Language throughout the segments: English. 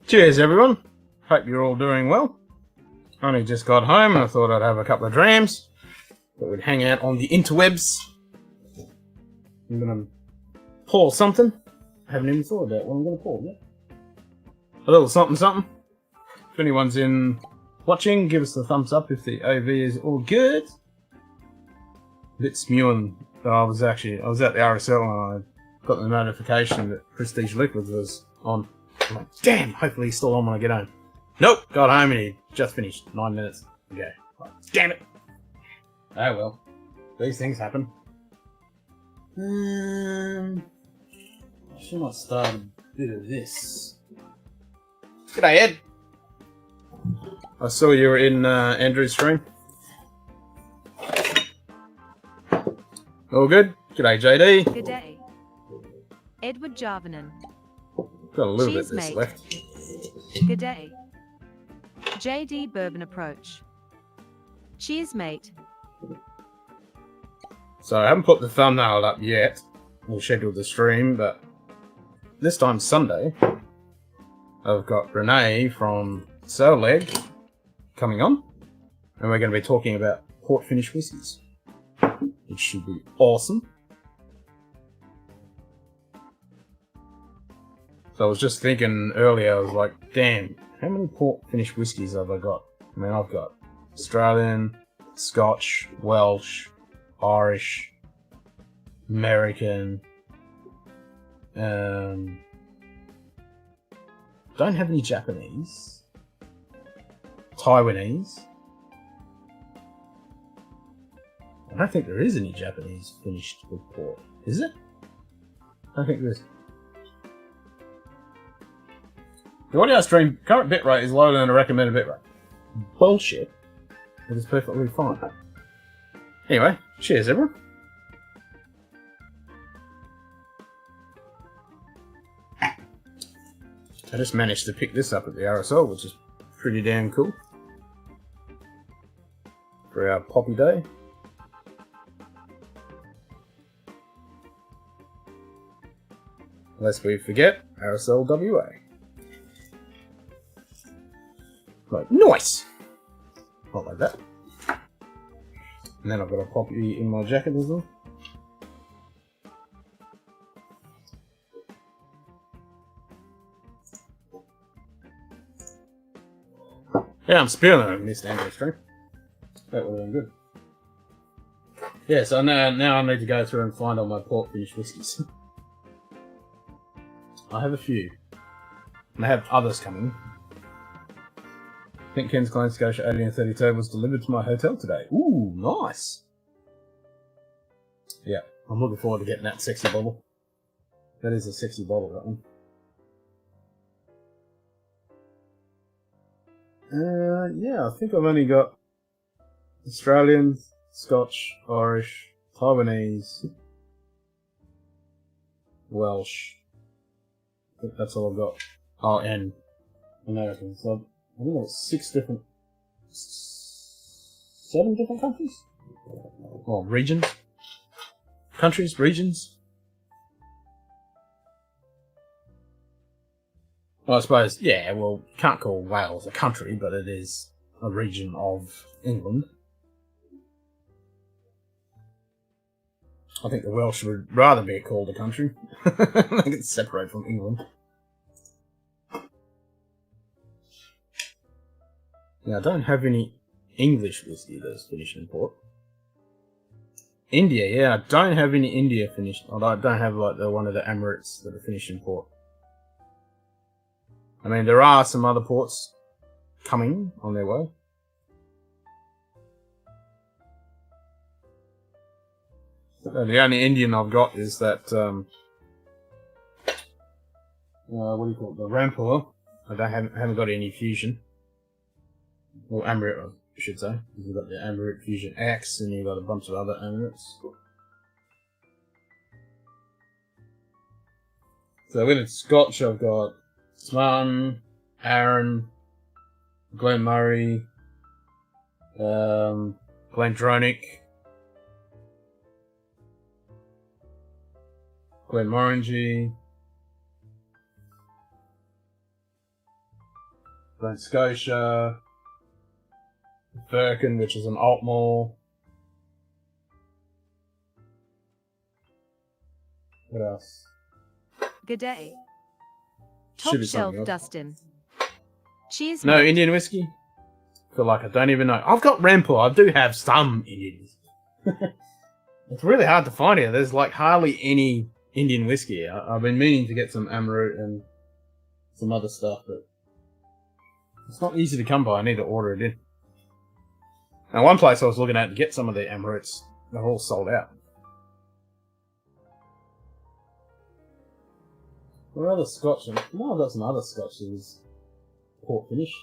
Cheers everyone, hope you're all doing well. Only just got home and I thought I'd have a couple of drams. Thought we'd hang out on the interwebs. I'm gonna pour something. I haven't even thought about what I'm gonna pour yet. A little something something. If anyone's in watching, give us the thumbs up if the OV is all good. A bit spewing. I was at the RSL and I got the notification that Prestige Liquids was on. I'm like, damn, hopefully he's still on when I get home. Nope, got home and he just finished 9 minutes ago. Like, damn it. Oh well, these things happen. I should not start a bit of this. G'day Ed. I saw you were in Andrew's stream. All good? G'day JD. G'day. Edward Jarvanen. Got a little Cheers, bit of this mate. left. G'day. JD Bourbon Approach. Cheers, mate. So I haven't put the thumbnail up yet. We'll schedule the stream, but this time Sunday, I've got Renee from Soul Leg coming on, and we're going to be talking about port finish whiskies, which should be awesome. So I was just thinking earlier, I was like, damn, how many port finish whiskies have I got? I mean, I've got Australian, Scotch, Welsh, Irish, American, don't have any Japanese, Taiwanese. I don't think there is any Japanese finished with port, is it? I don't think there is. The audio stream current bitrate is lower than a recommended bitrate. Bullshit. It is perfectly fine. Anyway, cheers everyone. I just managed to pick this up at the RSL, which is pretty damn cool. For our Poppy Day. Lest we forget, RSL WA. Like, nice! Not like that. And then I've got a Poppy in my jacket as well. Yeah, I'm spewing on Mr. Andrew's stream. That would have been good. Yeah, so now I need to go through and find all my port finish whiskies. I have a few. And I have others coming. I think Ken's Glen Scotia 1832 was delivered to my hotel today. Ooh, nice! Yeah, I'm looking forward to getting that sexy bottle. That is a sexy bottle, that one. Yeah, I think I've only got Australian, Scotch, Irish, Taiwanese, Welsh. I think that's all I've got. Oh, and American. So I think it's 7 different countries? Well, regions. Countries, regions. Well, I suppose, yeah, well, can't call Wales a country, but it is a region of England. I think the Welsh would rather be called a country. They get separate from England. Now, I don't have any English whiskey that's finished in port. India, yeah, I don't have any India finished. I don't have like one of the Emirates that are finished in port. I mean, there are some other ports coming on their way. The only Indian I've got is that, what do you call it, the Rampur. I haven't got any Fusion. Well, Amrit, I should say. You've got the Amrit Fusion X, and you've got a bunch of other Amrits. So with Scotch, I've got Smarten, Aaron, Glen Murray, Glendronach, Glenmorangie, Glen Scotia, Birkin, which is an alt mall. What else? G'day. Should Top be shelf something else. Dustin. Cheers, No mate. Indian whiskey? I feel like I don't even know. I've got Rampur. I do have some Indian whiskey. It's really hard to find here. There's like hardly any Indian whiskey. I've been meaning to get some Amaroot and some other stuff, but it's not easy to come by. I need to order it in. Now, one place I was looking at to get some of the Amaroots, they're all sold out. What other Scotch? No, I've got some other Scotch that is port finish.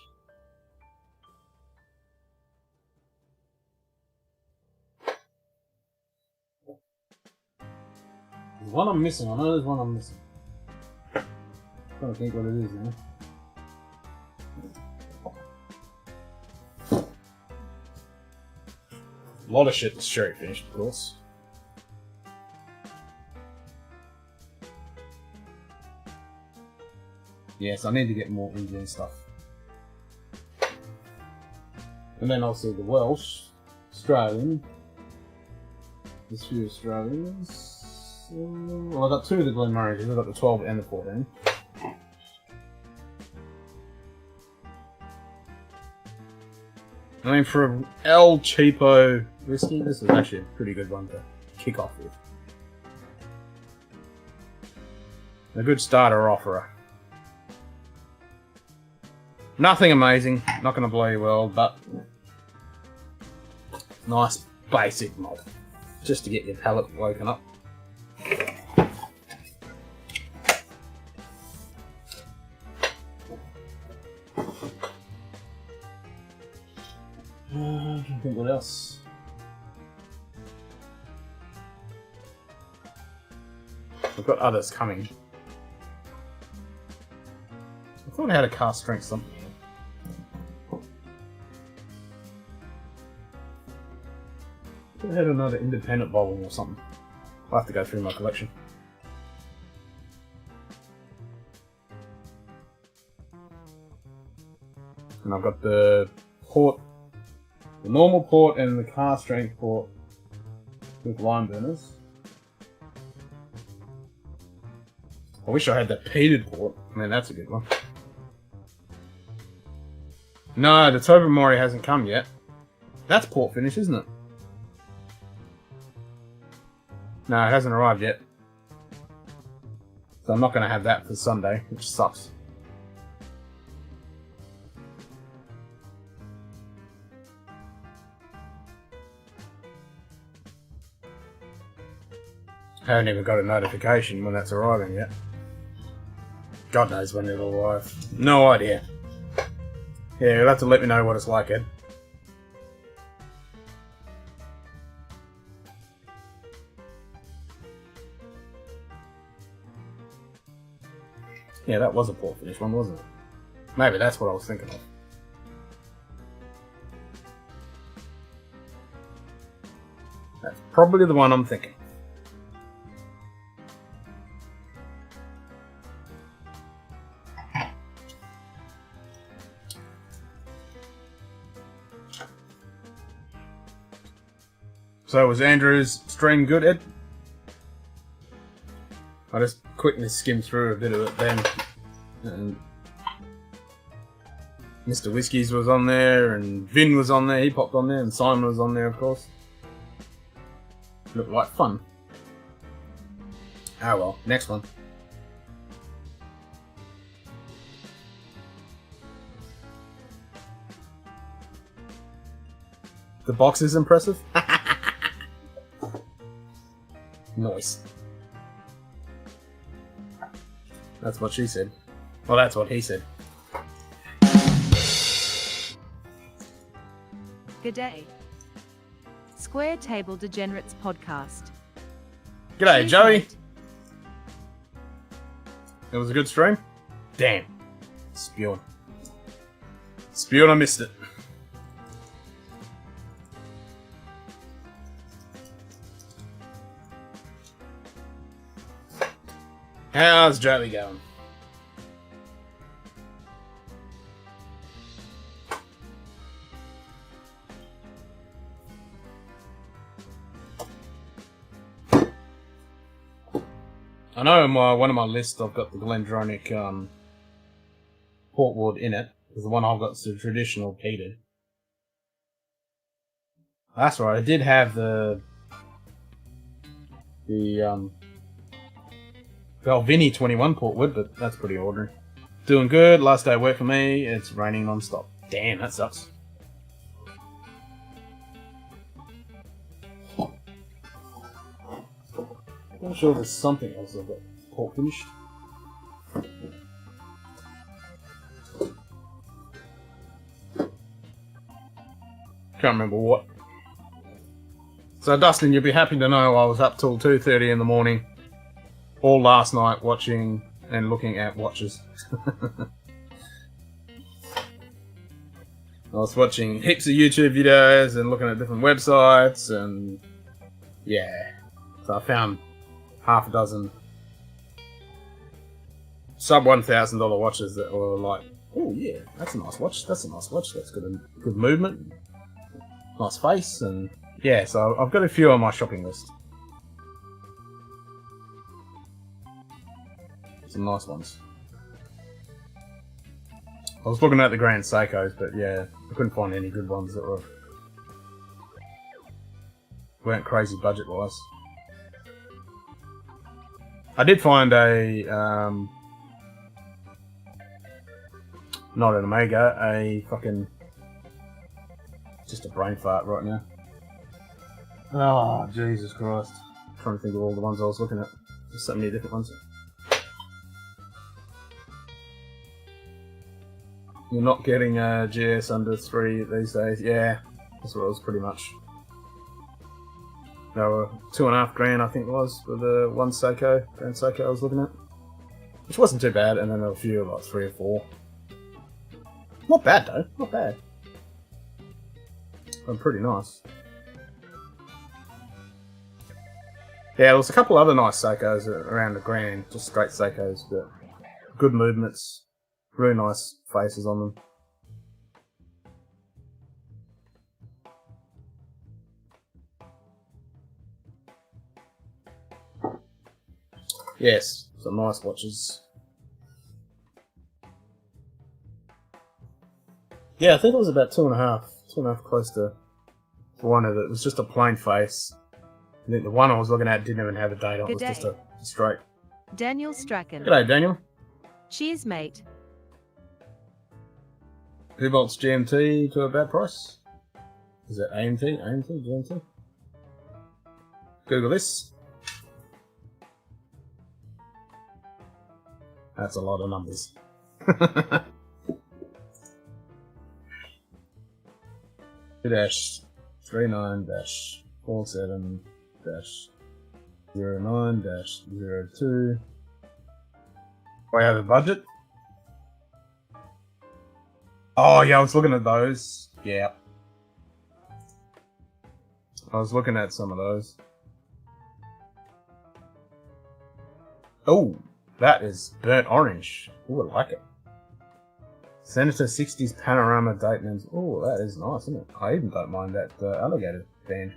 There's one I'm missing. I know there's one I'm missing. I'm trying to think what it is now. A lot of shit that's sherry finished, of course. Yes, I need to get more Indian stuff. And then I'll see the Welsh, Australian. There's a few Australians. Well, I've got two of the Glenmorrans. I've got the 12 and the 14. I mean, for an El Cheapo whiskey, this is actually a pretty good one to kick off with. A good starter offerer. Nothing amazing, not going to blow you well, but nice basic malt, just to get your palate woken up. I can think what else. I've got others coming. I thought I had a cast strength something. I had another independent bottle or something. I'll have to go through my collection. And I've got the port, the normal port and the cast strength port with lime burners. I wish I had that peated port. I mean, that's a good one. No, the Tobermory hasn't come yet. That's port finish, isn't it? No, it hasn't arrived yet. So I'm not going to have that for Sunday, which sucks. I haven't even got a notification when that's arriving yet. God knows when it'll arrive. No idea. Yeah, you'll have to let me know what it's like, Ed. Yeah, that was a port finish one, wasn't it? Maybe that's what I was thinking of. That's probably the one I'm thinking. So was Andrew's stream good, Ed? I just quickly skimmed through a bit of it then. And Mr. Whiskies was on there, and Vin was on there, he popped on there, and Simon was on there, of course. Looked like fun. Ah well, next one. The box is impressive. Nice. That's what she said. Well, that's what he said. G'day. Square Table Degenerates Podcast. G'day, Cheers, Joey. mate. It was a good stream? Damn. Spewing. Spewing, I missed it. How's Joey going? I know in one of my lists I've got the Glendronach portwood in it. Because the one I've got is the traditional peated. That's right. I did have the Balvenie 21 portwood, but that's pretty ordinary. Doing good. Last day of work for me. It's raining non-stop. Damn, that sucks. I'm sure there's something else I've got port finished. Can't remember what. So Dustin, you'll be happy to know I was up till 2:30 in the morning, all last night, watching and looking at watches. I was watching heaps of YouTube videos and looking at different websites, and yeah, so I found half a dozen sub $1,000 watches that were like, oh yeah, that's a nice watch. That's a nice watch. That's good movement, nice face, and yeah. So I've got a few on my shopping list. Some nice ones. I was looking at the Grand Seikos, but yeah, I couldn't find any good ones that weren't crazy budget wise. I did find a not an Omega, a fucking just a brain fart right now. Oh Jesus Christ! I'm trying to think of all the ones I was looking at. There's so many different ones. You're not getting a GS under 3 these days. Yeah, that's what it was pretty much. They were $2.5 grand, I think it was, for the one Seiko, Grand Seiko I was looking at. Which wasn't too bad, and then there were a few, like 3 or 4. Not bad though, not bad. But pretty nice. Yeah, there was a couple other nice Seikos around the grand, just straight Seikos, but good movements. Really nice faces on them. Yes, some nice watches. Yeah, I think it was about 2.5 close to one of it. It was just a plain face. I think the one I was looking at didn't even have a date on it. It was just a straight. Daniel Strachan. G'day, Daniel. Cheers, mate. Who bolts GMT to a bad price? Is it AMT? AMT? GMT? Google this. That's a lot of numbers. dash 39 dash 47 dash 09 dash 02. I have a budget. Oh yeah, I was looking at those. Yeah. I was looking at some of those. Oh, that is burnt orange. Ooh, I like it. Senator 60s panorama date names. Oh, that is nice, isn't it? I even don't mind that alligator band.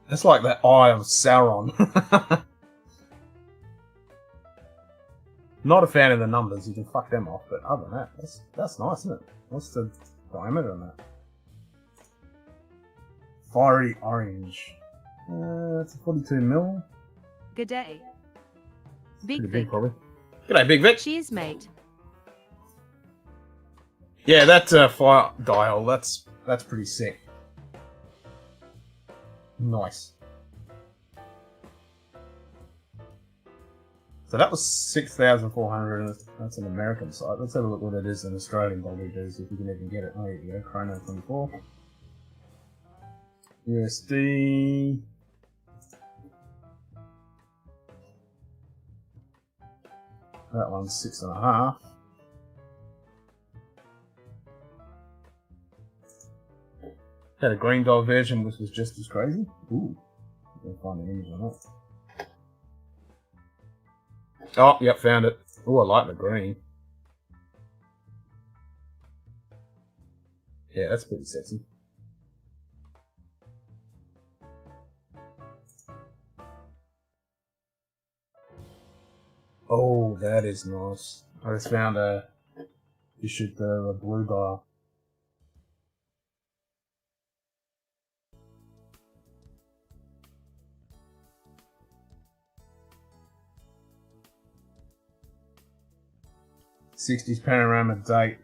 That's like that Eye of Sauron. Not a fan of the numbers, you can fuck them off, but other than that, that's nice, isn't it? What's the diameter on that? Fiery orange. That's a 42mm. Good day. Big Pretty Vic. big, probably. G'day, Big Vic. Cheers, mate. Yeah, that fire dial, that's pretty sick. Nice. So that was 6,400, and that's an American site. Let's have a look what it is in Australian dollars, if you can even get it. Oh, here you go, Chrono 24. USD. That one's 6.5. Had a green dog version, which was just as crazy. Ooh, I'm gonna find an image on that. Oh, yep, found it. Oh, I like the green. Yeah, that's pretty sexy. Oh, that is nice. I just found you should a blue dial. '60s panorama date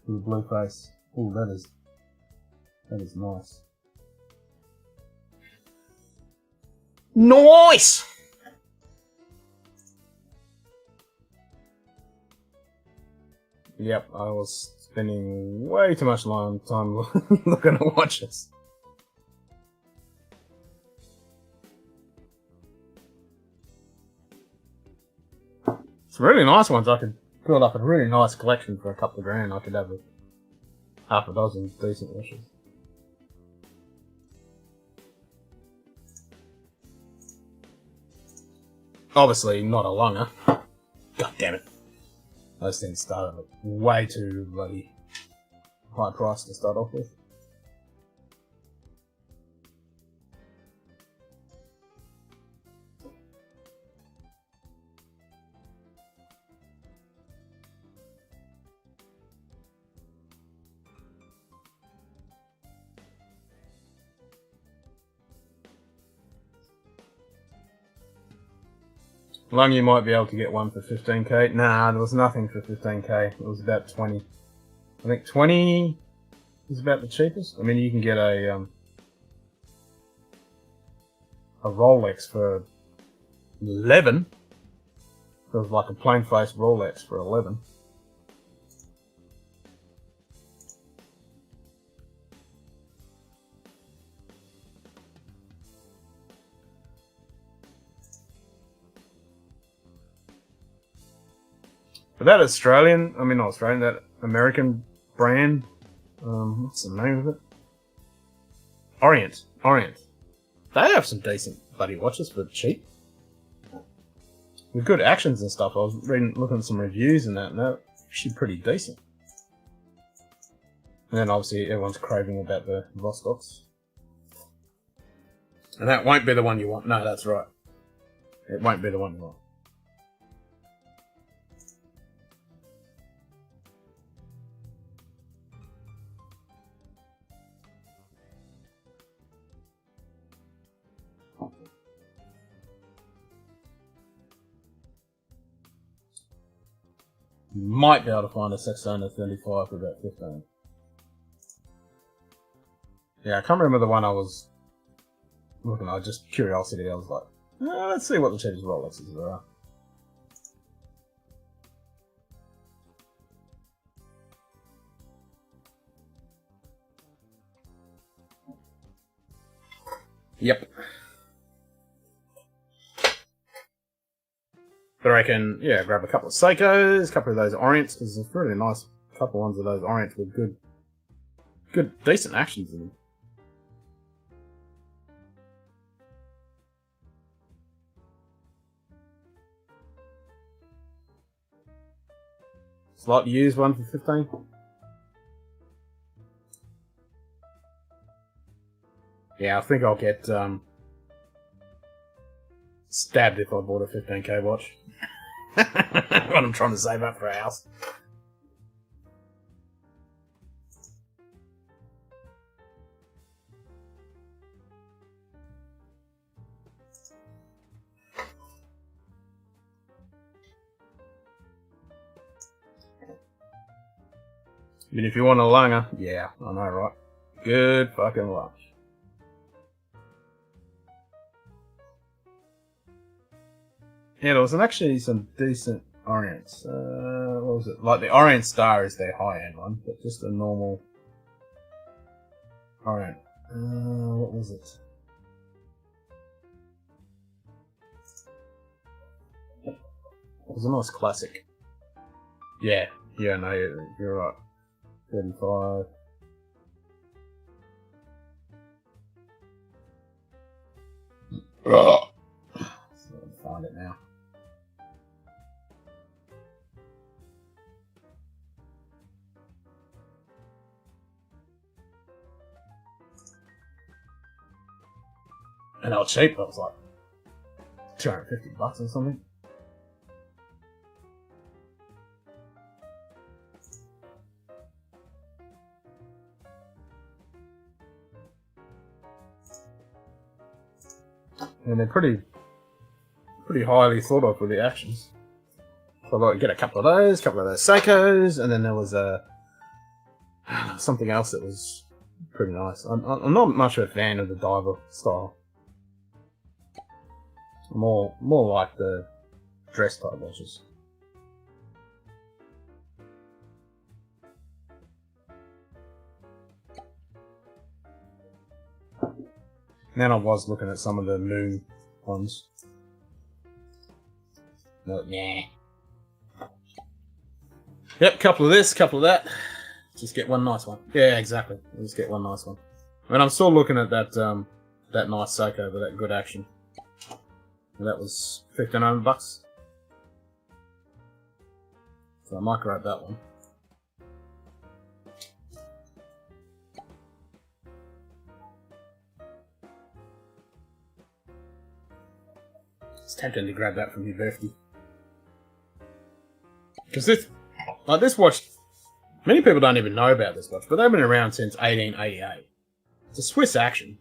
with a blue face. Oh, that is nice. Nice! Yep, I was spending way too much time looking at watches. Some really nice ones. I could build up a really nice collection for a couple of grand. I could have half a dozen decent watches. Obviously, not a longer. God damn it. Those things started at way too bloody high price to start off with. Long you might be able to get one for 15k. Nah, there was nothing for 15k. It was about 20. I think 20 is about the cheapest. I mean, you can get a Rolex for 11. It was like a plain face Rolex for 11. But that Australian, I mean not Australian, that American brand, what's the name of it? Orient. They have some decent bloody watches for cheap. With good actions and stuff. I was looking at some reviews and they're actually pretty decent. And then obviously everyone's craving about the Vostocks. And that won't be the one you want. No, that's right. It won't be the one you want. You might be able to find a Scotchdownunder 35 for about 15. Yeah, I can't remember the one I was looking at. Just curiosity. I was like, let's see what the cheapest Rolexes are. Yep. But I reckon, yeah, grab a couple of Seikos, a couple of those Orients, because there's a really nice couple ones of those Orients with good, decent actions in them. Slightly used one for 15. Yeah, I think I'll get stabbed if I bought a 15k watch. When I'm trying to save up for a house. I mean, if you want a lunger, yeah, I know, right? Good fucking luck. Yeah, there was actually some decent Orients. What was it? Like the Orient Star is their high-end one, but just a normal Orient. What was it? It was a nice classic. Yeah, no, you're right. 35. So I'll find it now. And they were cheap. It was like $250 or something. mean, they're pretty highly thought of with the actions. So I thought I'd get a couple of those Seikos, and then there was something else that was pretty nice. I'm not much of a fan of the diver style. More like the dress type watches. And then I was looking at some of the moon ones. No, nah. Yep, couple of this, couple of that. Just get one nice one. Yeah, exactly. Just get one nice one. I mean, I'm still looking at that that nice Seiko with that good action. And that was $1,500. So I might grab that one. It's tempting to grab that from your birthday. Because this watch, many people don't even know about this watch, but they've been around since 1888. It's a Swiss action.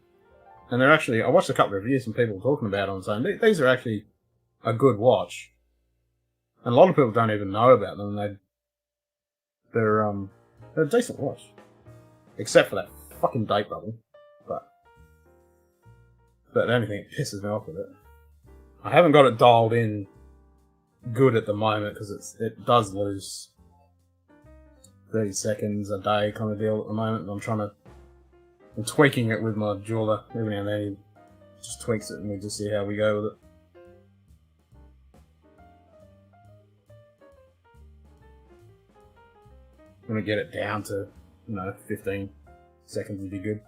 And they're actually, I watched a couple of reviews and people talking about it and saying, these are actually a good watch. And a lot of people don't even know about them. They're a decent watch. Except for that fucking date bubble. But the only thing that pisses me off with it. I haven't got it dialed in good at the moment because it does lose 30 seconds a day kind of deal at the moment. And I'm tweaking it with my jeweler every now and then. He just tweaks it and we just see how we go with it. I'm gonna get it down to, 15 seconds would be good.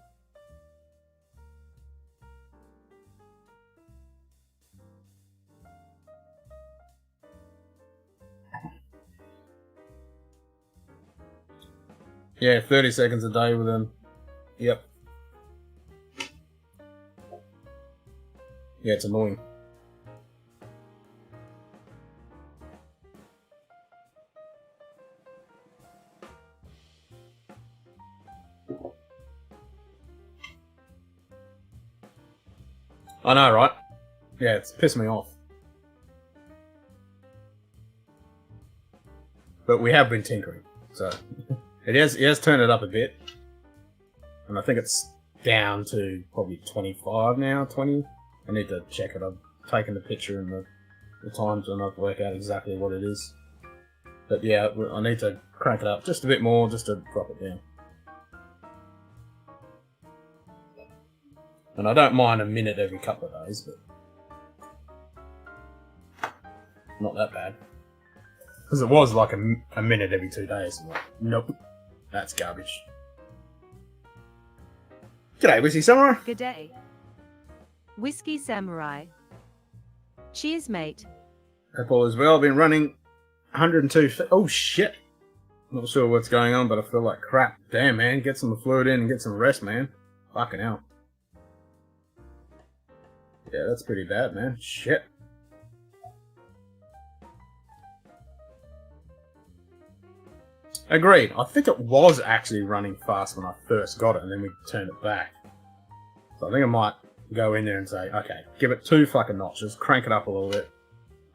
Yeah, 30 seconds a day with them. Yep. Yeah, it's annoying. I know, right? Yeah, it's pissed me off. But we have been tinkering, so it has turned it up a bit. And I think it's down to probably 25 now, 20. I need to check it. I've taken the picture and the times and I'll work out exactly what it is. But yeah, I need to crank it up just a bit more, just to drop it down. And I don't mind a minute every couple of days, but not that bad. Because it was like a minute every 2 days. I'm like, nope, that's garbage. G'day, Whisky Samurai. G'day. Whiskey Samurai. Cheers, mate. Hope all is well. I've been running 102 feet. Oh shit. Not sure what's going on, but I feel like crap. Damn, man. Get some fluid in and get some rest, man. Fucking hell. Yeah, that's pretty bad, man. Shit. Agreed. I think it was actually running fast when I first got it, and then we turned it back. So I think I might go in there and say, okay, give it 2 fucking notches, crank it up a little bit.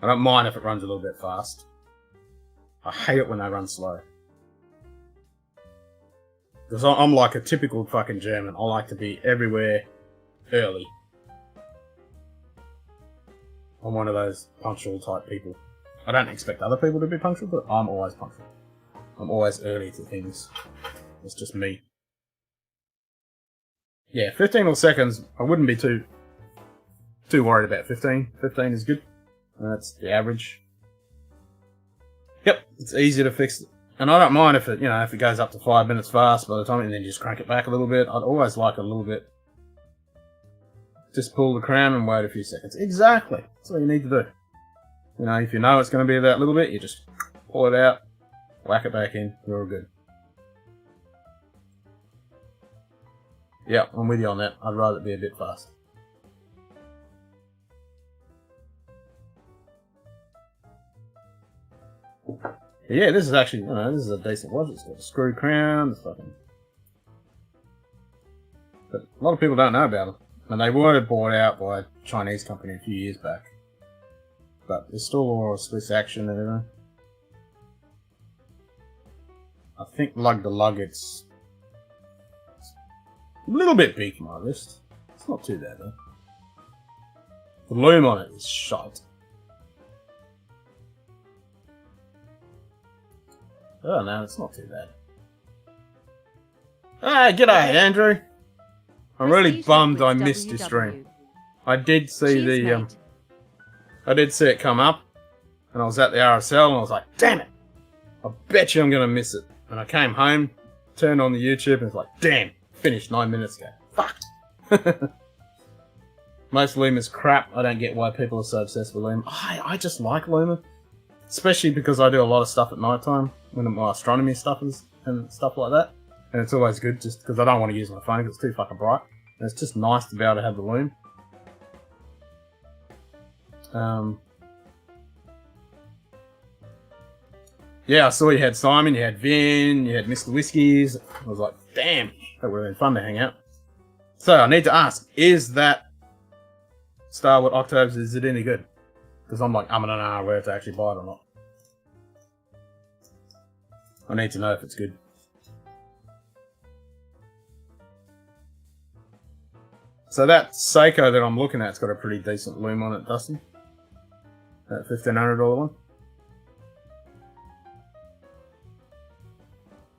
I don't mind if it runs a little bit fast. I hate it when they run slow. Because I'm like a typical fucking German. I like to be everywhere early. I'm one of those punctual type people. I don't expect other people to be punctual, but I'm always punctual. I'm always early to things. It's just me. Yeah, 15 more seconds. I wouldn't be too worried about 15. 15 is good. That's the average. Yep, it's easy to fix. And I don't mind if it goes up to 5 minutes fast by the time, and then just crank it back a little bit. I'd always like a little bit. Just pull the crown and wait a few seconds. Exactly. That's all you need to do. If you know it's going to be that little bit, you just pull it out, whack it back in. You're all good. Yeah, I'm with you on that. I'd rather it be a bit fast. Yeah, this is actually, this is a decent watch. It's got a screw crown. It's fucking... But a lot of people don't know about them. And they were bought out by a Chinese company a few years back. But there's still all Swiss action and everything. I think lug to lug it's a little bit big for my wrist. It's not too bad though. The loom on it is shite. Oh no, it's not too bad. Ah, g'day Andrew. I'm really bummed I missed your stream. I did see the I did see it come up, and I was at the RSL and I was like, damn it! I bet you I'm gonna miss it. And I came home, turned on the YouTube and it's like, damn, finished 9 minutes ago. Fuck! Most loom is crap. I don't get why people are so obsessed with loom. I just like looming. Especially because I do a lot of stuff at night time, when my astronomy stuff is, and stuff like that. And it's always good just because I don't want to use my phone because it's too fucking bright. And it's just nice to be able to have the loom. Yeah, I saw you had Simon, you had Vin, you had Mr. Whiskies. I was like, damn, that would have been fun to hang out. So, I need to ask, is that Starwood Octaves, is it any good? Because I'm like, I don't know whether to actually buy it or not. I need to know if it's good. So that Seiko that I'm looking at's got a pretty decent loom on it, Dustin. That $1,500 one.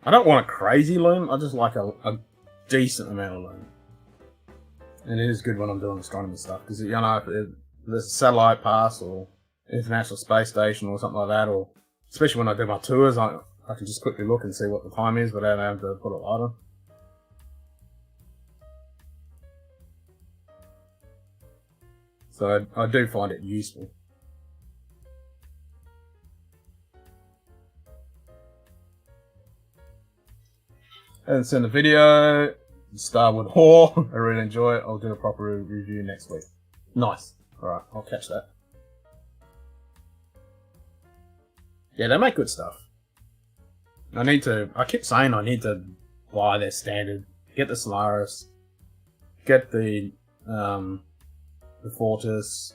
I don't want a crazy loom, I just like a decent amount of loom. And it is good when I'm doing astronomy stuff, because, you know, if there's a satellite pass or International Space Station or something like that, or especially when I do my tours, I can just quickly look and see what the time is without having to put a light on. So I do find it useful. And send a video, Starwood Haul. I really enjoy it. I'll do a proper review next week. Nice. Alright, I'll catch that. Yeah, they make good stuff. I keep saying I need to buy their standard, get the Solaris, get the Fortis,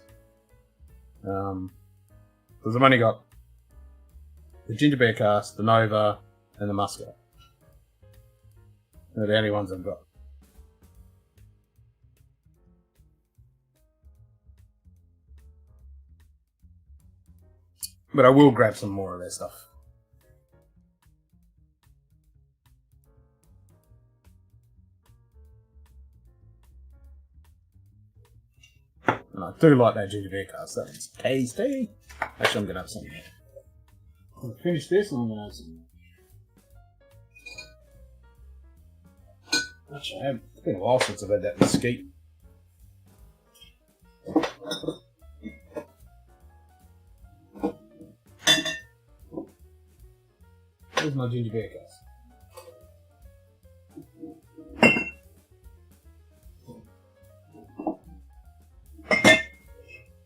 because I've only got the Ginger Beer Cast, the Nova, and the Muscat. They're the only ones I've got. But I will grab some more of their stuff. And I do like that ginger beer cast. That one's tasty. Actually, I'm going to have something. I'm going to finish this and I'm going to have some. Actually, it's been a while since I've had that mesquite. There's my ginger beer cast.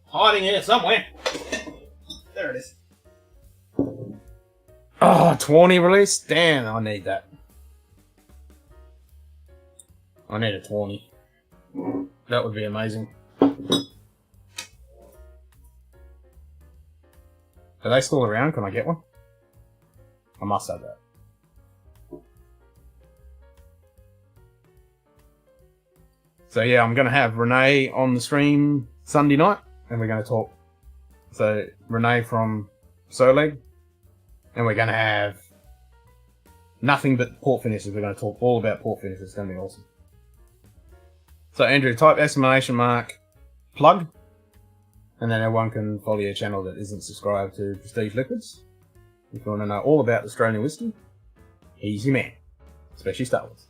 Hiding here somewhere. There it is. Oh, 20 release? Damn, I need that. I need a 20. That would be amazing. Are they still around? Can I get one? I must have that. So yeah, I'm going to have Renee on the stream Sunday night, and we're going to talk. So Renee from Soleg, and we're going to have nothing but port finishes. We're going to talk all about port finishes. It's going to be awesome. So Andrew, type ! plug, and then everyone can follow your channel that isn't subscribed to Prestige Liquids. If you want to know all about Australian whiskey, he's your man, especially Star Wars.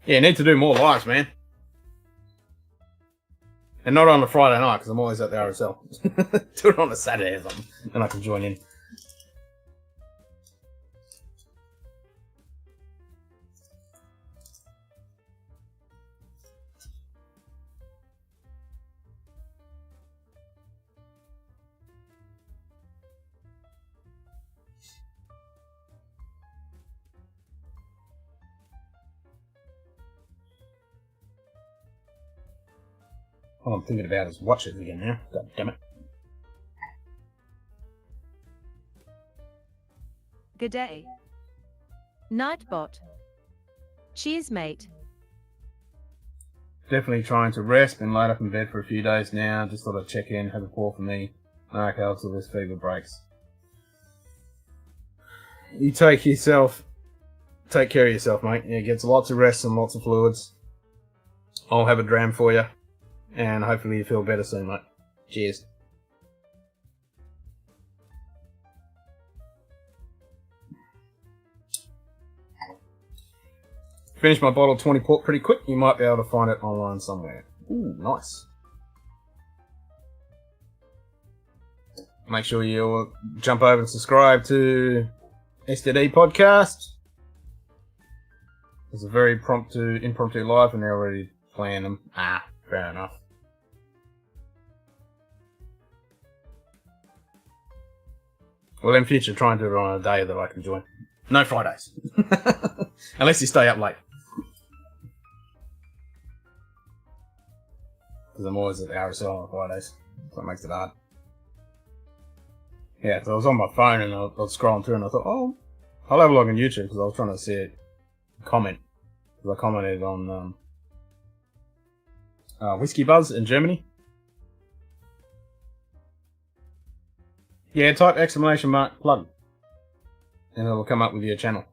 Yeah, need to do more lives, man. And not on a Friday night, because I'm always at the RSL. Do it on a Saturday or something, and I can join in. All I'm thinking about is watches again now. God damn it. Good day. Nightbot. Cheers, mate. Definitely trying to rest. Been laid up in bed for a few days now. Just thought I'd check in, have a pour for me. Knock out till this fever breaks. You take care of yourself, mate. Yeah, get lots of rest and lots of fluids. I'll have a dram for you. And hopefully you feel better soon, mate. Cheers. Finished my bottle of 20 port pretty quick. You might be able to find it online somewhere. Ooh, nice. Make sure you jump over and subscribe to STD Podcast. It's a very impromptu live, and they're already playing them. Fair enough. Well, in future, try and do it on a day that I can join. No Fridays. Unless you stay up late. Because I'm always at the RSL on Fridays. So it makes it hard. Yeah, so I was on my phone and I was scrolling through and I thought, oh, I'll have a look on YouTube because I was trying to see a comment. Because I commented on Whiskey Buzz in Germany. Yeah, type !plug. And it'll come up with your channel.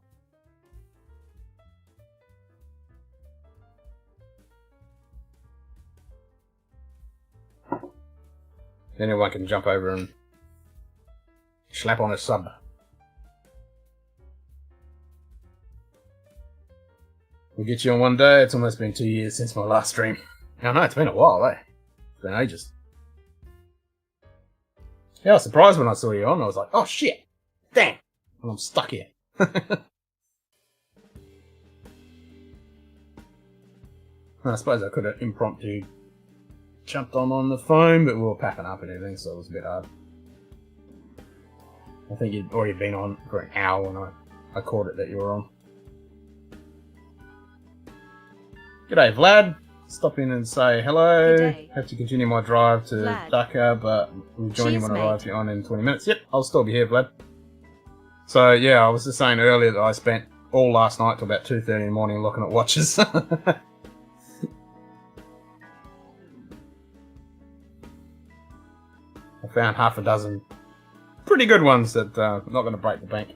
Then everyone can jump over and slap on a sub. We'll get you on one day. It's almost been 2 years since my last stream. I know, it's been a while, eh? It's been ages. Yeah, I was surprised when I saw you on. I was like, oh shit! Damn! And I'm stuck here. I suppose I could have impromptu jumped on the phone, but we were packing up and everything, so it was a bit hard. I think you'd already been on for an hour when I caught it that you were on. G'day, Vlad. Stop in and say hello. G'day. Have to continue my drive to Vlad. Dhaka, but we'll join you Cheers, when I arrive mate. on in 20 minutes. Yep, I'll still be here, Vlad. So, yeah, I was just saying earlier that I spent all last night till about 2:30 in the morning looking at watches. I found half a dozen pretty good ones that not going to break the bank.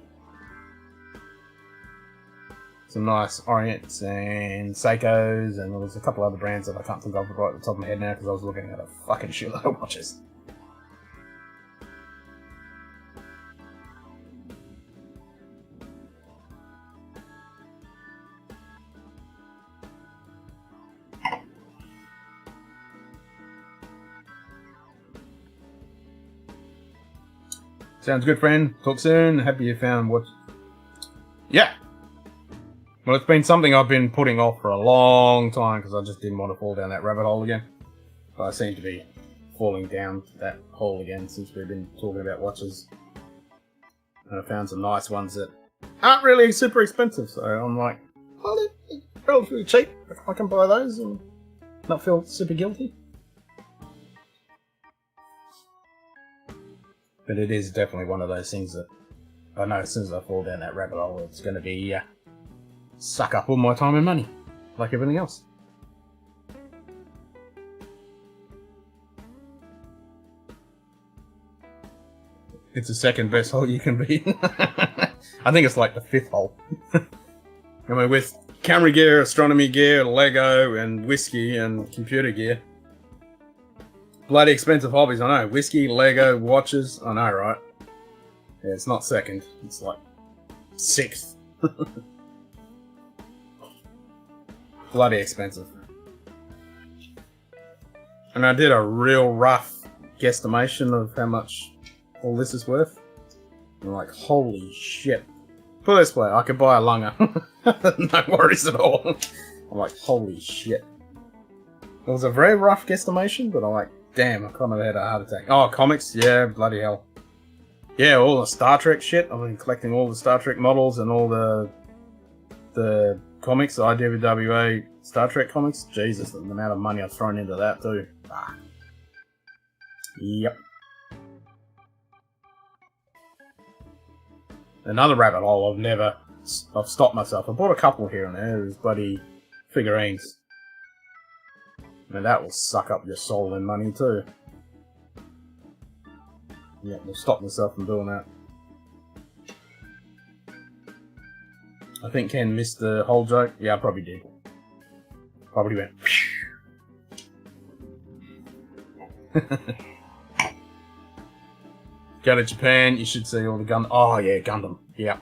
Some nice Orients and Seikos, and there was a couple other brands that I can't think of right at the top of my head now because I was looking at a fucking shitload of watches. Sounds good, friend. Talk soon. Happy you found what... Yeah. Well, it's been something I've been putting off for a long time because I just didn't want to fall down that rabbit hole again. But I seem to be falling down that hole again since we've been talking about watches. And I found some nice ones that aren't really super expensive. So I'm like, well, they're relatively cheap. I can buy those and not feel super guilty. But it is definitely one of those things that I know as soon as I fall down that rabbit hole, it's going to be suck up all my time and money, like everything else. It's the second best hole you can be. I think it's like the fifth hole. I mean, with camera gear, astronomy gear, Lego, and whiskey and computer gear. Bloody expensive hobbies, I know. Whiskey, Lego, watches, I know, right? Yeah, it's not second. It's like sixth. Bloody expensive. And I did a real rough guesstimation of how much all this is worth. I'm like, holy shit. Put it this way, I could buy a lunger. No worries at all. I'm like, holy shit. It was a very rough guesstimation, but I'm like, damn, I kind of had a heart attack. Oh, comics? Yeah, bloody hell. Yeah, all the Star Trek shit. I've been collecting all the Star Trek models and all the comics, the IDWA Star Trek comics. Jesus, the amount of money I've thrown into that too. Ah. Yep. Another rabbit hole I've stopped myself. I bought a couple here and there. There's bloody figurines. And that will suck up your soul and money too. Yeah, I'll stop myself from doing that. I think Ken missed the whole joke. Yeah, I probably did. Probably went. Go to Japan, you should see all the Gundam. Oh yeah, Gundam. Yeah.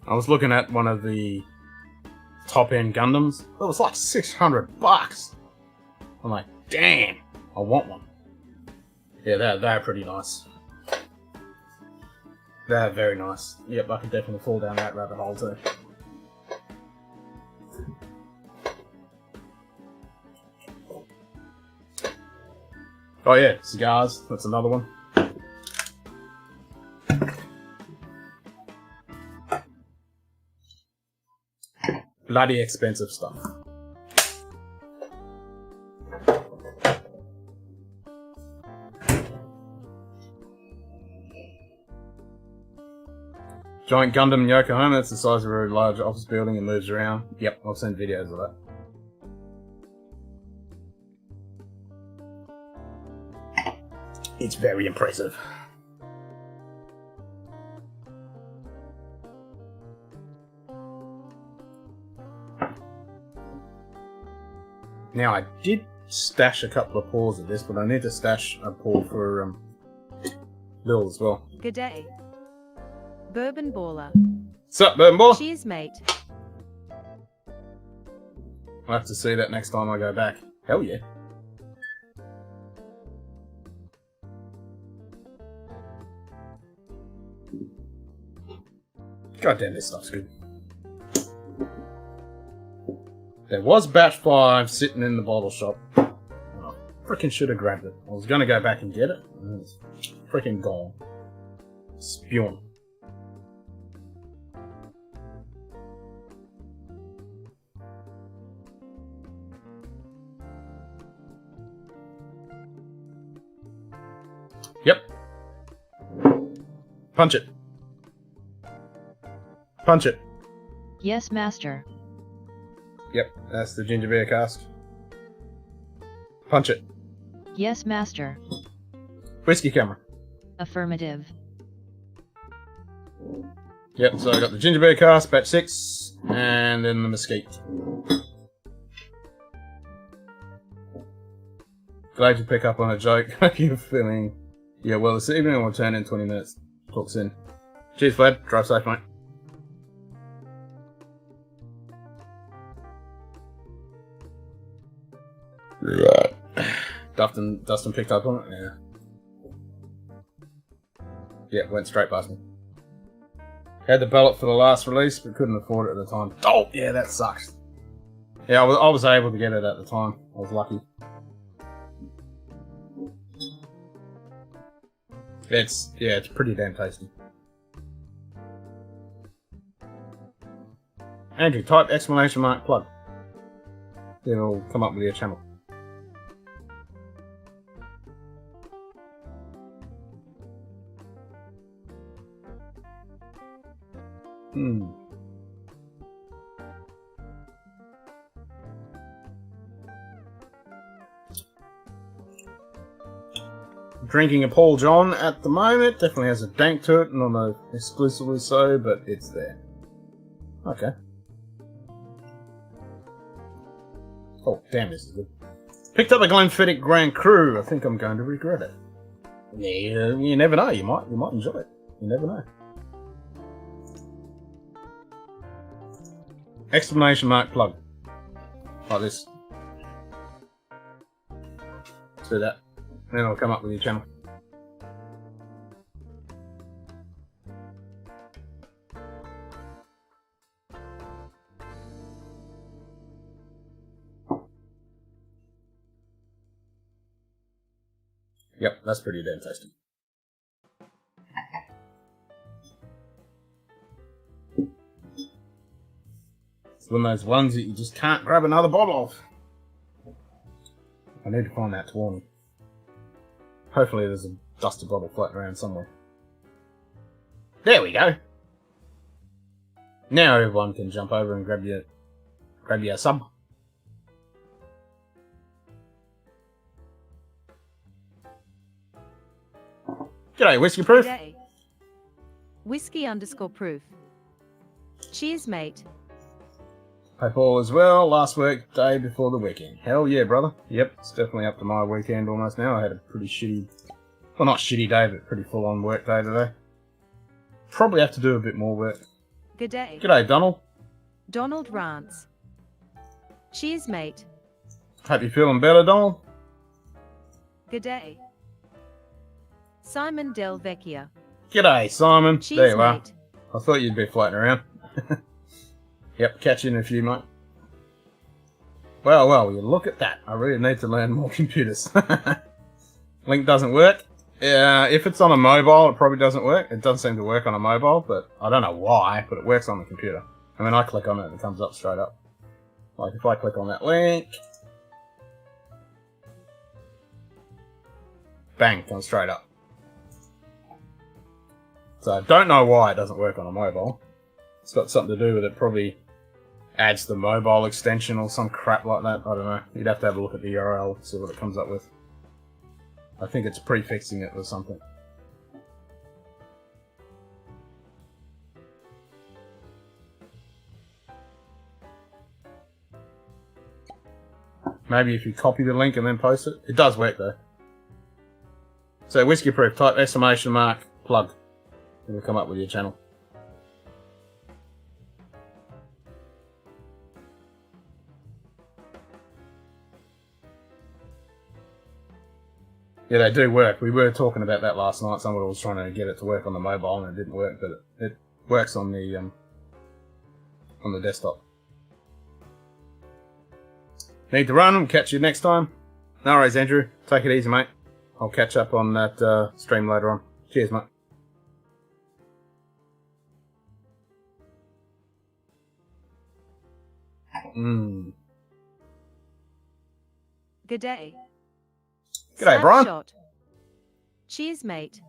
I was looking at one of the top-end Gundams. It was like $600. I'm like, damn, I want one. Yeah, they're pretty nice. They're very nice. Yep, I could definitely fall down that rabbit hole too. Oh yeah, cigars. That's another one. Bloody expensive stuff. Giant Gundam in Yokohama. It's the size of a very large office building and moves around. Yep, I've seen videos of that. It's very impressive. Now, I did stash a couple of paws of this, but I need to stash a paw for Bill as well. Good day. Bourbon Baller. Sup, Bourbon Baller? Cheers, mate. I'll have to see that next time I go back. Hell yeah. God damn, this stuff's good. There was batch 5 sitting in the bottle shop. I freaking should have grabbed it. I was going to go back and get it. And it's freaking gone. Spewing. Yep. Punch it. Punch it. Yes, master. Yep, that's the ginger beer cask. Punch it. Yes, master. Whiskey camera. Affirmative. Yep, so I got the ginger beer cask, batch 6, and then the mesquite. Glad you pick up on a joke. You're feeling... Yeah, well, this evening will turn in 20 minutes. Talk soon. Cheers, Vlad. Drive safe, mate. Right. Dustin picked up on it? Yeah. Yeah, went straight past me. Had the ballot for the last release, but couldn't afford it at the time. Oh, yeah, that sucks. Yeah, I was able to get it at the time. I was lucky. It's pretty damn tasty. Andrew, type exclamation mark plug. Then it'll come up with your channel. Drinking a Paul John at the moment. Definitely has a dank to it, not exclusively so, but it's there. Okay. Oh, damn, this is good. Picked up a Glenfiddich Grand Cru. I think I'm going to regret it. Yeah, you never know. You might enjoy it. You never know. Exclamation mark plug. Like this. Do that. Then it'll come up with your channel. Yep, that's pretty damn tasty. It's one of those ones that you just can't grab another bottle of. I need to find that Tawny. Hopefully there's a dusty bottle floating around somewhere. There we go. Now everyone can jump over and grab your sub. G'day, Whiskey Proof. G'day. Whiskey_proof. Cheers, mate. Hope all is well. Last work day before the weekend. Hell yeah, brother. Yep, it's definitely up to my weekend almost now. I had a pretty shitty, well, not shitty day, but pretty full-on work day today. Probably have to do a bit more work. G'day. G'day, Donald. Donald Rance. Cheers, mate. Hope you're feeling better, Donald. G'day. Simon Del Vecchia. G'day, Simon. Cheers, There you are. mate. I thought you'd be floating around. Yep, catch you in a few, mate. Well, you look at that. I really need to learn more computers. Link doesn't work. If it's on a mobile, it probably doesn't work. It doesn't seem to work on a mobile, but I don't know why, but it works on the computer. I mean, I click on it and it comes up straight up. Like, if I click on that link, bang, comes straight up. So I don't know why it doesn't work on a mobile. It's got something to do with it probably adds the mobile extension or some crap like that. I don't know. You'd have to have a look at the URL and see what it comes up with. I think it's prefixing it with something. Maybe if you copy the link and then post it. It does work though. So Whiskey Proof, type ! plug. It'll come up with your channel. Yeah, they do work. We were talking about that last night. Someone was trying to get it to work on the mobile and it didn't work, but it works on the desktop. Need to run. We'll catch you next time. No worries, Andrew. Take it easy, mate. I'll catch up on that stream later on. Cheers, mate. G'day. G'day, Brian. Snapshot. Cheers, mate.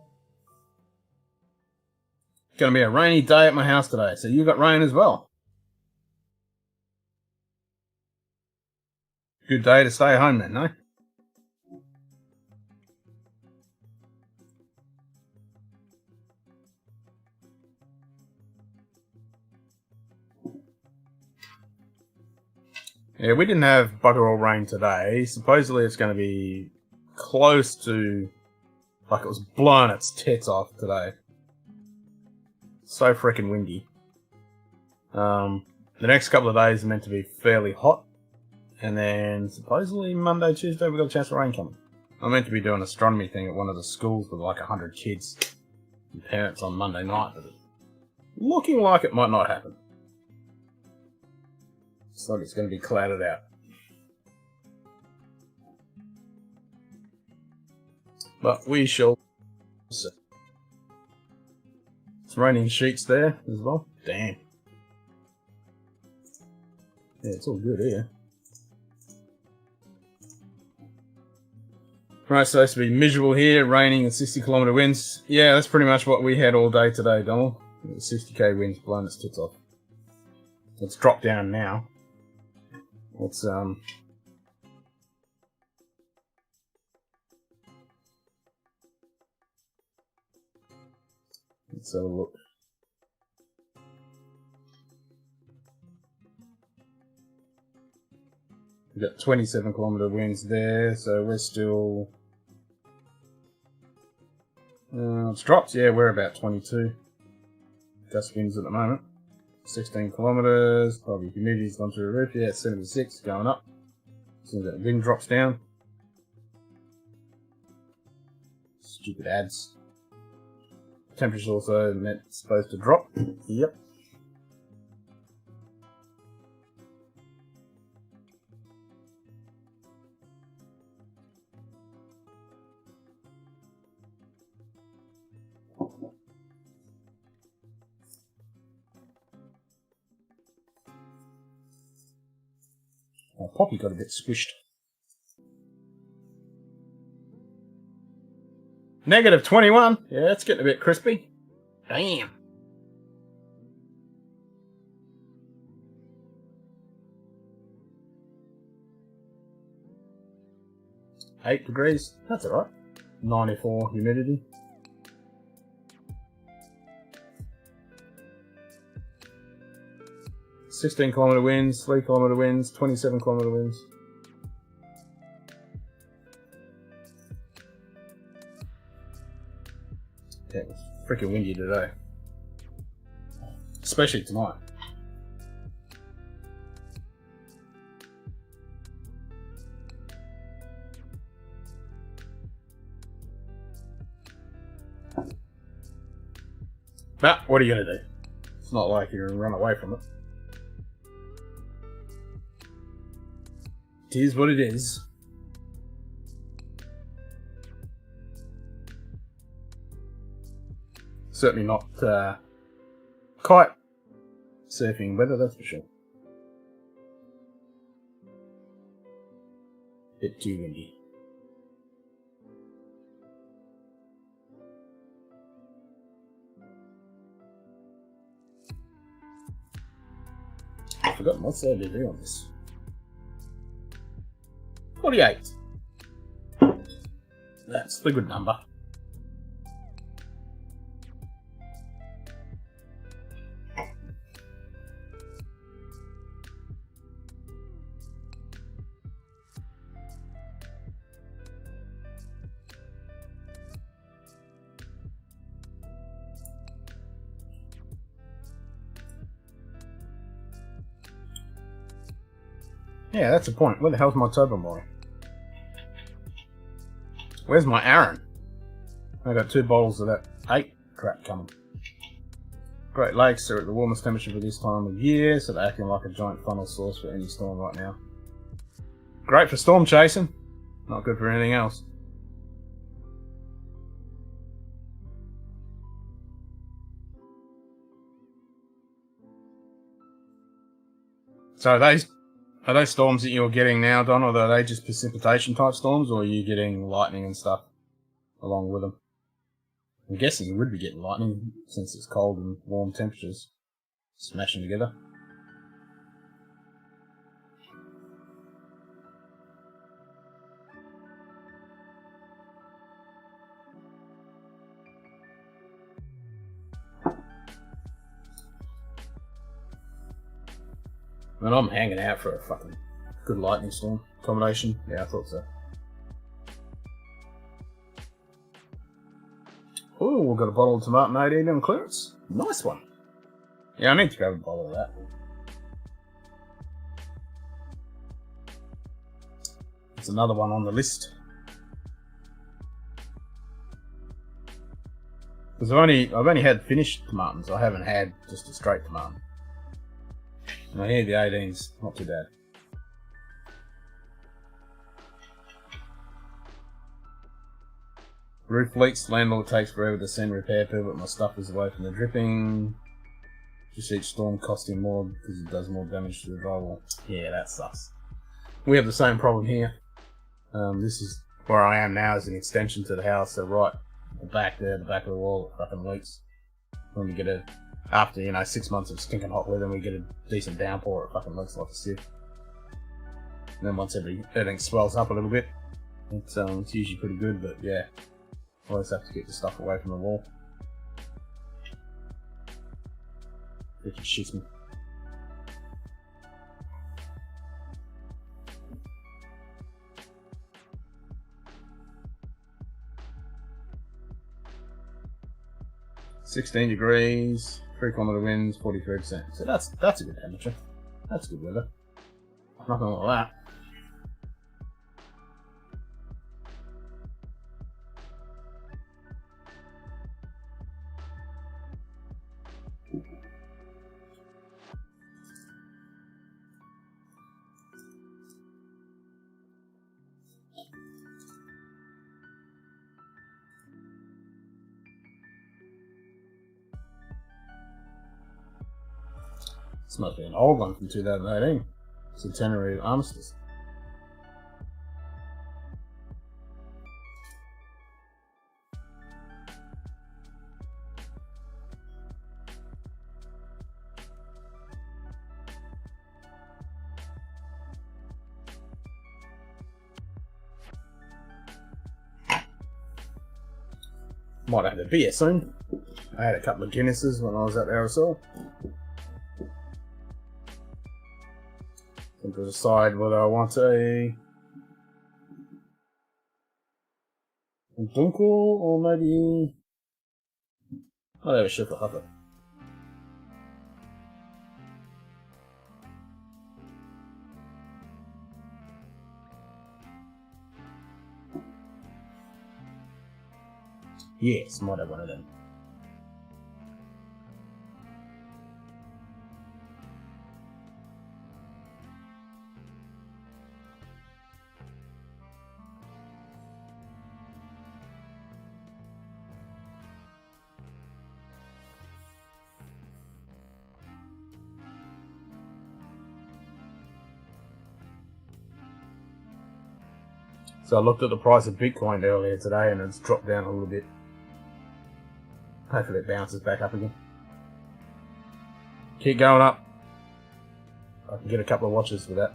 Gonna be a rainy day at my house today, so you got rain as well. Good day to stay home then, no? Yeah, we didn't have bugger all rain today. Supposedly it's going to be close to, like it was blowing its tits off today. So freaking windy. The next couple of days are meant to be fairly hot. And then supposedly Monday, Tuesday we've got a chance of rain coming. I'm meant to be doing an astronomy thing at one of the schools with like 100 kids and parents on Monday night. But it's looking like it might not happen. Looks like it's going to be clouded out. But we shall see. It's raining sheets there as well. Damn. Yeah, it's all good here. Right, so it's supposed to be miserable here, raining and 60km winds. Yeah, that's pretty much what we had all day today, Donald. 60k winds blowing its tits off. It's dropped down now. Let's let's have a look. We've got 27km winds there, so we're still it's dropped, yeah, we're about 22 gust winds at the moment. 16 kilometers, probably humidity's gone through the roof, yeah, 76, going up. As soon as that wind drops down. Stupid ads. Temperature's also supposed to drop. Yep. Oh, Poppy got a bit squished. -21. Yeah, it's getting a bit crispy. Damn. -8 degrees. That's alright. 94 humidity. -16 km winds, 3 km winds, 27 km winds. Yeah, it's freaking windy today. Especially tonight. But what are you going to do? It's not like you're going to run away from it. It is what it is. Certainly not kite surfing weather, that's for sure. Bit too windy. I've forgotten what's the ABV on this. 48. That's the good number. Yeah, that's the point. Where the hell's my Tobermory? Where's my Aaron? I got 2 bottles of that 8 crap coming. Great Lakes are at the warmest temperature for this time of year, so they're acting like a giant funnel source for any storm right now. Great for storm chasing, not good for anything else. So are those storms that you're getting now, Don, or are they just precipitation type storms, or are you getting lightning and stuff along with them? I'm guessing you would be getting lightning since it's cold and warm temperatures smashing together. And I'm hanging out for a fucking good lightning storm combination. Yeah, I thought so. Oh, we've got a bottle of tomato 18 on clearance. Nice one. Yeah, I need to grab a bottle of that. It's another one on the list. Because I've only had finished tomatoes. I haven't had just a straight tomato. And I hear the 18's not too bad. Roof leaks. Landlord takes forever to send repair people, but my stuff is away from the dripping. Just each storm costing more because it does more damage to the drywall. Yeah, that sucks. We have the same problem here. This is where I am now, is an extension to the house. So right at the back there, the back of the wall, it fucking leaks. When we get after 6 months of stinking hot weather, and we get a decent downpour, it fucking looks like a sieve. And then once everything swells up a little bit, it's usually pretty good. But yeah, always have to get the stuff away from the wall. It just shits me. (16 degrees), 3 km winds, 43%. So that's a good temperature. That's good weather. Nothing like that. This must be an old one from 2018. Centenary Armistice. Might have a beer soon. I had a couple of Guinnesses when I was at Aerosol. I to decide whether I want a Dinkum or maybe I'll have a Schiffer Huffer. Yes, might have one of them. So I looked at the price of Bitcoin earlier today and it's dropped down a little bit. Hopefully it bounces back up again. Keep going up. I can get a couple of watches for that.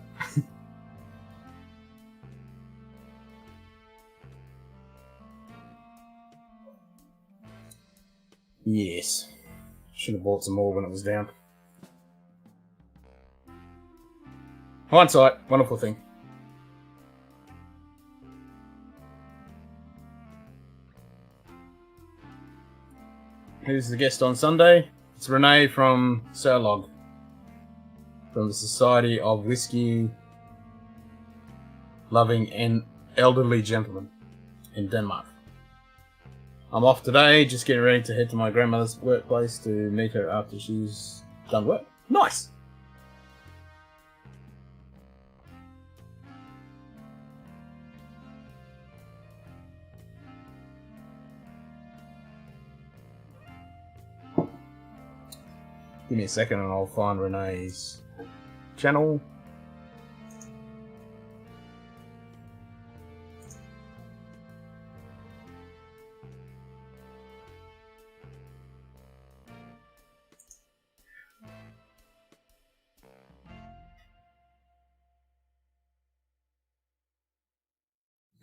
Yes. Should have bought some more when it was down. Hindsight, wonderful thing. Who's the guest on Sunday? It's Renee from Sørlog, from the Society of Whisky Loving and Elderly Gentlemen in Denmark. I'm off today, just getting ready to head to my grandmother's workplace to meet her after she's done work. Nice! Give me a second and I'll find Renee's channel.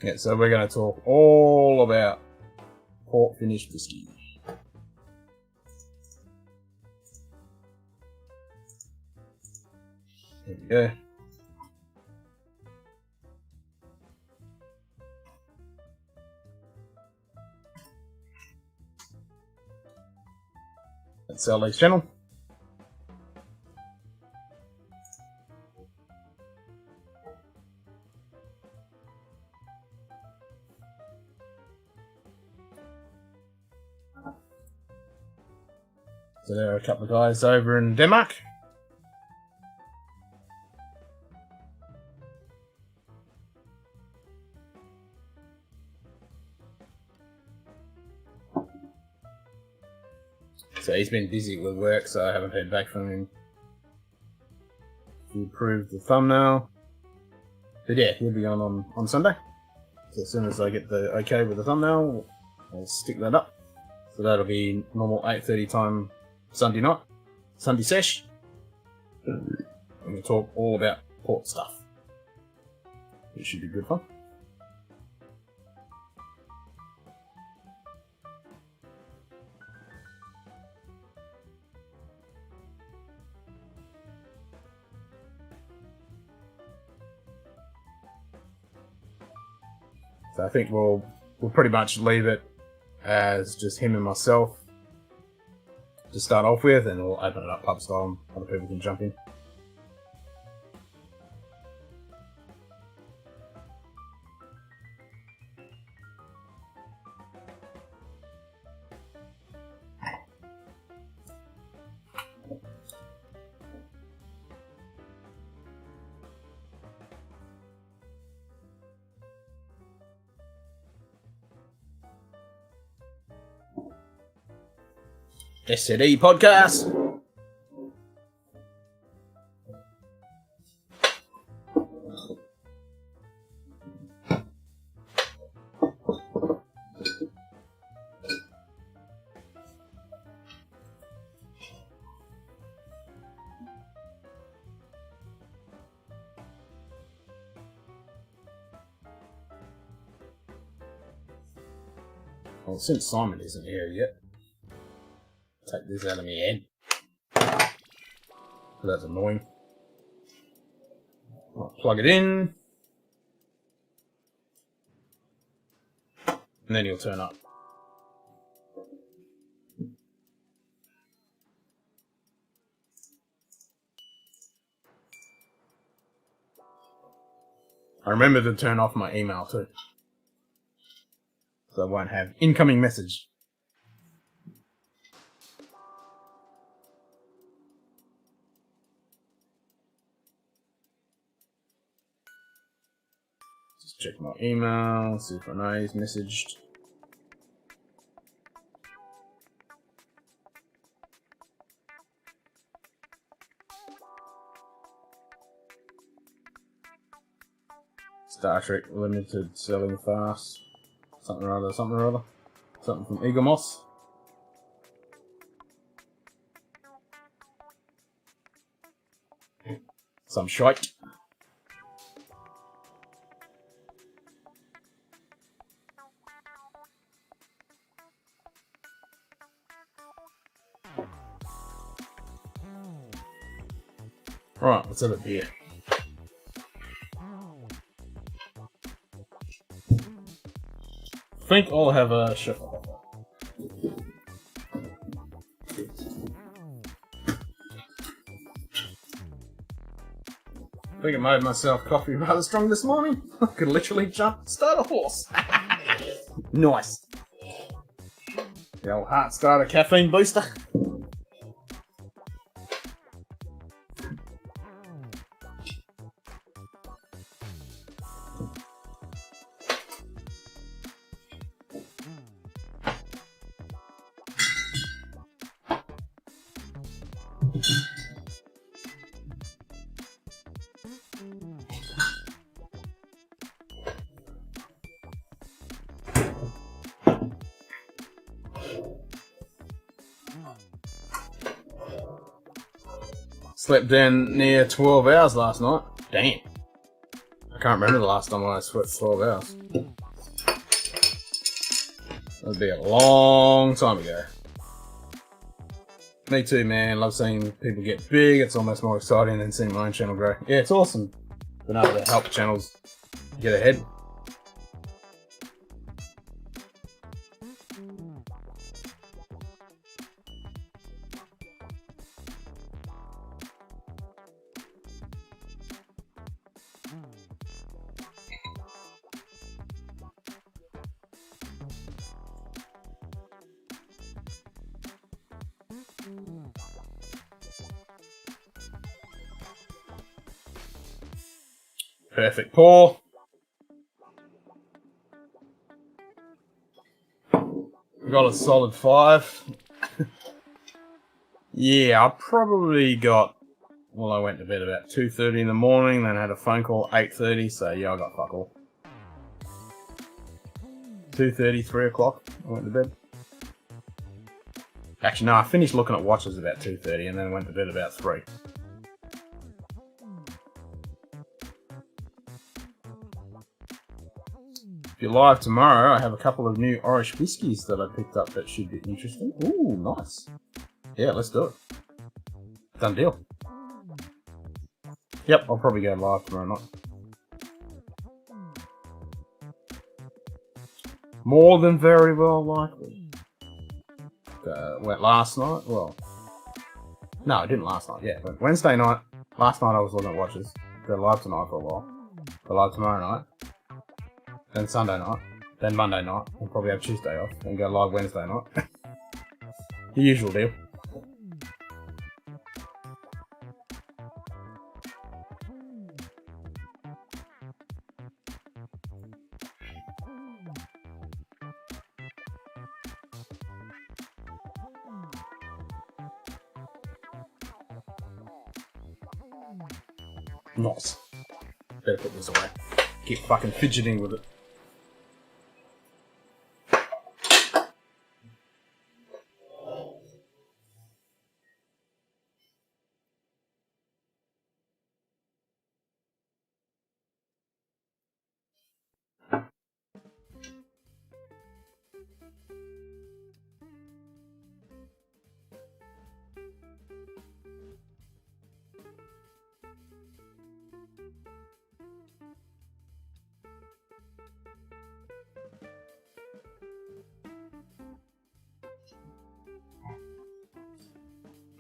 Yeah, so we're going to talk all about port finished whiskey. There we go. That's Sally's channel. So there are a couple of guys over in Denmark. So he's been busy with work, so I haven't heard back from him. He approved the thumbnail. But yeah, he'll be on Sunday. So as soon as I get the okay with the thumbnail, I'll stick that up. So that'll be normal 8:30 time Sunday night, Sunday sesh. And we'll talk all about port stuff. It should be good fun. So I think we'll pretty much leave it as just him and myself to start off with, and we'll open it up pub style and other people can jump in. SCD podcast. Well, since Simon isn't here yet, take this out of my head. That's annoying. I'll plug it in. And then he'll turn up. I remember to turn off my email too. So I won't have incoming message. Just check my email, see if Renee's messaged. Star Trek Limited selling fast. Something or other, something or other. Something from Eagle Moss. Some shite. Right, let's have a beer. I think I'll have a shuffle. I think I made myself coffee rather strong this morning. I could literally start a horse. Nice. The old heart starter caffeine booster. Slept in near 12 hours last night. Damn. I can't remember the last time I slept 12 hours. That would be a long time ago. Me too, man. Love seeing people get big. It's almost more exciting than seeing my own channel grow. Yeah, it's awesome. Being able to help channels get ahead. Perfect pour. Got a solid 5. Yeah, I probably got, well, I went to bed about 2:30 in the morning, then had a phone call 8:30, so yeah, I got fuck all. 2:30, 3 o'clock, I went to bed. Actually, no, I finished looking at watches about 2:30 and then went to bed about 3. If you're live tomorrow, I have a couple of new Irish whiskies that I picked up that should be interesting. Ooh, nice. Yeah, let's do it. Done deal. Yep, I'll probably go live tomorrow night. More than very well likely. Went last night. Well, no, I didn't last night. Yeah, went Wednesday night. Last night I was looking at watches. Go live tonight for a while. Go live tomorrow night. Then Sunday night. Then Monday night. We'll probably have Tuesday off. And go live Wednesday night. The usual deal. Nice. Better put this away. Keep fucking fidgeting with it.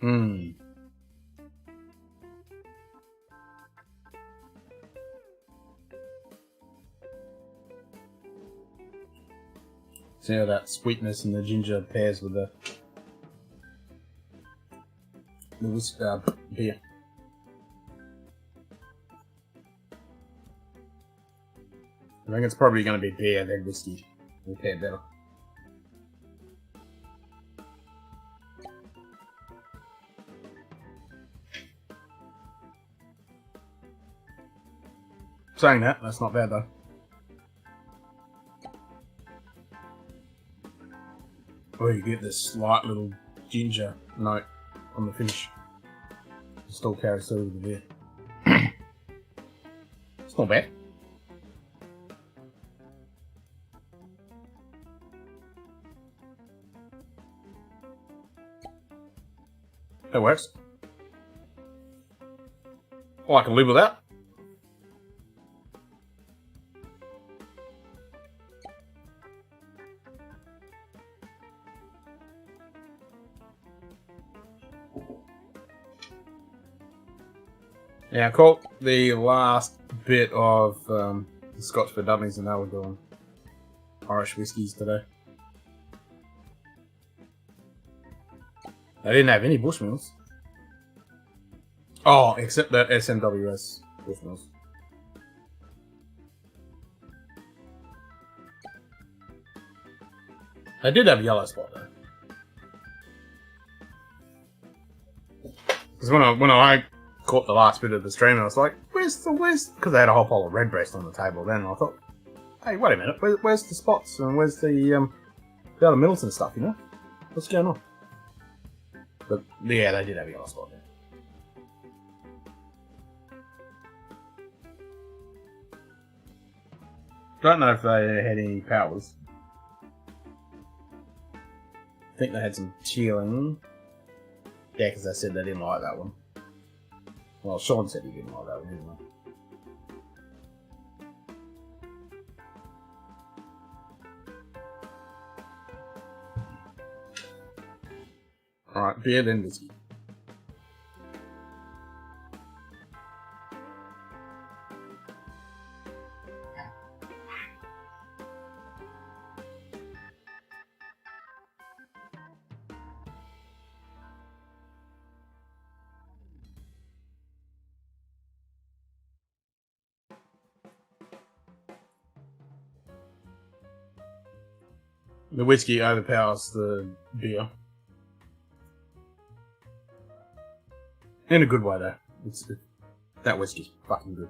Hmm. See how that sweetness in the ginger pairs with the beer. I think it's probably going to be beer then whiskey. Will pair better. Saying that, that's not bad though. Oh, you get this slight little ginger note on the finish. It still carries through with the beer. It's not bad. That works. Oh, I can live with that. Yeah, I caught the last bit of the Scotch for Dummies, and now we're doing Irish whiskies today. They didn't have any Bushmills. Oh, except that SMWS Bushmills. They did have a yellow spot though. Because when I caught the last bit of the stream, I was like, where's because they had a whole pile of redbreast on the table then, and I thought, hey, wait a minute, where's the spots and where's the other Middleton stuff, you know? What's going on? But yeah, they did have a yellow spot there. Don't know if they had any powers. I think they had some Teeling. Yeah, because they said they didn't like that one. Well, Sean said he didn't like that one, didn't he? Alright, beer then whiskey. The whiskey overpowers the beer. In a good way, though. That whiskey's fucking good.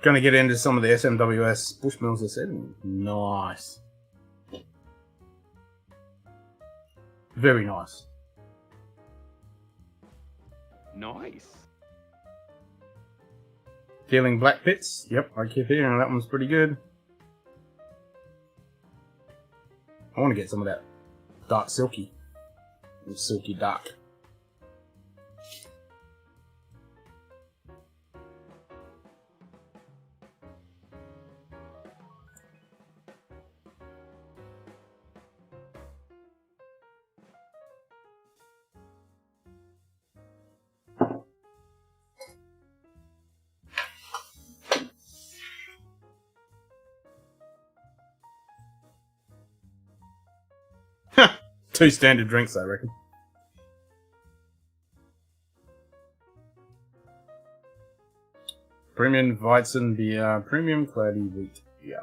Gonna get into some of the SMWS Bushmills, I said. Nice. Very nice. Nice. Feeling Black Pits. Yep, I keep hearing that one's pretty good. I want to get some of that dark silky. Silky dark. Two standard drinks, I reckon. Premium Weizen beer, premium cloudy wheat beer.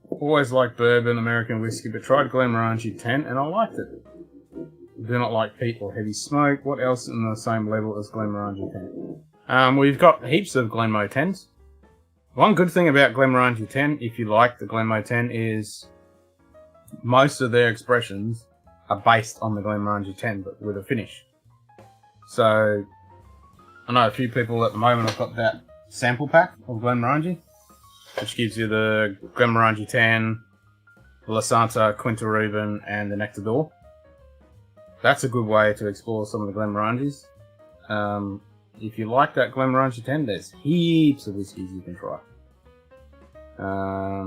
Always liked bourbon, American whiskey, but tried Glenmorangie 10 and I liked it. Do not like peat or heavy smoke. What else in the same level as Glenmorangie 10? We've got heaps of Glenmo 10s. One good thing about Glenmorangie 10, if you like the Glenmo 10, is most of their expressions are based on the Glenmorangie 10, but with a finish. So, I know a few people at the moment have got that sample pack of Glenmorangie, which gives you the Glenmorangie 10, the La Santa, Quinta Reuben, and the Nectar d'Or. That's a good way to explore some of the Glenmorangies. If you like that Glenmorangie 10, there's heaps of whiskies you can try. I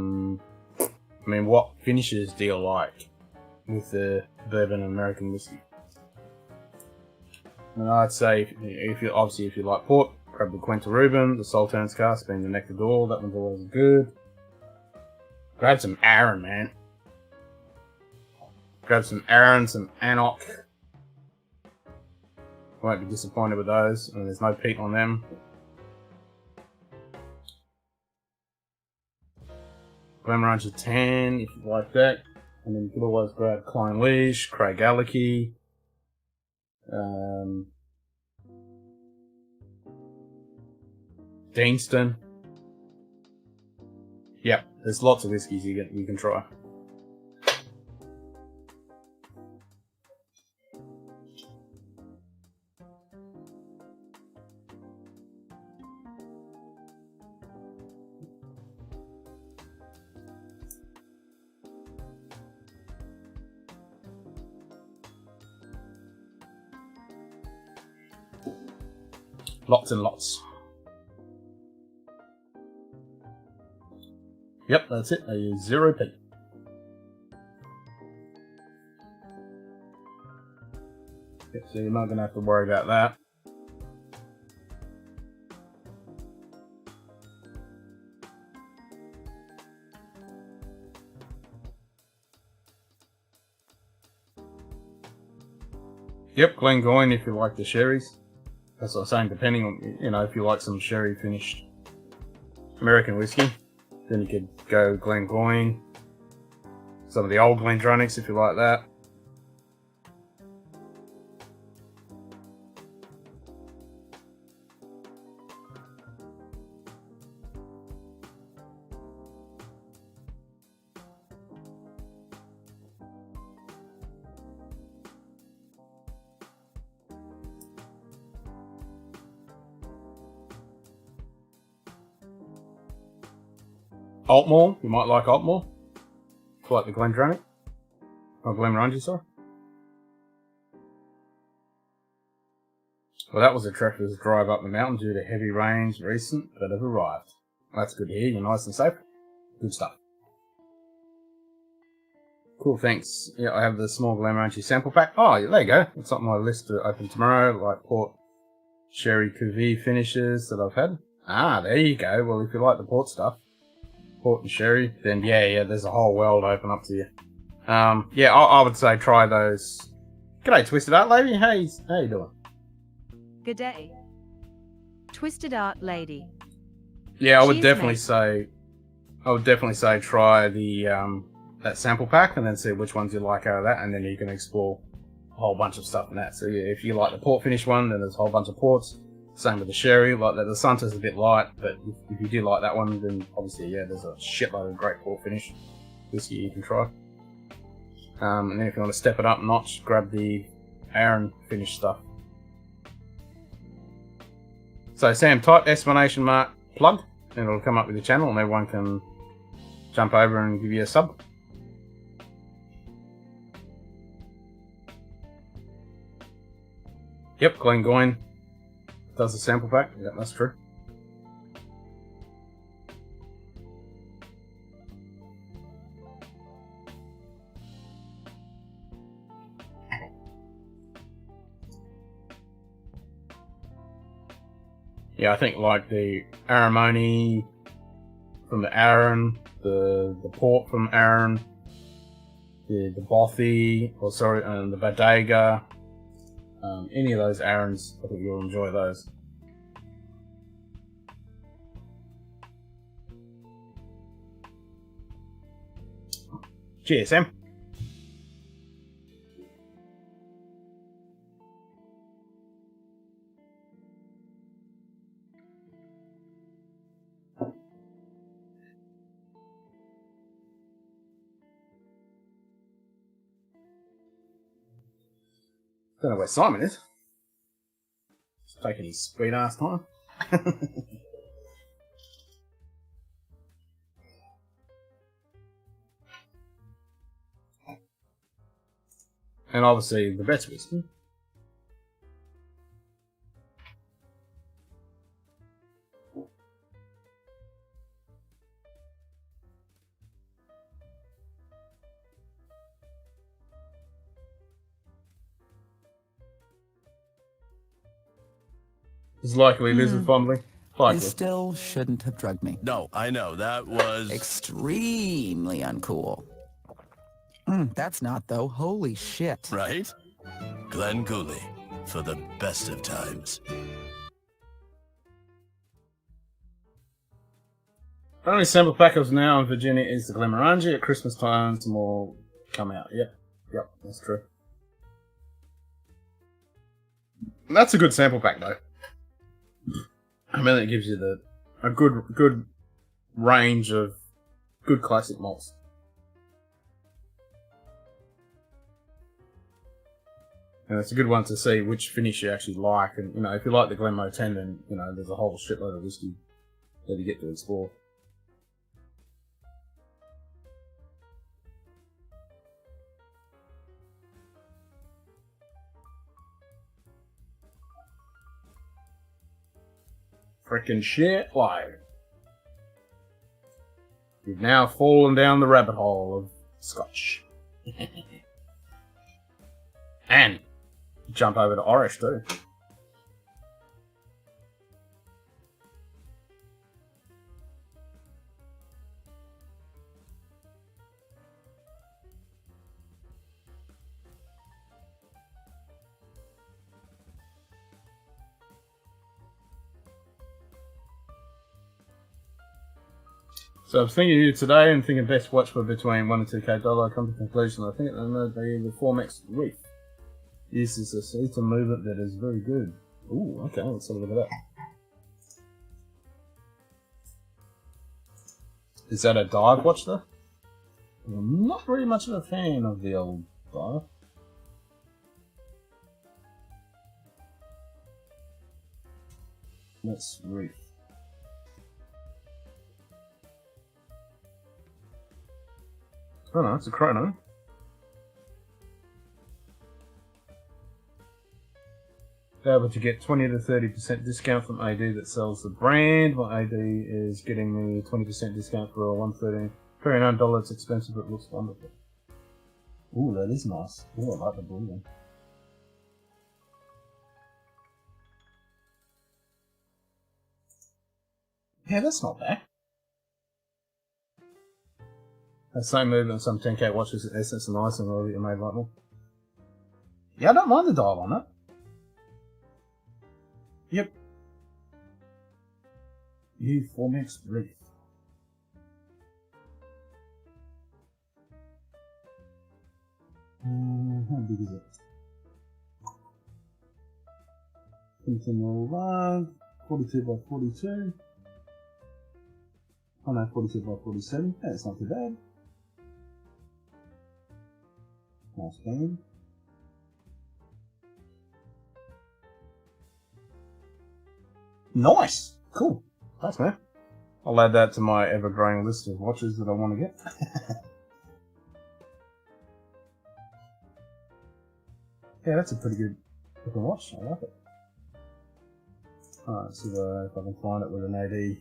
mean, what finishes do you like? with the bourbon and American whiskey. And I'd say if you like port, grab the Quinta Reuben, the Saltern's cask being the Nectar d'Or. That one's always good. Grab some Aaron, man. Grab some Aaron, some Anok. Won't be disappointed with those, and there's no peat on them. Glenmorangie 10, if you like that. And then you could always grab Klein Liege, Craig Alecky. Deanston. Yep, there's lots of whiskies you can try. Lots and lots. Yep, that's it. I use 0p. Yep, so you're not going to have to worry about that. Yep, Glengoyne if you like the sherries. That's what I'm saying, depending on, you know, if you like some sherry finished American whiskey, then you could go Glengoyne. Some of the old Glendronachs if you like that. Altmore, you might like Altmore. If you like the Glendronach. Or Glenmorangie, sorry. Well, that was a treacherous drive up the mountain due to heavy rains recent, but have arrived. That's good to hear, you're nice and safe. Good stuff. Cool, thanks. Yeah, I have the small Glenmorangie sample pack. Oh, there you go. It's on my list to open tomorrow, like port sherry cuvee finishes that I've had. Ah, there you go. Well, if you like the port stuff, port and sherry, then yeah, there's a whole world open up to you. Yeah, I would say try those. G'day, Twisted Art Lady. How you doing? Good day. Twisted Art Lady. Yeah, I would Cheers, definitely mate. say try the that sample pack and then see which ones you like out of that, and then you can explore a whole bunch of stuff in that. So yeah, if you like the port finish one, then there's a whole bunch of ports. Same with the sherry, like that. The Santa's a bit light, but if you do like that one, then obviously, yeah, there's a shitload of great port finish whiskey you can try. And then if you want to step it up a notch, grab the Aaron finish stuff. So Sam, type exclamation mark plug, and it'll come up with your channel, and everyone can jump over and give you a sub. Yep, Glengoyne does the sample pack. Yep, that's true. Yeah, I think like the Aramoni from the Aaron, the port from Aaron, the Bothy, and the Bodega. Any of those Aarons, I think you'll enjoy those. Cheers, Sam. Don't know where Simon is. He's taking his sweet ass time. And obviously the best whiskey. Is likely lizard fondling. You Likely. still shouldn't have drugged me. No, I know, that was... Extremely uncool. That's not, though. Holy shit. Right? Glenn Cooley, for the best of times. Only sample pack of now in Virginia is the Glenmorangie. At Christmas time, some more come out. Yep, that's true. That's a good sample pack, though. I mean, it gives you a good range of good classic malts. And it's a good one to see which finish you actually like. And, if you like the Glenmo 10, then, there's a whole shitload of whiskey that you get to explore. Frickin' shit, like. You've now fallen down the rabbit hole of Scotch. And jump over to Irish too. So I was thinking of you today and thinking best watch for between $1 and $2K. I come to the conclusion I think the Formex Reef uses a Sita movement that is very good. Ooh, okay, let's have a look at that. Is that a dive watch though? I'm not very much of a fan of the old dive. Let's Reef. Oh no, it's a chrono. Be able to get 20 to 30% discount from AD that sells the brand. My AD is getting me 20% discount for a $113. $39. It's expensive, but it looks wonderful. Ooh, that is nice. Ooh, I like the blue one. Yeah, that's not bad. The same movement, some 10K watches at Essence and Ice and all that you made like that. Yeah, I don't mind the dial on that. Yep. Formex Reef. How big is it? Continual love. 42 by 42. Oh no, 42 by 47. That's not too bad. Nice game. Nice! Cool. Thanks, man. I'll add that to my ever-growing list of watches that I want to get. Yeah, that's a pretty good looking watch. I like it. Alright, let's see if I can find it with an AD.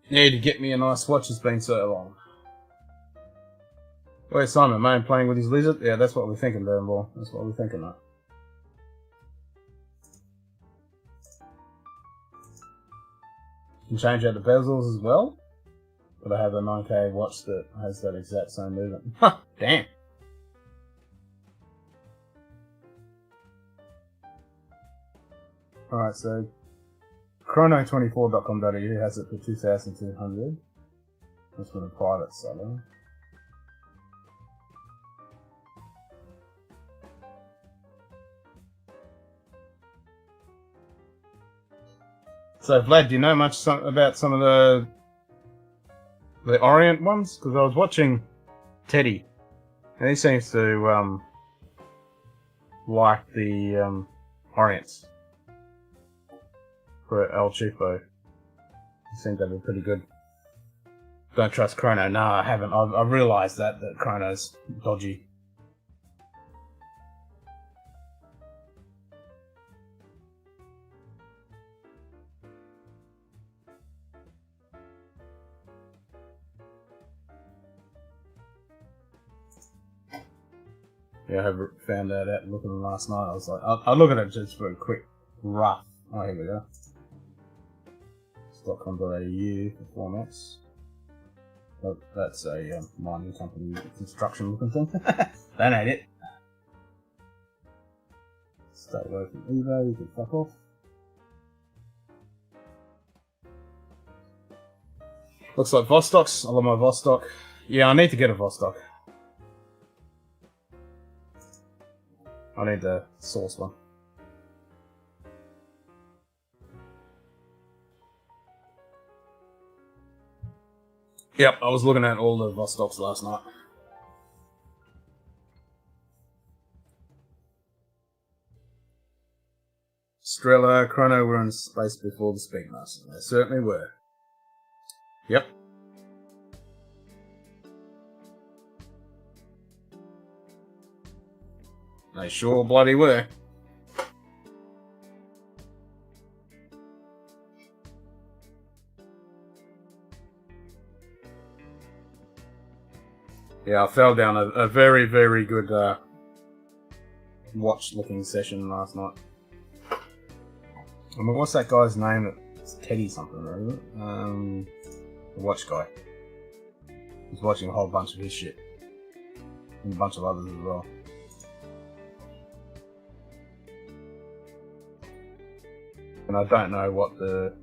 Yeah, to get me a nice watch, it's been so long. Where's Simon, man, playing with his lizard? Yeah, that's what we're thinking, Burnball. That's what we're thinking, mate. You can change out the bezels as well. But I have a 9K watch that has that exact same movement. Ha! Damn! Alright, so chrono24.com.au has it for 2,200. That's for the private seller. So Vlad, do you know much about some of the Orient ones? Because I was watching Teddy, and he seems to like the Orients for El Chico. He seemed to be pretty good. Don't trust Chrono. No, I haven't. I've realised that Chrono's dodgy. Yeah, I have found that out looking at it last night. I was like, I'll look at it just for a quick rough. Oh, here we go. Stock.com.au formats. Oh, that's a mining company construction looking thing. That ain't it. Stay away from eBay, you can fuck off. Looks like Vostoks. I love my Vostok. Yeah, I need to get a Vostok. I need the source one. Yep, I was looking at all the Vostoks last night. Strela, Chrono were in space before the Speedmaster. They certainly were. Yep. They sure bloody were. Yeah, I fell down a very, very good watch-looking session last night. I mean, what's that guy's name? It's Teddy something, right? The watch guy. He's watching a whole bunch of his shit. And a bunch of others as well. And I don't know what the...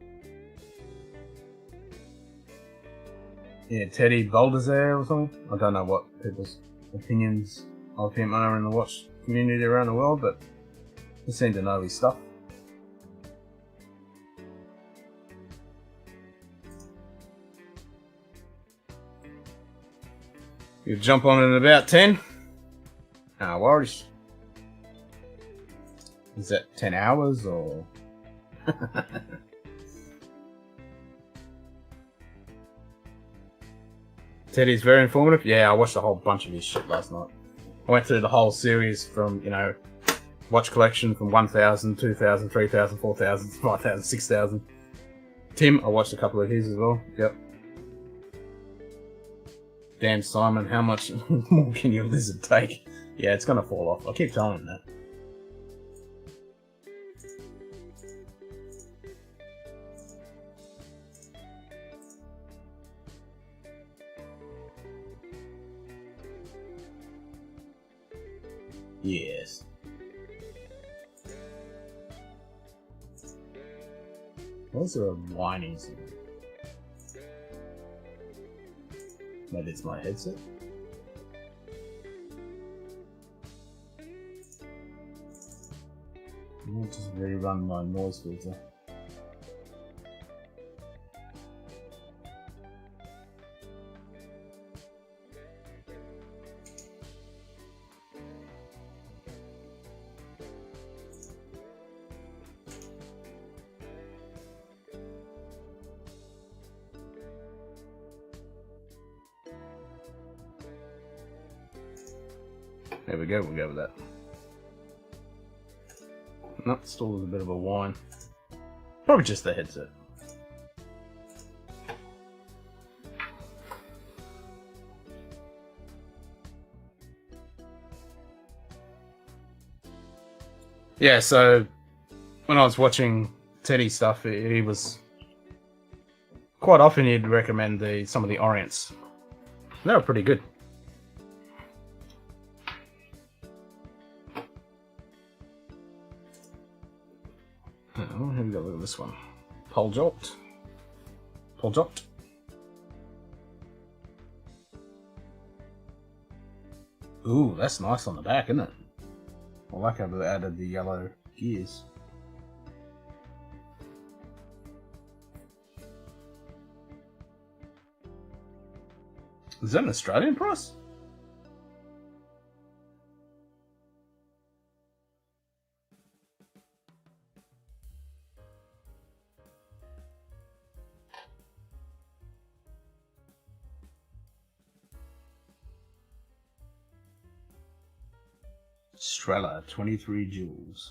Yeah, Teddy Baldassare or something? I don't know what people's opinions of him are in the watch community around the world, but he seemed to know his stuff. You jump on in about 10. No worries. Is that 10 hours or... Teddy's very informative. Yeah, I watched a whole bunch of his shit last night. I went through the whole series from, you know, watch collection from 1,000, 2,000, 3,000, 4,000, 5,000, 6,000. Tim, I watched a couple of his as well. Yep. Damn, Simon, how much more can your lizard take? Yeah, it's gonna fall off. I keep telling him that. Yes. What's there a whining sound? Maybe it's my headset? I'll just rerun my noise filter. There we go, we'll go with that. No, still a bit of a whine. Probably just the headset. Yeah, so when I was watching Teddy stuff, he was quite often he'd recommend some of the Orients. They were pretty good. Oh, here we go, look at this one. Poljot. Ooh, that's nice on the back, isn't it? I like how they added the yellow gears. Is that an Australian price? Strela, 23 joules.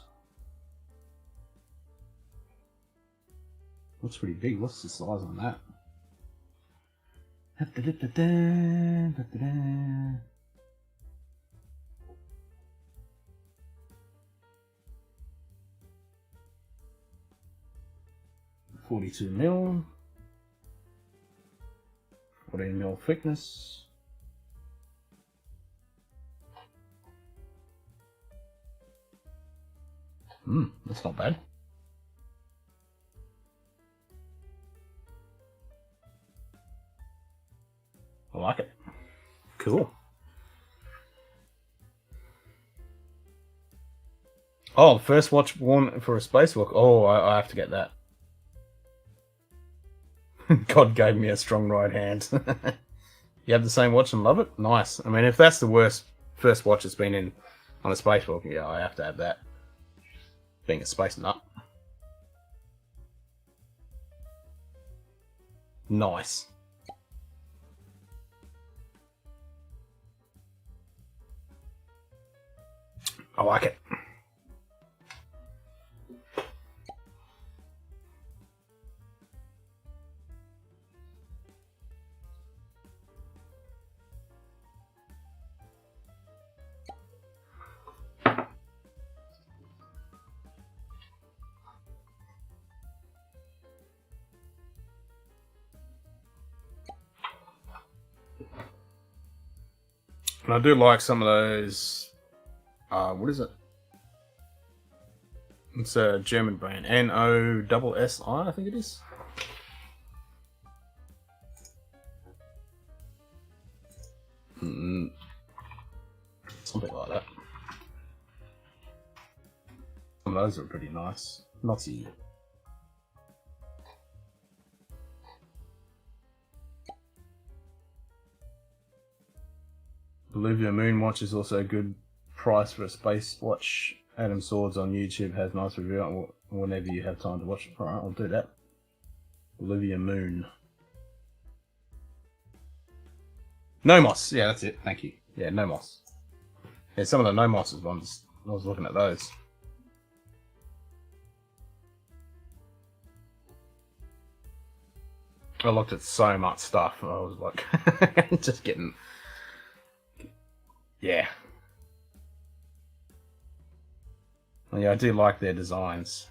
Looks pretty big. What's the size on that? 42 mil. 14 mil thickness. That's not bad. I like it. Cool. Oh, first watch worn for a spacewalk. Oh, I have to get that. God gave me a strong right hand. You have the same watch and love it? Nice. I mean, if that's the worst first watch it's been in on a spacewalk, yeah, I have to have that. Being a space nut. Nice. I like it. And I do like some of those. What is it? It's a German brand. NOSSI, I think it is. Something like that. Some of those are pretty nice. Nazi. Olivia Moonwatch is also a good price for a space watch. Adam Swords on YouTube has nice review whenever you have time to watch it. Alright, I'll do that. Olivia Moon. Nomos. Yeah, that's it. Thank you. Yeah, Nomos. Yeah, some of the Nomos ones. I was looking at those. I looked at so much stuff. I was like, just getting... Yeah. Yeah, I do like their designs.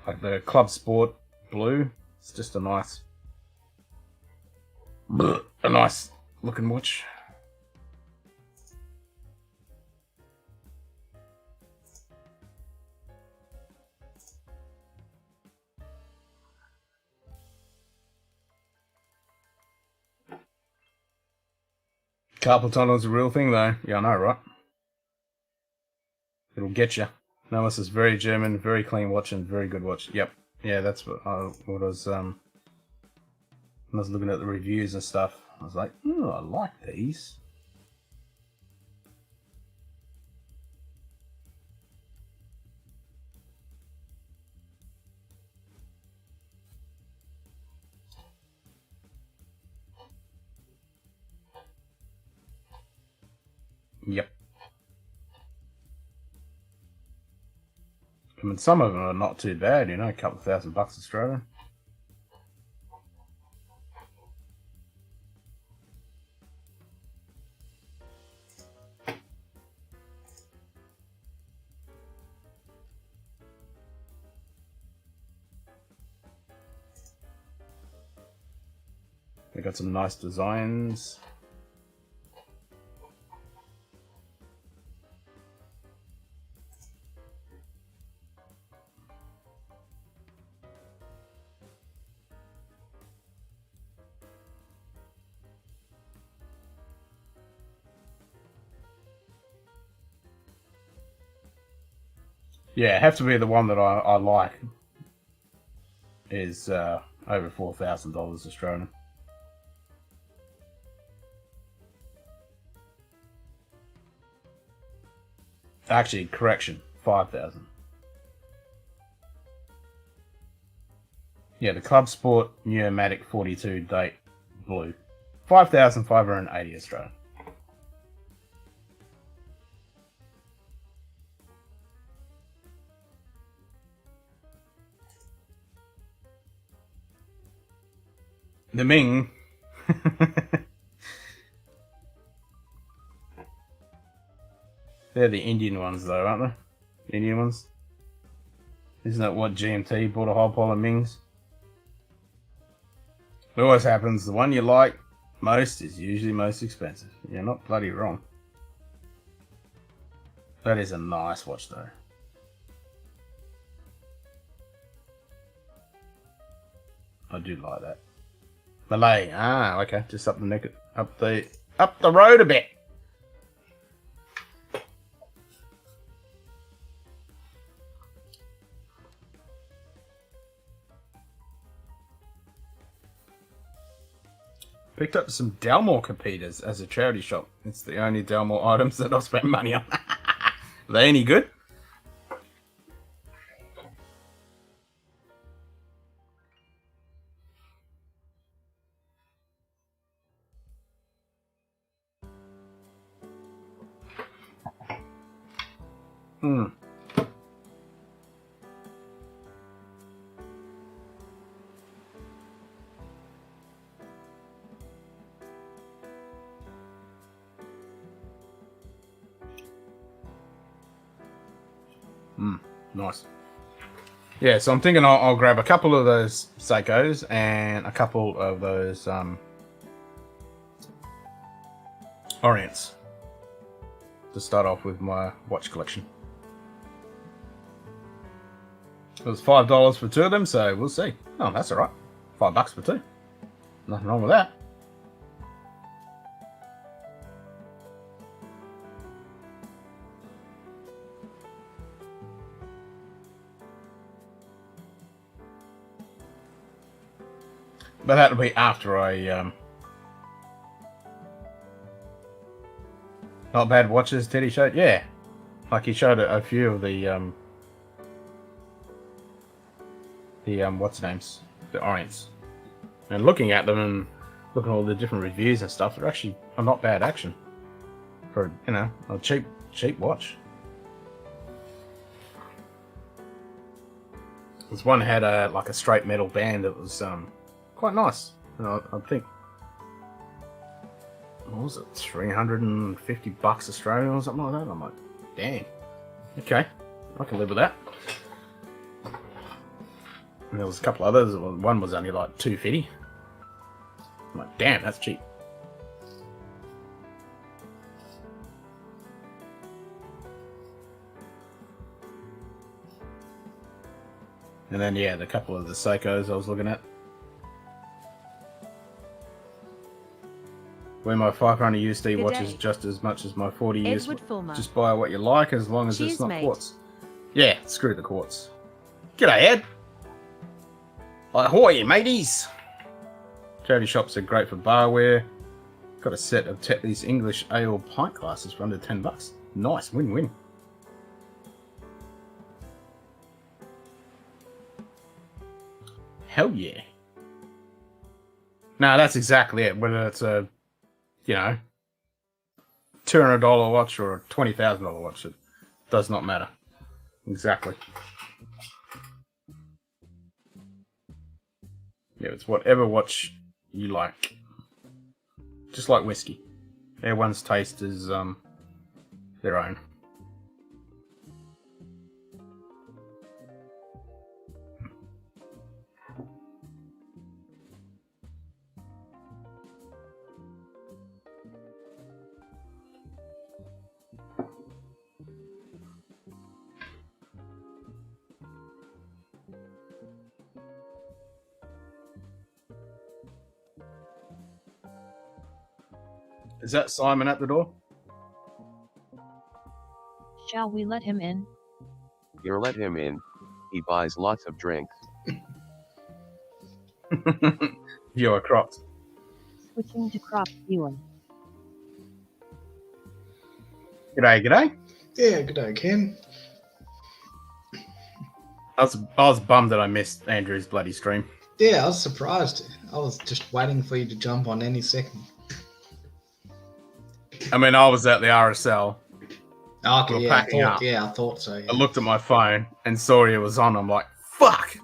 Like the Club Sport blue. It's just a nice looking watch. Carpal tunnel is a real thing, though. Yeah, I know, right? It'll get you. No, this is very German, very clean watch, and very good watch. Yep. Yeah, that's what I was. When I was looking at the reviews and stuff, I was like, "Oh, I like these." Yep. I mean, some of them are not too bad, you know, a couple of $1,000 Australian. They got some nice designs. Yeah, have to be the one that I like. Is over $4,000 Australian. Actually, correction, 5,000. Yeah, the Club Sport Pneumatic 42 date blue, 5,580 Australian. The Ming. They're the Indian ones, though, aren't they? Indian ones. Isn't that what GMT bought a whole pile of Mings? It always happens. The one you like most is usually most expensive. You're not bloody wrong. That is a nice watch, though. I do like that. Malay. Ah, okay. Just up the neck, up the road a bit. Picked up some Dalmore Capitas as a charity shop. It's the only Dalmore items that I've spent money on. Are they any good? Nice. Yeah, so I'm thinking I'll grab a couple of those Seikos and a couple of those Orients to start off with my watch collection. It was $5 for two of them, so we'll see. Oh, that's alright. $5 for two. Nothing wrong with that. But that'll be after I, Not bad watches Teddy showed? Yeah. Like he showed a few of the what's names? The Orients. And looking at them and looking at all the different reviews and stuff, they're actually not bad action. For, you know, a cheap watch. This one had like a straight metal band that was, quite nice. I think, what was it, $350 Australian or something like that? I'm like, damn. Okay, I can live with that. And there was a couple others. One was only like $250. I'm like, damn, that's cheap. And then yeah, the couple of the Seikos I was looking at. Where my 500 USD watches just as much as my 40 years. Just buy what you like as long as it's not quartz. Yeah, screw the quartz. G'day, Ed. Ahoy, mateys. Charity shops are great for barware. Got a set of Tetley's English Ale pint glasses for under $10. Nice, win-win. Hell yeah. No, that's exactly it. Whether it's a, you know, $200 watch or a $20,000 watch, it does not matter. Exactly. Yeah, it's whatever watch you like. Just like whiskey. Everyone's taste is their own. Is that Simon at the door? Shall we let him in? You let him in. He buys lots of drinks. You're cropped. Switching to crop viewing. G'day, g'day. Yeah, good day, Ken. I was bummed that I missed Andrew's bloody stream. Yeah, I was surprised. I was just waiting for you to jump on any second. I mean, I was at the RSL. Okay, We're yeah, packing up. I thought so. Yeah. I looked at my phone and saw it was on. I'm like, fuck!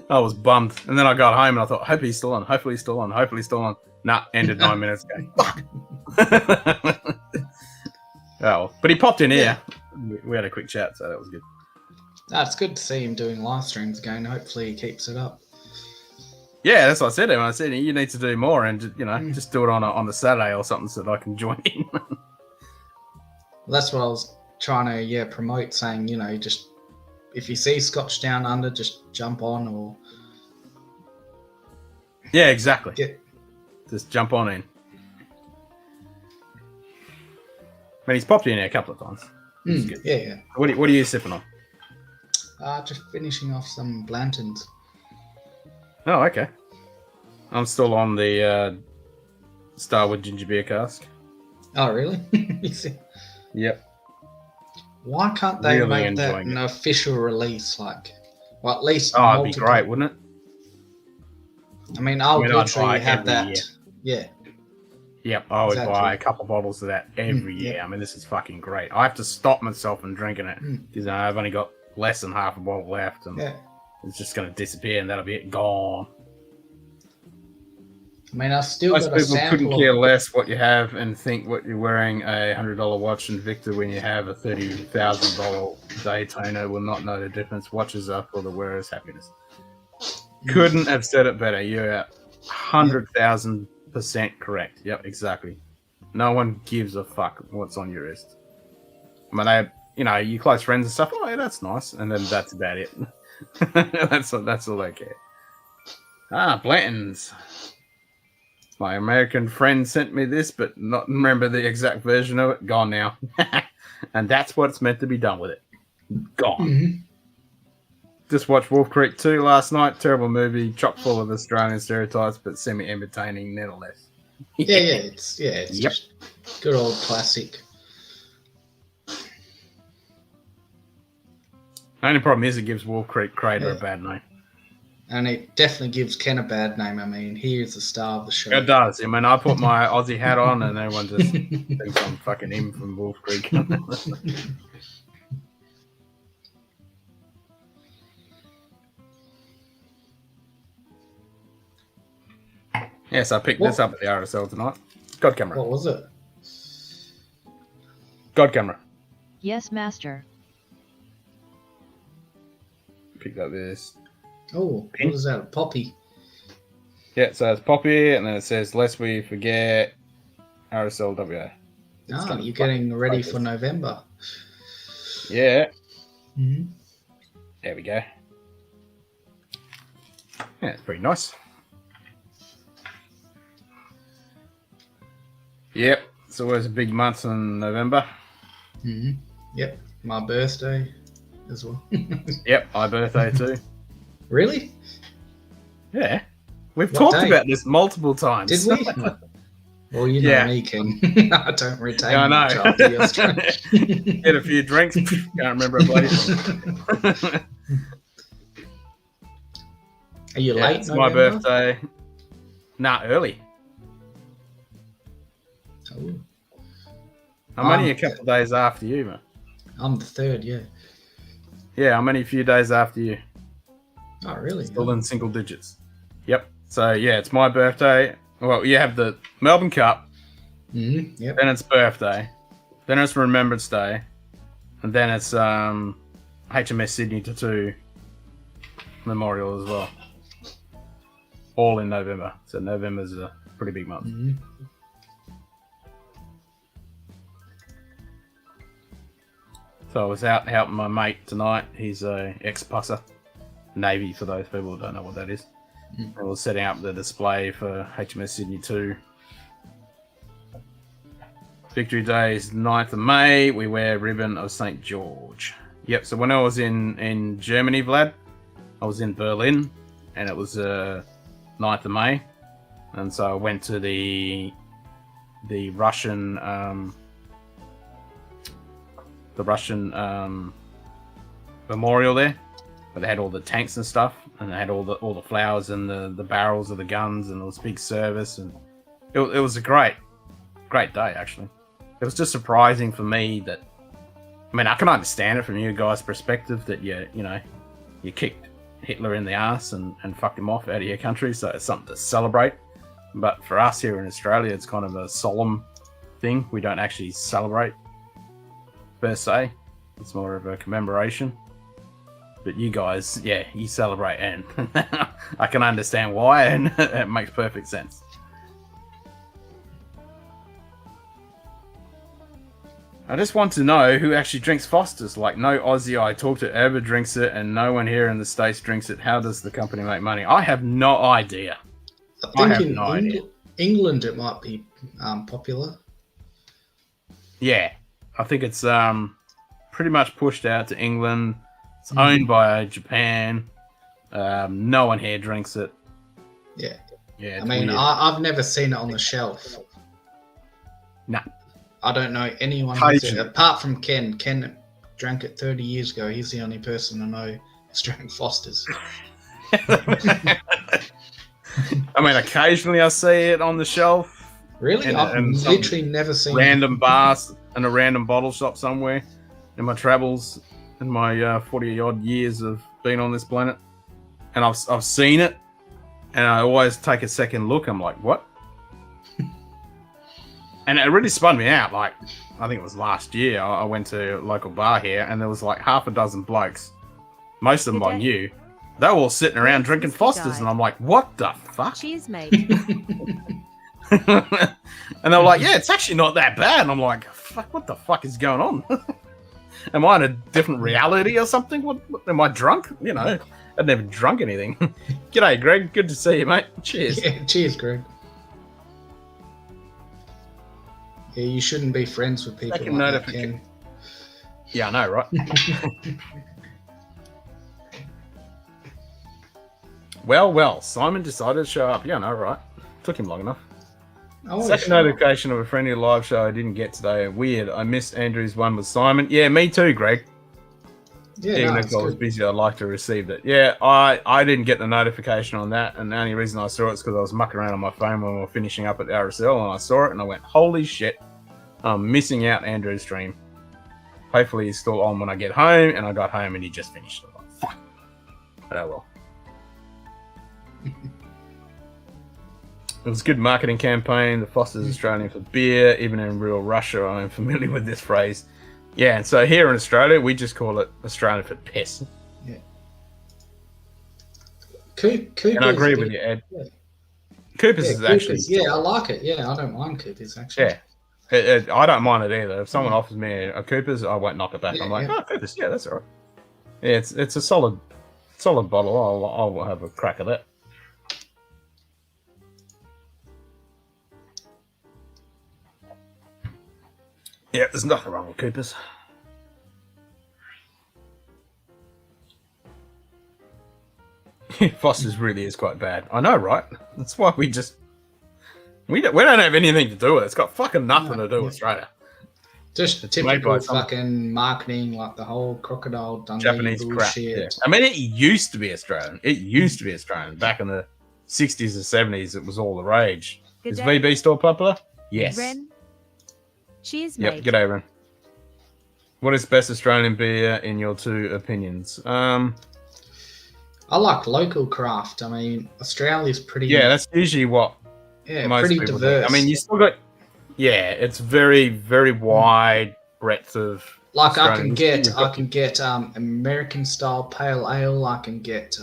I was bummed. And then I got home and I thought, hope he's still on. Hopefully he's still on. Hopefully he's still on. Nah, ended 9 minutes ago. Fuck! Oh, but he popped in here. We had a quick chat, so that was good. It's good to see him doing live streams again. Hopefully he keeps it up. Yeah, that's what I said to him. I said, you need to do more and, just do it on a Saturday or something so that I can join in. That's what I was trying to promote, saying, just if you see Scotch Down Under, just jump on or... Yeah, exactly. Just jump on in. I mean, he's popped in here a couple of times. Yeah. What are you sipping on? Just finishing off some Blantons. Oh, okay. I'm still on the Starwood ginger beer cask. Oh, really? You see? Yep. Why can't they Really make that enjoying an it. official release? Well, at least. Oh, it'd be great, wouldn't it? I mean, I'll I'd literally buy have every that. year. Yeah. Yep, I would Exactly. buy a couple bottles of that every year. yeah. I mean, this is fucking great. I have to stop myself from drinking it because I've only got less than half a bottle left, and it's just going to disappear, and that'll be it gone. I mean, I've still Most got a people sample couldn't of care less what you have and think what you're wearing a $100 watch in Victor when you have a $30,000 Daytona will not know the difference. Watches are for the wearer's happiness. Couldn't have said it better. You're 100,000% correct. Yep, exactly. No one gives a fuck what's on your wrist. I mean, your close friends and stuff. Oh, yeah, that's nice, and then that's about it. that's all they care. Blanton's. My American friend sent me this, but not remember the exact version of it. Gone now. And that's what's meant to be done with it. Gone. Just watched Wolf Creek 2 last night. Terrible movie, chock full of Australian stereotypes, but semi-entertaining nevertheless. It's just good old classic. The only problem is it gives Wolf Creek Crater a bad name. And it definitely gives Ken a bad name. I mean, he is the star of the show. It does. I mean, I put my Aussie hat on and everyone just thinks I'm fucking him from Wolf Creek. Yes, I picked this up at the RSL tonight. God camera. What was it? God camera. Yes, master. Picked up this. Oh, what is that? A poppy? Yeah, so it's Poppy, and then it says, lest we forget RSLWA. You're getting ready for November. Yeah. Mm-hmm. There we go. Yeah, it's pretty nice. Yep, it's always a big month in November. Mm-hmm. Yep, my birthday as well. Yep, my birthday too. Really? Yeah. We've What talked day? about this multiple times. Did we? Well, you know Yeah. me, Ken. I don't retain Yeah, I much know. after the Australian. Get a few drinks. Can't remember a bloody thing. Are you Yeah, late? it's my November? birthday. Nah, early. Oh, I'm only a couple of days after you, man. I'm the third, yeah. Yeah, I'm only a few days after you. Oh, really? Still in single digits. Yep. So, yeah, it's my birthday. Well, you have the Melbourne Cup, Mm-hmm. Yep. then it's birthday, then it's Remembrance Day, and then it's HMS Sydney Tattoo Memorial as well. All in November. So November's a pretty big month. Mm-hmm. So I was out helping my mate tonight. He's a ex-pusser. Navy, for those people who don't know what that is. Mm. I was setting up the display for HMS Sydney 2. Victory Day is 9th of May. We wear ribbon of St. George. Yep, so when I was in Germany, Vlad, I was in Berlin, and it was 9th of May. And so I went to the Russian memorial there, where they had all the tanks and stuff, and they had all the flowers and the barrels of the guns, and it was a big service, and it was a great day actually. It was just surprising for me that, I mean, I can understand it from you guys' perspective that you kicked Hitler in the ass and fucked him off out of your country, so it's something to celebrate. But for us here in Australia, it's kind of a solemn thing. We don't actually celebrate per se. It's more of a commemoration. But you guys, yeah, you celebrate, and I can understand why, and it makes perfect sense. I just want to know who actually drinks Foster's. Like, no Aussie I talk to ever drinks it, and no one here in the States drinks it. How does the company make money? I have no idea. I think have in no idea. England it might be popular. Yeah, I think it's pretty much pushed out to England. It's owned by Japan. No one here drinks it. Yeah. Yeah, I mean, I've never seen it on the shelf. Nah. I don't know anyone who's it, apart from Ken. Ken drank it 30 years ago. He's the only person I know who's drank Foster's. I mean, occasionally I see it on the shelf. Really? I've literally never seen random bars in a random bottle shop somewhere in my travels in my 40 odd years of being on this planet, and I've seen it, and I always take a second look. I'm like, what? And it really spun me out. Like, I think it was last year. I went to a local bar here, and there was like half a dozen blokes. Most of them I knew. They were all sitting around drinking Foster's, and I'm like, what the fuck? Cheers, mate. And they're like, yeah, it's actually not that bad. And I'm like, fuck, what the fuck is going on? Am I in a different reality or something? What am I drunk? You know, I'd never drunk anything. G'day, Greg. Good to see you, mate. Cheers. Yeah, cheers, Greg. Yeah, you shouldn't be friends with people Second like that, Ken. Yeah, I know, right? Well, Simon decided to show up. Yeah, I know, right? Took him long enough. Second notification of a friendly live show I didn't get today. Weird. I missed Andrew's one with Simon. Yeah, me too, Greg. Yeah, even if I was busy, I'd like to receive it. Yeah, I didn't get the notification on that, and the only reason I saw it is because I was mucking around on my phone when we were finishing up at RSL, and I saw it, and I went, holy shit, I'm missing out Andrew's stream. Hopefully he's still on when I get home, and I got home and he just finished. I'm like, fuck. But oh well. It was a good marketing campaign. The Foster's Australian for beer. Even in real Russia, I'm familiar with this phrase. Yeah, and so here in Australia, we just call it Australian for piss. Yeah. Cooper's, and I agree with you, Ed. Yeah. Cooper's is actually... Yeah, I like it. Yeah, I don't mind Cooper's, actually. Yeah. I don't mind it either. If someone offers me a Cooper's, I won't knock it back. I'm like, oh, Cooper's, yeah, that's all right. Yeah, it's a solid bottle. I'll have a crack at it. Yeah, there's nothing wrong with Cooper's. Foster's really is quite bad. I know, right? That's why we don't have anything to do with it. It's got fucking nothing to do with Australia. Just it's typical fucking marketing, like the whole Crocodile Dundee Japanese bullshit. crap. Yeah. I mean, it used to be Australian. Back in the 60s and 70s. It was all the rage. Is VB still popular? Yes. Ren. Cheers, mate. Yep, g'day, Ren. What is best Australian beer in your two opinions? I like local craft. I mean, Australia's pretty... Yeah, that's usually what most pretty people diverse. do. I mean, you still got... Yeah, it's very, very wide breadth of... Like, I can get American style pale ale. I can get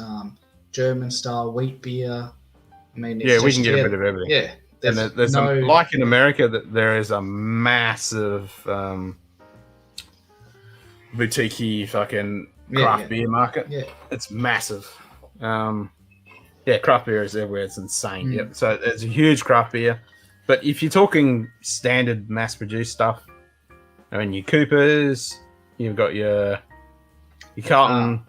German style wheat beer. I mean, it's we can get a bit of everything. Yeah. There's like in America, that there is a massive boutique fucking craft beer market. Yeah, it's massive. Craft beer is everywhere. It's insane. Yep. So it's a huge craft beer. But if you're talking standard mass-produced stuff, I mean, your Coopers, you've got your Carlton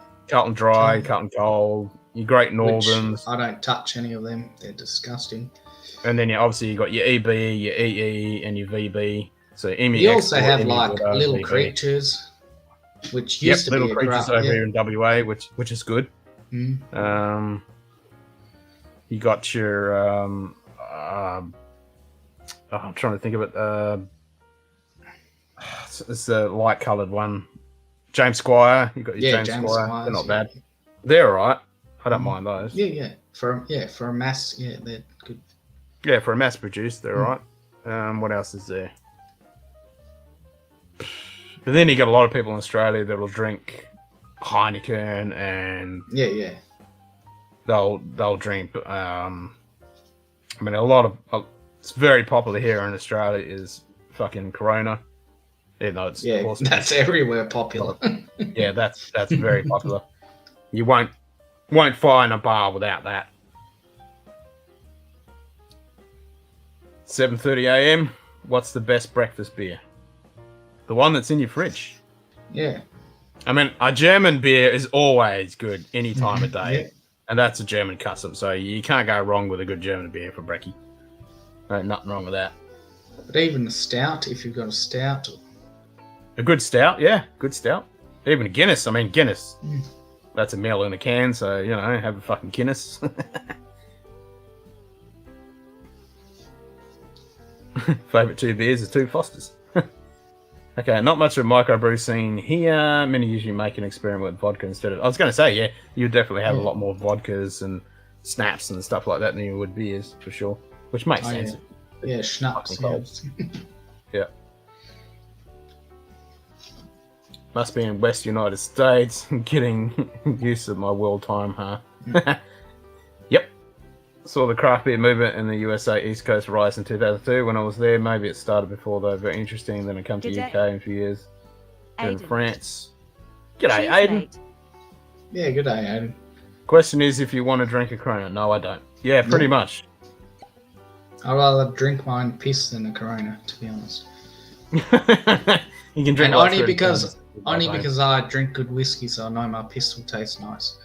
Dry, Carlton Cold, your Great Northerns. I don't touch any of them. They're disgusting. And then obviously you got your EB, your EE, and your VB. So you also have like Little VB. Creatures, which used to be Little Creatures over here in WA, which is good. You got your I'm trying to think of it. It's the light coloured one. James Squire. You got your James Squire. They're not bad. They're alright. I don't mind those. Yeah. For a mass, they're good. Yeah, for a mass produced, they're alright. What else is there? But then you got a lot of people in Australia that will drink Heineken and Yeah. they'll drink. I mean, a lot of it's very popular here in Australia is fucking Corona. You know, it's Yeah, awesome. that's everywhere popular. Yeah, that's very popular. You won't find a bar without that. 7:30 a.m. What's the best breakfast beer? The one that's in your fridge. Yeah. I mean, a German beer is always good any time of day, Yeah. and that's a German custom. So you can't go wrong with a good German beer for brekkie. No, nothing wrong with that. But even a stout, if you've got a stout. A good stout, yeah, good stout. Even a Guinness. I mean, Guinness. Mm. That's a meal in a can, so you know, have a fucking Guinness. Favorite 2 beers is 2 Fosters. Okay, not much of a microbrew scene here. Many usually make an experiment with vodka instead of. I was going to say, yeah, you definitely have a lot more vodkas and snaps and stuff like that than you would beers for sure, which makes sense. Yeah, schnapps. Fucking cold. Yeah. Must be in West United States. Getting used to my world time, huh? Yep. Saw the craft beer movement in the USA East Coast rise in 2002. When I was there, maybe it started before though. Very interesting. Then it come to Good UK day. in a few years. Then Aiden. France. G'day, Cheers, Aiden. mate. Yeah, good day, Adam. Question is if you want to drink a Corona. No, I don't. Yeah, pretty much. I'd rather drink mine piss than a Corona, to be honest. You can drink And like only 30 because cans. I drink good whiskey, so I know my piss will taste nice.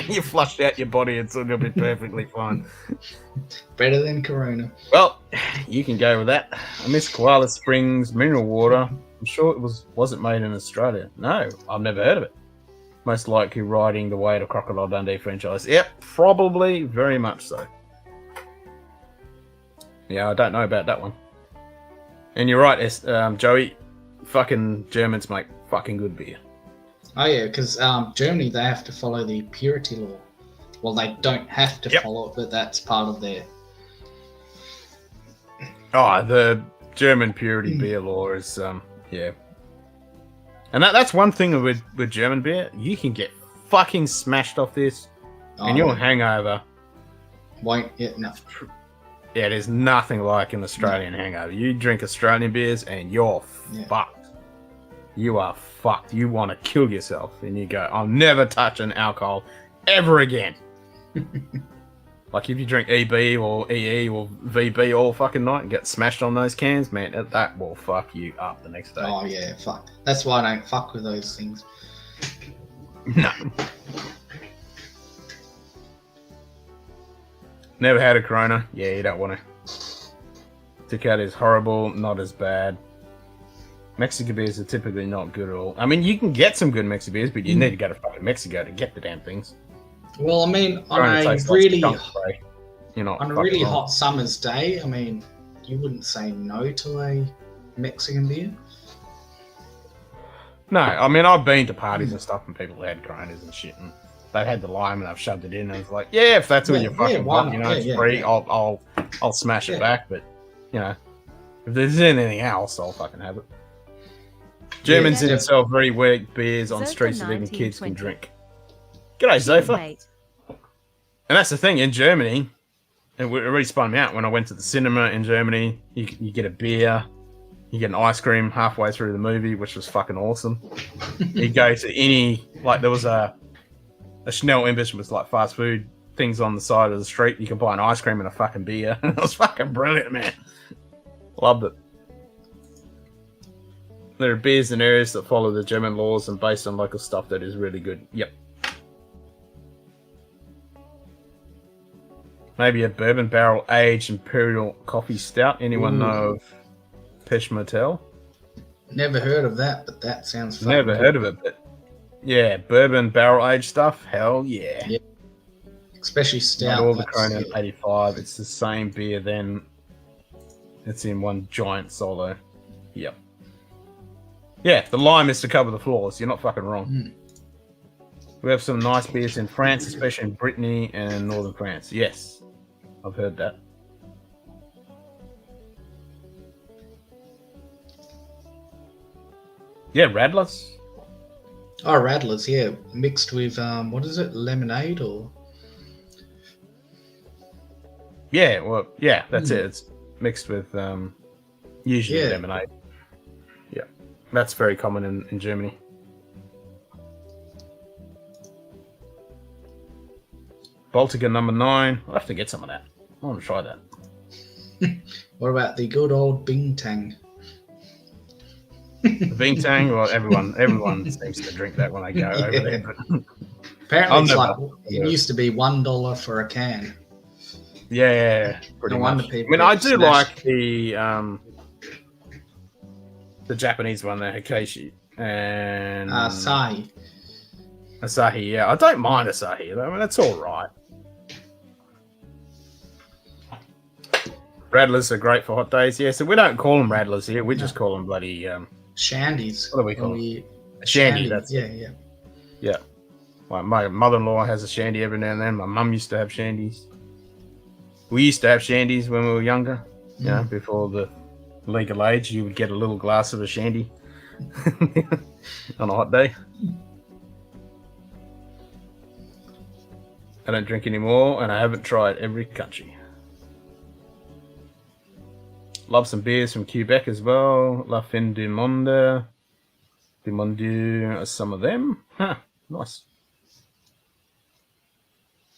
You flushed out your body, it's going to be perfectly fine. Better than Corona. Well, you can go with that. I miss Koala Springs mineral water. I'm sure it wasn't made in Australia. No, I've never heard of it. Most likely riding the weight of Crocodile Dundee franchise. Yep, probably very much so. Yeah, I don't know about that one. And you're right, Joey. Fucking Germans make fucking good beer. Oh yeah, because Germany, they have to follow the purity law. Well, they don't have to follow it, but that's part of their... Oh, the German purity beer law is, yeah. And that's one thing with German beer. You can get fucking smashed off this, and your hangover... Won't, yeah, no. Yeah, there's nothing like an Australian hangover. You drink Australian beers, and you're fucked. You are fucked. You want to kill yourself, and you go, I'll never touch an alcohol ever again. Like if you drink EB or EE or VB all fucking night and get smashed on those cans, man, that will fuck you up the next day. Oh yeah, fuck. That's why I don't fuck with those things. No. Never had a Corona. Yeah, you don't want to. Tequila is horrible, not as bad. Mexican beers are typically not good at all. I mean, you can get some good Mexican beers, but you need to go to fucking Mexico to get the damn things. Well, I mean, on Corona a tastes like really skunk spray. You're not on a fucking really wrong. hot summer's day, I mean, you wouldn't say no to a Mexican beer. No, I mean, I've been to parties and stuff and people had Coronas and shit, and they've had the lime and I've shoved it in, and it's like, yeah, if that's what you fucking why want, you not? know, it's Yeah, free, yeah. I'll smash Yeah. it back, but, you know, if there's anything else, I'll fucking have it. Germans Yeah. didn't sell very weak beers on Zofa streets that even kids can 1920. drink. G'day, Cheers, Zofa. mate. And that's the thing, in Germany, it really spun me out when I went to the cinema in Germany. You get a beer, you get an ice cream halfway through the movie, which was fucking awesome. You go to any, like there was a Schnell Imbish with like fast food things on the side of the street. You can buy an ice cream and a fucking beer. It was fucking brilliant, man. Loved it. There are beers in areas that follow the German laws and based on local stuff that is really good. Yep. Maybe a bourbon barrel aged imperial coffee stout. Anyone know of Pesh Motel? Never heard of that, but that sounds fun. Never heard of it, but yeah, bourbon barrel aged stuff. Hell yeah. Yeah. Especially Made stout. all the that's- Corona 85. It's the same beer, then it's in one giant solo. Yep. Yeah, the lime is to cover the floors. You're not fucking wrong. We have some nice beers in France, especially in Brittany and northern France. Yes, I've heard that. Yeah, Radlers. Oh, Radlers, yeah, mixed with what is it, lemonade or? Yeah, well, yeah, that's it. It's mixed with usually Yeah. lemonade. Yeah, that's very common in Germany. Baltica number 9. I'll have to get some of that. I want to try that. What about the good old Bingtang? The Bintang, well, everyone seems to drink that when they go over there. But Apparently, it's never- like it used to be $1 for a can. yeah, pretty No wonder much. I people mean, I get do smashed. like the Japanese one, the Hikashi, and Asahi. Asahi. Yeah, I don't mind Asahi. I mean, that's all right. Radlers are great for hot days. Yeah, so we don't call them Radlers here. We just call them bloody Shandies. What do we call them? a shandy. That's yeah, it. yeah. Yeah. My mother-in-law has a shandy every now and then. My mum used to have shandies. We used to have shandies when we were younger. You know, before the legal age, you would get a little glass of a shandy on a hot day. I don't drink anymore, and I haven't tried every country. Love some beers from Quebec as well. La Fin du Monde. Du Monde, some of them. Huh, nice.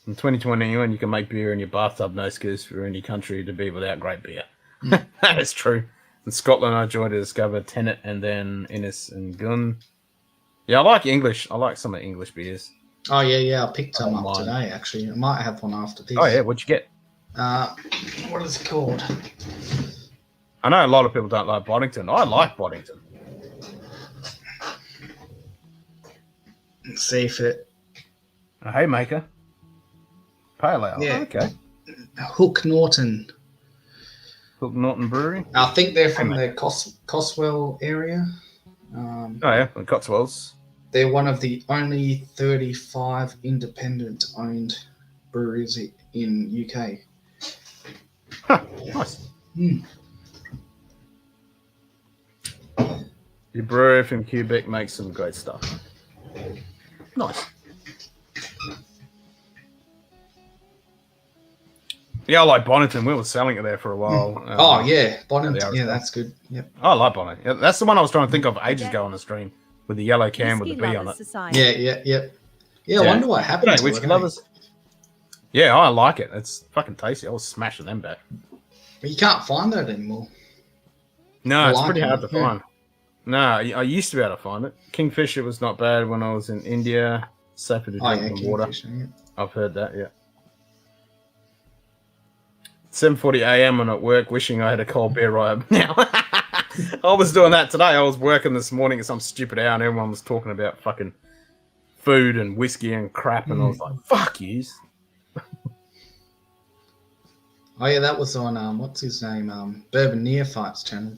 In 2021, you can make beer in your bathtub, no excuse for any country to be without great beer. That is true. In Scotland, I joined to discover Tennant and then Innis and Gun. Yeah, I like English. I like some of the English beers. Oh, yeah. I picked some Oh, up mine. today, actually. I might have one after this. Oh, yeah, what'd you get? What is it called? I know a lot of people don't like Boddington. I like Boddington. Let's see if it... A Haymaker. Pale Ale. Yeah. Oh, okay. Hook Norton. Hook Norton Brewery. I think they're from the Coswell area. Oh, yeah, the Cotswolds. They're one of the only 35 independent-owned breweries in UK. Huh, nice. Your brewer from Quebec makes some great stuff. Nice. Yeah, I like Bonington. We were selling it there for a while. Oh, yeah. Bonham. the Yeah, that's good. Yep. I like Bonington. Yeah, that's the one I was trying to think of ages ago on the stream with the yellow can with Whiskey the B on Lovers it. Society. Yeah, I wonder what happened G'day, to whiskey it. lovers. Yeah, I like it. It's fucking tasty. I was smashing them back. But you can't find that anymore. No, I it's like pretty hard it, to find. No, I used to be able to find it. Kingfisher was not bad when I was in India. Safer to drink than water. Kingfisher, yeah. I've heard that, yeah. 7:40 a.m. and at work, wishing I had a cold beer right now. I was doing that today. I was working this morning at some stupid hour, and everyone was talking about fucking food and whiskey and crap, and I was like, "Fuck yous." Oh yeah, that was on what's his name? Bourbon Neophytes channel.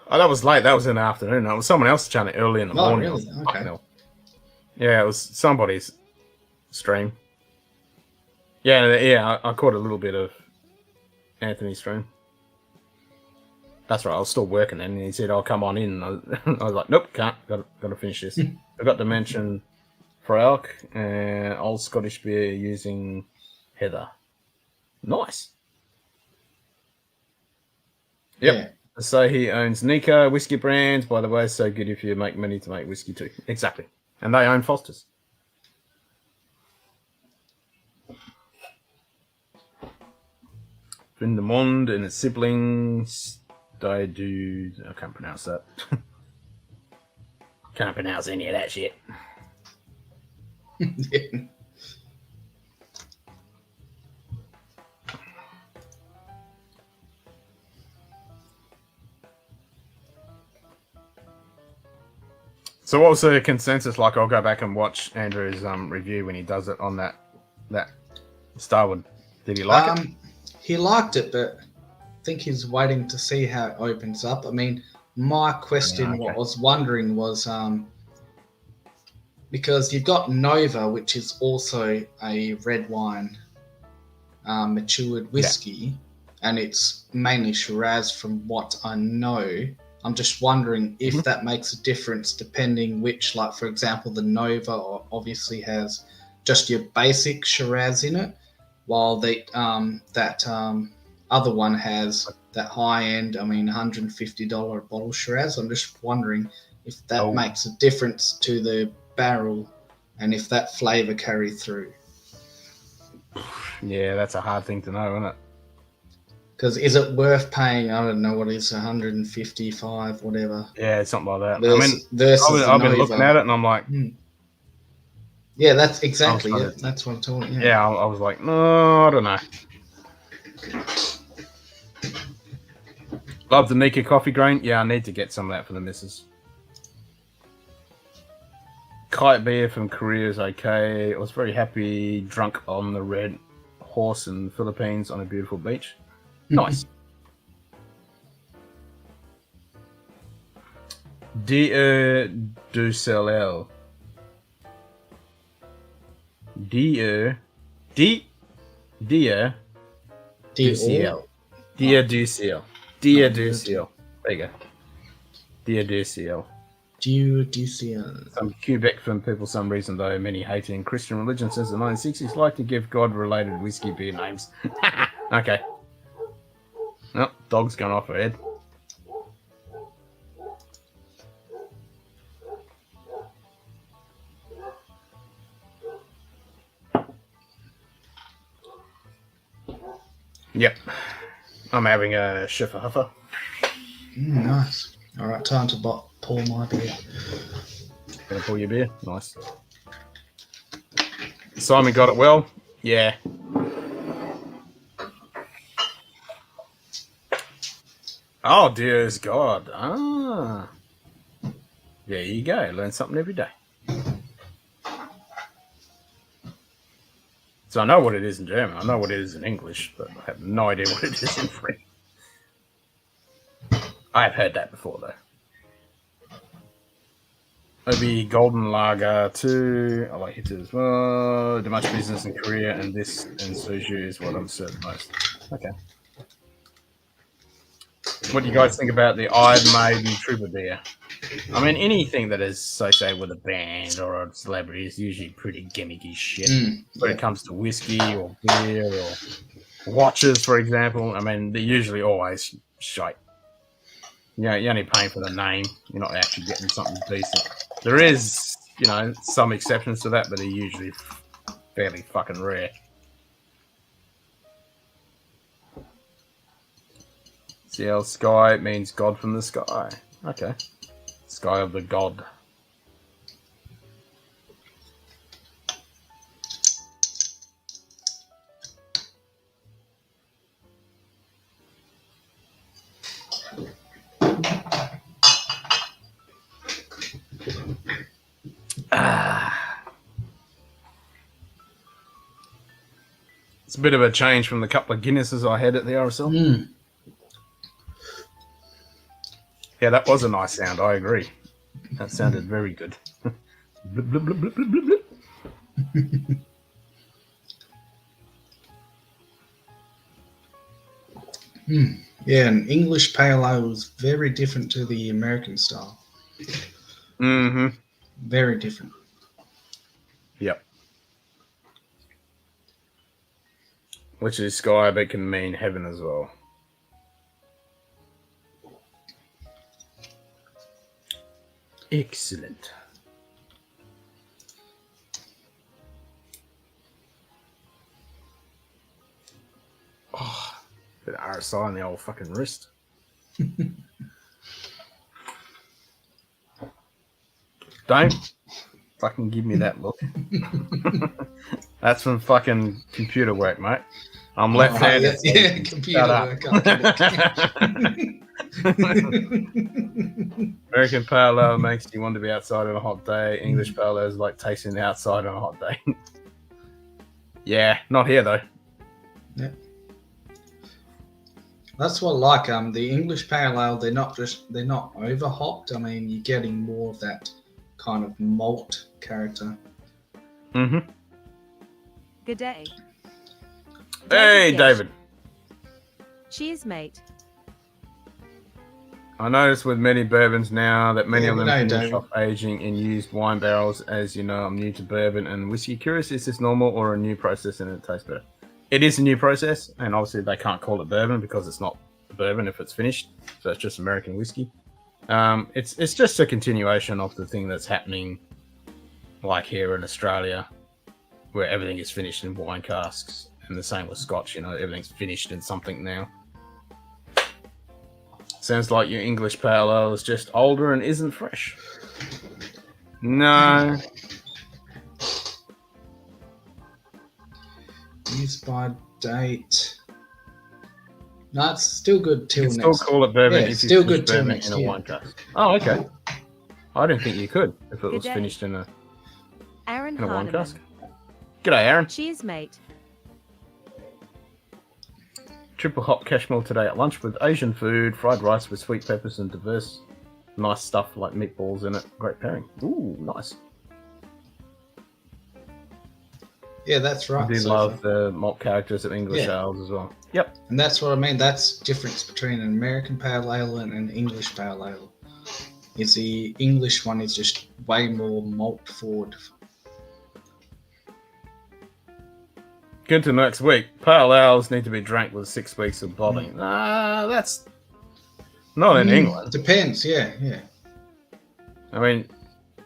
Oh, that was late. That was in the afternoon. It was someone else's channel early in the Oh, morning. really? I was like, Okay. "Fucking hell." Yeah, it was somebody's stream. Yeah, I caught a little bit of Anthony's stream. That's right. I was still working then, and he said, "I'll come on in." And I was like, "Nope, can't. Got to finish this." I got to mention Frelk and Old Scottish beer using Heather. Nice. Yep. Yeah. So he owns Nico whiskey brands. By the way, so good if you make money to make whiskey too. Exactly. And they own Foster's. Vindemond and its siblings. I can't pronounce that. Can't pronounce any of that shit. So what was the consensus like? I'll go back and watch Andrew's review when he does it on that Starwood. Did he like it? He liked it, but I think he's waiting to see how it opens up. I mean, my question, what I was wondering was, because you've got Nova, which is also a red wine, matured whiskey, and it's mainly Shiraz from what I know. I'm just wondering if that makes a difference depending which, like for example, the Nova obviously has just your basic Shiraz in it, while that other one has that high end, I mean, $150 a bottle Shiraz. I'm just wondering if that makes a difference to the barrel and if that flavour carries through. Yeah, that's a hard thing to know, isn't it? Because is it worth paying, I don't know what it is, 155, whatever. Yeah, something like that. Versus I've been looking at it and I'm like... Yeah, that's exactly it. That's what I'm talking about. Yeah, I was like, no, I don't know. Love the Nika coffee grain. Yeah, I need to get some of that for the missus. Kite beer from Korea is okay. I was very happy drunk on the Red Horse in the Philippines on a beautiful beach. Nice. Dear Ducelel. Dear Ducel. Dear Ducel. Dear Ducel. There you go. Dear Ducel. Some Quebec from people, some reason though, many hating Christian religion since the 1960s like to give God-related whiskey beer names. Okay. Oh, dog's gone off her head. Yep. I'm having a Schiffer Huffer. Nice. All right, time to pour my beer. Gonna pour your beer? Nice. Simon got it well? Yeah. Oh, dear's God. Ah. There you go. Learn something every day. So I know what it is in German. I know what it is in English, but I have no idea what it is in French. I have heard that before, though. Maybe Golden Lager too. I like it too as well. Do much business in Korea, and this and soju is what I'm serving most. Okay. What do you guys think about the Iron Maiden Trooper beer? I mean, anything that is associated with a band or a celebrity is usually pretty gimmicky shit. When it comes to whiskey or beer or watches, for example, I mean, they're usually always shite. You know, you're only paying for the name. You're not actually getting something decent. There is, you know, some exceptions to that, but they're usually fairly fucking rare. CL Sky means God from the sky. Okay. Sky of the God. It's a bit of a change from the couple of Guinnesses I had at the RSL. Yeah, that was a nice sound. I agree. That sounded very good. Blip, blip, blip, blip, blip, blip, blip. Yeah, an English pale ale is very different to the American style. Mm-hmm. Very different. Yep. Which is sky, but can mean heaven as well. Excellent. Oh, bit of RSI on the old fucking wrist. Don't fucking give me that look. That's from fucking computer work, mate. I'm left-handed. Yeah, computer work. American pale ale makes you want to be outside on a hot day. English pale ale is like tasting the outside on a hot day. Yeah, not here though. Yeah. That's what I like. The English pale ale, they're not over hopped. I mean, you're getting more of that kind of malt character. Mm-hmm. Good day. Hey, David. Cheers, mate. I notice with many bourbons now that many Yeah, of we them know, finish David. off aging in used wine barrels. As you know, I'm new to bourbon and whiskey. Curious, is this normal or a new process and it tastes better? It is a new process, and obviously they can't call it bourbon because it's not bourbon if it's finished. So it's just American whiskey. It's just a continuation of the thing that's happening, like here in Australia, where everything is finished in wine casks, and the same with Scotch. You know, everything's finished in something now. Sounds like your English pale ale is just older and isn't fresh. No. Use by date. No, it's still good till You can next. still call it bourbon Yeah, if it's you still finish good till bourbon next in a year. wine cask. Oh, okay. I didn't think you could if it was day. finished in a Aaron wine Hardiman. cask. G'day, Aaron. Cheers, mate. Triple hop cash meal today at lunch with Asian food, fried rice with sweet peppers and diverse nice stuff like meatballs in it. Great pairing. Ooh, nice. Yeah, that's I right. do so love far. the malt characters of English Yeah. ales as well. Yep. And that's what I mean. That's the difference between an American pale ale and an English pale ale. Is the English one is just way more malt forward. Good to next week. Pale ales need to be drank with 6 weeks of bottling. Nah, that's not in England. Depends, yeah. I mean,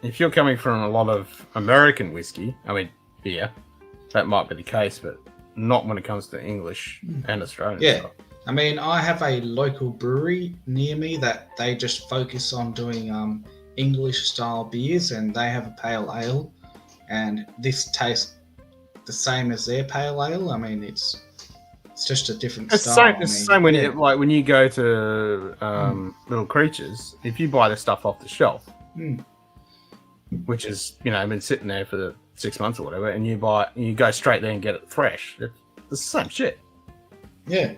if you're coming from a lot of American whiskey, I mean, beer, that might be the case, but not when it comes to English and Australian Yeah. stuff. I mean, I have a local brewery near me that they just focus on doing English style beers, and they have a pale ale, and this tastes the same as their pale ale. I mean, it's just a different It's the style. same, it's I the mean, same when yeah. you like when you go to Little Creatures. If you buy the stuff off the shelf, which is been sitting there for 6 months or whatever, and you go straight there and get it fresh, it's the same shit. Yeah,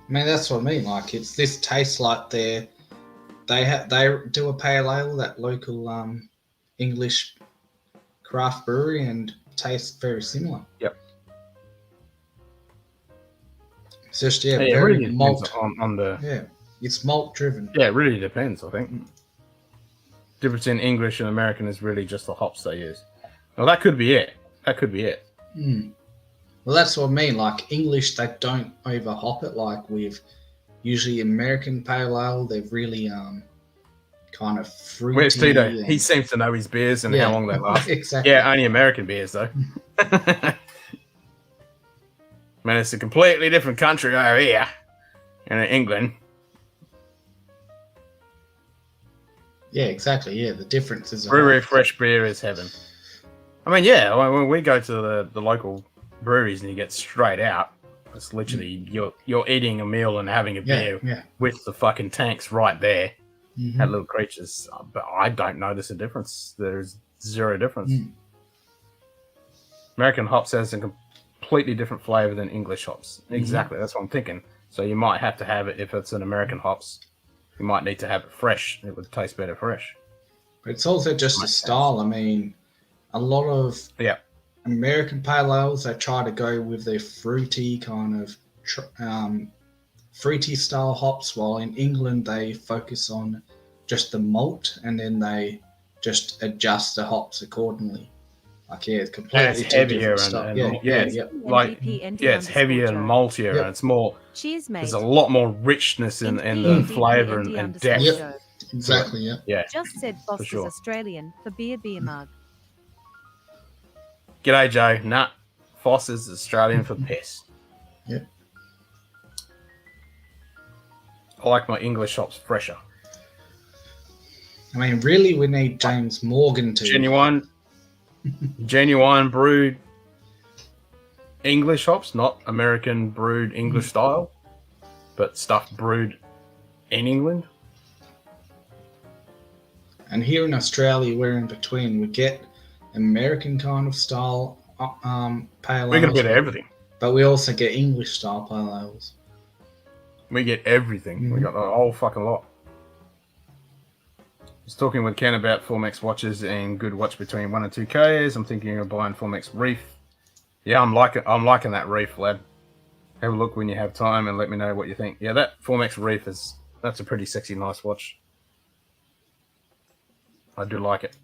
I mean that's what I mean. Like this tastes like they do a pale ale, that local English craft brewery, and tastes very similar. Yep. It's just Yeah, it very really depends malt. on the. Yeah, it's malt driven. Yeah, it really depends. I think difference in English and American is really just the hops they use. Well, that could be it. Well, that's what I mean. Like English, they don't over hop it like with usually American pale ale. They're really kind of fruity. Where's Tito? and- He seems to know his beers and how long they last. Exactly. Yeah, only American beers though. Man, it's a completely different country over here in England. Yeah, exactly. Yeah, the differences. Brewery fresh beer is heaven. I mean, yeah, when we go to the local breweries and you get straight out, it's literally you're eating a meal and having a beer Yeah. with the fucking tanks right there Mhm. at Little Creatures. But I don't notice a difference. There's zero difference. American hops has a completely different flavor than English hops. Exactly, that's what I'm thinking. So you might have to have it if it's an American hops. You might need to have it fresh. It would taste better fresh. But it's also just a style. I mean, a lot of American pale ales, they try to go with their fruity kind of fruity style hops, while in England they focus on just the malt, and then they just adjust the hops accordingly. Like it's completely And it's heavier different and stuff. it's heavier and maltier, Yep. and it's more. Cheers, mate. There's a lot more richness in the flavour and depth. Yep. Exactly. Yeah. Yeah. Just said Foster's sure. Australian for beer mug. G'day, Joe. Nah, Foss is Australian for piss. Yeah. I like my English hops fresher. I mean, really, we need James Morgan to Genuine brewed English hops, not American brewed English style, but stuff brewed in England. And here in Australia, we're in between. We get American kind of style pale ales. We get a bit of everything. But we also get English style pale ales. We get everything. We got the whole fucking lot. I was talking with Ken about Formex watches and good watch between 1 and 2Ks. I'm thinking of buying Formex Reef. Yeah, I'm liking that Reef, lad. Have a look when you have time and let me know what you think. Yeah, that Formex Reef is That's a pretty sexy, nice watch. I do like it.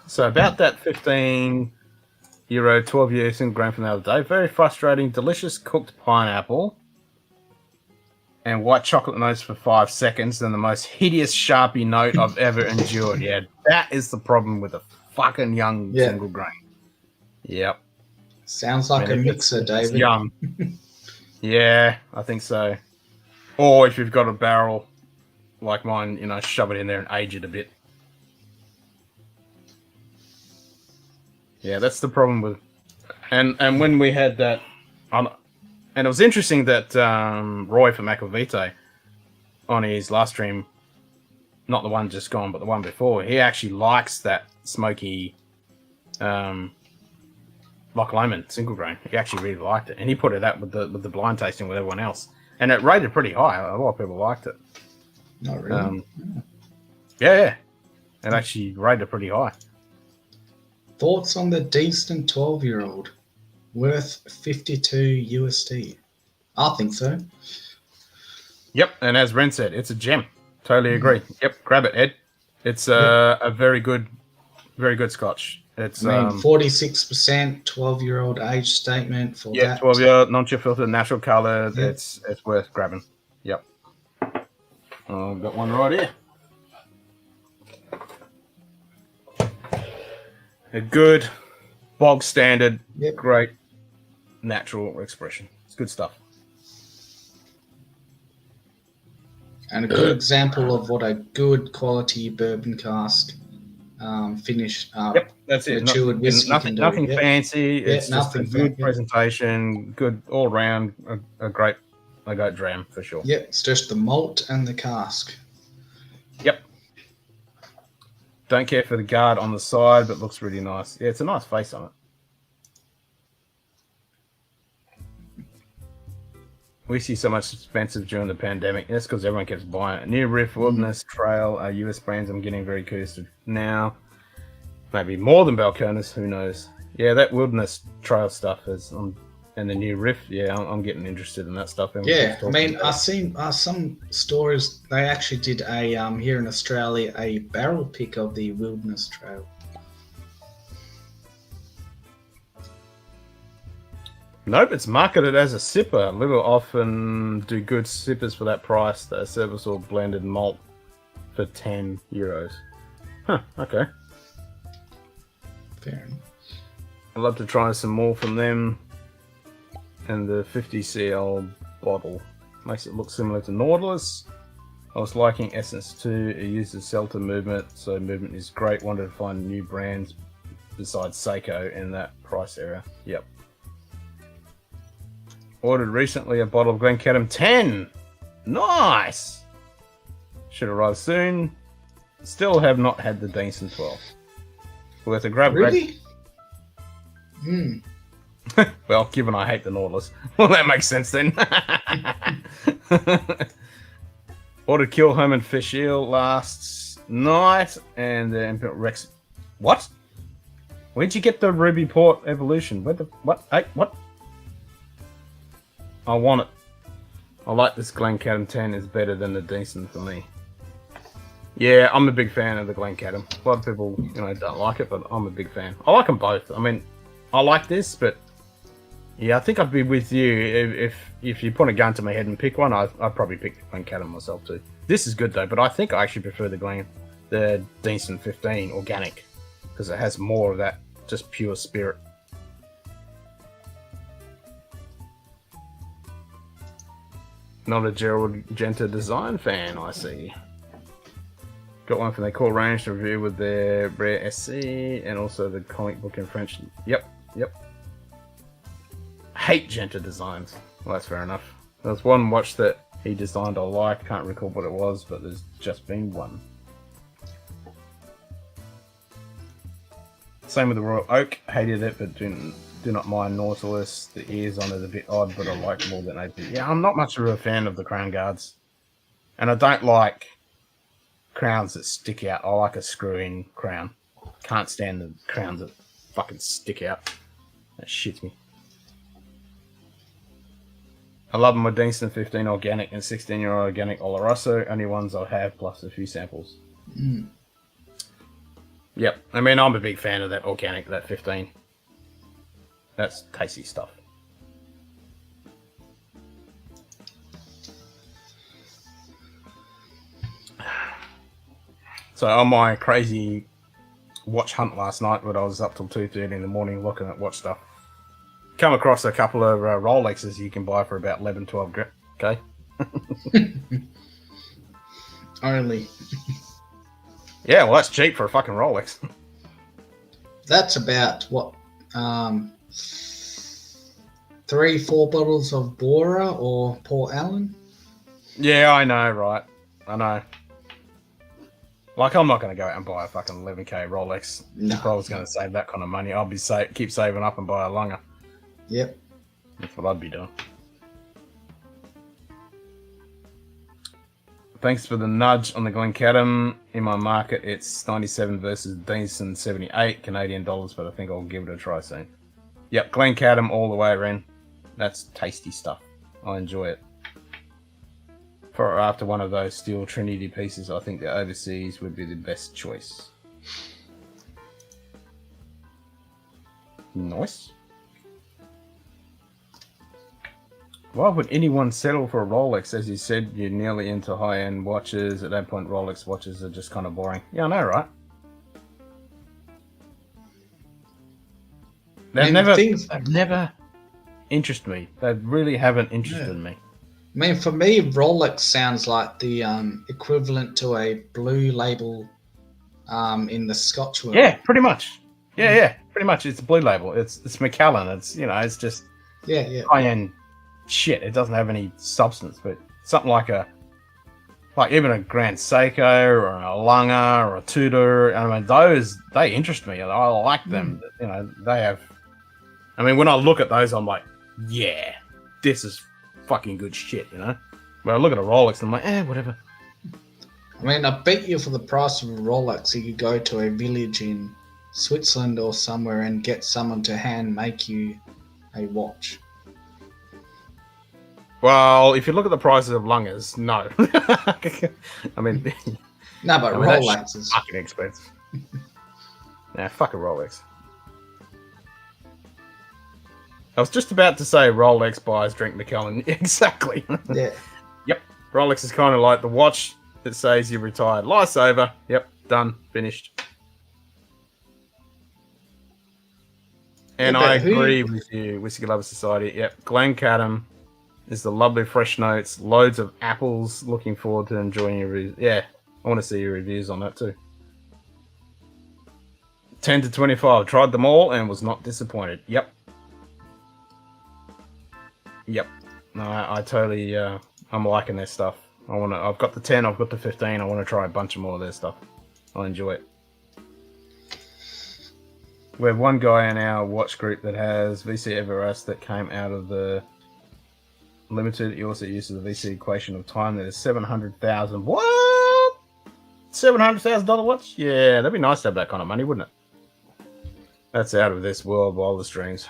So about that 15 euro, 12 years in grain from the other day. Very frustrating, delicious cooked pineapple and white chocolate notes for 5 seconds. Then the most hideous Sharpie note I've ever endured. Yeah, that is the problem with a fucking young single grain. Yep. Sounds like a mixer, David. It's young. Yeah, I think so. Or if you've got a barrel like mine, you know, shove it in there and age it a bit. Yeah, that's the problem with, and when we had that, and it was interesting that Roy from Aquavite on his last stream, not the one just gone, but the one before, he actually likes that smoky, Loch Lomond single grain. He actually really liked it, and he put it out with the blind tasting with everyone else, and it rated pretty high. A lot of people liked it. Not really. Yeah, it actually rated pretty high. Thoughts on the decent 12-year-old worth 52 USD? I think so. Yep, and as Ren said, it's a gem. Totally agree. Yep, grab it, Ed. It's a very good Scotch. It's 46% 12-year-old age statement for that. 12-year non-chip filtered, natural color. Yeah. It's worth grabbing. Yep. I've got one right here. A good, bog standard, great, natural expression. It's good stuff. And a good example of what a good quality bourbon cask finish. Yep, that's it. Nothing fancy. It's just a good presentation, good all round, a great dram for sure. Yep, it's just the malt and the cask. Yep. Don't care for the guard on the side, but looks really nice. Yeah, it's a nice face on it. We see so much expensive during the pandemic. That's because everyone keeps buying it. New Riff, Wilderness Trail are US brands I'm getting very curious to now. Maybe more than Balcones, who knows? Yeah, that Wilderness Trail stuff is and the New Riff. Yeah, I'm getting interested in that stuff. Yeah, I mean, I've seen some stories. They actually did a here in Australia a barrel pick of the Wilderness Trail. Nope, it's marketed as a sipper. Little often do good sippers for that price. The service or blended malt for 10 euros. Huh, okay. Fair enough. I'd love to try some more from them. And the 50cl bottle makes it look similar to Nautilus. I was liking Essence too. It uses Celta movement, so movement is great. Wanted to find new brands besides Seiko in that price area. Yep. Ordered recently a bottle of Glencairn 10. Nice! Should arrive soon. Still have not had the decent 12. Worth a grab. Really? Well, given I hate the Nautilus. Well, that makes sense then. Ordered Kill Home and Fish Eel last night, and the Imperial Rex. What? Where'd you get the Ruby Port Evolution? Where the what? Hey, what? I want it. I like this Glencairn 10 is better than the decent for me. Yeah, I'm a big fan of the Glencairn. A lot of people, don't like it, but I'm a big fan. I like them both. I mean, I like this, but yeah, I think I'd be with you if you put a gun to my head and pick one. I'd probably pick the Glencairn myself too. This is good though, but I think I actually prefer the decent 15 organic because it has more of that just pure spirit. Not a Gerald Genta design fan, I see. Got one from their core range to review with their Rare SC and also the comic book in French. Yep. Hate Genta designs. Well, that's fair enough. There's one watch that he designed I like. Can't recall what it was, but there's just been one. Same with the Royal Oak. Hated it, but do not mind Nautilus. The ears on it a bit odd, but I like more than AP. Yeah, I'm not much of a fan of the crown guards. And I don't like crowns that stick out. I like a screw-in crown. Can't stand the crowns that fucking stick out. That shits me. I love my decent 15 organic and 16-year organic Oloroso. Only ones I have, plus a few samples. Mm. Yep. I mean, I'm a big fan of that organic, that 15. That's tasty stuff. So on my crazy watch hunt last night, when I was up till 2:30 in the morning looking at watch stuff, come across a couple of Rolexes you can buy for about 11, 12 okay? Only. Yeah, well, that's cheap for a fucking Rolex. That's about what, 3-4 bottles of Bora or Port Allen. Yeah, I know, right? I know. Like, I'm not going to go out and buy a fucking 11k Rolex. No. If I was going to save that kind of money, I'll be keep saving up and buy a Lunger. Yep. That's what I'd be doing. Thanks for the nudge on the Glencadam. In my market, it's 97 versus decent 78 Canadian dollars, but I think I'll give it a try soon. Yep, Glencadam all the way, Ren. That's tasty stuff. I enjoy it. For after one of those steel Trinity pieces, I think the overseas would be the best choice. Nice. Why would anyone settle for a Rolex? As you said, you're nearly into high-end watches. At that point, Rolex watches are just kind of boring. Yeah, I know, right? They've never interested me. They really haven't interested me. I mean, for me, Rolex sounds like the equivalent to a blue label in the Scotch world. Yeah, pretty much. Yeah, pretty much. It's a blue label. It's Macallan. It's it's just high-end shit. It doesn't have any substance, but something like even a Grand Seiko or a Lunger or a Tudor. I mean, those, they interest me. I like them. They have. I mean, when I look at those, I'm like, yeah, this is fucking good shit, But I look at a Rolex, and I'm like, whatever. I mean, I bet you for the price of a Rolex, you could go to a village in Switzerland or somewhere and get someone to hand make you a watch. Well, if you look at the prices of Lungers, no. I mean, No, but Rolex is fucking expensive. Nah, fuck a Rolex. I was just about to say Rolex buys drink Macallan. Exactly. Yeah. Yep. Rolex is kind of like the watch that says you're retired. Life's over. Yep. Done. Finished. And I agree with you, Whiskey Lover Society. Yep. Glencadam is the lovely fresh notes. Loads of apples. Looking forward to enjoying your reviews. Yeah. I want to see your reviews on that too. 10 to 25. Tried them all and was not disappointed. Yep. Yep. No, I totally, I'm liking their stuff. I've got the 10, I've got the 15, I want to try a bunch of more of their stuff. I enjoy it. We have one guy in our watch group that has VC Everest that came out of the Limited. He also uses the VC equation of time. That is 700,000. What? $700,000 watch? Yeah, that'd be nice to have that kind of money, wouldn't it? That's out of this world, wildest dreams.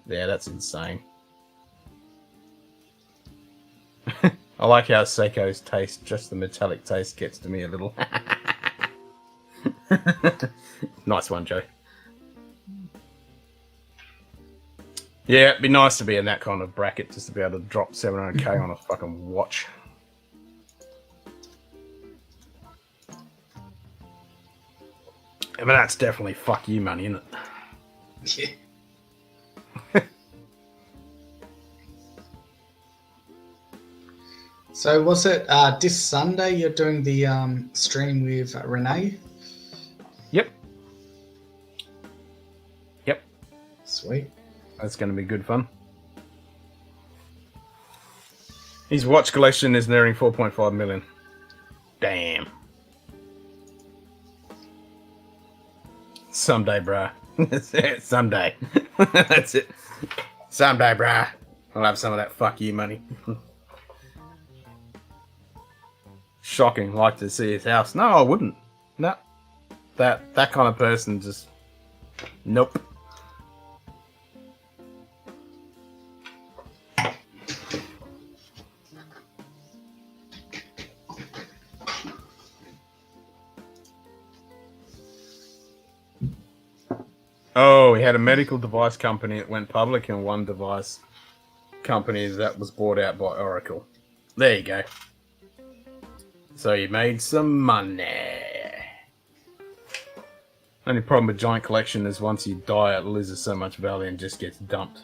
Yeah, that's insane. I like how Seiko's taste, just the metallic taste, gets to me a little. Nice one, Joe. Yeah, it'd be nice to be in that kind of bracket, just to be able to drop 700k on a fucking watch. But that's definitely fuck you money, isn't it? Yeah. So was it this Sunday you're doing the stream with Renee? Yep. Yep. Sweet. That's going to be good fun. His watch collection is nearing 4.5 million. Damn. Someday, bruh. Someday. That's it. Someday, bruh. I'll have some of that fuck you money. Shocking. Like to see his house. No, I wouldn't. No. That kind of person just Nope. Oh, we had a medical device company that went public and one device company that was bought out by Oracle. There you go. So you made some money. Only problem with giant collection is once you die, it loses so much value and just gets dumped.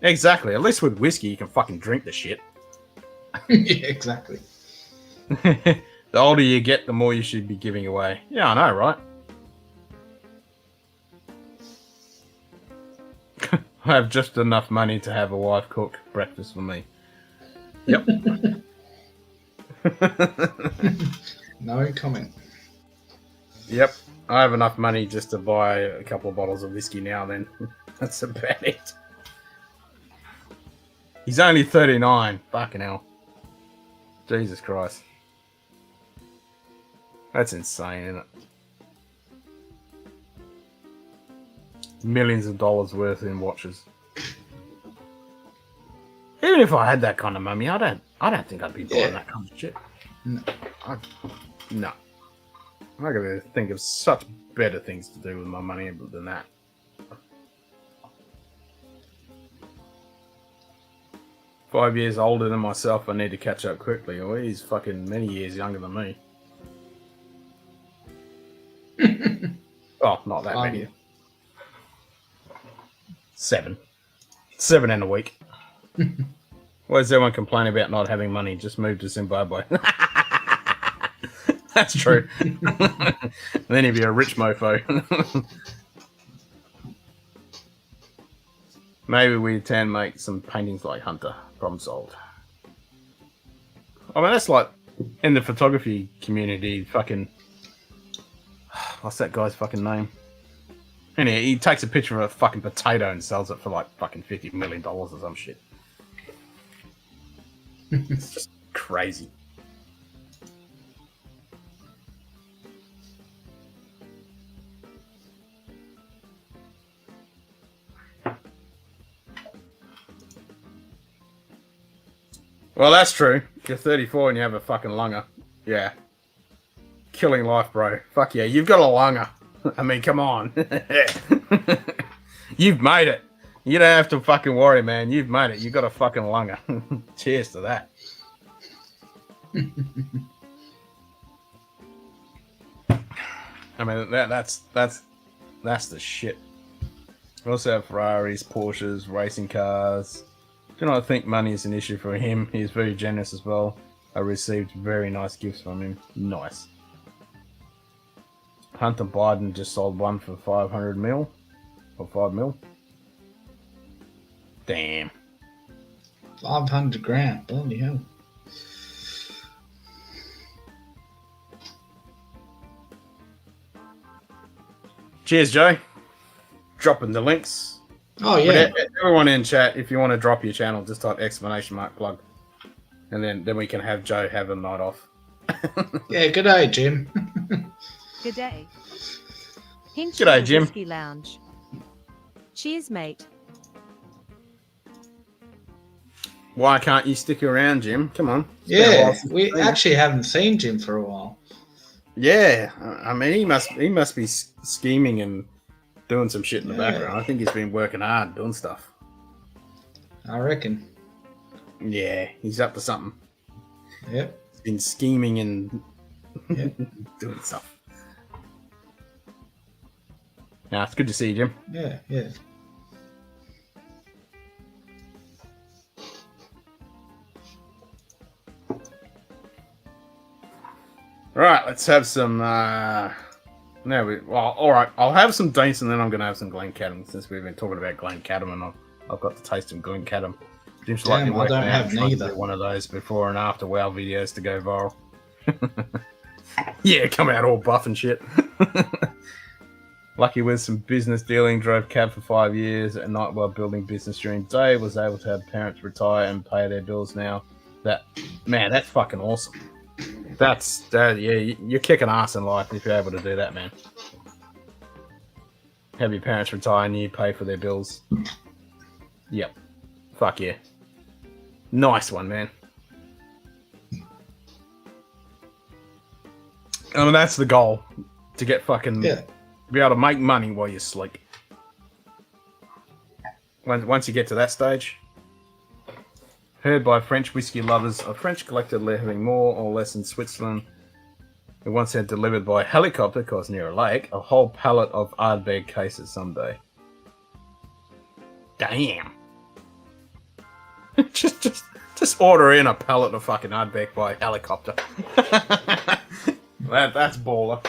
Exactly. At least with whiskey, you can fucking drink the shit. Yeah, exactly. The older you get, the more you should be giving away. Yeah, I know, right? I have just enough money to have a wife cook breakfast for me. Yep. No comment. Yep. I have enough money just to buy a couple of bottles of whiskey now and then. That's about it. He's only 39. Fucking hell. Jesus Christ. That's insane, isn't it? Millions of dollars worth in watches. Even if I had that kind of money, I don't think I'd be buying that kind of shit. No. No. I gotta think of such better things to do with my money than that. Five years older than myself, I need to catch up quickly. Oh, he's fucking many years younger than me. Oh, not that many. 7 in a week. Why does everyone complain about not having money? Just move to Zimbabwe. That's true. Then he'd be a rich mofo. Maybe we can make some paintings like Hunter. Problem solved. I mean, that's like in the photography community. Fucking, what's that guy's fucking name? Anyway, he takes a picture of a fucking potato and sells it for like fucking $50 million or some shit. It's just crazy. Well, that's true. You're 34 and you have a fucking lunger. Yeah. Killing life, bro. Fuck yeah, you've got a lunger. I mean, come on. You've made it. You don't have to fucking worry, man. You've made it. You got a fucking lunger. Cheers to that. I mean, that's the shit. We also have Ferraris, Porsches, racing cars. Do not think money is an issue for him. He is very generous as well. I received very nice gifts from him. Nice. Hunter Biden just sold one for 500 mil. Or 5 mil. Damn. 500 grand. Bloody hell. Cheers, Joe. Dropping the links. Oh, yeah. But everyone in chat, if you want to drop your channel, just type ! plug. And then we can have Joe have a night off. Yeah, good day, Jim. Good day. Pinch G'day, the Jim. Whiskey Lounge. Cheers, mate. Why can't you stick around, Jim? Come on. It's been a Yeah, while since we we've seen you. actually haven't seen Jim for a while. Yeah, I mean, he must be scheming and doing some shit in the background. I think he's been working hard doing stuff. I reckon. Yeah, he's up to something. Yep. He's been scheming and Yep. doing stuff. Nah, it's good to see you, Jim. Yeah, yeah. Right, let's have some. All right. I'll have some Danes and then I'm gonna have some Glencadam since we've been talking about Glencadam and I've got the taste of Glencadam. Jim's like Damn, I don't have neither. one of those before and after WoW videos to go viral. Yeah, come out all buff and shit. Lucky with some business dealing, drove cab for 5 years at night while building business during the day. Was able to have parents retire and pay their bills now. That's fucking awesome. Yeah, you're kicking ass in life if you're able to do that, man. Have your parents retire and you pay for their bills. Yep. Fuck yeah. Nice one, man. I mean, that's the goal. To get fucking... Yeah. Be able to make money while you sleep. Once you get to that stage. Heard by French whiskey lovers, a French collector living more or less in Switzerland who once had delivered by helicopter, cause near a lake, a whole pallet of Ardbeg cases someday. Damn. just order in a pallet of fucking Ardbeg by helicopter. That's baller.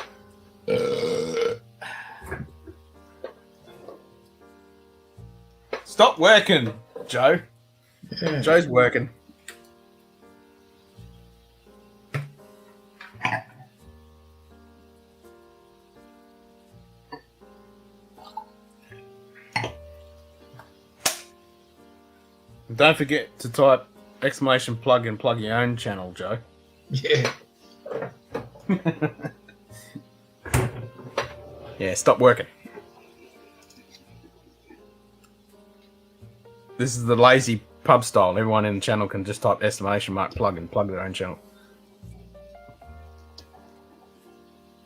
Stop working, Joe. Yeah. Joe's working. Don't forget to type exclamation plug and plug your own channel, Joe. Yeah. Yeah, stop working. This is the lazy pub style. Everyone in the channel can just type exclamation mark plug and plug their own channel.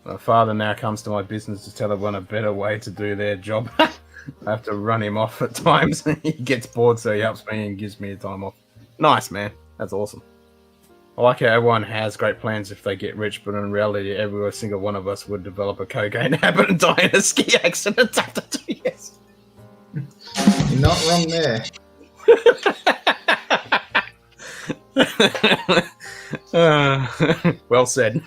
My father now comes to my business to tell everyone a better way to do their job. I have to run him off at times. He gets bored, so he helps me and gives me a time off. Nice, man. That's awesome. I like how everyone has great plans if they get rich, but in reality, every single one of us would develop a cocaine habit and die in a ski accident after 2 years. You're not wrong there. Well said.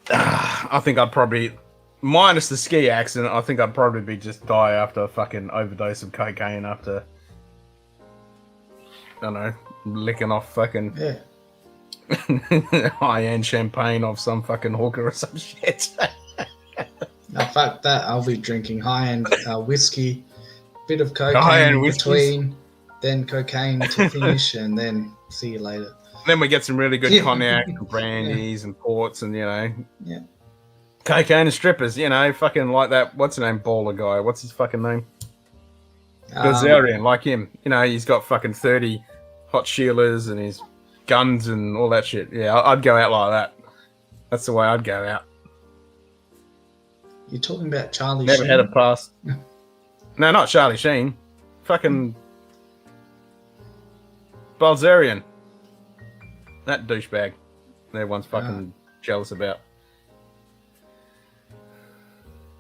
I think I'd probably, minus the ski accident, I think I'd probably be just die after a fucking overdose of cocaine after, I don't know, licking off fucking high-end champagne off some fucking hooker or some shit. Now, fuck that. I'll be drinking high-end whiskey, bit of cocaine High-end in whiskeys. between, then cocaine to finish, and then see you later. Then we get some really good Yeah. cognac and brandies and ports and, you know, Yeah. cocaine and strippers, you know, fucking like that, what's his name, baller guy, what's his fucking name? Gazarian, like him. You know, he's got fucking 30 hot Sheilas and his guns and all that shit. Yeah, I'd go out like that. That's the way I'd go out. You're talking about Charlie Never Sheen? had a pass. No, not Charlie Sheen. Fucking Balzerian. That douchebag. Everyone's fucking jealous about.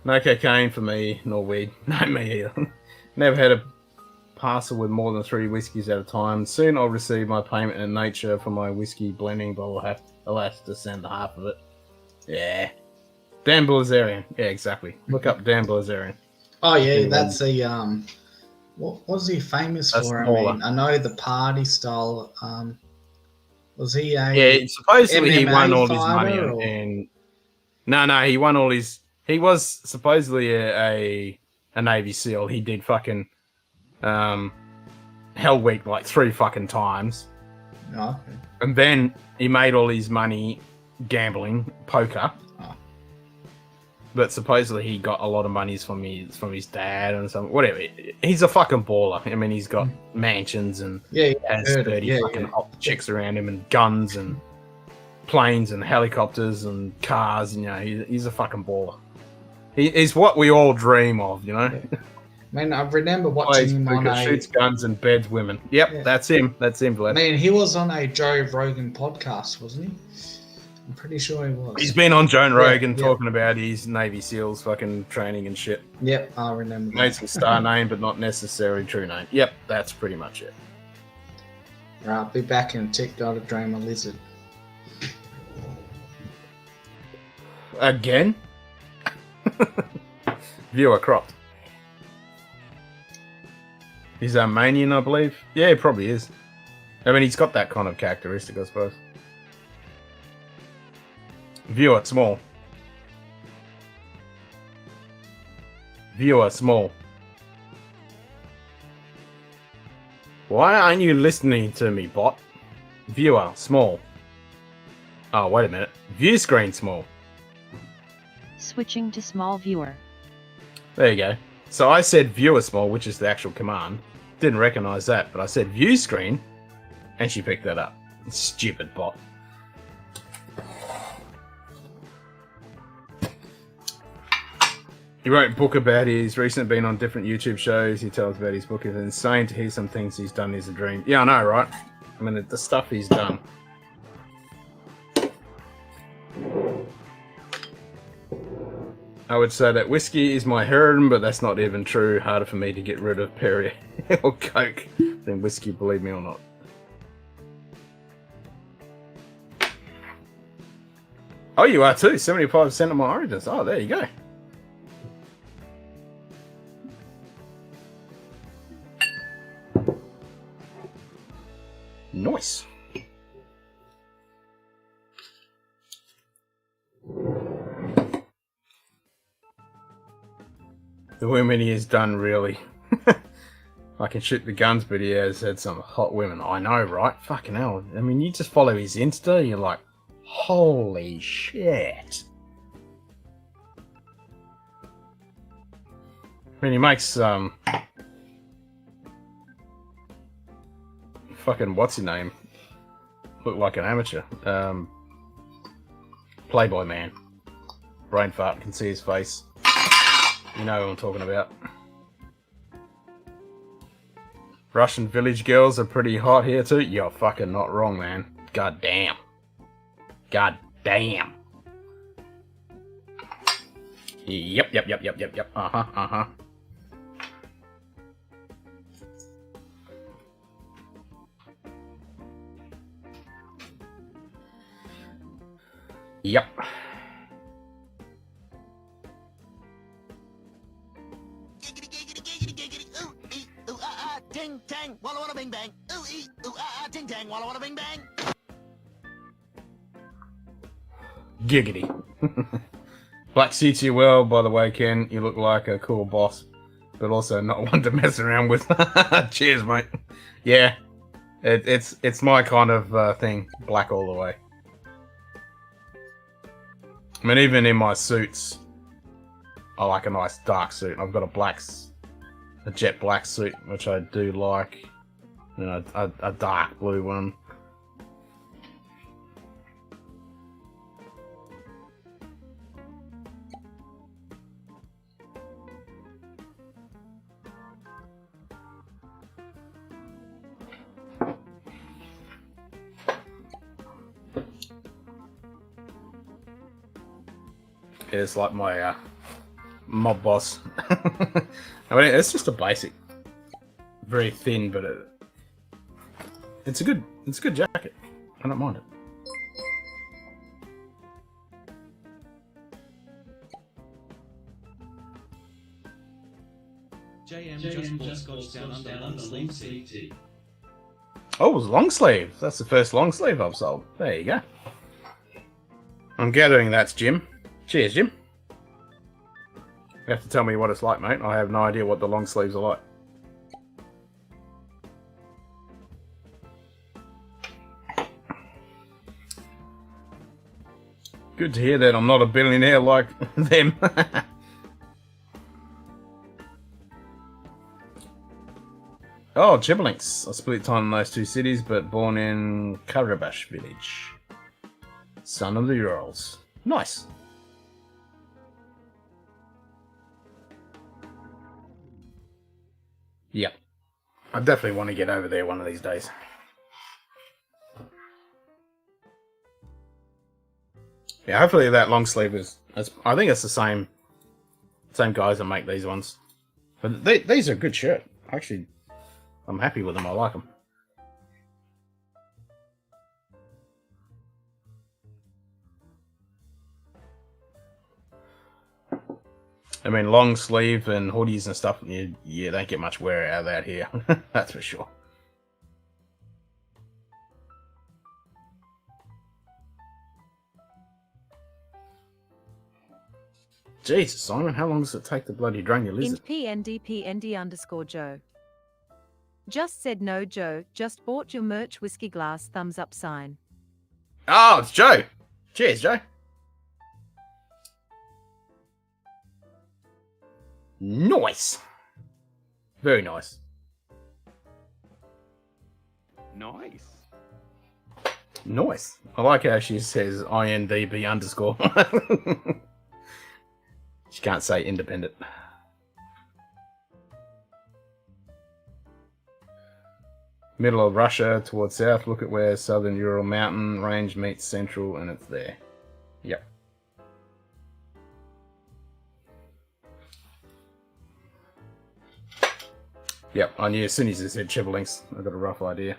No cocaine for me, nor weed. No, me either. Never had a parcel with more than 3 whiskeys at a time. Soon I'll receive my payment in nature for my whiskey blending, but I'll have to send half of it. Yeah. Dan Blazarian. Yeah, exactly. Look up Dan Blazarian. Oh yeah, that's a what was he famous That's for? I baller. mean, I know the party style. Was he a Yeah, supposedly he MMA won all his money fighter, or- and no, he won all his. He was supposedly a Navy SEAL. He did fucking Hell Week like 3 fucking times, No, okay. and then he made all his money gambling, poker. Oh. But supposedly he got a lot of monies from his dad and some whatever. He's a fucking baller. I mean, he's got mansions and Yeah, has heard it. 30 Yeah, fucking yeah. hot chicks around him and guns and planes and helicopters and cars. And, you know, he's a fucking baller. He's what we all dream of, you know. Yeah. Man, I remember Plays watching him on cricket, a. shoots guns and beds women. Yep, Yeah. that's him. That's him, I Vlad. mean, he was on a Joe Rogan podcast, wasn't he? I'm pretty sure he was. He's been on Joan Rogan yeah. talking about his Navy SEALs fucking training and shit. Yep, I remember. that. Amazing star name, but not necessarily true name. Yep, that's pretty much it. Right, I'll be back in a tick. Gotta drain my lizard. Again? Viewer cropped. He's Armenian, I believe. Yeah, he probably is. I mean, he's got that kind of characteristic, I suppose. Viewer small. Viewer small. Why aren't you listening to me, bot? Viewer small. Oh, wait a minute. View screen small. Switching to small viewer. There you go. So I said viewer small, which is the actual command. Didn't recognize that, but I said view screen, and she picked that up. Stupid bot. He wrote a book about his recent been on different YouTube shows. He tells about his book. It's insane to hear some things he's done is a dream. Yeah, I know, right? I mean, the stuff he's done. I would say that whiskey is my heroin, but that's not even true. Harder for me to get rid of Perrier or Coke than whiskey, believe me or not. Oh, you are too. 75% of my origins. Oh, there you go. Nice. The women he has done, really. I can shoot the guns, but he has had some hot women. I know, right? Fucking hell. I mean, you just follow his Insta, you're like, holy shit. I mean, he makes, fucking, what's his name? Look like an amateur. Playboy man. Brain fart, can see his face. You know what I'm talking about. Russian village girls are pretty hot here too. You're fucking not wrong, man. God damn. God damn. Yep. Uh-huh. Yep. Ting tang, walla walla bing bang. Ooh ee, ooh ah ah, ting tang, walla walla bing bang. Giggity. Black suits you well, by the way, Ken. You look like a cool boss, but also not one to mess around with. Cheers, mate. Yeah, it's my kind of thing. Black all the way. I mean, even in my suits, I like a nice dark suit. I've got a jet black suit, which I do like. You know, a dark blue one. It's like my mob boss. I mean, it's just a basic, very thin, but it's a good jacket. I don't mind it. JM just bought Scotch down under long sleeve CT. Oh, it was long sleeve. That's the first long sleeve I've sold. There you go. I'm gathering that's Jim. Cheers, Jim. You have to tell me what it's like, mate. I have no idea what the long sleeves are like. Good to hear that I'm not a billionaire like them. Oh, Chiblinks. I split time in those two cities, but born in Karabash village. Son of the Urals. Nice. Yep. I definitely want to get over there one of these days. Yeah, hopefully that long sleeve is... I think it's the same guys that make these ones. But these are a good shirt. Actually, I'm happy with them. I like them. I mean, long sleeve and hoodies and stuff, you don't get much wear out of that here. That's for sure. Jesus, Simon, how long does it take to bloody drain your lizard? PND_Joe. Just said no, Joe. Just bought your merch whiskey glass thumbs up sign. Oh, it's Joe. Cheers, Joe. Nice. Very nice. Nice. Nice. I like how she says INDB underscore. She can't say independent. Middle of Russia towards south. Look at where southern Ural mountain range meets central, and it's there. Yep. Yep, I knew as soon as you said Chibberlinks, I got a rough idea.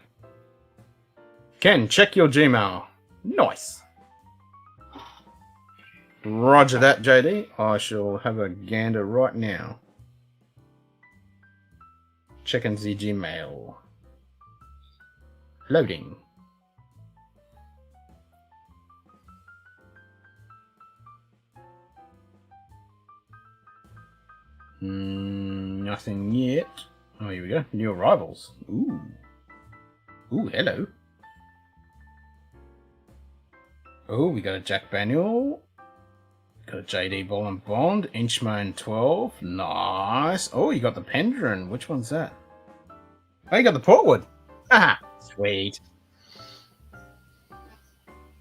Ken, check your Gmail. Nice. Roger that, JD. I shall have a gander right now. Checking the Gmail. Loading. Nothing yet. Oh, here we go. New arrivals. Ooh. Ooh, hello. Oh, we got a Jack Daniel. Got a JD Ball and Bond. Inchmoan 12. Nice. Oh, you got the Pendrin. Which one's that? Oh, you got the Portwood. Aha. Sweet.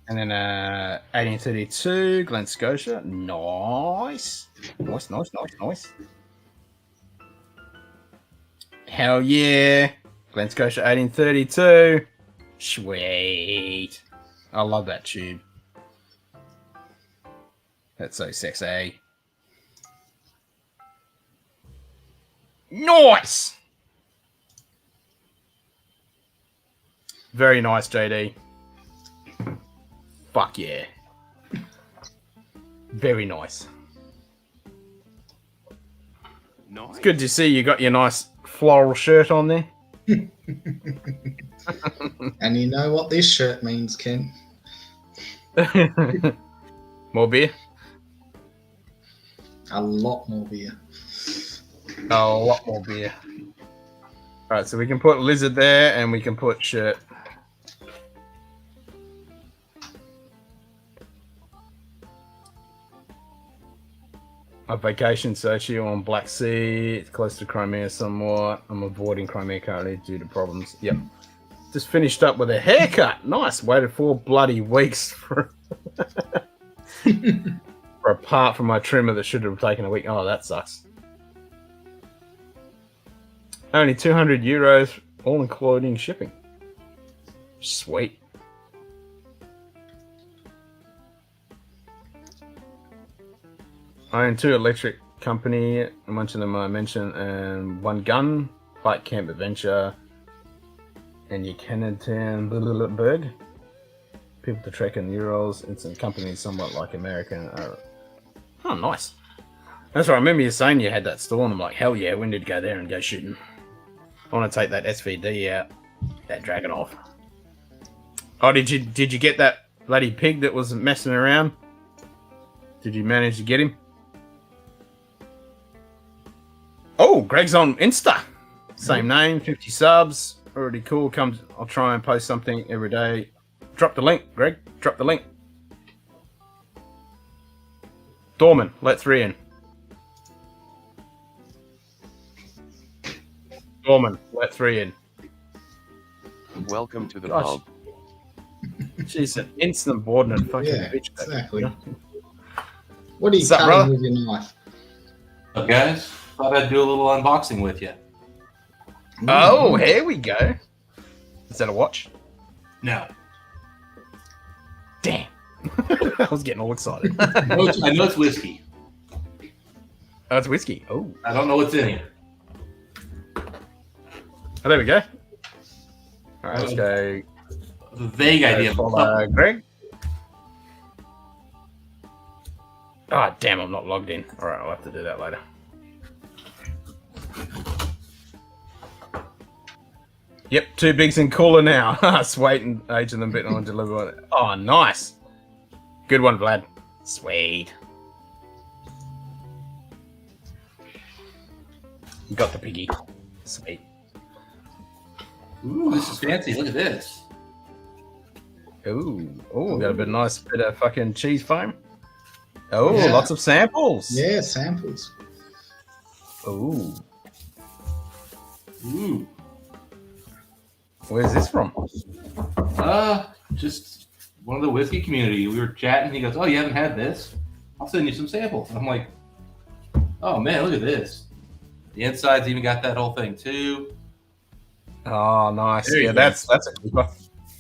And then 1832. Glen Scotia. Nice. Nice, nice, nice, nice. Hell yeah. Glen Scotia 1832. Sweet. I love that tube. That's so sexy. Nice! Very nice, JD. Fuck yeah. Very nice. Nice. It's good to see you got your nice floral shirt on there. And you know what this shirt means, Ken? More beer? A lot more beer. Oh, a lot more beer. Alright, so we can put lizard there and we can put shirt. A vacation Sochi on Black Sea. It's close to Crimea somewhat. I'm avoiding Crimea currently due to problems. Yep. Just finished up with a haircut. Nice. Waited 4 bloody weeks for for a part from my trimmer that should have taken a week. Oh, that sucks. Only 200 euros, all including shipping. Sweet. I own 2 electric company, a bunch of them I mentioned, and 1 gun, bike camp adventure, and your Canada Berg. People to trek in Urals. It's a company somewhat like American. Oh, nice. That's right. I remember you saying you had that store, and I'm like, hell yeah, we need to go there and go shooting. I want to take that SVD out, that dragon off. Oh, did you get that bloody pig that was messing around? Did you manage to get him? Oh, Greg's on Insta. Same name, 50 subs. Already cool. I'll try and post something every day. Drop the link, Greg. Drop the link. Dorman, let 3 in. Dorman, let 3 in. Welcome to the Gosh. pub. She's an insubordinate fucking Yeah, bitch. exactly. What are you What's up, cutting brother? with your knife? Up, guys? Thought I'd do a little unboxing with you. Oh, here we go. Is that a watch? No. Damn. I was getting all excited. I know it's whiskey. Oh, it's whiskey. Oh. I don't know what's in here. Oh, there we go. All right, let's go. A vague idea. Follow Greg. Ah, damn, I'm not logged in. All right, I'll have to do that later. Yep, 2 bigs and cooler now. Sweet and aging them a bit on deliver it. Oh, nice. Good one, Vlad. Sweet. You got the piggy. Sweet. Ooh, this is fancy. Look at this. Ooh, got a bit nice bit of fucking cheese foam. Oh, Yeah. lots of samples. Yeah, samples. Ooh, Ooh. where's this from? Just one of the whiskey community. We were chatting. He goes, "Oh, you haven't had this? I'll send you some samples." And I'm like, "Oh man, look at this. The inside's even got that whole thing too." Oh, nice. There you Yeah, go. that's a keeper.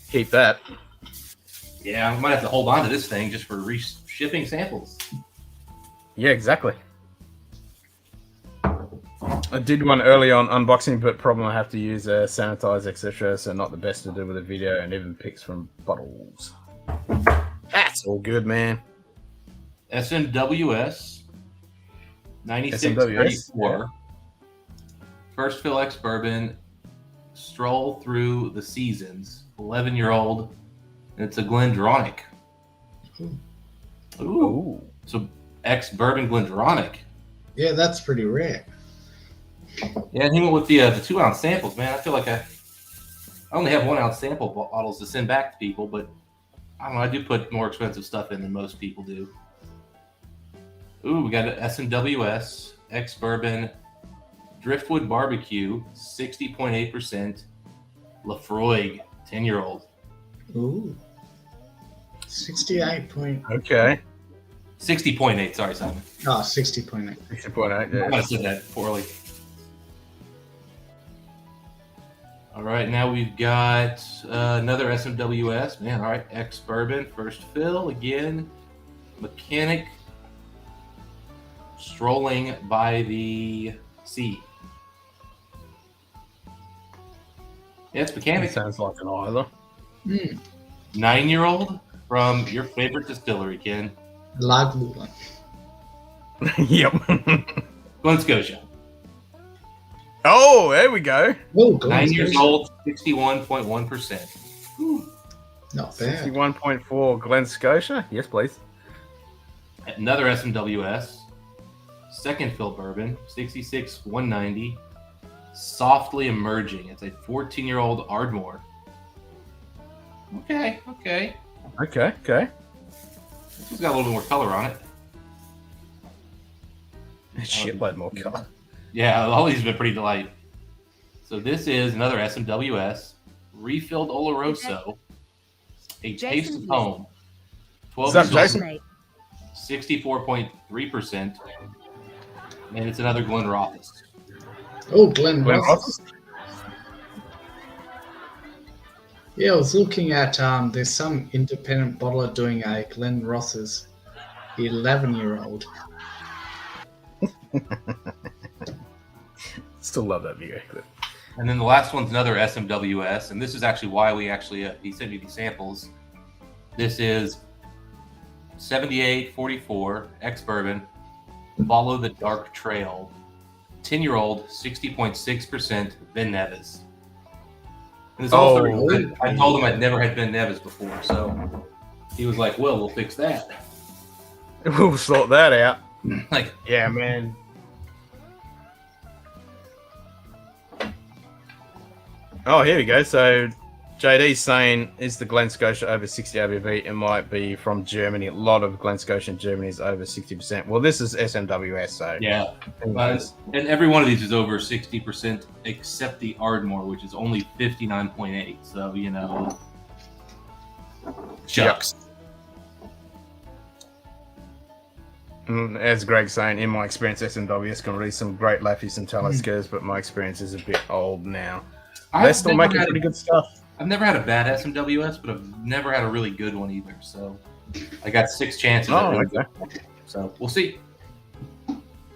Keep that. Yeah, I might have to hold on to this thing just for shipping samples. Yeah, exactly. I did one early on unboxing, but problem I have to use sanitize, etc. So not the best to do with a video, and even picks from bottles. That's all good, man. SMWS 9634. First fill X bourbon. Stroll through the seasons. 11-year-old. And it's a Glendronach. Ooh. So X bourbon Glendronach. Yeah, that's pretty rare. Yeah, and he went with the 2-ounce samples, man. I feel like I only have 1-ounce sample bottles to send back to people, but I don't know. I do put more expensive stuff in than most people do. Ooh, we got an SMWS X bourbon Driftwood Barbecue, 60.8%. Lafroig, 10-year-old. Ooh. 68 point. Okay. 60.8, sorry, Simon. Oh, 60.8. 60.8. I Yeah. said that poorly. All right, now we've got another SMWS. Man, all right, X bourbon, first fill again. Mechanic strolling by the sea. Yeah, it's mechanic. Sounds like an either. 9-year-old from your favorite distillery, Ken. Lagavulin. Yep. Glen Scotia. Oh, there we go. Oh, 9 years old, 61.1%. Not bad. 61.4 Glen Scotia. Yes, please. Another SMWS. Second fill bourbon, 66.190. Softly emerging. It's a 14-year-old Ardmore. Okay. Okay. This one's got a little bit more color on it. Shitload more color. Yeah, all these have been pretty delightful. So this is another SMWS. Refilled Oloroso. A taste of Jason. home. 12 What's up, years Jason? old, 64.3%. And it's another Glen Rothis. Oh, Glen Glen Ross. Yeah, I was looking at there's some independent bottler doing a Glen Ross's 11-year-old. Still love that video clip. And then the last one's another SMWS, and this is actually why we actually he sent me these samples. This is 7844 X bourbon. Follow the Dark Trail. 10-year-old, 60.6% Ben Nevis. And this also, I told him I'd never had Ben Nevis before, so he was like, "Well, we'll fix that." We'll sort that out. Like, Yeah, man. Oh, here we go. So JD's saying, is the Glen Scotia over 60 ABV? It might be from Germany. A lot of Glen Scotia in Germany is over 60%. Well, this is SMWS, so yeah. And every one of these is over 60%, except the Ardmore, which is only 59.8. So, you know, shucks. As Greg's saying, in my experience, SMWS can release some great Laffies and Taliskers, but my experience is a bit old now. They're still making pretty good stuff. I've never had a bad SMWS, but I've never had a really good one either. So I got 6 chances. Oh, at okay. So we'll see.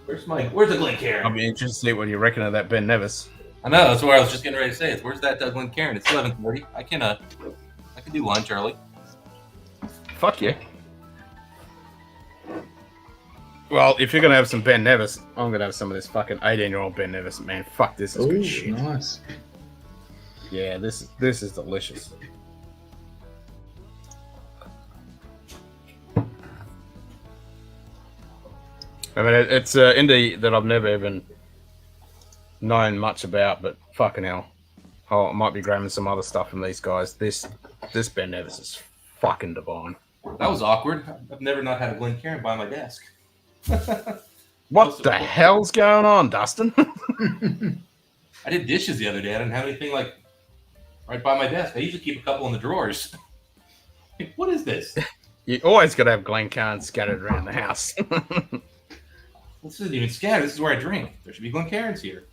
Where's the Glencairn? I'll be interested to see what you reckon of that Ben Nevis. I know, that's what I was just getting ready to say. Is where's that Glencairn? It's 11:30. I can do lunch early. Fuck yeah. Well, if you're gonna have some Ben Nevis, I'm gonna have some of this fucking 18-year-old Ben Nevis. Man, fuck, this is good shit. Nice. Yeah, this is delicious. I mean, it's an indie that I've never even known much about, but fucking hell. Oh, I might be grabbing some other stuff from these guys. This Ben Nevis is fucking divine. That was awkward. I've never not had a Glencairn by my desk. What the hell's going on, Dustin? I did dishes the other day. I didn't have anything like right by my desk. I usually keep a couple in the drawers. What is this? You always got to have Glencairn scattered around the house. This isn't even scattered. This is where I drink. There should be Glencairns here.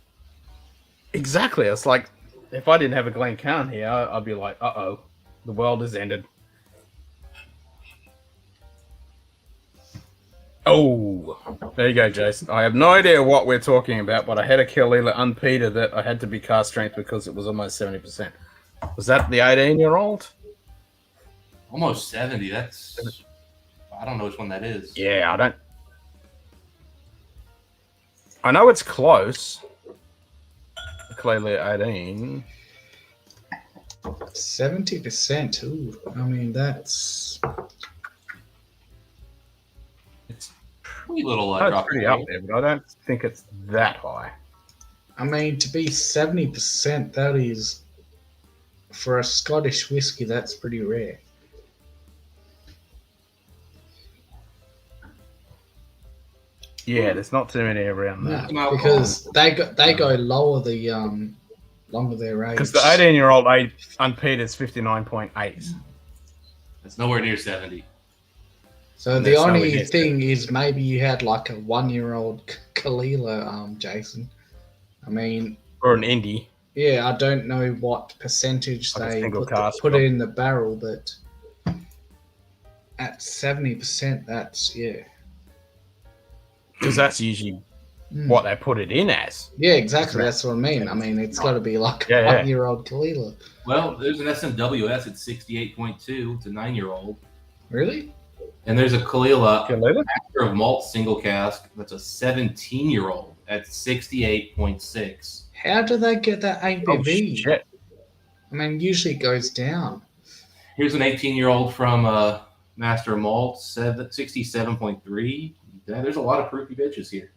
Exactly. It's like, if I didn't have a Glencairn here, I'd be like, uh-oh, the world has ended. Oh, there you go, Jason. I have no idea what we're talking about, but I had a Kalila unpeated that I had to be cast strength because it was almost 70%. Was that the 18-year-old? Almost 70. That's... I don't know which one that is. Yeah, I don't... I know it's close. Clearly 18. 70%. Ooh, I mean, that's... It's pretty little drop. Pretty up there, but I don't think it's that high. I mean, to be 70%, that is... For a Scottish whiskey, that's pretty rare. Yeah, there's not too many around that. No, because they go lower the longer their age. Because the 18-year-old unpeated is 59.8. It's nowhere near 70. So the only thing is maybe you had like a 1-year-old Kalila, Jason. I mean, or an indie. Yeah, I don't know what percentage like they put it in the barrel, but at 70%, that's because that's usually what they put it in as. Yeah, exactly. That's what I mean. I mean, it's got to be like a 1-year-old Kalila. Well, there's an SMWS at 68.2. It's a 9-year-old. Really? And there's a Kalila Master of Malt single cask that's a 17-year-old at 68.6. How do they get that ABV? Oh, shit. I mean, usually it goes down. Here's an 18-year-old from Master of Malt, 67.3. There's a lot of fruity bitches here.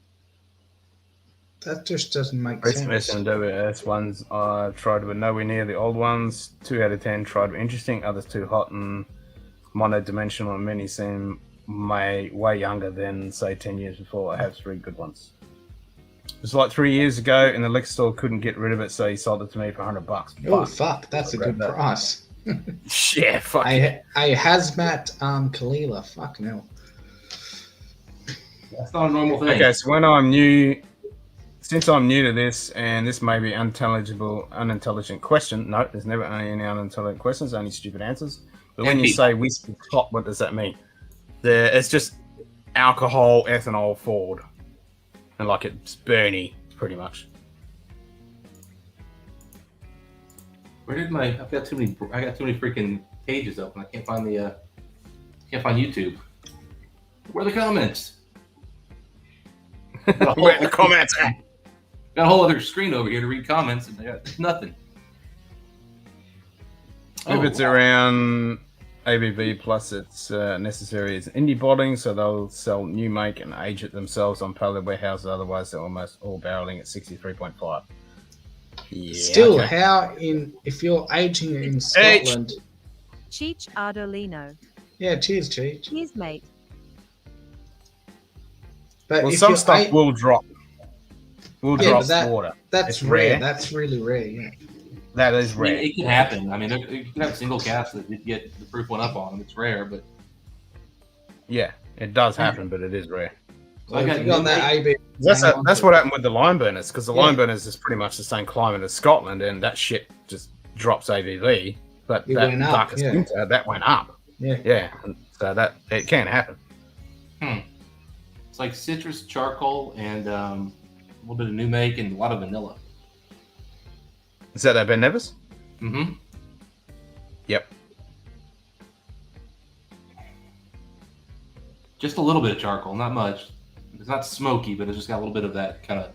That just doesn't make sense. SMWS ones I tried were nowhere near the old ones. 2 out of 10 tried were interesting, others too hot and monodimensional, and many seem way younger than, say, 10 years before. I have 3 good ones. It was like 3 years ago, and the liquor store couldn't get rid of it, so he sold it to me for $100. Oh, fuck. That's a good price. Yeah, fuck. A hazmat Kalila. Fucking hell. That's not a normal thing. Okay, so since I'm new to this, and this may be unintelligent question. No, there's never any unintelligent questions, only stupid answers. But when you say whiskey hot, what does that mean? It's just alcohol, ethanol forward. And like it's Bernie, pretty much. Where did I got too many freaking pages open. I can't find YouTube. Where are the comments? Where are the comments at? Got a whole other screen over here to read comments, and there's nothing. If it's around ABV plus, it's necessary as indie bottling, so they'll sell new make and age it themselves on pallet warehouses. Otherwise, they're almost all barreling at 63.5. Yeah, still, if you're aging it in Scotland? Cheech Ardolino. Yeah, cheers, Cheech. Cheers, mate. But well, some stuff will drop. Drop water. That's rare. That's really rare. Yeah. That is rare. It can happen. I mean, you can have single casks that you get the proof one up on them. It's rare, but yeah, it does happen, but it is rare. So if you got that AB, that's what happened with the lime burners, because the lime burners is pretty much the same climate as Scotland, and that shit just drops ABV. But that darkest winter, that went up. Yeah. So that it can happen. It's like citrus, charcoal, and a little bit of new make and a lot of vanilla. Is that Ben Nevis? Mm-hmm. Yep. Just a little bit of charcoal, not much. It's not smoky, but it's just got a little bit of that kind of.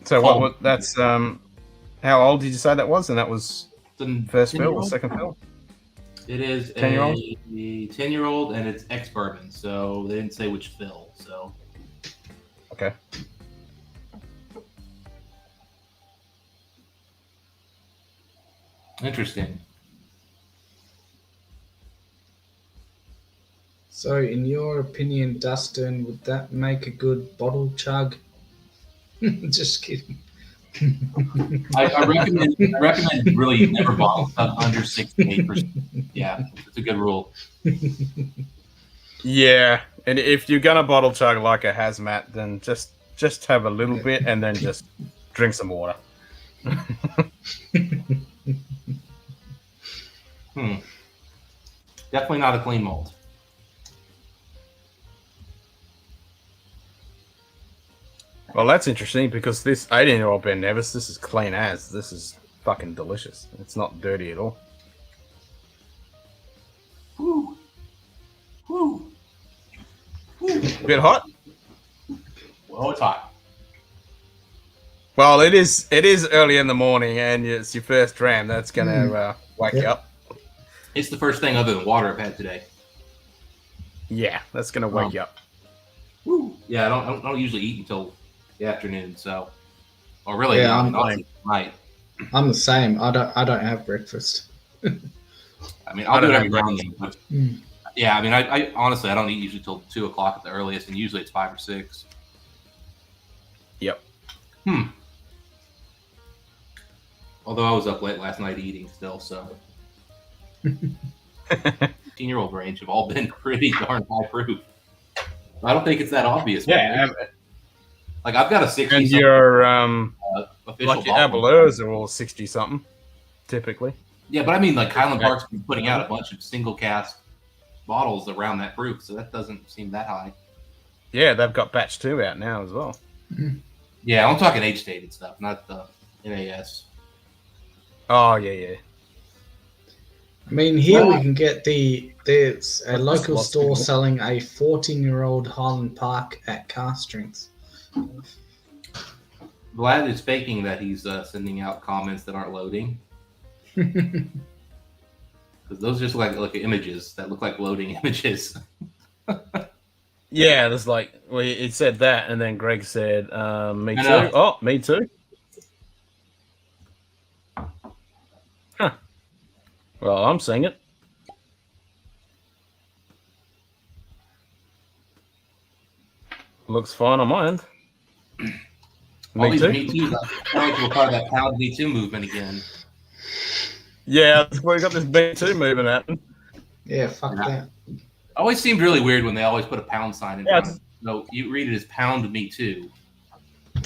So that's how old did you say that was? And that was the first fill or second fill? It is 10-year-old? a 10-year-old, and it's ex-bourbon, so they didn't say which fill. So. Okay. Interesting. So, in your opinion, Dustin, would that make a good bottle chug? Just kidding. I recommend really never bottle stuff under 68%. Yeah, it's a good rule. Yeah, and if you're gonna bottle chug like a hazmat, then just have a little bit and then just drink some water. Definitely not a clean malt. Well, that's interesting because this 18-year-old Ben Nevis, this is clean as. This is fucking delicious. It's not dirty at all. Woo. Woo. Woo. Bit hot? Well, it's hot. Well, it is early in the morning and it's your first dram. That's going to wake you up. It's the first thing other than water I've had today. Yeah, that's going to wake you up. Woo. Yeah, I don't usually eat until the afternoon, so or really night. I'm the same. I don't have breakfast. I mean, I'll do it every now and then, but yeah, I mean, I honestly I don't eat usually till 2 o'clock at the earliest, and usually it's 5 or 6. Yep. Although I was up late last night eating still, so 15-year-old range have all been pretty darn high proof. I don't think it's that obvious. Yeah. Like I've got a 60. And your official like your Abelours are all 60-something, typically. Yeah, but I mean, like Highland Park's been putting out a bunch of single cask bottles around that proof, so that doesn't seem that high. Yeah, they've got batch 2 out now as well. Yeah, I'm talking age-stated stuff, not the NAS. Oh, yeah. I mean, here we can get there's a local store selling a 14-year-old Highland Park at cask strength. Vlad is faking that he's sending out comments that aren't loading. Because those just look like images that look like loading images. Yeah, there's like, well, it said that, and then Greg said, me too. Oh, me too. Huh. Well, I'm seeing it. Looks fine on my end. Me too. Me too. I like we're part of that pound Me Too movement again. Yeah, we got this Me Too movement happening. Yeah, fuck that. Always seemed really weird when they always put a pound sign in front of it. So you read it as pound Me Too,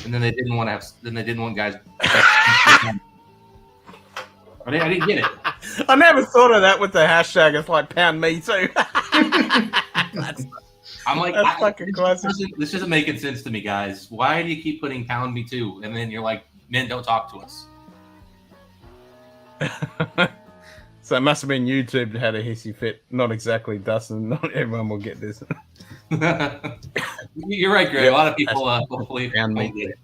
and then they didn't want to have. Then they didn't want guys. I didn't get it. I never thought of that with the hashtag. It's like pound Me Too. I'm like, that's fucking classic. This isn't making sense to me, guys. Why do you keep putting pound Me Too? And then you're like, men, don't talk to us. So it must have been YouTube that had a hissy fit. Not exactly Dustin. Not everyone will get this. You're right, Greg. A lot of people hopefully get it.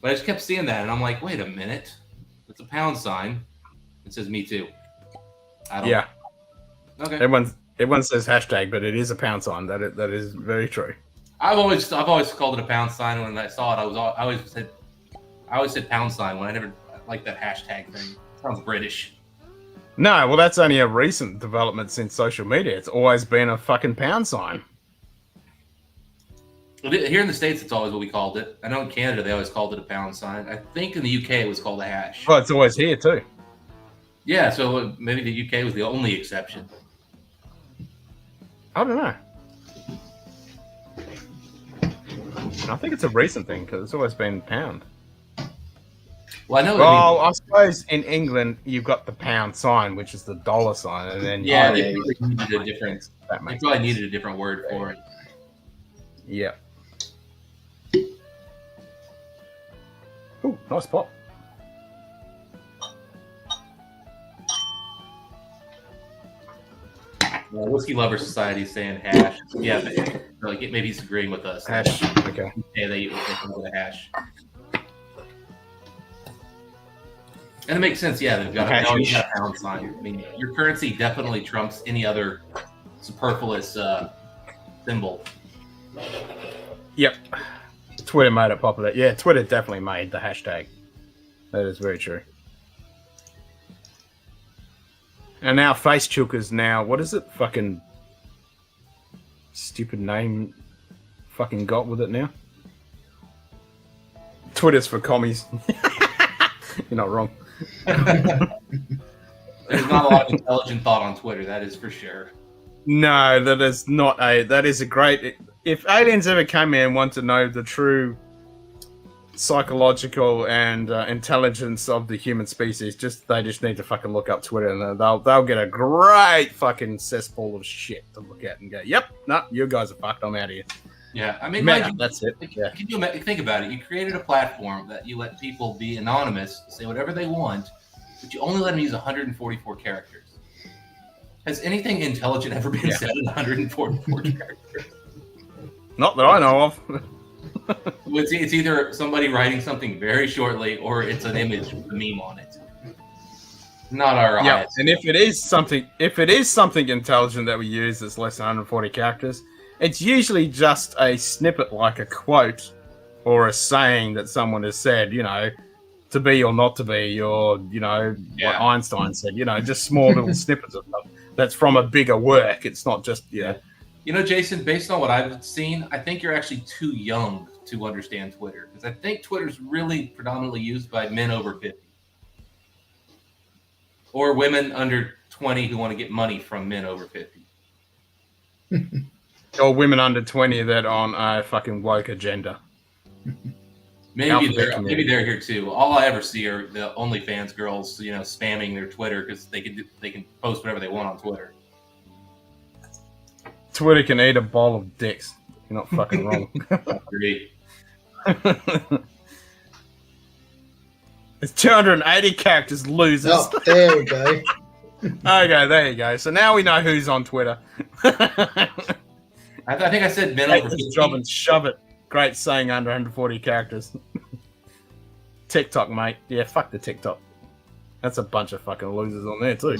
But I just kept seeing that, and I'm like, wait a minute. It's a pound sign. It says Me Too. Yeah. Okay. Everyone says hashtag, but it is a pound sign. That is very true. I've always called it a pound sign. When I saw it, I always said pound sign. When I never liked that hashtag thing. It sounds British. No, well, that's only a recent development since social media. It's always been a fucking pound sign. Here in the States, it's always what we called it. I know in Canada, they always called it a pound sign. I think in the UK, it was called a hash. Well, it's always here, too. Yeah, so maybe the UK was the only exception. I don't know. I think it's a recent thing because it's always been pound. Well, I know. Well, I suppose in England you've got the pound sign, which is the dollar sign, and then they needed a different. They probably needed a different word for it. Yeah. Ooh, nice pop. Whiskey Lover Society is saying hash. Yeah, but maybe he's agreeing with us. Hash. Okay. Yeah, they come with a hash. And it makes sense. Yeah, they've got a pound sign. I mean, your currency definitely trumps any other superfluous symbol. Yep. Twitter made it popular. Yeah, Twitter definitely made the hashtag. That is very true. And now Facechookers now, what is it? Fucking stupid name fucking got with it now. Twitter's for commies. You're not wrong. There's not a lot of intelligent thought on Twitter, that is for sure. No, that is not that is a great... If aliens ever came here and want to know the true psychological and intelligence of the human species, they just need to fucking look up Twitter, and they'll get a great fucking cesspool of shit to look at and go, yep, no, you guys are fucked, I'm out of here. Yeah, I mean, that's it. Yeah. Can you think about it? You created a platform that you let people be anonymous, say whatever they want, but you only let them use 144 characters. Has anything intelligent ever been said in 144 characters? Not that I know of. It's either somebody writing something very shortly, or it's an image with a meme on it. Not our eyes. And if it is something intelligent that we use that's less than 140 characters, it's usually just a snippet, like a quote or a saying that someone has said, you know, to be or not to be, or, you know, what Einstein said, you know, just small little snippets of stuff that's from a bigger work. It's not just, You know, Jason, based on what I've seen, I think you're actually too young to understand Twitter, because I think Twitter's really predominantly used by men over 50. Or women under 20 who want to get money from men over 50. Or women under 20 that on a fucking woke agenda. Maybe they're here too. All I ever see are the OnlyFans girls, you know, spamming their Twitter because they can post whatever they want on Twitter. Twitter can eat a bowl of dicks. You're not fucking wrong. Agree. It's 280 characters, losers. Oh, there we go. Okay, there you go. So now we know who's on Twitter. I think I said men Take over 50. this job and shove it. Great saying under 140 characters. TikTok, mate. Yeah, fuck the TikTok. That's a bunch of fucking losers on there too.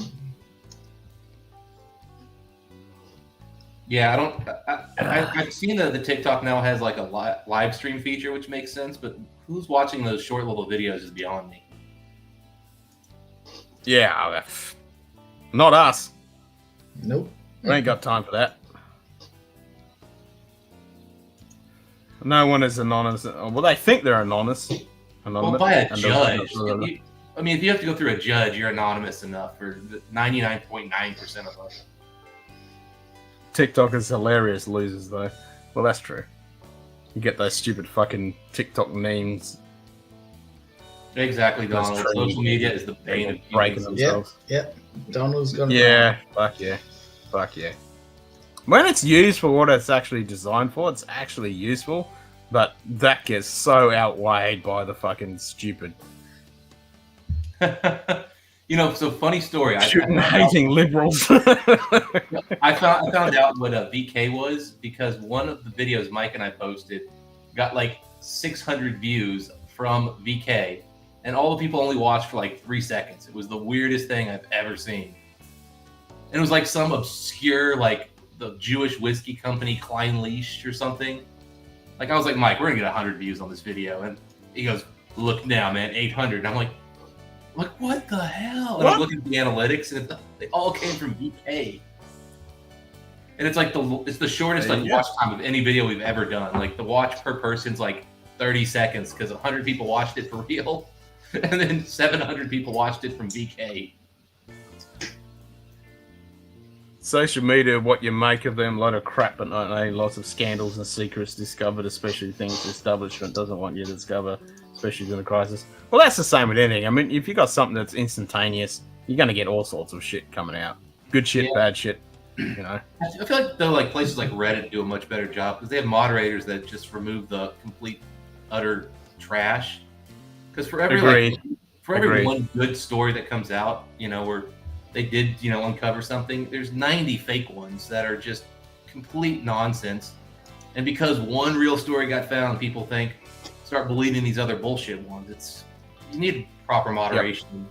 Yeah, I've seen that the TikTok now has like a live stream feature, which makes sense, but who's watching those short little videos is beyond me. Yeah, not us. Nope. We ain't got time for that. No one is anonymous. Well, they think they're anonymous. Well, by a judge. I mean, if you have to go through a judge, you're anonymous enough for 99.9% of us. TikTok is hilarious losers, though. Well, that's true. You get those stupid fucking TikTok memes. Exactly, Donald. Social media is the bane of breaking themselves. Yep. Donald's gonna. Yeah, fuck yeah. Fuck yeah. When it's used for what it's actually designed for, it's actually useful, but that gets so outweighed by the fucking stupid. You know, so funny story. Shooting hating liberals. I found out what a VK was because one of the videos Mike and I posted got like 600 views from VK, and all the people only watched for like 3 seconds. It was the weirdest thing I've ever seen. And it was like some obscure, like the Jewish whiskey company, Klein Leash or something. Like I was like, Mike, we're gonna get 100 views on this video, and he goes, "Look now, man, 800." And I'm like, what the hell? And I'm looking at the analytics, and they all came from VK. And it's like it's the shortest watch time of any video we've ever done. Like the watch per person's like 30 seconds because 100 people watched it for real, and then 700 people watched it from VK. Social media, what you make of them, a lot of crap, but not lots of scandals and secrets discovered, especially things the establishment doesn't want you to discover, especially during a crisis. Well, that's the same with anything. I mean, if you got something that's instantaneous, you're going to get all sorts of shit coming out. Good shit, bad shit, you know. I feel like though, like places like Reddit do a much better job because they have moderators that just remove the complete, utter trash. Because for every one good story that comes out, you know, where they did, you know, uncover something, there's 90 fake ones that are just complete nonsense. And because one real story got found, people start believing these other bullshit ones. You need proper moderation.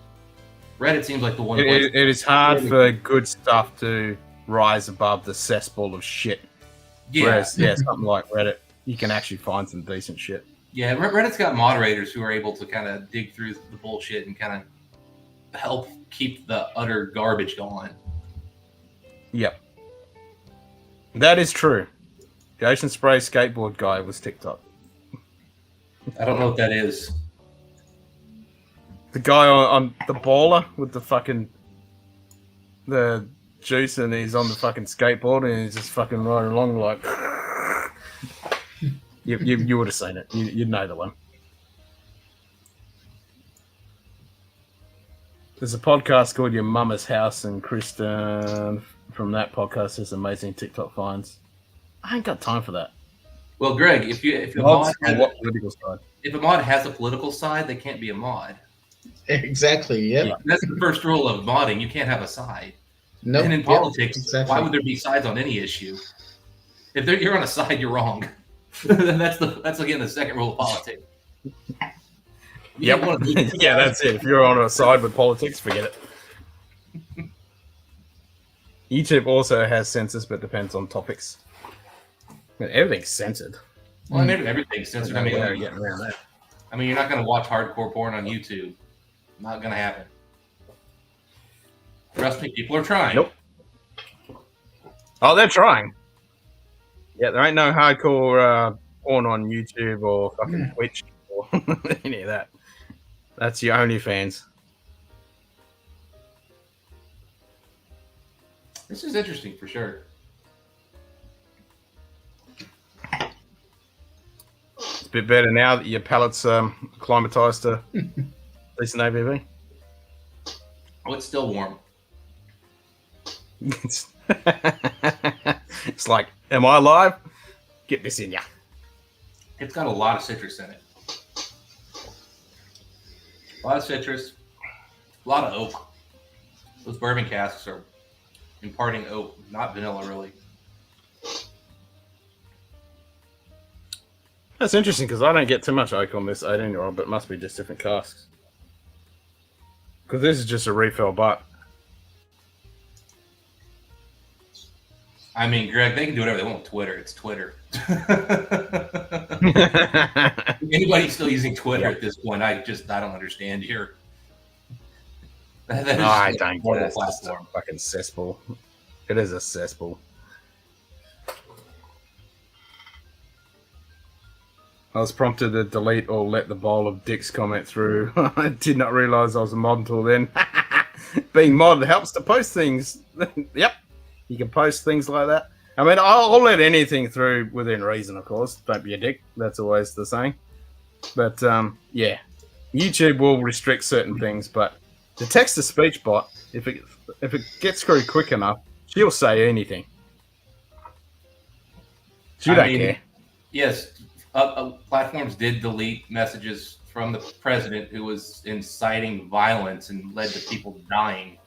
Yep. Reddit seems like the one. It is hard for good stuff to rise above the cesspool of shit. Yeah. Whereas, something like Reddit, you can actually find some decent shit. Yeah, Reddit's got moderators who are able to kind of dig through the bullshit and kind of help keep the utter garbage going. Yep. That is true. The Ocean Spray skateboard guy was TikTok. I don't know what that is. The guy on the baller with the fucking the juice, and he's on the fucking skateboard and he's just fucking riding along like you would have seen it. You'd know the one. There's a podcast called Your Mama's House, and Kristen from that podcast has amazing TikTok finds. I ain't got time for that. Well, Greg, if a mod has a political side, they can't be a mod. Exactly. Yep. Yeah, that's the first rule of modding. You can't have a side. Nope. And in politics, exactly. Why would there be sides on any issue? If you're on a side, you're wrong. that's again the second rule of politics. Yep. Yeah, that's it. If you're on a side with politics, forget it. YouTube also has censors, but depends on topics. Everything's censored. Well, everything's censored. I mean, getting around that. I mean, you're not going to watch hardcore porn on YouTube. Not going to happen. Trust me, people are trying. Nope. Oh, they're trying. Yeah, there ain't no hardcore porn on YouTube or fucking Twitch or any of that. That's your OnlyFans. This is interesting for sure. It's a bit better now that your palate's acclimatized to decent ABV. Oh, it's still warm. It's like, am I alive? Get this in ya. It's got a lot of citrus in it. A lot of citrus. A lot of oak. Those bourbon casks are imparting oak, not vanilla, really. That's interesting because I don't get too much oak on this 18-year-old, but it must be just different casks. Because this is just a refill butt. I mean, Greg, they can do whatever they want with Twitter. It's Twitter. Anybody still using Twitter at this point? I don't understand here. I don't get it. It's just a fucking cesspool. It is a cesspool. I was prompted to delete or let the bowl of dicks comment through. I did not realise I was a mod until then. Being mod helps to post things. Yep. You can post things like that. I mean, I'll let anything through within reason, of course. Don't be a dick. That's always the saying. But, yeah. YouTube will restrict certain things, but the text-to-speech bot, if it gets through quick enough, she'll say anything. She don't care. Yes, platforms did delete messages from the president who was inciting violence and led to people dying.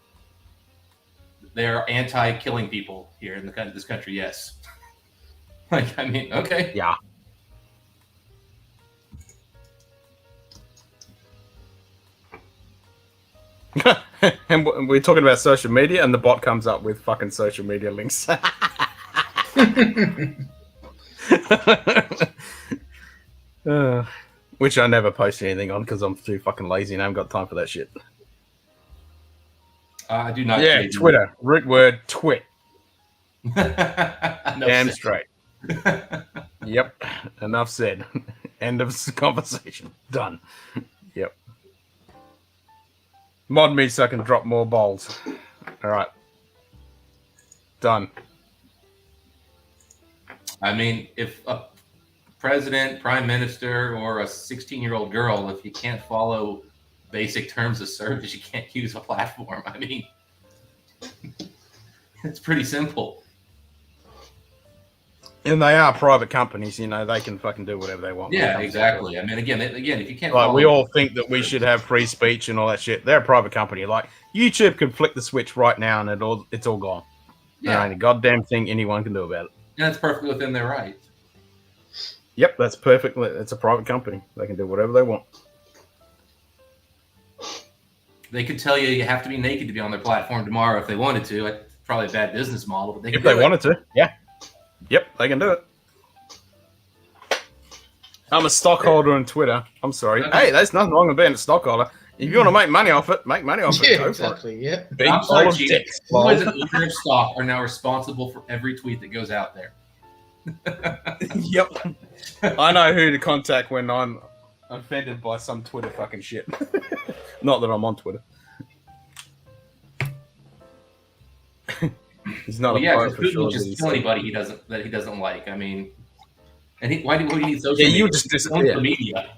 They're anti-killing people here in this country, yes. Like, I mean, okay. Yeah. And we're talking about social media, and the bot comes up with fucking social media links. Which I never post anything on because I'm too fucking lazy and I haven't got time for that shit. I do not. Yeah, Twitter. Root word, twit. No Damn straight. Yep. Enough said. End of conversation. Done. Yep. Mod me so I can drop more bowls. All right. Done. I mean, if a president, prime minister, or a 16-year-old girl, if you can't follow basic terms of service, you can't use a platform. I mean, it's pretty simple. And they are private companies, you know, they can fucking do whatever they want. Yeah, exactly. I mean, again, if you can't like, follow... we all think that we should have free speech and all that shit. They're a private company. Like, YouTube can flick the switch right now and it's all gone. Yeah. There ain't a goddamn thing anyone can do about it. And it's perfectly within their right. Yep, that's perfect. It's a private company. They can do whatever they want. They could tell you have to be naked to be on their platform tomorrow if they wanted to. It's probably a bad business model, but they can if they wanted to, yeah. Yep, they can do it. I'm a stockholder on Twitter. I'm sorry. Okay. Hey, there's nothing wrong with being a stockholder. If you want to make money off it, make money off it. Yeah, Go exactly. Yeah. for it. Big I'm sorry, ball of Chief. dicks. You as an owner of stock are now responsible for every tweet that goes out there. Yep. I know who to contact when I'm offended by some Twitter fucking shit. Not that I'm on Twitter. He's not Well, a yeah, pro because for Putin sure. will just kill anybody he doesn't like. I mean, and why do you need social Yeah, media? you just He owns disappear. the media.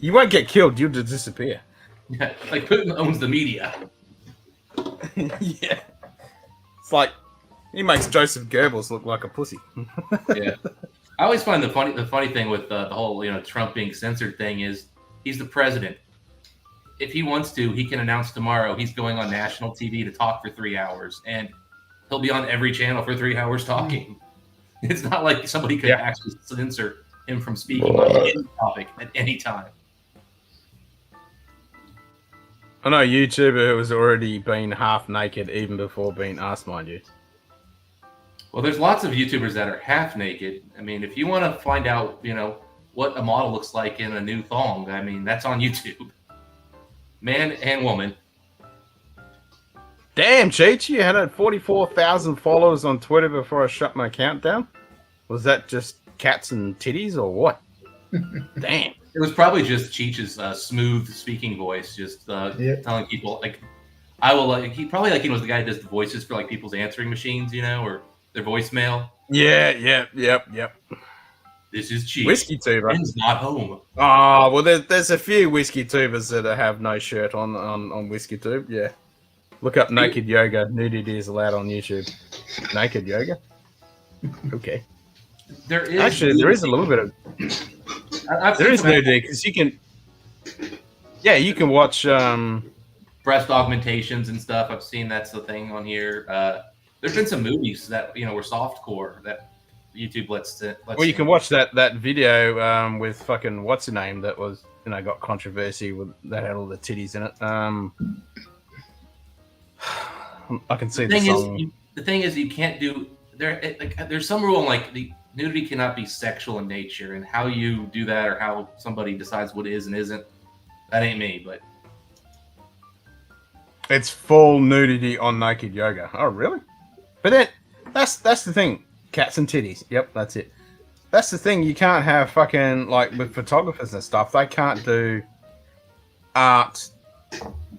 You won't get killed. You'll just disappear. Yeah, like Putin owns the media. Yeah. It's like he makes Joseph Goebbels look like a pussy. Yeah. I always find the funny thing with the whole Trump being censored thing is he's the president. If he wants to, he can announce tomorrow he's going on national TV to talk for 3 hours, and he'll be on every channel for 3 hours talking. It's not like somebody could actually censor him from speaking on any topic at any time. I know a YouTuber who has already been half naked even before being asked, mind you. Well, there's lots of YouTubers that are half naked. I mean, if you want to find out, what a model looks like in a new thong, I mean, that's on YouTube. Man and woman. Damn, Cheech, you had 44,000 followers on Twitter before I shut my account down? Was that just cats and titties or what? Damn. It was probably just Cheech's smooth speaking voice, just telling people, I will, he probably, was the guy that does the voices for, people's answering machines, or their voicemail. Yeah, yep. This is Cheech. Whiskey tuber. Ben's not home. Oh, well, there's a few whiskey tubers that have no shirt on whiskey tube, yeah. Look up naked yoga. Nudity is allowed on YouTube. Naked yoga? Okay. There is there is a little bit of... There is nudity, because you can... Yeah, you can watch... breast augmentations and stuff. I've seen that's the thing on here. There's been some movies that, were softcore that YouTube lets well, you can watch that video with fucking... What's her name that was... got controversy with... That had all the titties in it. I can see the song. The thing is, you can't do... There's some rule the nudity cannot be sexual in nature, and how you do that or how somebody decides what is and isn't, that ain't me, but... It's full nudity on naked yoga. Oh, really? But then, that's the thing. Cats and titties. Yep, that's it. That's the thing. You can't have fucking, with photographers and stuff, they can't do art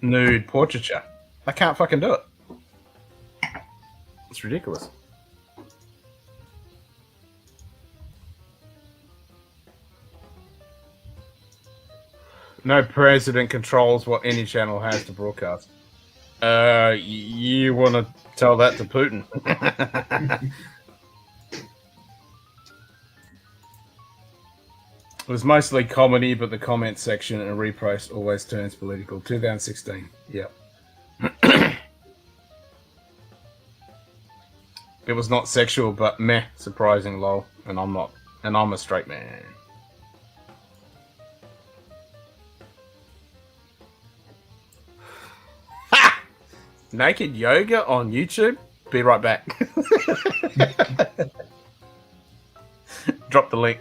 nude portraiture. They can't fucking do it. It's ridiculous. No president controls what any channel has to broadcast. You want to tell that to Putin? It was mostly comedy, but the comment section and repost always turns political. 2016. Yep. It was not sexual, but meh, surprising, lol. And I'm not. And I'm a straight man. Ha! Naked yoga on YouTube? Be right back. Drop the link.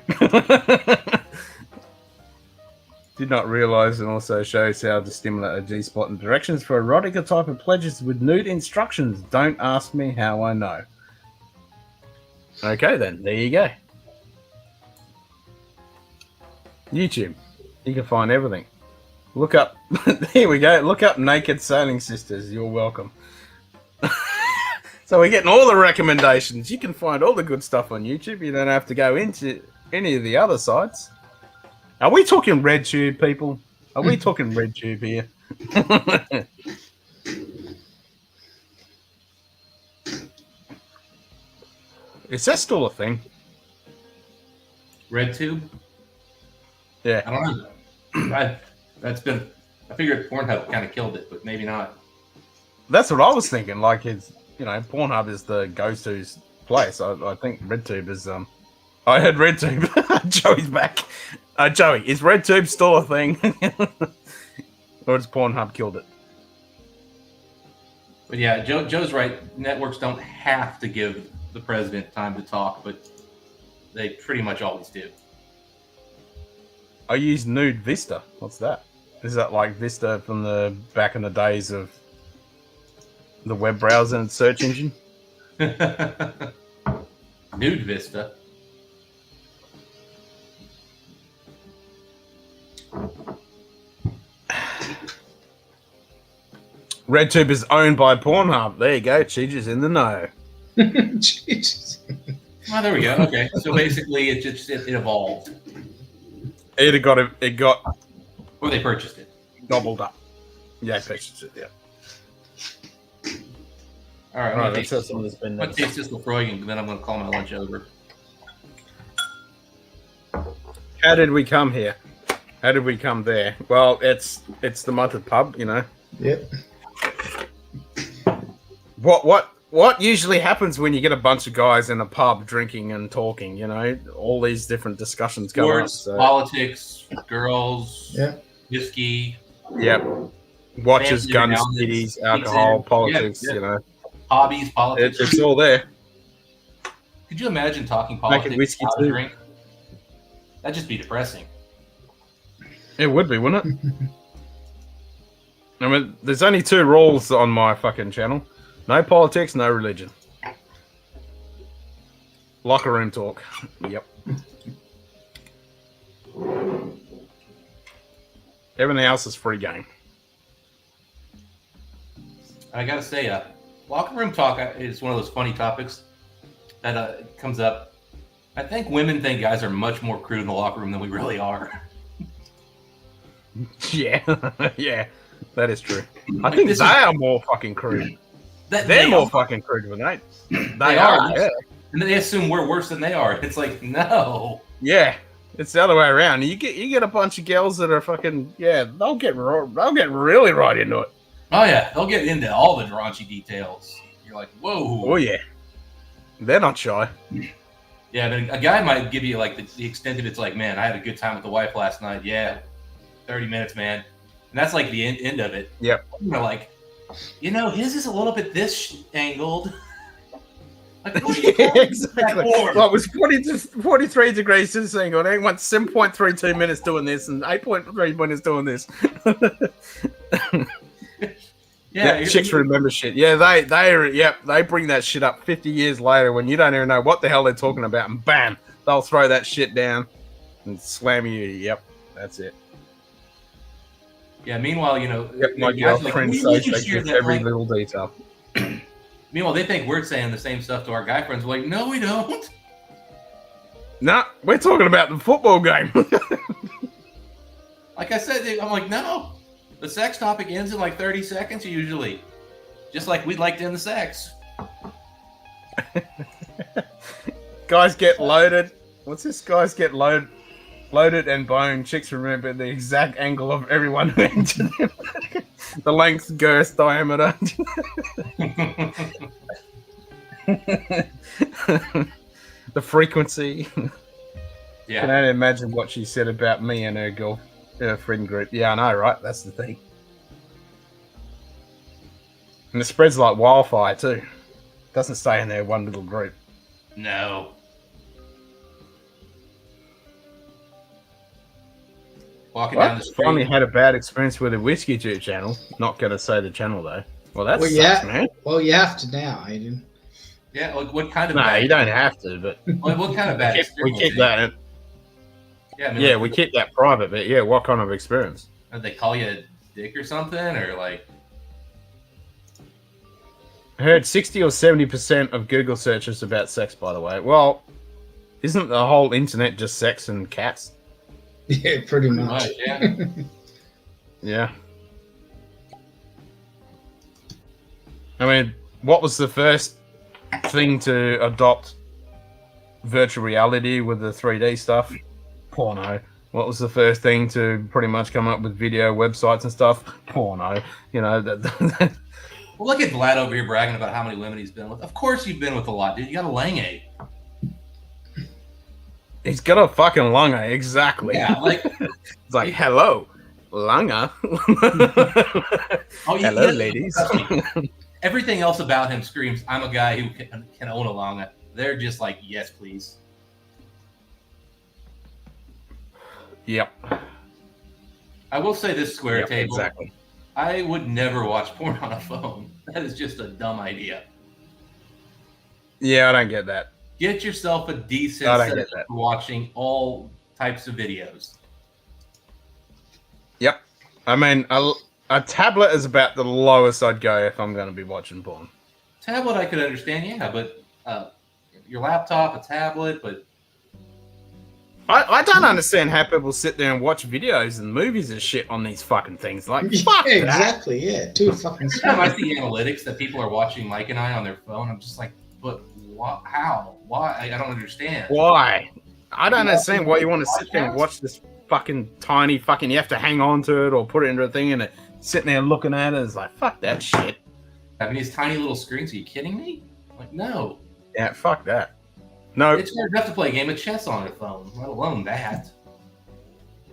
Did not realize, and also shows how to stimulate a G-spot and directions for erotica type of pleasures with nude instructions. Don't ask me how I know. Okay then, there you go. YouTube. You can find everything. Look up, here we go, look up Naked Sailing Sisters. You're welcome. So we're getting all the recommendations. You can find all the good stuff on YouTube. You don't have to go into any of the other sites. Are we talking RedTube, people? Are we talking RedTube here? Is that still a thing? RedTube? Yeah. I don't know. I figured Pornhub kind of killed it, but maybe not. That's what I was thinking. It's, Pornhub is the go-to place. I think RedTube is, I heard RedTube. Joey's back. Joey, is RedTube still a thing? Or has Pornhub killed it? But yeah, Joe's right. Networks don't have to give the president time to talk, but they pretty much always do. I use Nude Vista. What's that? Is that like Vista from the back in the days of the web browser and search engine? Nude Vista. RedTube is owned by Pornhub. There you go. Cheech in the know. Jesus. Oh, there we go. Okay, so basically, it evolved, It got or they purchased it. gobbled up. Yeah, I purchased it. Yeah. All right, Right, let's have some of this I'm gonna taste this Lefroy, and then I'm gonna call my lunch over. How did we come here? How did we come there? Well, it's the Munted pub, you know. Yep. What usually happens when you get a bunch of guys in a pub drinking and talking? You know, all these different discussions go on. Sports, So. politics, girls, Yeah. whiskey. Yep. Watches, Family guns, around titties, this, alcohol, pizza. politics. Yeah. You know, Hobbies, politics. it's all there. Could you imagine talking Making politics whiskey without a too. drink? That'd just be depressing. It would be, wouldn't it? I mean, there's only 2 rules on my fucking channel: no politics, no religion. Locker room talk. Yep. Everything else is free game. I gotta say, locker room talk is one of those funny topics that comes up. I think women think guys are much more crude in the locker room than we really are. Yeah, yeah, that is true. I Like, think this they is- are more fucking crude. That They're they more are. fucking crude than they. They are. Yeah. And they assume we're worse than they are. It's like, no. Yeah, it's the other way around. You get a bunch of girls that are fucking they'll get really right into it. Oh yeah, they'll get into all the raunchy details. You're like, whoa. Oh yeah, they're not shy. Yeah, but a guy might give you like the extent of it's like, man, I had a good time with the wife last night. Yeah, 30 minutes, man. And that's like the end of it. Yep. You're like, his is a little bit this angled. Like, what are you Yeah, doing? exactly. That Well, it was 40 to 43 degrees this thing on. It went 7.32 minutes doing this and 8.3 minutes doing this. Yeah, chicks remember shit. Yeah, they bring that shit up 50 years later when you don't even know what the hell they're talking about, and bam, they'll throw that shit down and slam you. Yep, that's it. Yeah. Meanwhile, Yep, my guys are like, girlfriend "We says can they share get that, every like-" little detail. Meanwhile, they think we're saying the same stuff to our guy friends. We're like, no, we don't. Nah, we're talking about the football game. Like I said, I'm like, no. The sex topic ends in like 30 seconds usually. Just like we'd like to end the sex. Guys get loaded. What's this? Guys get loaded and boned. Chicks remember the exact angle of everyone who entered them. The length, girth, diameter. The frequency. Yeah. Can only imagine what she said about me and her friend group. Yeah, I know, right? That's the thing. And it spreads like wildfire too. Doesn't stay in there one little group. No. Walking down the street. Finally had a bad experience with a whiskey tube channel. Not gonna say the channel though. Well, that sucks, man. Well, you have to now, Aiden. Yeah, like what kind of No, bad, you don't have to, but what kind of bad we experience? keep that. Yeah, I mean, Yeah, like, we keep that private. But yeah, what kind of experience? did they call you a dick or something, or like? I heard 60 or 70% of Google searches about sex. By the way, well, isn't the whole internet just sex and cats? Yeah, pretty much. Right, yeah. Yeah. I mean, what was the first thing to adopt virtual reality with the 3D stuff? Porno. What was the first thing to pretty much come up with video websites and stuff? Porno. You know, that Well, look at Vlad over here bragging about how many women he's been with. Of course you've been with a lot, dude. You got a Lange. he's got a fucking lunga, exactly. Yeah, like It's like, hello, lunga. oh, Hello, ladies. Everything else about him screams, "I'm a guy who can own a Langa." They're just like, "Yes, please." Yep. I will say this square Yep, table. exactly. I would never watch porn on a phone. That is just a dumb idea. Yeah, I don't get that. Get yourself a decent I don't setup get that. for watching all types of videos. Yep. I mean, a tablet is about the lowest I'd go if I'm going to be watching porn. Tablet, I could understand, yeah, but your laptop, a tablet, but I don't understand how people sit there and watch videos and movies and shit on these fucking things. Like, fuck Yeah, that. exactly. Yeah, too fucking every time I see analytics that people are watching Mike and I on their phone, I'm just like, but what? How? Why? I don't understand. Why? I don't understand why you want to sit there and watch this fucking tiny fucking. You have to hang on to it or put it into a thing and sitting there looking at it. It's like, fuck that shit. Having these tiny little screens, are you kidding me? Like, no. Yeah, fuck that. No. It's hard enough to play a game of chess on a phone, let alone that.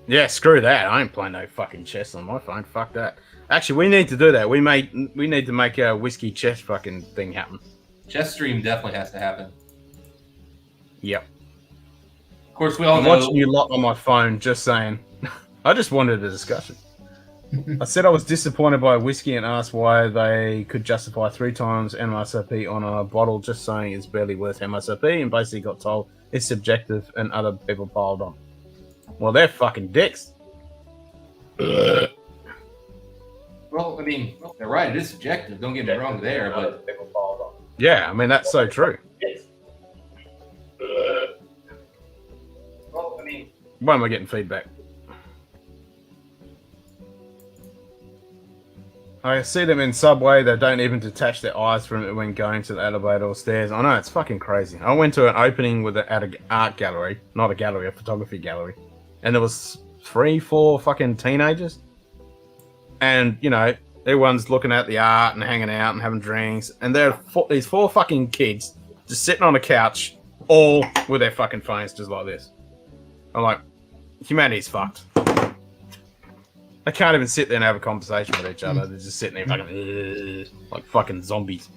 Yeah, screw that. I ain't playing no fucking chess on my phone. Fuck that. Actually, we need to do that. We need to make a whiskey chess fucking thing happen. Chess stream definitely has to happen. Yep. Of course, we all I'm know. watching you lot on my phone, just saying. I just wanted a discussion. I said I was disappointed by whiskey and asked why they could justify 3 times MSRP on a bottle, just saying it's barely worth MSRP, and basically got told it's subjective and other people piled on. Well, they're fucking dicks. Well, I mean, they're right. It is subjective. Don't get me wrong there, but Yeah, I mean, that's so true. well, I mean, Why am I getting feedback? I see them in Subway. They don't even detach their eyes from it when going to the elevator or stairs. I know, it's fucking crazy. I went to an opening at an art gallery, not a gallery, a photography gallery, and there was 3, 4 fucking teenagers, and you know, everyone's looking at the art and hanging out and having drinks, and there are these 4 fucking kids just sitting on a couch, all with their fucking phones, just like this. I'm like, humanity's fucked. They can't even sit there and have a conversation with each other. They're just sitting there fucking like fucking zombies.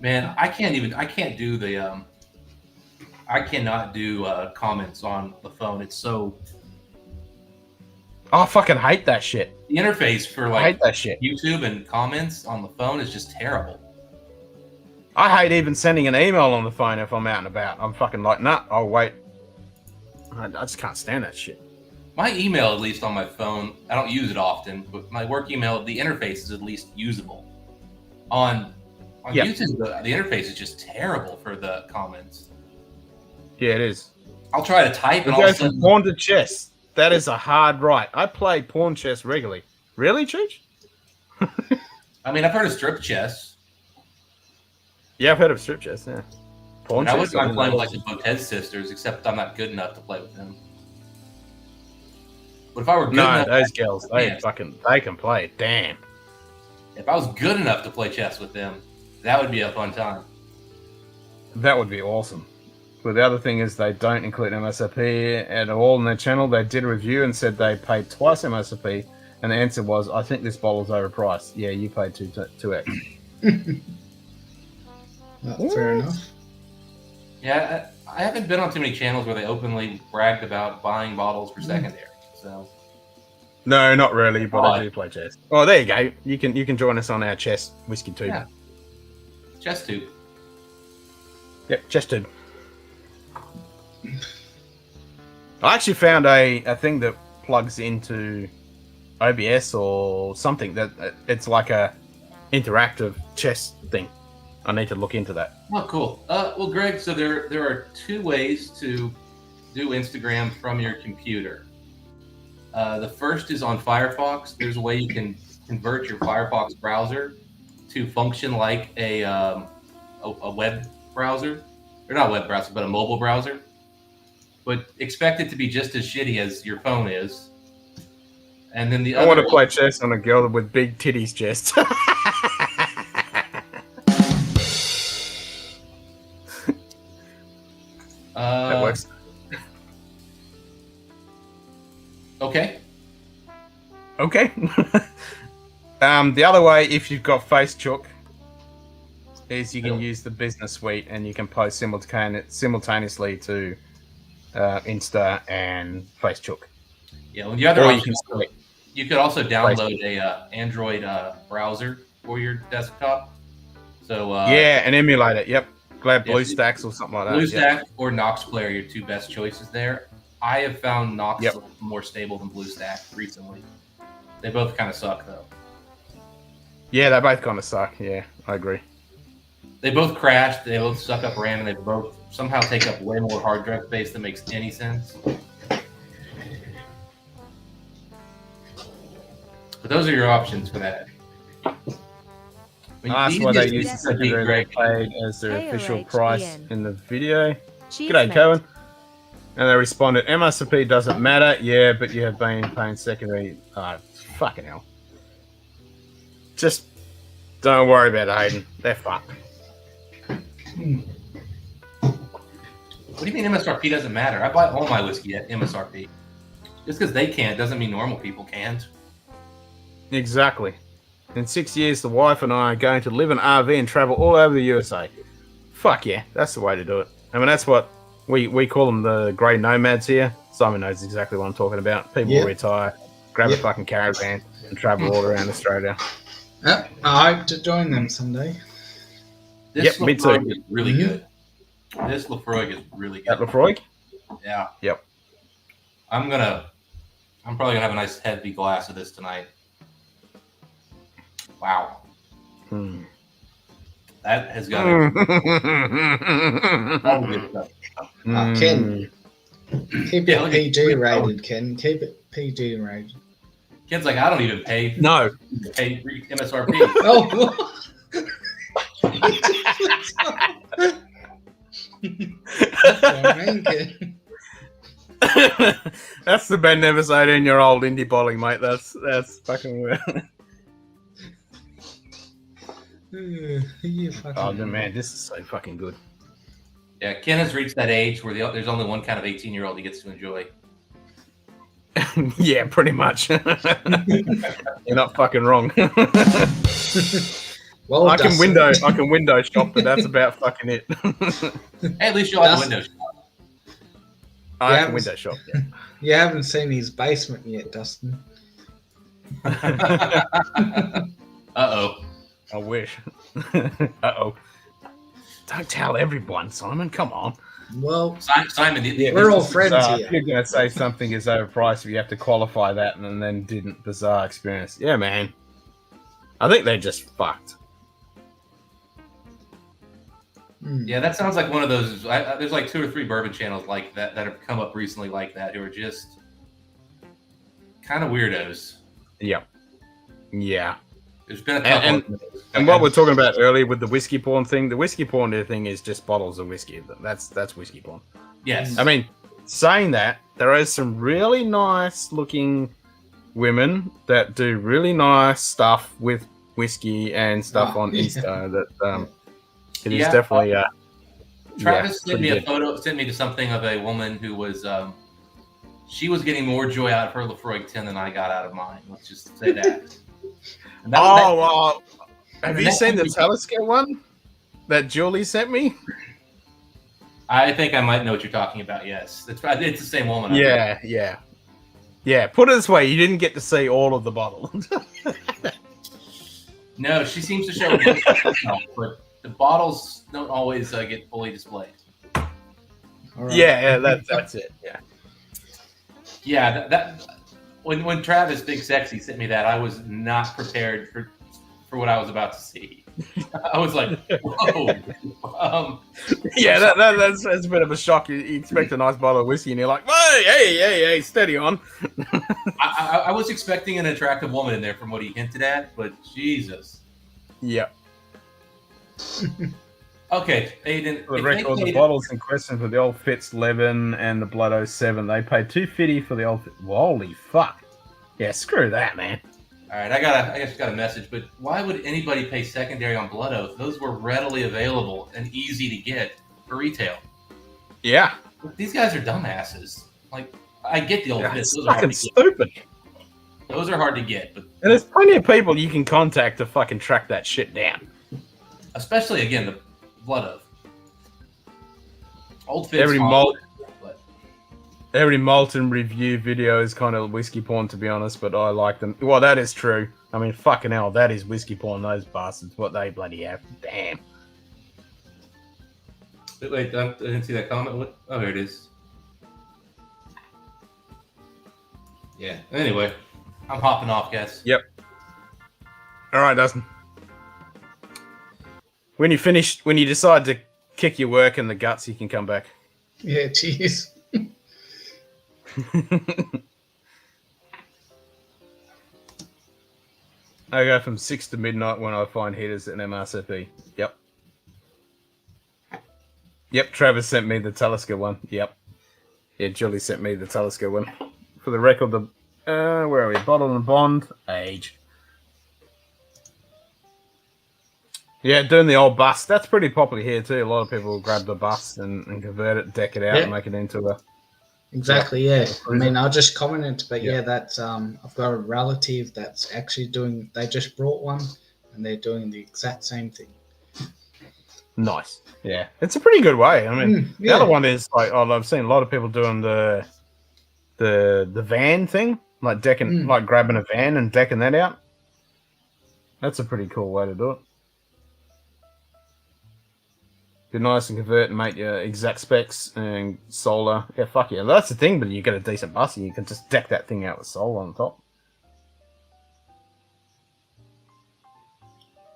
man, I can't do the I cannot do comments on the phone. It's so. I fucking hate that shit. The interface for I like hate that shit. YouTube and comments on the phone is just terrible. I hate even sending an email on the phone if I'm out and about. I'm fucking like, nah, I'll wait. I just can't stand that shit. My email, at least on my phone, I don't use it often, but my work email, the interface is at least usable. On Yeah. YouTube, the interface is just terrible for the comments. Yeah, it is. I'll try to type We and all go of a from sudden, pawn to chess. That is a hard right. I play pawn chess regularly. Really, Cheech? I mean, I've heard of strip chess. Yeah, I've heard of strip chess, yeah. Pawn I chess. wouldn't mind playing like the Munted sisters, except I'm not good enough to play with them. But if I were good No, enough, those girls, they Yeah. they can play. Damn. if I was good enough to play chess with them, that would be a fun time. That would be awesome. But the other thing is they don't include MSRP at all in their channel. They did a review and said they paid twice MSRP, and the answer was, I think this bottle's overpriced. Yeah, you paid 2x. Fair enough. Yeah, I haven't been on too many channels where they openly bragged about buying bottles for secondary. So No, not really, but I Oh. do play chess. Oh, there you go. You can join us on our chess whiskey tube. Yeah. chess tube. Yep, chess tube. I actually found a thing that plugs into OBS or something that it's like a interactive chess thing. I need to look into that. Oh, cool. Well, Greg, so there are 2 ways to do Instagram from your computer. The first is on Firefox. There's a way you can convert your Firefox browser to function like a web browser, or not a web browser, but a mobile browser. But expect it to be just as shitty as your phone is. And then the I other want to play chess on a girl with big titties chest. That works. Okay. Okay. The other way, if you've got Facechook, is you can use the business suite and you can post simultaneously to Insta and Facechook. Yeah, well, the other Or you option, can select. you could also download a Android browser for your desktop. So Yeah, and emulate it. Yep. Glad Yeah, BlueStacks or something like that. BlueStack or Nox Player are your two best choices there. I have found Nox more stable than BlueStack recently. They both kind of suck though. Yeah, they both kind of suck. Yeah, I agree. They both crash. They both suck up RAM, and they both somehow take up way more hard drive space than makes any sense. But those are your options for that. That's why they use the secondary they paid as their official price in the video. G'day, Cohen. And they responded, MSRP doesn't matter. Yeah, but you have been paying secondary. Fucking hell. Just don't worry about it, Hayden. They're fucked. What do you mean MSRP doesn't matter? I buy all my whiskey at MSRP. Just because they can't doesn't mean normal people can't. Exactly. In 6 years, the wife and I are going to live in RV and travel all over the USA. Fuck yeah, that's the way to do it. I mean, that's what we call them, the grey nomads here. Simon knows exactly what I'm talking about. People who retire, grab a fucking caravan, and travel all around Australia. I hope to join them someday. This me too. Lafroig is really good. This Lafroig is really good. That Lafroig? Yeah. Yep. I'm probably gonna have a nice heavy glass of this tonight. Wow. That has got it. Ken, keep it PG rated, Ken. Keep it PG rated. Ken's like, I don't even pay. No. Pay MSRP. Oh. That's the Ben episode in your old indie bowling, mate. That's fucking weird. Oh man, this is so fucking good. Yeah, Ken has reached that age where there's only one kind of 18-year-old he gets to enjoy. Yeah, pretty much. You're not fucking wrong. Well, I can window shop, but that's about fucking it. Hey, at least you'll have a window shop. I can window shop. Yeah. You haven't seen his basement yet, Dustin. Uh-oh. I wish. Uh-oh. Don't tell everyone, Simon. Come on. Well, Simon, we're all friends here. If you're going to say something is overpriced, you have to qualify that and then didn't. Bizarre experience. Yeah, man. I think they just fucked. Yeah, that sounds like one of those. There's like 2 or 3 bourbon channels like that have come up recently like that who are just kind of weirdos. Yeah. Yeah. There's been a couple. And what we're talking about earlier with the whiskey porn thing, the whiskey porn thing is just bottles of whiskey. That's whiskey porn. Yes. I mean, saying that, there are some really nice looking women that do really nice stuff with whiskey and stuff on Insta that it is definitely Travis sent me a photo, sent me to something of a woman who was she was getting more joy out of her Lafroig 10 than I got out of mine. Let's just say that. Have you seen the telescope one that Julie sent me? I think I might know what you're talking about. Yes, it's the same woman. Yeah. Put it this way: you didn't get to see all of the bottle. No, she seems to show herself, but the bottles don't always get fully displayed. Right. Yeah, that's it. Yeah, that when Travis Big Sexy sent me that, I was not prepared for what I was about to see. I was like, whoa. Yeah, that's a bit of a shock. You expect a nice bottle of whiskey, and you're like, hey, steady on. I was expecting an attractive woman in there from what he hinted at, but Jesus. Yeah. Okay, Aiden. For the record, the bottles in question for the Old Fitz 11 and the Blood 07, they paid $250 for the Old Fitz. Holy fuck. Yeah, screw that, man. All right, I just got a message, but why would anybody pay secondary on Blood Oath? Those were readily available and easy to get for retail. Yeah. These guys are dumbasses. Like, I get the Old Fitz. It's fucking stupid. Those are hard to get, but and there's plenty of people you can contact to fucking track that shit down. Especially again the Blood Oath. Old Fitz. Every Molten review video is kind of whiskey porn, to be honest, but I like them. Well, that is true. I mean, fucking hell, that is whiskey porn, those bastards. What they bloody have. Damn. Wait, I didn't see that comment. Oh, here it is. Yeah, anyway. I'm hopping off, guys. Yep. Alright, Dustin. When you decide to kick your work in the guts, you can come back. Yeah, cheers. I go from 6 to midnight when I find heaters at MRCP. Yep. Yep, Travis sent me the Talisker one. Yep. Yeah, Julie sent me the Talisker one. For the record, the where are we? Bottle and Bond. Age. Yeah, doing the old bus. That's pretty popular here too. A lot of people grab the bus and convert it, deck it out, and make it into a... Exactly, yeah. I mean, I just commented, but yeah, that's I've got a relative that's actually doing. They just brought one, and they're doing the exact same thing. Nice. Yeah, it's a pretty good way. I mean, the other one is like, I've seen a lot of people doing the van thing, like decking, like grabbing a van and decking that out. That's a pretty cool way to do it. Be nice and convert and make your exact specs and solar. Yeah, fuck yeah. That's the thing, but you get a decent bus and you can just deck that thing out with solar on top.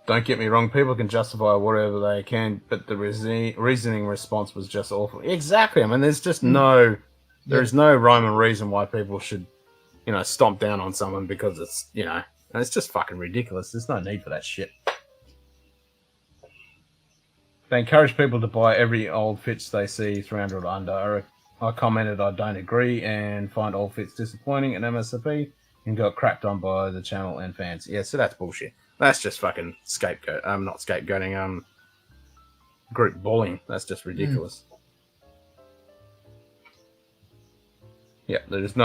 Don't get me wrong, people can justify whatever they can, but the reasoning response was just awful. Exactly. I mean, there's just there's no rhyme and reason why people should, stomp down on someone because it's, and it's just fucking ridiculous. There's no need for that shit. They encourage people to buy every old fits they see 300 or under. I commented I don't agree and find old fits disappointing at MSRP and got crapped on by the channel and fans. Yeah, so that's bullshit. That's just fucking scapegoat. Not scapegoating. Group bullying. That's just ridiculous. Yeah, there's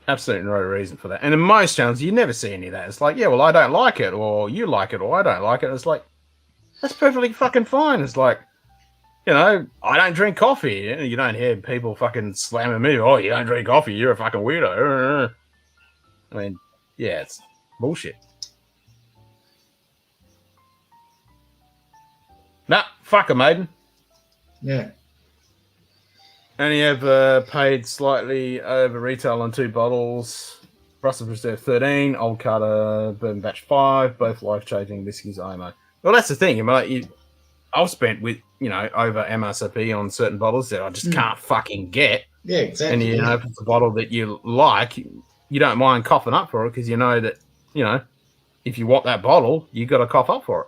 absolutely no reason for that. And in most channels, you never see any of that. It's like, yeah, well, I don't like it, or you like it, or I don't like it. It's like, that's perfectly fucking fine. It's like, I don't drink coffee. You don't hear people fucking slamming me. Oh, you don't drink coffee. You're a fucking weirdo. I mean, yeah, it's bullshit. Nah, fuck 'em, Maiden. Yeah. Only have paid slightly over retail on 2 bottles. Brussels Reserve 13, Old Carter Bourbon Batch 5, both life-changing whiskies IMO. Well, that's the thing. I mean, I've spent with, over MSRP on certain bottles that I just can't fucking get. Yeah, exactly. And, if it's a bottle that you like, you don't mind coughing up for it because you know that, if you want that bottle, you got to cough up for it.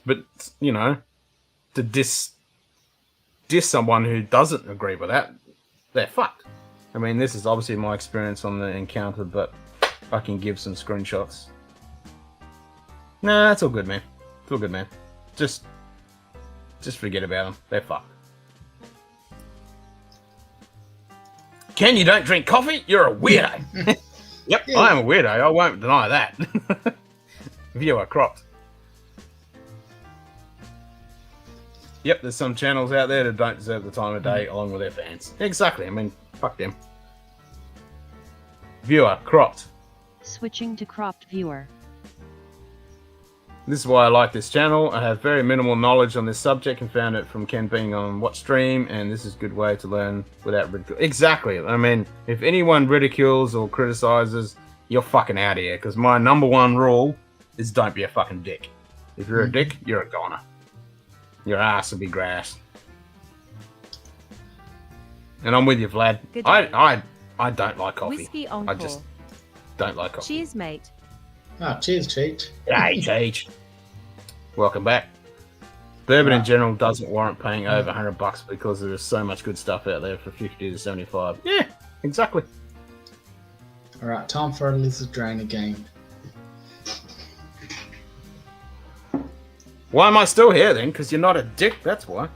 But, to diss someone who doesn't agree with that, they're fucked. I mean, this is obviously my experience on the encounter, but I can give some screenshots. Nah, it's all good, man. It's all good, man. Just forget about them. They're fucked. Ken, you don't drink coffee? You're a weirdo. Yep, yeah. I am a weirdo. I won't deny that. Viewer cropped. Yep, there's some channels out there that don't deserve the time of day along with their fans. Exactly. I mean, fuck them. Viewer cropped. Switching to cropped viewer. This is why I like this channel. I have very minimal knowledge on this subject and found it from Ken being on Watch Stream, and this is a good way to learn without ridicule. Exactly. I mean, if anyone ridicules or criticizes, you're fucking out of here, because my number one rule is don't be a fucking dick. If you're a dick, you're a goner. Your ass will be grass. And I'm with you, Vlad. I don't like coffee. Whiskey on I just don't like coffee. Cheers, mate. Oh, cheers, Cheech. Hey, Cheech. Welcome back. Bourbon in general doesn't warrant paying over $100 because there is so much good stuff out there for 50 to 75. Yeah, exactly. All right, time for a lizard drain again. Why am I still here then? Because you're not a dick, that's why.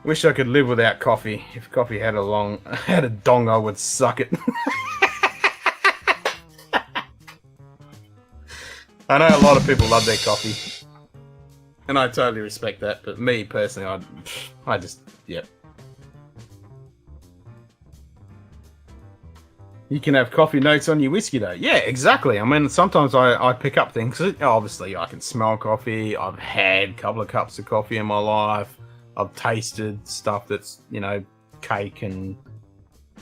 Wish I could live without coffee. If coffee had a dong, I would suck it. I know a lot of people love their coffee, and I totally respect that. But me personally, I just, yep. You can have coffee notes on your whiskey though. Yeah, exactly. I mean, sometimes I pick up things. Obviously, I can smell coffee. I've had a couple of cups of coffee in my life. I've tasted stuff that's, you know, cake and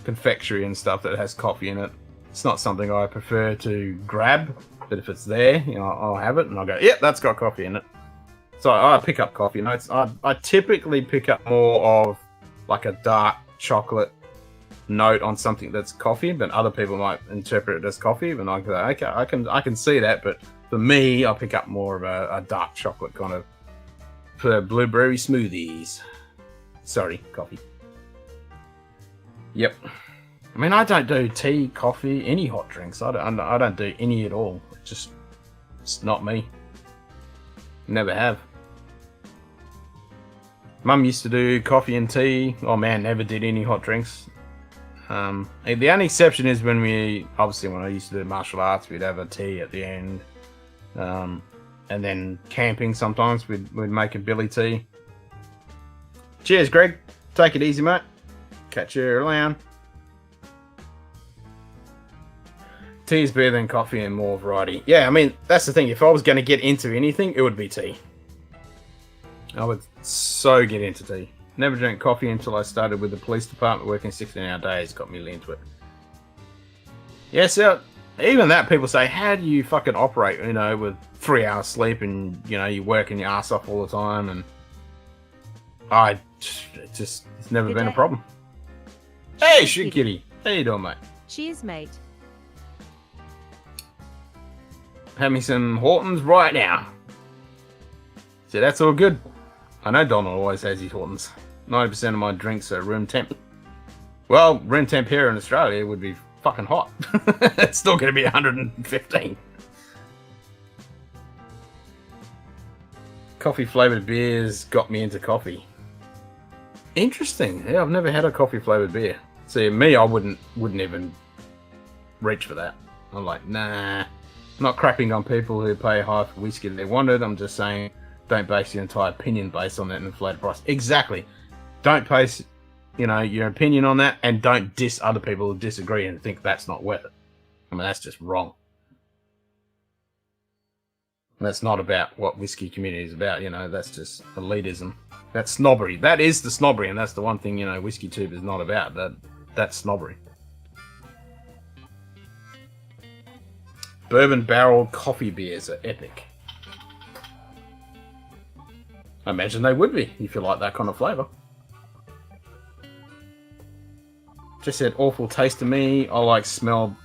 confectionery and stuff that has coffee in it. It's not something I prefer to grab, but if it's there, you know, I'll have it and I'll go, yep, that's got coffee in it. So I pick up coffee notes. I typically pick up more of like a dark chocolate note on something that's coffee, but other people might interpret it as coffee. And I go, okay, I can see that, but for me, I pick up more of a dark chocolate kind of for blueberry smoothies. Sorry, coffee. Yep. I mean, I don't do tea, coffee, any hot drinks. I don't do any at all. It's not me. Never have. Mum used to do coffee and tea. Oh man, never did any hot drinks. The only exception is when I used to do martial arts, we'd have a tea at the end. And then camping sometimes, we'd make a billy tea. Cheers, Greg. Take it easy, mate. Catch you around. Tea is better than coffee and more variety. Yeah, I mean, that's the thing. If I was going to get into anything, it would be tea. I would so get into tea. Never drank coffee until I started with the police department working 16-hour days. Got me really into it. Yeah, so even that, people say, how do you fucking operate, you know, with 3 hours sleep and, you know, you're working your ass off all the time, and it's never Good been day. a problem. Hey, shit kitty. How you doing, mate? Cheers, mate. Have me some Hortons right now. So that's all good. I know Donald always has his Hortons. 90% of my drinks are room temp. Well, room temp here in Australia would be fucking hot. It's still going to be 115. Coffee flavoured beers got me into coffee. Interesting. Yeah, I've never had a coffee flavoured beer. See, me, I wouldn't even reach for that. I'm like, nah. I'm not crapping on people who pay high for whiskey they wanted. I'm just saying, don't base your entire opinion based on that inflated price. Exactly. Don't base, you know, your opinion on that, and don't diss other people who disagree and think that's not worth it. I mean, that's just wrong. That's not about what whiskey community is about, you know. That's just elitism. That's snobbery. That is the snobbery, and that's the one thing, you know, Whiskey Tube is not about. That's snobbery. Bourbon barrel coffee beers are epic. I imagine they would be if you like that kind of flavour. Just said awful taste to me. I like smell.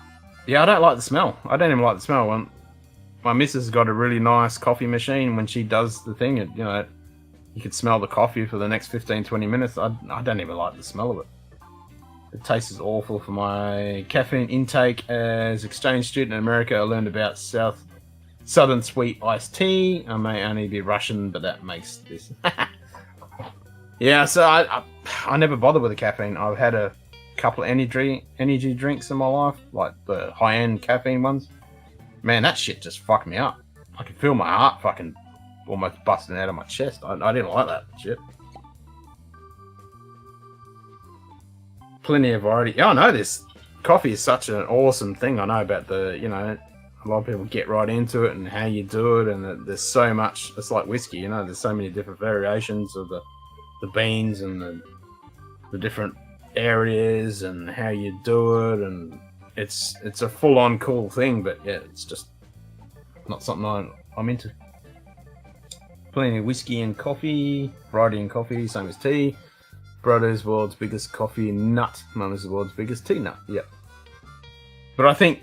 Yeah, I don't like the smell. I don't even like the smell. My missus has got a really nice coffee machine. When she does the thing, you know, you could smell the coffee for the next 15-20 minutes. I don't even like the smell of it. The taste is awful for my caffeine intake. As exchange student in America, I learned about Southern sweet iced tea. I may only be Russian, but that makes this. Yeah, so I never bothered with the caffeine. I've had a couple of energy drinks in my life, like the high-end caffeine ones. Man, that shit just fucked me up. I could feel my heart fucking almost busting out of my chest. I didn't like that shit. Plenty of variety. Yeah, I know this. Coffee is such an awesome thing. I know about the, you know, a lot of people get right into it and how you do it, and there's so much. It's like whiskey, you know. There's so many different variations of the beans and the different areas and how you do it, and it's a full-on cool thing. But yeah, it's just not something I'm into. Plenty of whiskey and coffee, variety in coffee, same as tea. Brother's world's biggest coffee nut. Mum is the world's biggest tea nut. Yep. But I think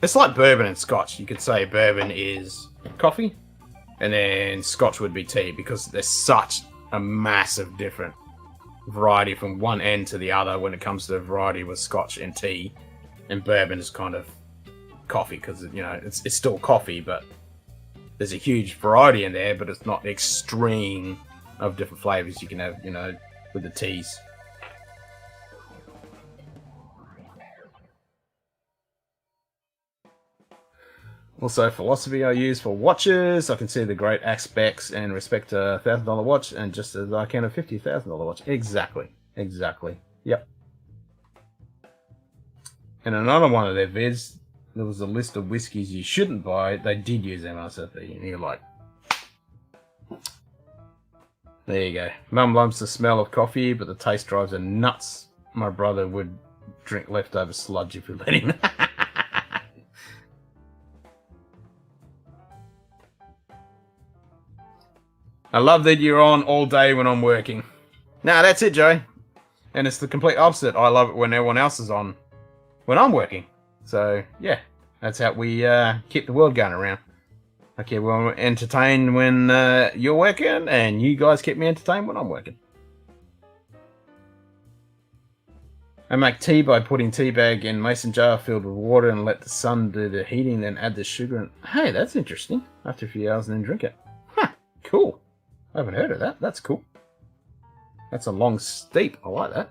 it's like bourbon and scotch. You could say bourbon is coffee, and then scotch would be tea, because there's such a massive different variety from one end to the other when it comes to variety with scotch and tea. And bourbon is kind of coffee, because, you know, it's still coffee, but there's a huge variety in there, but it's not the extreme of different flavors you can have, you know, with the teas. Also, philosophy I use for watches. I can see the great aspects and respect a $1,000 watch, and just as I can a $50,000 watch. Exactly. Yep. In another one of their vids, there was a list of whiskies you shouldn't buy. They did use MSRP, and you're like, there you go. Mum loves the smell of coffee, but the taste drives her nuts. My brother would drink leftover sludge if you let him. I love that you're on all day when I'm working. Nah, that's it, Joe. And it's the complete opposite. I love it when everyone else is on when I'm working. So, yeah, that's how we keep the world going around. Okay, well, I'm entertained when you're working, and you guys keep me entertained when I'm working. I make tea by putting tea bag in mason jar filled with water and let the sun do the heating, then add the sugar. And hey, that's interesting. After a few hours and then drink it. Huh, cool. I haven't heard of that. That's cool. That's a long steep. I like that.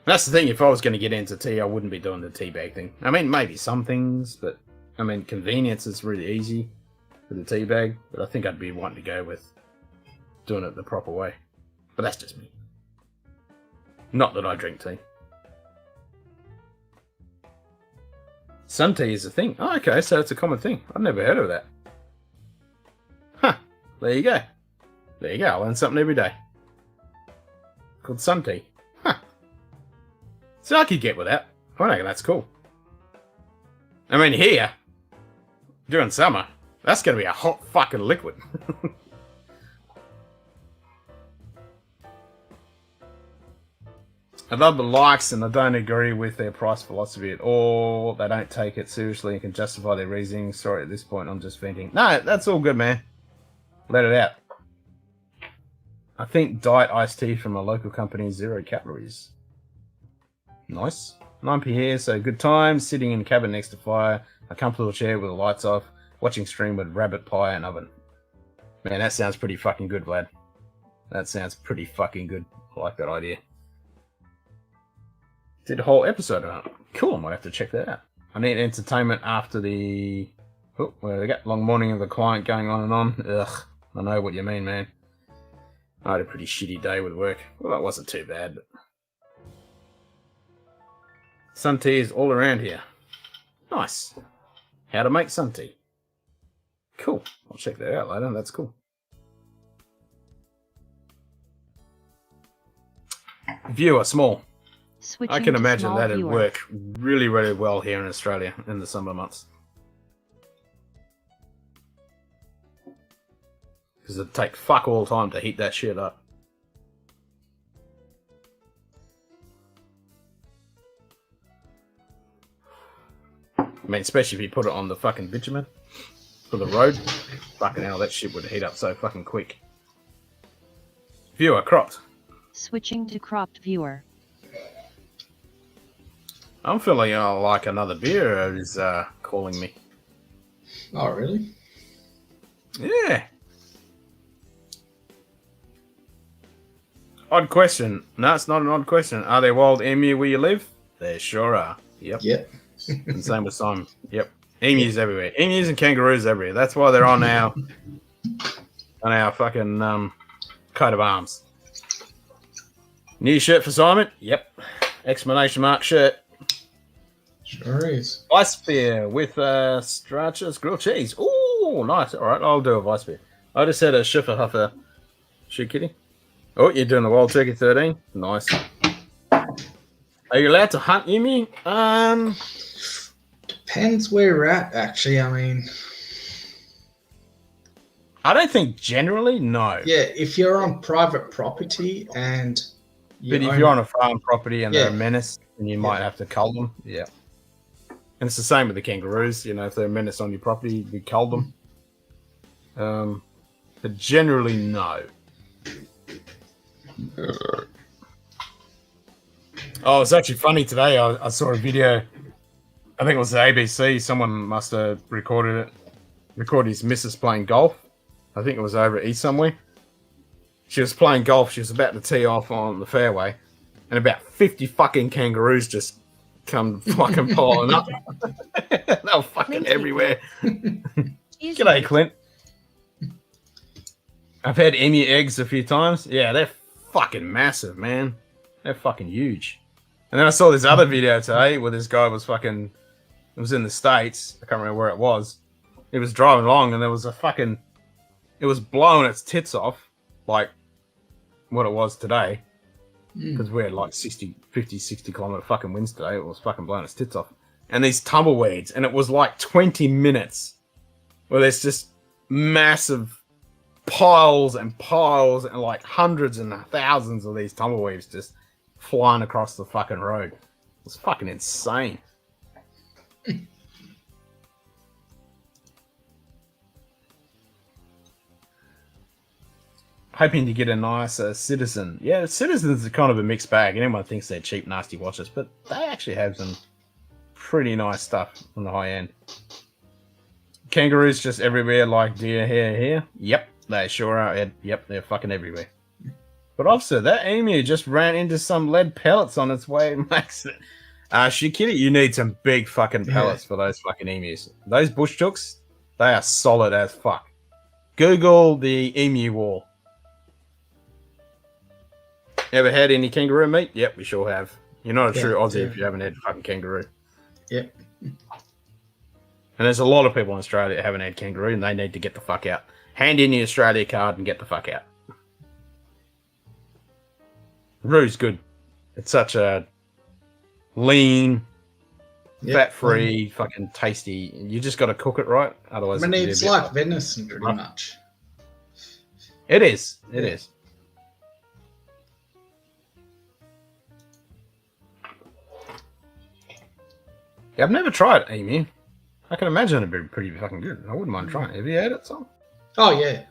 That's the thing. If I was going to get into tea, I wouldn't be doing the tea bag thing. I mean, maybe some things, but I mean, convenience is really easy with the tea bag. But I think I'd be wanting to go with doing it the proper way. But that's just me. Not that I drink tea. Sun tea is a thing. Oh, okay, so it's a common thing. I've never heard of that. Huh. There you go. There you go. I learn something every day. It's called sun tea. Huh. So I could get with that. I reckon that's cool. I mean, here, during summer, that's going to be a hot fucking liquid. I love the likes, and I don't agree with their price philosophy at all. They don't take it seriously and can justify their reasoning. Sorry, at this point, I'm just venting. No, that's all good, man. Let it out. I think diet iced tea from a local company, 0 calories. Nice. 9p here, so good time. Sitting in the cabin next to fire. A comfortable chair with the lights off. Watching stream with rabbit pie and oven. Man, that sounds pretty fucking good, Vlad. That sounds pretty fucking good. I like that idea. Did a whole episode on it. Cool, I might have to check that out. I need entertainment after the... Oh, where they got long morning of the client going on and on. Ugh, I know what you mean, man. I had a pretty shitty day with work. Well, that wasn't too bad, but... Sun tea is all around here. Nice. How to make sun tea. Cool. I'll check that out later. That's cool. Viewer, small. Switching I can to imagine small that'd viewer. work really, really well here in Australia in the summer months. Because it'd take fuck all time to heat that shit up. I mean, especially if you put it on the fucking bitumen for the road. Fucking hell, that shit would heat up so fucking quick. Viewer, cropped. Switching to cropped viewer. I'm feeling like another beer is calling me. Oh, really? Yeah. Odd question. No, it's not an odd question. Are there wild emu where you live? There sure are. Yep. Yep. And same with Simon. Yep. Emus everywhere. Emus and kangaroos everywhere. That's why they're on our fucking coat of arms. New shirt for Simon? Yep. Exclamation mark shirt. Sure is. Ice beer with Strach's grilled cheese. Ooh, nice. All right, I'll do a vice beer. I just had a Schifferhofer. Shoot, kitty. Oh, you're doing the Wild Turkey 13. Nice. Are you allowed to hunt emu? Depends where you're at, actually. I mean, I don't think generally, no. yeah, if you're on private property and But if you're on a farm property and they're a Yeah. menace, then you might have to cull them. Yeah. And it's the same with the kangaroos. You know, if they're a menace on your property, you cull them. But generally, no. Oh, it's actually funny today. I saw a video. I think it was the ABC. Someone must have recorded his missus playing golf. I think it was over east somewhere. She was playing golf. She was about to tee off on the fairway. And about 50 fucking kangaroos just come fucking piling up. They're fucking everywhere. G'day, Clint. I've had emu eggs a few times. Yeah, they're fucking massive, man. They're fucking huge. And then I saw this other video today where this guy was fucking... It was in the States. I can't remember where it was. He was driving along and there was a fucking... It was blowing its tits off. Like what it was today. Because we had like 50, 60 kilometer fucking winds today. It was fucking blowing its tits off. And these tumbleweeds. And it was like 20 minutes where there's just massive piles and like hundreds and thousands of these tumbleweeds just flying across the fucking road. It was fucking insane. Hoping to get a nice Citizen. Yeah, Citizens are kind of a mixed bag. Anyone thinks they're cheap, nasty watches, but they actually have some pretty nice stuff on the high end. Kangaroos just everywhere like deer hair here. Yep, they sure are. Yep, they're fucking everywhere. But officer, that emu just ran into some lead pellets on its way. Makes it. Shikiti, you need some big fucking pellets for those fucking emus. Those bush chooks, they are solid as fuck. Google the emu wall. Ever had any kangaroo meat? Yep, we sure have. You're not a true Aussie if you haven't had fucking kangaroo. Yep. And there's a lot of people in Australia that haven't had kangaroo and they need to get the fuck out. Hand in the Australia card and get the fuck out. Roo's good. It's such a lean, fat-free, fucking tasty. You just got to cook it right. Otherwise, I mean, it's like venison pretty much. It is. It is. Yeah, I've never tried emu. I can imagine it'd be pretty fucking good. I wouldn't mind trying it. Have you had it, Tom? Oh, yeah.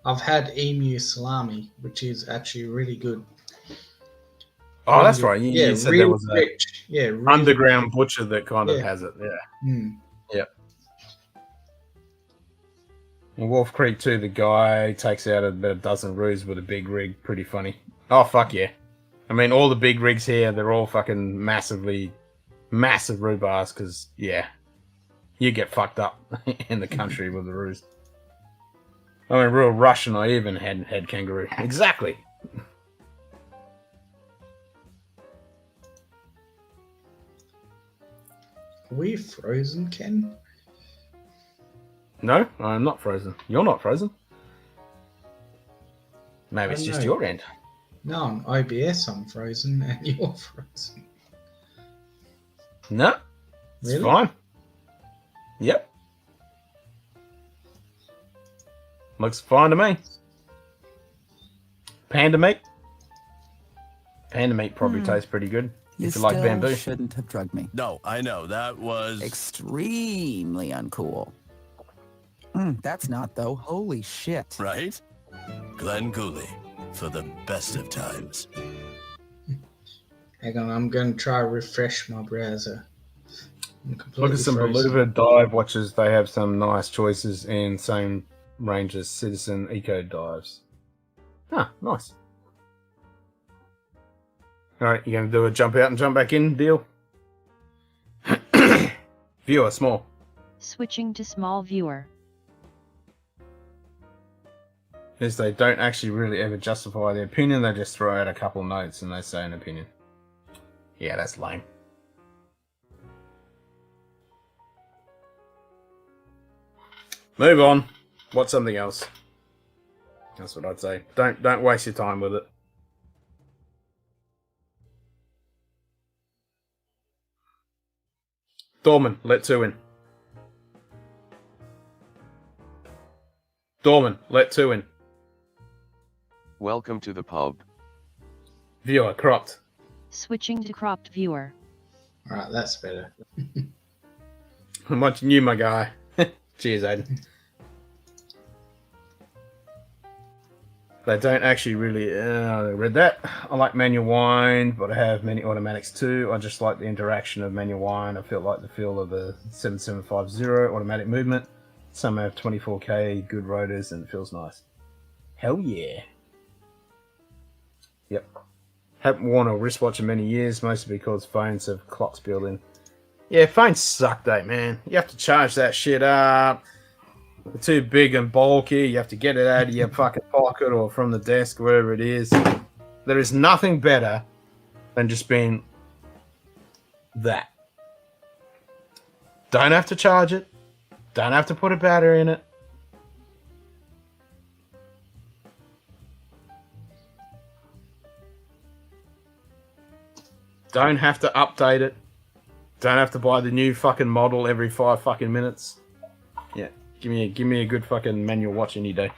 I've had emu salami, which is actually really good. Oh, really that's right. You said there was rich. Really underground butcher that kind of has it. Yeah. Yep. In Wolf Creek too, the guy takes out about a dozen roos with a big rig. Pretty funny. Oh, fuck yeah. I mean, all the big rigs here, they're all fucking massive rhubards because, yeah, you get fucked up in the country with the roos. I mean, real Russian, I even had kangaroo. Exactly. Are we frozen, Ken? No, I'm not frozen. You're not frozen. Maybe it's just your end. No, on OBS I'm frozen and you're frozen. No, it's fine. Yep. Looks fine to me. Panda meat. Panda meat probably tastes pretty good. If you like bamboo. Shouldn't have drugged me. No, I know. That was... extremely uncool. That's not, though. Holy shit. Right? Glenn Gooley, for the best of times. Hang on, I'm going to try to refresh my browser. Look at some Beluga dive watches. They have some nice choices in same range as Citizen Eco dives. Ah, nice. Alright, you going to do a jump out and jump back in deal? Viewer, small. Switching to small viewer. Is they don't actually really ever justify their opinion, they just throw out a couple notes and they say an opinion. Yeah, that's lame. Move on. What's something else? That's what I'd say. Don't waste your time with it. Dorman, let two in. Dorman, let two in. Welcome to the pub. Viewer, cropped. Switching to cropped viewer. Alright, that's better. I'm watching you, my guy. Cheers, Aiden. They don't actually really read that. I like manual wind, but I have many automatics too. I just like the interaction of manual wind. I feel like the feel of a 7750 automatic movement. Some have 24K, good rotors, and it feels nice. Hell yeah. Yep. Haven't worn a wristwatch in many years, mostly because phones have clocks built in. Yeah, phones suck, though, man. You have to charge that shit up. They're too big and bulky. You have to get it out of your fucking pocket or from the desk, wherever it is. There is nothing better than just being that. Don't have to charge it. Don't have to put a battery in it. Don't have to update it. Don't have to buy the new fucking model every 5 fucking minutes. Yeah, give me a good fucking manual watch any day.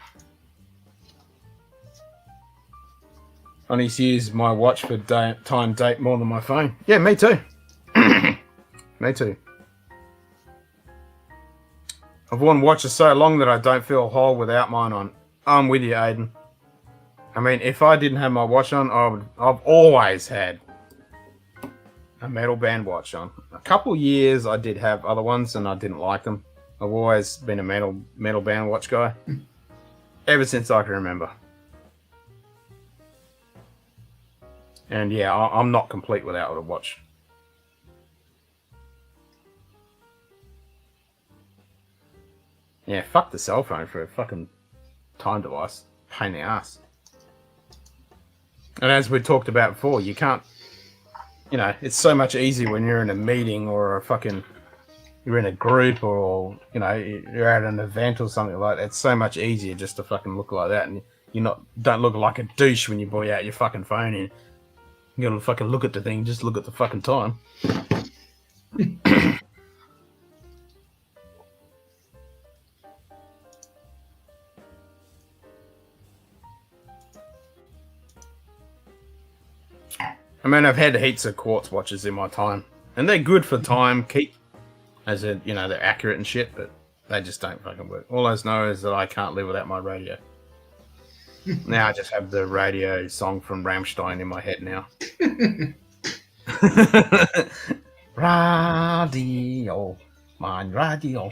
I need to use my watch for time date more than my phone. Yeah, me too. Me too. I've worn watches so long that I don't feel whole without mine on. I'm with you, Aiden. I mean, if I didn't have my watch on, I've always had a metal band watch on. A couple years I did have other ones and I didn't like them. I've always been a metal band watch guy. Ever since I can remember. And yeah, I'm not complete without a watch. Yeah, fuck the cell phone for a fucking time device. Pain in the ass. And as we talked about before, you can't, you know, it's so much easier when you're in a meeting or you're in a group or, you know, you're at an event or something like that. It's so much easier just to fucking look like that. And don't look like a douche when you pull out your fucking phone and you gotta fucking look at the thing, just look at the fucking time. I mean, I've had heaps of quartz watches in my time, and they're good for time keep, as in, you know, they're accurate and shit, but they just don't fucking work. All I know is that I can't live without my radio. Now I just have the radio song from Rammstein in my head now. Radio, mein Radio.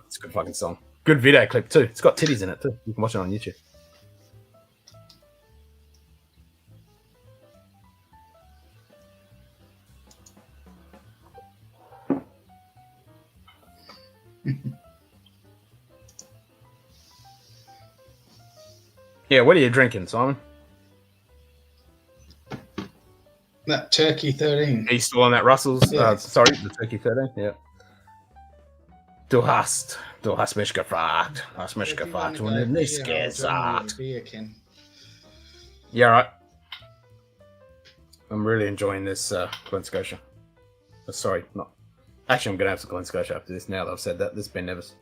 It's a good fucking song. Good video clip too. It's got titties in it too. You can watch it on YouTube. Yeah, what are you drinking, Simon? That Turkey 13. Are you still on that Russell's? Yeah. Sorry, the Turkey 13? Yeah. Du hast mich gefragt. Hast mich gefragt und nichts gesagt. Yeah, right. I'm really enjoying this Glen Scotia. Sorry, not. Actually, I'm going to have some Glen Scotia after this now that I've said that. This is Ben Nevis.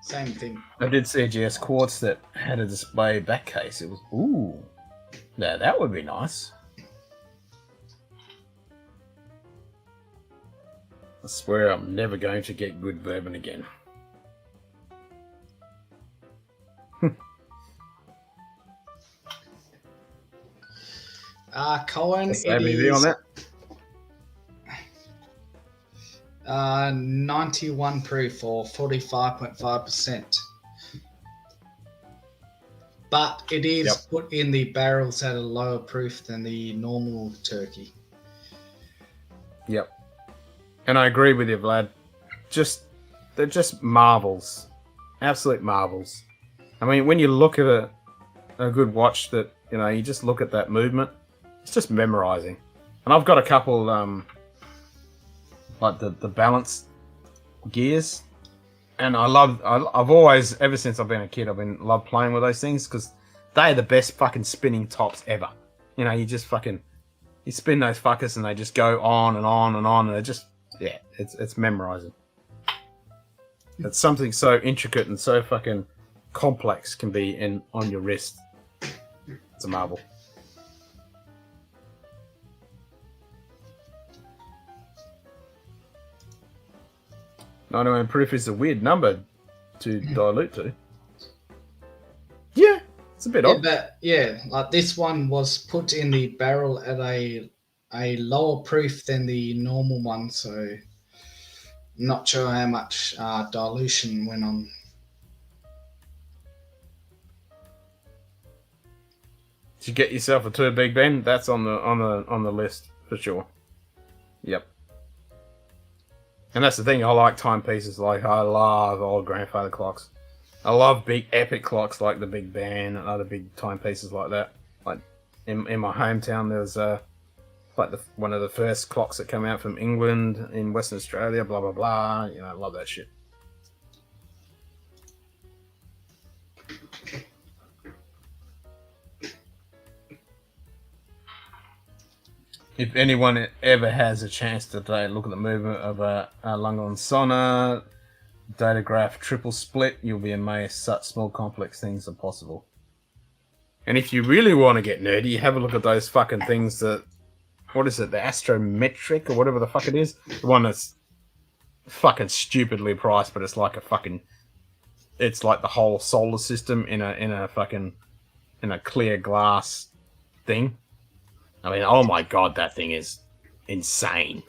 Same thing. I did see a GS Quartz that had a display back case. It was, ooh. Now that would be nice. I swear I'm never going to get good bourbon again. Cohen, What's the it ABV is on that? 91 proof or 45.5%. But it is put in the barrels at a lower proof than the normal turkey. Yep. And I agree with you, Vlad. They're just marvels. Absolute marvels. I mean, when you look at a good watch that, you know, you just look at that movement, it's just memorizing. And I've got a couple, like the balance gears. And I've always, ever since I've been a kid, loved playing with those things because they're the best fucking spinning tops ever. You know, you just fucking, you spin those fuckers and they just go on and on and on and they're just, yeah, it's memorizing. It's something so intricate and so fucking complex can be on your wrist. It's a marvel. I know, proof is a weird number to dilute to. Yeah, it's a bit odd. But yeah, like this one was put in the barrel at a lower proof than the normal one, so I'm not sure how much dilution went on. to get yourself a 2 Big Ben, that's on the list for sure. Yep. And that's the thing, I like timepieces. Like, I love old grandfather clocks. I love big epic clocks like the Big Ben and other big timepieces like that. Like in my hometown, there's like one of the first clocks that came out from England in Western Australia. Blah blah blah. You know, I love that shit. If anyone ever has a chance to look at the movement of a Lungon Datograph triple split, you'll be amazed such small complex things are possible. And if you really want to get nerdy, have a look at those fucking things that, what is it, the astrometric or whatever the fuck it is? The one that's fucking stupidly priced, but it's like a fucking, it's like the whole solar system in a clear glass thing. I mean, oh my god, that thing is insane.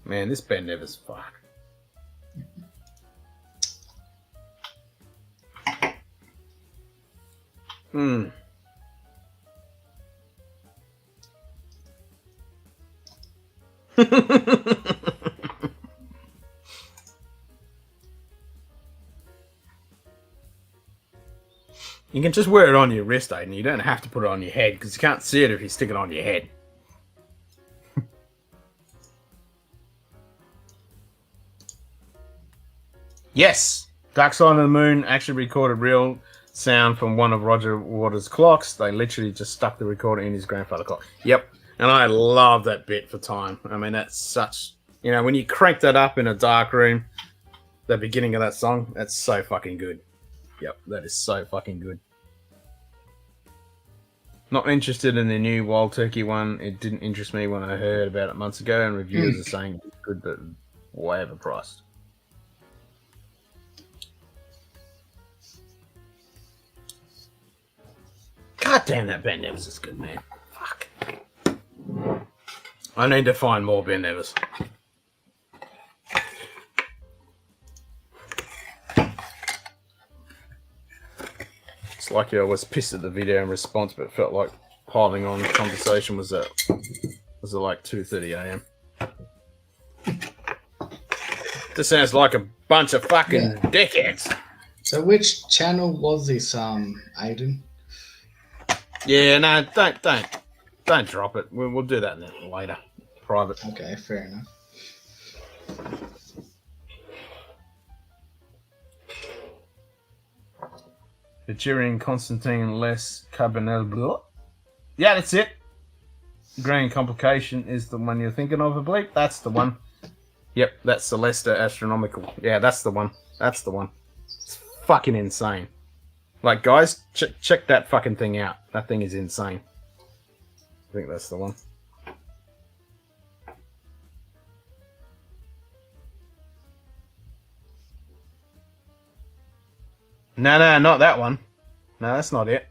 Man, this Ben Never's fuck. You can just wear it on your wrist, Aiden. You don't have to put it on your head, because you can't see it if you stick it on your head. Yes! Dark Side of the Moon actually recorded real sound from one of Roger Waters' clocks. They literally just stuck the recorder in his grandfather clock. Yep. And I love that bit for time. I mean, that's such... You know, when you crank that up in a dark room, the beginning of that song, that's so fucking good. Yep, that is so fucking good. Not interested in the new Wild Turkey one. It didn't interest me when I heard about it months ago, and reviewers are saying it's good, but way overpriced. God damn, that Ben Nevers is good, man. Fuck. I need to find more Ben Nevers. It's like I was pissed at the video in response, but it felt like piling on the conversation was at like 2:30 a.m. This sounds like a bunch of fucking dickheads. So which channel was this, Aiden? Yeah, no, don't drop it. We'll do that later, private. Okay, fair enough. Veturian Constantine Les Cabanel Bleu. Yeah, that's it. Grand Complication is the one you're thinking of, I believe. That's the one. Yep, that's Celesta Astronomical. Yeah, that's the one. That's the one. It's fucking insane. Like, guys, check that fucking thing out. That thing is insane. I think that's the one. No, not that one. No, that's not it.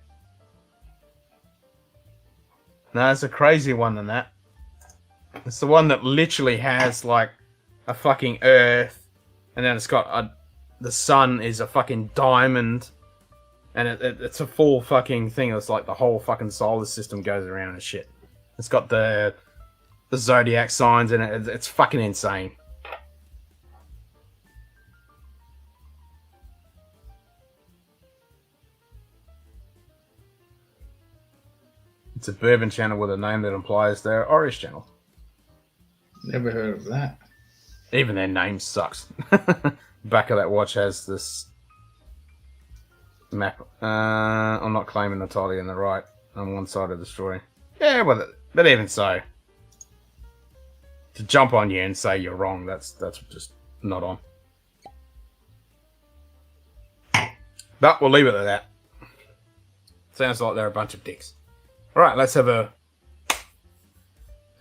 No, it's a crazy one than that. It's the one that literally has, like, a fucking Earth, and then it's got the sun is a fucking diamond, and it's a full fucking thing. It's like the whole fucking solar system goes around and shit. It's got the zodiac signs in it. It's fucking insane. It's a bourbon channel with a name that implies they're Irish channel. Never heard of that. Even their name sucks. Back of that watch has this map. I'm not claiming Natalia in the right on one side of the story. Yeah, but even so, to jump on you and say you're wrong, that's just not on. But we'll leave it at that. Sounds like they're a bunch of dicks. All right, let's have a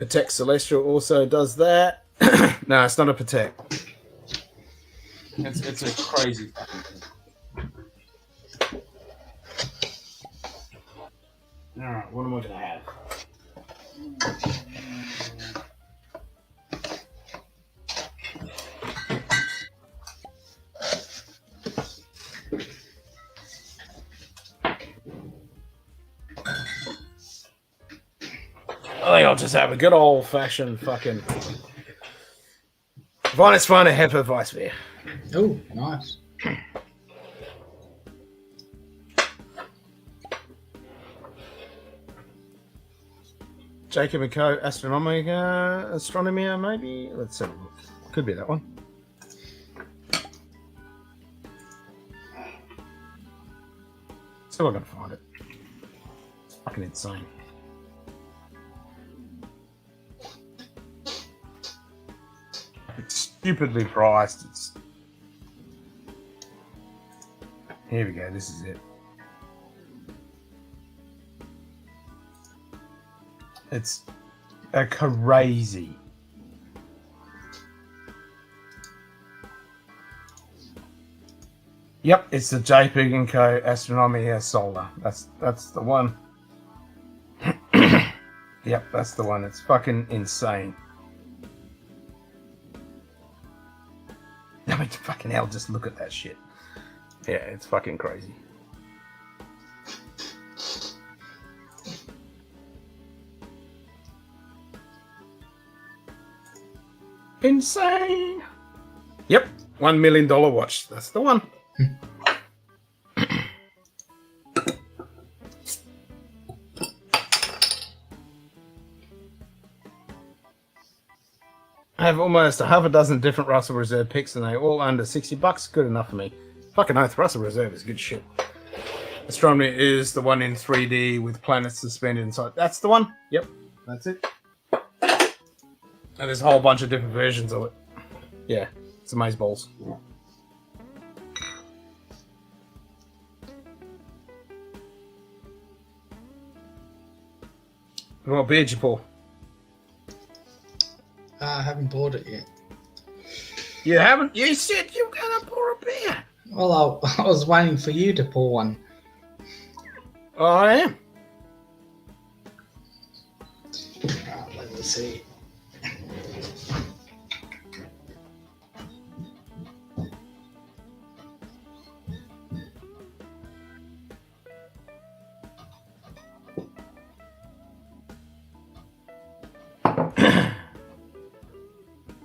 Patek Celestial also does that. No, it's not a Patek. It's a crazy fucking thing. All right, what am I gonna have? I think I'll just have a good old fashioned fucking Vinous Finer Heifer Vice beer. Oh, nice. Jacob and Co. Astronomia, maybe? Let's see. Could be that one. Still not gonna find it. It's fucking insane. It's stupidly priced. It's... Here we go. This is it. It's a crazy. Yep, it's the JPEG and Co. Astronomia Solar. That's the one. Yep, that's the one. It's fucking insane. I mean, fucking hell, just look at that shit. Yeah, it's fucking crazy. Insane. Yep, $1 million watch. That's the one. I have almost a half a dozen different Russell Reserve picks and they're all under $60. Good enough for me. Fucking oath, Russell Reserve is good shit. Astronomy is the one in 3D with planets suspended inside. That's the one. Yep, that's it. And there's a whole bunch of different versions of it. Yeah, it's amazeballs. What beer did you pour? I haven't bought it yet. You haven't? You said you were going to pour a beer. Well, I was waiting for you to pour one. Oh, I am. Let me see.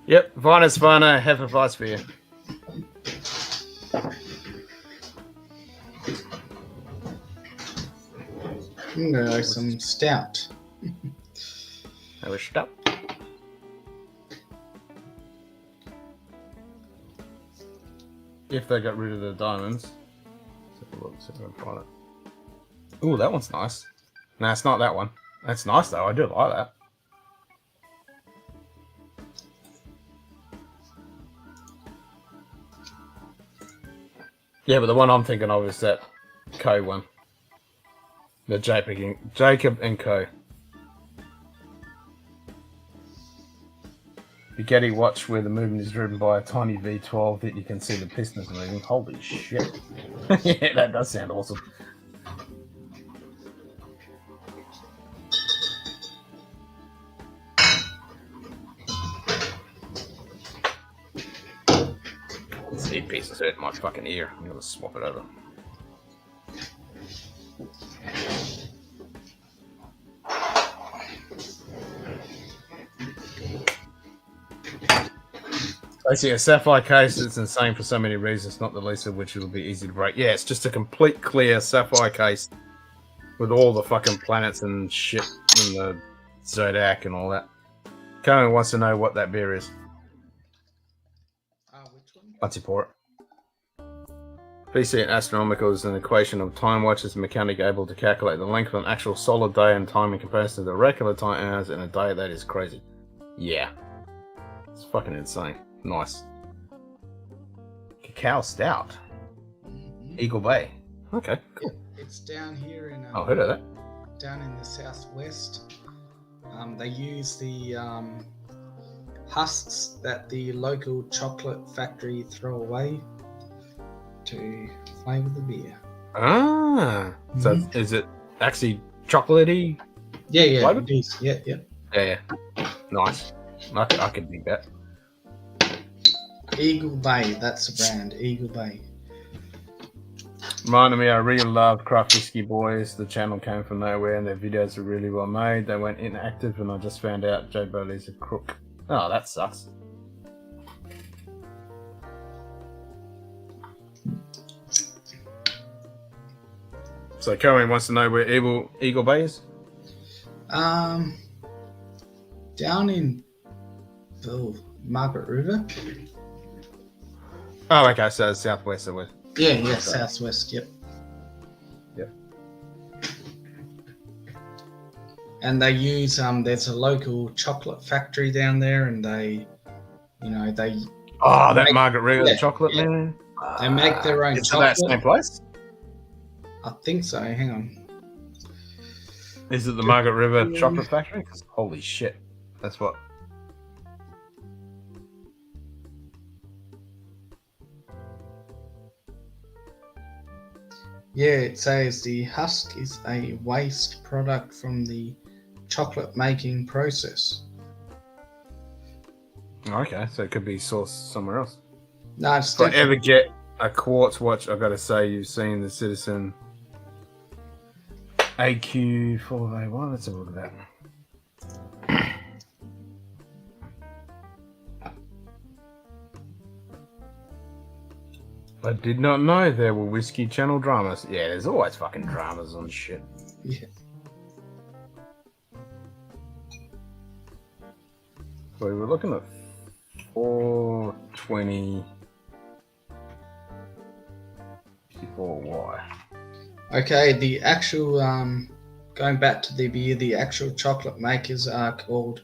Yep, Vinous Finer Heifer Vice beer. No, some stout. Have a stop. If they got rid of the diamonds. Let's have a look, see if I can find it. Ooh, that one's nice. No, it's not that one. That's nice though, I do like that. Yeah, but the one I'm thinking of is that Co one. The Jacob and Co. The Getty watch where the movement is driven by a tiny V12 that you can see the pistons moving. Holy shit. Yeah, that does sound awesome. This earpiece is hurting my fucking ear. I'm gonna swap it over. Basically, a sapphire case is insane for so many reasons, not the least of which it will be easy to break. Yeah, it's just a complete clear sapphire case with all the fucking planets and shit and the Zodiac and all that. Cohen wants to know what that beer is. Which one? Once you pour it. BC and astronomical is an equation of time watches and mechanic able to calculate the length of an actual solid day and time in comparison to the regular time hours in a day. That is crazy. Yeah. It's fucking insane. Nice. Cacao Stout. Eagle Bay. Okay, cool. It's down here in. I've heard of that. Down in the southwest. They use the husks that the local chocolate factory throw away to flavour the beer. Ah. So is it actually chocolatey? Yeah, flavored? it is. Yeah. Yeah. Nice. I could dig that. Eagle Bay, that's the brand. Eagle Bay. Reminded me, I really loved Craft Whiskey Boys. The channel came from nowhere and their videos were really well made. They went inactive and I just found out Joe Bowley's a crook. Oh, that sucks. So Cohen wants to know where Eagle Bay is? Down in Margaret River. Oh, okay, so southwest of west. Yeah, southwest, yep. And they use there's a local chocolate factory down there, and they Oh, that make- Margaret River chocolate, yeah. man. They make their own It's chocolate. that same place? I think so. Hang on. Is it the Margaret River chocolate factory? 'Cause holy shit, that's what. Yeah, it says the husk is a waste product from the chocolate making process. Okay, so it could be sourced somewhere else. No, it's If I definitely- ever get a quartz watch, I've got to say you've seen the Citizen AQ4A1. Let's have a look at that. I did not know there were Whiskey Channel dramas. Yeah, there's always fucking dramas on shit. Yeah. So we were looking at 420 64Y. Okay, the actual going back to the beer, the actual chocolate makers are called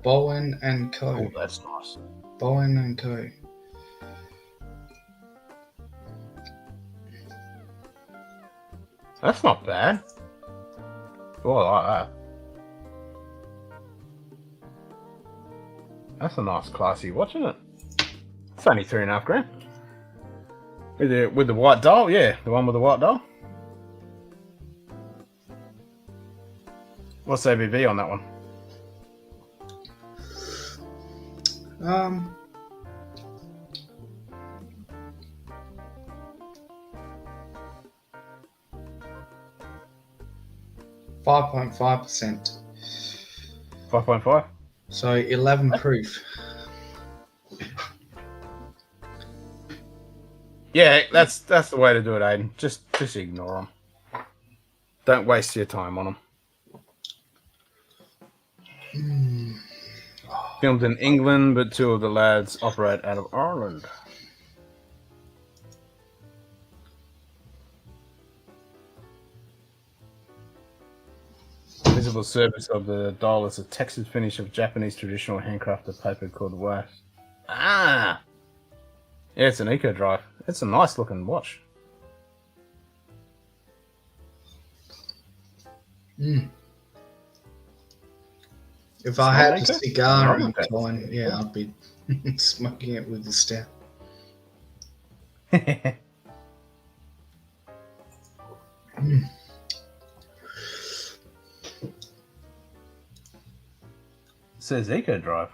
Bowen and Co. Oh, that's nice. Bowen and Co. That's not bad. Oh, I like that. That's a nice, classy watch, isn't it? It's only 3.5 grand. With the white dial, yeah, the one with the white dial. What's ABV on that one? 5.5%. 5.5. So 11 proof. Yeah, that's the way to do it, Aiden. Just ignore them. Don't waste your time on them. Filmed in England, but 2 of the lads operate out of Ireland. Visible surface of the dial is a textured finish of Japanese traditional handcrafted paper called wax. Ah! Yeah, it's an eco drive. It's a nice looking watch. If I had a Eco? cigar and Okay. coin, yeah, I'd be smoking it with the stout. It says eco drive.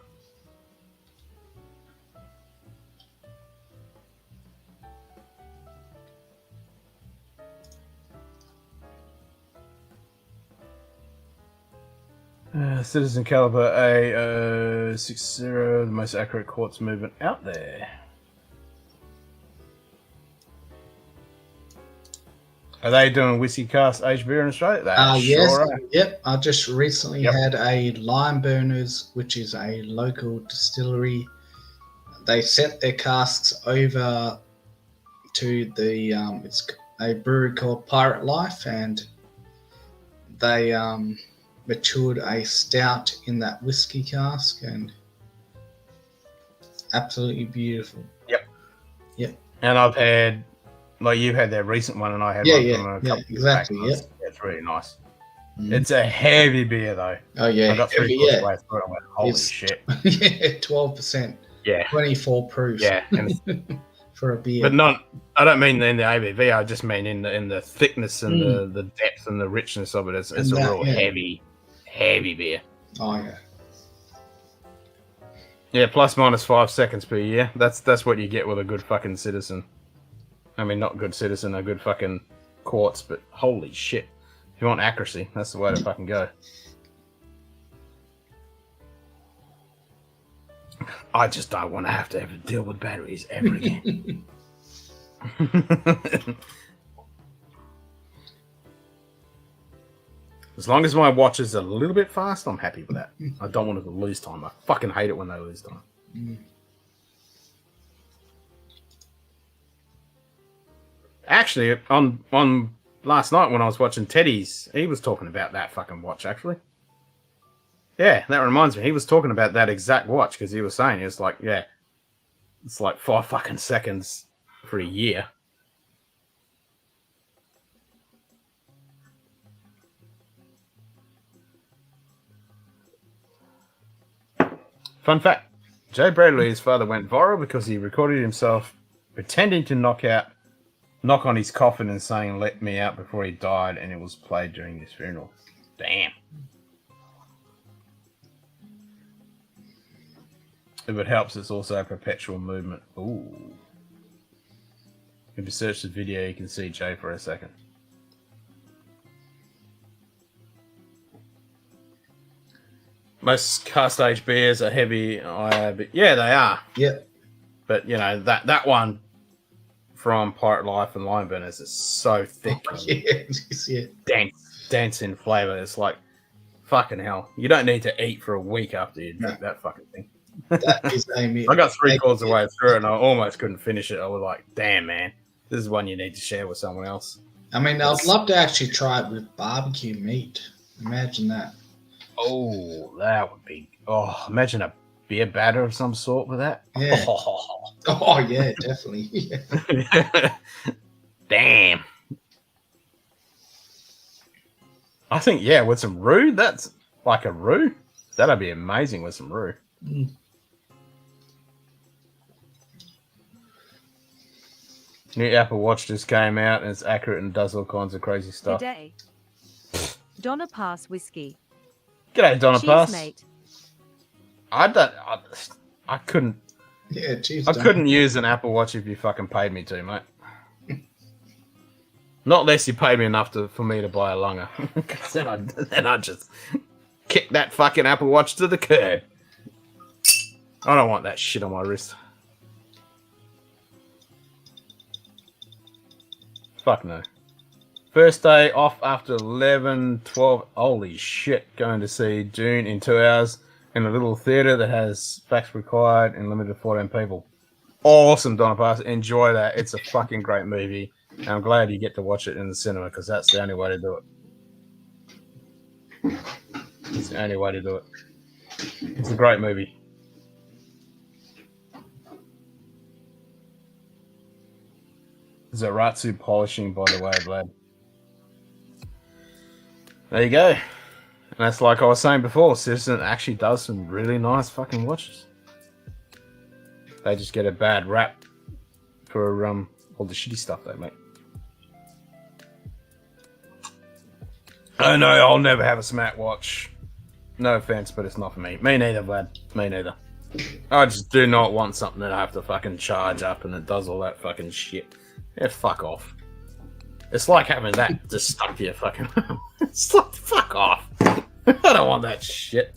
Citizen Caliber A060, the most accurate quartz movement out there. Are they doing whiskey cast aged beer in Australia? They Yes, sure are. yep. I just recently Yep. had a Lime Burners, which is a local distillery. They sent their casks over to the it's a brewery called Pirate Life, and they matured a stout in that whiskey cask, and absolutely beautiful. And I've had, like you've had that recent one, and I had Yeah, one yeah, from a yeah, couple of years exactly, back. It's really nice. Mm. It's a heavy beer though. Oh yeah, I got 3 heavy, quarters yeah. away through it. I went, holy It's- shit. Yeah, 12%, Yeah, 24 proof. yeah. And For a beer. but not. I don't mean in the ABV. I just mean in the thickness and the depth and the richness of it. It's And a that, real yeah. heavy beer. Oh yeah. Yeah, plus minus 5 seconds per year. That's what you get with a good fucking Citizen. I mean, not good citizen, a good fucking quartz, but holy shit. If you want accuracy, that's the way to fucking go. I just don't want to have to ever deal with batteries ever again. As long as my watch is a little bit fast, I'm happy with that. I don't want it to lose time. I fucking hate it when they lose time. Actually, on last night when I was watching Teddy's, he was talking about that fucking watch, actually. Yeah, that reminds me. He was talking about that exact watch because he was saying, it's like, yeah, it's like 5 fucking seconds for a year. Fun fact, Jay Bradley's father went viral because he recorded himself pretending to knock on his coffin and saying, "Let me out," before he died, and it was played during his funeral. Damn. If it helps, it's also a perpetual movement. Ooh. If you search the video, you can see Jay for a second. Most car stage beers are heavy, but yeah, they are. Yeah. But you know that one from Pirate Life and Lime Burners is so thick. Oh, yeah. Dense in flavour. It's like fucking hell. You don't need to eat for a week after you drink that fucking thing. That is Amy. I got 3/4 of the way through it and I almost couldn't finish it. I was like, damn, man, this is one you need to share with someone else. I mean, I'd love to actually try it with barbecue meat. Imagine that. Oh, that would be... Oh, imagine a beer batter of some sort with that. Yeah. Oh, yeah, definitely. Yeah. Damn. I think, yeah, with some roux, that's like a roux. That'd be amazing with some roux. Mm. New Apple Watch just came out and it's accurate and does all kinds of crazy stuff. Today. Donna Pass Whiskey. G'day, Donna Cheers, Pass. mate. I couldn't. Yeah, cheers. I couldn't use an Apple Watch if you fucking paid me to, mate. Not unless you paid me enough for me to buy a longer. then I'd just kick that fucking Apple Watch to the curb. I don't want that shit on my wrist. Fuck no. First day off after 11, 12. Holy shit. Going to see Dune in 2 hours in a little theatre that has facts required and limited to 14 people. Awesome, Donna Pass. Enjoy that. It's a fucking great movie. And I'm glad you get to watch it in the cinema because that's the only way to do it. It's the only way to do it. It's a great movie. Zaratsu polishing, by the way, Vlad. There you go. And that's like I was saying before, Citizen actually does some really nice fucking watches. They just get a bad rap for all the shitty stuff they make. Oh no, I'll never have a smartwatch. No offense, but it's not for me. Me neither, Vlad. Me neither. I just do not want something that I have to fucking charge up and it does all that fucking shit. Yeah, fuck off. It's like having that just stuck to your fucking... It's like, fuck off. I don't want that shit.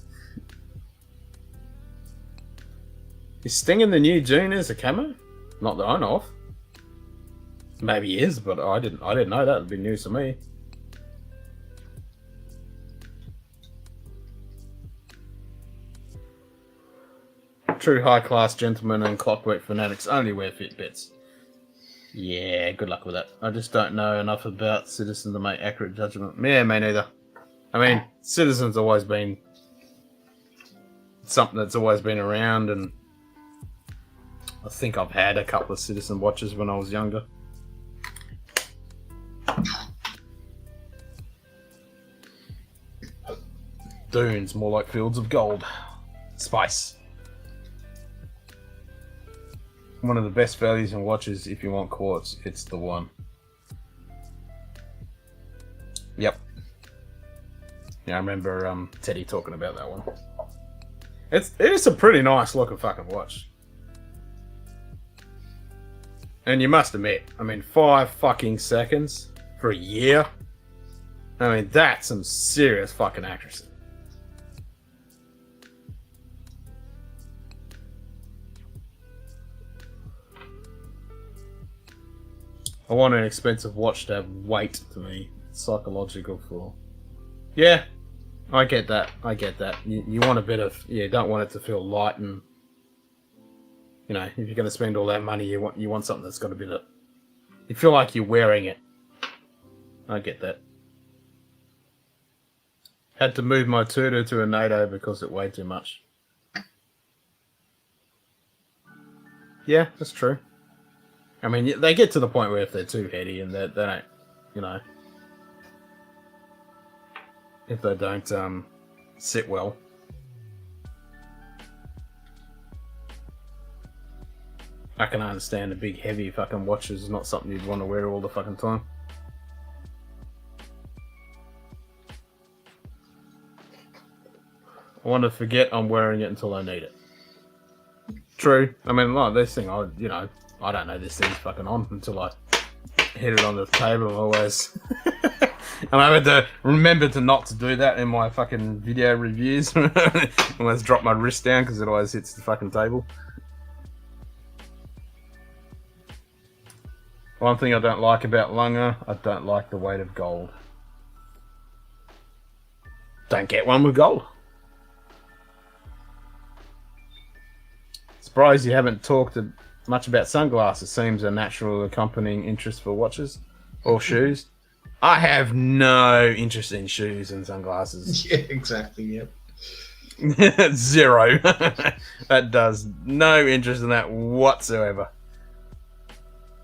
Is Sting in the new Dune as a camo? Not that I know of. Maybe he is, but I didn't know that. It'd be news to me. True high-class gentlemen and clockwork fanatics only wear Fitbits. Yeah, good luck with that. I just don't know enough about Citizen to make accurate judgment. Yeah, me neither. I mean, Citizen's always been something that's always been around, and I think I've had a couple of Citizen watches when I was younger. Dunes, more like fields of gold. Spice. One of the best values in watches if you want quartz, it's the one. Yep. Yeah, I remember Teddy talking about that one. It is a pretty nice looking fucking watch. And you must admit, I mean, 5 fucking seconds for a year? I mean, that's some serious fucking accuracy. I want an expensive watch to have weight to me. Psychological for... Yeah, I get that. I get that. You want a bit of... Yeah, you don't want it to feel light and... You know, if you're going to spend all that money, you want something that's got a bit of... You feel like you're wearing it. I get that. Had to move my Tudor to a NATO because it weighed too much. Yeah, that's true. I mean, they get to the point where if they're too heady and they don't, you know, if they don't sit well. I can understand a big heavy fucking watch is not something you'd want to wear all the fucking time. I want to forget I'm wearing it until I need it. True. I mean, like this thing, I don't know this thing's fucking on until I hit it on the table. I always... and I had to remember to not to do that in my fucking video reviews. I always drop my wrist down because it always hits the fucking table. One thing I don't like about Lunga, I don't like the weight of gold. Don't get one with gold. Surprised you haven't talked much about sunglasses. Seems a natural accompanying interest for watches or shoes. I have no interest in shoes and sunglasses. Yeah, exactly. Yep. Zero. That does no interest in that whatsoever.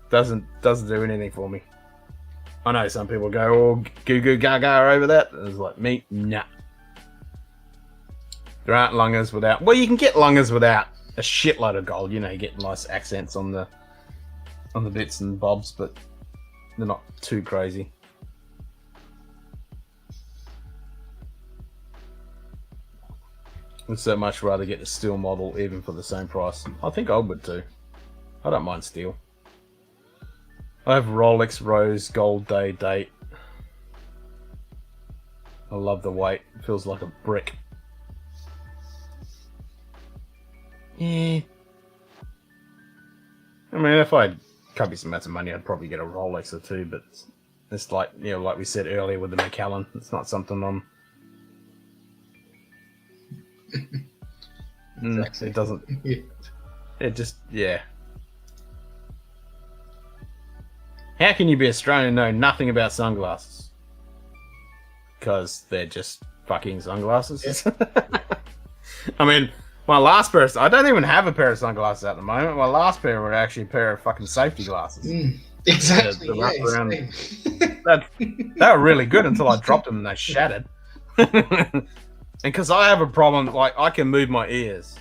Doesn't do anything for me. I know some people go all goo goo gaga over that. It's like me, nah. There aren't Lungas without. Well, you can get Lungas without a shitload of gold. You know, you get nice accents on the bits and bobs, but they're not too crazy. I'd so much rather get the steel model, even for the same price. I think I would too. I don't mind steel. I have Rolex Rose Gold Day date. I love the weight. It feels like a brick. Yeah. I mean, if I had copious amounts of money, I'd probably get a Rolex or two, but it's like, you know, like we said earlier with the Macallan, it's not something I'm... Exactly. It doesn't... It just... Yeah. How can you be Australian and know nothing about sunglasses? Because they're just fucking sunglasses. Yeah. I mean, my last pair of... I don't even have a pair of sunglasses at the moment. My last pair were actually a pair of fucking safety glasses. Exactly, They were really good until I dropped them and they shattered. And because I have a problem, like, I can move my ears.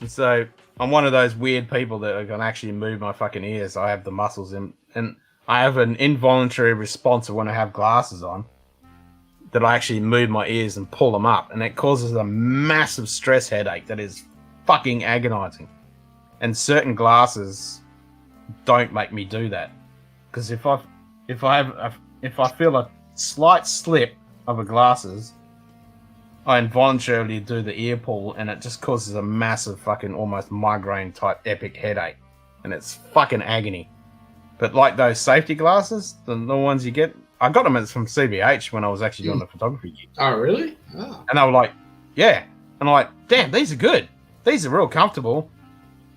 And so... I'm one of those weird people that can actually move my fucking ears. I have the muscles in, and I have an involuntary response when I have glasses on that I actually move my ears and pull them up, and it causes a massive stress headache that is fucking agonizing. And certain glasses don't make me do that, because if I feel a slight slip of a glasses, I involuntarily do the ear pull, and it just causes a massive fucking almost migraine type epic headache, and it's fucking agony. But like those safety glasses, the ones you get, I got them from CBH when I was actually doing the photography gig. Oh, really? Oh. And they were like, yeah. And I'm like, damn, these are good. These are real comfortable.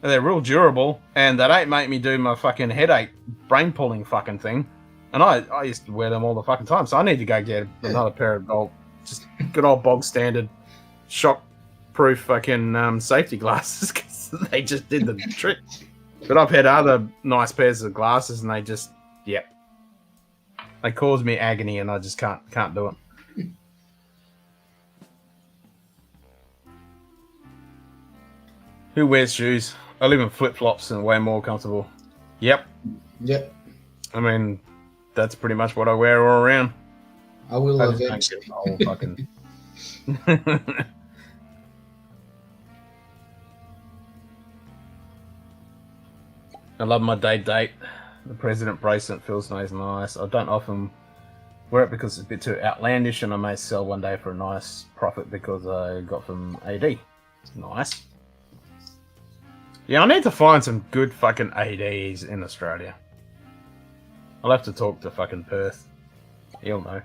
And they're real durable, and they don't make me do my fucking headache brain pulling fucking thing. And I used to wear them all the fucking time, so I need to go get another pair of gold. Just good old bog standard shock-proof fucking safety glasses, because they just did the trick. But I've had other nice pairs of glasses, and they just, yep. They cause me agony, and I just can't do it. Who wears shoes? I live in flip-flops and way more comfortable. Yep. Yep. I mean, that's pretty much what I wear all around. I will I just eventually. don't get the whole fucking... I love my date. The president bracelet feels nice. I don't often wear it because it's a bit too outlandish, and I may sell one day for a nice profit because I got from AD. Nice. Yeah, I need to find some good fucking ADs in Australia. I'll have to talk to fucking Perth. He'll know.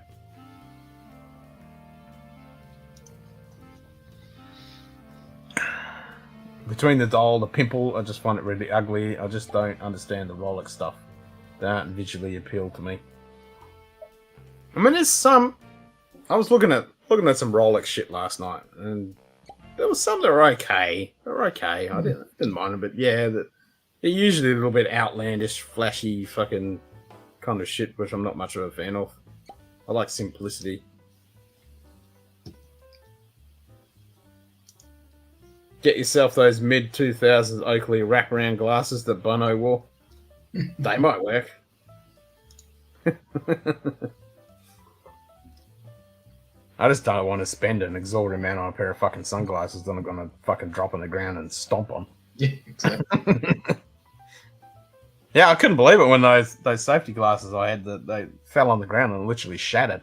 Between the doll, the pimple, I just find it really ugly. I just don't understand the Rolex stuff. They don't visually appeal to me. I mean, there's some. I was looking at some Rolex shit last night, and there was some that were okay. They're okay. I didn't mind them, but yeah, they're usually a little bit outlandish, flashy, fucking kind of shit, which I'm not much of a fan of. I like simplicity. Get yourself those mid-2000s Oakley wraparound glasses that Bono wore. They might work. I just don't want to spend an exorbitant amount on a pair of fucking sunglasses that I'm going to fucking drop on the ground and stomp on. Yeah, exactly. Yeah, I couldn't believe it when those safety glasses I had, that they fell on the ground and literally shattered.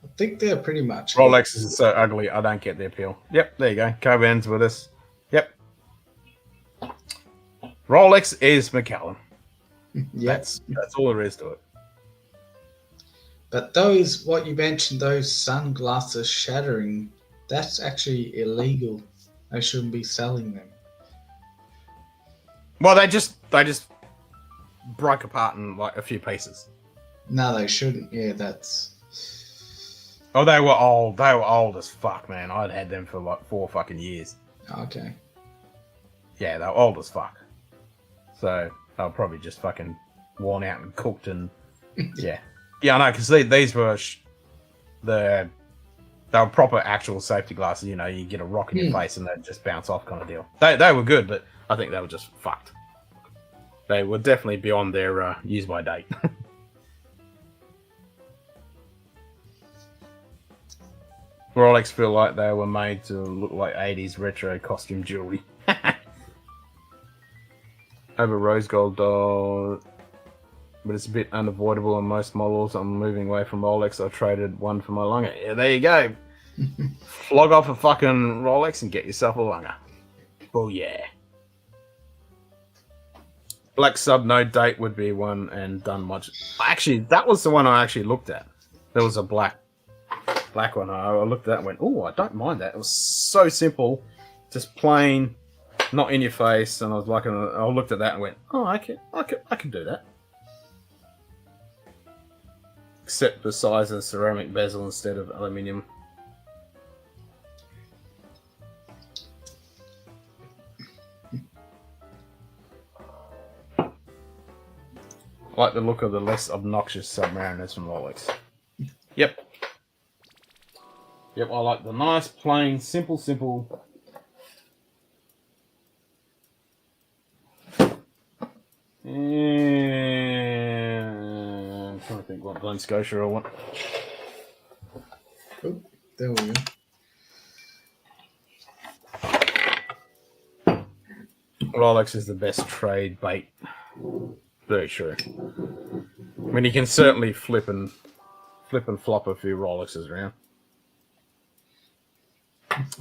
I think they're pretty much... Rolexes are so ugly, I don't get the appeal. Yep, there you go. Coban's with us. Yep. Rolex is Macallan. Yep. That's all there is to it. But those, what you mentioned, those sunglasses shattering, that's actually illegal. They shouldn't be selling them. Well, they just broke apart in like a few pieces. No, they shouldn't. Yeah, that's... Oh, they were old. They were old as fuck, man. I'd had them for like 4 fucking years. Okay. Yeah, they were old as fuck. So they were probably just fucking worn out and cooked and yeah. Yeah, I know, because these were they were proper actual safety glasses. You know, you get a rock in your face and they'd just bounce off kind of deal. They were good, but I think they were just fucked. They were definitely beyond their use by date. Rolex feel like they were made to look like 80s retro costume jewelry. Over rose gold doll, but it's a bit unavoidable on most models. I'm moving away from Rolex. I traded one for my Lunger. Yeah, there you go. Flog off a fucking Rolex and get yourself a Lunger. Oh yeah. Black sub no date would be one and done much. Actually, that was the one I actually looked at. There was a black one. I looked at that and went, oh, I don't mind that. It was so simple, just plain, not in your face. And I was like, I looked at that and went, oh, I can do that. Except the size of the ceramic bezel instead of aluminium. I like the look of the less obnoxious Submariners from Rolex. Yep. Yep, I like the nice, plain, simple. And I'm trying to think what Glen Scotia I want. Oh, there we go. Rolex is the best trade bait. Very true. I mean, you can certainly flip and flop a few Rolexes around.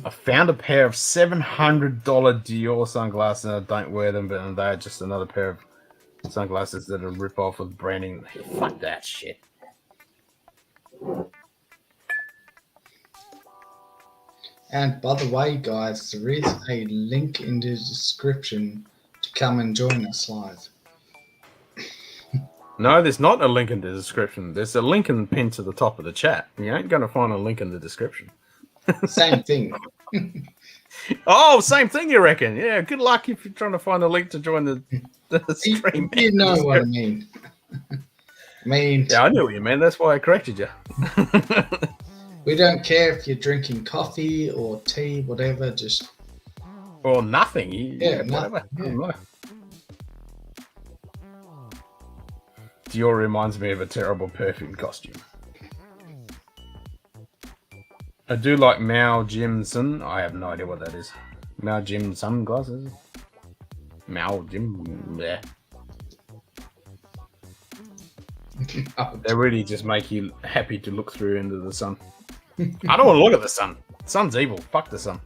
I found a pair of $700 Dior sunglasses and I don't wear them, but they're just another pair of sunglasses that are rip off with branding. Fuck that shit. And by the way, guys, there is a link in the description to come and join us live. No, there's not a link in the description. There's a link and pinned to the top of the chat. You ain't going to find a link in the description. Same thing. Oh, same thing, you reckon? Yeah, good luck if you're trying to find a link to join the stream. You know what I mean. Yeah, I knew what you meant. That's why I corrected you. We don't care if you're drinking coffee or tea, whatever, just... Or nothing. Yeah, whatever. Yeah. Dior reminds me of a terrible perfume costume. I do like Mao Jim Sun. I have no idea what that is. Mao Jim sunglasses. Mal Jim. Yeah. Oh, They really just make you happy to look through into the sun. I don't want to look at the sun. The sun's evil. Fuck the sun.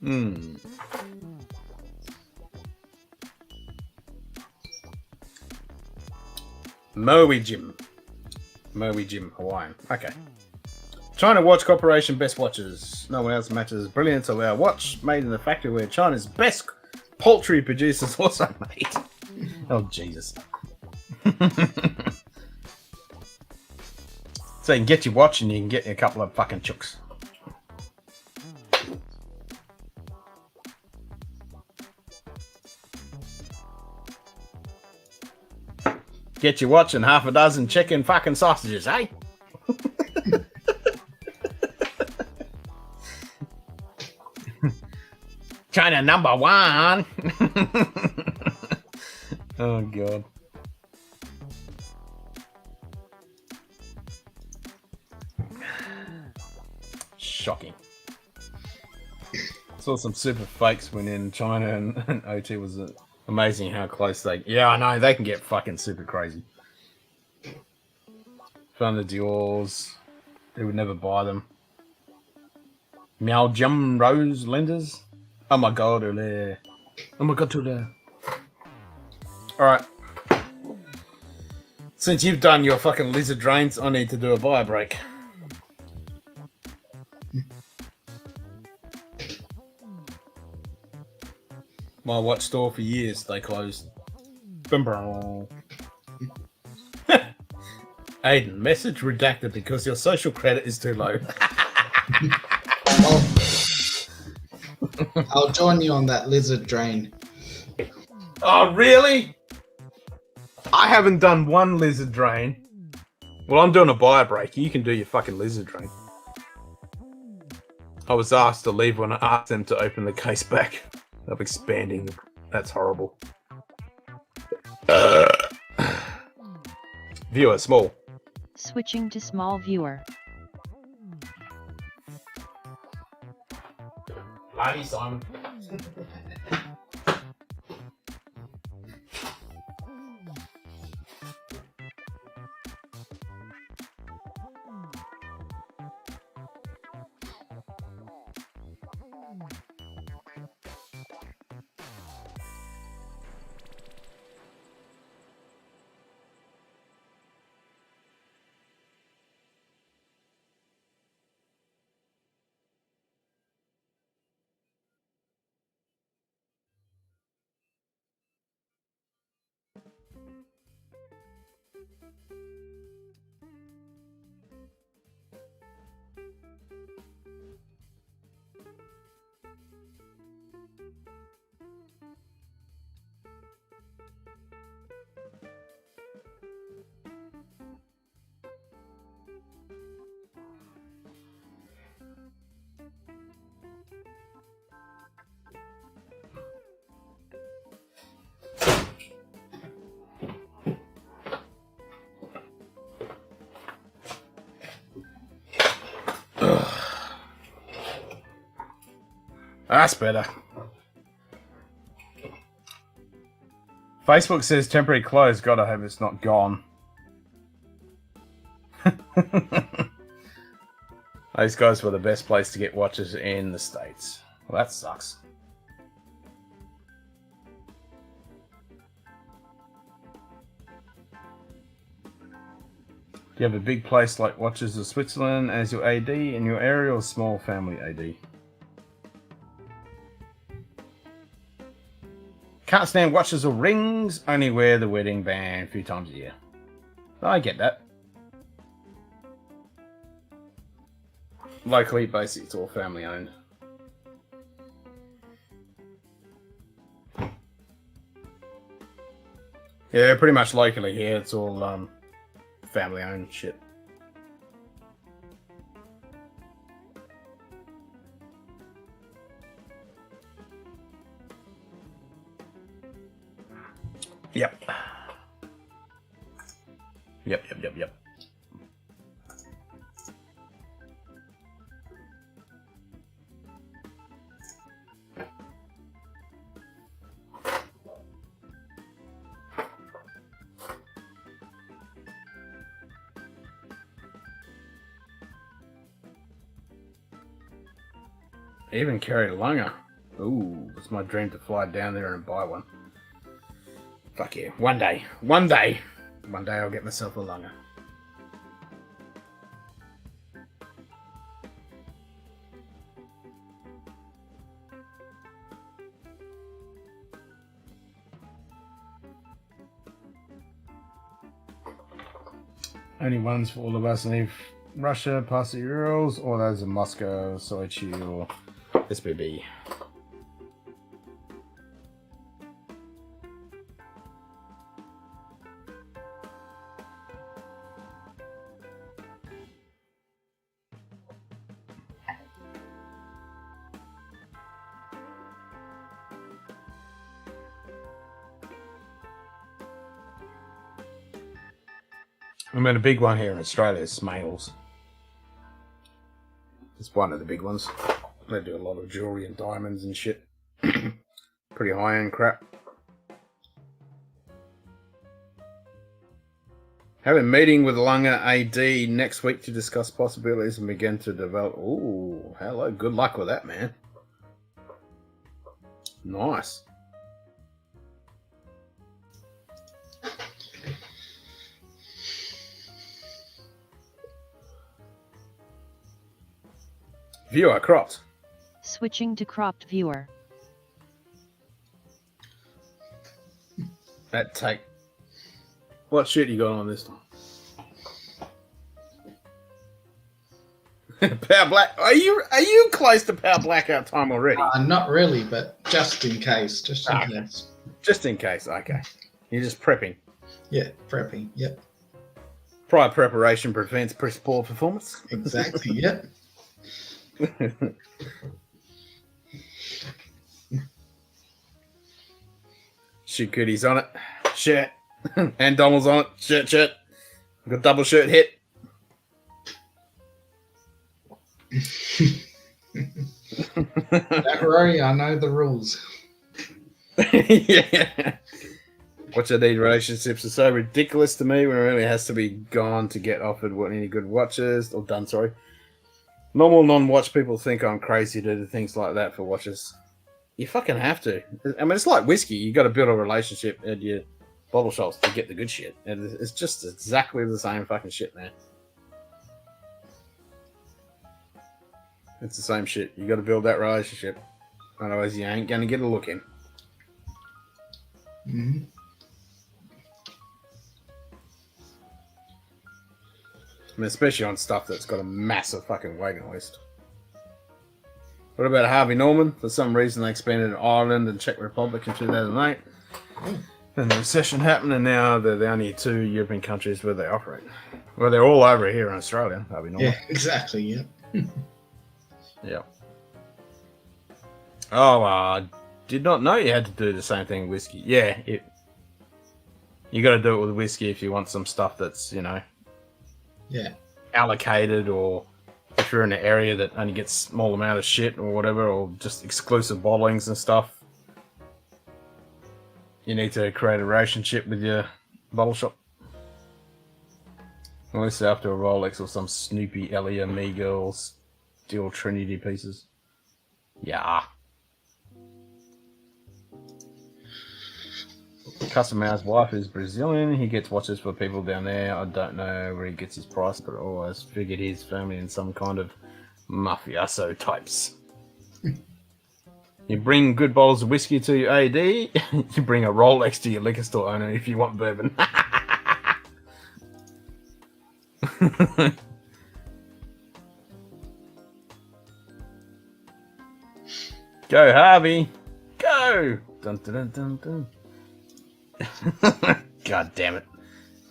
Hmm. Maui Jim, Hawaiian. Okay. China Watch Corporation Best Watches. No one else matches the brilliance of our watch, made in the factory where China's best poultry producers also made. Oh, Jesus. So you can get your watch and you can get a couple of fucking chooks. Get your watch and half a dozen chicken fucking sausages, eh? China number one. Oh, God. Shocking. Saw some super fakes when in China and OT was amazing how close they... Yeah, I know. They can get fucking super crazy. Found the Dior's. They would never buy them. Miao Jim Rose lenders. Oh my God, ole. Oh my God, ole. Alright. Since you've done your fucking lizard drains, I need to do a buy break. My watch store for years, they closed. Aiden, message redacted because your social credit is too low. I'll join you on that lizard drain. Oh, really? I haven't done one lizard drain. Well, I'm doing a buy break. You can do your fucking lizard drain. I was asked to leave when I asked them to open the case back. Of expanding. That's horrible. Viewer, small. Switching to small viewer. Bloody Simon. That's better. Facebook says temporary close. God, I hope it's not gone. Those guys were the best place to get watches in the States. Well, that sucks. Do you have a big place like Watches of Switzerland as your AD in your area, or small family AD? Can't stand watches or rings, only wear the wedding band a few times a year. I get that. Locally, basically, it's all family owned. Yeah, pretty much locally here, it's all family owned shit. Yep. Yep. I even carried a lunger. Ooh, it's my dream to fly down there and buy one. Fuck yeah. One day I'll get myself a lunger. Only ones for all of us leave Russia, past the Urals, or those in Moscow, Sochi, or SBB. I mean, a big one here in Australia is Smales. It's one of the big ones. They do a lot of jewelry and diamonds and shit. Pretty high-end crap. Have a meeting with Lunga AD next week to discuss possibilities and begin to develop. Ooh, hello. Good luck with that, man. Nice. Viewer cropped. Switching to cropped viewer. That take. What shit you got on this time? Power black. Are you close to power blackout time already? Not really, but just in case. Just in case. Just in case. Okay. You're just prepping. Yeah, prepping. Yep. Prior preparation prevents poor performance. Exactly. Yep. Shoot goodies on it. Shirt. And Donald's on it. Shirt. Got double shirt hit. Don't worry, I know the rules. Yeah. Watch I need relationships are so ridiculous to me when it really has to be gone to get offered any good watches. Or done, sorry. Normal non-watch people think I'm crazy to do things like that for watches. You fucking have to. I mean, it's like whiskey. You got to build a relationship at your bottle shops to get the good shit. And it's just exactly the same fucking shit, man. It's the same shit. You got to build that relationship. Otherwise, you ain't going to get a look in. Mm-hmm. I mean, especially on stuff that's got a massive fucking waiting list. What about Harvey Norman? For some reason, they expanded in Ireland and Czech Republic in 2008. Then the recession happened, and now they're the only two European countries where they operate. Well, they're all over here in Australia, Harvey Norman. Yeah, exactly, yeah. Yeah. Oh, did not know you had to do the same thing with whiskey. Yeah, you got to do it with whiskey if you want some stuff that's, yeah, allocated, or if you're in an area that only gets small amount of shit or whatever, or just exclusive bottlings and stuff. You need to create a relationship with your bottle shop. Unless they're after a Rolex or some Snoopy, Ellie, Amiga, or Steel Trinity pieces. Yeah. Customer's wife is Brazilian. He gets watches for people down there. I don't know where he gets his price, but I always figured his family in some kind of mafioso types. You bring good bottles of whiskey to your AD. You bring a Rolex to your liquor store owner if you want bourbon. Go, Harvey. Go. Dun, dun, dun, dun, dun. God damn it.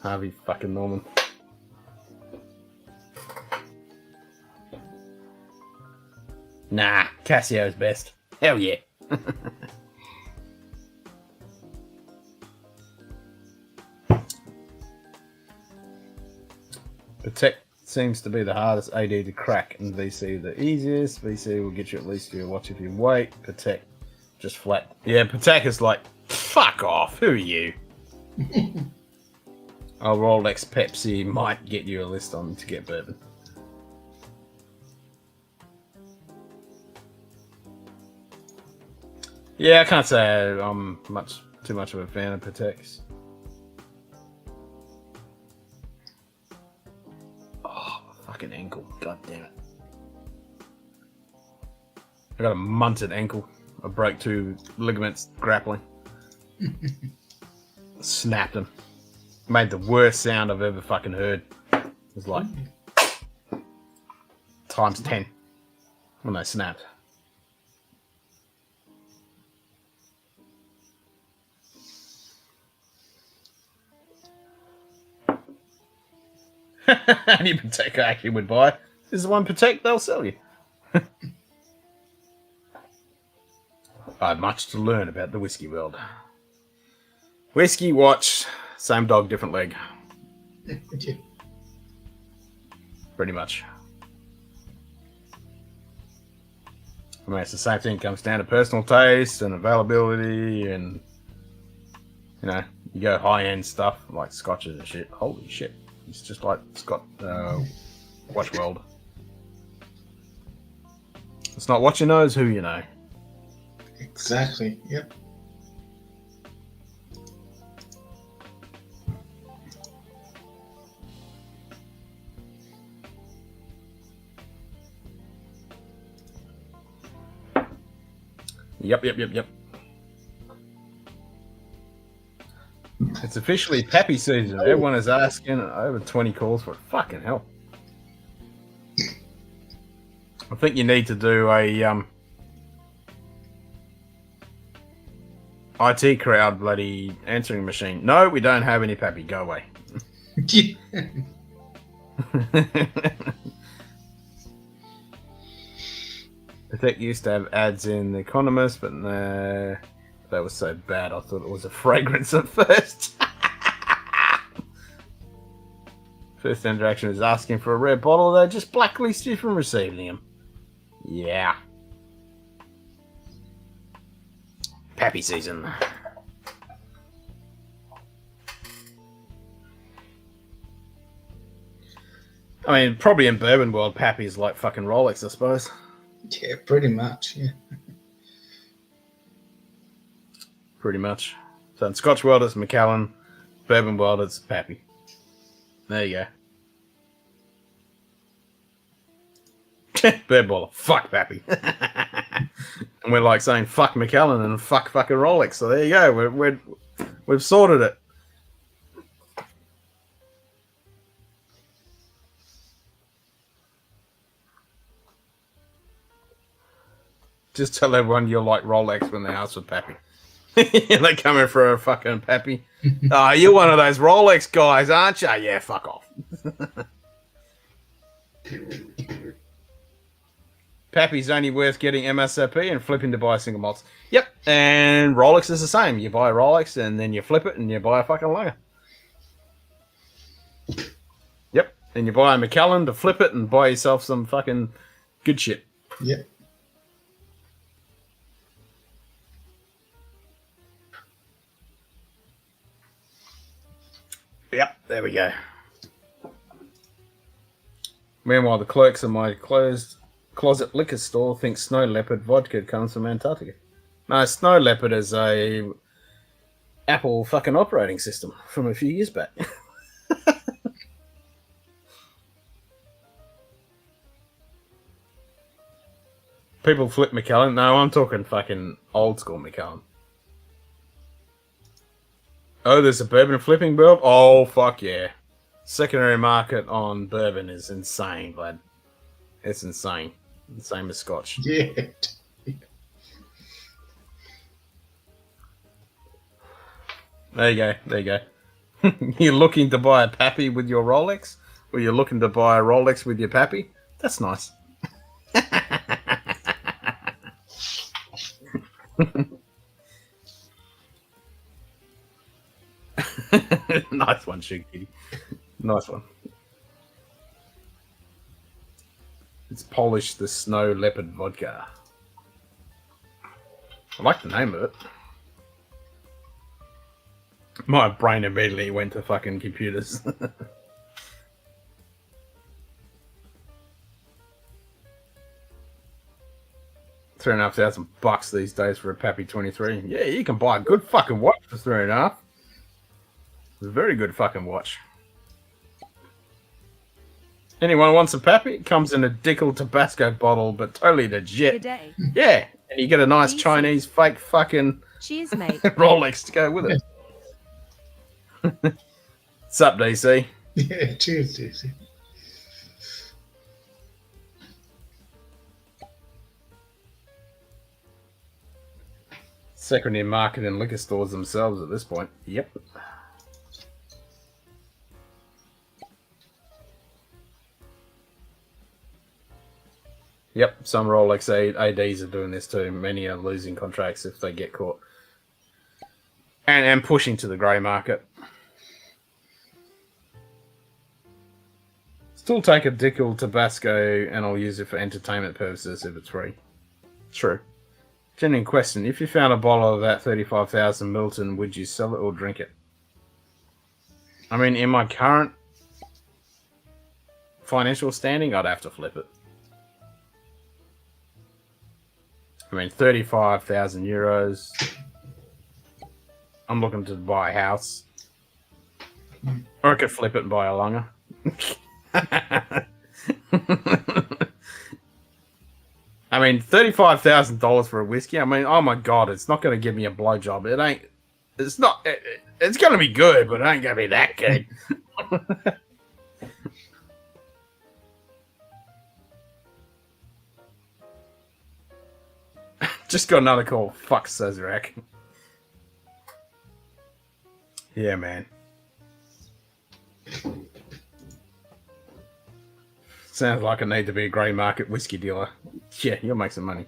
Harvey fucking Norman. Nah, Casio's best. Hell yeah. Protect seems to be the hardest AD to crack, and VC the easiest. VC will get you at least to your watch if you wait. Protect, just flat. Yeah, Protect is like, fuck off. Who are you? Oh, Rolex Pepsi might get you a list on to get bourbon. Yeah, I can't say I'm too much of a fan of Protects. Oh, fucking ankle. God damn it. I got a munted ankle. I broke 2 ligaments grappling. Snapped them. Made the worst sound I've ever fucking heard. It was like times 10 when they snapped. Any Protect I actually would buy. This is the one Protect they'll sell you. I have much to learn about the whiskey world. Whiskey watch, same dog, different leg. Pretty much. I mean, it's the same thing. It comes down to personal taste and availability, and you know, you go high-end stuff like scotches and shit. Holy shit! It's just like Scott Watch World. It's not what you know, it's who you know. Exactly. Yep. Yep. It's officially Pappy season. Everyone is asking. Over 20 calls for it. Fucking hell. I think you need to do a IT crowd bloody answering machine. No, we don't have any Pappy. Go away. I think used to have ads in The Economist, but no, that was so bad. I thought it was a fragrance at first. First interaction is asking for a rare bottle. They just blacklist you from receiving them. Yeah. Pappy season. I mean, probably in bourbon world, Pappy is like fucking Rolex, I suppose. Yeah, pretty much. Yeah. Pretty much. So in Scotch world, it's Macallan. Bourbon world, it's Pappy. There you go. Bird baller. Fuck Pappy. And we're like saying fuck Macallan and fuck fucking Rolex. So there you go. We've sorted it. Just tell everyone you're like Rolex when they ask for Pappy. They come in for a fucking Pappy. Oh, you're one of those Rolex guys, aren't you? Yeah, fuck off. Pappy's only worth getting MSRP and flipping to buy single malts. Yep, and Rolex is the same. You buy a Rolex and then you flip it and you buy a fucking lager. Yep, and you buy a Macallan to flip it and buy yourself some fucking good shit. Yep. Yep, there we go. Meanwhile, the clerks in my closed closet liquor store think Snow Leopard vodka comes from Antarctica. No, Snow Leopard is a Apple fucking operating system from a few years back. People flip Macallan. No, I'm talking fucking old school Macallan. Oh, there's a bourbon flipping bourbon? Oh, fuck yeah. Secondary market on bourbon is insane, lad. It's insane. Same as Scotch. Yeah. There you go. You're looking to buy a Pappy with your Rolex? Or you're looking to buy a Rolex with your Pappy? That's nice. Nice one, Sugar Kitty. Nice one. It's Polish the Snow Leopard Vodka. I like the name of it. My brain immediately went to fucking computers. $3,500 these days for a Pappy 23. Yeah, you can buy a good fucking watch for $3,500. It's a very good fucking watch. Anyone wants a Pappy? It comes in a Dickel Tabasco bottle, but totally legit. Good day. Yeah, and you get a nice Easy. Chinese fake fucking Cheers, mate. Rolex to go with it. What's up, DC? Yeah, cheers, DC. Secondary market in liquor stores themselves at this point. Yep. Yep, some Rolex ADs are doing this too. Many are losing contracts if they get caught. And pushing to the grey market. Still take a Dickel Tabasco and I'll use it for entertainment purposes if it's free. True. Genuine question. If you found a bottle of that 35,000 Milton, would you sell it or drink it? I mean, in my current financial standing, I'd have to flip it. I mean, 35,000 euros. I'm looking to buy a house. Or I could flip it and buy a Lunger. I mean, $35,000 for a whiskey. I mean, oh my god, it's not going to give me a blowjob. It ain't. It's not. It's going to be good, but it ain't going to be that good. Just got another call. Fuck Sazerac. Yeah, man. Sounds like I need to be a grey market whiskey dealer. Yeah, you'll make some money.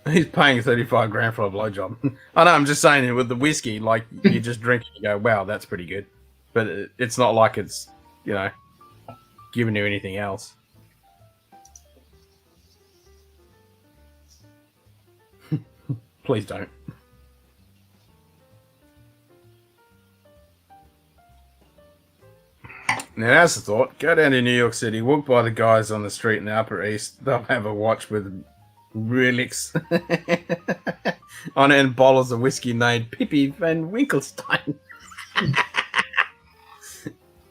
He's paying 35 grand for a blowjob. I know, I'm just saying with the whiskey, like, you just drink it and you go, wow, that's pretty good. But it's not like it's, you know, giving you anything else. Please don't. Now, as a thought, go down to New York City, walk by the guys on the street in the Upper East. They'll have a watch with relics on it and bottles of whiskey named Pippi Van Winklestein.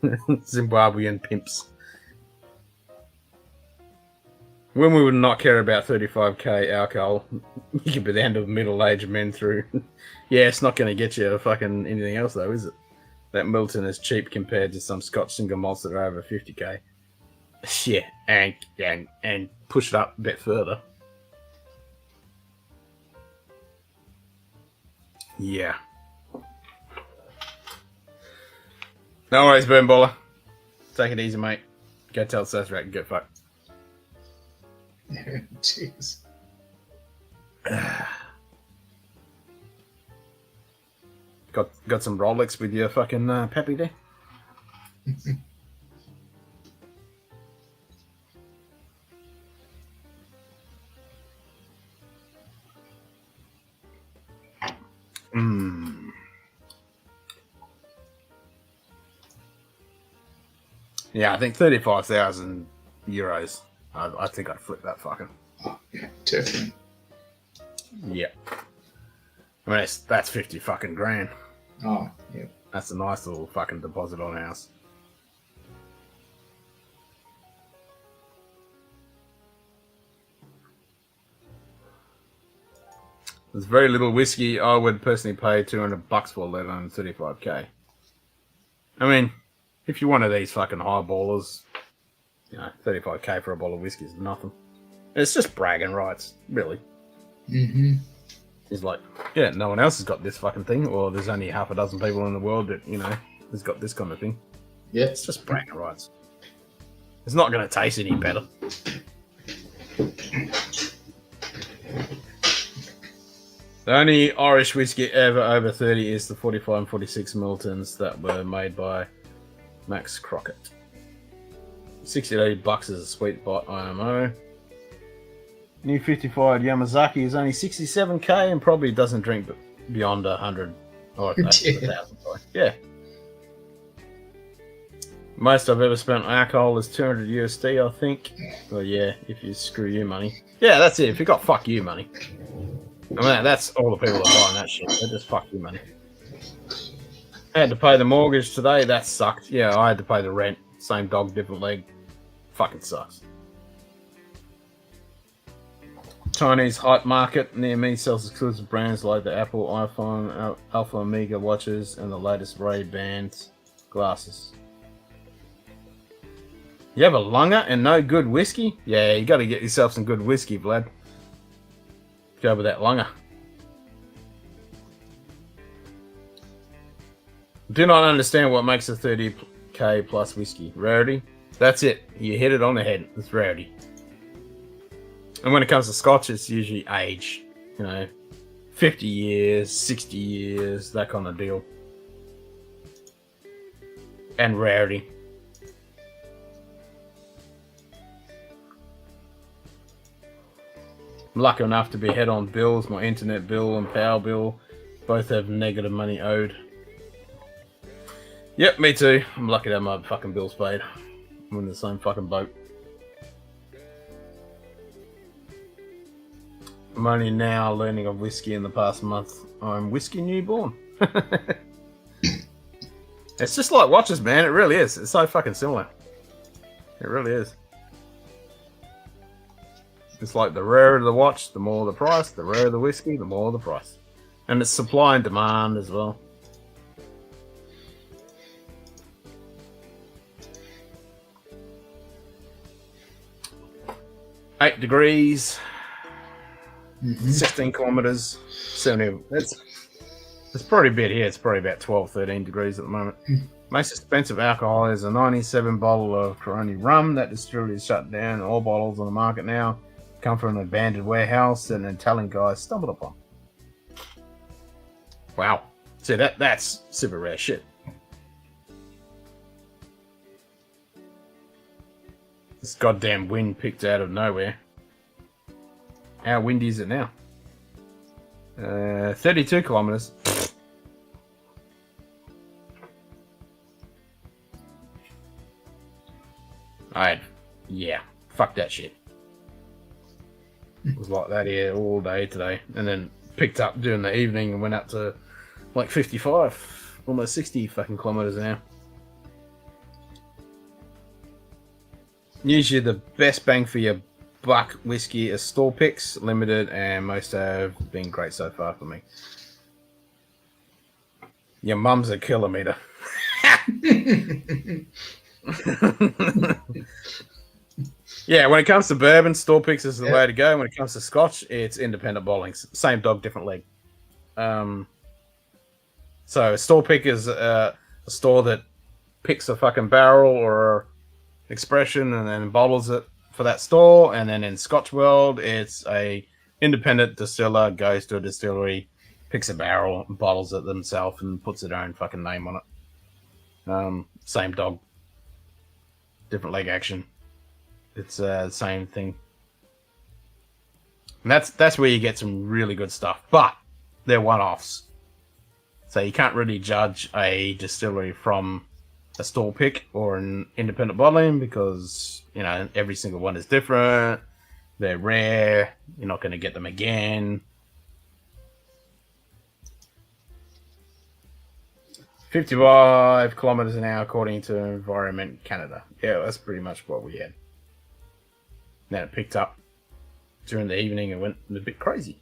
Zimbabwean pimps. When we would not care about 35k alcohol, you could be the end of middle-aged men through. Yeah, it's not going to get you fucking anything else, though, is it? That Milton is cheap compared to some Scotch single malts that are over 50k. Yeah, and push it up a bit further. Yeah. No worries, Burn Baller. Take it easy, mate. Go tell Sazerac and get fucked. Jeez. Got some Rolex with your fucking Pappy there? Yeah, I think 35,000 euros. I think I'd flip that fucking. Oh, yeah, definitely. Yeah. I mean, that's 50 fucking grand. Oh, yeah. That's a nice little fucking deposit on a house. There's very little whiskey I would personally pay $200 for, let alone 35k. I mean, if you're one of these fucking highballers, you know, 35k for a bottle of whiskey is nothing. It's just bragging rights, really. Mm-hmm. He's like, yeah, no one else has got this fucking thing, or there's only half a dozen people in the world that, you know, has got this kind of thing. Yeah. It's just bragging rights. It's not going to taste any better. The only Irish whiskey ever over 30 is the 45 and 46 Miltons that were made by Max Crockett. $60 to $80 is a sweet spot, IMO. New 55 Yamazaki is only 67k and probably doesn't drink beyond 100 or 1,000. Sorry. Yeah. Most I've ever spent on alcohol is 200 USD, I think. Well, yeah, if you screw you money. Yeah, that's it. If you got fuck you money. I mean, that's all the people that are buying that shit. They just fuck you money. I had to pay the mortgage today. That sucked. Yeah, I had to pay the rent. Same dog, different leg. Fucking sucks. Chinese hype market near me sells exclusive brands like the Apple iPhone, Alpha Omega watches, and the latest Ray-Ban glasses. You have a lunger and no good whiskey? Yeah, you got to get yourself some good whiskey, Vlad. Go with that lunger. Do not understand what makes a 30k plus whiskey. Rarity? That's it. You hit it on the head. It's rarity. And when it comes to Scotch, it's usually age. 50 years, 60 years, that kind of deal. And rarity. I'm lucky enough to be ahead on bills. My internet bill and power bill both have negative money owed. Yep, me too. I'm lucky to have my fucking bills paid. I'm in the same fucking boat. I'm only now learning of whiskey in the past month. I'm whiskey newborn. It's just like watches, man. It really is. It's so fucking similar. It really is. It's like the rarer the watch, the more the price. The rarer the whiskey, the more the price. And it's supply and demand as well. $8 degrees. 16 kilometers, 70. It's probably a bit here. It's probably about 12, 13 degrees at the moment. Most expensive alcohol is a 97 bottle of Corona rum. That distillery is shut down. All bottles on the market now come from an abandoned warehouse that an Italian guy stumbled upon. Wow. See, that's super rare shit. This goddamn wind picked out of nowhere. How windy is it now? 32 kilometers. Yeah, fuck that shit. It was like that here all day today. And then picked up during the evening and went up to like 55, almost 60 fucking kilometers an hour. Usually the best bang for your buck whiskey is store picks, limited, and most have been great so far for me. Your mum's a kilometer. Yeah, when it comes to bourbon, store picks is the way to go. When it comes to Scotch, it's independent bottlings. Same dog, different leg. So a store pick is a store that picks a fucking barrel or expression and then bottles it for that store. And then in Scotch world, it's a independent distiller goes to a distillery, picks a barrel, bottles it themselves, and puts their own fucking name on it. Same dog, different leg action. It's the same thing. And that's where you get some really good stuff, but they're one-offs. So you can't really judge a distillery from a store pick or an independent bottling because, you know, every single one is different. They're rare. You're not going to get them again. 55 kilometers an hour according to Environment Canada. Yeah, that's pretty much what we had. Then it picked up during the evening and went a bit crazy.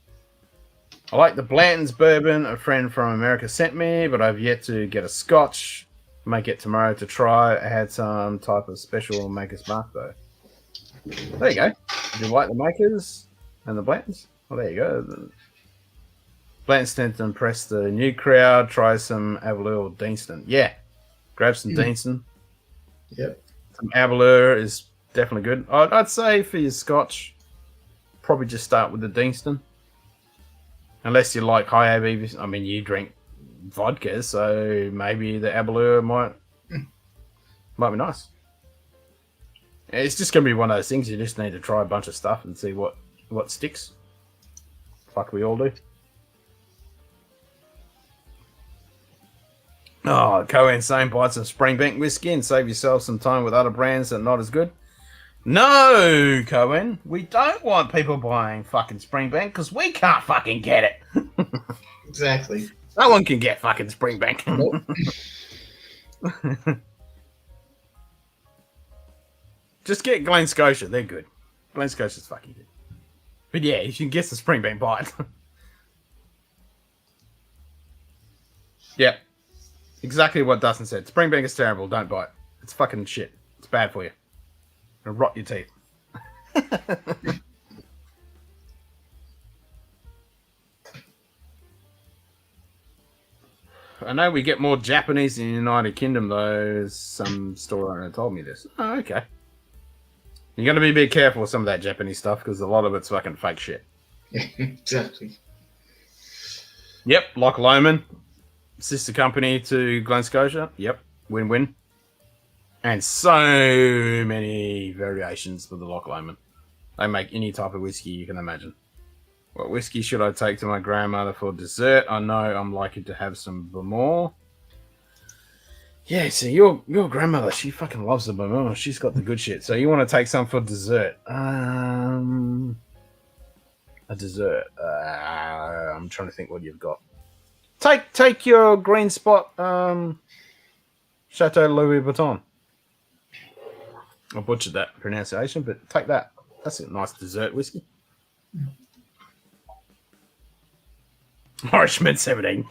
I like the Blanton's bourbon a friend from America sent me, but I've yet to get a Scotch. Make it tomorrow to try. I had some type of special Maker's Mark though. There you go. Do you like the Makers and the Blantons? Well, there you go. Blantons tend to impress the new crowd. Try some Avalur or Deanston. Yeah. Grab some Deanston. Yep. Some Avalur is definitely good. I'd say for your Scotch, probably just start with the Deanston. Unless you like high ABV. I mean, you drink vodka, so maybe the Avalur might be nice. It's just going to be one of those things. You just need to try a bunch of stuff and see what sticks. Fuck, we all do. Oh, Cohen saying buy some Springbank whiskey and save yourself some time with other brands that are not as good. No, Cohen, we don't want people buying fucking Springbank because we can't fucking get it. Exactly. No one can get fucking Springbank. Nope. Just get Glen Scotia. They're good. Glen Scotia's fucking good. But yeah, if you can guess the Springbank, buy it. Yep. Exactly what Dustin said. Springbank is terrible. Don't buy it. It's fucking shit. It's bad for you. It'll rot your teeth. I know we get more Japanese in the United Kingdom, though. Some store owner told me this. Oh, okay. You're going to be a bit careful with some of that Japanese stuff because a lot of it's fucking fake shit. Exactly. Yep, Loch Lomond, sister company to Glen Scotia. Yep, win-win. And so many variations for the Loch Lomond. They make any type of whiskey you can imagine. What whiskey should I take to my grandmother for dessert? I know I'm likely to have some Vermont. Yeah, so your grandmother, she fucking loves the Vermont. She's got the good shit. So you want to take some for dessert? A dessert. I'm trying to think what you've got. Take your green spot. Chateau Louis Vuitton. I butchered that pronunciation, but take that. That's a nice dessert whiskey. Irishman 17.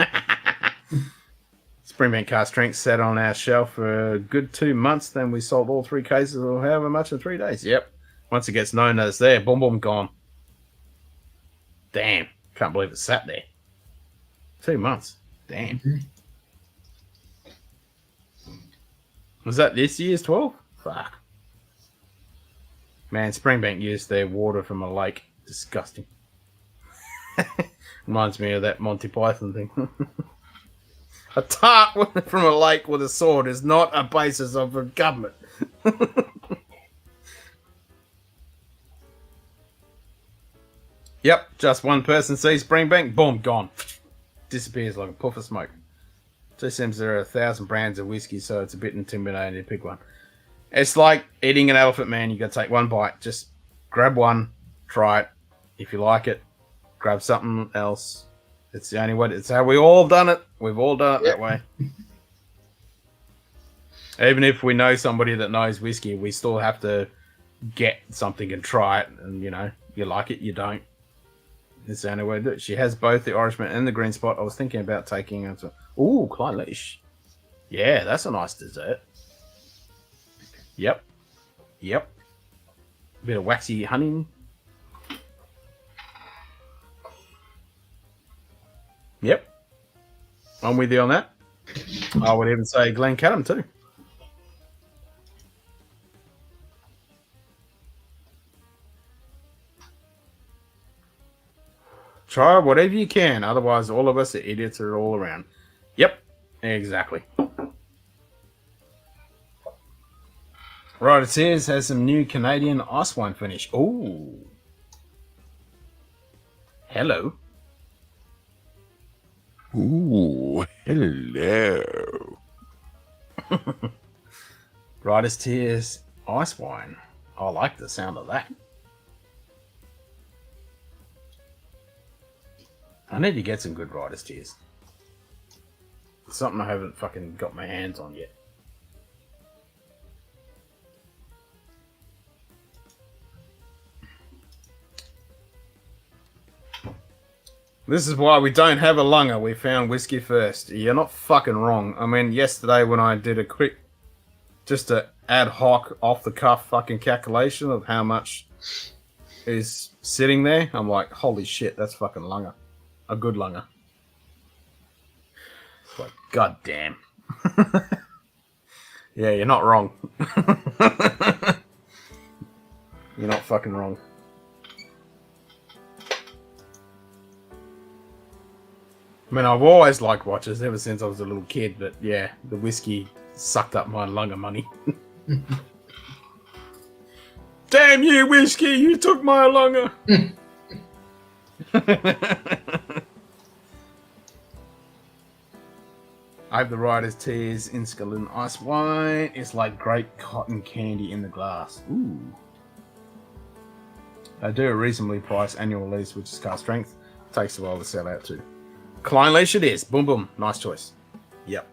Springbank Cask Strength sat on our shelf for a good 2 months. Then we sold all 3 cases or however much in 3 days. Yep. Once it gets known that it's there, boom, boom, gone. Damn. Can't believe it sat there. 2 months. Damn. Mm-hmm. Was that this year's 12? Fuck. Man, Springbank used their water from a lake. Disgusting. Reminds me of that Monty Python thing. A tart from a lake with a sword is not a basis of a government. Yep, just one person sees Springbank, boom, gone. Disappears like a puff of smoke. Just seems there are 1,000 brands of whiskey, so it's a bit intimidating to pick one. It's like eating an elephant, man. You got to take one bite. Just grab one, try it. If you like it, grab something else. It's the only way. It's how we all done it. We've all done it that way. Even if we know somebody that knows whiskey, we still have to get something and try it. And, you know, you like it, you don't. It's the only way to do it. She has both the Irishman and the green spot. I was thinking about taking it. Ooh, Klein Leash. Yeah, that's a nice dessert. Yep. Yep. Bit of waxy honey. Yep. I'm with you on that. I would even say Glencadam too. Try whatever you can. Otherwise, all of us are idiots are all around. Yep. Exactly. Right, it says has some new Canadian ice wine finish. Ooh. Hello. Ooh, hello. Riders Tears ice wine. I like the sound of that. I need to get some good Riders Tears. It's something I haven't fucking got my hands on yet. This is why we don't have a lunger. We found whiskey first. You're not fucking wrong. I mean, yesterday when I did a quick, just a ad hoc, off the cuff fucking calculation of how much is sitting there, I'm like, holy shit, that's fucking lunger. A good lunger. It's like, god damn. Yeah, you're not wrong. You're not fucking wrong. I mean, I've always liked watches ever since I was a little kid, but yeah, the whiskey sucked up my lunger money. Damn you, whiskey! You took my longer. I hope the writer's tears in Scotland ice wine. It's like great cotton candy in the glass. Ooh. They do a reasonably priced annual release, which is car strength. Takes a while to sell out too. Klein leash it is. Boom boom. Nice choice. Yep.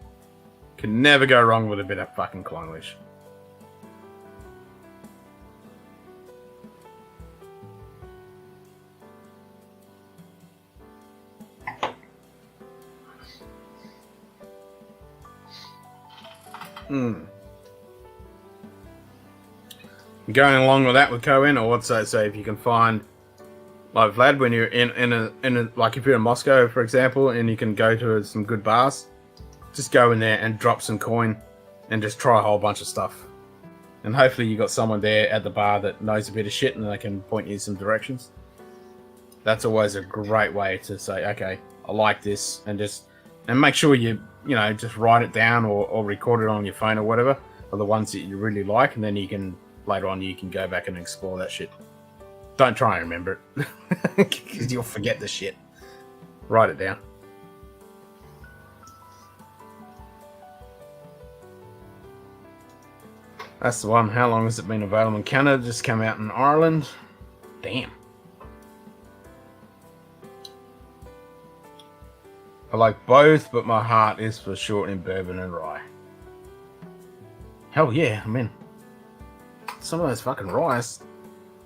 Can never go wrong with a bit of fucking Klein leash. Going along with that with Cohen, or what's that say? If you can find, like Vlad, when you're in a like if you're in Moscow, for example, and you can go to some good bars, just go in there and drop some coin, and just try a whole bunch of stuff, and hopefully you got someone there at the bar that knows a bit of shit, and they can point you in some directions. That's always a great way to say, okay, I like this, and make sure you just write it down or record it on your phone or whatever, or the ones that you really like, and then you can later on you can go back and explore that shit. Don't try and remember it because you'll forget the shit. Write it down. That's the one. How long has it been available in Canada? Just come out in Ireland. Damn. I like both, but my heart is for short in bourbon and rye. Hell yeah, I mean, some of those fucking ryes,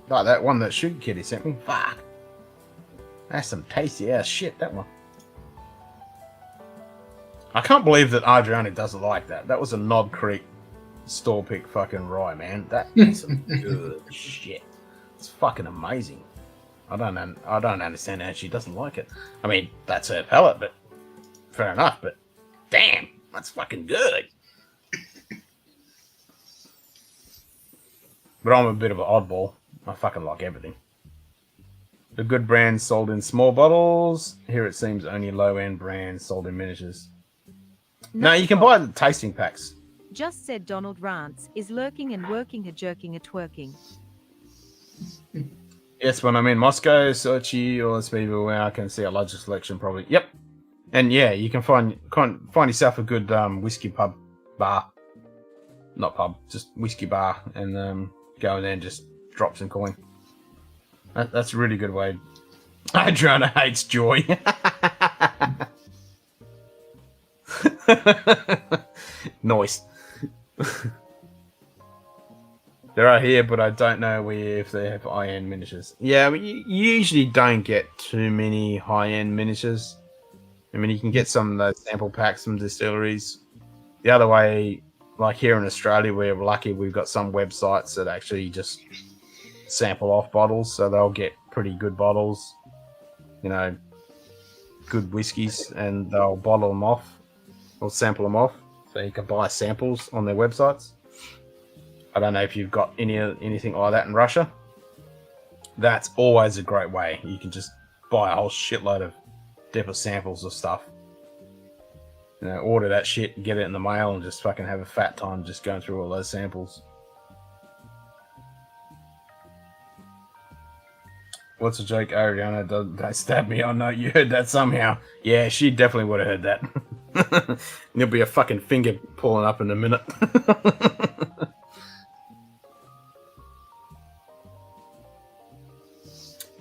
like that one that Sugar Kitty sent me, fuck. That's some tasty ass shit, that one. I can't believe that Adriana doesn't like that. That was a Knob Creek store pick fucking rye, man. That is some good shit. It's fucking amazing. I don't understand how she doesn't like it. I mean, that's her palate, but fair enough, but damn, that's fucking good. But I'm a bit of an oddball. I fucking like everything. The good brands sold in small bottles. Here it seems only low-end brands sold in miniatures. No, you can buy the tasting packs. Just said Donald Rance is lurking and working a jerking a twerking. Yes, when I'm in Moscow, Sochi, or Spivo, where I can see a larger selection, probably. Yep. And yeah, you can find yourself a good whiskey bar. Not pub, just whiskey bar, and go in there and just drop some coin. That's a really good way. Adriana hates joy. Nice. There are here, but I don't know if they have high-end miniatures. Yeah, I mean, you usually don't get too many high-end miniatures. I mean, you can get some of those sample packs from distilleries. The other way, like here in Australia, we're lucky we've got some websites that actually just sample off bottles, so they'll get pretty good bottles, good whiskies, and they'll bottle them off or sample them off, so you can buy samples on their websites. I don't know if you've got anything like that in Russia. That's always a great way. You can just buy a whole shitload of different samples of stuff. Order that shit, get it in the mail, and just fucking have a fat time just going through all those samples. What's a joke, Ariana? Don't stab me. I know you heard that somehow. Yeah, she definitely would have heard that. There'll be a fucking finger pulling up in a minute.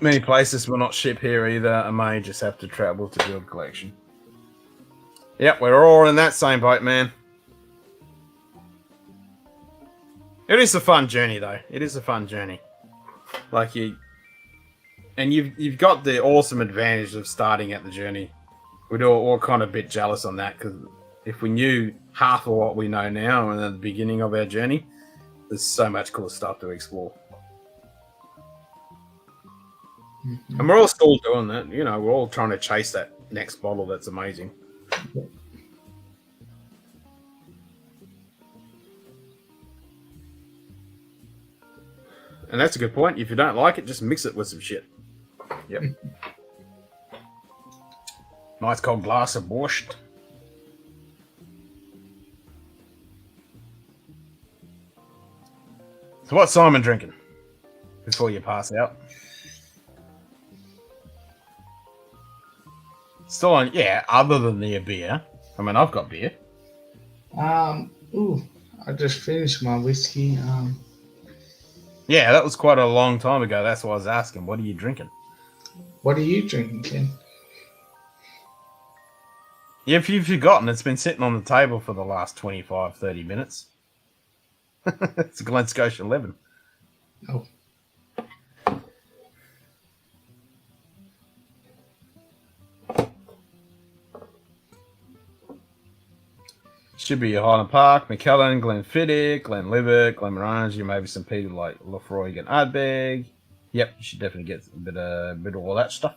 Many places will not ship here either. I may just have to travel to build collection. Yep, we're all in that same boat, man. It is a fun journey, though. It is a fun journey. Like you've got the awesome advantage of starting at the journey. We're all kind of a bit jealous on that, because if we knew half of what we know now and at the beginning of our journey, there's so much cool stuff to explore. Mm-hmm. And we're all still doing that. We're all trying to chase that next bottle that's amazing. And that's a good point. If you don't like it, just mix it with some shit. Yep. Nice cold glass of borscht. So what's Simon drinking? before you pass out. Still on, yeah, other than the beer. I mean, I've got beer. Ooh, I just finished my whiskey. Yeah, that was quite a long time ago. That's why I was asking. What are you drinking? What are you drinking, Ken? If you've forgotten, it's been sitting on the table for the last 25, 30 minutes. It's a Glen Scotia 11. Oh. Should be your Highland Park, McKellen, Glenfiddich, Glenlivet, Glenmorangie, maybe some people like Lefroy and Ardbeg. Yep, you should definitely get a bit of all that stuff.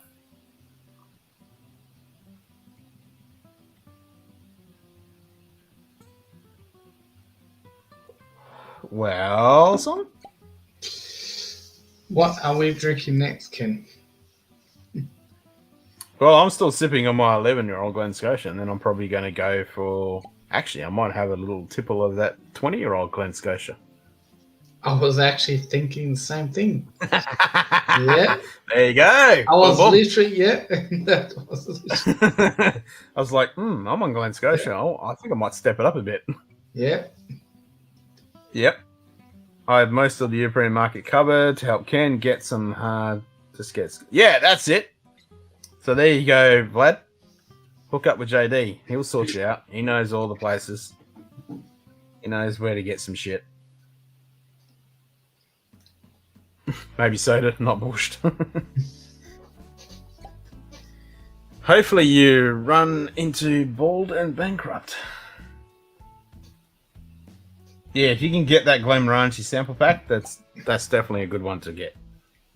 Well, son, what are we drinking next, Ken? Well, I'm still sipping on my 11-year-old Glen Scotia, and then I'm probably going to go for... Actually, I might have a little tipple of that 20-year-old Glen Scotia. I was actually thinking the same thing. Yeah. There you go. I was literally, yeah. I was like, I'm on Glen Scotia. Yeah. Oh, I think I might step it up a bit. Yeah. Yep. I have most of the European market covered to help Ken get some Yeah, that's it. So there you go, Vlad. Hook up with JD. He'll sort you out. He knows all the places. He knows where to get some shit. Maybe soda, not bushed. Hopefully you run into bald and bankrupt. Yeah, if you can get that Glenmorangie sample pack, that's definitely a good one to get.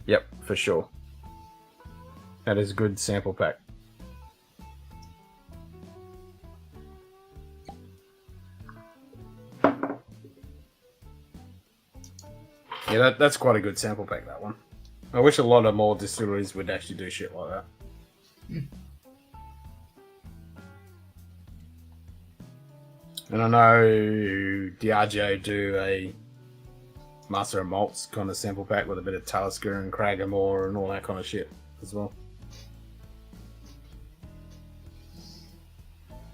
Yep, for sure. That is a good sample pack. Yeah, that's quite a good sample pack, that one. I wish a lot of more distilleries would actually do shit like that. And I know Diageo do a Master of Malts kind of sample pack with a bit of Talisker and Cragganmore and all that kind of shit as well.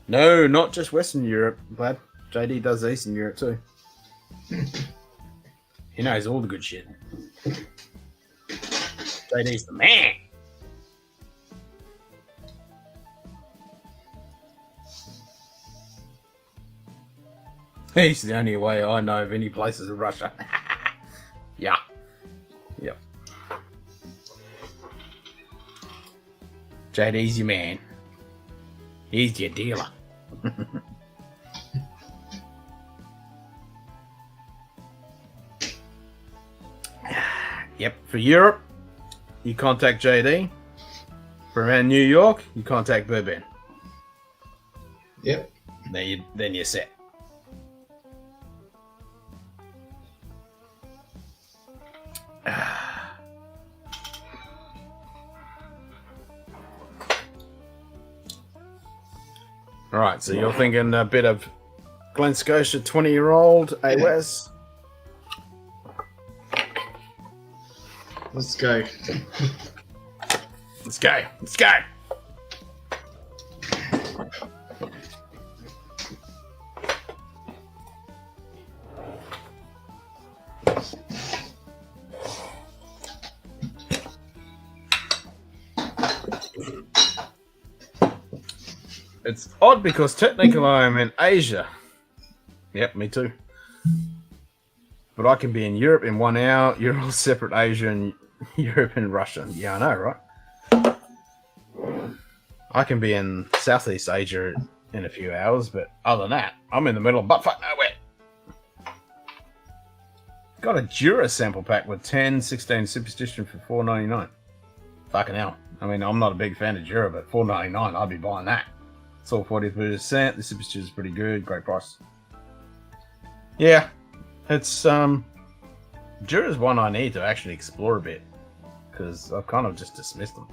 No, not just Western Europe, Vlad. JD does Eastern Europe too. He knows all the good shit. JD's the man. He's the only way I know of any places in Russia. Yeah. Yep. JD's your man. He's your dealer. Yep, for Europe, you contact JD. For around New York, you contact Bourbon. Yep. Then you're set. Alright, so you're thinking a bit of Glen Scotia 20-year-old AWS. Let's go. Let's go. Let's go. It's odd because technically I'm in Asia. Yep, me too. But I can be in Europe in 1 hour. You're all separate Asia and Europe and Russia. Yeah, I know, right? I can be in Southeast Asia in a few hours, but other than that, I'm in the middle of buttfuck nowhere. Got a Jura sample pack with 10, 16 Superstition for $4.99. Fucking hell. I mean, I'm not a big fan of Jura, but $4.99, I'd be buying that. It's all 40%. The Superstition is pretty good. Great price. Yeah. It's, Jura's one I need to actually explore a bit. Because I've kind of just dismissed them.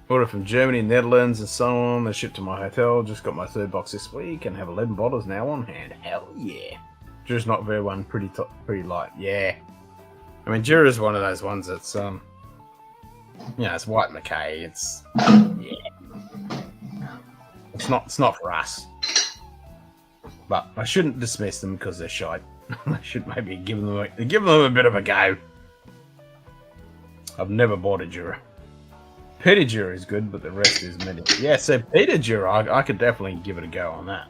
Order from Germany, Netherlands, and so on. They're shipped to my hotel. Just got my 3rd box this week and have 11 bottles now on hand. Hell yeah. Jura's not very one, pretty light. Yeah. I mean, Jura's one of those ones that's it's white Mackay. It's It's not for us. But I shouldn't dismiss them because they're shite. I should maybe give them a bit of a go. I've never bought a Jura. Peter Jura is good, but the rest is many. Yeah, so Peter Jura, I could definitely give it a go on that.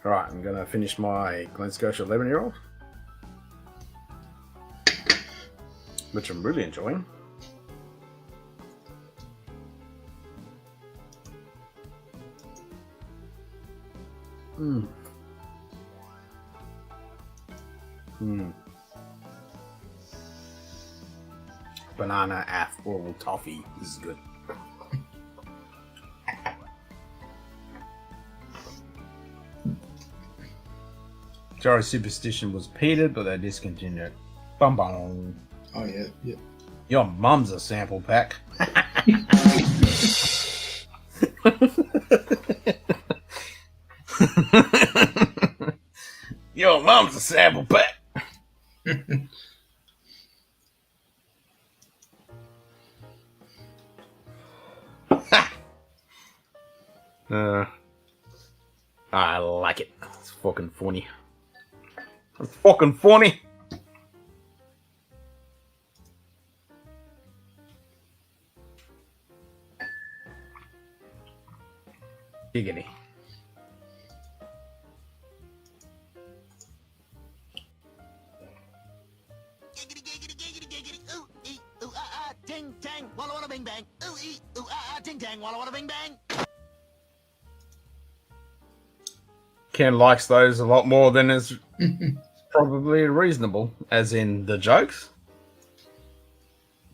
Alright, I'm going to finish my Glen Scotia 11-year-old, which I'm really enjoying. Banana apple toffee. This is good. Sorry, Superstition was peated, but they discontinued. Bum bum. Oh yeah, yeah. Your mum's a sample pack. Your mum's a sample pack. I like it. It's fucking funny. It's fucking funny. Giggity. Ting tang, walla walla bing bang. Ooh ee, ooh ting tang, walla walla bing bang. Ken likes those a lot more than is probably reasonable, as in the jokes.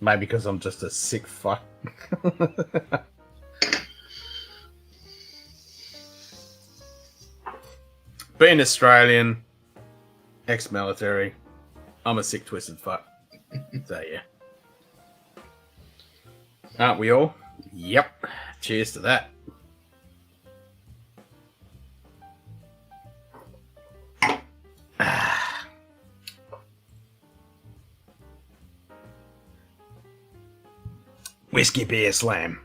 Maybe because I'm just a sick fuck. Being Australian, ex-military, I'm a sick, twisted fuck. So, yeah. Aren't we all? Yep. Cheers to that. Whiskey beer slam.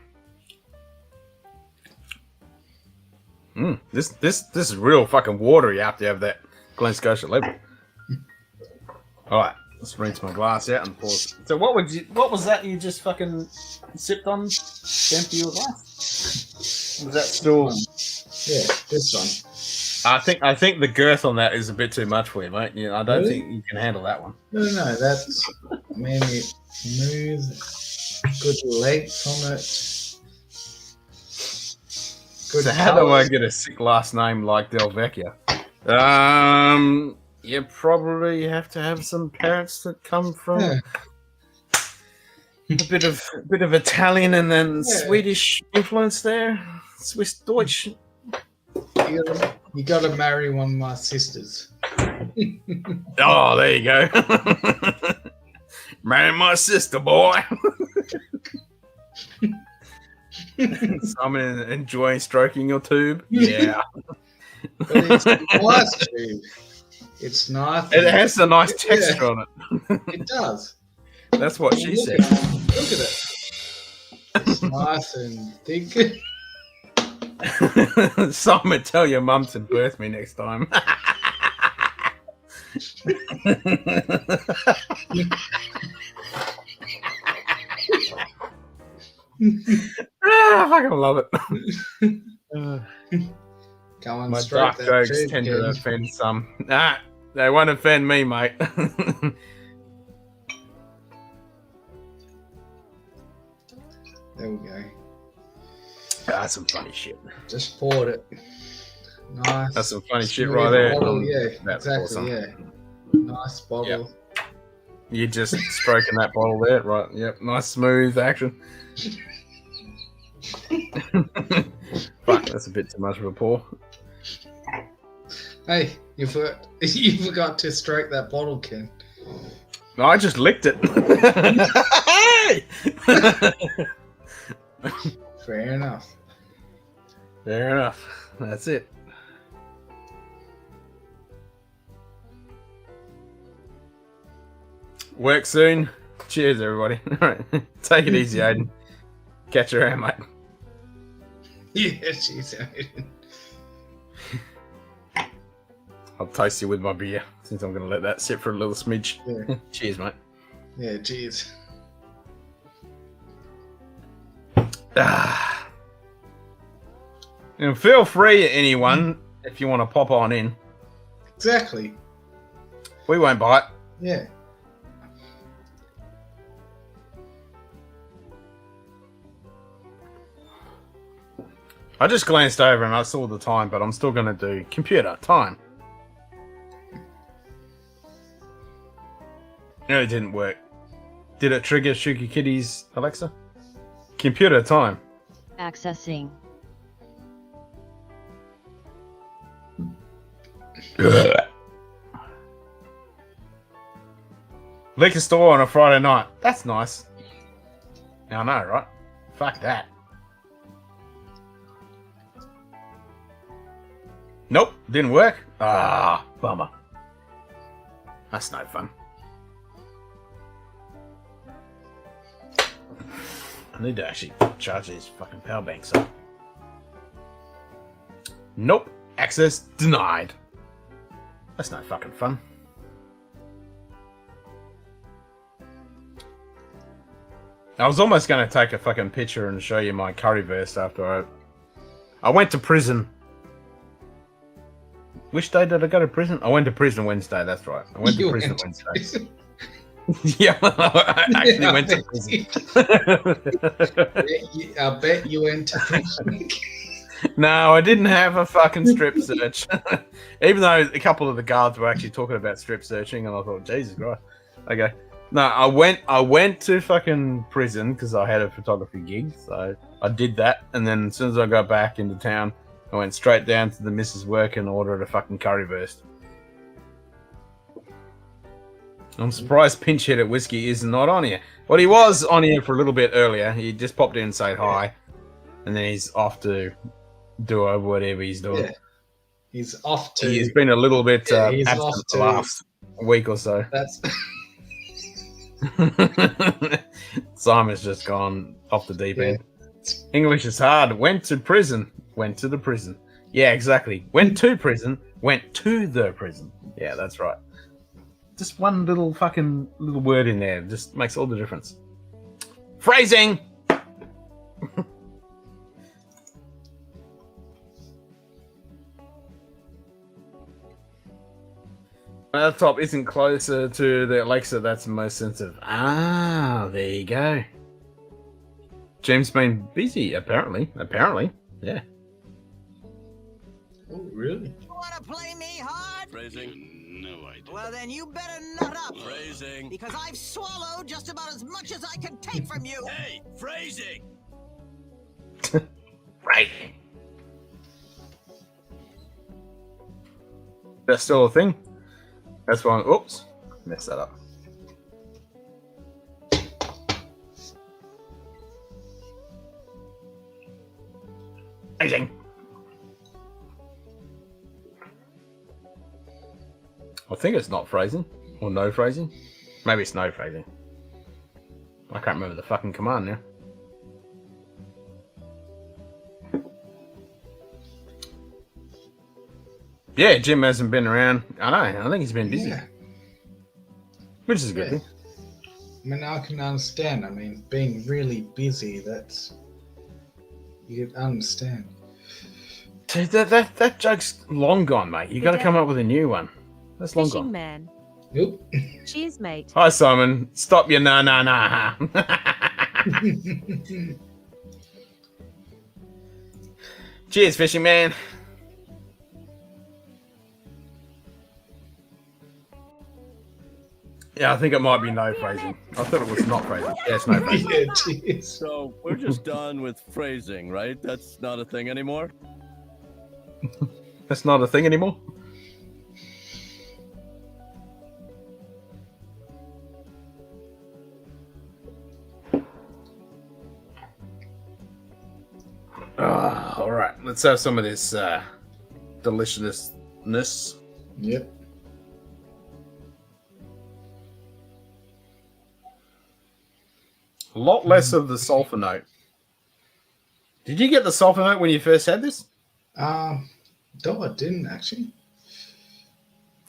This is real fucking watery after you have that Glen Scotia level. Alright, let's rinse my glass out and pour. So what was that you just fucking sipped on? Empty your glass? Was that still? Yeah, this one. I think the girth on that is a bit too much for you, mate. Yeah, I don't think you can handle that one. No, that's mainly smooth, good length on it. Good so how do I get a sick last name like Del Vecchia? You probably have to have some parents that come from a bit of Italian and then Swedish influence there. Swiss Deutsch. You gotta marry one of my sisters. Oh, there you go. Marry my sister, boy. So I'm enjoying stroking your tube. Yeah. But it's a nice tube. It's nice. It has a nice texture on it. It does. That's what she said. Look at it. It's nice and thick. Simon, tell your mum to birth me next time. I fucking love it. My dark jokes tend to offend some. Nah, they won't offend me, mate. There we go. That's some funny shit. Just poured it. Nice. That's some funny shit right there. Bottle, yeah, That's exactly. awesome. Yeah. Nice bottle. Yep. You're just stroking that bottle there, right? Yep. Nice smooth action. Fuck, that's a bit too much of a pour. Hey, you forgot to stroke that bottle, Ken. No, I just licked it. Fair enough. Fair enough. That's it. Work soon. Cheers, everybody. All right. Take it easy, Aiden. Catch you around, mate. Yeah, she's I'll taste you with my beer, since I'm going to let that sit for a little smidge. Yeah. Cheers, mate. Yeah, cheers. And feel free, anyone, if you want to pop on in. Exactly. We won't bite. Yeah. I just glanced over and I saw the time, but I'm still going to do computer time. No, it didn't work. Did it trigger Shuki Kitty's Alexa? Computer time. Accessing. Liquor store on a Friday night. That's nice. I know, right? Fuck that. Nope, didn't work. Ah, bummer. That's no fun. I need to actually charge these fucking power banks up. Nope, access denied. That's no fucking fun. I was almost going to take a fucking picture and show you my curryverse after I went to prison. Which day did I go to prison? I went to prison Wednesday, that's right. I went to prison Wednesday. Yeah, I actually went to prison. I bet you went to prison. No, I didn't have a fucking strip search. Even though a couple of the guards were actually talking about strip searching, and I thought, Jesus Christ. Okay. No, I went to fucking prison because I had a photography gig, so I did that, and then as soon as I got back into town, I went straight down to the missus' work and ordered a fucking currywurst. I'm surprised Pinch Hit at Whiskey is not on here. Well, he was on here for a little bit earlier. He just popped in and said hi, and then he's off to do whatever he's doing. Yeah. He's off to... He's been a little bit he's absent off to... the last week or so. That's... Simon's just gone off the deep end. English is hard. Went to prison. Went to the prison. Yeah, exactly. Went to prison. Went to the prison. Yeah, that's right. Just one little fucking little word in there just makes all the difference. Phrasing! My laptop isn't closer to the Alexa that's most sensitive. Ah, there you go. James been busy, apparently. Apparently, yeah. Oh, really? You want to play me hard? Phrasing? No idea. Well, then you better nut up. Phrasing. Because I've swallowed just about as much as I can take from you. Hey, phrasing. Right. That's still a thing. That's why. Oops, messed that up. Phrasing. I think it's not phrasing or no phrasing. Maybe it's no phrasing. I can't remember the fucking command now. Yeah, Jim hasn't been around. I know. I think he's been busy. Yeah. Which is a good thing. I mean, I can understand. I mean, being really busy, that's... You can understand. Dude, that joke's long gone, mate. You got to come up with a new one. That's long Fishing gone. man. Nope. Cheers, mate. Hi, Simon. Stop your nah. Cheers, fishing man. Yeah, I think it might be no phrasing. I thought it was not phrasing. Yeah, it's no phrasing. Yeah, geez. So we're just done with phrasing, right? That's not a thing anymore? That's not a thing anymore? All right, let's have some of this deliciousness. Yep. A lot less of the sulfur note. Did you get the sulfur note when you first had this? No, I didn't actually.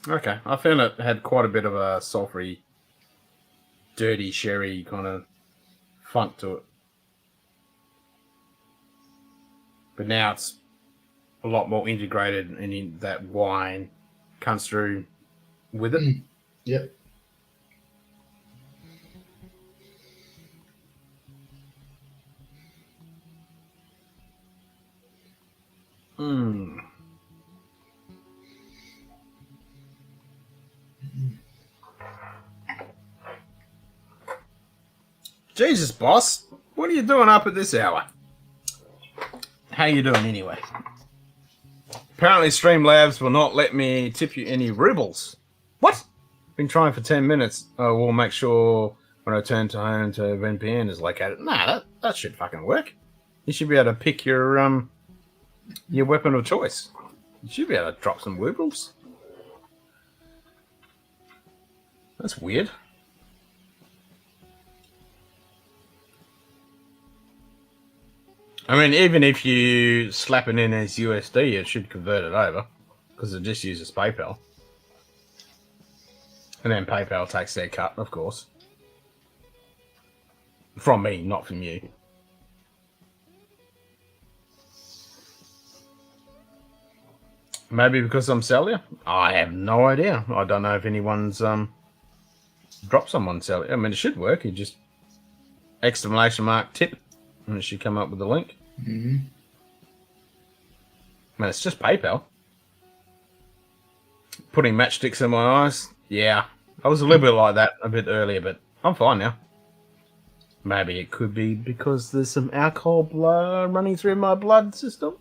Okay, I found it had quite a bit of a sulfury, dirty sherry kind of funk to it. But now it's a lot more integrated, and that wine comes through with it. Yep. Jesus, boss. What are you doing up at this hour? How you doing anyway? Apparently Streamlabs will not let me tip you any rubles. What? Been trying for 10 minutes. Oh, we'll make sure when I turn to home to VPN is located. Nah, that should fucking work. You should be able to pick your weapon of choice. You should be able to drop some rubles. That's weird. I mean, even if you slap it in as USD, it should convert it over, because it just uses PayPal. And then PayPal takes their cut, of course. From me, not from you. Maybe because I'm Cellular? I have no idea. I don't know if anyone's dropped someone Cellular. I mean, it should work. You just ! tip. And it should come up with the link. Mm-hmm. Man, it's just PayPal. Putting matchsticks in my eyes. Yeah, I was a little bit like that a bit earlier, but I'm fine now. Maybe it could be because there's some alcohol running through my blood system.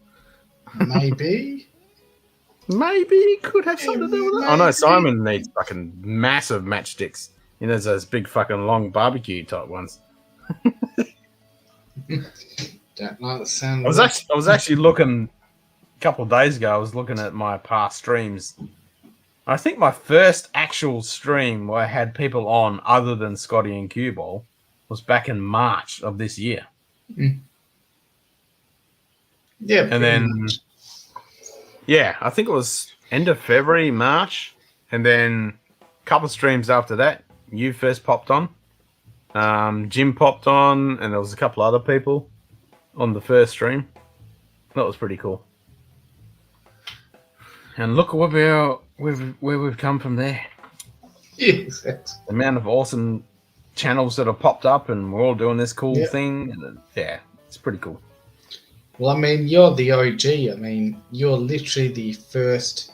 Maybe. Maybe it could have something to do with it. I know Simon needs fucking massive matchsticks. You know, those big fucking long barbecue type ones. Don't like the sound. I was actually looking a couple of days ago. I was looking at my past streams. I think my first actual stream where I had people on other than Scotty and Q-Ball was back in March of this year. Yeah, and then yeah, I think it was end of February, March, and then a couple of streams after that, you first popped on. Jim popped on, and there was a couple other people on the first stream. That was pretty cool. And look where we've come from there. Yes. The amount of awesome channels that have popped up, and we're all doing this cool thing. And yeah, it's pretty cool. Well, I mean, you're the OG. I mean, you're literally the first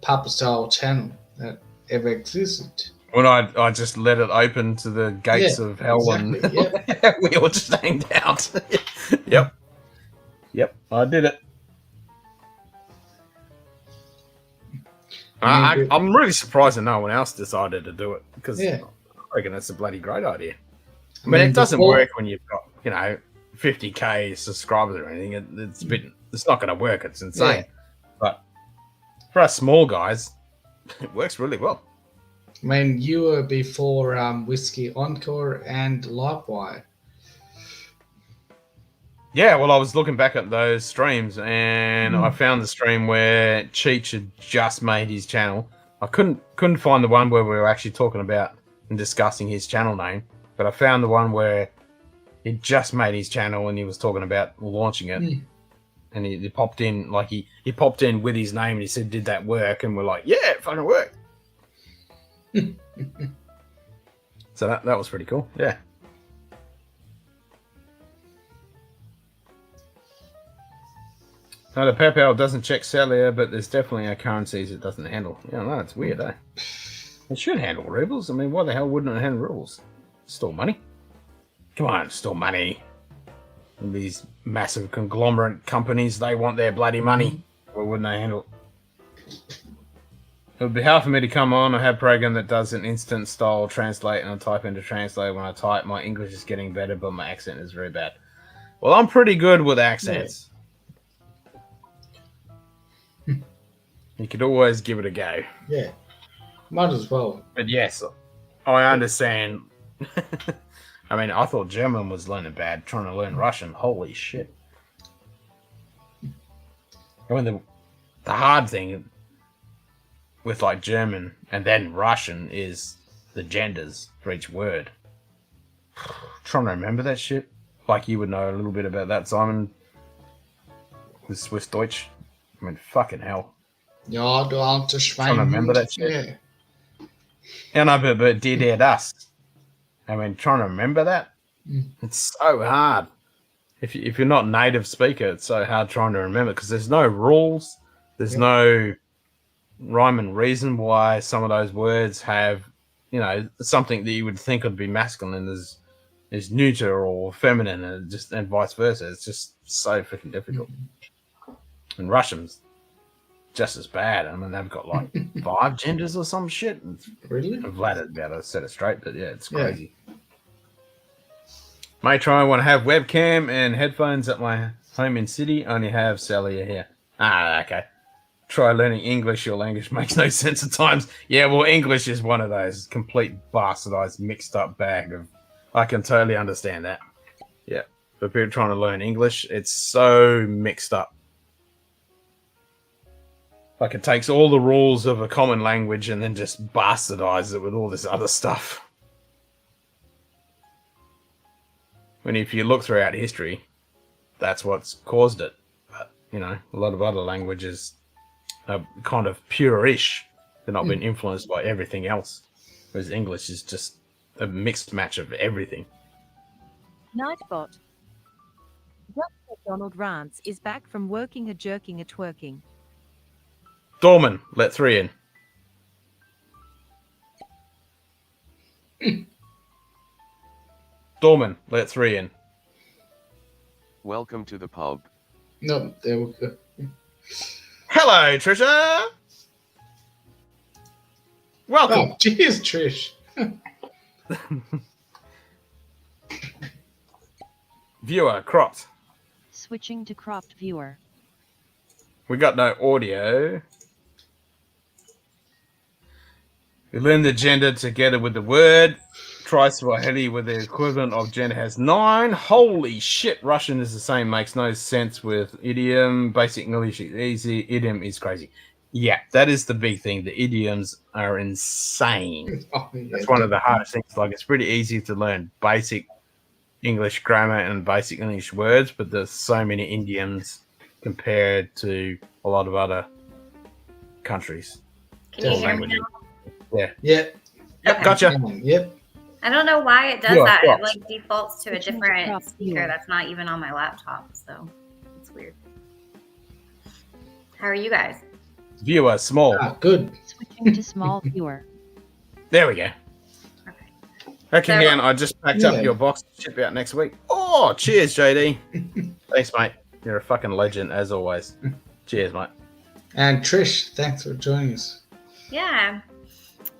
Papa Style channel that ever existed. When I just let it open to the gates of hell, exactly, and we all just hanged out. Yep, I did it. I'm really surprised that no one else decided to do it, because I reckon it's a bloody great idea. I mean, it doesn't work when you've got 50k subscribers or anything. It's not going to work. It's insane. But for us small guys, it works really well. I mean, you were before Whiskey Encore and Livewire. Yeah, well, I was looking back at those streams, and I found the stream where Cheech had just made his channel. I couldn't find the one where we were actually talking about and discussing his channel name, but I found the one where he just made his channel and he was talking about launching it. And he popped in, like he popped in with his name, and he said, "Did that work?" And we're like, "Yeah, it fucking worked." So that was pretty cool. Yeah. No, the PayPal doesn't check cellular, but there's definitely currencies it doesn't handle. Yeah, no, it's weird, eh? It should handle rubles. I mean, why the hell wouldn't it handle rubles? Store money. Come on, store money. And these massive conglomerate companies, they want their bloody money. Why wouldn't they handle it? It would be hard for me to come on. I have a program that does an instant style translate, and I type into translate. When I type, my English is getting better, but my accent is very bad. Well, I'm pretty good with accents. You could always give it a go. Yeah, might as well. But yes, I understand. I mean, I thought German was learning bad. Trying to learn Russian, holy shit! I mean, the hard thing with like German and then Russian is the genders for each word. Trying to remember that shit. Like you would know a little bit about that, Simon. With Swiss Deutsch. I mean, fucking hell. Ja, du alter Schwein. Trying to remember that shit. Yeah, no, but dear das. I mean, trying to remember that. It's so hard. If you're not a native speaker, it's so hard trying to remember because there's no rules. There's no rhyme and reason why some of those words have, you know, something that you would think would be masculine is neuter or feminine, and vice versa. It's just so freaking difficult. And Russian's just as bad. I mean, they've got like 5 genders or some shit. Really? Vlad would be able to set it straight, but yeah, it's crazy. May try want to have webcam and headphones at my home in city. Only have cellular here. Ah, okay. Try learning English. Your language makes no sense at times. Yeah, well, English is one of those complete bastardized, mixed up bag of. I can totally understand that. Yeah, for people trying to learn English, it's so mixed up. Like it takes all the rules of a common language and then just bastardizes it with all this other stuff. When if you look throughout history, that's what's caused it. But, you know, a lot of other languages are kind of pure-ish. They're not been influenced by everything else. Whereas English is just a mixed match of everything. Nightbot. Dr. Donald Rance is back from working a jerking a twerking. Dorman, let 3 in. Dorman, let 3 in. Welcome to the pub. No, there we go. Hello, Trisha. Welcome. Oh, cheers, Trish. Viewer, cropped. Switching to cropped viewer. We got no audio. We learn the gender together with the word. Try Swahili with the equivalent of gender has 9. Holy shit, Russian is the same. Makes no sense with idiom. Basic English is easy. Idiom is crazy. Yeah, that is the big thing. The idioms are insane. Oh, yeah, That's one of the hardest things. Like, it's pretty easy to learn basic English grammar and basic English words, but there's so many idioms compared to a lot of other countries. Can you hear me now? Yeah. Yep. Okay. Gotcha. Yep. I don't know why it does Yeah, that. crops. It like defaults to a different speaker that's not even on my laptop, so it's weird. How are you guys? Viewer, small. Ah, good. Switching to small viewer. There we go. Okay, So- again, I just packed Yeah. up your box to ship out next week. Oh, cheers, JD. Thanks, mate. You're a fucking legend, as always. Cheers, mate. And Trish, thanks for joining us. Yeah.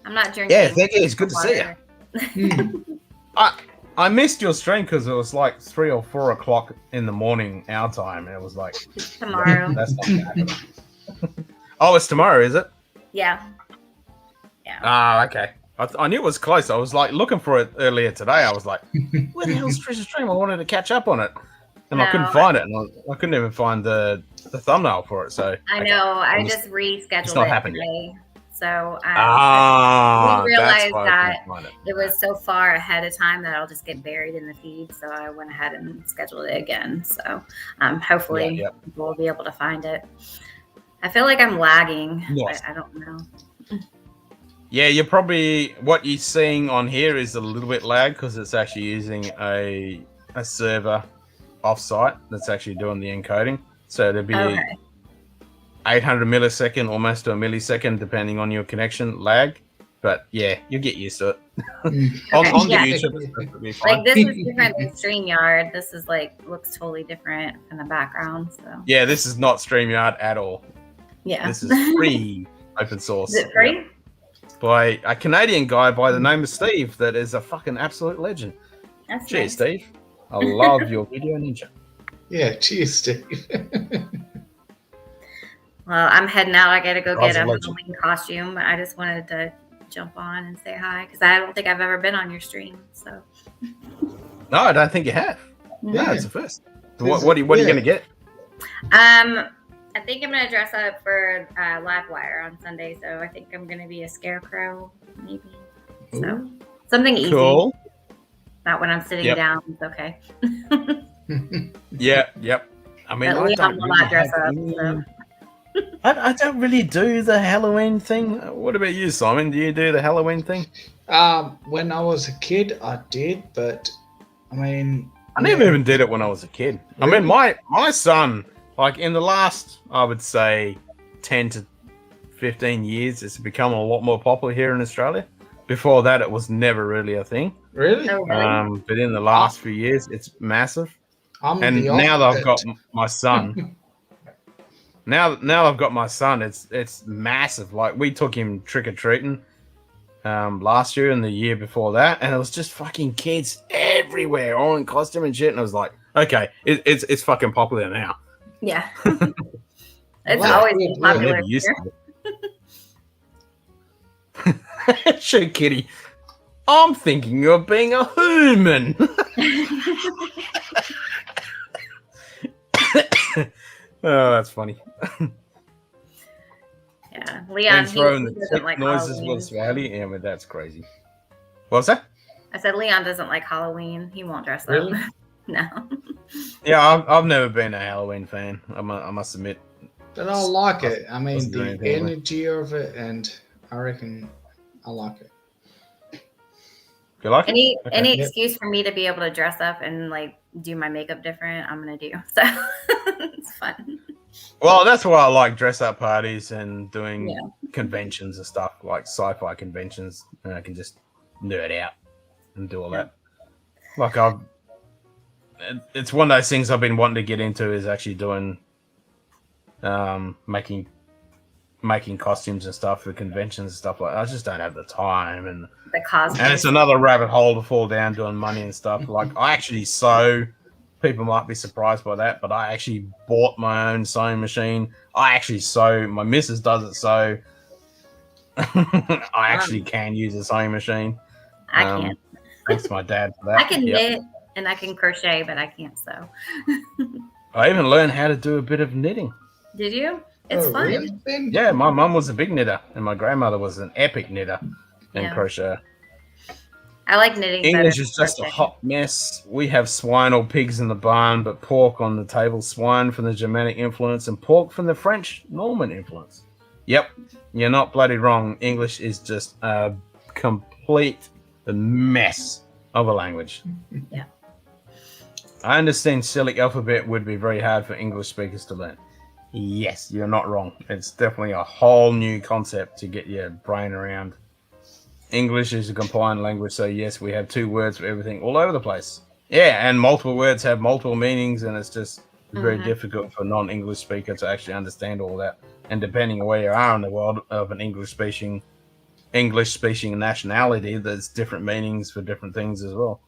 I'm not drinking. Yeah, thank you. It's good to see you. water. I missed your stream because it was like 3 or 4 o'clock in the morning our time. And it was like, Tomorrow. that's not bad. Oh, it's tomorrow, is it? Yeah. Ah, okay. I knew it was close. I was like looking for it earlier today. I was like, where the hell's Trish's stream? I wanted to catch up on it. And I couldn't No, find it. And I couldn't even find the thumbnail for it. So I okay. know. I It's- just rescheduled it's not it happened yet. today. So we we realized I that couldn't find it. it was so far ahead of time that I'll just get buried in the feed. So I went ahead and scheduled it again. So hopefully Yeah. people will be able to find it. I feel like I'm lagging. Yes. But I don't know. Yeah, you're probably what you're seeing on here is a little bit lag because it's actually using a server offsite that's actually doing the encoding. So there'll be 800 millisecond, almost to a millisecond, depending on your connection lag. But yeah, you'll get used to it. on Yeah. the YouTube, it'll be fine. Like this is different than StreamYard. This is like looks totally different in the background. So Yeah, this is not StreamYard at all. yeah. This is free open source. Is it free? Yeah. By a Canadian guy by the name of Steve that is a fucking absolute legend. That's Cheers, nice. Steve. I love your video ninja. Yeah, cheers, Steve. Well, I'm heading out. I got to go get a Congratulations. Halloween costume. I just wanted to jump on and say hi because I don't think I've ever been on your stream. So No, I don't think you have. No, Yeah. it's the first. What are you going to get? I think I'm gonna dress up for Livewire on Sunday. So I think I'm gonna be a scarecrow, maybe. So something easy. Cool. Not when I'm sitting Yep. down. It's okay. Yeah, yep. I mean, But I Leon don't will really not dress have up. any- So. I don't really do the Halloween thing. What about you, Simon? Do you do the Halloween thing? When I was a kid, I did, but I mean, I never even did it when I was a kid. I mean, Really? my son, like in the last, I would say, 10 to 15 years, it's become a lot more popular here in Australia. Before that, it was never really a thing. Really? Oh, really? But in the last few years, it's massive. I'm And the now that I've got opposite. my son, now I've got my son, it's massive. Like we took him trick or treating last year and the year before that, and it was just fucking kids everywhere, all in costume and shit. And I was like, okay, it's fucking popular now. Yeah. It's Wow. always Yeah, been yeah. popular Never used here. to. Shoot, kitty. I'm thinking of being a human. Oh, that's funny. Yeah, Leon. And throwing He the doesn't click like noises Halloween. was Valley. Yeah, but that's crazy. What's that? I said Leon doesn't like Halloween. He won't dress Really? up. No. Yeah, I've never been a Halloween fan. I must admit. But I like it. I mean, Doesn't do the anything with it. energy of it, and I reckon I like it. You like it? Any Okay. Yep. excuse for me to be able to dress up and like do my makeup different, I'm gonna do. So it's fun. Well, that's why I like dress up parties and doing Yeah. conventions and stuff like sci-fi conventions, and I can just nerd out and do all that. Like it's one of those things I've been wanting to get into is actually doing, making costumes and stuff for conventions and stuff like that. I just don't have the time, and The cosplay. it's another rabbit hole to fall down doing money and stuff. Like I actually sew. People might be surprised by that, but I actually bought my own sewing machine. I actually sew. My missus does it, so I actually can use a sewing machine. I can't. Thanks to my dad for that. I can Yep. knit and I can crochet, but I can't sew. I even learned how to do a bit of knitting. Did you? It's Oh, fun. really, Ben? Yeah, my mum was a big knitter, and my grandmother was an epic knitter and Yeah. crocheter. I like knitting. English better is than just a crochet. hot mess. We have swine or pigs in the barn, but pork on the table. Swine from the Germanic influence and pork from the French Norman influence. Yep, you're not bloody wrong. English is just a complete mess of a language. Yeah. I understand Cyrillic alphabet would be very hard for English speakers to learn. Yes, you're not wrong. It's definitely a whole new concept to get your brain around. English is a combined language, so yes, we have two words for everything all over the place. Yeah, and multiple words have multiple meanings, and it's just very difficult for a non-English speaker to actually understand all that. And depending on where you are in the world of an English-speaking nationality, there's different meanings for different things as well.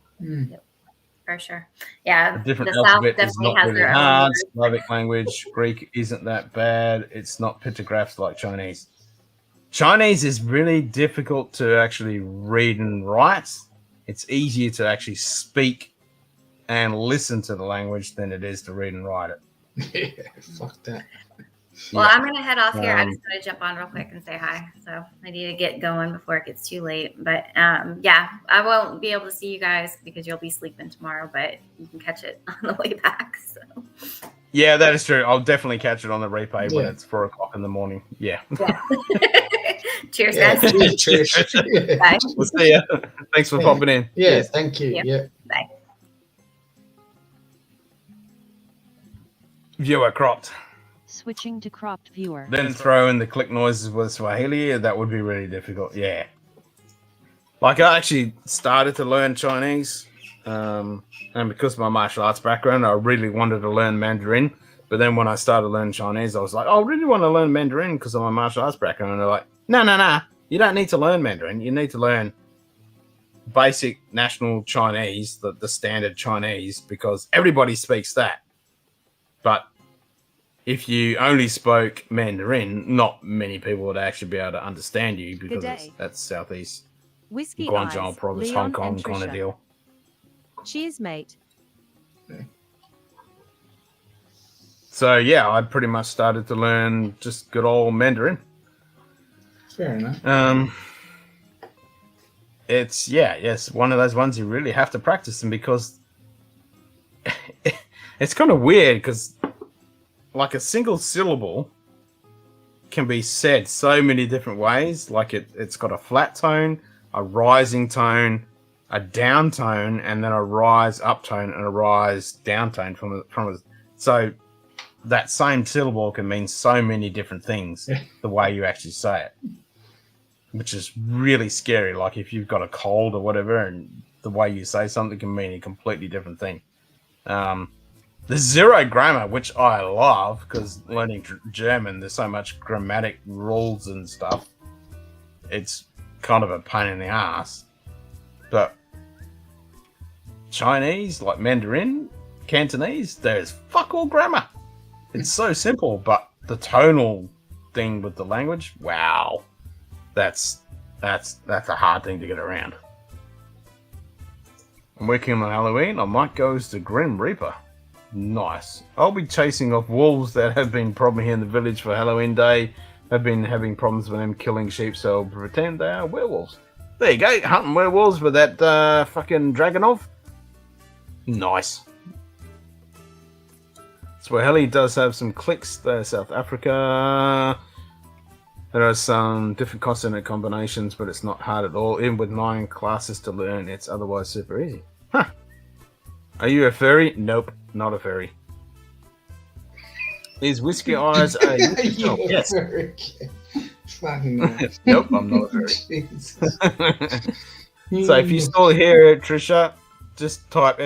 For sure. Yeah. A different the South alphabet is definitely not has really their own hard. words. Slavic language, Greek isn't that bad. It's not pictographs like Chinese. Chinese is really difficult to actually read and write. It's easier to actually speak and listen to the language than it is to read and write it. Yeah, fuck that. Well, Yeah. I'm gonna head off here. I Um, just gotta jump on real quick and say hi. So I need to get going before it gets too late. But yeah, I won't be able to see you guys because you'll be sleeping tomorrow. But you can catch it on the way back. So Yeah, that is true. I'll definitely catch it on the replay when Yeah. it's 4:00 in the morning. Yeah. cheers, Yeah, guys. cheers. Yeah. Bye. We'll see ya. Thanks for Yeah. popping in. Yeah, Cheers. thank you. Yeah. Yeah. Bye. Viewer cropped. Switching to cropped viewer. Then throw in the click noises with Swahili. That would be really difficult. Yeah. Like I actually started to learn Chinese, and because of my martial arts background, I really wanted to learn Mandarin. But then when I started learning Chinese, I was like, oh, I really want to learn Mandarin because of my martial arts background. And they're like, no, you don't need to learn Mandarin. You need to learn basic national Chinese, the standard Chinese, because everybody speaks that. But if you only spoke Mandarin, not many people would actually be able to understand you because that's Southeast Whiskey Guangzhou Eyes, province, Leon Hong Kong and kind of Trisha. deal. Cheers, mate. So yeah, I pretty much started to learn just good old Mandarin. Fair enough. It's one of those ones you really have to practice them because it's kind of weird because like a single syllable can be said so many different ways. Like it's got a flat tone, a rising tone, a down tone, and then a rise up tone and a rise down tone so that same syllable can mean so many different things the way you actually say it, which is really scary. Like if you've got a cold or whatever and the way you say something can mean a completely different thing. There's zero grammar, which I love because learning German, there's so much grammatic rules and stuff. It's kind of a pain in the ass. But Chinese, like Mandarin, Cantonese, there's fuck all grammar. It's so simple, but the tonal thing with the language, wow, that's a hard thing to get around. I'm working on Halloween. I might go as the Grim Reaper. Nice. I'll be chasing off wolves that have been problem here in the village for Halloween Day. I've been having problems with them killing sheep, so I'll pretend they are werewolves. There you go, hunting werewolves with that fucking Dragonov. Nice. Swahili does have some clicks there, South Africa. There are some different consonant combinations, but it's not hard at all. Even with 9 classes to learn, it's otherwise super easy. Huh. Are you a furry? Nope, not a furry. Is Whiskey Eyes a YouTube channel? Yes. Nope, I'm not a furry. So if you still hear it, Trisha, just type !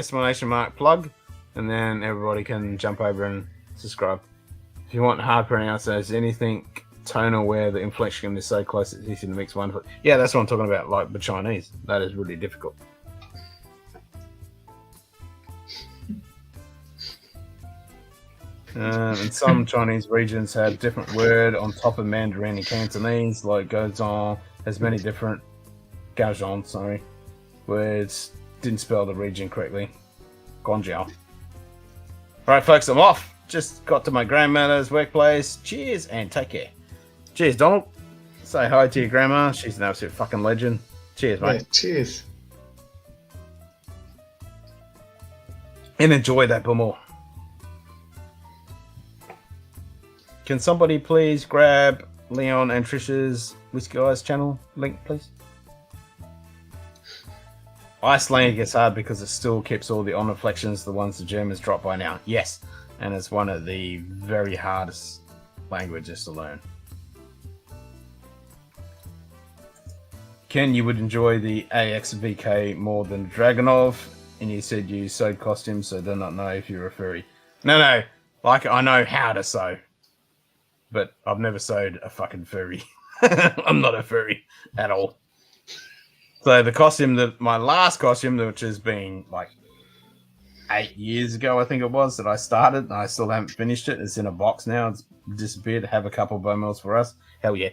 plug, and then everybody can jump over and subscribe. If you want hard pronunciation, anything tonal where the inflection is so close it's easy to mix one. Yeah, that's what I'm talking about, like the Chinese. That is really difficult. And some Chinese regions have different word on top of Mandarin and Cantonese, like Gaozhong has many different words. Didn't spell the region correctly. Guangzhou. Alright folks, I'm off. Just got to my grandmother's workplace. Cheers and take care. Cheers, Donald. Say hi to your grandma. She's an absolute fucking legend. Cheers, mate. Yeah, cheers. And enjoy that more. Can somebody please grab Leon and Trisha's Whiskey Eyes channel link, please? Icelandic is hard because it still keeps all the on-reflections, the ones the Germans drop by now. Yes, and it's one of the very hardest languages to learn. Ken, you would enjoy the AXVK more than Dragonov, and you said you sewed costumes, so do not know if you're a furry. No, like I know how to sew, but I've never sewed a fucking furry. I'm not a furry at all. So the costume my last costume, which has been like 8 years ago, I think it was, that I started, and I still haven't finished it. It's in a box now. It's disappeared. Have a couple of bone meals for us. Hell yeah.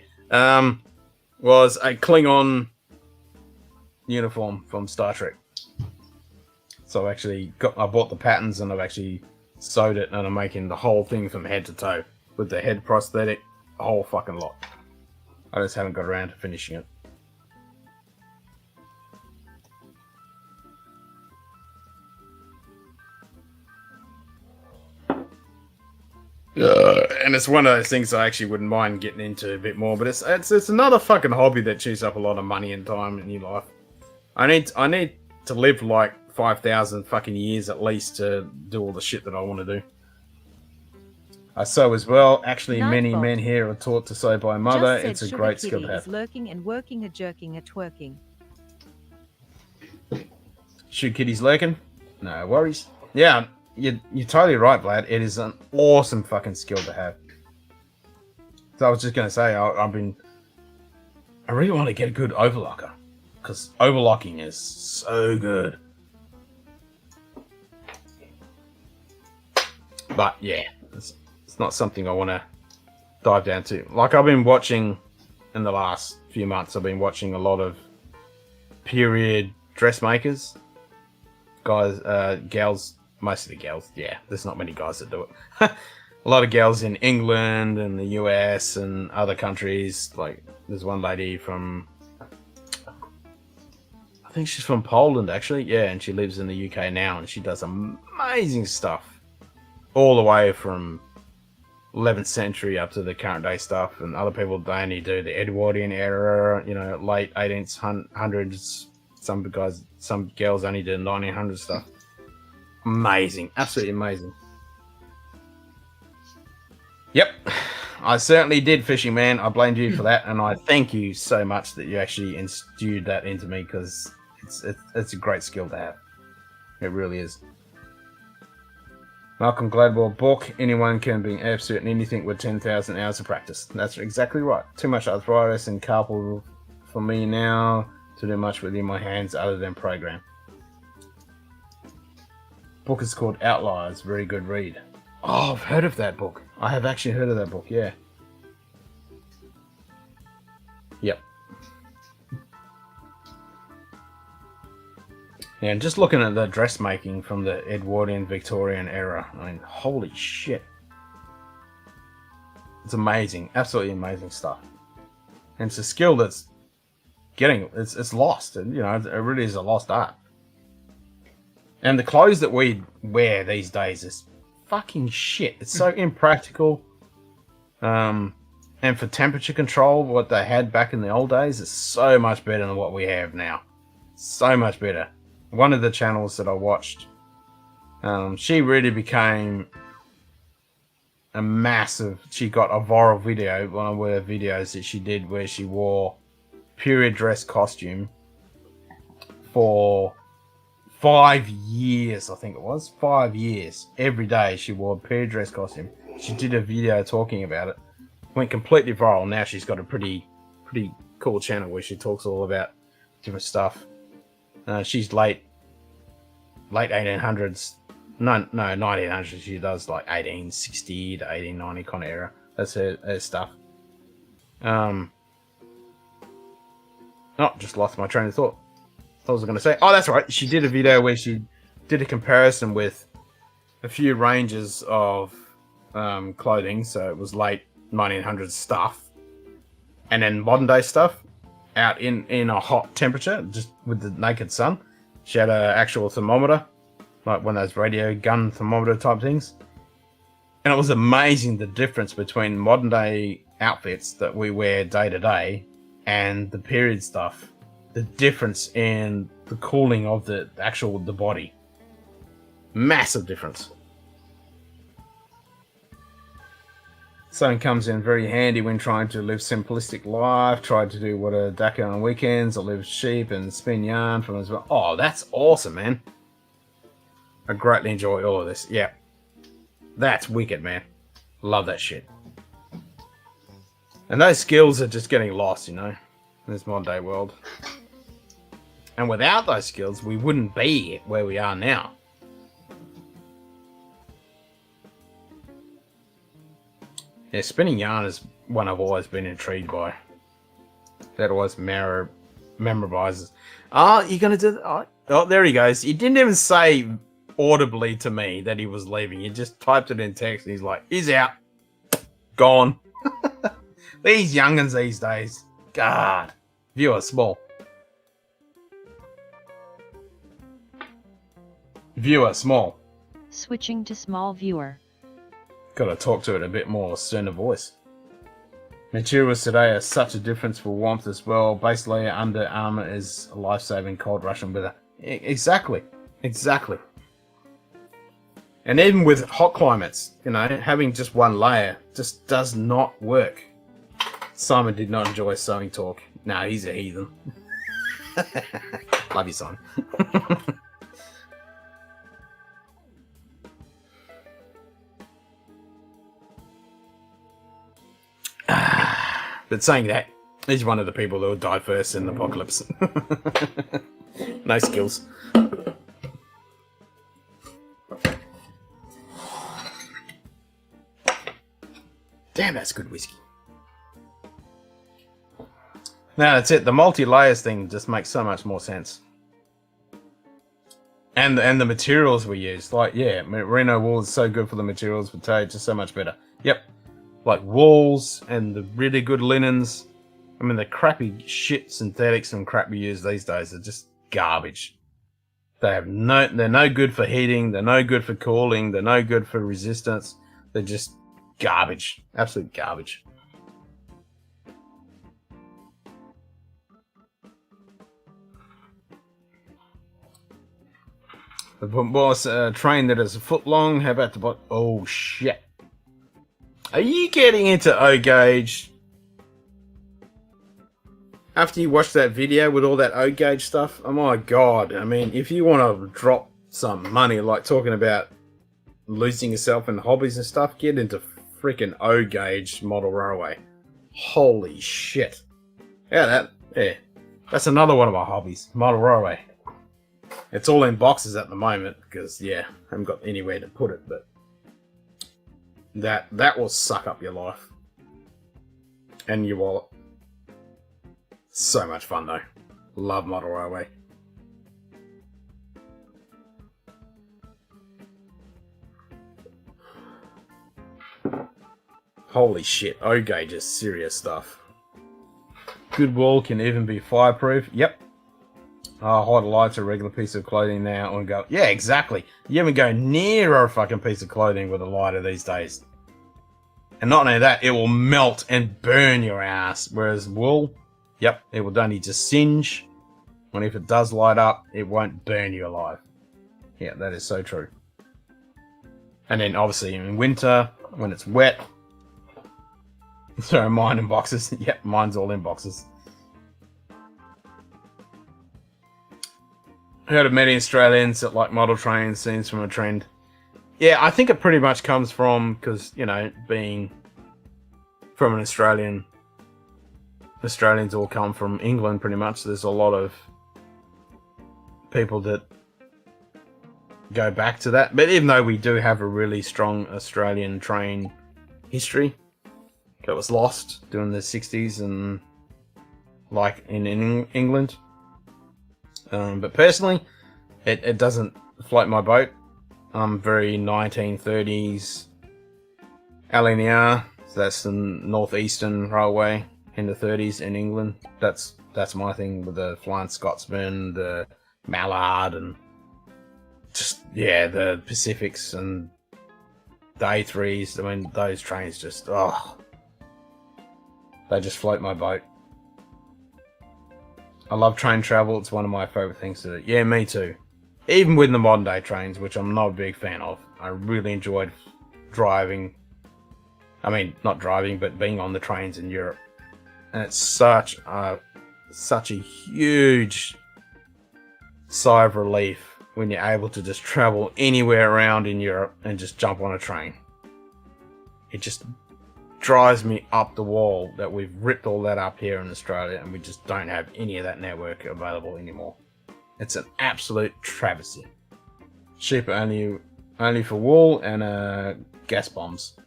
Was a Klingon uniform from Star Trek. So I bought the patterns and I've actually sewed it, and I'm making the whole thing from head to toe with the head prosthetic, a whole fucking lot. I just haven't got around to finishing it. And it's one of those things I actually wouldn't mind getting into a bit more, but it's another fucking hobby that chews up a lot of money and time in your life. I need to live like 5,000 fucking years at least to do all the shit that I want to do. I sew as well. Actually, many men here are taught to sew by mother. It's a great skill to have. Is lurking and working a jerking a twerking. Shoot kitties lurking? No worries. Yeah. You're totally right, Vlad. It is an awesome fucking skill to have. So I was just going to say, I really want to get a good overlocker, because overlocking is so good. But yeah, it's It's not something I want to dive down to. Like, I've been watching, in the last few months, I've been watching a lot of period dressmakers. Guys, gals, mostly gals. Yeah, there's not many guys that do it. A lot of gals in England and the US and other countries. Like, there's one lady from, I think she's from Poland, actually. Yeah, and she lives in the UK now, and she does amazing stuff. All the way from 11th century up to the current day stuff. And other people, they only do the Edwardian era, you know, late 1800s. Some guys, some girls only do 1900 stuff. Amazing. Absolutely amazing. Yep. I certainly did, Fishing Man. I blamed you for that, and I thank you so much that you actually instilled that into me, because it's a great skill to have. It really is. Malcolm Gladwell book. Anyone can be absolute in anything with 10,000 hours of practice. That's exactly right. Too much arthritis and carpal for me now to do much within my hands other than program. Book is called Outliers. Very good read. Oh, I've heard of that book. I have actually heard of that book, yeah. Yep. Yeah, and just looking at the dressmaking from the Edwardian Victorian era, I mean, holy shit. It's amazing. Absolutely amazing stuff. And it's a skill that's it's lost. And, you know, it really is a lost art. And the clothes that we wear these days is fucking shit. It's so impractical. And for temperature control, what they had back in the old days is so much better than what we have now. So much better. One of the channels that I watched, she really became a massive... She got a viral video, one of her videos that she did where she wore period dress costume for 5 years, I think it was. 5 years. Every day she wore a period dress costume. She did a video talking about it. Went completely viral. Now she's got a pretty cool channel where she talks all about different stuff. She's late 1800s. No, 1900s. She does like 1860 to 1890 kind of era. That's her stuff. Oh, just lost my train of thought. What was I going to say? Oh, that's right. She did a video where she did a comparison with a few ranges of clothing. So it was late 1900s stuff, and then modern day stuff out in a hot temperature, just with the naked sun. She had an actual thermometer, like one of those radio gun thermometer type things. And it was amazing the difference between modern day outfits that we wear day to day and the period stuff. The difference in the cooling of the body. Massive difference. Something comes in very handy when trying to live simplistic life, try to do what a dacker on weekends, or live sheep and spin yarn from as well. Oh, that's awesome, man. I greatly enjoy all of this. Yeah. That's wicked, man. Love that shit. And those skills are just getting lost, you know, in this modern day world. And without those skills, we wouldn't be where we are now. Yeah, spinning yarn is one I've always been intrigued by. That always memorizes. Oh, you're going to do that? Oh, there he goes. He didn't even say audibly to me that he was leaving. He just typed it in text and he's like, he's out. Gone. These youngins these days. God. Viewer small. Viewer small. Switching to small viewer. Gotta talk to it a bit more sterner voice. Materials today are such a difference for warmth as well. Base layer under armor is a life-saving cold Russian weather. Exactly. And even with hot climates, you know, having just one layer just does not work. Simon did not enjoy sewing talk. No, he's a heathen. Love you, Simon. But saying that, he's one of the people that will die first in the apocalypse. No skills. Damn, that's good whiskey. Now that's it. The multi-layers thing just makes so much more sense. And the materials we use, like, yeah, merino wool is so good for the materials for toad, just so much better. Yep, like wools and the really good linens. I mean, the crappy shit synthetics and crap we use these days are just garbage. They're no good for heating. They're no good for cooling. They're no good for resistance. They're just garbage, absolute garbage. The boss train that is a foot long. How about the bot? Oh shit! Are you getting into O gauge? After you watch that video with all that O gauge stuff, oh my god! I mean, if you want to drop some money, like talking about losing yourself in hobbies and stuff, get into freaking O gauge model railway. Holy shit! Yeah, that's another one of my hobbies, model railway. It's all in boxes at the moment because, yeah, I haven't got anywhere to put it, but that will suck up your life and your wallet. So much fun though. Love model railway. Holy shit, O gauge is serious stuff. Good wool can even be fireproof. Yep. Hide a light to a regular piece of clothing now and go. Yeah, exactly. You even go near a fucking piece of clothing with a lighter these days. And not only that, it will melt and burn your ass. Whereas wool, yep, it will only just singe. And if it does light up, it won't burn you alive. Yeah, that is so true. And then obviously in winter, when it's wet. Throw mine in boxes. Yep, mine's all in boxes. Heard of many Australians that like model trains, scenes from a trend. Yeah, I think it pretty much comes from, because, you know, being from an Australians all come from England pretty much. There's a lot of people that go back to that. But even though we do have a really strong Australian train history that was lost during the 60s and like in England. But personally, it doesn't float my boat. I'm very 1930s LNER, so that's the Northeastern Railway in the 30s in England. That's my thing with the Flying Scotsman, the Mallard, and just, yeah, the Pacifics and the A3s. I mean, those trains just, they just float my boat. I love train travel. It's one of my favourite things to do. Yeah, me too. Even with the modern day trains, which I'm not a big fan of. I really enjoyed driving. I mean, not driving, but being on the trains in Europe. And it's such a huge sigh of relief when you're able to just travel anywhere around in Europe and just jump on a train. It just drives me up the wall that we've ripped all that up here in Australia and we just don't have any of that network available anymore. It's an absolute travesty. Cheaper only for wool and gas bombs.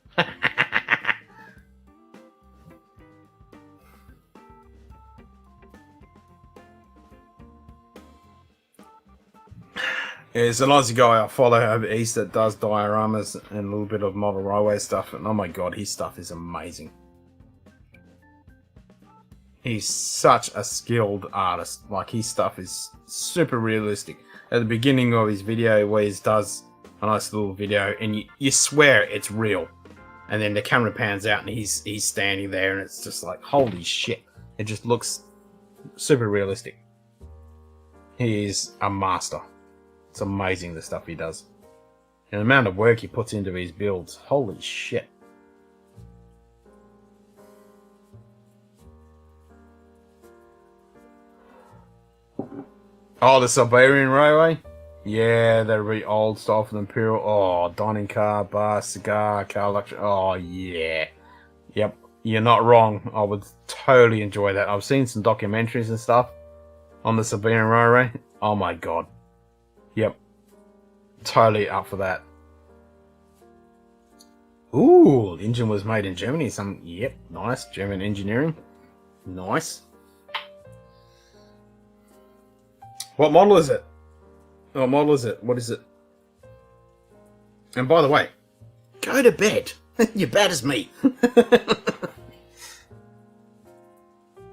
There's an Aussie guy I follow over east that does dioramas and a little bit of model railway stuff, and oh my god, his stuff is amazing. He's such a skilled artist. Like, his stuff is super realistic. At the beginning of his video where he does a nice little video and you swear it's real. And then the camera pans out and he's standing there and it's just like, holy shit. It just looks super realistic. He is a master. It's amazing the stuff he does. And the amount of work he puts into his builds. Holy shit. Oh, the Siberian Railway? Yeah, they're really old style from the Imperial. Oh, dining car, bar, cigar, car luxury. Oh, yeah. Yep, you're not wrong. I would totally enjoy that. I've seen some documentaries and stuff on the Siberian Railway. Oh my god. Yep. Totally up for that. Ooh, the engine was made in Germany. Yep, nice. German engineering. Nice. What model is it? What model is it? What is it? And by the way, go to bed. You're bad as me.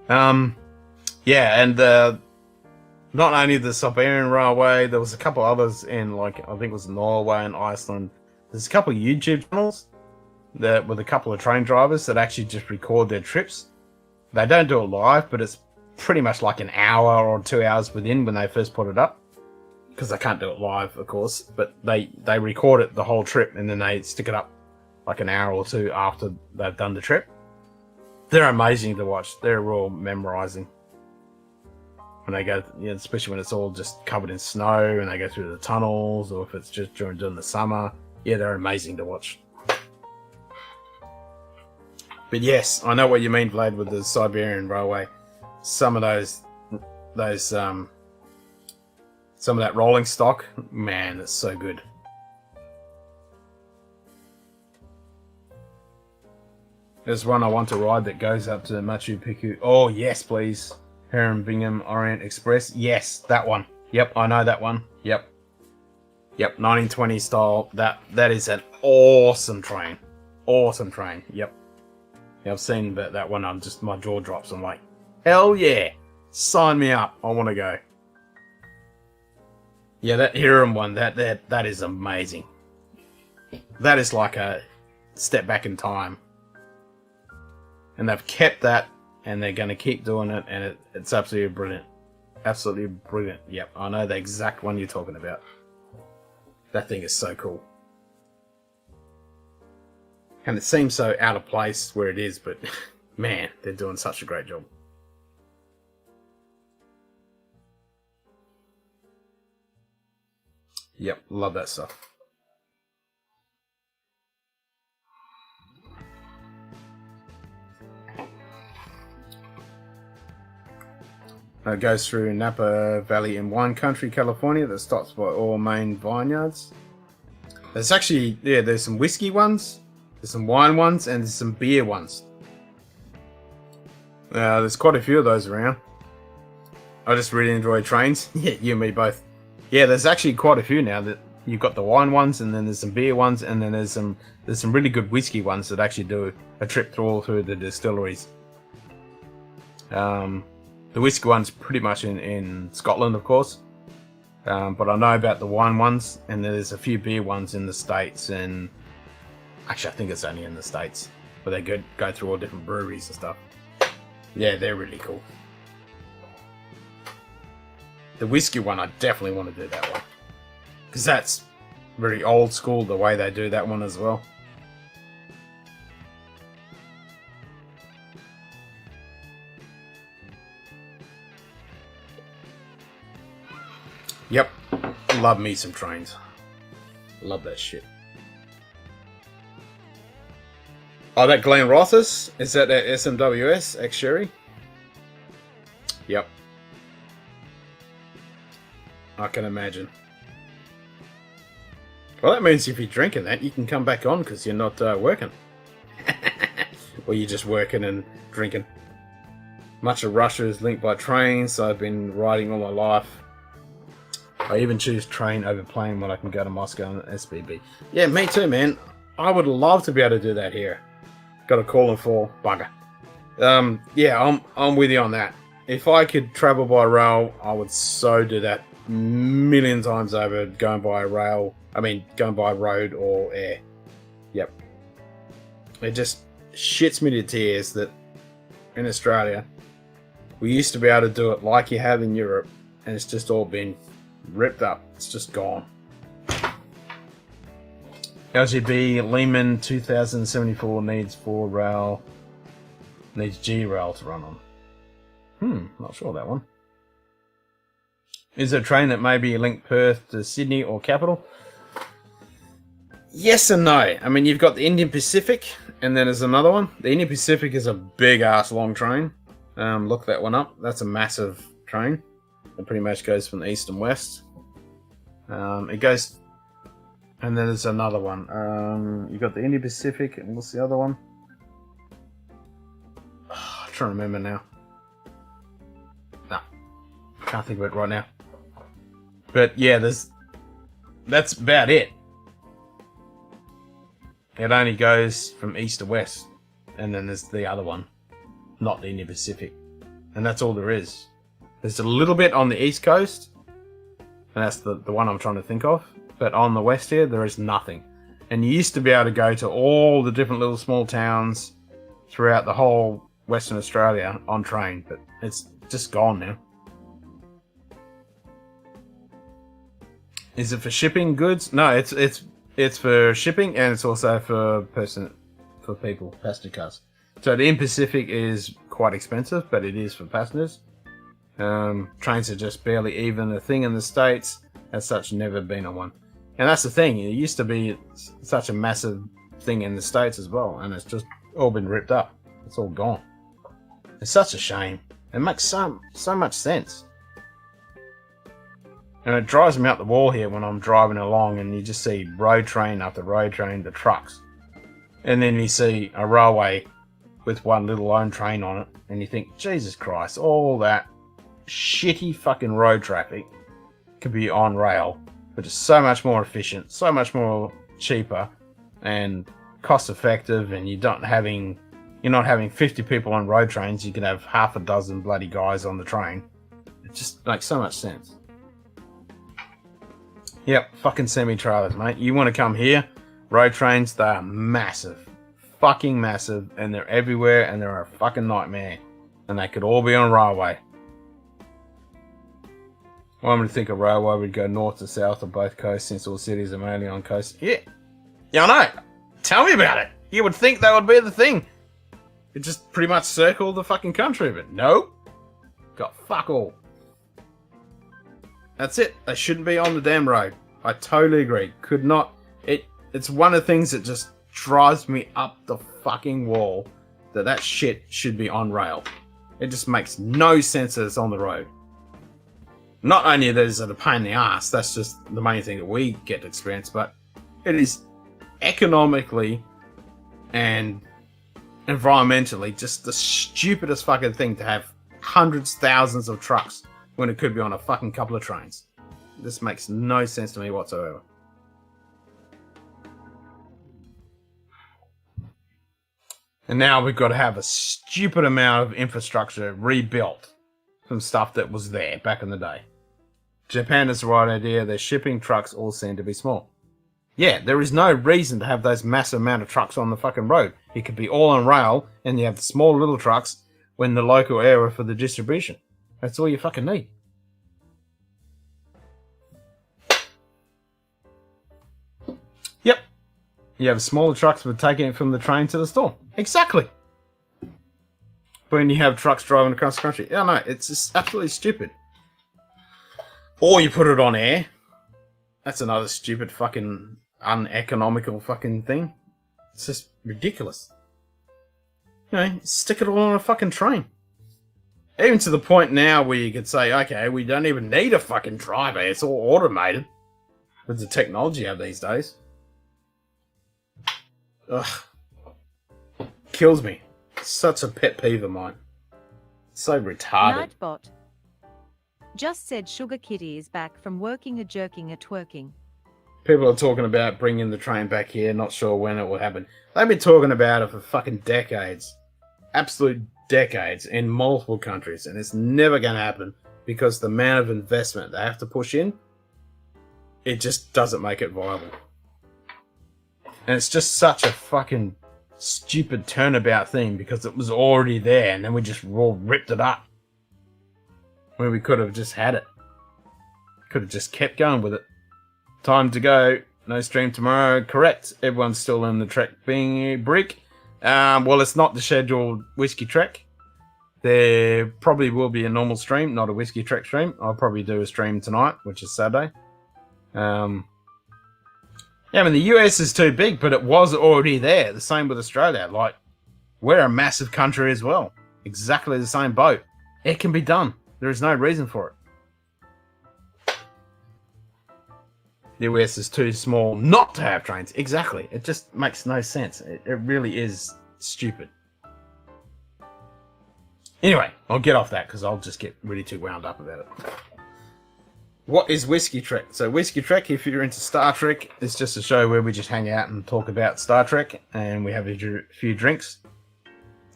Yeah, and not only the Siberian Railway, there was a couple others in, like, I think it was Norway and Iceland. There's a couple of YouTube channels that with a couple of train drivers that actually just record their trips. They don't do it live, but it's pretty much like an hour or 2 hours within when they first put it up, because they can't do it live, of course. But they record it the whole trip, and then they stick it up like an hour or two after they've done the trip. They're amazing to watch. They're all memorizing when they go, you know, especially when it's all just covered in snow and they go through the tunnels, or if it's just during the summer. Yeah, they're amazing to watch. But yes, I know what you mean, Vlad, with the Siberian Railway. Some of some of that rolling stock, man, it's so good. There's one I want to ride that goes up to Machu Picchu. Oh, yes, please. Bingham Orient Express. Yes, that one. Yep, I know that one. Yep. Yep, 1920 style. That is an awesome train. Awesome train. Yep. Yeah, I've seen that one. My jaw drops. I'm like, hell yeah. Sign me up. I want to go. Yeah, that Hiram one, that is amazing. That is like a step back in time. And they've kept that, and they're going to keep doing it, and it's absolutely brilliant. Absolutely brilliant. Yep, I know the exact one you're talking about. That thing is so cool. And it seems so out of place where it is, but man, they're doing such a great job. Yep, love that stuff. It goes through Napa Valley in wine country, California, that stops by all main vineyards. There's actually, yeah, there's some whiskey ones, there's some wine ones, and there's some beer ones. There's quite a few of those around. I just really enjoy trains. Yeah, you and me both. Yeah, there's actually quite a few now. That you've got the wine ones, and then there's some beer ones, and then there's some really good whiskey ones that actually do a trip through the distilleries. The whiskey one's pretty much in Scotland, of course. But I know about the wine ones, and there's a few beer ones in the States, and actually I think it's only in the States, where they go through all different breweries and stuff. Yeah, they're really cool. The whiskey one, I definitely want to do that one, because that's very old school, the way they do that one as well. Yep, love me some trains. Love that shit. Oh, that Glen Rothes? Is that at SMWS, ex-Sherry? Yep. I can imagine. Well, that means if you're drinking that, you can come back on because you're not working. Or you're just working and drinking. Much of Russia is linked by trains, so I've been riding all my life. I even choose train over plane when I can go to Moscow and SBB. Yeah, me too, man. I would love to be able to do that here. Got a call in for bugger. Yeah, I'm with you on that. If I could travel by rail, I would so do that million times over. Going by road or air. Yep. It just shits me to tears that in Australia we used to be able to do it like you have in Europe, and it's just all been ripped up. It's just gone. LGB Lehman 2074 needs G rail to run on. Not sure that one. Is it a train that maybe link Perth to Sydney or Capital? Yes and no. I mean, you've got the Indian Pacific, and then there's another one. The Indian Pacific is a big ass long train. Look that one up. That's a massive train. It pretty much goes from the east and west. It goes And then there's another one. You got the Indian Pacific, and what's the other one? Oh, I'm trying to remember now. No, can't think of it right now. But yeah, that's about it. It only goes from east to west, and then there's the other one, not the Indian Pacific, and that's all there is. There's a little bit on the east coast, and that's the one I'm trying to think of. But on the west here, there is nothing. And you used to be able to go to all the different little small towns throughout the whole Western Australia on train, but it's just gone now. Is it for shipping goods? No, it's for shipping, and it's also for people, passenger cars. So the Pacific is quite expensive, but it is for passengers. Trains are just barely even a thing in the States. As such, never been on one. And that's the thing, it used to be such a massive thing in the States as well, and it's just all been ripped up. It's all gone. It's such a shame. It makes so much sense. And it drives me up the wall here when I'm driving along and you just see road train after road train, the trucks. And then you see a railway with one little lone train on it, and you think, Jesus Christ, all that shitty fucking road traffic could be on rail, which is so much more efficient, so much more cheaper, and cost effective, and you're not having 50 people on road trains. You can have half a dozen bloody guys on the train. It just makes so much sense. Yep, fucking semi-trailers, mate. You want to come here? Road trains, they are massive. Fucking massive, and they're everywhere, and they're a fucking nightmare. And they could all be on railway. Well, I'm going to think a railway would go north to south of both coasts, since all cities are mainly on coast. Yeah, I know. Tell me about it. You would think that would be the thing. It just pretty much circled the fucking country, but no. Got fuck all. That's it. They shouldn't be on the damn road. I totally agree. Could not. It's one of the things that just drives me up the fucking wall, that shit should be on rail. It just makes no sense that it's on the road. Not only that is it a pain in the ass, that's just the main thing that we get to experience, but it is economically and environmentally just the stupidest fucking thing to have hundreds, thousands of trucks when it could be on a fucking couple of trains. This makes no sense to me whatsoever. And now we've got to have a stupid amount of infrastructure rebuilt from stuff that was there back in the day. Japan is the right idea. Their shipping trucks all seem to be small. Yeah, there is no reason to have those massive amount of trucks on the fucking road. It could be all on rail, and you have the small little trucks in the local area for the distribution. That's all you fucking need. Yep. You have smaller trucks for taking it from the train to the store. Exactly. When you have trucks driving across the country. Yeah, no, it's just absolutely stupid. Or you put it on air. That's another stupid fucking uneconomical fucking thing. It's just ridiculous. You know, stick it all on a fucking train. Even to the point now where you could say, okay, we don't even need a fucking driver. It's all automated. With the technology you have these days. Ugh. Kills me. Such a pet peeve of mine. So retarded. Nightbot just said Sugar Kitty is back from working a jerking a twerking. People are talking about bringing the train back here. Not sure when it will happen. They've been talking about it for fucking decades. Absolute decades in multiple countries. And it's never going to happen because the amount of investment they have to push in, it just doesn't make it viable. And it's just such a fucking stupid turnabout thing because it was already there and then we just all ripped it up. When we could have just had it. Could have just kept going with it. Time to go. No stream tomorrow. Correct. Everyone's still in the Trek being brick. Well, it's not the scheduled Whiskey Trek. There probably will be a normal stream, not a Whiskey Trek stream. I'll probably do a stream tonight, which is Saturday. Yeah, I mean, the US is too big, but it was already there. The same with Australia. Like, we're a massive country as well. Exactly the same boat. It can be done. There is no reason for it. The US is too small not to have trains. Exactly. It just makes no sense. It really is stupid. Anyway, I'll get off that because I'll just get really too wound up about it. What is Whiskey Trek? So Whiskey Trek, if you're into Star Trek, is just a show where we just hang out and talk about Star Trek, and we have a few drinks.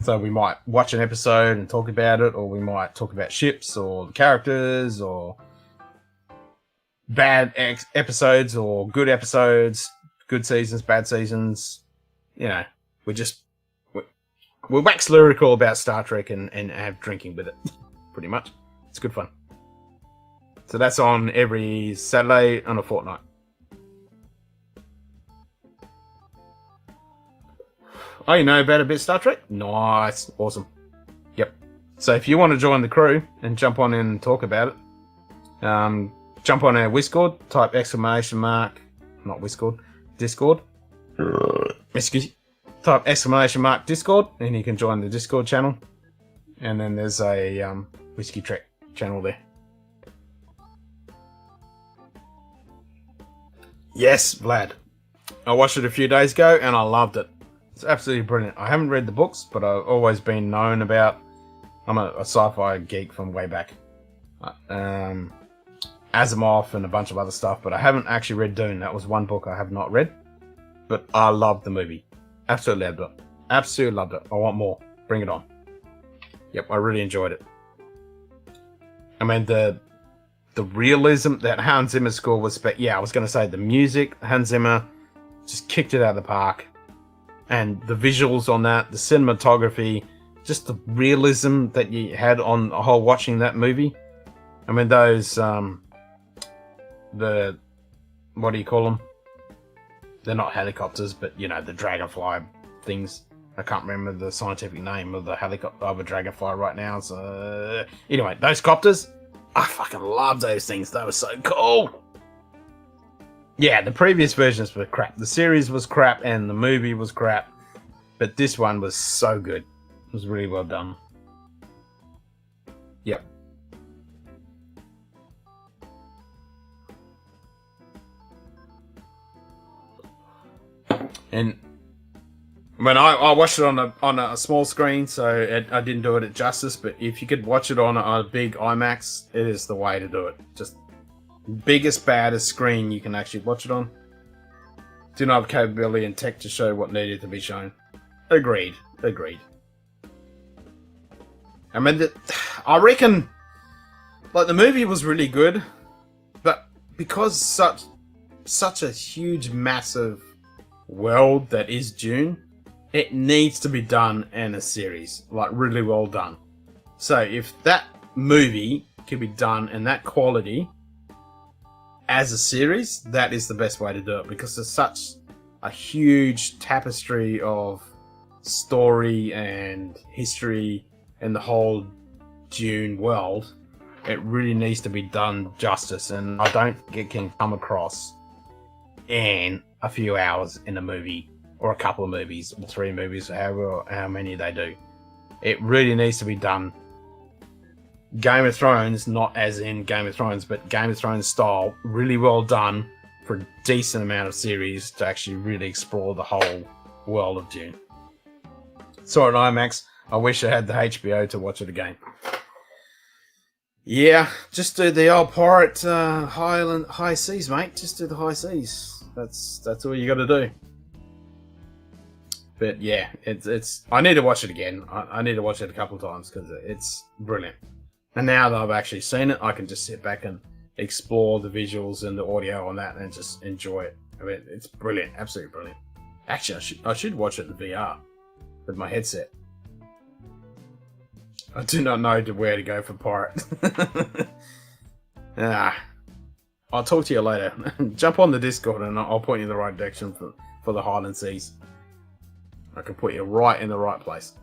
So we might watch an episode and talk about it, or we might talk about ships or the characters, or bad episodes or good episodes, good seasons, bad seasons. You know, we wax lyrical about Star Trek and have drinking with it, pretty much. It's good fun. So that's on every Saturday on a fortnight. Oh, you know about a bit of Star Trek? Nice. Awesome. Yep. So if you want to join the crew and jump on in and talk about it, jump on our Discord, type exclamation mark, not Discord, Discord. Excuse me. Type exclamation mark Discord, and you can join the Discord channel. And then there's a Whiskey Trek channel there. Yes, Vlad. I watched it a few days ago, and I loved it. It's absolutely brilliant. I haven't read the books, but I've always been known about... I'm a sci-fi geek from way back. Asimov and a bunch of other stuff, but I haven't actually read Dune. That was one book I have not read. But I loved the movie. Absolutely loved it. Absolutely loved it. I want more. Bring it on. Yep, I really enjoyed it. I mean, the realism that Hans Zimmer's score was... I was going to say the music. Hans Zimmer just kicked it out of the park. And the visuals on that, the cinematography, just the realism that you had on the whole watching that movie. I mean, those... what do you call them? They're not helicopters, but, you know, the dragonfly things. I can't remember the scientific name of the helicopter of a dragonfly right now. So, anyway, those copters, I fucking love those things. They were so cool. Yeah, the previous versions were crap. The series was crap and the movie was crap. But this one was so good. It was really well done. Yep. And when I watched it on a small screen, so I didn't do it at justice. But if you could watch it on a big IMAX, it is the way to do it. Just biggest, baddest screen you can actually watch it on. Do not have capability and tech to show what needed to be shown. Agreed. I mean, I reckon, like, the movie was really good, but because such a huge, massive world that is Dune, it needs to be done in a series, like really well done. So if that movie can be done in that quality as a series, that is the best way to do it, because there's such a huge tapestry of story and history in the whole Dune world. It really needs to be done justice, and I don't think it can come across in a few hours in a movie, or a couple of movies, or 3 movies, how many they do. It really needs to be done Game of Thrones, not as in Game of Thrones, but Game of Thrones style, really well done for a decent amount of series to actually really explore the whole world of Dune. Saw it on IMAX. I wish I had the HBO to watch it again. Yeah, just do the old pirate high seas, mate. Just do the high seas. That's all you got to do. But yeah, it's. I need to watch it again. I need to watch it a couple of times because it's brilliant. And now that I've actually seen it, I can just sit back and explore the visuals and the audio on that and just enjoy it. I mean, it's brilliant, absolutely brilliant. Actually, I should watch it in VR with my headset. I do not know where to go for pirate. I'll talk to you later. Jump on the Discord and I'll point you in the right direction for the Highland Seas. I can put you right in the right place.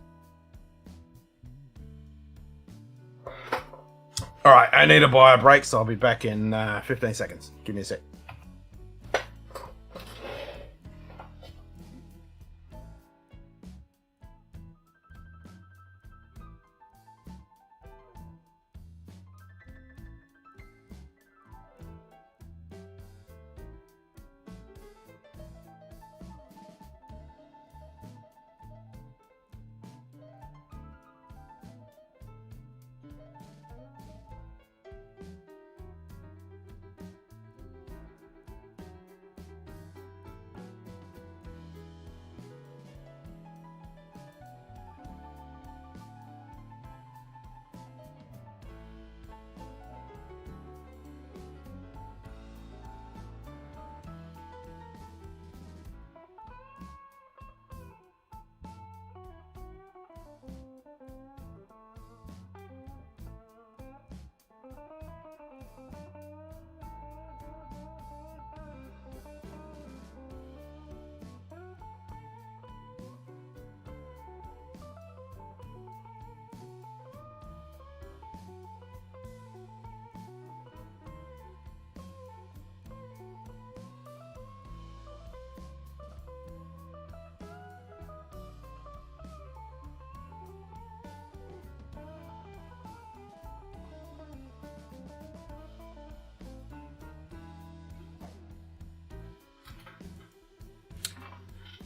Alright, I need to buy a break, so I'll be back in 15 seconds. Give me a sec.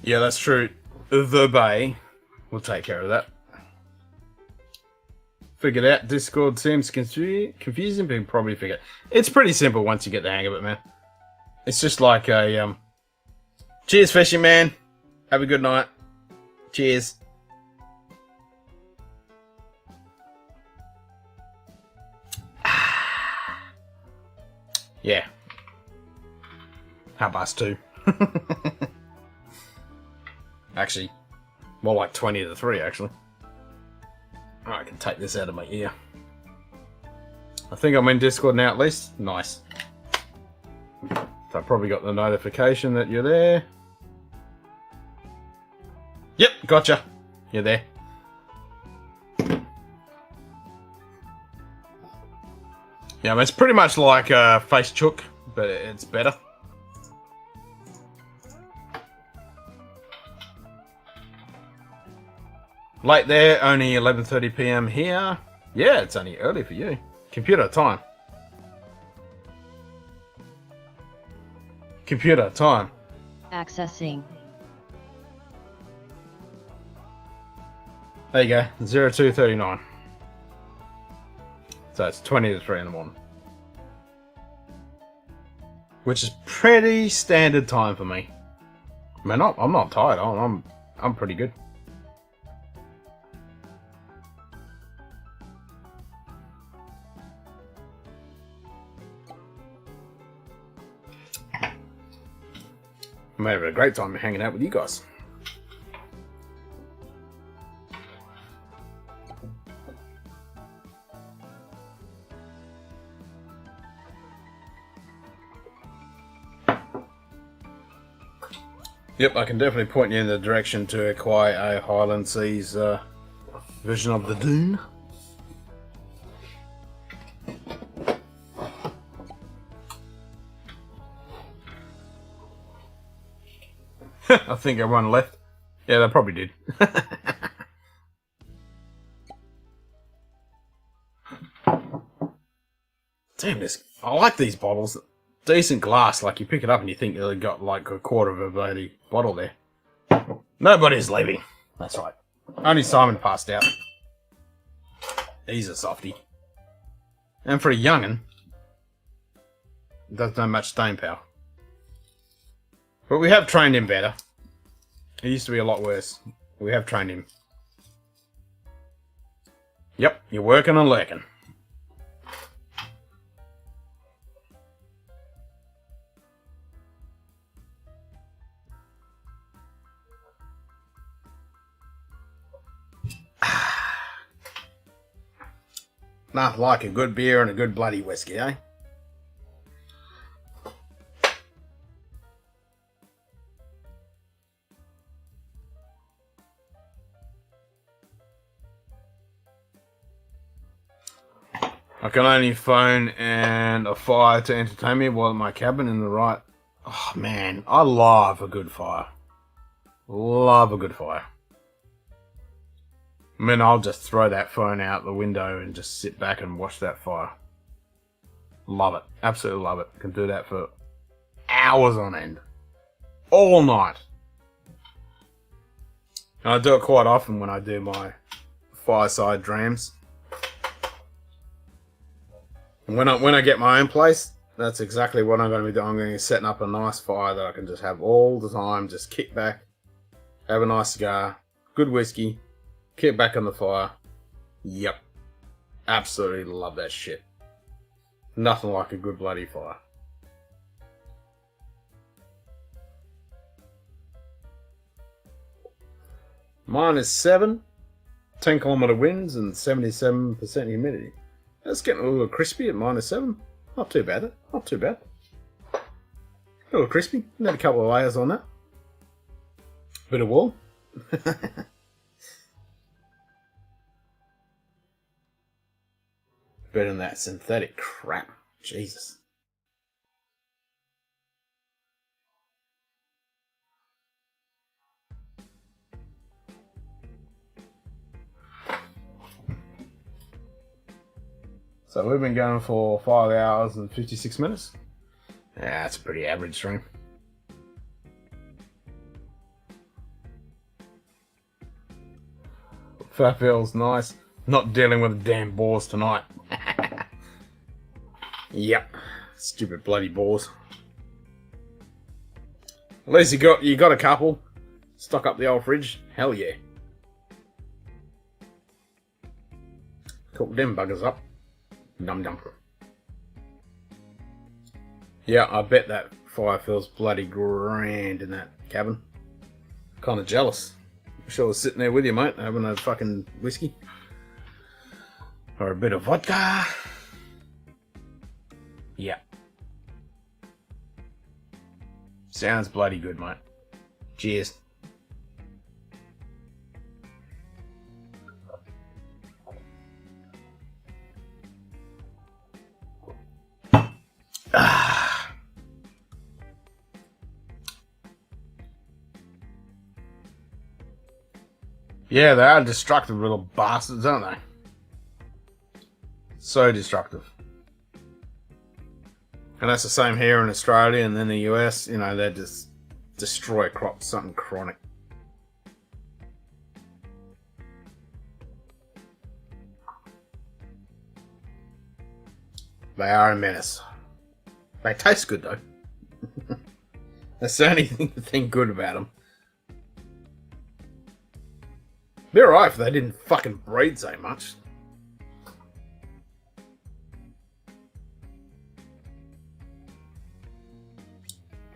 Yeah, that's true. The Bay will take care of that. Figured out Discord seems confusing, but you can probably figure it. It's pretty simple once you get the hang of it, man. It's just like a cheers, fishing man. Have a good night. Cheers. Yeah. 2:30. Actually, more like 20 to 3, actually. Oh, I can take this out of my ear. I think I'm in Discord now at least. Nice. So I probably got the notification that you're there. Yep, gotcha. You're there. Yeah, I mean, it's pretty much like Face Chook, but it's better. Late there, only 11:30 PM here. Yeah, it's only early for you. Computer time. Computer time. Accessing. There you go, 02:39. So it's 20 to 3 in the morning. Which is pretty standard time for me. Man, I'm not tired. I'm pretty good. I'm having a great time hanging out with you guys. Yep, I can definitely point you in the direction to acquire a Highland Seas version of the Dune. I think everyone left. Yeah, they probably did. Damn this! I like these bottles. Decent glass, like you pick it up and you think they've got like a quarter of a bloody bottle there. Nobody's leaving. That's right. Only Simon passed out. He's a softie. And for a young'un, doesn't have much staying power. But we have trained him better. It used to be a lot worse. We have trained him. Yep, you're working and lurking. Nothing like a good beer and a good bloody whiskey, eh? I can only phone and a fire to entertain me while in my cabin in the right... Oh man, I love a good fire. Love a good fire. I mean, I'll just throw that phone out the window and just sit back and watch that fire. Love it. Absolutely love it. Can do that for hours on end. All night. And I do it quite often when I do my fireside drams. And when I get my own place, that's exactly what I'm going to be doing. I'm going to be setting up a nice fire that I can just have all the time. Just kick back, have a nice cigar, good whiskey, kick back on the fire. Yep. Absolutely love that shit. Nothing like a good bloody fire. -7, 10-kilometer winds and 77% humidity. That's getting a little crispy at -7. Not too bad. Not too bad. A little crispy. Need a couple of layers on that. Bit of wool. Better than that synthetic crap. Jesus. So we've been going for 5 hours and 56 minutes. Yeah, that's a pretty average stream. That feels nice. Not dealing with the damn boars tonight. Yep. Stupid bloody boars. At least you got a couple. Stock up the old fridge. Hell yeah. Cook them buggers up. Dum dum. Yeah, I bet that fire feels bloody grand in that cabin. Kind of jealous. Wish I was sitting there with you, mate, having a fucking whiskey. Or a bit of vodka. Yeah. Sounds bloody good, mate. Cheers. Yeah, they are destructive little bastards, aren't they? So destructive. And that's the same here in Australia and then the US. You know, they just destroy crops, something chronic. They are a menace. They taste good, though. That's the only thing good about them. They're alright if they didn't fucking breed so much.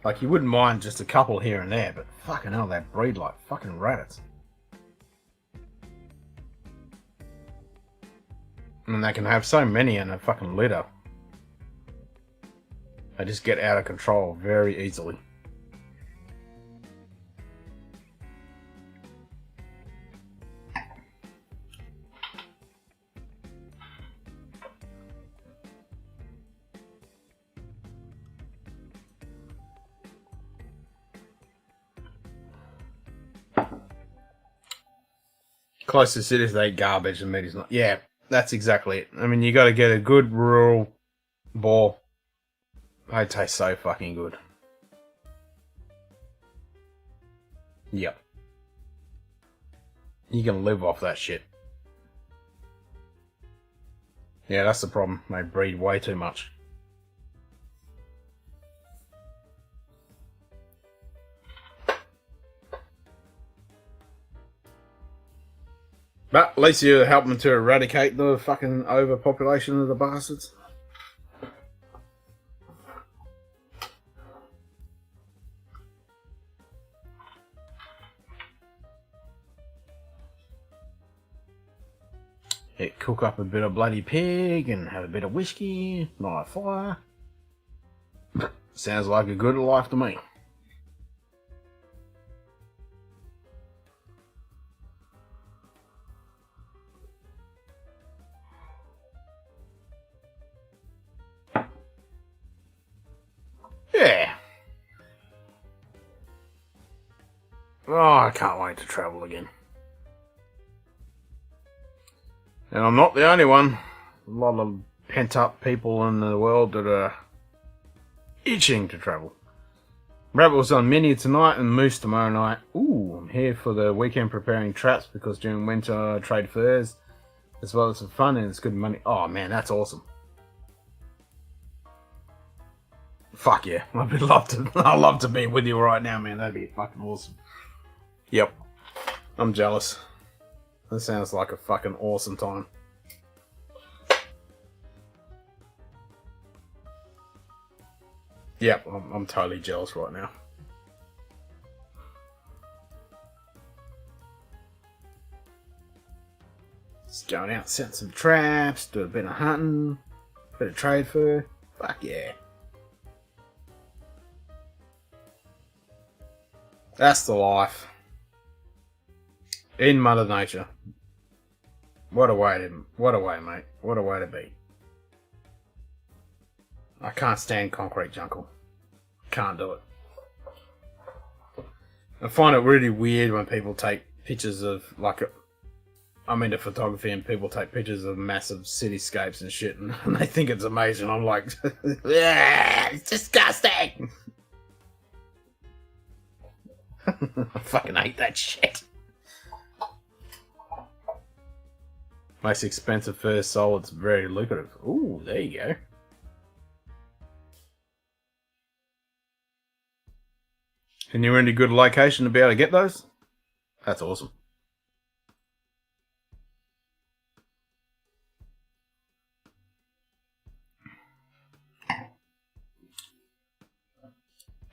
Like, you wouldn't mind just a couple here and there, but fucking hell, they breed like fucking rabbits. And they can have so many in a fucking litter. They just get out of control very easily. Closest cities they eat garbage and meat is not. Yeah, that's exactly it. I mean, you got to get a good rural boar. They taste so fucking good. Yep. You can live off that shit. Yeah, that's the problem. They breed way too much. But at least you're helping to eradicate the fucking overpopulation of the bastards. Yeah, cook up a bit of bloody pig and have a bit of whiskey, light a fire. Sounds like a good life to me. Yeah. Oh, I can't wait to travel again. And I'm not the only one. A lot of pent-up people in the world that are itching to travel. Rabbit's on Mini tonight and Moose tomorrow night. Ooh, I'm here for the weekend preparing traps because during winter I trade furs as well as some fun and it's good money. Oh man, that's awesome. Fuck yeah. I'd love to be with you right now, man. That'd be fucking awesome. Yep. I'm jealous. That sounds like a fucking awesome time. Yep, I'm totally jealous right now. Just going out, setting some traps, do a bit of hunting, bit of trade fur. Fuck yeah. That's the life. In Mother Nature. What a way, mate. What a way to be. I can't stand concrete jungle. Can't do it. I find it really weird when people take pictures of, like, I'm into photography and people take pictures of massive cityscapes and shit and they think it's amazing. I'm like, yeah, it's disgusting. I fucking hate that shit. Most expensive fur sold. It's very lucrative. Ooh, there you go. And you're in a good location to be able to get those? That's awesome.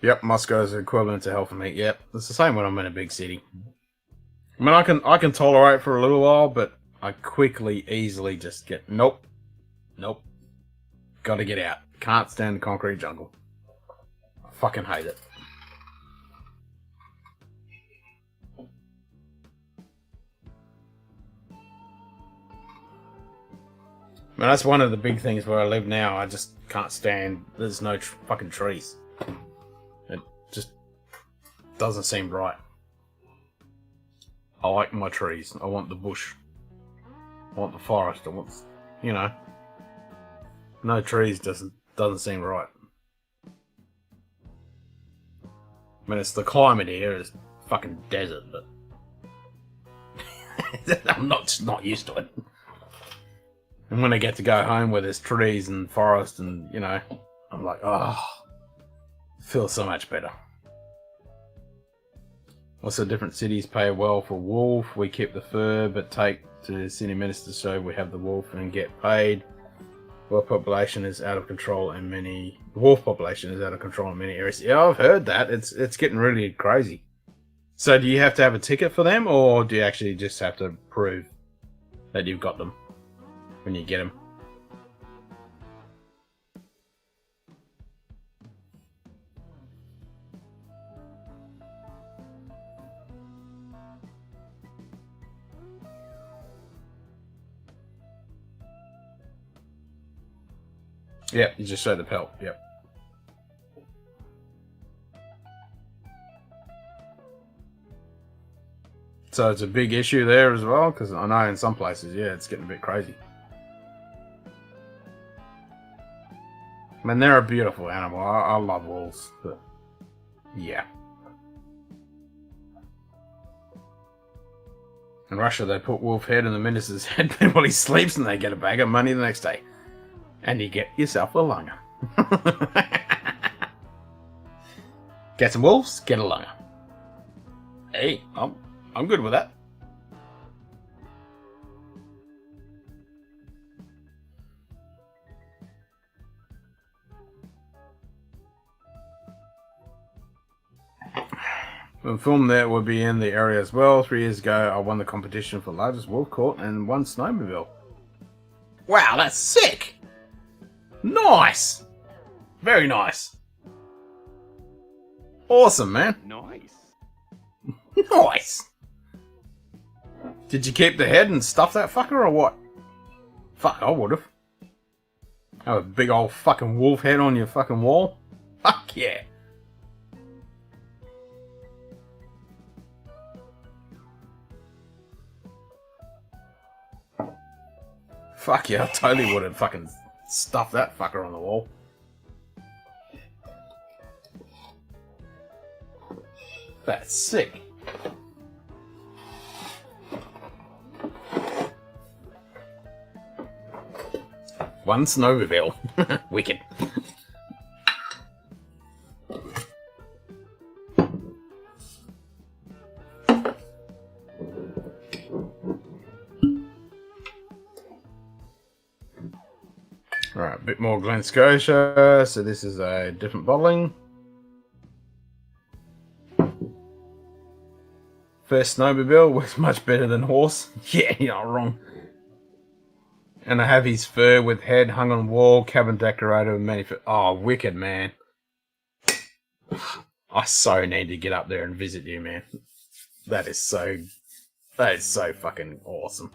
Yep, Moscow's equivalent to hell for me. Yep, it's the same when I'm in a big city. I mean, I can tolerate for a little while, but I quickly, easily just get nope. Got to get out. Can't stand the concrete jungle. I fucking hate it. I mean, that's one of the big things where I live now. I just can't stand. There's no fucking trees. It just doesn't seem right. I like my trees. I want the bush. I want the forest. I want, you know, no trees doesn't seem right. I mean, it's the climate here. It's fucking desert, but I'm just not used to it. And when I get to go home where there's trees and forest and, you know, I'm like, oh, feels so much better. Also, different cities pay well for wolf. We keep the fur, but take to the city minister so we have the wolf and get paid. Wolf population is out of control in many. The wolf population is out of control in many areas. Yeah, I've heard that. It's getting really crazy. So, do you have to have a ticket for them, or do you actually just have to prove that you've got them when you get them? Yep, you just show the pelt. Yep. So it's a big issue there as well, because I know in some places, yeah, it's getting a bit crazy. I mean, they're a beautiful animal. I love wolves, but yeah. In Russia, they put wolf head in the minister's head while he sleeps, and they get a bag of money the next day. And you get yourself a lunger. Get some wolves, get a lunger. Hey, I'm good with that. The film there will be in the area as well. 3 years ago, I won the competition for largest wolf court and won snowmobile. Wow, that's sick! Nice! Very nice. Awesome, man. Nice. Nice! Did you keep the head and stuff that fucker or what? Fuck, I would've. Have a big old fucking wolf head on your fucking wall? Fuck yeah. Fuck yeah, I totally would have fucking stuffed that fucker on the wall. That's sick. One snowmobile. Wicked. Alright, a bit more Glen Scotia. So this is a different bottling. First snowmobile was much better than horse. Yeah, you're not wrong. And I have his fur with head hung on wall, cabin decorated with many. Oh, wicked, man. I so need to get up there and visit you, man. That is so fucking awesome.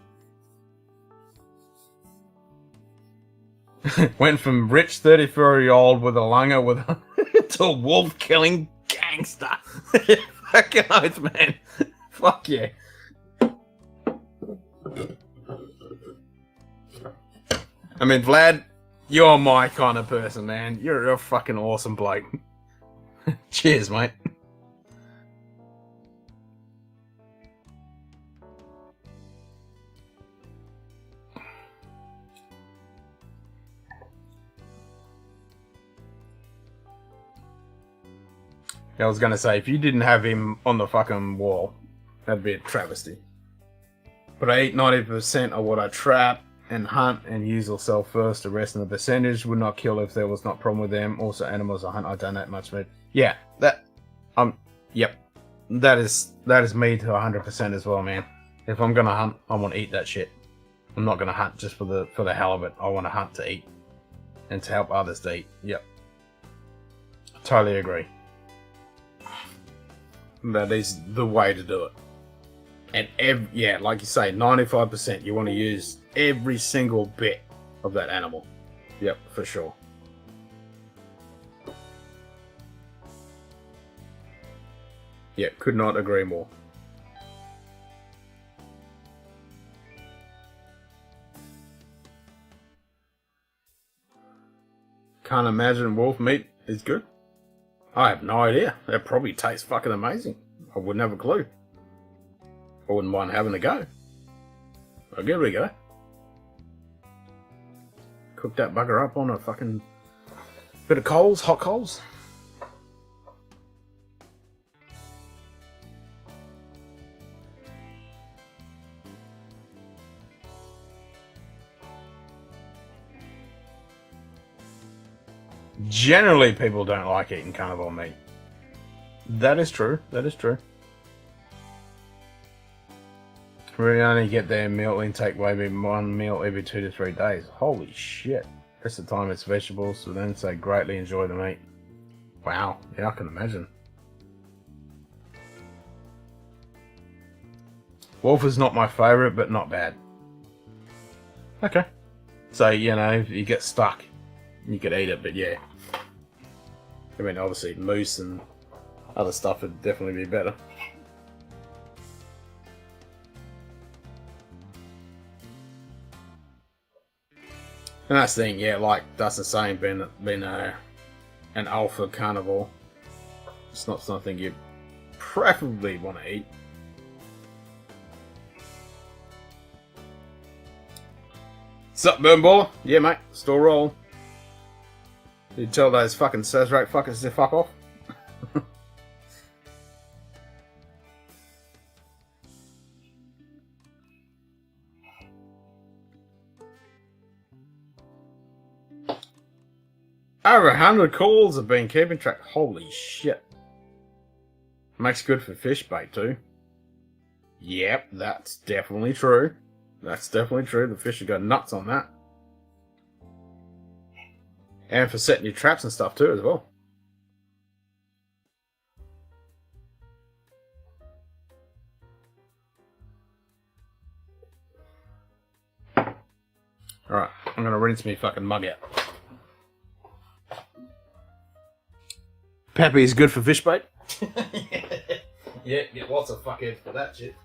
Went from rich 34-year-old with a lunger with to a wolf killing gangster. Fucking oath, man. Fuck yeah. I mean, Vlad, you're my kind of person, man. You're a fucking awesome bloke. Cheers, mate. I was gonna say, if you didn't have him on the fucking wall, that'd be a travesty. But I eat 90% of what I trap and hunt and use or sell first. The rest of the percentage would not kill if there was not problem with them. Also, animals I hunt, I don't that much meat. Yeah, that, yep, that is me to 100% as well, man. If I'm gonna hunt, I want to eat that shit. I'm not gonna hunt just for the hell of it. I want to hunt to eat and to help others to eat. Yep, totally agree. That is the way to do it. And yeah, like you say, 95%. You want to use every single bit of that animal. Yep, for sure. Yeah, could not agree more. Can't imagine wolf meat is good. I have no idea. It probably tastes fucking amazing. I wouldn't have a clue. I wouldn't mind having a go. I'll give it a go. Cook that bugger up on a fucking bit of coals, hot coals. Generally, people don't like eating carnivore meat. That is true. That is true. We only get their meal intake maybe one meal every 2 to 3 days. Holy shit. Rest of the time it's vegetables, so then say greatly enjoy the meat. Wow. Yeah, I can imagine. Wolf is not my favourite, but not bad. Okay. So, you know, if you get stuck, you could eat it, but yeah. I mean, obviously moose and other stuff would definitely be better. And that's the thing, yeah, like Dustin's saying, being an alpha carnivore, it's not something you preferably want to eat. Sup, Burnballer? Yeah, mate, still rolling. You tell those fucking Sazerac fuckers to fuck off? Over 100 calls have been keeping track. Holy shit. Makes good for fish bait too. Yep, that's definitely true. That's definitely true. The fish have got nuts on that. And for setting your traps and stuff too as well. Alright, I'm gonna rinse me fucking mug out. Peppy is good for fish bait. Yeah, get lots of fuckheads for that shit.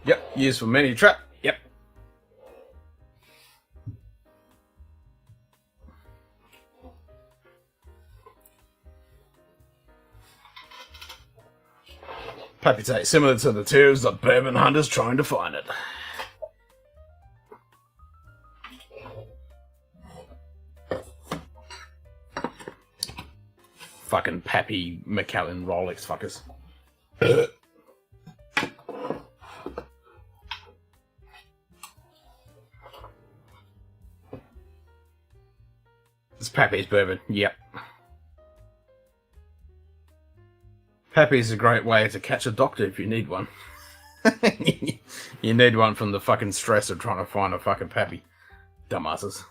Yep, used for many trap. Yep. Papitate, similar to the tears that bourbon hunters trying to find it. Fucking Pappy McAllen Rolex fuckers. It's Pappy's bourbon, yep. Pappy's a great way to catch a doctor if you need one. You need one from the fucking stress of trying to find a fucking Pappy. Dumbasses.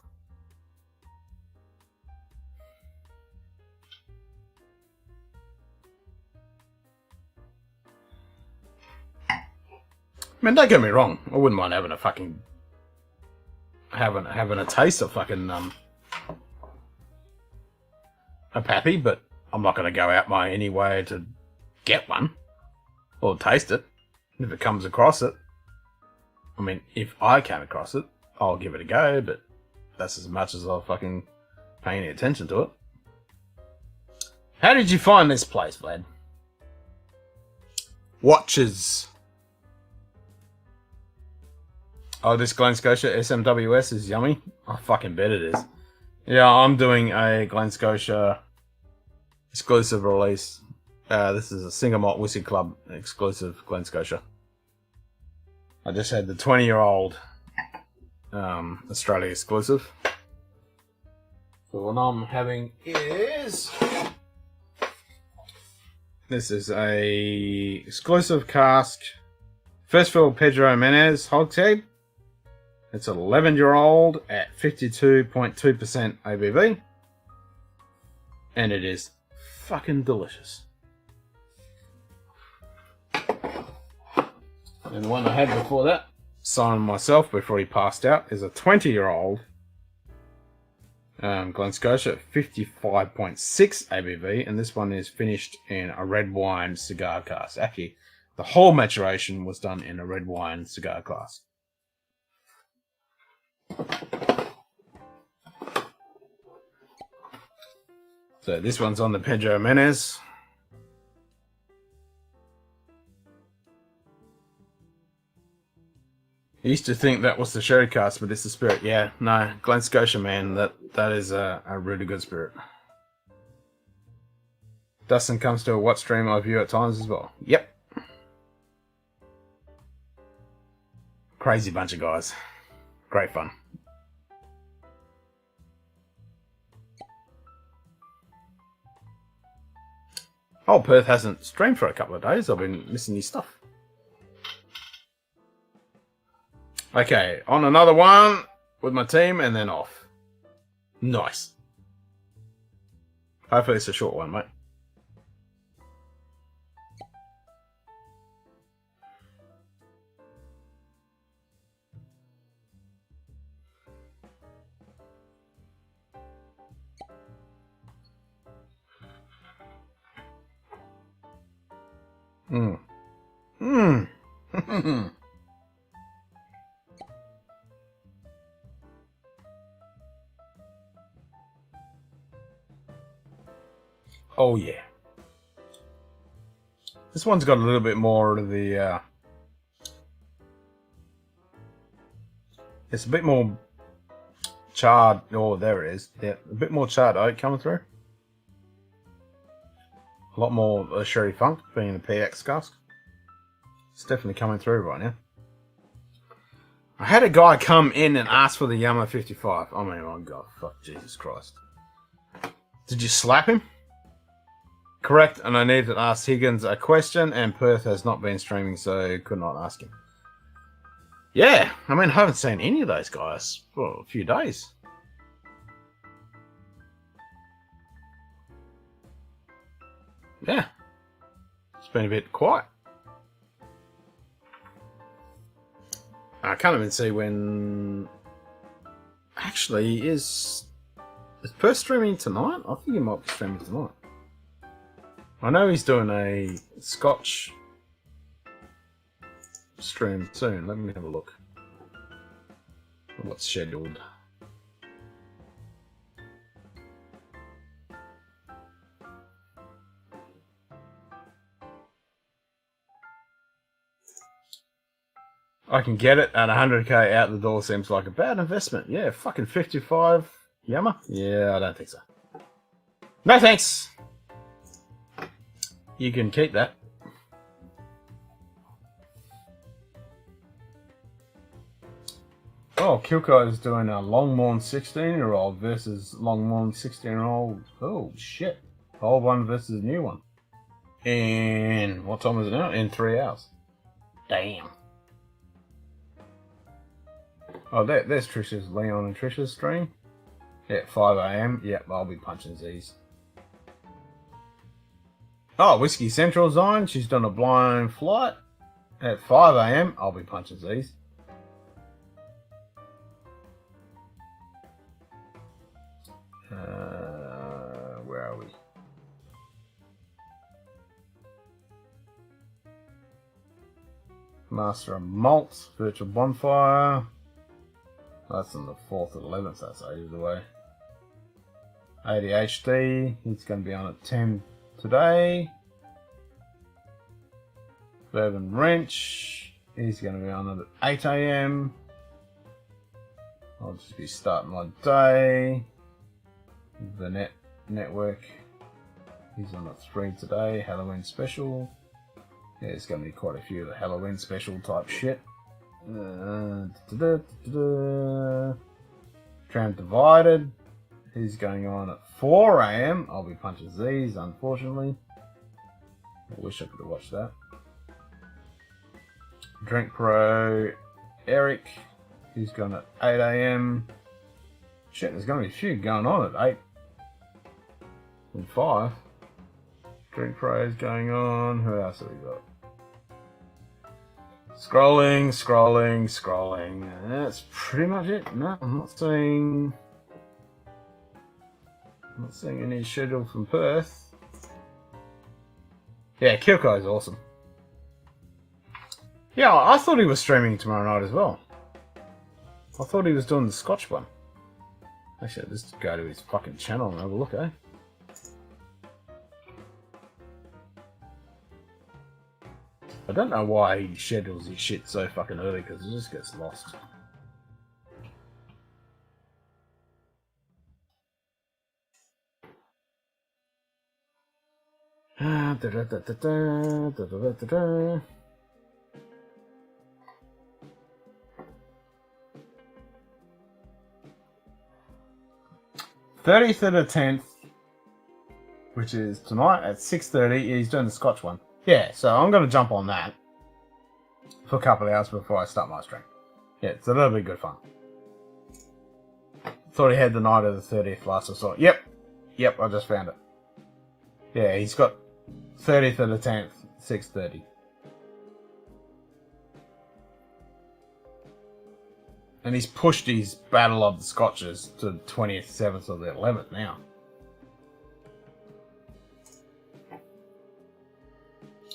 I mean, don't get me wrong. I wouldn't mind having a fucking having a taste of fucking a pappy, but I'm not going to go out my any way to get one or taste it. If it comes across it, I mean, if I came across it, I'll give it a go, but that's as much as I'll fucking pay any attention to it. How did you find this place, Vlad? Watches. Oh, this Glen Scotia SMWS is yummy. I fucking bet it is. Yeah, I'm doing a Glen Scotia exclusive release. This is a single malt whiskey club exclusive Glen Scotia. I just had the 20-year-old Australia exclusive. So what I'm having is... This is a exclusive cask. First fill Pedro Menez Hogshead. It's an 11-year-old at 52.2% ABV. And it is fucking delicious. And the one I had before that, Simon myself before he passed out, is a 20-year-old Glen Scotia at 55.6 ABV, and this one is finished in a red wine cigar cask. Actually, the whole maturation was done in a red wine cigar cask. So this one's on the Pedro Menez. I used to think that was the sherry cask, but it's the spirit. Yeah, no, Glen Scotia, man, that is a really good spirit. Dustin comes to a watch stream I view at times as well. Yep. Crazy bunch of guys. Great fun. Oh, Perth hasn't streamed for a couple of days. I've been missing his stuff. Okay, on another one with my team and then off. Nice. Hopefully it's a short one, mate. Oh yeah. This one's got a little bit more of the it's a bit more charred. Oh, there it is. Yeah, a bit more charred oak coming through. A lot more sherry funk being a PX cask. It's definitely coming through right now. I had a guy come in and ask for the Yama 55. I mean, oh god, fuck, Jesus Christ. Did you slap him? Correct, and I need to ask Higgins a question, and Perth has not been streaming, so could not ask him. Yeah, I mean, I haven't seen any of those guys for a few days. Yeah, it's been a bit quiet. I can't even see when... Actually, is Perth streaming tonight? I think he might be streaming tonight. I know he's doing a Scotch stream soon. Let me have a look. What's scheduled? I can get it at 100k out the door. Seems like a bad investment. Yeah, fucking 55 Yama. Yeah, I don't think so. No thanks. You can keep that. Oh, Kilco is doing a Longmorn 16-year-old versus Longmorn 16-year-old. Oh, shit. Old one versus new one. In, what time is it now? In 3 hours. Damn. Oh, there's Trisha's, Leon and Trisha's stream. Yeah, 5 AM. Yep, I'll be punching Z's. Oh, Whiskey Central's on. She's done a blind flight. At 5 AM, I'll be punching these. Where are we? Master of Malt, Virtual Bonfire. That's on the 4th or 11th, that's ages away. ADHD, he's going to be on at 10 today. Bourbon Wrench, he's going to be on at 8 AM. I'll just be starting my day. The Network, he's on at 3 today. Halloween special. Yeah, there's going to be quite a few of the Halloween special type shit. Tram Divided, he's going on at 4 AM. I'll be punching these, unfortunately. I wish I could have watched that. Drink Pro Eric, he's going at 8 AM. Shit, there's going to be a few going on at 8 and 5. Drink Pro is going on. Who else have we got? Scrolling. That's pretty much it. No, I'm not seeing any schedule from Perth. Yeah, Kilco's awesome. Yeah, I thought he was streaming tomorrow night as well. I thought he was doing the Scotch one. Actually, I'll just go to his fucking channel and have a look, eh? I don't know why he schedules his shit so fucking early, because it just gets lost. Da-da-da-da-da. 30th of the 10th, which is tonight at 6:30. He's doing the Scotch one. Yeah, so I'm going to jump on that for a couple of hours before I start my stream. Yeah, so that'll be good fun. Thought he had the night of the 30th last I saw it. Yep, I just found it. Yeah, he's got 30th of the 10th, 6:30. And he's pushed his Battle of the Scotches to the 20th, 7th, or the 11th now.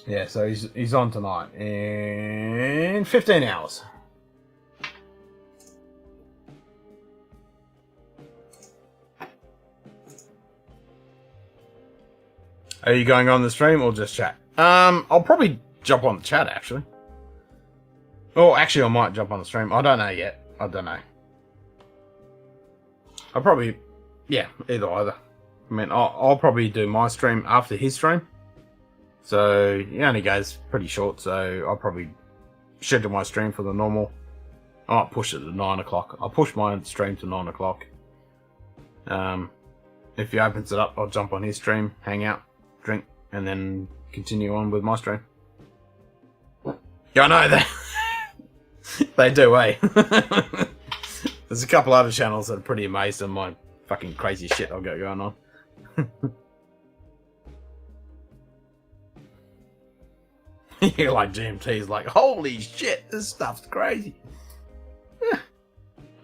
Yeah, so he's on tonight in 15 hours. Are you going on the stream or just chat? I'll probably jump on the chat, actually. Oh, actually, I might jump on the stream. I don't know yet. I don't know. I'll probably... Yeah, either. I mean, I'll probably do my stream after his stream. So, he only goes pretty short, so I'll probably schedule my stream for the normal. I might push it to 9 o'clock. I'll push my stream to 9 o'clock. If he opens it up, I'll jump on his stream, hang out, drink, and then continue on with my stream. Yeah, I know that. They do, eh? There's a couple other channels that are pretty amazed at my fucking crazy shit I've got going on. You're like GMT's like, holy shit, this stuff's crazy. Eh,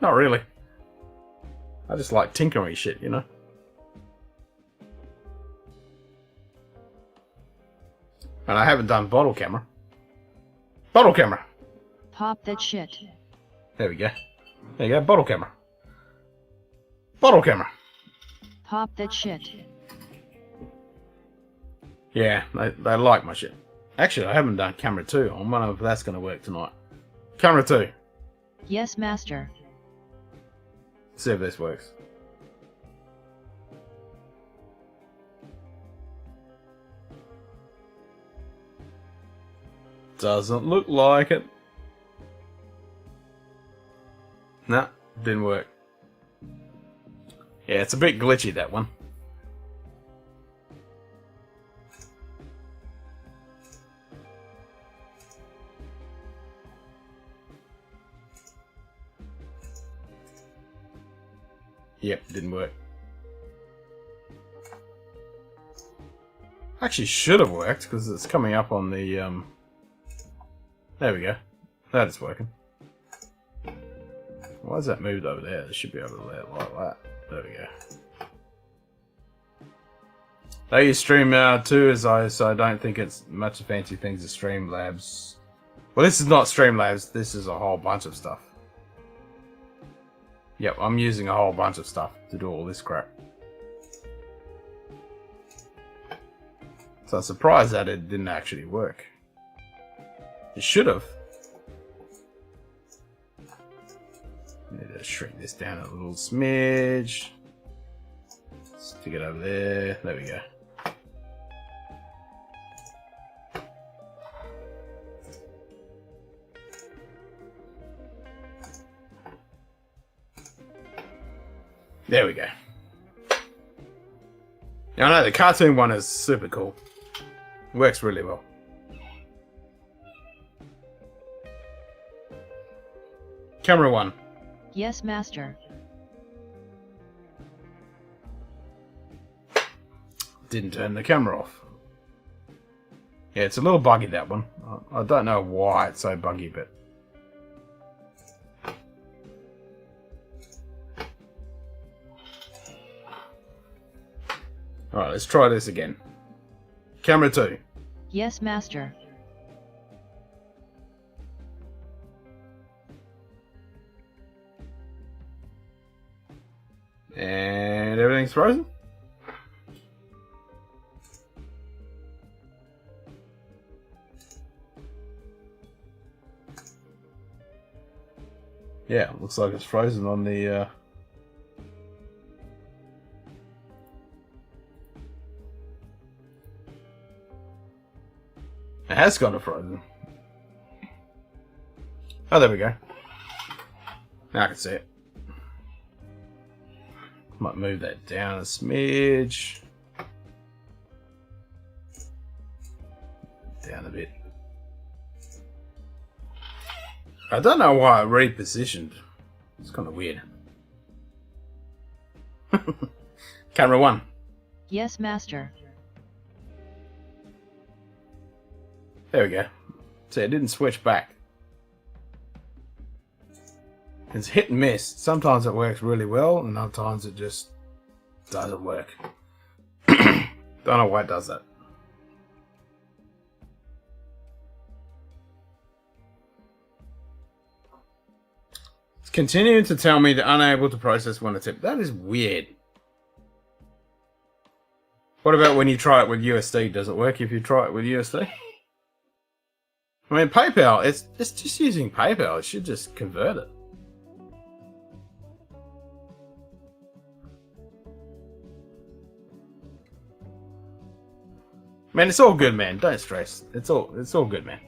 not really. I just like tinkering shit, you know? And I haven't done bottle camera. Bottle camera! Pop that shit. There we go. There you go, bottle camera. Bottle camera! Pop that shit. Yeah, they like my shit. Actually, I haven't done camera 2. I wonder if that's going to work tonight. Camera 2. Yes, master. See if this works. Doesn't look like it. Nah, didn't work. Yeah, it's a bit glitchy, that one. Yep, didn't work. Actually should have worked, because it's coming up on the There we go. That's working. Why is that moved over there? It should be over there like that. There we go. They use Stream2 so I don't think it's much a fancy thing to Streamlabs. Well, this is not Streamlabs. This is a whole bunch of stuff. Yep, I'm using a whole bunch of stuff to do all this crap. So I'm surprised that it didn't actually work. It should have. Need to shrink this down a little smidge. Stick it over there. There we go. There we go. Yeah, I know the cartoon one is super cool. Works really well. Camera 1. Yes, master. Didn't turn the camera off. Yeah, it's a little buggy, that one. I don't know why it's so buggy, but... Alright, let's try this again. Camera 2. Yes, master. And everything's frozen? Yeah, looks like it's frozen on the... It has gone to frozen. Oh, there we go. Now I can see it. Might move that down a smidge. Down a bit. I don't know why I repositioned. It's kind of weird. Camera 1. Yes, master. There we go. See, it didn't switch back. It's hit and miss. Sometimes it works really well, and other times it just doesn't work. Don't know why it does that. It's continuing to tell me that unable to process when it's tipped. That is weird. What about when you try it with USD? Does it work if you try it with USD? I mean, PayPal, it's just using PayPal. It should just convert it. Man, it's all good, man. Don't stress. It's all good, man.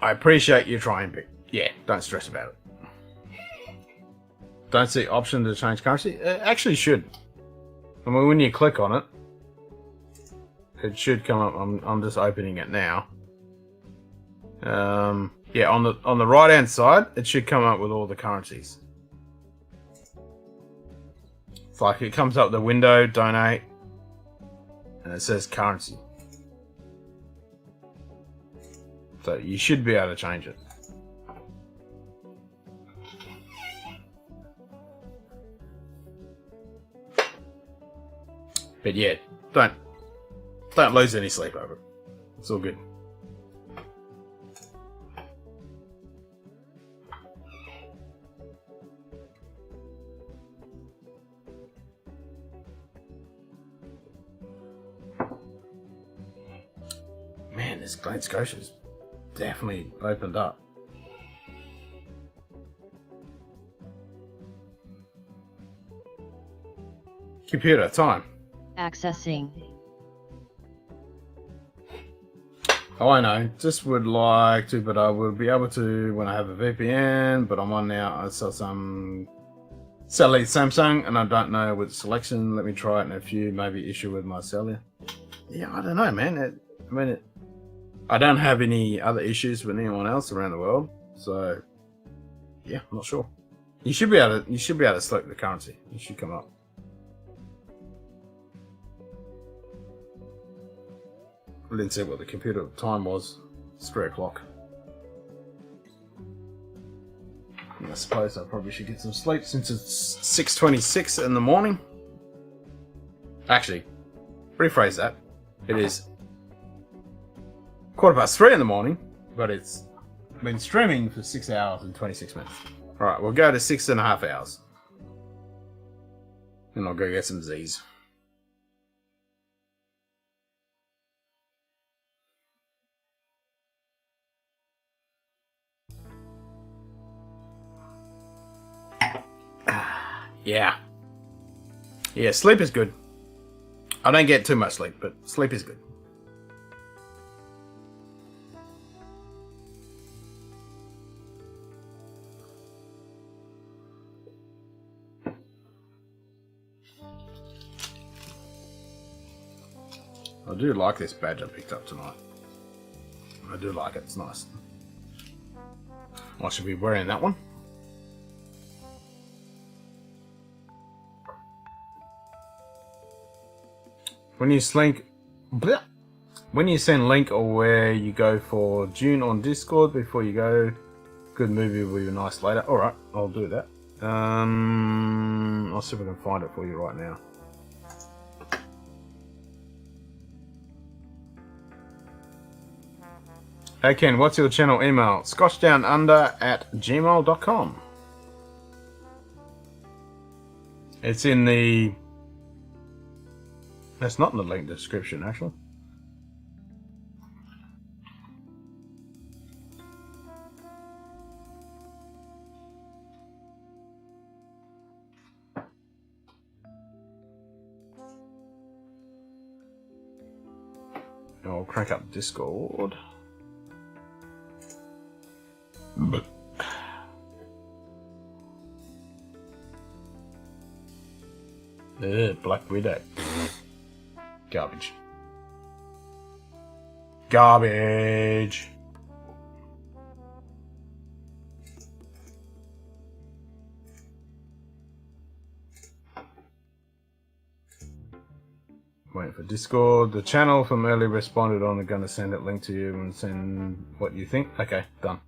I appreciate you trying, but yeah, don't stress about it. Don't see option to change currency. It actually should. I mean, when you click on it, it should come up. I'm just opening it now. Yeah, on the right hand side, it should come up with all the currencies. It's like it comes up the window, donate, and it says currency. So you should be able to change it. But yeah, don't lose any sleep over it. It's all good. Man, this Glen Scotia's definitely opened up. Computer, time. Accessing. Oh, I know. Just would like to, but I will be able to when I have a VPN. But I'm on now. I sell some satellite Samsung, and I don't know with selection. Let me try it in a few. Maybe issue with my cellular. Yeah, I don't know, man. I don't have any other issues with anyone else around the world, so yeah, I'm not sure. You should be able to select the currency. You should come up. I didn't see what the computer time was. It's 3 o'clock. I suppose I probably should get some sleep since it's 6:26 in the morning. Actually, rephrase that. It is 3:15 in the morning, but it's been streaming for 6 hours and 26 minutes. Alright, we'll go to 6.5 hours. And I'll go get some Z's. Yeah. Yeah, sleep is good. I don't get too much sleep, but sleep is good. I do like this badge I picked up tonight. I do like it, it's nice. I should be wearing that one. When you send link or where you go for June on Discord before you go, good movie will be nice later. Alright, I'll do that. I'll see if I can find it for you right now. Hey Ken, what's your channel email? scotchdownunder@gmail.com. It's in the... That's not in the link description, actually. I'll crank up Discord. Black Widow. Garbage. Garbage. Waiting for Discord. The channel from earlier responded on. I'm going to send that link to you and send what you think. Okay, done.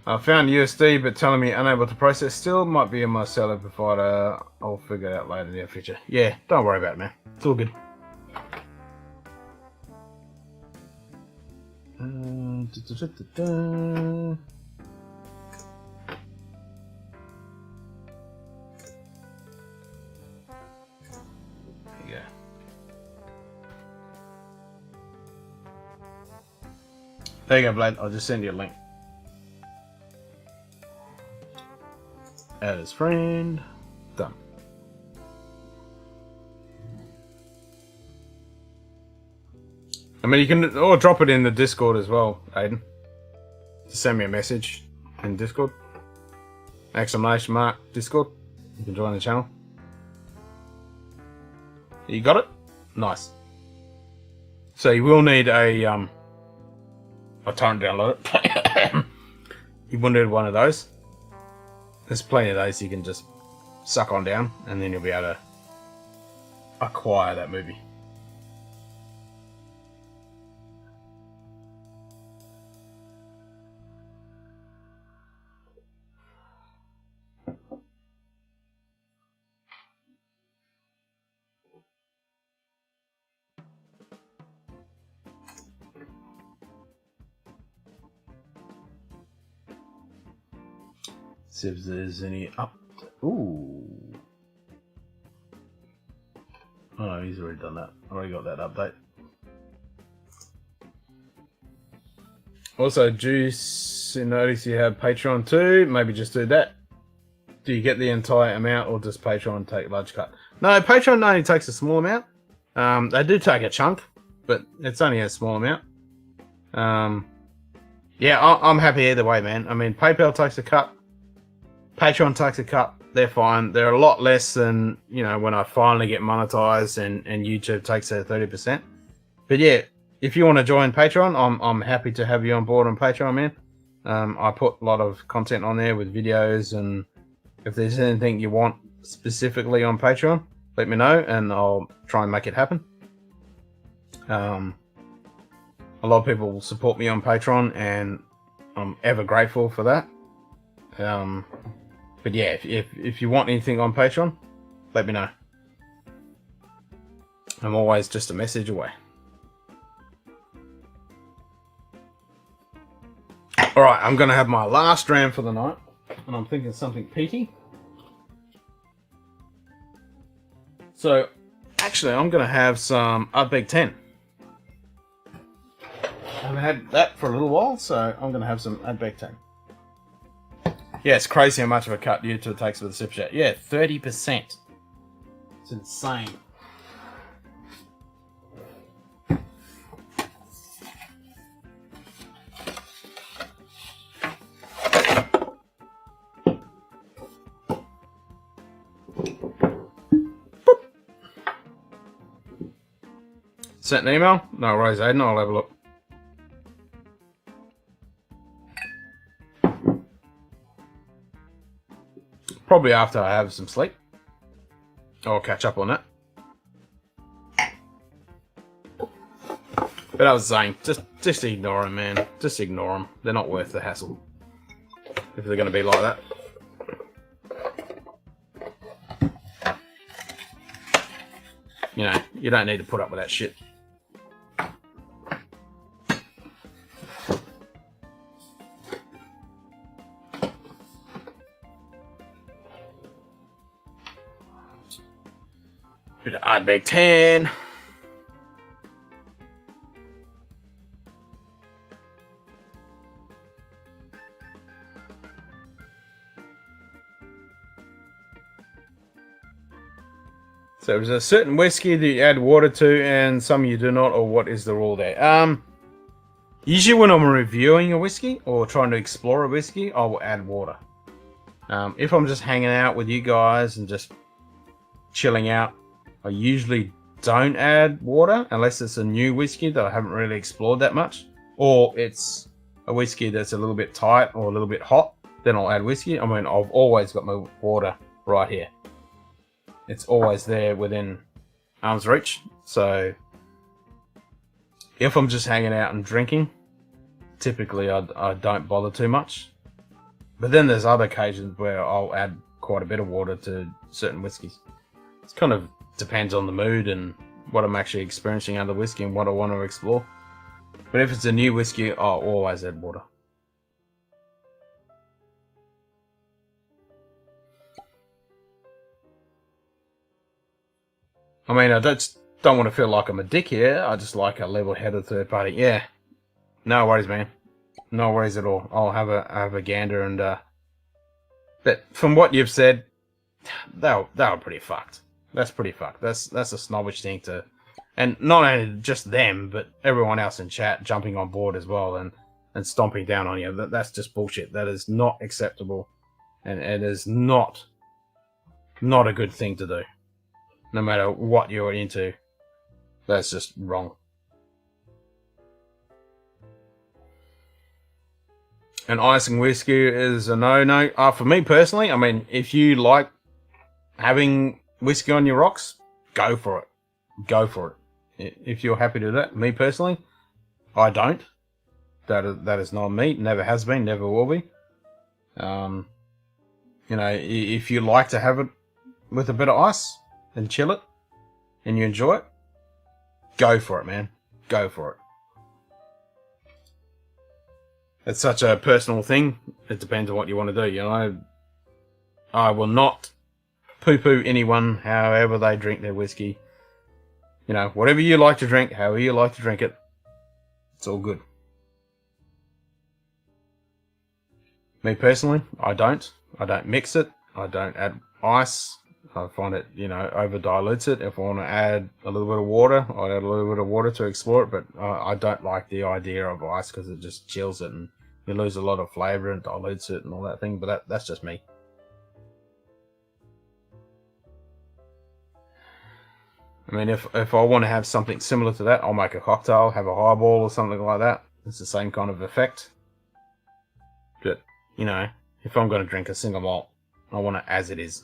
I found USD, but telling me unable to process still. Might be in my seller provider. I'll figure it out later in the near future. Yeah, don't worry about it, man. It's all good. There you go. There you go, Blade. I'll just send you a link. Add as friend. Done. I mean, you can drop it in the Discord as well, Aiden. Just send me a message in Discord. Exclamation mark Discord. You can join the channel. You got it? Nice. So you will need a torrent download it. You will need one of those. There's plenty of those you can just suck on down, and then you'll be able to acquire that movie. See if there's any up. Ooh. Oh no, he's already done that. Already got that update. Also, Juice, notice you have Patreon too. Maybe just do that. Do you get the entire amount, or does Patreon take large cut? No, Patreon only takes a small amount. They do take a chunk, but it's only a small amount. Yeah, I'm happy either way, man. I mean, PayPal takes a cut. Patreon takes a cut. They're fine. They're a lot less than, you know, when I finally get monetized and YouTube takes a 30%. But yeah, if you want to join Patreon, I'm happy to have you on board on Patreon, man. I put a lot of content on there with videos, and if there's anything you want specifically on Patreon, let me know and I'll try and make it happen. A lot of people support me on Patreon and I'm ever grateful for that. But yeah, if you want anything on Patreon, let me know. I'm always just a message away. Alright, I'm going to have my last dram for the night. And I'm thinking something peaty. So, actually, I'm going to have some Ardbeg 10. I haven't had that for a little while, so I'm going to have some Ardbeg 10. Yeah, it's crazy how much of a cut YouTube takes with the Super Chat. Yeah, 30%. It's insane. Sent an email? No worries, Aiden. I'll have a look. Probably after I have some sleep. I'll catch up on that. But I was saying, just ignore them, man. Just ignore them. They're not worth the hassle. If they're going to be like that. You know, you don't need to put up with that shit. Bit of Ardbeg 10. So there's a certain whiskey that you add water to and some you do not, or what is the rule there? Usually when I'm reviewing a whiskey or trying to explore a whiskey, I will add water. If I'm just hanging out with you guys and just chilling out, I usually don't add water unless it's a new whiskey that I haven't really explored that much, or it's a whiskey that's a little bit tight or a little bit hot, then I'll add whiskey. I mean, I've always got my water right here. It's always there within arm's reach. So if I'm just hanging out and drinking, typically I don't bother too much. But then there's other occasions where I'll add quite a bit of water to certain whiskies. It kind of depends on the mood and what I'm actually experiencing out of the whiskey and what I want to explore. But if it's a new whiskey, I'll always add water. I mean, I don't want to feel like I'm a dick here. I just like a level-headed third party. Yeah, no worries, man. No worries at all. I'll have a gander and but from what you've said, they were pretty fucked. That's pretty fucked. That's a snobbish thing to, and not only just them, but everyone else in chat jumping on board as well and stomping down on you. That's just bullshit. That is not acceptable, and it is not a good thing to do. No matter what you're into, that's just wrong. And icing whiskey is a no-no. For me personally, I mean, if you like having whiskey on your rocks, go for it. Go for it. If you're happy to do that. Me personally, I don't. That is not me. Never has been. Never will be. You know, if you like to have it with a bit of ice and chill it, and you enjoy it, go for it, man. Go for it. It's such a personal thing. It depends on what you want to do. You know, I will not poo-poo anyone however they drink their whiskey. You know, whatever you like to drink, however you like to drink it, it's all good. Me personally, I don't mix it. I don't add ice. I find it, you know, over dilutes it. If I want to add a little bit of water, I'd add a little bit of water to explore it, but I don't like the idea of ice because it just chills it and you lose a lot of flavour and dilutes it and all that thing, but that's just me. I mean, if I want to have something similar to that, I'll make a cocktail, have a highball or something like that. It's the same kind of effect. But, you know, if I'm going to drink a single malt, I want it as it is.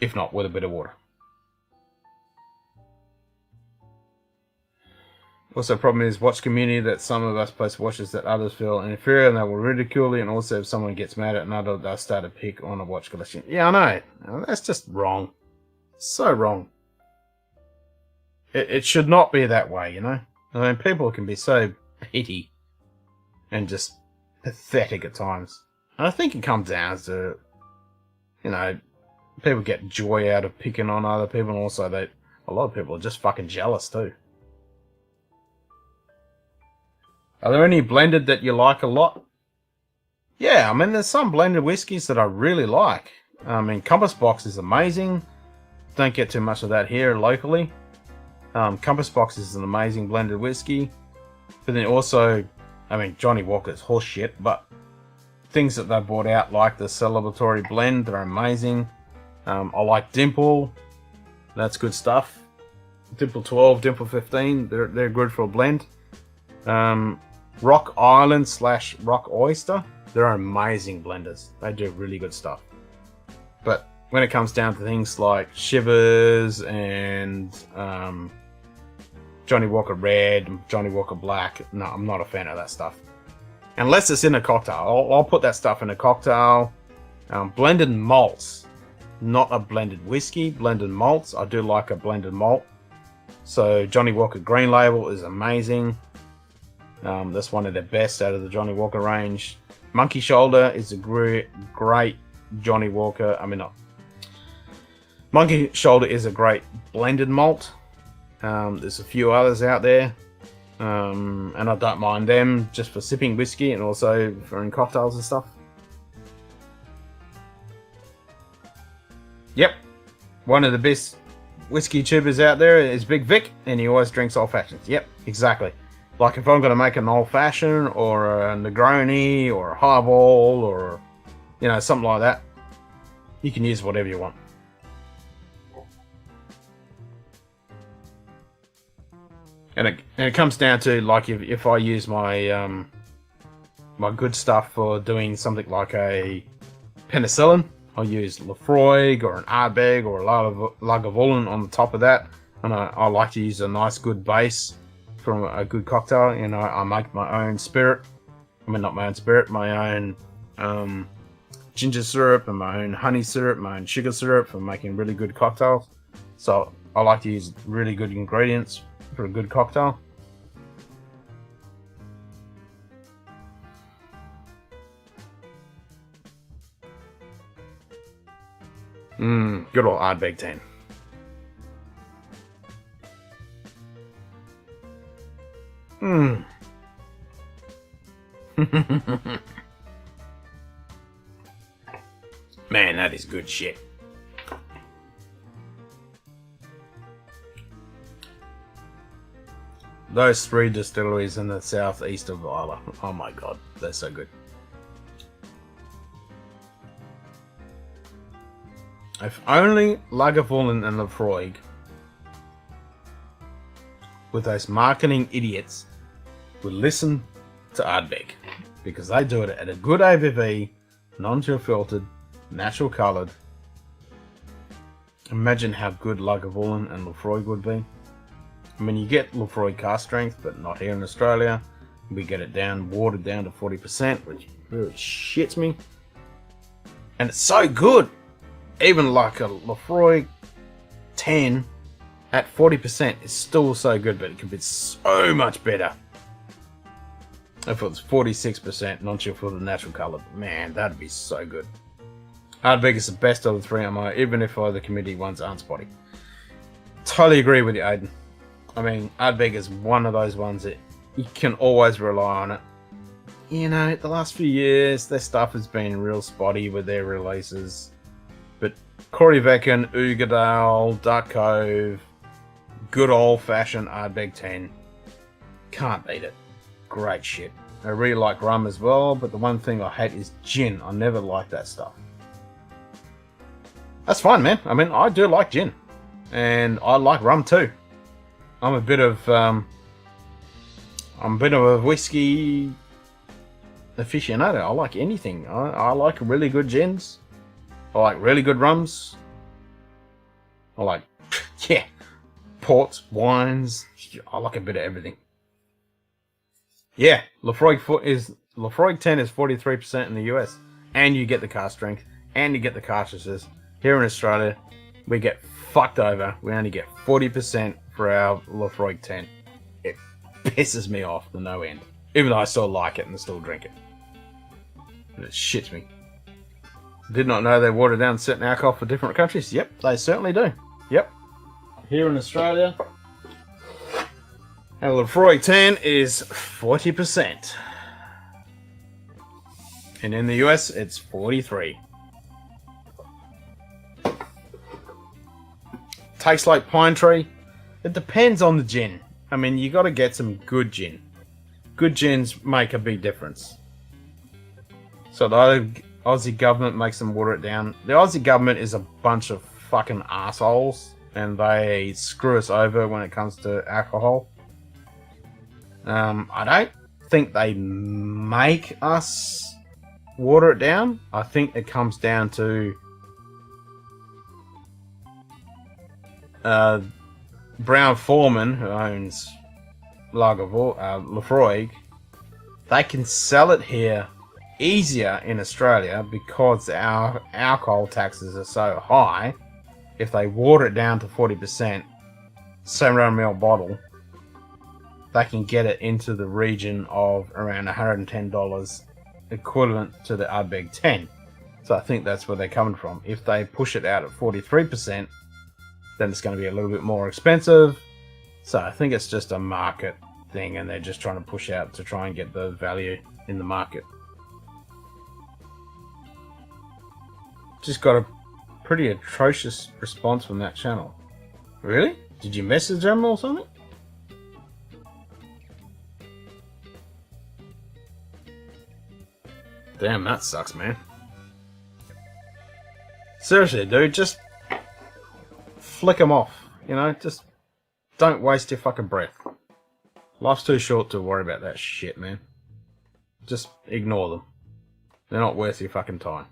If not, with a bit of water. Also, the problem is watch community that some of us post watches that others feel inferior and they will ridicule you, and also if someone gets mad at another, they'll start a pick on a watch collection. Yeah, I know. That's just wrong. So wrong. It should not be that way, you know? I mean, people can be so petty and just pathetic at times. And I think it comes down to, you know, people get joy out of picking on other people, and also a lot of people are just fucking jealous too. Are there any blended that you like a lot? Yeah, I mean, there's some blended whiskies that I really like. I mean, Compass Box is amazing. Don't get too much of that here locally. Compass Box is an amazing blended whiskey. But then also, I mean, Johnny Walker's horse shit, but things that they brought out, like the celebratory blend, they're amazing. I like Dimple. That's good stuff. Dimple 12, Dimple 15, they're good for a blend. Rock Island / Rock Oyster, they're amazing blenders. They do really good stuff. But when it comes down to things like Shivers and Johnny Walker Red, Johnny Walker Black, no, I'm not a fan of that stuff. Unless it's in a cocktail. I'll put that stuff in a cocktail. Blended malts, not a blended whiskey. Blended malts, I do like a blended malt. So Johnny Walker Green Label is amazing. That's one of the best out of the Johnny Walker range. Monkey Shoulder is a great Johnny Walker. Monkey Shoulder is a great blended malt. There's a few others out there. And I don't mind them just for sipping whiskey and also for in cocktails and stuff. Yep. One of the best whiskey tubers out there is Big Vic, and he always drinks old fashions. Yep, exactly. Like if I'm going to make an old fashioned or a Negroni or a highball or, you know, something like that, you can use whatever you want. And it comes down to, like, if I use my my good stuff for doing something like a penicillin, I'll use Lafroig or an Ardbeg or a Lagavulin on the top of that. And I like to use a nice good base from a good cocktail. You know, I make my own spirit. I mean, not my own spirit, my own ginger syrup and my own honey syrup, my own sugar syrup for making really good cocktails. So I like to use really good ingredients for a good cocktail. Good old Ardbeg 10. Man, that is good shit. Those 3 distilleries in the southeast of Isla. Oh my god, they're so good. If only Lagavulin and Lafroig, with those marketing idiots, would listen to Ardbeg, because they do it at a good ABV, non-chill filtered, natural coloured. Imagine how good Lagavulin and Lafroig would be. I mean, you get Lafroig cask strength, but not here in Australia. We get it watered down to 40%, which really shits me. And it's so good. Even like a Lafroig 10 at 40% is still so good, but it can be so much better if it was 46% non-chill filtered natural colour. Man, that'd be so good. Ardbeg is the best of the 3 MO, even if the committee ones aren't spotty. Totally agree with you, Aiden. I mean, Ardbeg is one of those ones that you can always rely on it. You know, the last few years, their stuff has been real spotty with their releases. But Corryvreckan, Ugadale, Dark Cove, good old-fashioned Ardbeg 10. Can't beat it. Great shit. I really like rum as well, but the one thing I hate is gin. I never liked that stuff. That's fine, man. I mean, I do like gin. And I like rum too. I'm a bit of a whiskey aficionado. I like anything. I like really good gins. I like really good rums. I like, yeah, ports, wines. I like a bit of everything. Yeah, Lafroig 10 is 43% in the US, and you get the cask strength, and you get the cartridges. Here in Australia, we get fucked over. We only get 40% for our Lafroig 10. It pisses me off to no end, even though I still like it and still drink it. And it shits me. Did not know they water down certain alcohol for different countries. Yep, they certainly do. Yep. Here in Australia, our Lafroig 10 is 40%. And in the US, it's 43. Tastes like pine tree. It depends on the gin. I mean, you got to get some good gin. Good gins make a big difference. So the Aussie government makes them water it down. The Aussie government is a bunch of fucking assholes, and they screw us over when it comes to alcohol. I don't think they make us water it down. I think it comes down to Brown Foreman, who owns Lafroig. They can sell it here easier in Australia because our alcohol taxes are so high. If they water it down to 40%, 700ml bottle, they can get it into the region of around $110, equivalent to the Ardbeg 10. So I think that's where they're coming from. If they push it out at 43%, then it's going to be a little bit more expensive. So I think it's just a market thing, and they're just trying to push out to try and get the value in the market. Just got a pretty atrocious response from that channel. Really? Did you message them or something? Damn, that sucks, man. Seriously, dude, just flick them off. You know, just don't waste your fucking breath. Life's too short to worry about that shit, man. Just ignore them. They're not worth your fucking time.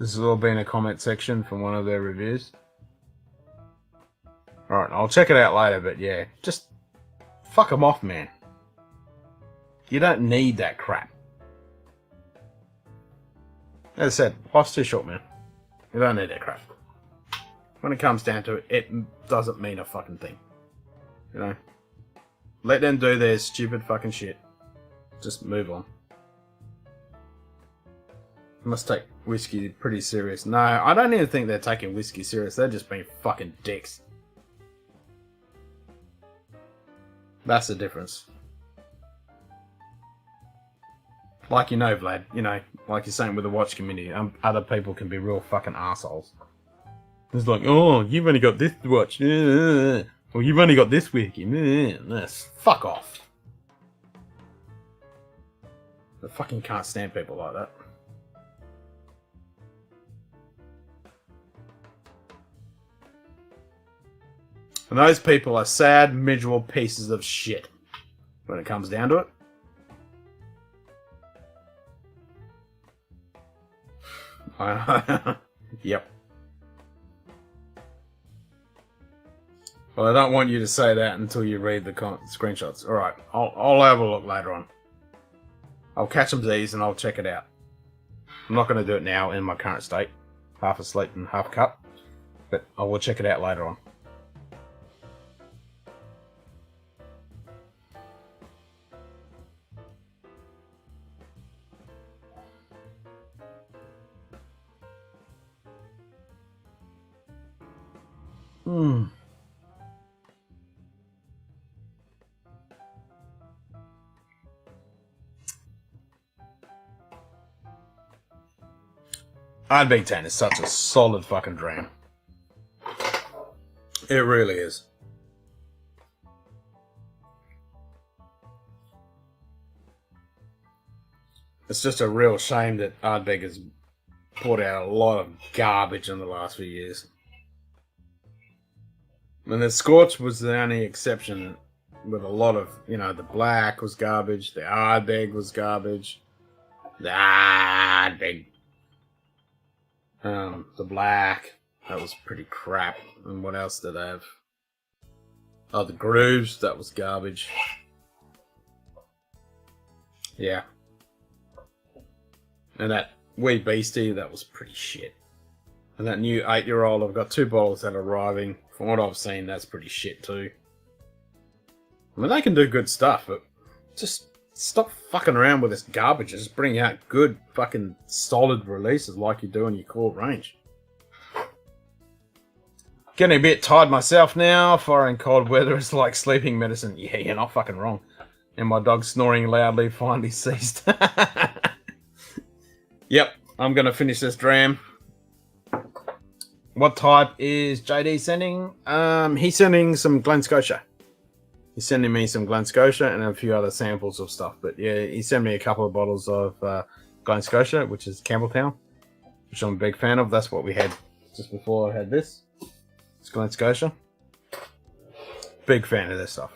This has all been a comment section from one of their reviews. Alright, I'll check it out later, but yeah, just fuck them off, man. You don't need that crap. As I said, life's too short, man. You don't need that crap. When it comes down to it, it doesn't mean a fucking thing. You know? Let them do their stupid fucking shit. Just move on. You must take whiskey pretty serious. No, I don't even think they're taking whiskey serious. They're just being fucking dicks. That's the difference. Like, you know, Vlad, you know, like you're saying with the watch community, other people can be real fucking assholes. It's like, oh, you've only got this watch. Or you've only got this whiskey. Fuck off. I fucking can't stand people like that. And those people are sad, miserable pieces of shit when it comes down to it. Yep. Well, I don't want you to say that until you read the screenshots. Alright, I'll have a look later on. I'll catch them these and I'll check it out. I'm not going to do it now in my current state. Half asleep and half cut. But I will check it out later on. Ardbeg 10 is such a solid fucking dram. It really is. It's just a real shame that Ardbeg has put out a lot of garbage in the last few years. And the Scotch was the only exception with a lot of, you know, the black was garbage, the Ardbeg was garbage, the Ardbeg, the black, that was pretty crap. And what else did they have? Oh, the Grooves, that was garbage. Yeah. And that Wee Beastie, that was pretty shit. And that new 8-year-old, I've got 2 bottles that are arriving. From what I've seen, that's pretty shit too. I mean, they can do good stuff, but just stop fucking around with this garbage. Just bring out good fucking solid releases like you do in your core range. Getting a bit tired myself now. Fire in cold weather is like sleeping medicine. Yeah, you're not fucking wrong. And my dog snoring loudly finally ceased. Yep, I'm going to finish this dram. What type is JD sending? He's sending some Glen Scotia. He's sending me some Glen Scotia and a few other samples of stuff. But yeah, he sent me a couple of bottles of Glen Scotia, which is Campbelltown, which I'm a big fan of. That's what we had just before I had this. It's Glen Scotia. Big fan of this stuff.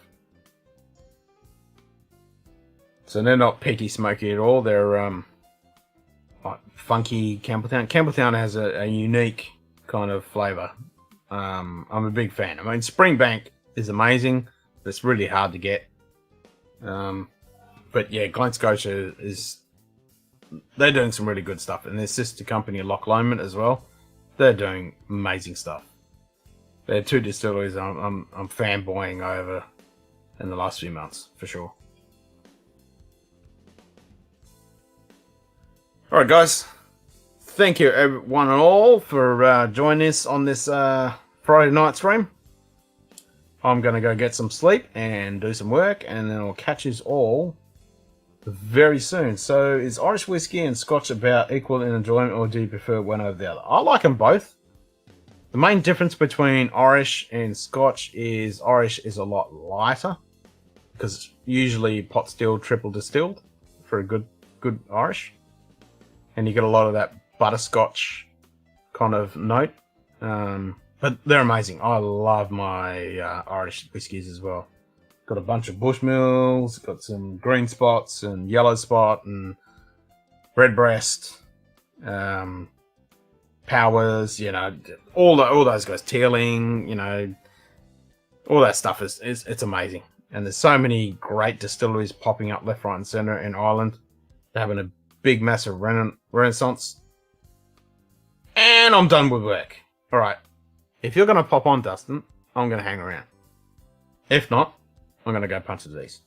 So they're not peaty smoky at all. They're like funky Campbelltown. Campbelltown has a unique kind of flavour. I'm a big fan. I mean, Springbank is amazing. But it's really hard to get. But yeah, Glen Scotia is... They're doing some really good stuff. And their sister company, Loch Lomond, as well. They're doing amazing stuff. They're 2 distilleries I'm fanboying over in the last few months, for sure. Alright, guys. Thank you, everyone and all, for joining us on this Friday night stream. I'm going to go get some sleep and do some work, and then I'll catch you all very soon. So, is Irish whiskey and Scotch about equal in enjoyment, or do you prefer one over the other? I like them both. The main difference between Irish and Scotch is Irish is a lot lighter, because usually pot still, triple distilled for a good Irish. And you get a lot of that butterscotch kind of note. But they're amazing. I love my Irish whiskies as well. Got a bunch of Bushmills, got some green spots and yellow spot and redbreast, Powers, you know, all those guys, Teeling, you know, all that stuff it's amazing. And there's so many great distilleries popping up left, right, and center in Ireland. They're having a big, massive renaissance. And I'm done with work. All right. If you're going to pop on, Dustin, I'm going to hang around. If not, I'm going to go punch the D's.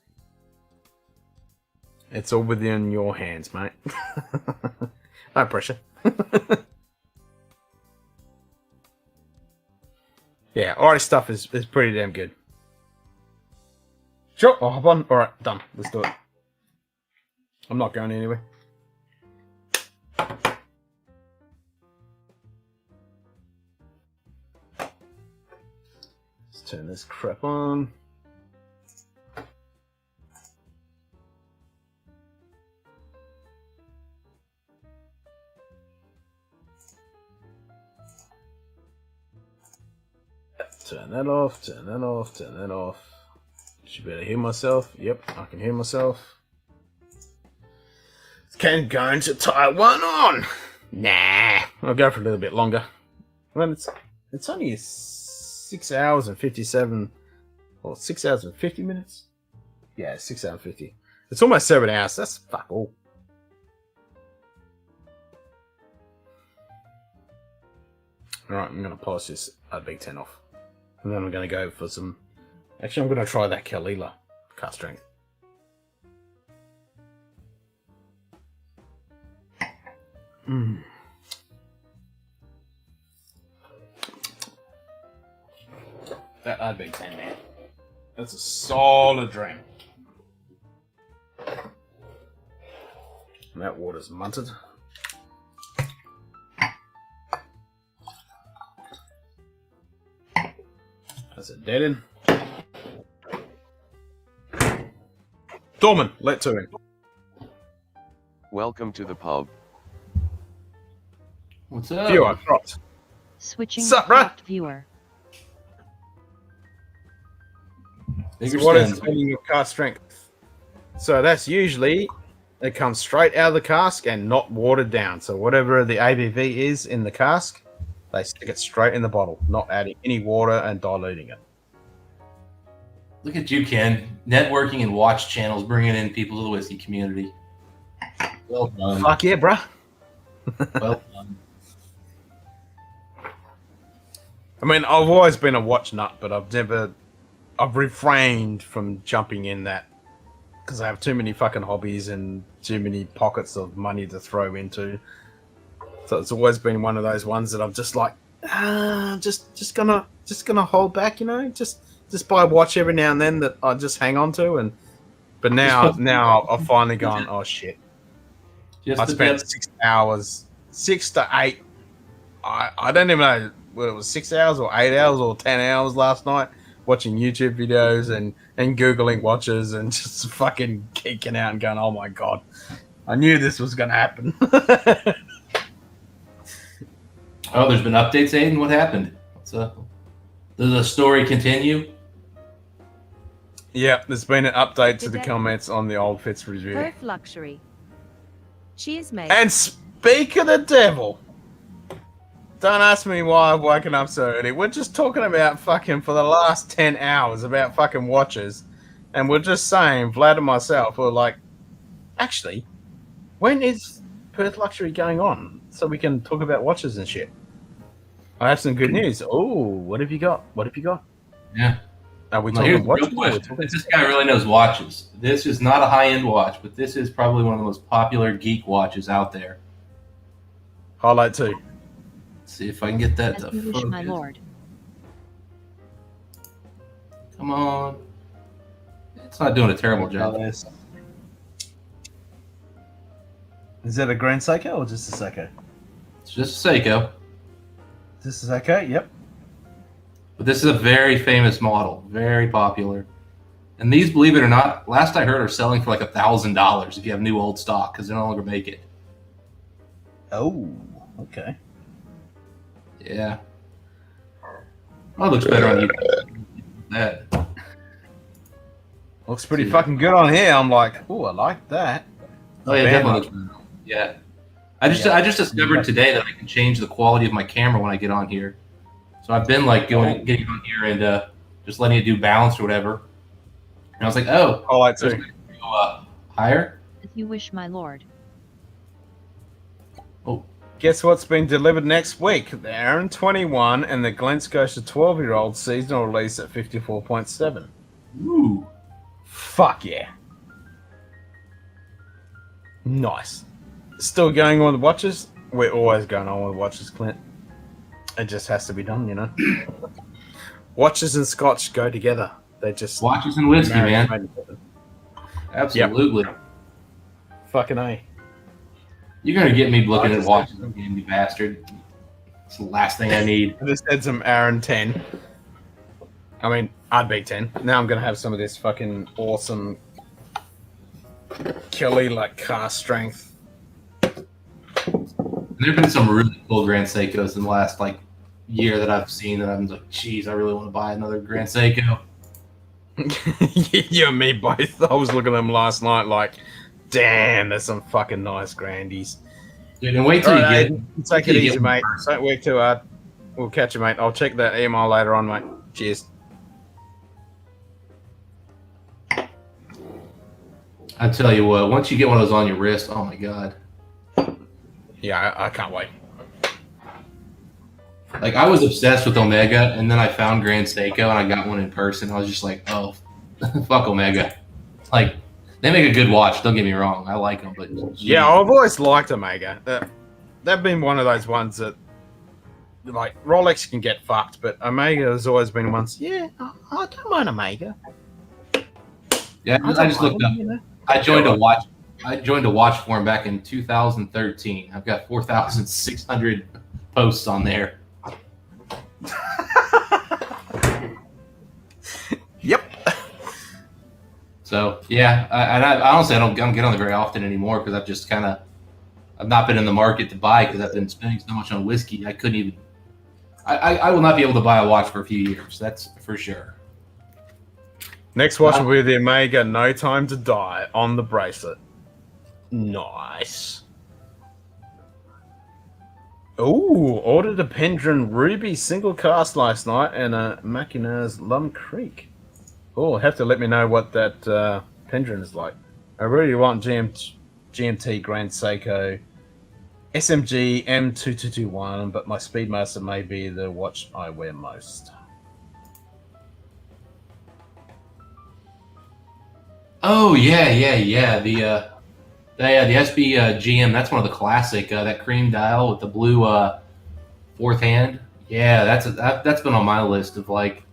It's all within your hands, mate. No pressure. Yeah, Irish stuff is pretty damn good. Sure, I'll hop on. All right, done. Let's do it. I'm not going anywhere. Let's turn this crap on. Turn that off, turn that off, turn that off. Should be able to hear myself. Yep, I can hear myself. Can going to Taiwan on? Nah, I'll go for a little bit longer. Well, it's only 6 hours and 57, or 6 hours and 50 minutes. Yeah, 6 hours and 50. It's almost 7 hours. That's fuck all. All right, I'm gonna polish this Big 10 off. And then I'm going to go for some... Actually, I'm going to try that Kalila cut strength. That Big 10, man. That's a solid drink. And that water's munted. That's a dead end. Dorman, let to him. Welcome to the pub. What's up? Viewer, dropped. Switching Sup, to bruh? cropped viewer. Bigger So what is stems. adding your cask strength? So that's usually it comes straight out of the cask and not watered down. So whatever the ABV is in the cask, they stick it straight in the bottle, not adding any water and diluting it. Look at you, Ken. Networking and watch channels, bringing in people to the whiskey community. Well done. Fuck yeah, bruh. Well done. I mean, I've always been a watch nut, but I've refrained from jumping in that because I have too many fucking hobbies and too many pockets of money to throw into. So it's always been one of those ones that I'm just like, just gonna hold back, you know, just buy a watch every now and then that I just hang on to, but now I've finally gone, oh shit. I spent 6 to 8. I don't even know whether it was 6 hours or 8 hours or 10 hours last night watching YouTube videos and Googling watches and just fucking geeking out and going, oh my God, I knew this was going to happen. Oh, there's been updates, Aiden? What happened? Does the story continue? Yeah, there's been an update to the comments on the old Fitz review. Perf luxury. Cheers, mate. And speak of the devil, don't ask me why I've woken up so early. We're just talking about fucking for the last 10 hours about fucking watches. And we're just saying, Vlad and myself, we're like, actually, when is Perth Luxury going on? So we can talk about watches and shit. I have some good news. Oh, what have you got? What have you got? Yeah. Are we Well, talking here's the real watches? question. This guy really knows watches. This is not a high-end watch, but this is probably one of the most popular geek watches out there. Highlight 2. Let's see if I can get that As to you wish, my focus. lord. Come on. It's not doing a terrible job. Is that a Grand Seiko or just a Seiko? It's just a Seiko. This is Seiko, yep. But this is a very famous model, very popular. And these, believe it or not, last I heard, are selling for like $1,000 if you have new old stock because they no longer make it. Oh, okay. Yeah. Oh, it looks better on YouTube. That. Looks pretty fucking good on here. I'm like, oh, I like that. Oh yeah, Bam definitely up. looks better. Yeah. I just discovered today that I can change the quality of my camera when I get on here. So I've been like getting on here and just letting it do balance or whatever. And I was like, oh, I like to go higher. As you wish, my lord. Oh, guess what's been delivered next week? The Aaron 21 and the Glen Scotia 12-year-old seasonal release at 54.7. Ooh. Fuck yeah. Nice. Still going on with watches? We're always going on with watches, Clint. It just has to be done, you know. Watches and Scotch go together. They just watches and whiskey, man. Absolutely. Yep. Fucking A. You're gonna get me looking at watches again, you bastard. It's the last thing I need. I just had some Aaron 10. I mean, I'd be 10. Now I'm gonna have some of this fucking awesome Kelly like car strength. There've been some really cool Grand Seikos in the last like year that I've seen that I'm like, geez, I really want to buy another Grand Seiko. You and me both. I was looking at them last night like, damn, there's some fucking nice Grandies. Dude, and wait till you Right, get... take it easy, mate. Don't work too hard. We'll catch you, mate. I'll check that email later on, mate. Cheers. I tell you what, once you get one of those on your wrist, oh my god. Yeah, I can't wait. Like, I was obsessed with Omega, and then I found Grand Seiko, and I got one in person. I was just like, oh, fuck Omega. Like, they make a good watch, don't get me wrong. I like them, but... geez. Yeah, I've always liked Omega. They've been one of those ones that, like, Rolex can get fucked, but Omega has always been ones, yeah, I don't mind Omega. Yeah, I just looked up. I joined a watch forum back in 2013. I've got 4,600 posts on there. Yep. So yeah, I honestly I don't get on there very often anymore because I've not been in the market to buy because I've been spending so much on whiskey. I couldn't even. I will not be able to buy a watch for a few years. That's for sure. Next watch will be the Omega No Time to Die on the bracelet. Nice. Ooh, ordered a Pendrin Ruby single cast last night and a Machina's Lum Creek. Oh, have to let me know what that Pendrin is like. I really want GMT Grand Seiko SMG M2221, but my Speedmaster may be the watch I wear most. Oh yeah. The SB GM. That's one of the classic. That cream dial with the blue fourth hand. Yeah, that's been on my list of like.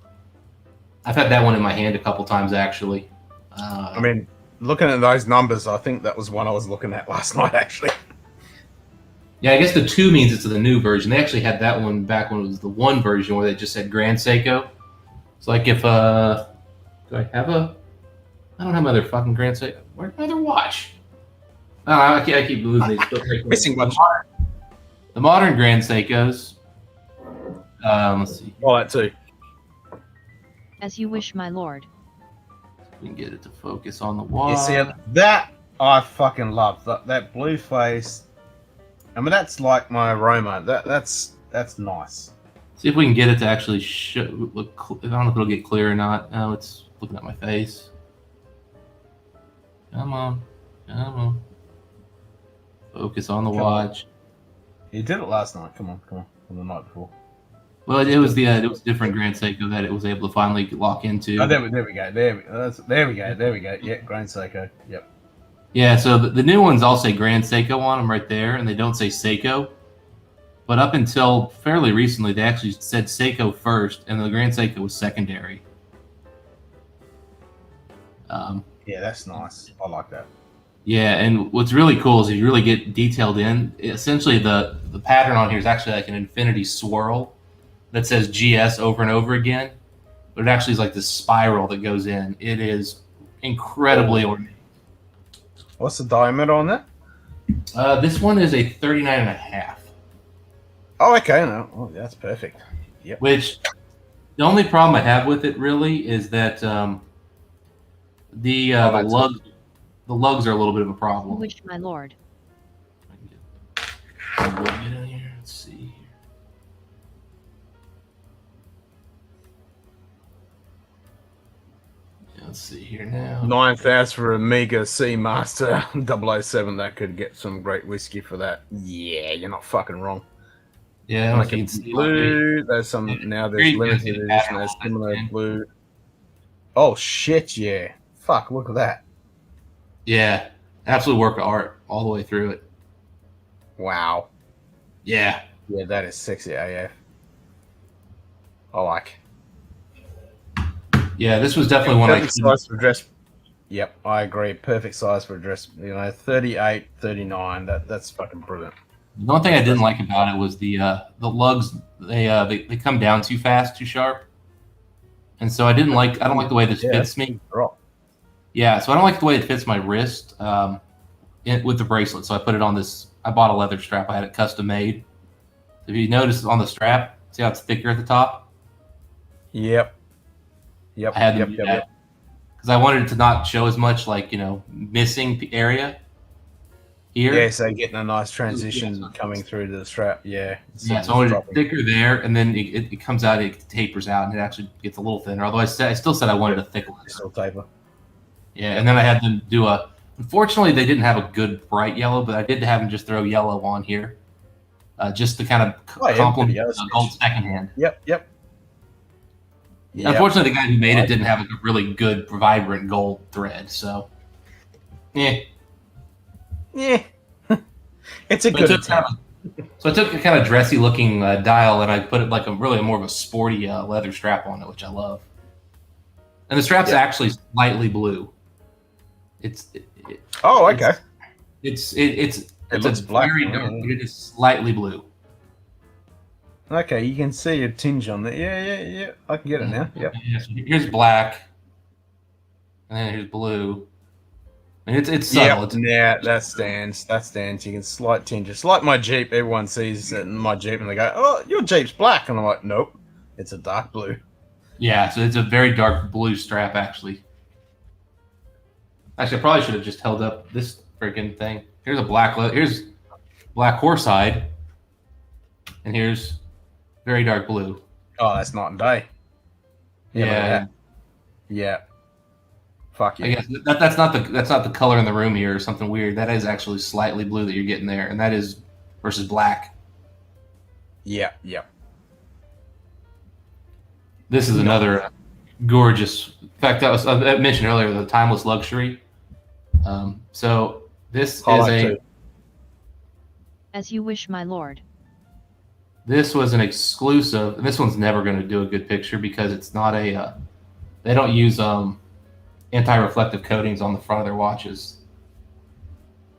I've had that one in my hand a couple times actually. I mean, looking at those numbers, I think that was one I was looking at last night actually. Yeah, I guess the 2 means it's the new version. They actually had that one back when it was the 1 version where they just said Grand Seiko. It's like if do I have a? I don't have my other fucking Grand Seiko. Where's my other watch? Oh, I keep losing these. Missing one. The modern Grand Seikos. Let's see. Oh, that too. As you wish, my lord. We can get it to focus on the watch. You see, that I fucking love. That blue face. I mean, that's like my aroma. That's nice. See if we can get it to actually show. Look, I don't know if it'll get clear or not. Oh, it's looking at my face. Come on. Focus on the watch. You did it last night. Come on. From the night before. Well, it was a different Grand Seiko that it was able to finally lock into. Oh, there we go. There we go. Yeah, Grand Seiko. Yep. Yeah, so the new ones all say Grand Seiko on them right there, and they don't say Seiko. But up until fairly recently, they actually said Seiko first, and the Grand Seiko was secondary. Yeah, that's nice. I like that. Yeah, and what's really cool is if you really get detailed in, essentially the pattern on here is actually like an infinity swirl that says GS over and over again, but it actually is like this spiral that goes in. It is incredibly ornate. What's the diameter on that? This one is a 39.5. Oh, okay. No, oh, that's perfect. Yep. Which the only problem I have with it really is that the lugs are a little bit of a problem. Which, my lord. Let's see here. Let's see here now. 9,000 for Amiga Seamaster 007. That could get some great whiskey for that. Yeah, you're not fucking wrong. Yeah, like it's blue. There's some now. There's limited edition. There's similar blue. Oh shit! Yeah. Fuck! Look at that. Yeah, absolute work of art all the way through it. Wow. Yeah. Yeah, that is sexy AF. I like. Yeah, this was definitely one perfect size for a dress. Yep, I agree. Perfect size for a dress. 38, 39. That's fucking brilliant. The one thing I didn't like about it was the lugs. They come down too fast, too sharp, and so I don't like the way this fits me. Yeah, so I don't like the way it fits my wrist with the bracelet. So I put it on this. I bought a leather strap. I had it custom made. If you notice on the strap, see how it's thicker at the top? Yep. I had to do that because I wanted it to not show as much missing area here. Yeah, so getting a nice transition coming through to the strap. Yeah. Yeah, so I wanted it thicker there, and then it comes out, it tapers out, and it actually gets a little thinner. Although I still said I wanted a thick one. Still taper. Yeah, and then I had them do unfortunately, they didn't have a good bright yellow, but I did have them just throw yellow on here, just to kind of complement the gold secondhand. Yep. Unfortunately, the guy who made it didn't have a really good, vibrant gold thread, so yeah. It's a good attempt. So I took a kind of dressy looking dial and I put it like more of a sporty leather strap on it, which I love. And the strap's actually slightly blue. Okay. It looks black, very dark, but it is slightly blue. Okay, you can see a tinge on that. Yeah. I can get it now. Yep. Yeah, so here's black, and then here's blue. And it's subtle. Yeah, that stands. You can slight tinge. It's like my Jeep. Everyone sees it in my Jeep and they go, "Oh, your Jeep's black," and I'm like, "Nope, it's a dark blue." Yeah, so it's a very dark blue strap actually. Actually, I probably should have just held up this freaking thing. Here's a here's black horsehide, and here's very dark blue. Oh, that's night and day. Yeah. Yeah. Fuck yeah. I guess that's not the color in the room here or something weird. That is actually slightly blue that you're getting there, and that is versus black. Yeah. Yeah. This is another gorgeous. In fact, I mentioned earlier the timeless luxury. So this is a. As you wish, my lord. This was an exclusive, and this one's never going to do a good picture because it's not a. They don't use anti-reflective coatings on the front of their watches,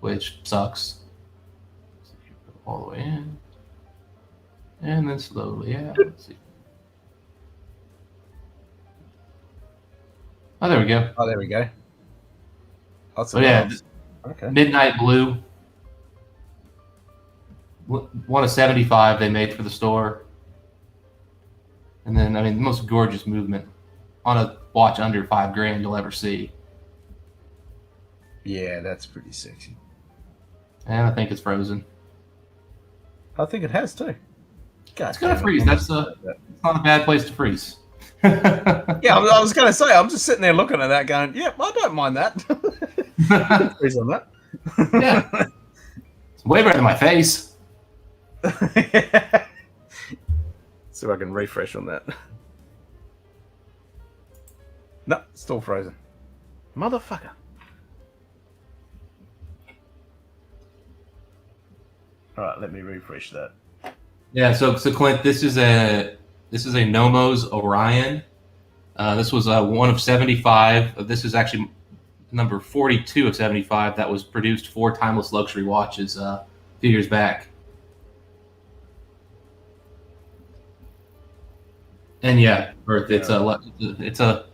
which sucks. All the way in, and then slowly out. Let's see. Oh, there we go. Oh, there we go. That's okay. Midnight blue. One of 75 they made for the store. And then, I mean, the most gorgeous movement on a watch under $5,000 you'll ever see. Yeah, that's pretty sexy. And I think it's frozen. I think it has too. God, it's gonna freeze. That's not a bad place to freeze. Yeah, I was going to say, I'm just sitting there looking at that going, yeah, I don't mind that. Freeze on that. Yeah. It's way better than my face. See if I can refresh on that. No, still frozen. Motherfucker. Alright, let me refresh that. Yeah, so Clint, this is a Nomos Orion. This was one of 75. This is actually number 42 of 75 that was produced for Timeless Luxury watches a few years back. And yeah, Bert, it's a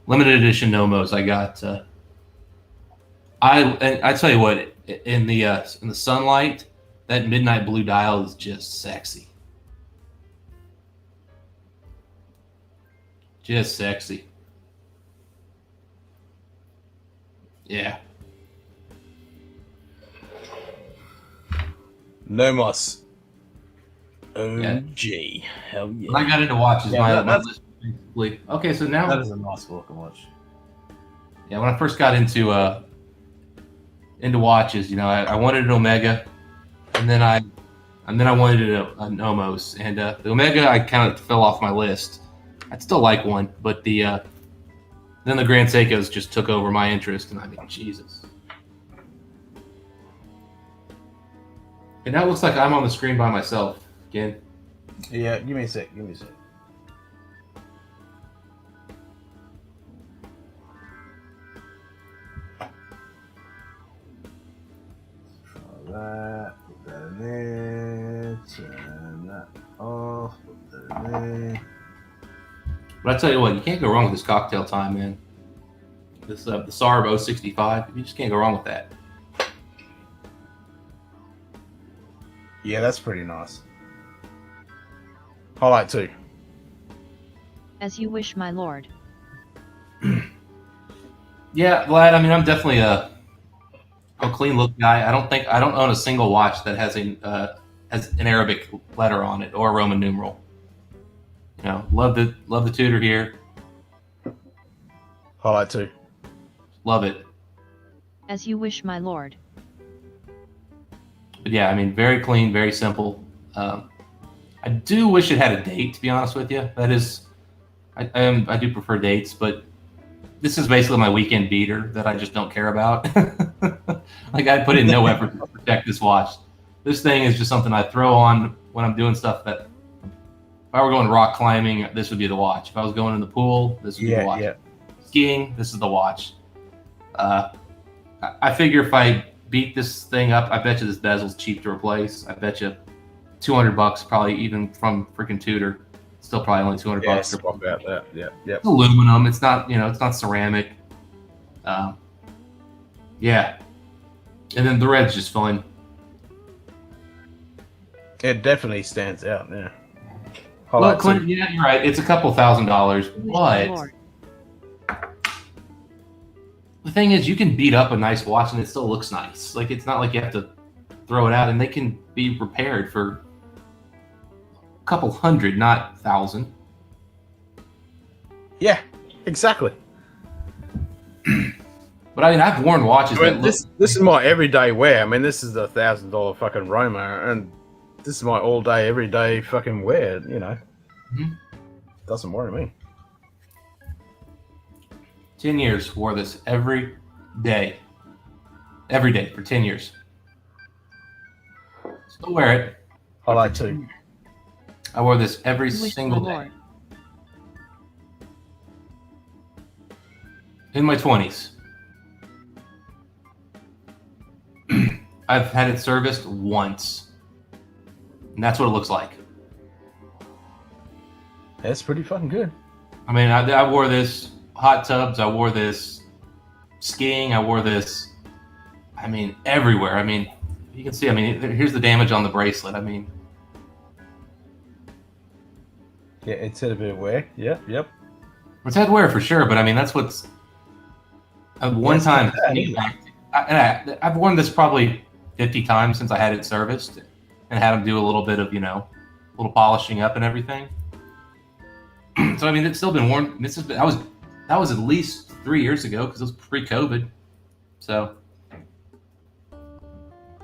limited edition Nomos. I got. I tell you what, in the sunlight, that midnight blue dial is just sexy. Just sexy. Yeah. Nomos. OG. Hell yeah. When I got into watches, my list basically. Okay, so now that is a nice looking watch. Yeah, when I first got into watches, I wanted an Omega, and then I wanted a Nomos, and the Omega I kind of fell off my list. I'd still like one, but then the Grand Seikos just took over my interest, and I mean, Jesus. And now it looks like I'm on the screen by myself again. Yeah, give me a sec. Try that, put that in there, turn that off, put that in there. But I tell you what, you can't go wrong with this cocktail time, man. This the SARB 065, you just can't go wrong with that. Yeah, that's pretty nice. Highlight 2. As you wish, my lord. Yeah, Vlad. I mean, I'm definitely a clean look guy. I don't own a single watch that has an Arabic letter on it or a Roman numeral. Love the Tudor here. Highlight 2. Love it. As you wish, my lord. But yeah, I mean, very clean, very simple. I do wish it had a date, to be honest with you. That is, I do prefer dates, but this is basically my weekend beater that I just don't care about. Like, I put in no effort to protect this watch. This thing is just something I throw on when I'm doing stuff that, if I were going rock climbing, this would be the watch. If I was going in the pool, this would be the watch. Yeah. Skiing, this is the watch. I figure if I beat this thing up, I bet you this bezel's cheap to replace. I bet you $200, probably, even from freaking Tudor. Still probably only $200 bucks. About that. Yeah. It's aluminum. It's not, it's not ceramic. Yeah. And then the red's just fun. It definitely stands out. Yeah. Well, Clint, yeah, you're right. It's a couple $1,000, but the thing is, you can beat up a nice watch and it still looks nice. Like, it's not like you have to throw it out, and they can be repaired for a couple hundred, not 1,000. Yeah, exactly. But I mean, I've worn watches. I mean, this is my everyday wear. I mean, this is a $1,000 fucking Roma, and this is my all day, everyday fucking wear. You know, doesn't worry me. 10 years wore this every day for 10 years. Still wear it. I like to. I wore this every You wish single my day. lord. In my 20s. I've had it serviced once. And that's what it looks like. That's pretty fucking good. I mean, I wore this hot tubs. I wore this skiing. I wore this, I mean, everywhere. I mean, you can see, I mean, here's the damage on the bracelet. I mean. Yeah, it's had a bit of wear. Yep. It's had wear for sure, but I mean, that's what's. One time, I've worn this probably 50 times since I had it serviced and had them do a little bit of, a little polishing up and everything. So, I mean, it's still been worn. That was at least 3 years ago because it was pre-COVID. So.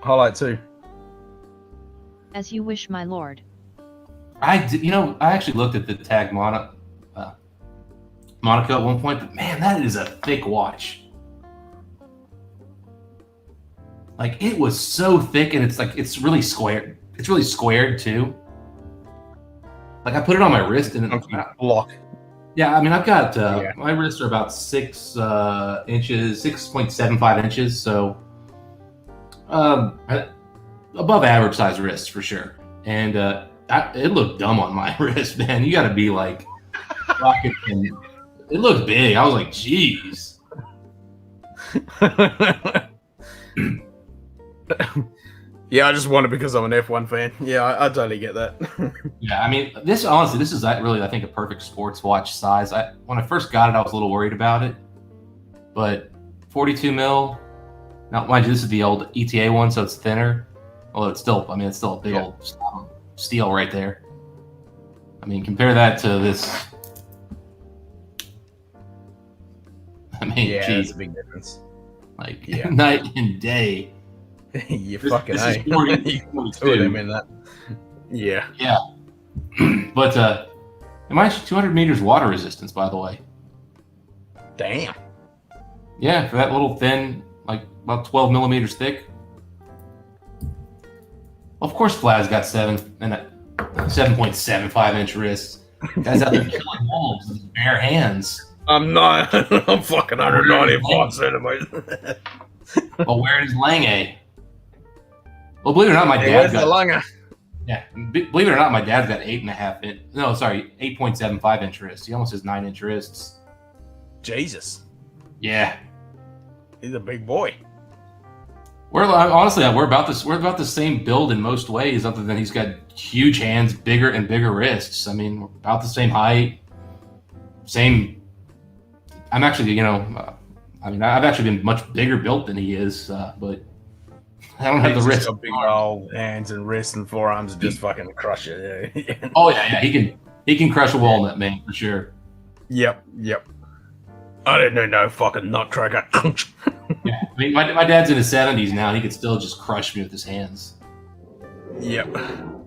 Highlight 2. As you wish, my lord. I actually looked at the tag Monaco at one point, but man, that is a thick watch. Like, it was so thick, and it's really squared. It's really squared too. Like, I put it on my wrist, and block. Yeah, I mean, I've got my wrists are about 6 inches, 6.75 inches, so above average size wrists for sure. And it looked dumb on my wrist, man. You got to be like rocking. It looked big. I was like, "Jeez." Yeah, I just won it because I'm an F1 fan. Yeah, I totally get that. Yeah, I mean, this is really, I think, a perfect sports watch size. When I first got it, I was a little worried about it, but 42 mil. Now, mind you, this is the old ETA one, so it's thinner. Although it's still a big old steel right there. I mean, compare that to this. I mean, yeah, geez, that's a big difference. Like night and day. You fucking this A. is 40, 42. In that. Yeah. Yeah. But am I 200 meters water resistance, by the way? Damn. Yeah, for that little thin, like about 12 millimeters thick. Of course, Vlad's got 7.75 inch wrists. Guys out there killing wolves with his bare hands. I'm not. I'm fucking 195 centimeters. Well, where is Lange? Well, believe it or not, my dad's got. Lange? Yeah, believe it or not, my dad's got 8.75 inch wrists. He almost has 9 inch wrists. Jesus. Yeah, he's a big boy. We're about the same build in most ways, other than he's got huge hands, bigger and bigger wrists. I mean, we're about the same height, same. I'm actually, I've actually been much bigger built than he is, but I don't have the wrist. Got big old hands and wrists and forearms and just fucking crush it. Yeah. Oh yeah, he can crush a walnut, man, for sure. Yep. I didn't know fucking nutcracker. Yeah, I mean, my dad's in his 70s now, and he could still just crush me with his hands. Yep. I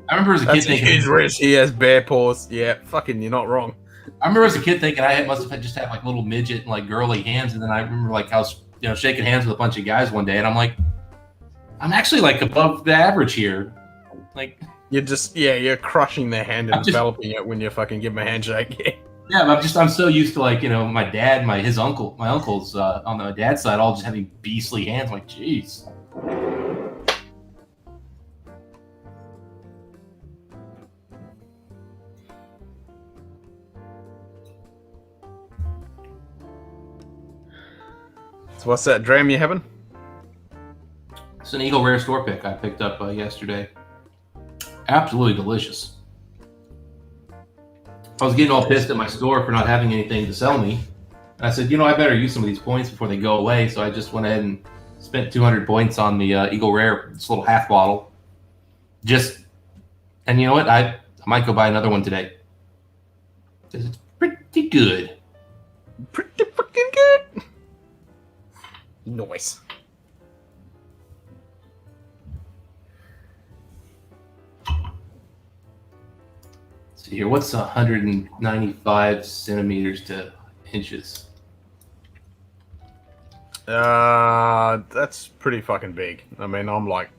remember as a kid thinking his wrist. He has bare paws. Yeah, fucking, you're not wrong. I remember as a kid thinking I must have just had like little midget and like girly hands, and then I remember like I was shaking hands with a bunch of guys one day, and I'm like, I'm actually like above the average here. Like you're crushing their hand and developing it when you fucking give them a handshake. Yeah, but I'm so used to like my dad, my uncles on my dad's side all just having beastly hands. I'm like, jeez. So what's that dram you having? It's an Eagle Rare store pick I picked up yesterday. Absolutely delicious. I was getting all pissed at my store for not having anything to sell me. I said, I better use some of these points before they go away. So I just went ahead and spent 200 points on the Eagle Rare, this little half bottle. And you know what? I might go buy another one today. Because it's pretty good. Pretty fucking good. Nice. See here, what's 195 centimeters to inches? That's pretty fucking big. I mean, I'm like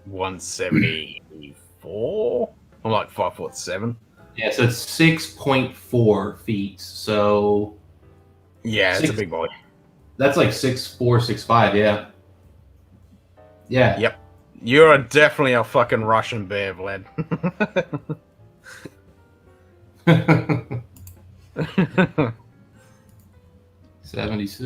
174. I'm like 5'7". Yeah, so it's 6.4 feet. So yeah, it's a big boy. That's like 6'4", 6'5". Yeah. Yeah. Yep. You're definitely a fucking Russian bear, Vlad. 76.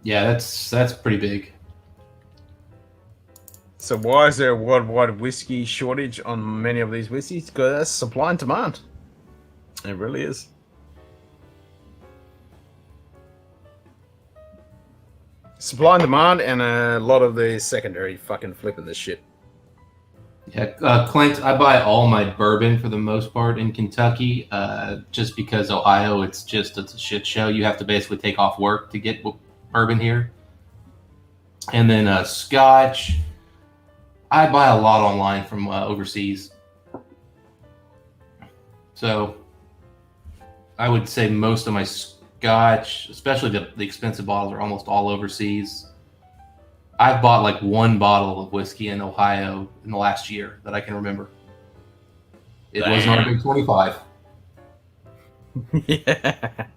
Yeah, that's pretty big. So why is there a worldwide whiskey shortage on many of these whiskeys? Because that's supply and demand. It really is. Supply and demand, and a lot of the secondary fucking flipping this shit. Yeah, Clint, I buy all my bourbon for the most part in Kentucky, just because Ohio, it's a shit show. You have to basically take off work to get bourbon here. And then Scotch, I buy a lot online from overseas. So I would say most of my Scotch, especially the expensive bottles, are almost all overseas. I've bought like one bottle of whiskey in Ohio in the last year that I can remember. It was not a big 25. Yeah. That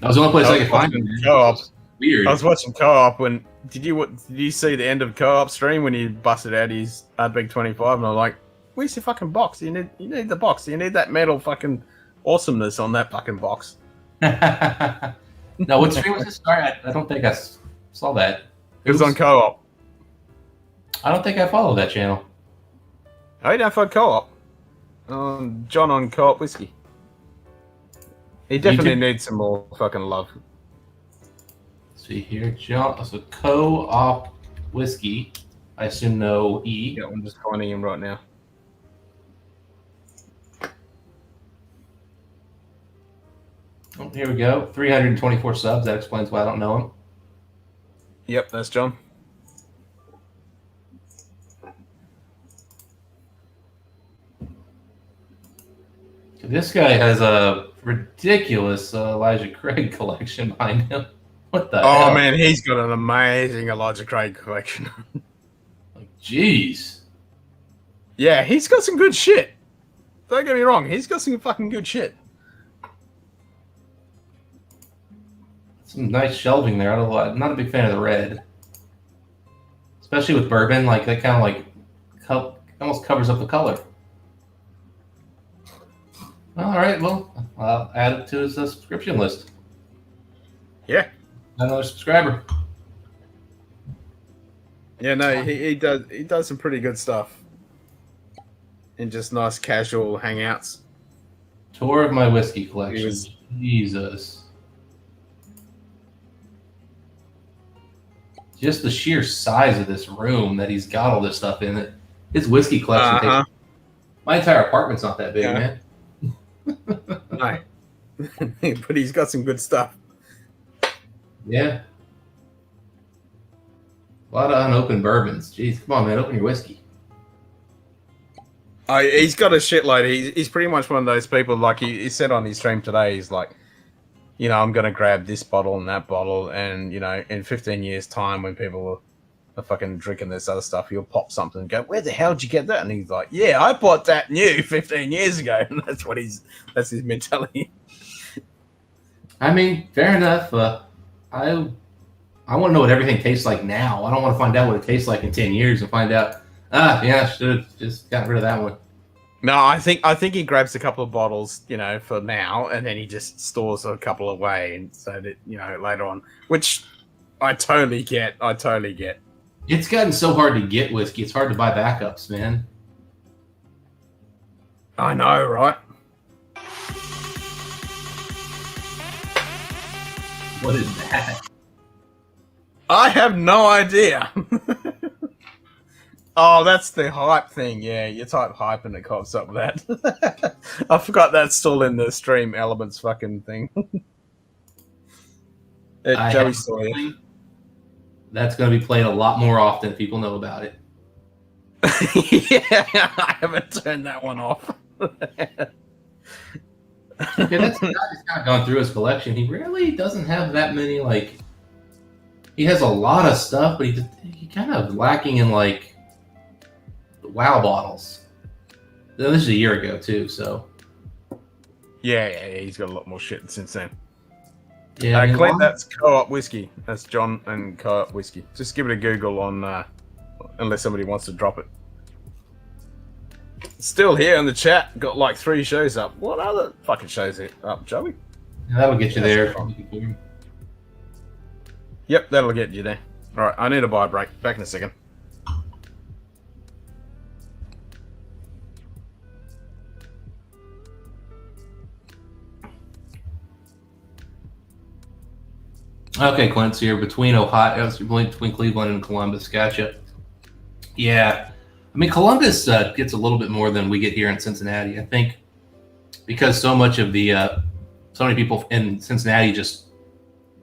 was the only place I could find it. Co-op. Weird. I was watching Co-op when did you see the end of Co-op stream when he busted out his Ardbeg 25 and I'm like, where's your fucking box? You need the box. You need that metal fucking awesomeness on that fucking box. No, what stream was this? Sorry, I don't think I saw that. It was on Co-op. I don't think I follow that channel. Oh, you don't follow Co-op? John on Co-op Whiskey. He definitely needs some more fucking love. Let's see here, John. So Co-op Whiskey. I assume no E. Yeah, I'm just finding him right now. Oh, here we go. 324 subs. That explains why I don't know him. Yep, that's John. This guy has a ridiculous Elijah Craig collection behind him. What the hell? Oh, man, he's got an amazing Elijah Craig collection. Like, jeez. Yeah, he's got some good shit. Don't get me wrong, he's got some fucking good shit. Some nice shelving there. I'm not a big fan of the red. Especially with bourbon, like that kind of like almost covers up the color. All right, well, I'll add it to his subscription list. Yeah. Another subscriber. Yeah, no, he does some pretty good stuff. And just nice casual hangouts. Tour of my whiskey collection. Jesus. Just the sheer size of this room that he's got all this stuff in it. His whiskey collection. My entire apartment's not that big, man. No. But he's got some good stuff. Yeah. A lot of unopened bourbons. Jeez, come on, man. Open your whiskey. He's got a shitload. He's pretty much one of those people, like he said on his stream today, he's like, you know, I'm going to grab this bottle and that bottle, and, you know, in 15 years' time when people are fucking drinking this other stuff, he'll pop something and go, where the hell did you get that? And he's like, yeah, I bought that new 15 years ago. And that's his mentality. I mean, fair enough. I want to know what everything tastes like now. I don't want to find out what it tastes like in 10 years and find out, yeah, I should have just gotten rid of that one. No, I think he grabs a couple of bottles, you know, for now, and then he just stores a couple away, and so that, you know, later on, which I totally get. It's gotten so hard to get whiskey. It's hard to buy backups, man. I know, right? What is that? I have no idea. Oh, that's the hype thing. Yeah, you type hype and it pops up with that. I forgot that's still in the stream elements fucking thing. Joey Sawyer. That's going to be played a lot more often if people know about it. Yeah, I haven't turned that one off. Yeah, that's just kind of gone through his collection. He really doesn't have that many, like... He has a lot of stuff, but he kind of lacking in, like... WoW bottles. This is a year ago too, so yeah, he's got a lot more shit since then. Yeah, I mean, Clint, that's Co-op Whiskey. That's John and Co-op Whiskey. Just give it a Google on, unless somebody wants to drop it. Still here in the chat, got like 3 shows up. What other fucking shows are up, Joey? Yeah, that'll get you there. Yep, that'll get you there. All right, I need to buy a break. Back in a second. Okay, Clint, so you're between Ohio, between Cleveland and Columbus. Gotcha. Yeah. I mean, Columbus gets a little bit more than we get here in Cincinnati. I think because so much of the, so many people in Cincinnati just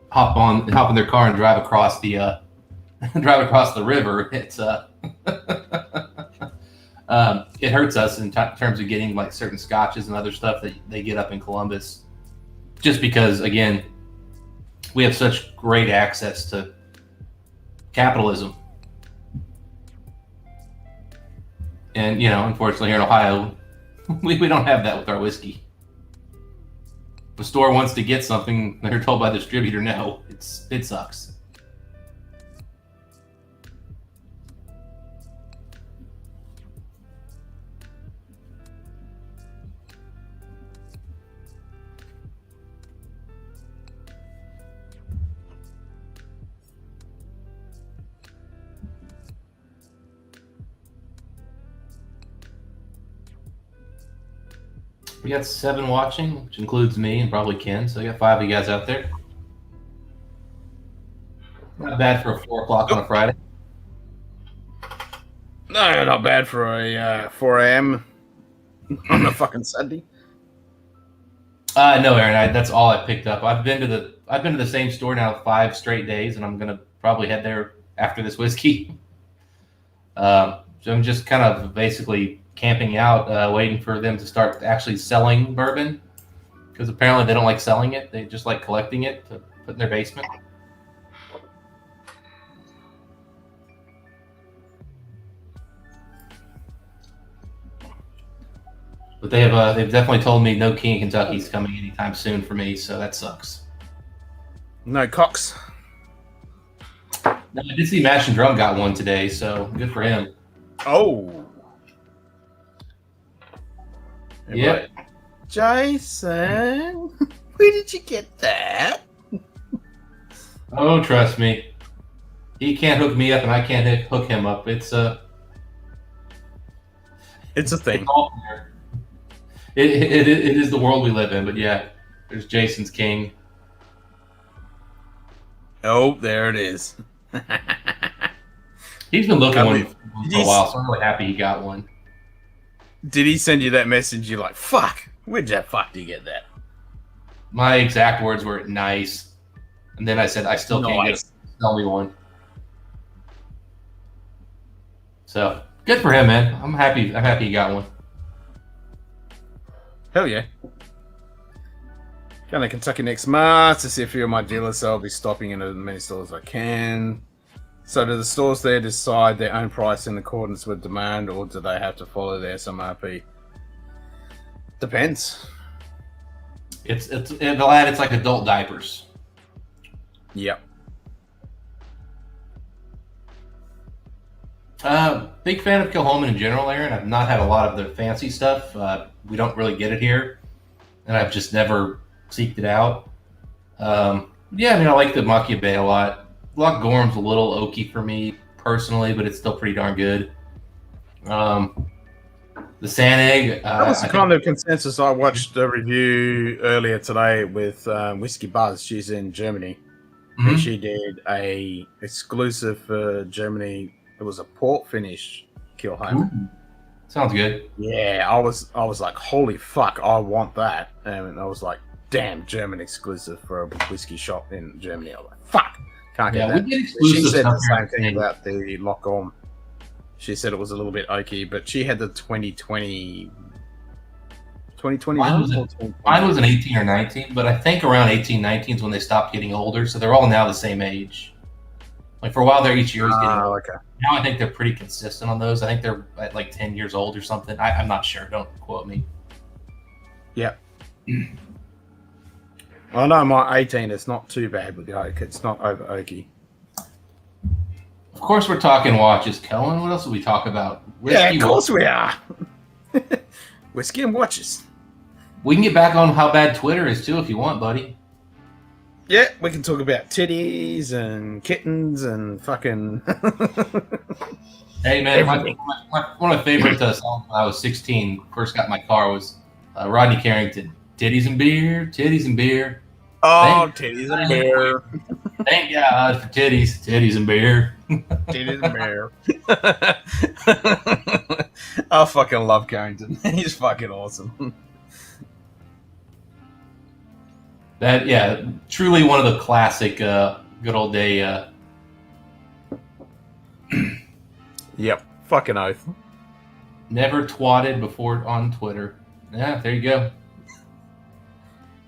hop in their car and drive across the river. It's it hurts us in terms of getting like certain scotches and other stuff that they get up in Columbus, just because again, we have such great access to capitalism. And, you know, unfortunately here in Ohio, we don't have that with our whiskey. If the store wants to get something, they're told by the distributor, no, it sucks. We got 7 watching, which includes me and probably Ken. So I got 5 of you guys out there. Not bad for a 4 o'clock on a Friday. No, not bad for a 4 a.m. on a fucking Sunday. No, Aaron, that's all I picked up. I've been to the same store now 5 straight days, and I'm gonna probably head there after this whiskey. So I'm just kind of basically camping out, waiting for them to start actually selling bourbon, because apparently they don't like selling it. They just like collecting it to put in their basement. But they've definitely told me no King of Kentucky's coming anytime soon for me, so that sucks. No Cox. No, I did see Mash and Drum got one today, so good for him. Oh. Yeah. Jason, where did you get that? Oh, trust me. He can't hook me up and I can't hook him up. It's a thing. It is the world we live in, but yeah, there's Jason's King. Oh, there it is. He's been looking for a while, so I'm really happy he got one. Did he send you that message? You're like, fuck, where'd that fuck do you get that? My exact words were nice. And then I said, I still can't get sell me one. So good for him, man. I'm happy he got one. Hell yeah. Going to Kentucky next March to see a few of my dealers, so I'll be stopping in as many stores as I can. So do the stores there decide their own price in accordance with demand, or do they have to follow the SMRP? Depends. It's like adult diapers. Yep. Big fan of Kilhoman in general, Aaron. I've not had a lot of the fancy stuff. We don't really get it here, and I've just never seeked it out. Yeah, I mean, I like the Machia Bay a lot. Loch Gorham's a little oaky for me. personally, but it's still pretty darn good. The Saneg. That was the kind of consensus. I watched a review earlier today with Whiskey Buzz. She's in Germany. And she did a exclusive for Germany. It was a port finish kill home. Sounds good. Yeah, I was like, holy fuck, I want that. And I was like, damn, German exclusive for a whiskey shop in Germany. I was like, fuck, can't get that. We get exclusive. She said the stuff same thing about the lock on. She said it was a little bit oaky, but she had the 2020. 2021? Mine was an 18 or 19, but I think around 18, 19 is when they stopped getting older. So they're all now the same age. Like for a while there, each year was getting older. Okay. Now I think they're pretty consistent on those. I think they're at like 10 years old or something. I'm not sure. Don't quote me. Yeah. I know my 18 is not too bad with the oak. It's not over oaky. Of course, we're talking watches, Cohen. What else will we talk about? Whiskey, of course we are. Whiskey and watches. We can get back on how bad Twitter is too, if you want, buddy. Yeah, we can talk about titties and kittens and fucking. Hey man, one of my favorite songs when I was 16, first got my car was Rodney Carrington. Titties and beer, titties and beer. Oh, titties and beer. Thank God for titties and beer. Titties and beer. I fucking love Carrington. He's fucking awesome. That, yeah, truly one of the classic good old day. Yep, fucking oath. Never twatted before on Twitter. Yeah, there you go.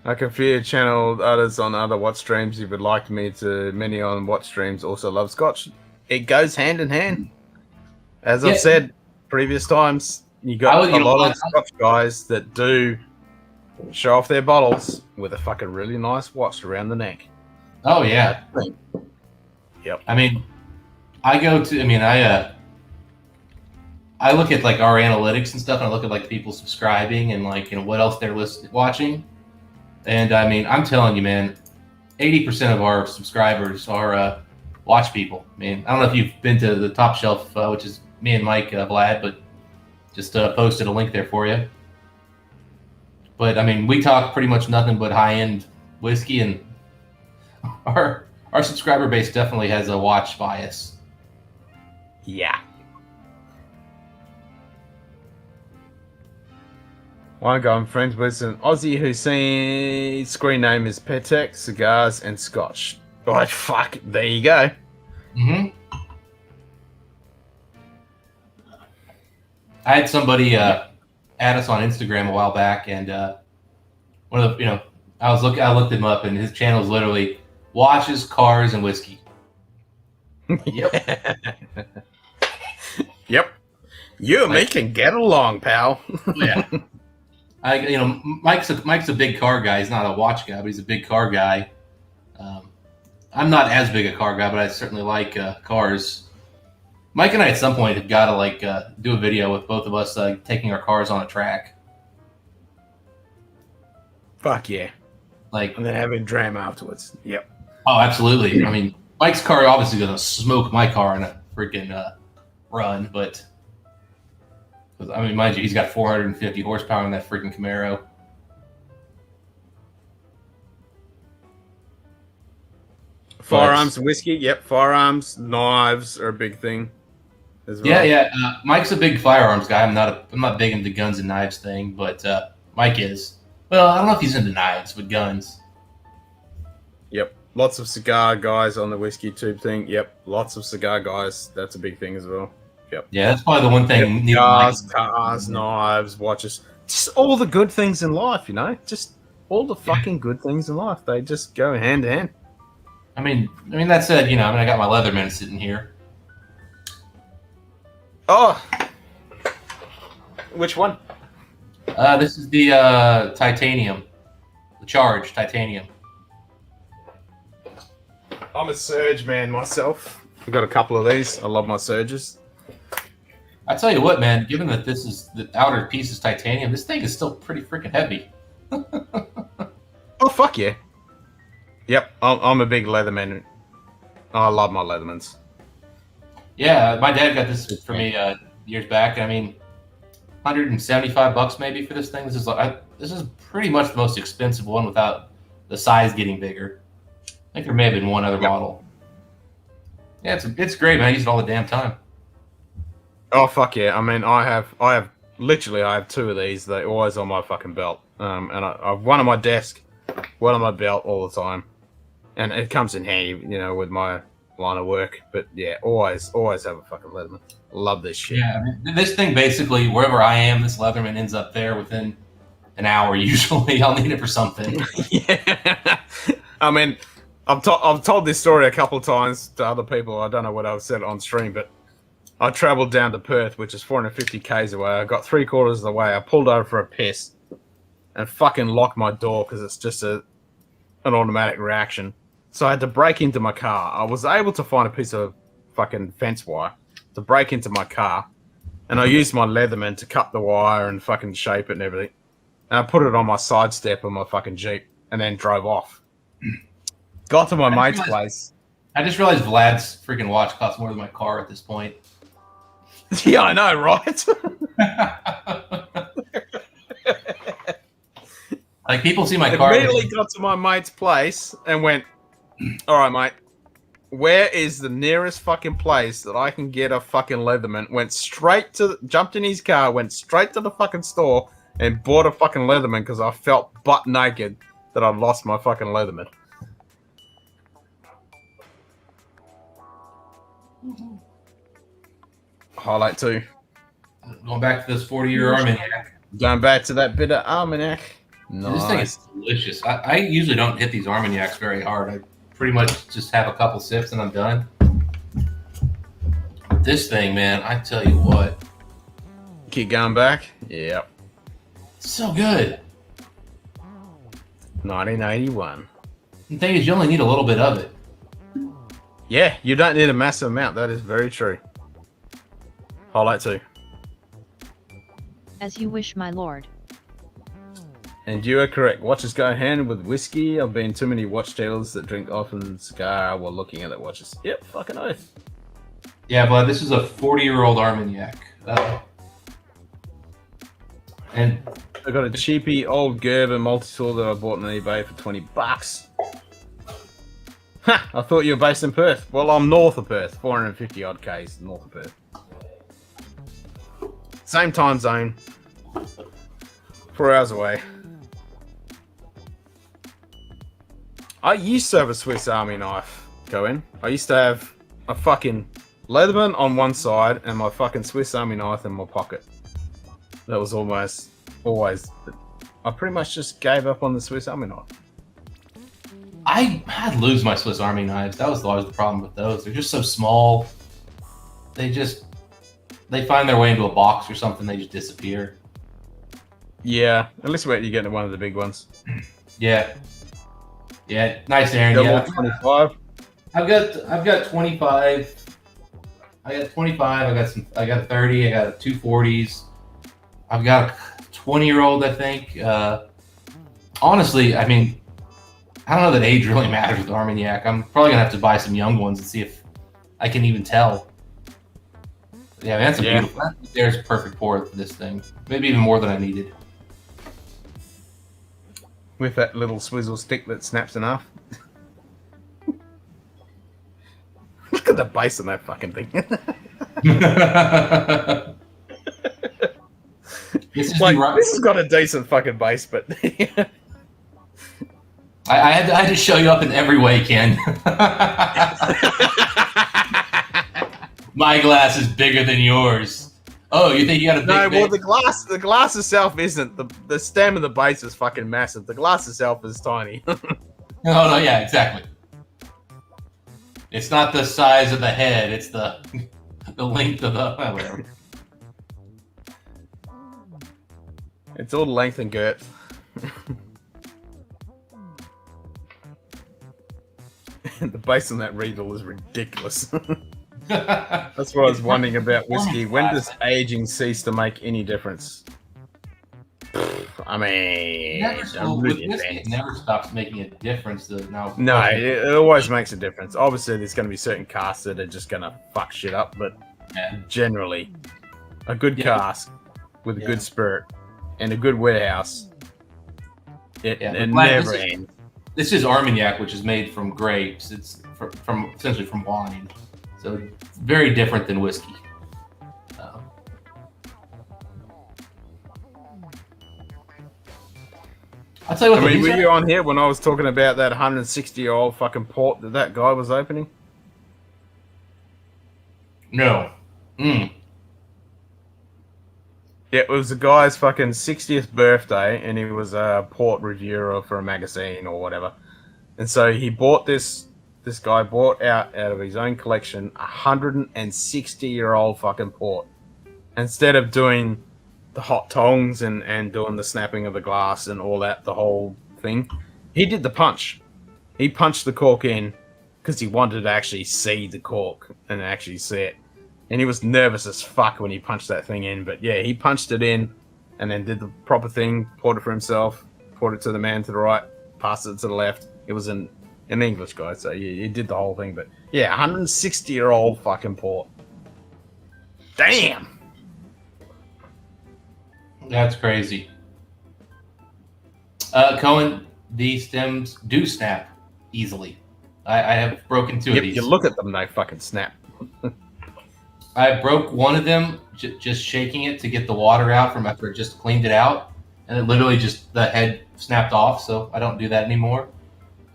I can fear channel others on other watch streams. If you'd like me to, many on watch streams also love Scotch. It goes hand in hand. As I've said previous times, you got a lot of Scotch guys that do show off their bottles with a fucking really nice watch around the neck. Oh yeah. Yep. I mean, I look at like our analytics and stuff, and I look at like people subscribing and like, you know, what else they're watching. And I mean, I'm telling you, man, 80% of our subscribers are watch people. I mean, I don't know if you've been to the Top Shelf, which is me and Mike Vlad, but just posted a link there for you. But I mean, we talk pretty much nothing but high-end whiskey, and our subscriber base definitely has a watch bias. Yeah. One guy I'm friends with is an Aussie whose screen name is Petek, Cigars, and Scotch. Oh, fuck. There you go. Mm-hmm. I had somebody add us on Instagram a while back, and one of the, you know, I looked him up, and his channel is literally watches, cars, and whiskey. Yep. Yep. You and me can get along, pal. Yeah. Mike's a big car guy. He's not a watch guy, but he's a big car guy. I'm not as big a car guy, but I certainly like cars. Mike and I at some point have got to do a video with both of us taking our cars on a track. Fuck yeah. And then having Dram afterwards. Yep. Oh, absolutely. I mean, Mike's car obviously going to smoke my car in a freaking run, but I mean, mind you, he's got 450 horsepower in that freaking Camaro. Firearms and whiskey. Yep, firearms, knives are a big thing as well. Yeah. Mike's a big firearms guy. I'm not big into guns and knives thing, but Mike is. Well, I don't know if he's into knives, but guns. Yep, lots of cigar guys on the whiskey tube thing. Yep, lots of cigar guys. That's a big thing as well. Yep. Yeah, that's probably the one thing. Yep, cars, knives, watches. Just all the good things in life, you know? Just all the fucking good things in life. They just go hand in hand. I mean, that said, I got my Leatherman sitting here. Oh! Which one? This is the titanium. The Charge titanium. I'm a Surge man myself. I've got a couple of these. I love my Surges. I tell you what, man, given that this is the outer piece is titanium, this thing is still pretty freaking heavy. Oh, fuck yeah. Yep, I'm a big Leatherman. I love my Leathermans. Yeah, my dad got this for me years back. I mean, $175 maybe for this thing. This is pretty much the most expensive one without the size getting bigger. I think there may have been one other model. Yeah, it's great, man. I use it all the damn time. Oh fuck yeah! I mean, I have two of these. They're always on my fucking belt. And I've one on my desk, one on my belt all the time, and it comes in handy, you know, with my line of work. But yeah, always have a fucking Leatherman. Love this shit. Yeah, I mean, this thing basically, wherever I am, this Leatherman ends up there within an hour. Usually, I'll need it for something. Yeah, I mean, I've told this story a couple of times to other people. I don't know what I've said on stream, but I travelled down to Perth, which is 450 k's away. I got 3/4 of the way. I pulled over for a piss and fucking locked my door because it's just an automatic reaction. So I had to break into my car. I was able to find a piece of fucking fence wire to break into my car, and I used my Leatherman to cut the wire and fucking shape it and everything. And I put it on my side step of my fucking Jeep and then drove off. Got to my mate's place. I just realized Vlad's freaking watch costs more than my car at this point. Yeah, I know, right? Like, people see my car. Immediately got to my mate's place and went, all right, mate, where is the nearest fucking place that I can get a fucking Leatherman? Jumped in his car, went straight to the fucking store and bought a fucking Leatherman because I felt butt naked that I'd lost my fucking Leatherman. Highlight 2. Going back to this 40-year Armagnac. Going back to that bit of Armagnac. Nice. This thing is delicious. I usually don't hit these Armagnacs very hard. I pretty much just have a couple sips and I'm done. This thing, man, I tell you what. Keep going back? Yep. It's so good. 1981. The thing is, you only need a little bit of it. Yeah, you don't need a massive amount. That is very true. Highlight 2. As you wish, my lord. And you are correct. Watches go hand with whiskey. I've been too many watch dealers that drink often cigar while looking at their watches. Yep, fucking oath. Yeah, but this is a 40-year-old Armagnac. And I got a cheapy old Gerber multi-tool that I bought on eBay for $20. Ha! I thought you were based in Perth. Well, I'm north of Perth. 450 odd k's north of Perth. Same time zone. 4 hours away. I used to have a Swiss Army knife go in. I used to have a fucking Leatherman on one side and my fucking Swiss Army knife in my pocket. That was almost always. I pretty much just gave up on the Swiss Army knife. I'd lose my Swiss Army knives. That was always the problem with those. They're just so small. They find their way into a box or something. They just disappear. Yeah, at least wait till you get into one of the big ones. Yeah. Yeah, nice, Aaron. Double Yeah. 25. I've got 25. I got 25. I got a 30. I got 240s. I've got a 20-year-old, I think. Honestly, I mean, I don't know that age really matters with Armagnac. I'm probably gonna have to buy some young ones and see if I can even tell. Yeah, man, that's a beautiful. There's a perfect pour for this thing. Maybe even more than I needed. With that little swizzle stick that snaps in half. Look at the base on that fucking thing. This has got a decent fucking base, but I had to show you up in every way, Ken. My glass is bigger than yours. Oh, you think you got a big? No, well, the glass itself isn't. The stem of the base is fucking massive. The glass itself is tiny. No, yeah, exactly. It's not the size of the head. It's the length of the whatever. It's all length and girth. The base on that Regal is ridiculous. That's what I was wondering about whiskey. When does aging cease to make any difference? I mean, Well, with whiskey, it never stops making a difference. No, it always makes a difference. Obviously, there's going to be certain casks that are just going to fuck shit up, but generally, a good cask with a good spirit and a good warehouse, it never ends. This is Armagnac, which is made from grapes. It's from essentially from wine, so it's very different than whiskey. I'll tell you what. I mean, were you on here when I was talking about that 160-year-old fucking port that guy was opening? No. Yeah, it was the guy's fucking 60th birthday, and he was a port reviewer for a magazine or whatever. And so he bought this guy bought out of his own collection 160-year-old fucking port. Instead of doing the hot tongs and doing the snapping of the glass and all that, the whole thing, he did the punch. He punched the cork in because he wanted to actually see the cork and actually see it. And he was nervous as fuck when he punched that thing in. But yeah, he punched it in and then did the proper thing, poured it for himself, poured it to the man to the right, passed it to the left. It was an English guy, so he did the whole thing. But yeah, 160-year-old fucking port. Damn! That's crazy. Cohen, these stems do snap easily. I have broken two of these. You look at them, they fucking snap. I broke one of them just shaking it to get the water out from after it just cleaned it out. And it literally just, the head snapped off, so I don't do that anymore.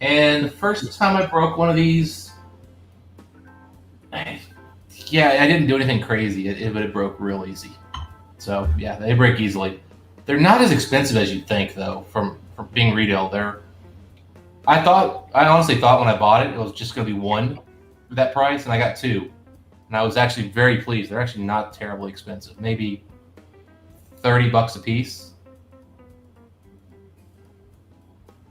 And the first time I broke one of these, yeah, I didn't do anything crazy, but it broke real easy. So yeah, they break easily. They're not as expensive as you'd think, though. From being retail, I honestly thought when I bought it was just going to be one for that price, and I got two, and I was actually very pleased. They're actually not terribly expensive, maybe $30 a piece.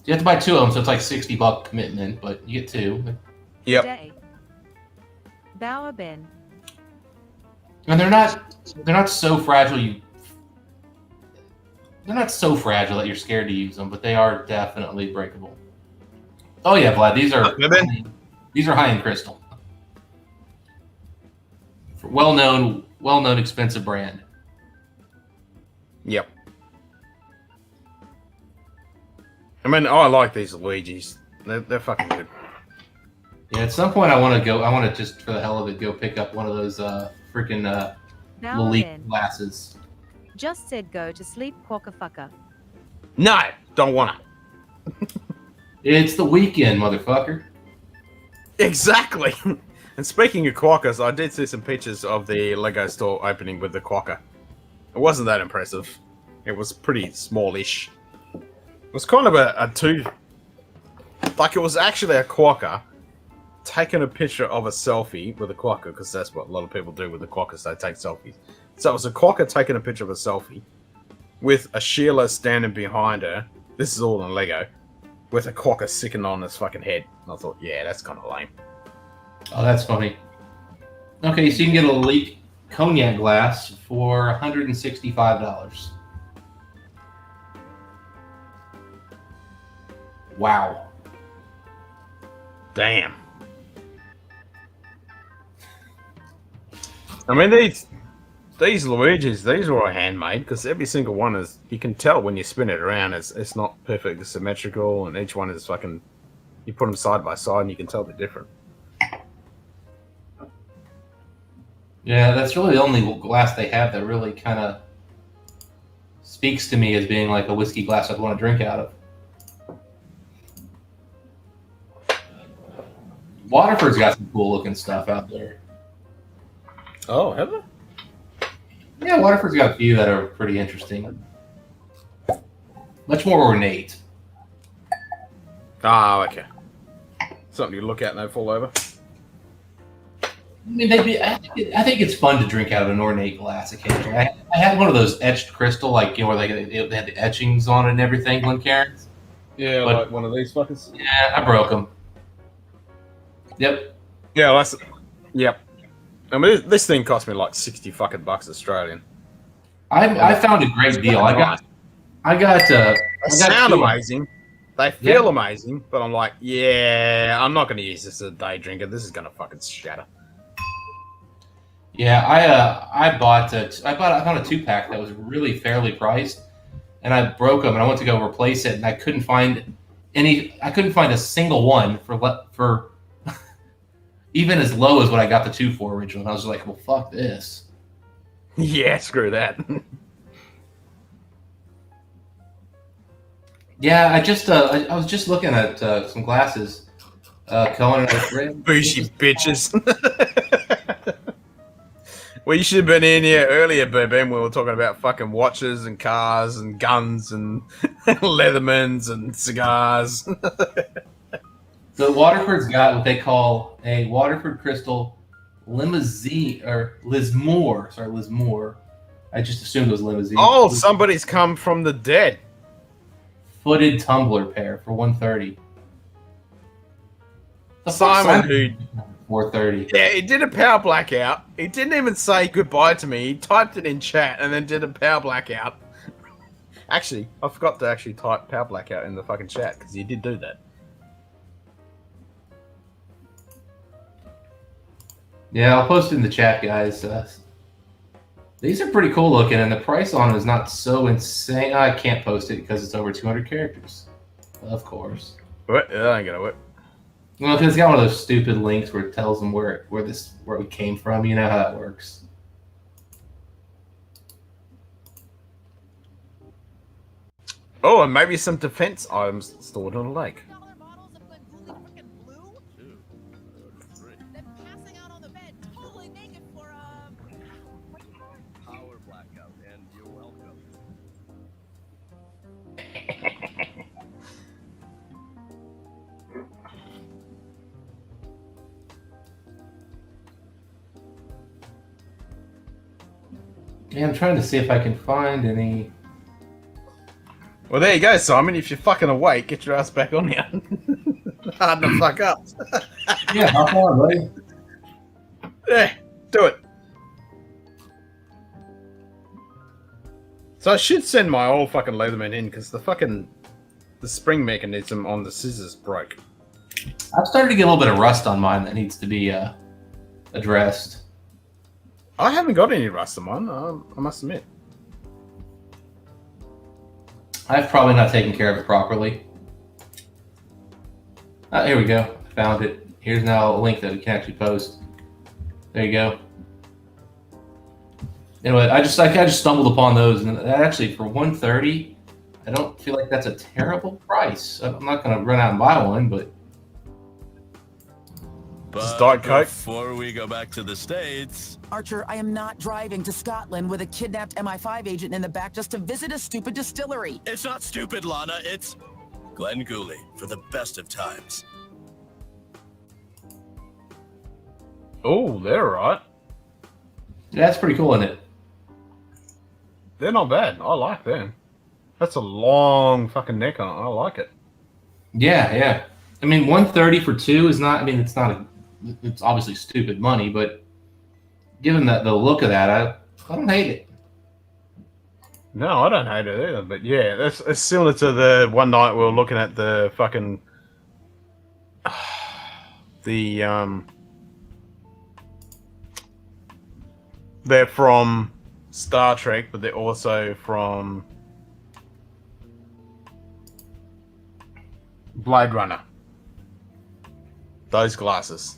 You have to buy two of them, so it's like $60 commitment, but you get two. Yep. Bauer Ben. And they're not so fragile. They're not so fragile that you're scared to use them, but they are definitely breakable. Oh yeah, Vlad, these are high-end crystal. Well-known, expensive brand. Yep. I mean, I like these Luigis. They're fucking good. Yeah, at some point I want to just for the hell of it go pick up one of those freaking Lalique glasses. Just said go to sleep, quokka fucker. No, don't wanna. It's the weekend, motherfucker. Exactly. And speaking of quokkas, I did see some pictures of the Lego store opening with the quokka. It wasn't that impressive. It was pretty smallish. It was kind of a two... Like, it was actually a quokka taking a picture of a selfie with a quokka, because that's what a lot of people do with the quokkas, they take selfies. So it was a quokka taking a picture of a selfie with a Sheila standing behind her. This is all in Lego. With a quokka sticking on his fucking head. And I thought, yeah, that's kind of lame. Oh, that's funny. Okay, so you can get a Lalique cognac glass for $165. Wow. Damn. I mean, these Luigis, these are all handmade, because every single one is, you can tell when you spin it around, it's not perfectly symmetrical, and each one is fucking, you put them side by side and you can tell they're different. Yeah, that's really the only glass they have that really kind of speaks to me as being like a whiskey glass I'd want to drink out of. Waterford's got some cool looking stuff out there. Oh, have they? Yeah, Waterford's got a few that are pretty interesting. Much more ornate. Ah, okay. Something you look at and they fall over. I mean, I think it's fun to drink out of an ornate glass occasionally. I had one of those etched crystal, like, you know, where they had the etchings on it and everything, Glencairns. Yeah, but, like one of these fuckers. Yeah, I broke them. Yep. Yeah, that's. Yep. I mean, this thing cost me like $60 fucking Australian. I found a great deal. I I got. They sound two. amazing. They feel amazing, but I'm like, yeah, I'm not going to use this as a day drinker. This is going to fucking shatter. Yeah, I found a 2-pack that was really fairly priced, and I broke them, and I went to go replace it, and I couldn't find a single one for even as low as what I got the 2 for originally. And I was like, well, fuck this. Yeah, screw that. Yeah, I was just looking at some glasses, Cohen, and I read Bougie bitches. Well, you should have been in here earlier, Ben. We were talking about fucking watches and cars and guns and Leathermans and cigars. So Waterford's got what they call a Waterford Crystal Limousine, or Lismore. Sorry, Lismore. I just assumed it was limousine. Oh, somebody's come from the dead. Footed tumbler pair for $130. Simon, who $430. Yeah, he did a power blackout. He didn't even say goodbye to me. He typed it in chat and then did a power blackout. Actually, I forgot to actually type power blackout in the fucking chat because he did do that. Yeah, I'll post it in the chat, guys. These are pretty cool looking, and the price on them is not so insane. I can't post it because it's over 200 characters. Of course. What? That ain't gonna work. Well, because it's got one of those stupid links where it tells them where it came from. You know how that works. Oh, and maybe some defense items stored on a lake. Yeah, I'm trying to see if I can find any. Well, there you go, Simon. If you're fucking awake, get your ass back on here. Hard to fuck up. Yeah, hop on, buddy. Yeah, do it. So I should send my old fucking Leatherman in because the spring mechanism on the scissors broke. I've started to get a little bit of rust on mine that needs to be addressed. I haven't got any rust on mine, I must admit. I've probably not taken care of it properly. Here we go. Found it. Here's now a link that we can actually post. There you go. Anyway, I just stumbled upon those, and that actually for $130, I don't feel like that's a terrible price. I'm not going to run out and buy one, but. But before we go back to the States... Archer, I am not driving to Scotland with a kidnapped MI5 agent in the back just to visit a stupid distillery. It's not stupid, Lana. It's Glenn Gooley for the best of times. Oh, they're right. Yeah, that's pretty cool, isn't it? They're not bad. I like them. That's a long fucking neck on it. I like it. Yeah, yeah. I mean, $130 for 2 is not. I mean, it's not. It's obviously stupid money, but given the look of that, I don't hate it. No, I don't hate it either. But yeah, it's similar to the one night we were looking at the fucking they're from Star Trek, but they're also from Blade Runner. Those glasses.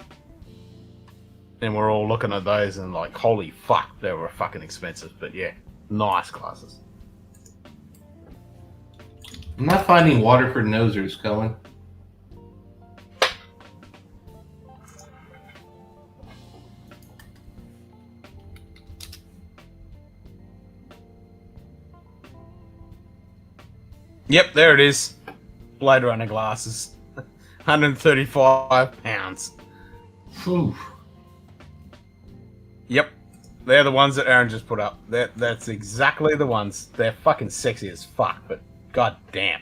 And we're all looking at those and like, holy fuck, they were fucking expensive. But yeah, nice glasses. I'm not finding Waterford nosers, Cohen. Yep, there it is. Blade Runner glasses. £135. Whew. Yep. They're the ones that Aaron just put up. That's exactly the ones. They're fucking sexy as fuck, but god damn.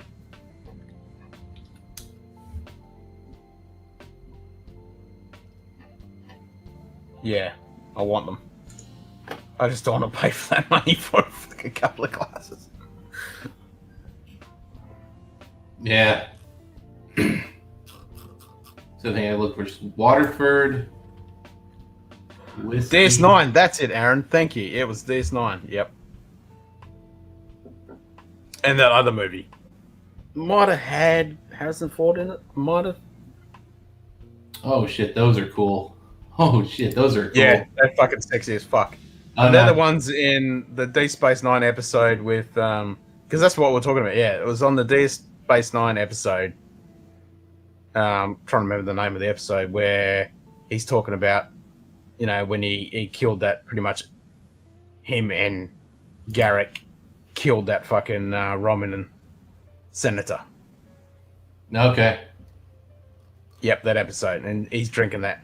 Yeah, I want them. I just don't want to pay for that money for a fucking couple of glasses. Yeah. So I think I look for Waterford. Whiskey. DS9, that's it, Aaron. Thank you. It was DS9. Yep. And that other movie might have had Harrison Ford in it. Might have. Oh shit, those are cool. Oh shit, those are cool. Yeah, they're fucking sexy as fuck. And they're the ones in the D Space Nine episode with because that's what we're talking about. Yeah, it was on the D Space Nine episode. Trying to remember the name of the episode where he's talking about, you know, when he killed that, pretty much him and Garrick killed that fucking Romulan senator. Okay. Yep, that episode, and he's drinking that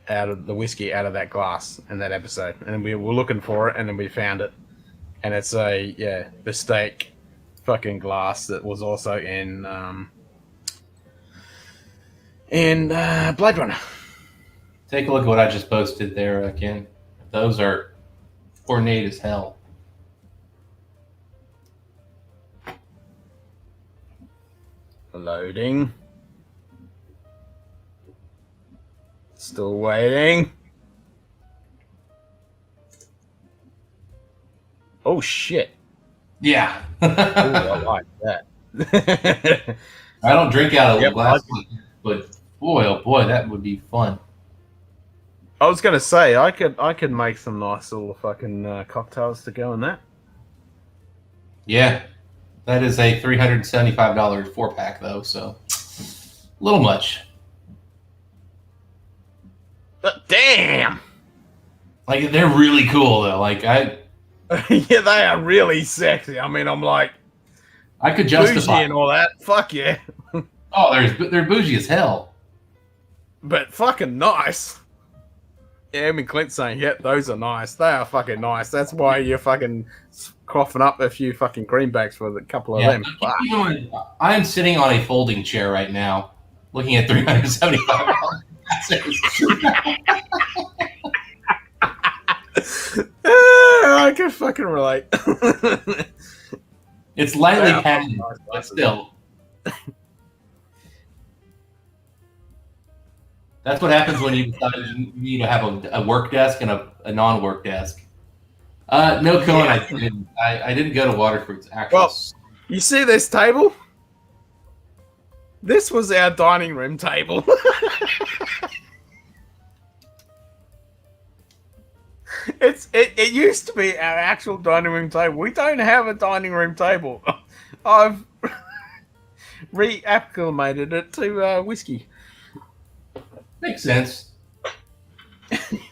out of the whiskey out of that glass in that episode, and we were looking for it, and then we found it, and it's a mistake fucking glass that was also in Blade Runner. Take a look at what I just posted there, Ken. Those are ornate as hell. Loading. Still waiting. Oh shit. Yeah. Ooh, I like that. I don't drink out of Yep, glass, but boy, oh boy, that would be fun. I was gonna say I could make some nice little fucking cocktails to go in that. Yeah, that is a $375 4-pack though, so a little much. But damn, like they're really cool though. Like I, yeah, they are really sexy. I mean, I'm like, I could justify bougie and all that. Fuck yeah. Oh, they're bougie as hell, but fucking nice. Yeah, I mean, Clint's saying, yeah, those are nice. They are fucking nice. That's why you're fucking coughing up a few fucking greenbacks for a couple of them. Fuck. I am sitting on a folding chair right now, looking at $375. I can fucking relate. It's lightly padded, but still. That's what happens when you decide you need to have a work desk and a non-work desk. No, Cohen, I didn't go to Waterford's actual. Well, you see this table? This was our dining room table. It used to be our actual dining room table. We don't have a dining room table. I've reacclimated it to whiskey. Makes sense.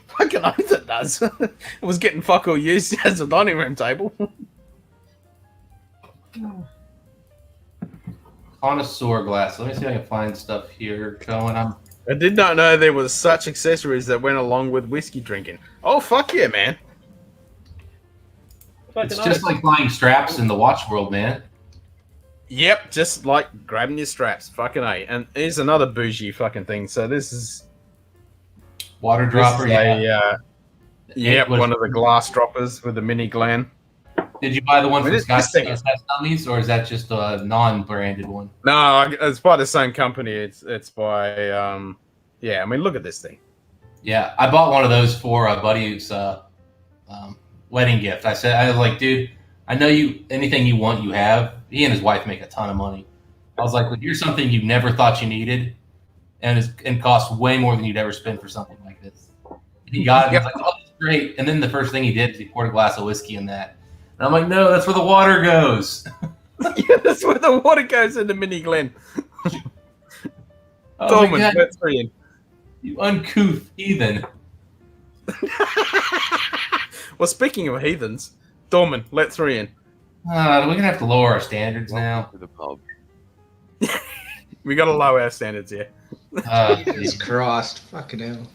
Fucking oath it does. It was getting fuck all used as a dining room table. Connoisseur glass. Let me see if I can find stuff here, Cohen. I did not know there was such accessories that went along with whiskey drinking. Oh, fuck yeah, man. It's just like buying straps in the watch world, man. Yep, just like grabbing your straps. Fucking A. And here's another bougie fucking thing. So this is... Water dropper, yeah. One of the glass droppers with a mini gland. Did you buy the one from Scotch Dummies, or is that just a non-branded one? No, it's by the same company. It's by yeah. I mean, look at this thing. Yeah, I bought one of those for a buddy's wedding gift. I was like, dude, I know anything you want, you have. He and his wife make a ton of money. I was like, well, here's something you never thought you needed, and costs way more than you'd ever spend for something like this. And he got it. Yep. I was like, oh, that's great. And then the first thing he did is he poured a glass of whiskey in that. And I'm like, no, that's where the water goes. Yeah, that's where the water goes in the mini glen. Dolman, let's in. You uncouth heathen. Well, speaking of heathens, Dolman, let 3 in. We're going to have to lower our standards now. To the pub. We got to lower our standards here. Jesus Christ. Fucking hell.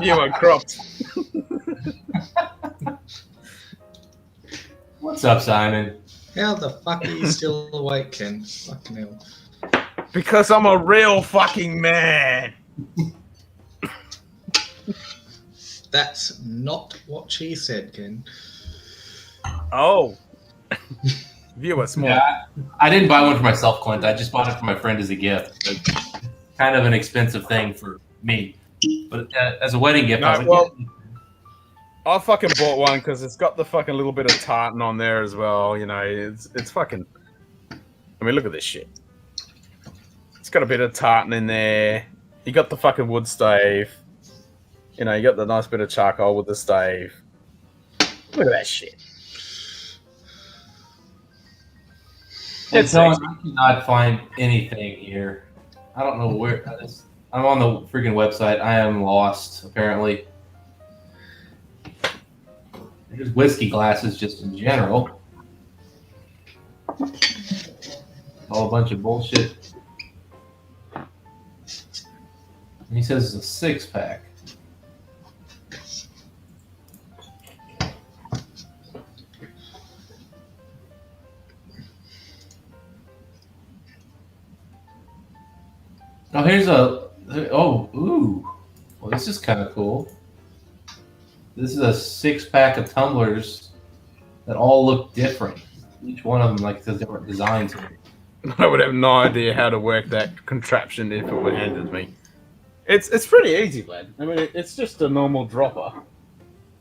You are cropped. What's up, Simon? How the fuck are you still awake, Ken? Fucking hell. Because I'm a real fucking man. That's not what she said, Ken. Oh. Viewer small. Yeah, I didn't buy one for myself, Clint. I just bought it for my friend as a gift. It's kind of an expensive thing for me. But as a wedding gift, I was like, yeah. I fucking bought one because it's got the fucking little bit of tartan on there as well. You know, it's fucking. I mean, look at this shit. It's got a bit of tartan in there. You got the fucking wood stave. You know, you got the nice bit of charcoal with the stave. Look at that shit. It's I cannot find anything here. I don't know where. I'm on the freaking website. I am lost, apparently. There's whiskey glasses just in general. All a bunch of bullshit. And he says it's a 6-pack. Oh, here's ooh. Well, this is kind of cool. This is a 6-pack of tumblers that all look different. Each one of them like has different designs. I would have no idea how to work that contraption if it were handed to me. It's pretty easy, lad. I mean, it's just a normal dropper.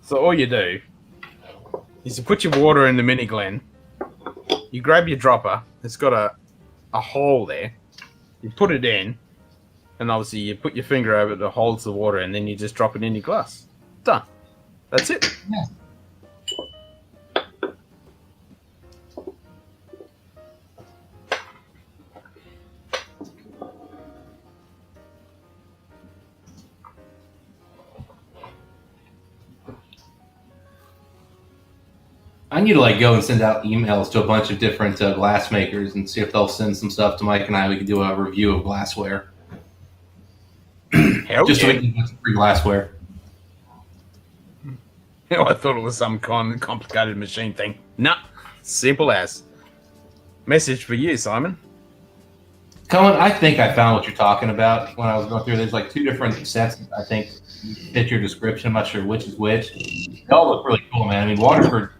So all you do is you put your water in the mini glen. You grab your dropper. It's got a hole there. You put it in. And obviously you put your finger over it that holds the water and then you just drop it in your glass. Done. That's it. Yeah. I need to like go and send out emails to a bunch of different glass makers and see if they'll send some stuff to Mike and I. We can do a review of glassware. Just so we can get some free glassware. I thought it was some kind of complicated machine thing. Nah, simple as. Message for you, Simon. Colin, I think I found what you're talking about when I was going through. There's like 2 different sets. I think fit your description. I'm not sure which is which. They all look really cool, man. I mean, Waterford.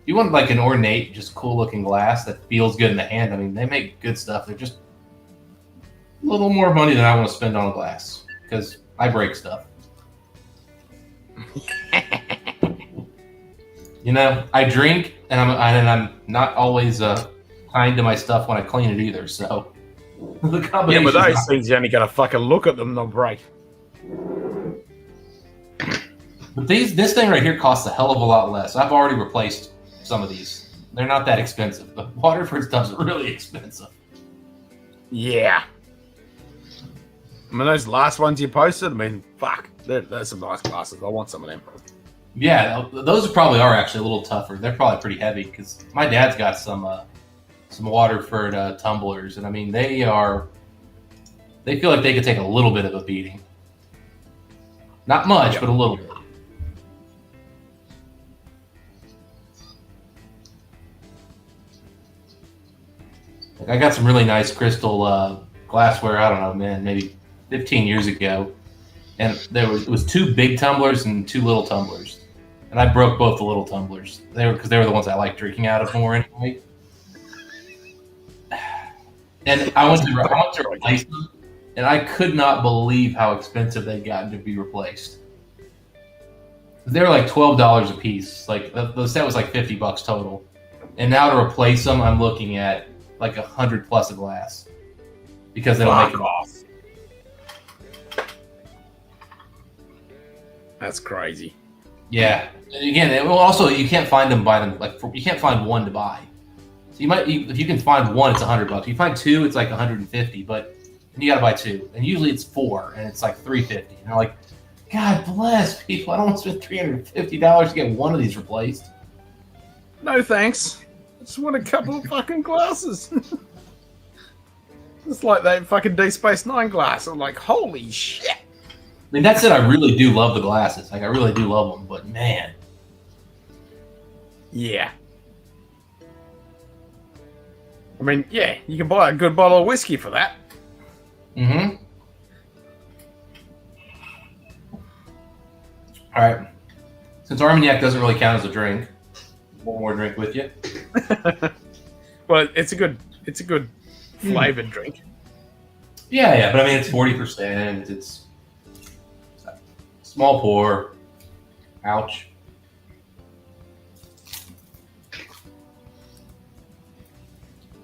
If you want like an ornate, just cool looking glass that feels good in the hand, I mean, they make good stuff. They're just a little more money than I want to spend on a glass because I break stuff. You know, I drink and I'm not always kind to my stuff when I clean it either. So the combination. Yeah, but those things you only got to fucking look at them, they'll break. But this thing right here costs a hell of a lot less. I've already replaced some of these. They're not that expensive, but Waterford stuff's really expensive. Yeah. I mean, those last ones you posted, I mean, fuck, they're some nice glasses. I want some of them. Yeah, those probably are actually a little tougher. They're probably pretty heavy because my dad's got some Waterford tumblers, and I mean they feel like they could take a little bit of a beating. Not much, but a little bit. Like I got some really nice crystal glassware. I don't know, man, maybe 15 years ago, and it was 2 big tumblers and 2 little tumblers. And I broke both the little tumblers. They were the ones I like drinking out of more anyway. And I went to replace them, and I could not believe how expensive they'd gotten to be replaced. They were like $12 a piece. Like the set was like $50 total, and now to replace them, I'm looking at like $100+ a glass because they don't make it off. That's crazy. Yeah. And again, also you can't find them you can't find one to buy. So if you can find one, it's $100. If you find 2, it's like $150. But you got to buy 2, and usually it's 4, and it's like $350. And you're like, God bless people! I don't want to spend $350 to get one of these replaced. No thanks. I just want a couple of fucking glasses. It's like that fucking Deep Space Nine glass. I'm like, holy shit. I mean, that's it. I really do love the glasses. Like, I really do love them. But man, yeah. I mean, yeah, you can buy a good bottle of whiskey for that. Mm-hmm. All right. Since Armagnac doesn't really count as a drink, one more drink with you. Well, it's a good flavored drink. Yeah, but I mean, it's 40%. It's small pour. Ouch.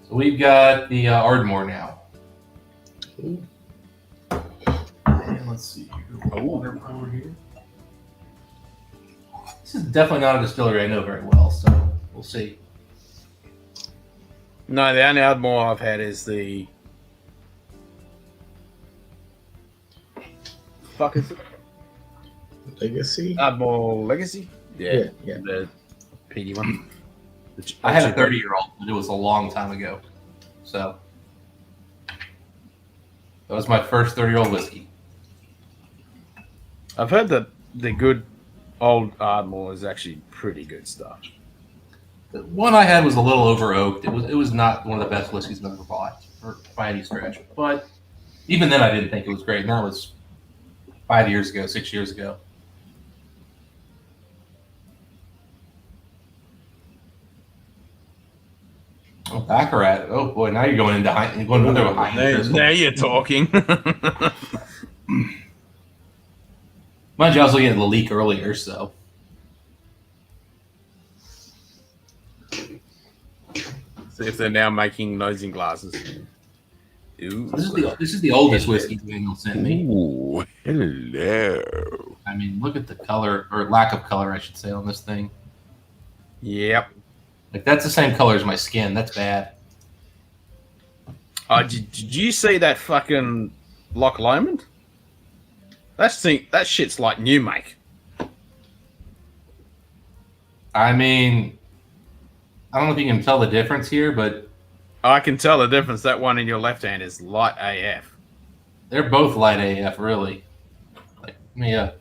So we've got the Ardmore now. And let's see here. Over here. This is definitely not a distillery I know very well, so we'll see. No, the only Ardmore I've had is the. Fuck is it? Legacy? Ardmore Legacy? Yeah. The PD one. I had a 30-year-old, but it was a long time ago. So that was my first 30-year-old whiskey. I've heard that the good old Ardmore is actually pretty good stuff. The one I had was a little over oaked. It was not one of the best whiskeys I've ever bought, or by any stretch. But even then, I didn't think it was great. And that was 5 years ago, 6 years ago. Oh, Baccarat. Oh boy, now you're going into another high. Now you're talking. Mind you, I was looking at the leak earlier, so. See if they're now making nosing glasses. Ooh. This is the oldest whiskey Daniel sent me. Ooh, hello. I mean, look at the color, or lack of color, I should say, on this thing. Yep. Like, that's the same color as my skin. That's bad. Did you see that fucking Loch Lomond? That shit's like new make. I mean, I don't know if you can tell the difference here, but I can tell the difference. That one in your left hand is light AF. They're both light AF, really. Like, yeah.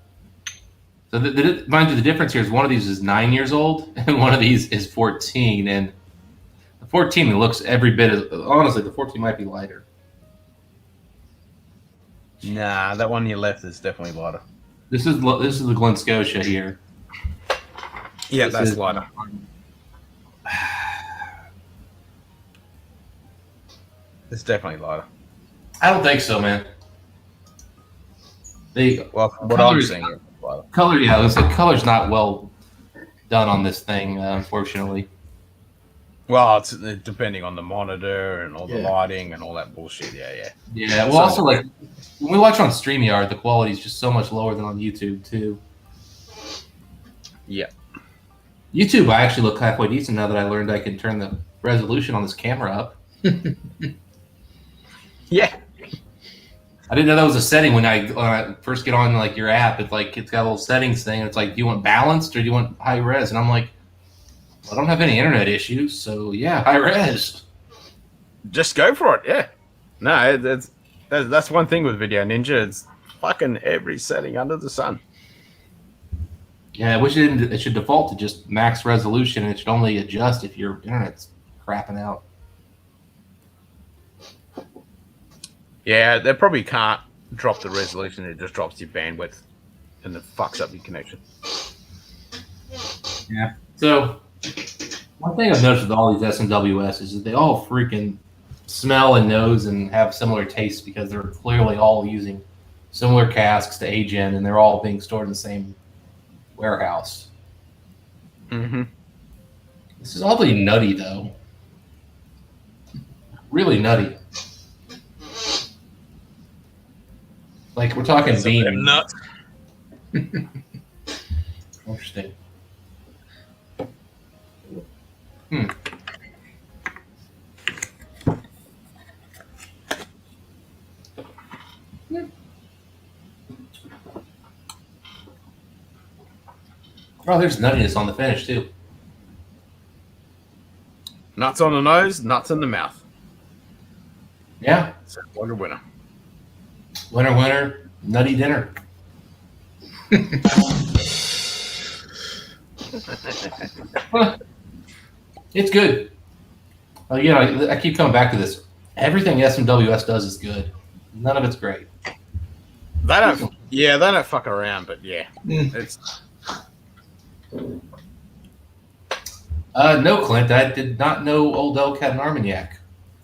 So, mind you, the difference here is one of these is 9 years old, and one of these is 14. And the 14 looks every bit as, honestly, the 14 might be lighter. Nah, that one on your left is definitely lighter. This is the Glen Scotia here. Yeah, that's lighter. It's definitely lighter. I don't think so, man. Well, what I'm saying is lighter. Color, yeah, the color's not well done on this thing, unfortunately. Well, it's depending on the monitor and all the lighting and all that bullshit. Yeah. Yeah, well, also, like, when we watch on StreamYard, the quality is just so much lower than on YouTube, too. Yeah. YouTube, I actually look halfway decent now that I learned I can turn the resolution on this camera up. Yeah. I didn't know that was a setting when I first get on like your app. It's like it's got a little settings thing. And it's like, do you want balanced or do you want high res? And I'm like, I don't have any internet issues, so yeah, high res. Just go for it. Yeah. No, that's one thing with Video Ninja. It's fucking every setting under the sun. Yeah, I wish it should default to just max resolution, and it should only adjust if your internet's crapping out. Yeah, they probably can't drop the resolution. It just drops your bandwidth, and it fucks up your connection. Yeah. So one thing I've noticed with all these SMWS is that they all freaking smell and nose and have similar tastes because they're clearly all using similar casks to age in, and they're all being stored in the same warehouse. Mm-hmm. This is oddly nutty, though. Really nutty. Like, we're talking bean. Nuts. Interesting. Oh, there's nuttiness on the finish, too. Nuts on the nose, nuts in the mouth. Yeah. Sounds like a winner. Winner, winner, nutty dinner. It's good. Again, I keep coming back to this. Everything SMWS does is good. None of it's great. They don't fuck around, but yeah. It's No, Clint, I did not know Old Elk had an Armagnac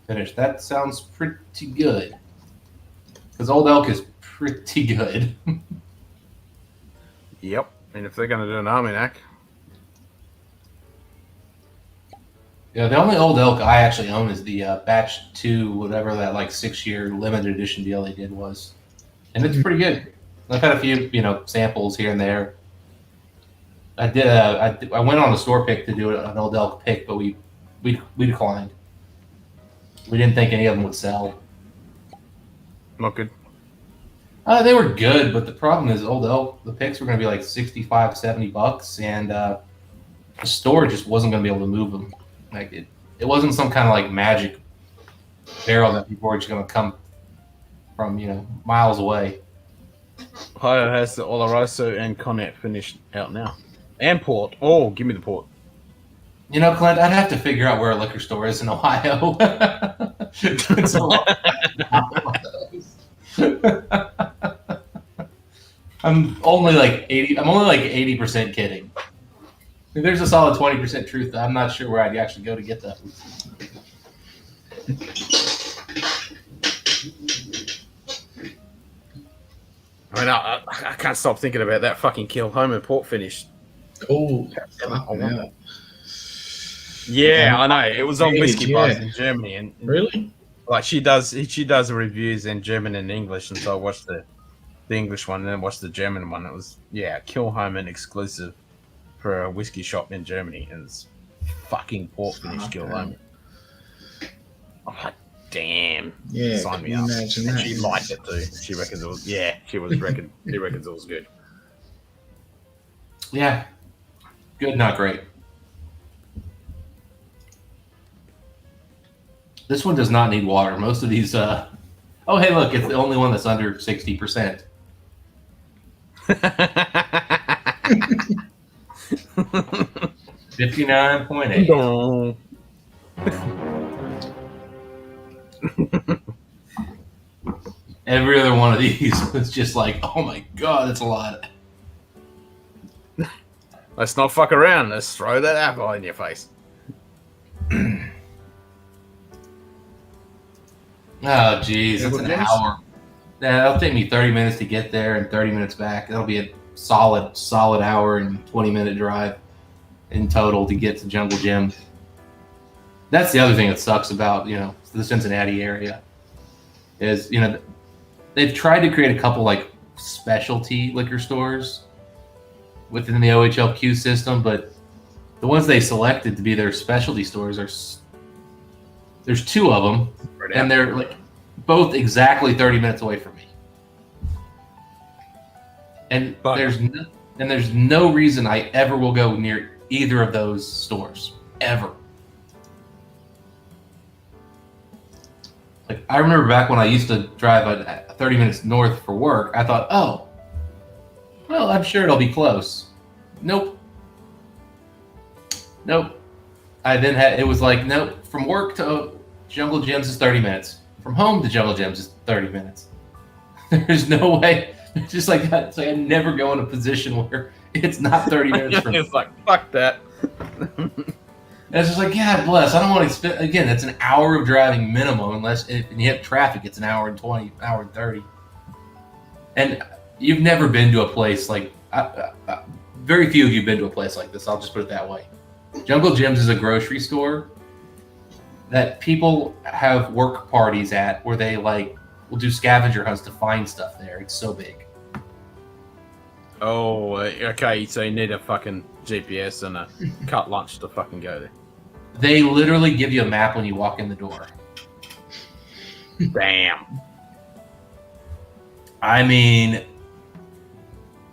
finish. That sounds pretty good. Because Old Elk is pretty good. Yep. And if they're going to do an Armagnac. Yeah, the only Old Elk I actually own is the Batch 2, whatever that like 6-year limited edition deal they did was. And it's pretty good. I've had a few, samples here and there. I did. I went on a store pick to do an Old Elk pick, but we declined. We didn't think any of them would sell. Not good. They were good, but the problem is Old Elk, the picks were going to be like $65, $70, and the store just wasn't going to be able to move them. Like it wasn't some kind of like magic barrel that people were just going to come from miles away. Ohio has the Oloroso and Cognac finished out now, and port. Oh, give me the port. Clint, I'd have to figure out where a liquor store is in Ohio. It's a lot. I'm only like 80% kidding. If there's a solid 20% truth, I'm not sure where I'd actually go to get those. I know. I can't stop thinking about that fucking Kilhomer port finish. Oh, yeah, I know. It was on Whiskey Buzz in Germany, and really, like she does the reviews in German and English, and so I watched the English one and then watched the German one. It was Kilhomer exclusive for a whiskey shop in Germany, and it's fucking port finish Kilhomer. I'm like, damn. Yeah, sign me up. And she liked it too. She reckons it was. Yeah, she reckons it was good. Yeah, good, not great. This one does not need water. Most of these. Oh, hey, look! It's the only one that's under 60%. 59.8. Every other one of these was just like, oh my god, that's a lot. Let's not fuck around. Let's throw that alcohol in your face. Oh, geez, that's an hour. That'll take me 30 minutes to get there and 30 minutes back. That'll be a solid hour and 20-minute drive in total to get to Jungle Gym. That's the other thing that sucks about, the Cincinnati area is, they've tried to create a couple like specialty liquor stores within the OHLQ system, but the ones they selected to be their specialty stores there's two of them, and they're like both exactly 30 minutes away from me. And there's no reason I ever will go near either of those stores ever. Like I remember back when I used to drive 30 minutes north for work, I thought, oh, well, I'm sure it'll be close. Nope. It was like, nope, from work to Jungle Gyms is 30 minutes. From home to Jungle Gyms is 30 minutes. There's no way. It's just like that. It's like I never go in a position where it's not 30 minutes from It's like, fuck that. And it's just like, God bless. I don't want to spend, again, it's an hour of driving minimum, unless if you have traffic, it's an hour and 20, hour and 30. And you've never been to a place like, very few of you have been to a place like this. I'll just put it that way. Jungle Gyms is a grocery store that people have work parties at where they will do scavenger hunts to find stuff there. It's so big. Oh, okay. So you need a fucking GPS and a cut lunch to fucking go there. They literally give you a map when you walk in the door. Bam. I mean,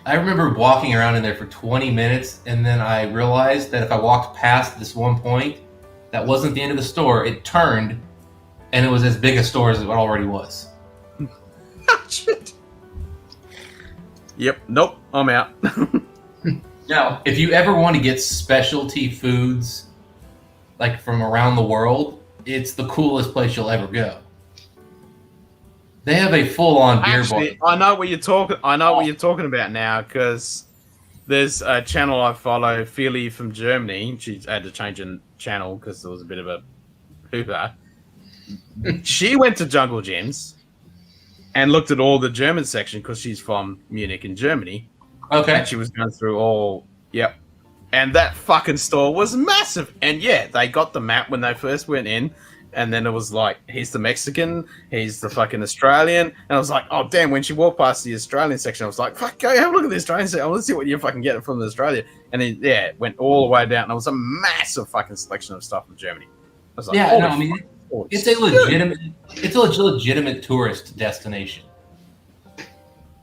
I remember walking around in there for 20 minutes, and then I realized that if I walked past this one point, that wasn't the end of the store. It turned, and it was as big a store as it already was. Shit. Yep. Nope. I'm out. Now, if you ever want to get specialty foods, like from around the world, it's the coolest place you'll ever go. They have a full-on beer bar. I know what you're talking. I know what you're talking about now, because There's a channel I follow, Feely from Germany. She had to change a channel because there was a bit of a hoo-ha. She went to Jungle Gyms and looked at all the German section because she's from Munich in Germany. Okay. And she was going through all, yep. And that fucking store was massive. And yeah, they got the map when they first went in. And then it was like, here's the Mexican, here's the fucking Australian. And I was like, oh, damn, when she walked past the Australian section, I was like, fuck, go have a look at the Australian section. I want to see what you're fucking getting from the Australia. And then, yeah, it went all the way down. And it was a massive fucking selection of stuff from Germany. I was like, yeah, no, I mean, it's a legitimate tourist destination.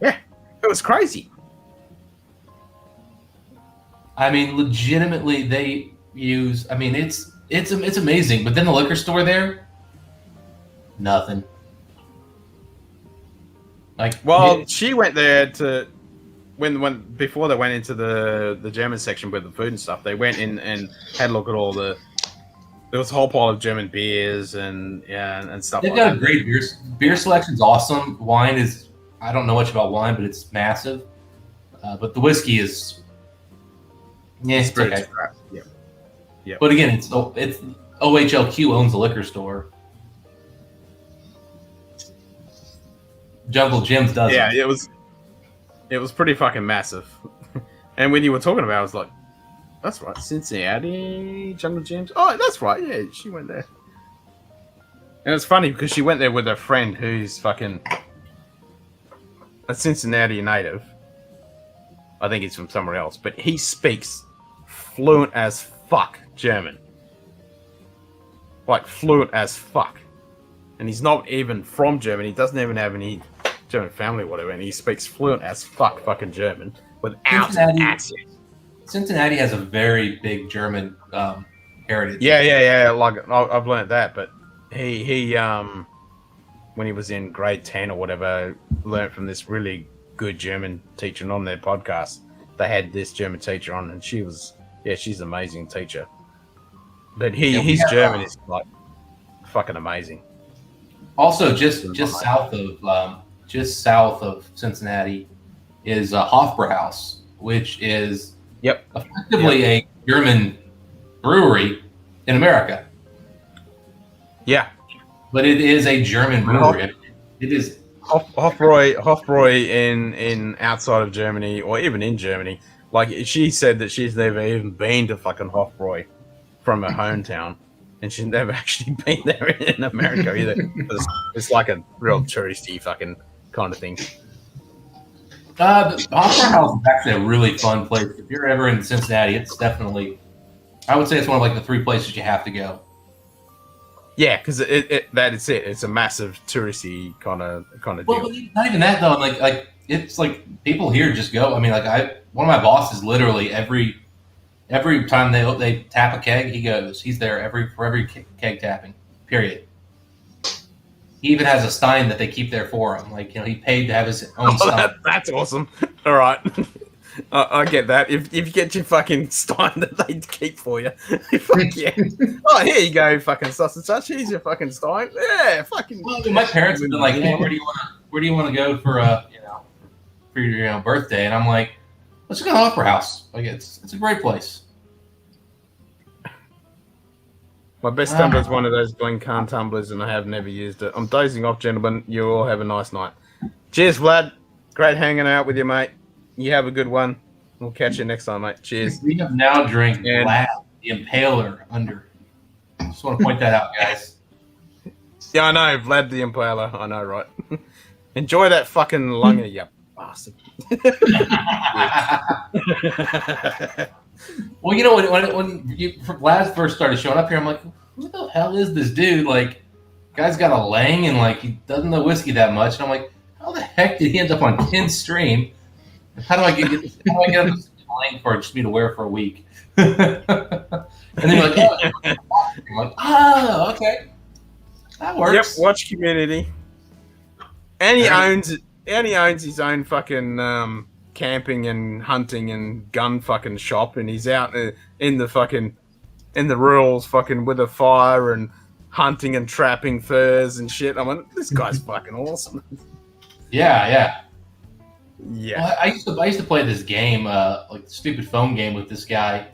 Yeah, it was crazy. I mean, legitimately, they use. I mean, it's amazing. But then the liquor store there, nothing. Like, well, she went there to when before they went into the German section with the food and stuff. They went in and had a look at all the. There was a whole pile of German beers and stuff. They've got a great beer selection's awesome. Wine is, I don't know much about wine, but it's massive. But the whiskey is, yeah, it's okay. Yeah. Yeah. But again, it's OHLQ owns the liquor store. Jungle Gyms doesn't. Yeah, it was pretty fucking massive. And when you were talking about it, I was like, that's right, Cincinnati, Jungle Gyms. Oh, that's right, yeah, she went there. And it's funny because she went there with her friend who's fucking a Cincinnati native. I think he's from somewhere else, but he speaks fluent as fuck German. Like, fluent as fuck. And he's not even from Germany. He doesn't even have any German family or whatever, and he speaks fluent as fuck fucking German without an accent. Cincinnati has a very big German heritage. Yeah. Like, I've learned that, but he when he was in grade 10 or whatever, learned from this really good German teacher. And on their podcast, they had this German teacher on, and she's an amazing teacher. But his German is like fucking amazing. Also, just south of Cincinnati is Hofbrauhaus, which is effectively a German brewery in America. Yeah, but it is a German brewery. It is Hofbräu in outside of Germany or even in Germany. Like, she said that she's never even been to fucking Hofbräu from her hometown, and she's never actually been there in America either. It's like a real touristy fucking kind of thing. The Opera House is actually a really fun place. If you're ever in Cincinnati, it's definitely, I would say it's one of like the 3 places you have to go. Yeah, because it's it. It's a massive touristy kind of deal. Well, not even that though. Like it's like people here just go. I mean, like one of my bosses literally every time they tap a keg, he goes. He's there for every keg tapping. Period. He even has a stein that they keep there for him. Like, he paid to have his own stein. That's awesome. All right. I get that. If you get your fucking stein that they keep for you. Fuck yeah. Oh, here you go, fucking such and such. Here's your fucking stein. Yeah, fucking. Well, my parents have been like, hey, where do you want to go for your birthday? And I'm like, let's go to Opera House. Like, it's a great place. My best tumbler is one of those Glencairn tumblers, and I have never used it. I'm dozing off, gentlemen. You all have a nice night. Cheers, Vlad. Great hanging out with you, mate. You have a good one. We'll catch you next time, mate. Cheers. We have now drank Vlad the Impaler under. Just want to point that out, guys. Yeah, I know. Vlad the Impaler. I know, right? Enjoy that fucking lunger, you bastard. Well, you know, when Vlad first started showing up here, I'm like, who the hell is this dude? Like, guy's got a lang and like he doesn't know whiskey that much. And I'm like, how the heck did he end up on Ken's stream? How do I get up this lang for just me to wear for a week? And then you're like, I'm like, oh, okay, that works. Yep, watch Community. And he owns his own fucking camping and hunting and gun fucking shop, and he's out in the rurals fucking with a fire and hunting and trapping furs and shit. I mean, this guy's fucking awesome. Yeah. Yeah. Well, I used to play this game, like the stupid phone game with this guy.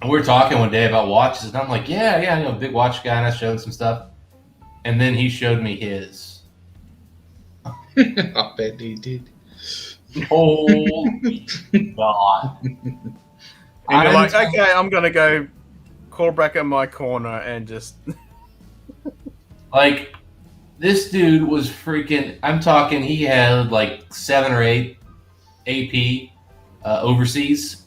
And we were talking one day about watches, and I'm like, yeah, big watch guy, and I showed him some stuff. And then he showed me his. I bet he did. Holy God. And you're like, okay, I'm going to go crawl back in my corner and just... Like, this dude was freaking... I'm talking, he had like 7 or 8 AP overseas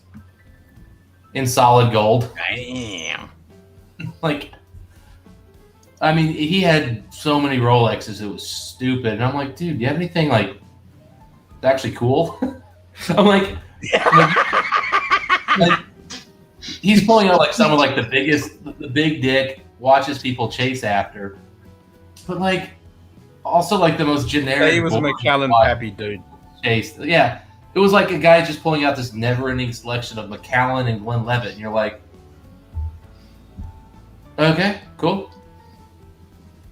in solid gold. Damn. Like, I mean, he had so many Rolexes, it was stupid. And I'm like, dude, do you have anything, like, actually cool? I'm like, he's pulling out, like, some of, like, the big dick watches people chase after. But, like, also, like, the most generic... He was a McAllen happy dude. Chase. Yeah. It was like a guy just pulling out this never-ending selection of McAllen and Glenlivet, and you're like, okay, cool.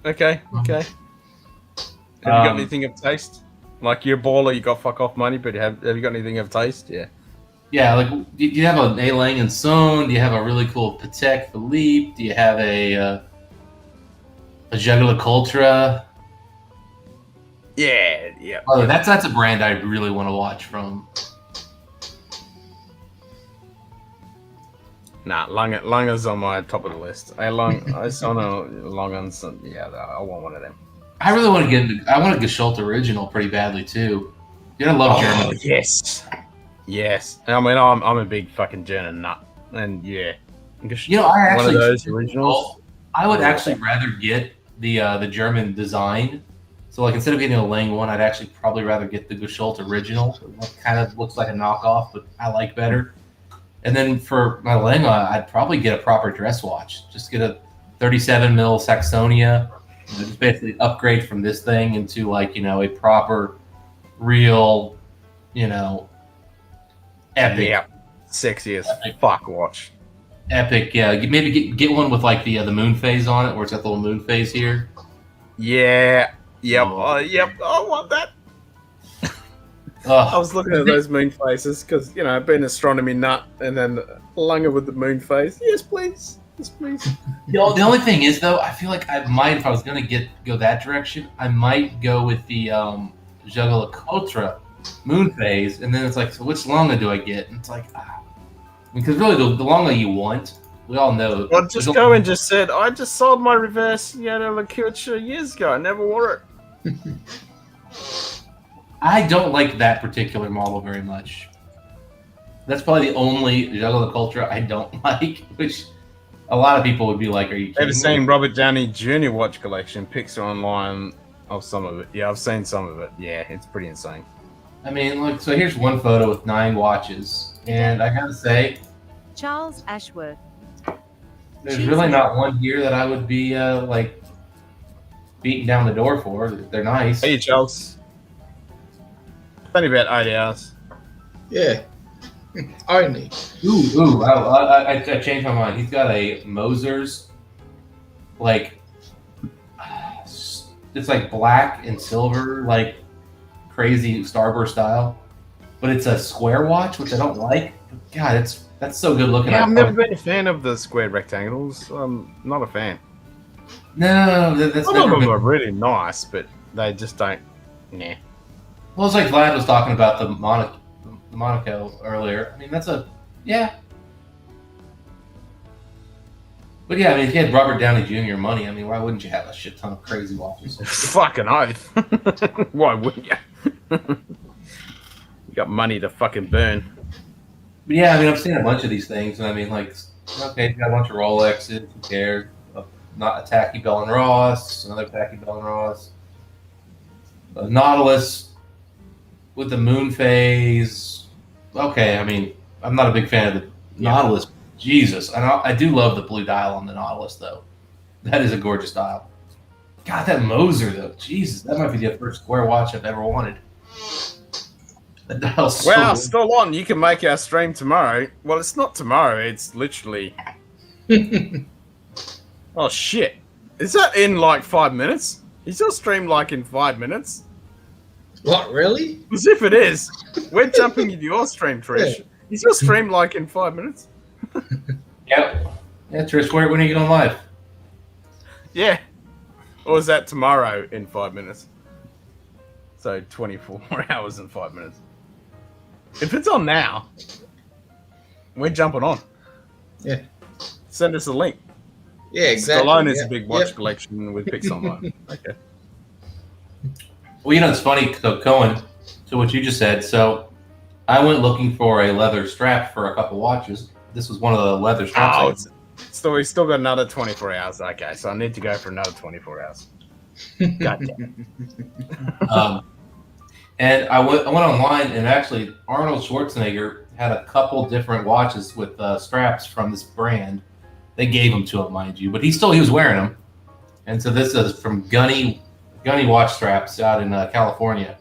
Okay. Have you got anything of taste? Like, you're a baller, you got fuck off money, but have you got anything of taste? Yeah. Yeah, like, do you have an A. Lang & Son? Do you have a really cool Patek Philippe? Do you have a Juggler Cultra? Yeah. Oh, that's a brand I really want to watch from. Nah, Langer's on my top of the list. I saw no Langer's. Yeah, I want one of them. I really want to get into... I want a Geschult original pretty badly, too. You know, I love German. Yes. I mean, I'm a big fucking German nut. And, yeah. You know, I actually... One of those originals. I would actually rather get the German design. So, like, instead of getting a Lang one, I'd actually probably rather get the Geschult original. It kind of looks like a knockoff, but I like better. And then for my Lang, I'd probably get a proper dress watch. Just get a 37 mil Saxonia. Just basically upgrade from this thing into, like, you know, a proper, real, you know, epic. Yeah. Sexy as fuck watch. Epic, yeah. Maybe get one with, like, the moon phase on it, where it's got the little moon phase here. Yeah. Yep. I want that. I was looking at those moon phases because, you know, I've been an astronomy nut, and then Langer with the moon phase. Yes, please. The only thing is, though, I feel like I might, if I was going to go that direction, I might go with the Juggler Cultra moon phase, and then it's like, so which Langer do I get? And it's like, because really the Langer you want, we all know. Well, just go and just said, I just sold my reverse Juggler Cultra years ago. I never wore it. I don't like that particular model very much. That's probably the only Juggler Cultra I don't like, which a lot of people would be like, are you kidding Ever seen Robert Downey Jr. watch collection? Pics are online of some of it. Yeah, I've seen some of it. Yeah, it's pretty insane. I mean, look, so here's one photo with 9 watches, and I gotta say, Charles Ashworth. there's really not one here that I would be, like, beating down the door for. They're nice. Hey, Charles. Only about 8 hours. Yeah. Only. Ooh, I changed my mind. He's got a Moser's, like, it's like black and silver, like crazy Starburst style, but it's a square watch, which I don't like. God, that's so good looking. Yeah, I've never been a fan of the square rectangles. I'm not a fan. No, that's some of them are really nice, but they just don't. Nah. Well, it's like Vlad was talking about the Monaco earlier. I mean, that's yeah. But yeah, I mean, if you had Robert Downey Jr. money, I mean, why wouldn't you have a shit ton of crazy watches? Fucking oath. Why wouldn't you? You got money to fucking burn. But yeah, I mean, I've seen a bunch of these things, and I mean, like, okay, you got a bunch of Rolexes, who cares? Not a tacky Bell & Ross, another tacky Bell & Ross. A Nautilus with the moon phase. Okay, I mean, I'm not a big fan of the Nautilus. Jesus, I do love the blue dial on the Nautilus, though. That is a gorgeous dial. God, that Moser, though. Jesus, that might be the first square watch I've ever wanted. That dial's well, so still on. You can make our stream tomorrow. Well, it's not tomorrow. It's literally... Oh, shit. Is that in, like, 5 minutes? Is your stream, like, in 5 minutes? What, really? As if it is. We're jumping into your stream, Trish. Yeah. Is your stream like in 5 minutes? Yep. Yeah, Trish, when are you going live? Yeah. Or is that tomorrow in 5 minutes? So 24 hours and 5 minutes. If it's on now, we're jumping on. Yeah. Send us a link. Yeah, exactly. Stallone is Yeah. a big watch Yep. collection with pics online. Okay. Well, it's funny, Cohen, to what you just said. So I went looking for a leather strap for a couple watches. This was one of the leather straps. So we still got another 24 hours. Okay, so I need to go for another 24 hours. Gotcha. And I went online, and actually Arnold Schwarzenegger had a couple different watches with straps from this brand. They gave them to him, mind you, but he was wearing them. And so this is from Gunny watch straps out in California.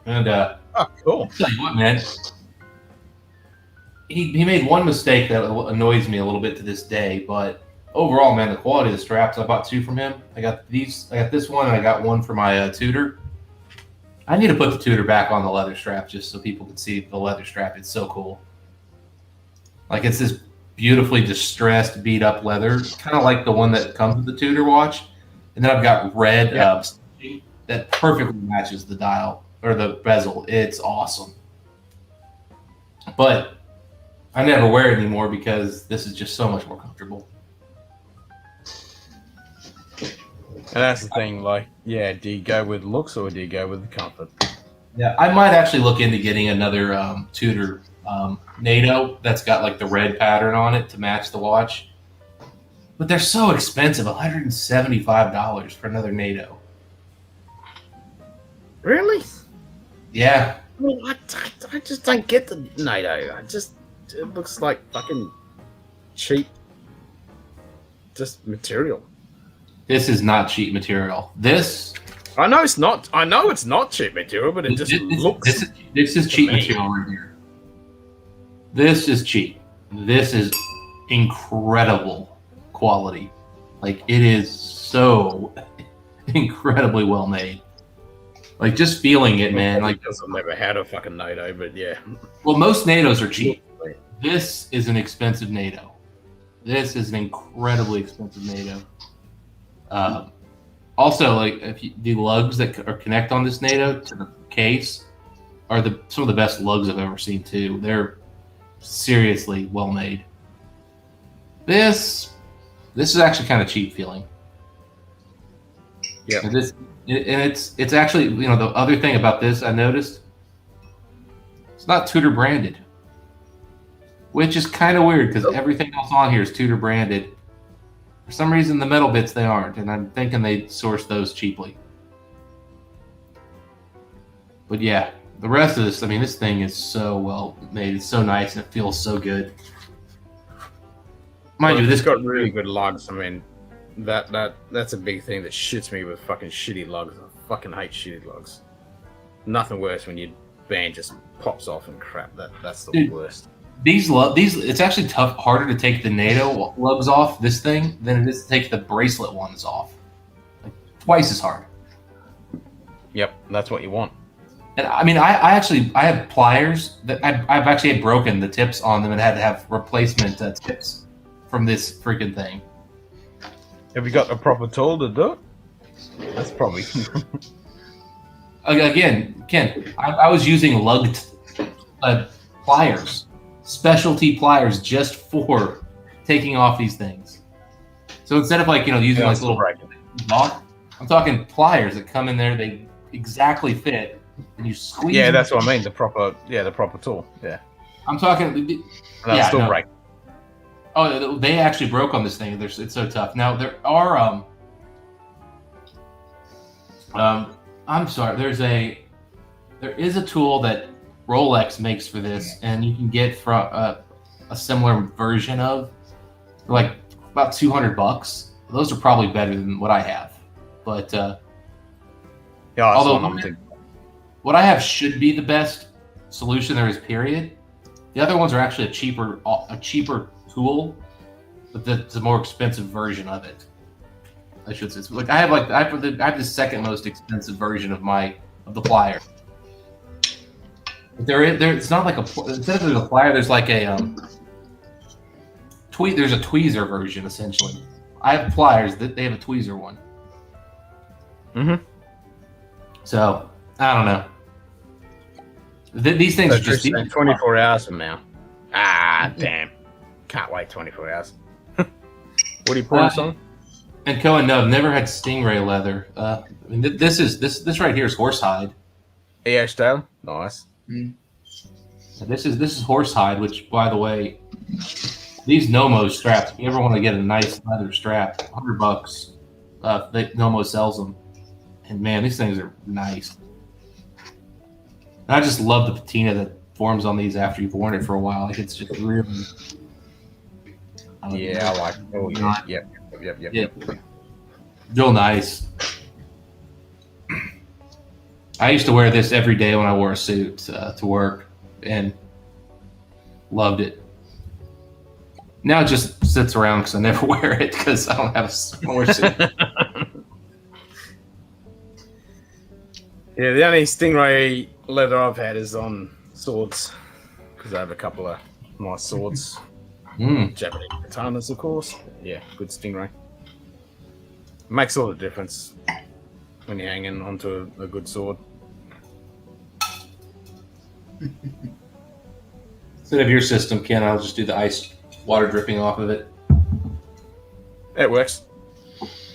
And oh, cool. I'll tell you what, man. He made one mistake that annoys me a little bit to this day, but overall, man, the quality of the straps, I bought two from him. I got this one, and I got one for my Tudor. I need to put the Tudor back on the leather strap just so people can see the leather strap. It's so cool. Like, it's this beautifully distressed, beat up leather, kind of like the one that comes with the Tudor watch. And then I've got red stitching that perfectly matches the dial or the bezel. It's awesome. But I never wear it anymore because this is just so much more comfortable. And that's the thing, like, yeah, do you go with looks or do you go with the comfort? Yeah, I might actually look into getting another Tudor NATO that's got like the red pattern on it to match the watch. But they're so expensive, $175 for another NATO. Really? Yeah. Well, I just don't get the NATO. It looks like fucking cheap, just material. This is not cheap material. I know it's not. I know it's not cheap material, but it just looks. This is cheap material right here. This is cheap. This is incredible quality. Like, it is so incredibly well made. Like, just feeling it, man. Like, I've never had a fucking NATO, but yeah. Well, most NATOs are cheap. This is an expensive NATO. This is an incredibly expensive NATO. Also, like, the lugs that connect on this NATO to the case are some of the best lugs I've ever seen too. They're seriously well made. This is actually kind of cheap feeling. Yeah. It's actually, the other thing about this I noticed, it's not Tudor branded, which is kind of weird because everything else on here is Tudor branded. For some reason, the metal bits they aren't, and I'm thinking they sourced those cheaply. But yeah, the rest of this, this thing is so well made. It's so nice, and it feels so good. Mind you, this got really good lugs. That's a big thing that shits me with fucking shitty lugs. I fucking hate shitty lugs. Nothing worse when your band just pops off and crap. That's the worst. These it's actually harder to take the NATO lugs off this thing than it is to take the bracelet ones off. Like, twice as hard. Yep, that's what you want. And I have pliers that I've actually had broken the tips on them and had to have replacement tips from this freaking thing. Have you got a proper tool to do it? That's probably. Again, Ken, I was using lugged pliers. Specialty pliers just for taking off these things. So instead of using little lock, I'm talking pliers that come in there, they exactly fit, and you squeeze. Yeah, that's what I mean. The proper tool. Yeah. I'm talking. That's still right. Oh, they actually broke on this thing. It's so tough. Now there are I'm sorry. There is a tool that Rolex makes for this, and you can get from a similar version of, like, about $200. Those are probably better than what I have, but although what I have should be the best solution there is. Period. The other ones are actually a cheaper tool, but it's a more expensive version of it. I should say. I have the second most expensive version of the plier. It's not like instead of a plier, there's like a there's a tweezer version essentially. I have pliers, they have a tweezer one. Mm-hmm. So I don't know. These things are just 24 hours from now. Ah, damn! Can't wait 24 hours. What are you pouring this on? And Cohen, no, I've never had stingray leather. I mean, this right here is horsehide. EH tail, nice. Mm. This is horsehide, which, by the way, these Nomo straps. If you ever want to get a nice leather strap, $100. Nomo sells them, and man, these things are nice. And I just love the patina that forms on these after you've worn it for a while. Like it's just really. Yeah, I like it. Oh yeah, yep. Real nice. I used to wear this every day when I wore a suit to work, and loved it. Now it just sits around because I never wear it because I don't have a suit. Yeah, the only stingray leather I've had is on swords because I have a couple of nice swords. Japanese katanas, of course. Yeah, good stingray. Makes all the difference when you're hanging onto a good sword. Instead of your system, Ken, I'll just do the ice water dripping off of it. It works.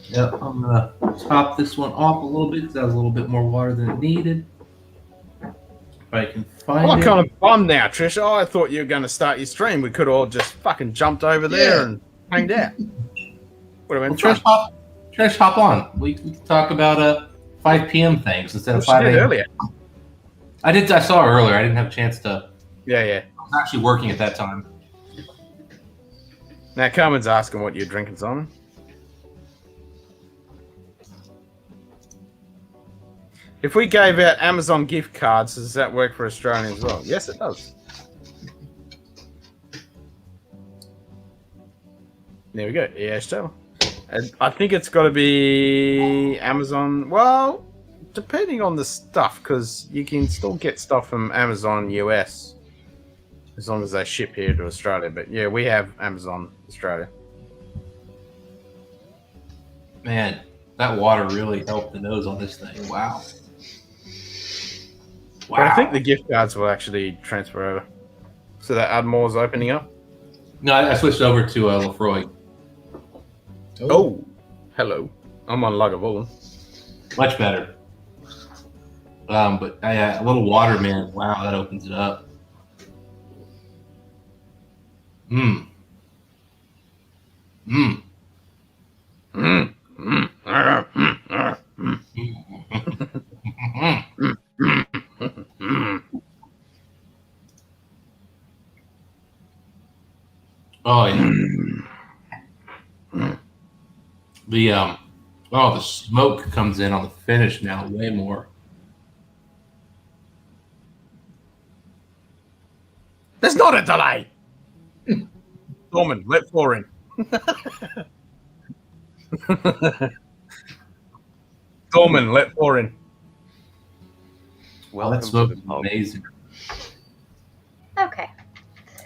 Yep, I'm gonna top this one off a little bit because that has a little bit more water than it needed. If I can find it. I'm kind of bummed now, Trish. Oh, I thought you were going to start your stream. We could all just fucking jumped over there and hanged out. Would have been Trish, hop on. We can talk about 5 p.m. things instead of 5 a.m. earlier. I saw her earlier. I didn't have a chance to. Yeah. I was actually working at that time. Now, Carmen's asking what you're drinking, Simon. If we gave out Amazon gift cards, does that work for Australia as well? Yes, it does. There we go. EHL. I think it's got to be Amazon. Well, depending on the stuff, because you can still get stuff from Amazon US as long as they ship here to Australia. But yeah, we have Amazon Australia. Man, that water really helped the nose on this thing. Wow. But I think the gift cards will actually transfer over. So that Ardmore's opening up? No, I switched over to Lefroy. Oh, hello. I'm on Lagavulin. Much better. But a little water, man. Wow, that opens it up. Mmm. Mmm. Mmm. Oh yeah. The smoke comes in on the finish now way more. There's not a delay. Norman, let 4 in. Dorman, let 4 in. Well, that smoke is amazing. Okay.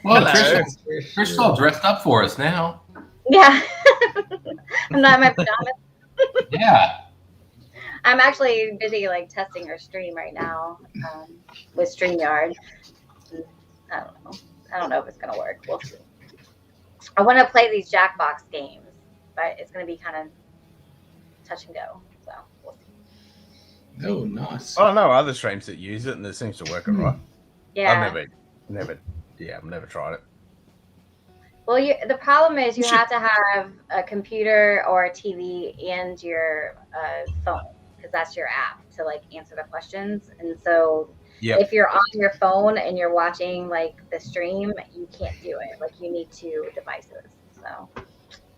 Well, Trish all dressed up for us now. Yeah. I'm not in my pajamas. Yeah. I'm actually busy testing her stream right now with StreamYard. I don't know. I don't know if it's gonna work. We'll see. I want to play these Jackbox games, but it's gonna be kind of touch and go. So we'll see. Oh, nice. I don't know other streams that use it, and it seems to work all right. Yeah. I've never tried it. Well, the problem is you have to have a computer or a TV and your phone, because that's your app to answer the questions. And so if you're on your phone and you're watching the stream, you can't do it. You need 2 devices. So I don't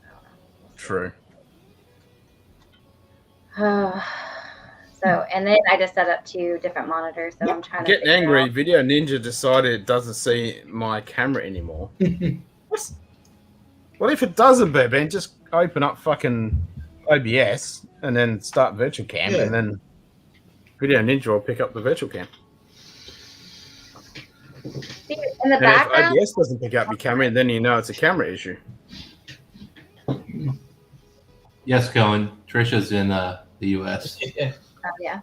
know. True. So, and then I just set up 2 different monitors. So I'm trying to Getting angry. Video Ninja decided it doesn't see my camera anymore. Well, if it doesn't, Ben, just open up fucking OBS and then start virtual cam, and then Video Ninja will pick up the virtual cam. See, in the And if background. OBS doesn't pick up your camera, then you know it's a camera issue. Yes, Cohen. Trisha's in the U.S. Yeah. Oh, yeah.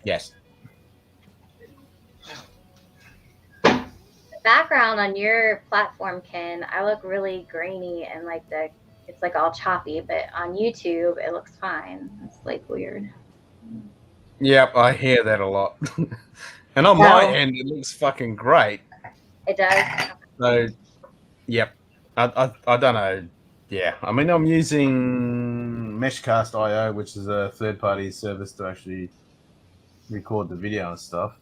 Yes. The background on your platform, Ken, I look really grainy and like it's like all choppy, but on YouTube it looks fine. It's like weird. Yep, I hear that a lot. And on my end, it looks fucking great. It does. So, yep. I don't know. Yeah, I mean, I'm using Meshcast.io, which is a third-party service to actually record the video and stuff.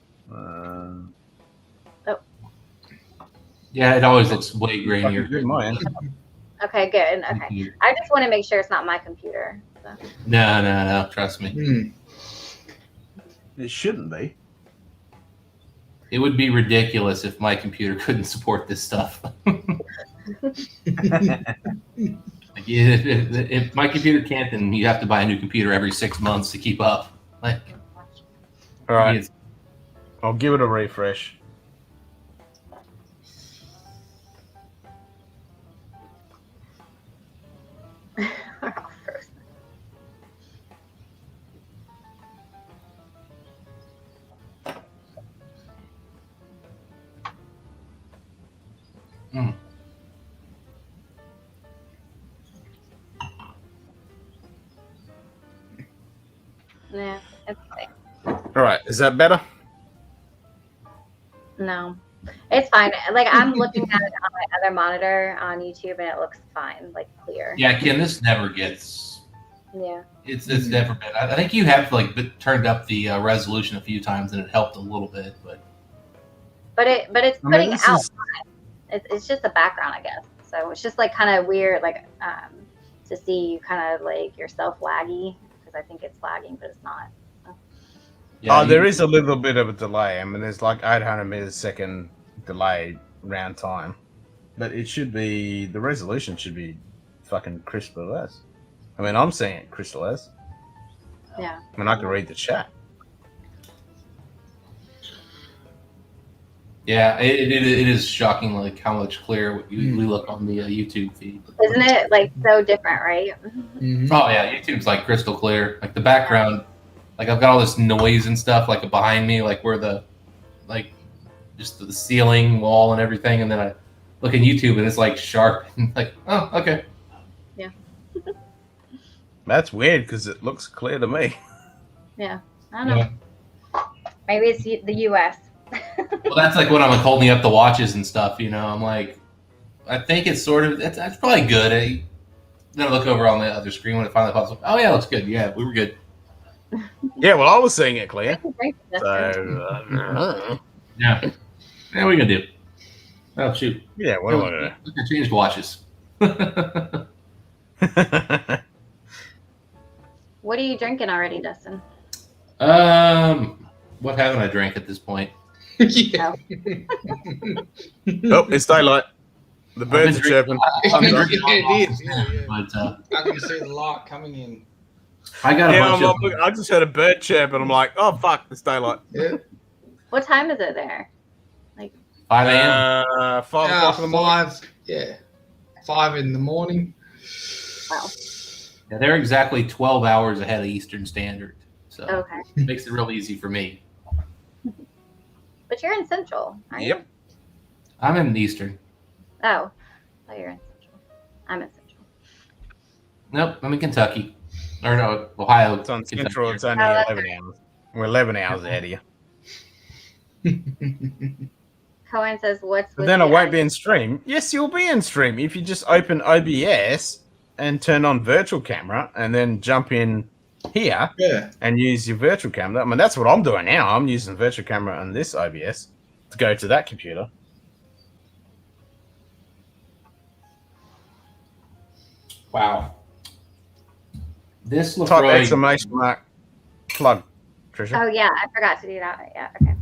Yeah, it always looks way grainier. Good mine. Okay, good. Okay. I just want to make sure it's not my computer. So. No. Trust me. It shouldn't be. It would be ridiculous if my computer couldn't support this stuff. If my computer can't, then you have to buy a new computer every 6 months to keep up. Like, all right, I'll give it a refresh. Yeah, it's fine. All right, is that better? No, it's fine. Like I'm looking at it on my other monitor on YouTube, and it looks fine, like clear. yeah, Ken, this never gets. Yeah. It's never been. I think you have turned up the resolution a few times, and it helped a little bit, but it's putting out fine. It's just the background, I guess. So it's just like kind of weird, like to see you kind of like yourself laggy because I think it's lagging, but it's not. Yeah, there is a little bit of a delay. I mean, there's like 800 millisecond delay round time, but it should be the resolution should be fucking crystal as. I mean, I'm seeing it crystal as. Yeah. I mean, I can read the chat. yeah, it is shocking, like how much clearer we look on the YouTube feed. Isn't it like so different, right? Oh yeah, YouTube's like crystal clear. Like the background, like I've got all this noise and stuff like behind me, like where the just the ceiling, wall, and everything, and then I look at YouTube and it's like sharp and like, oh, okay. Yeah. That's weird because it looks clear to me. Yeah, I don't know. Maybe it's the U.S. Well, that's like when I'm like holding up the watches and stuff, you know. I'm like, I think it's sort of that's probably good. Then I look over on the other screen when it finally pops up. Oh yeah, it looks good. Yeah, we were good. Yeah, well, I was seeing it clear. So, yeah. Yeah, what are we gonna do? Oh shoot. Yeah, what am I gonna do? I changed watches. What are you drinking already, Dustin? What haven't I drank at this point? Yeah. Oh, it's daylight. The birds are chirping. It is. Yeah. But I can see the light coming in. I got a bunch of. I just heard a bird chirp, and I'm like, oh fuck, it's daylight. Yeah. What time is it there? Like 5 a.m. 5 o'clock in the morning. 5. Yeah. 5 in the morning. Wow. Yeah, they're exactly 12 hours ahead of Eastern Standard, so Okay. it makes it real easy for me. But you're in Central, aren't you? Yep. I'm in Eastern. Oh, you're in Central. I'm in Central. Nope, I'm in Kentucky. Or no, Ohio. It's on Kentucky. Central. It's only 11 hours. We're 11 hours ahead of you. Cohen says, "What's?" But then I won't be in stream. Yes, you'll be in stream if you just open OBS and turn on virtual camera, and then jump in here and use your virtual camera. I mean, that's what I'm doing now. I'm using virtual camera on this OBS to go to that computer. Wow. This Type LaCroix. exclamation mark plug, Trisha. Oh yeah, I forgot to do that. Yeah, okay.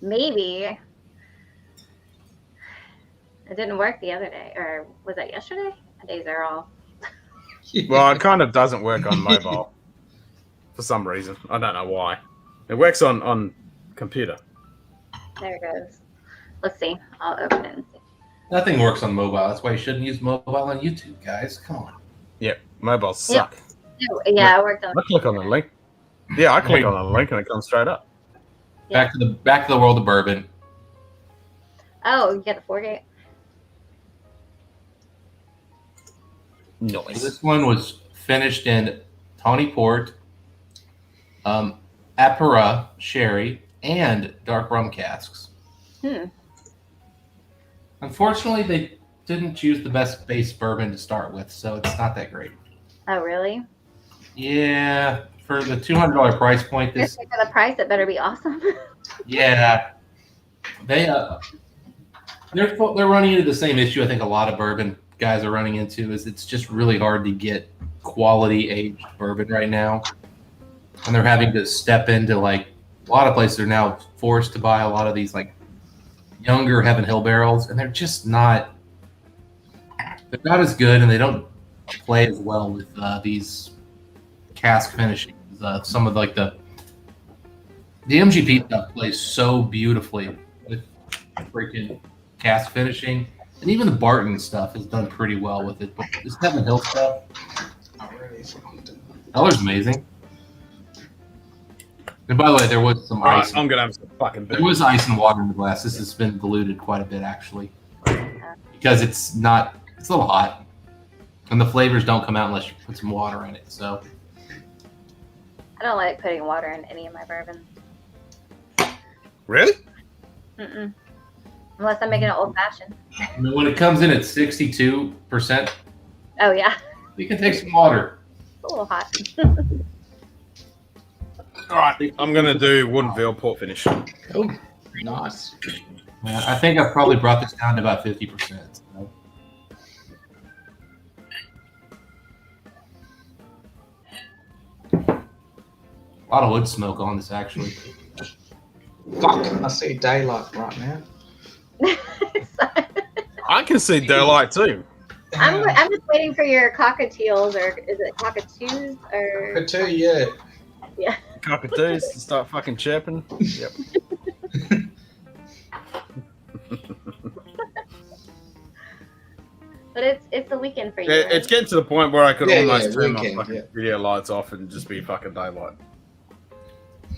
Maybe it didn't work the other day, or was that yesterday? My days are all. Well, it kind of doesn't work on mobile for some reason. I don't know why. It works on computer. There it goes. Let's see. I'll open it and see. Nothing works on mobile. That's why you shouldn't use mobile on YouTube, guys. Come on. Yep, mobiles suck. Yeah, I worked on I click on the link. Yeah, I click on the link and it comes straight up. Back to the world of bourbon. Oh, you got the 4-gate? Nice. So this one was finished in Tawny Port, Apera Sherry, and dark rum casks. Unfortunately, they didn't choose the best base bourbon to start with, so it's not that great. Oh, really? Yeah, for the $200 price point, this. For the price, it better be awesome. Yeah, they're running into the same issue I think a lot of bourbon guys are running into. Is it's just really hard to get quality aged bourbon right now, and they're having to step into like a lot of places are now forced to buy a lot of these like younger Heaven Hill barrels, and they're just not as good, and they don't play as well with these cask finishings. Some of like the MGP stuff plays so beautifully with freaking cask finishing, and even the Barton stuff has done pretty well with it. But this Heaven Hill stuff, color's amazing. And by the way, there was some ice. I'm gonna have some fucking. There was ice and water in the glass. This has been diluted quite a bit actually, because it's a little hot, and the flavors don't come out unless you put some water in it. So I don't like putting water in any of my bourbon. Really? Mm-mm. Unless I'm making an old fashioned. I mean, when it comes in at 62%, Oh yeah. you can take some water. It's a little hot. All right, I'm gonna do Woonthella port finish. Oh, nice. Yeah, I think I've probably brought this down to about 50%. So. A lot of wood smoke on this, actually. Fuck, I see daylight right now. I can see daylight too. I'm just waiting for your cockatiels, or is it cockatoos, or Cockatoo, yeah. Yeah. Cockatoos to start fucking chirping. Yep. But it's the weekend for you. It's getting to the point where I could almost turn my weekend, fucking video lights off and just be fucking daylight.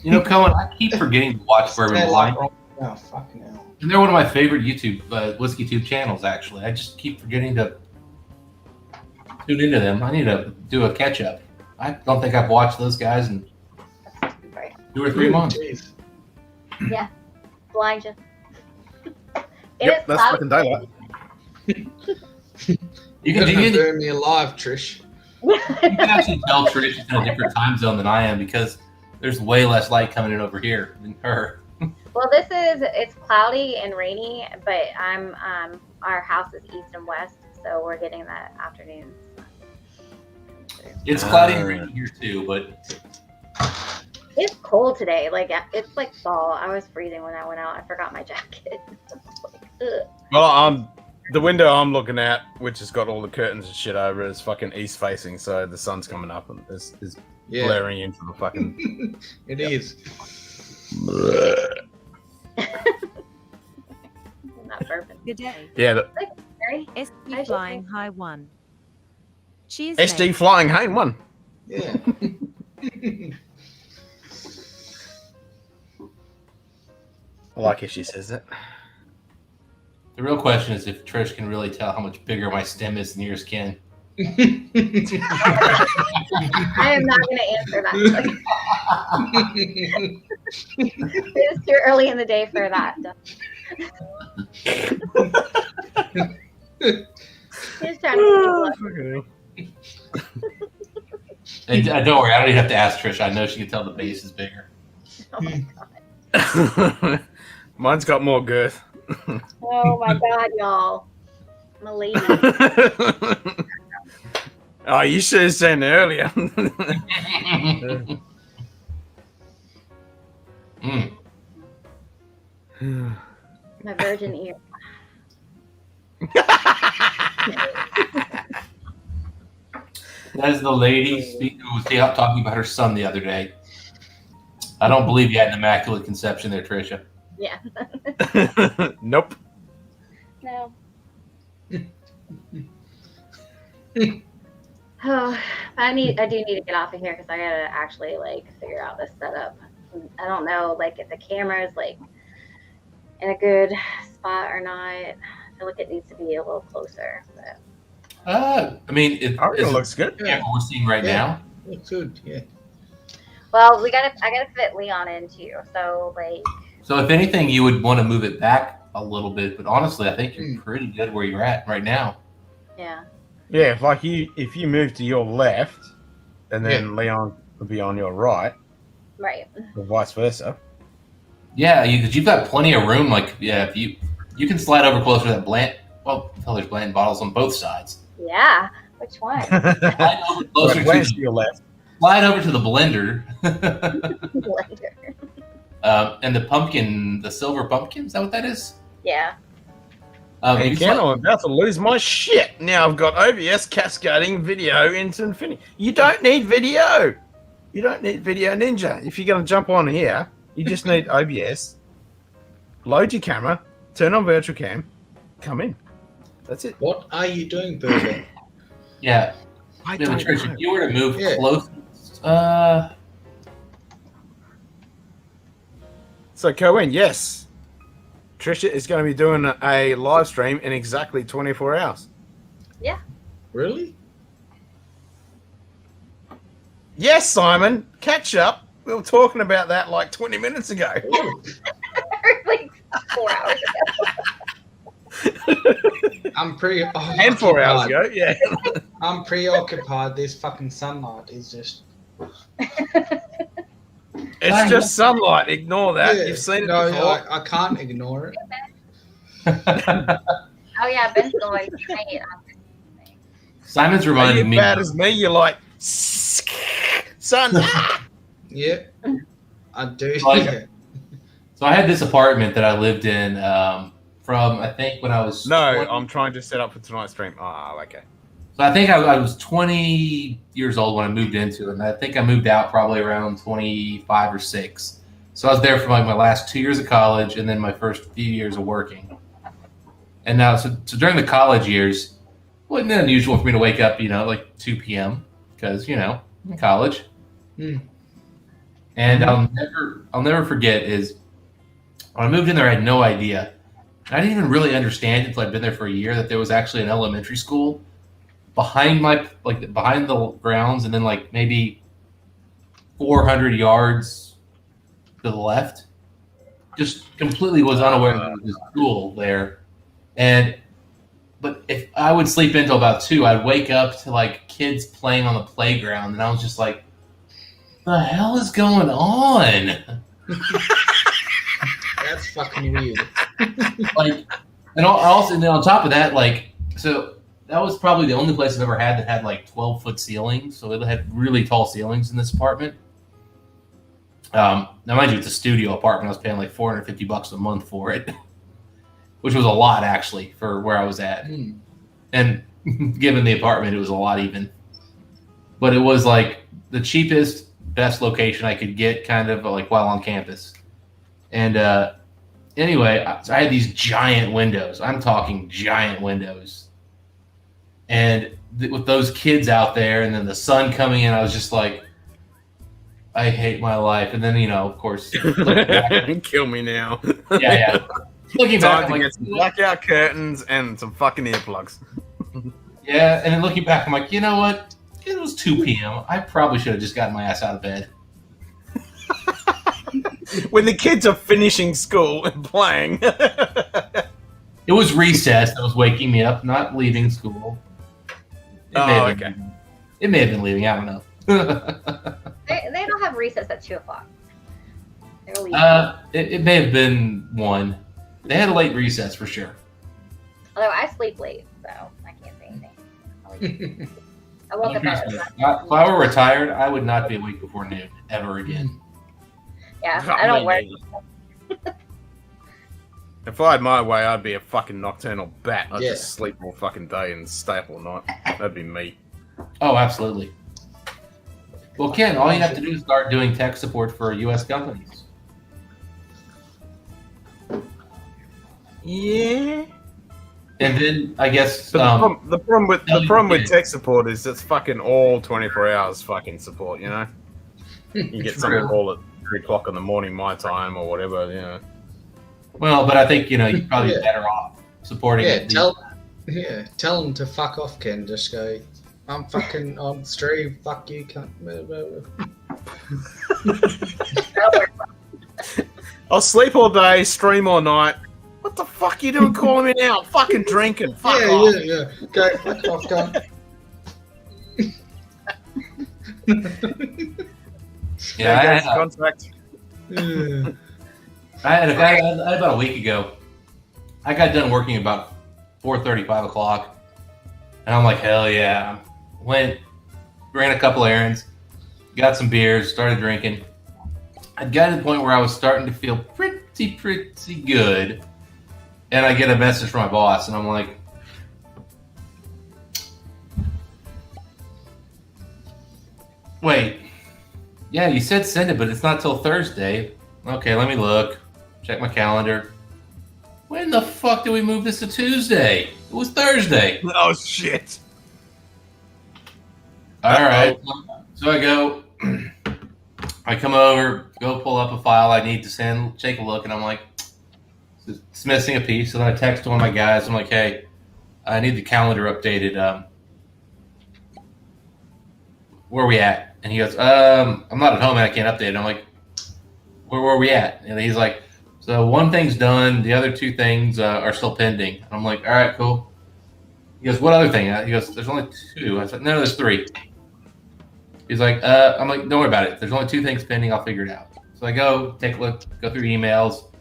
You know, Cohen, I keep forgetting to watch Bourbon Blind. Oh, fucking hell. And they're one of my favorite YouTube, Whiskey Tube channels, actually. I just keep forgetting to tune into them. I need to do a catch up. I don't think I've watched those guys in 2 or 3 months. Geez. Yeah. Blind you. Yep, that's fucking daylight. You can burn me alive, Trish. You can actually tell Trish is in a different time zone than I am because there's way less light coming in over here than her. Well, it's cloudy and rainy, but our house is east and west, so we're getting that afternoon. It's cloudy and rainy here too, but it's cold today. Like it's like fall. I was freezing when I went out. I forgot my jacket. Like, ugh. Well, the window I'm looking at, which has got all the curtains and shit over, is fucking east facing, so the sun's coming up and is blaring into the fucking. It is. Not bourbon. Good day. Yeah. SD Flying High 1. Cheers. SD mate. Flying High 1. Yeah. I like how she says that. the real question is if Trish can really tell how much bigger my stem is than yours can. I am not going to answer that. It's too early in the day for that. He's trying to And don't worry, I don't even have to ask Trish. I know she can tell the base is bigger. Oh my god. Mine's got more girth. Oh my god, y'all. I'm a lady. Oh, you should have said it earlier. My virgin ear. That is the lady who was out talking about her son the other day. I don't believe you had an immaculate conception there, Tricia. Yeah. Nope. No. Oh, I do need to get off of here because I gotta actually like figure out this setup. I don't know like if the camera's like in a good spot or not. I feel like it needs to be a little closer. But... I mean, it looks good. Yeah, what we're seeing right now. Looks good. Yeah. Well, I gotta fit Leon in too. So like. So if anything, you would want to move it back a little bit. But honestly, I think you're pretty good where you're at right now. Yeah. Yeah, if you move to your left, and then Leon would be on your right. Right. Or vice versa. Yeah, you've got plenty of room. Like, yeah, if you can slide over closer to that Bland. Well, there's Bland bottles on both sides. Yeah. Which one? Slide over closer to your left. Slide over to the blender. Blender. And the silver pumpkin. Is that what that is? Yeah. Hey, Ken, I'm about to lose my shit. Now I've got OBS cascading video into infinity. You don't need video. You don't need Video Ninja. If you're going to jump on here, you just need OBS. Load your camera, turn on virtual cam, come in. That's it. What are you doing, Burger? Yeah. I don't Trish, know. if you were to move close, So, Cohen, yes. Trisha is going to be doing a live stream in exactly 24 hours. Yeah. Really? Yes, Simon. Catch up. We were talking about that like 20 minutes ago. Like 4 hours ago. I'm pretty. And 4 hours ago, yeah. I'm preoccupied. This fucking sunlight is just. It's just sunlight. Ignore that. Yeah, You've seen it no, before. I can't ignore it. Oh yeah, Ben's always saying it. Simon's reminding me. Bad as me. You're like, son. Yeah, I do. Like, so I had this apartment that I lived in from I think when I was. No, 20. I'm trying to set up for tonight's stream. Oh, okay. So I think I was 20 years old when I moved into it, and I think I moved out probably around 25 or 6. So I was there for like my last 2 years of college, and then my first few years of working. And now, so during the college years, it wasn't unusual for me to wake up, like 2 p.m. because in college. And I'll never forget is when I moved in there, I had no idea. I didn't even really understand until I'd been there for a year that there was actually an elementary school behind behind the grounds, and then like maybe 400 yards to the left. Just completely was unaware that there was a school there. But if I would sleep until about 2, I'd wake up to like kids playing on the playground, and I was just like, "The hell is going on?" That's fucking weird. And on top of that, so that was probably the only place I've ever had that had like 12-foot ceilings. So it had really tall ceilings in this apartment. Now, mind you, it's a studio apartment. I was paying like $450 a month for it, which was a lot actually for where I was at. And given the apartment, it was a lot even. But it was like the cheapest, best location I could get, kind of like while on campus. And anyway, so I had these giant windows. I'm talking giant windows. And with those kids out there, and then the sun coming in, I was just like, I hate my life. And then, of course, kill me now. Yeah. Looking back, Time to get some blackout curtains and some fucking earplugs. Yeah, and then looking back, I'm like, you know what? It was 2 p.m. I probably should have just gotten my ass out of bed. When the kids are finishing school and playing. It was recess that was waking me up, not leaving school. Okay. It may have been leaving. I don't know. They don't have recess at 2 o'clock. It may have been 1. They had a late recess for sure. Although I sleep late, so I can't say anything. I woke up at If I were retired, I would not be awake before noon ever again. Yeah, I don't work. If I had my way, I'd be a fucking nocturnal bat. I'd Yeah. just sleep all fucking day and stay up all night. That'd be me. Oh, absolutely. Well, Ken, all you have to do is start doing tech support for U.S. companies. Yeah. And then I guess But the problem with yeah. tech support is it's fucking all 24 hours fucking support. You know, you get some True. call at 3:00 in the morning my time or whatever. You know. Well, but I think you're probably Yeah. better off supporting Yeah, it. tell them to fuck off, Ken. Just go. I'm fucking on stream. Fuck you, cunt. I'll sleep all day, stream all night. What the fuck you doing calling me now? Fucking drinking. Fuck off. Yeah. Go fuck off, cunt. Yeah, I had, Contract. I had about a week ago. I got done working about 4:30, 5 o'clock, and I'm like, hell yeah! Went, ran a couple errands, got some beers, started drinking. I got to the point where I was starting to feel pretty good, and I get a message from my boss, and I'm like, wait, yeah, you said send it, but it's not till Thursday. Okay, let me look. Check my calendar. When the fuck did we move this to Tuesday? It was Thursday. Oh shit. All right. So I go. I come over, go pull up a file I need to send, take a look, and I'm like, it's missing a piece. So then I text one of my guys. I'm like, hey, I need the calendar updated. Where are we at? And he goes, I'm not at home and I can't update it. I'm like, where are we at? And he's like, so one thing's done, the other two things are still pending. And I'm like, all right, cool. He goes, what other thing? He goes, there's only two. I said, no, there's three. He's like, I'm like, don't worry about it. There's only two things pending. I'll figure it out. So I go take a look, go through emails,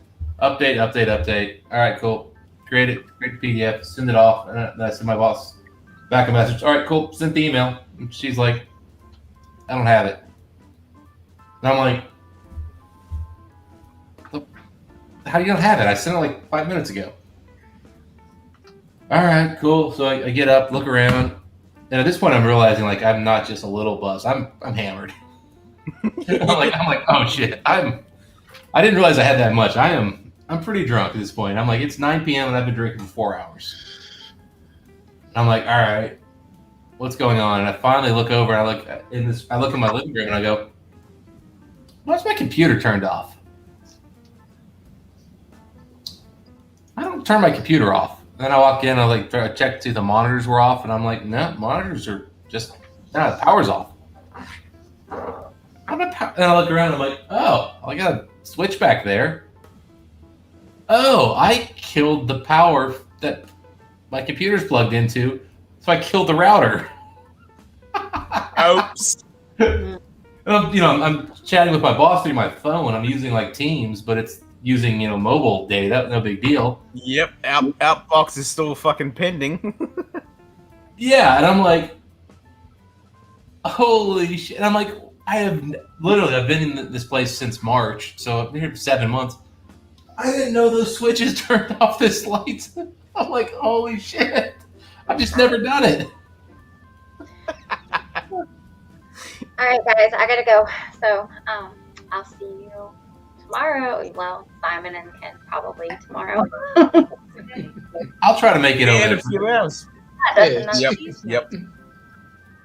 update. All right, cool. Create the PDF, send it off. And then I send my boss back a message. All right, cool. Sent the email. And she's like, I don't have it. And I'm like, how do you not have it? I sent it like 5 minutes ago. All right, cool. So I get up, look around. And at this point, I'm realizing like I'm not just a little buzzed. I'm hammered. I'm like, oh shit. I didn't realize I had that much. I'm pretty drunk at this point. I'm like, it's 9 p.m. and I've been drinking for 4 hours. And I'm like, all right, what's going on? And I finally look over and I look in my living room and I go, why's my computer turned off? I don't turn my computer off. Then I walk in, I try to check to see if the monitors were off, and I'm like, no, monitors are just, the power's off. And I look around, I'm like, oh, I got a switch back there. Oh, I killed the power that my computer's plugged into, so I killed the router. Oops. I'm chatting with my boss through my phone. I'm using like Teams, but it's using mobile data. No big deal. Yep, Outbox is still fucking pending. Yeah, and I'm like, holy shit! And I'm like, I've been in this place since March, so I've been here for 7 months. I didn't know those switches turned off this light. I'm like, holy shit! I've just never done it. All right, guys, I gotta go. So, I'll see you tomorrow. Well, Simon and Ken probably tomorrow. I'll try to make it over in a few hours. Yep.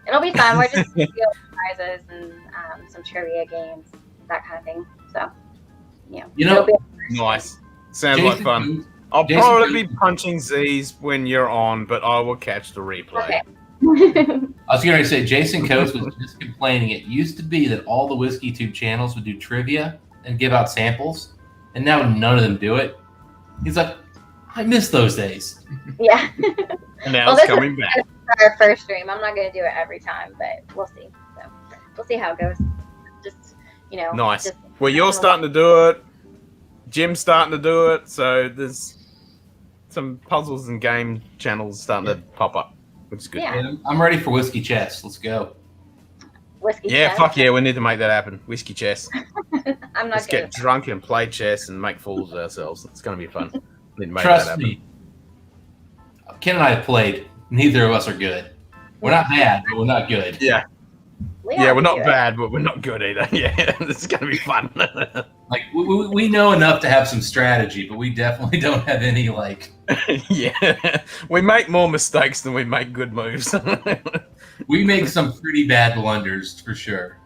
It'll be fun. We're just gonna do prizes and some trivia games, that kind of thing. So, it'll be Nice. Sounds like fun. I'll probably be punching Z's when you're on, but I will catch the replay. Okay. I was going to say, Jason Coates was just complaining. It used to be that all the Whiskey Tube channels would do trivia and give out samples, and now none of them do it. He's like, I miss those days. Yeah. And now it's coming back. Our first stream. I'm not going to do it every time, but we'll see. So we'll see how it goes. Just, Nice. Well, you're starting to do it. Jim's starting to do it. So there's some puzzles and game channels starting to pop up, which is good. Yeah. I'm ready for Whiskey Chess. Let's go. Whiskey chess? Fuck yeah. We need to make that happen. Whiskey chess. I'm not Let's get drunk and play chess and make fools of ourselves. It's going to be fun. Need to make Trust that happen. me. Ken and I have played. Neither of us are good. We're not bad, but we're not good. Yeah. Yeah, we're have to not do it. bad, but we're not good either. Yeah, this is gonna be fun. Like we know enough to have some strategy, but we definitely don't have any like. Yeah, we make more mistakes than we make good moves. We make some pretty bad blunders for sure.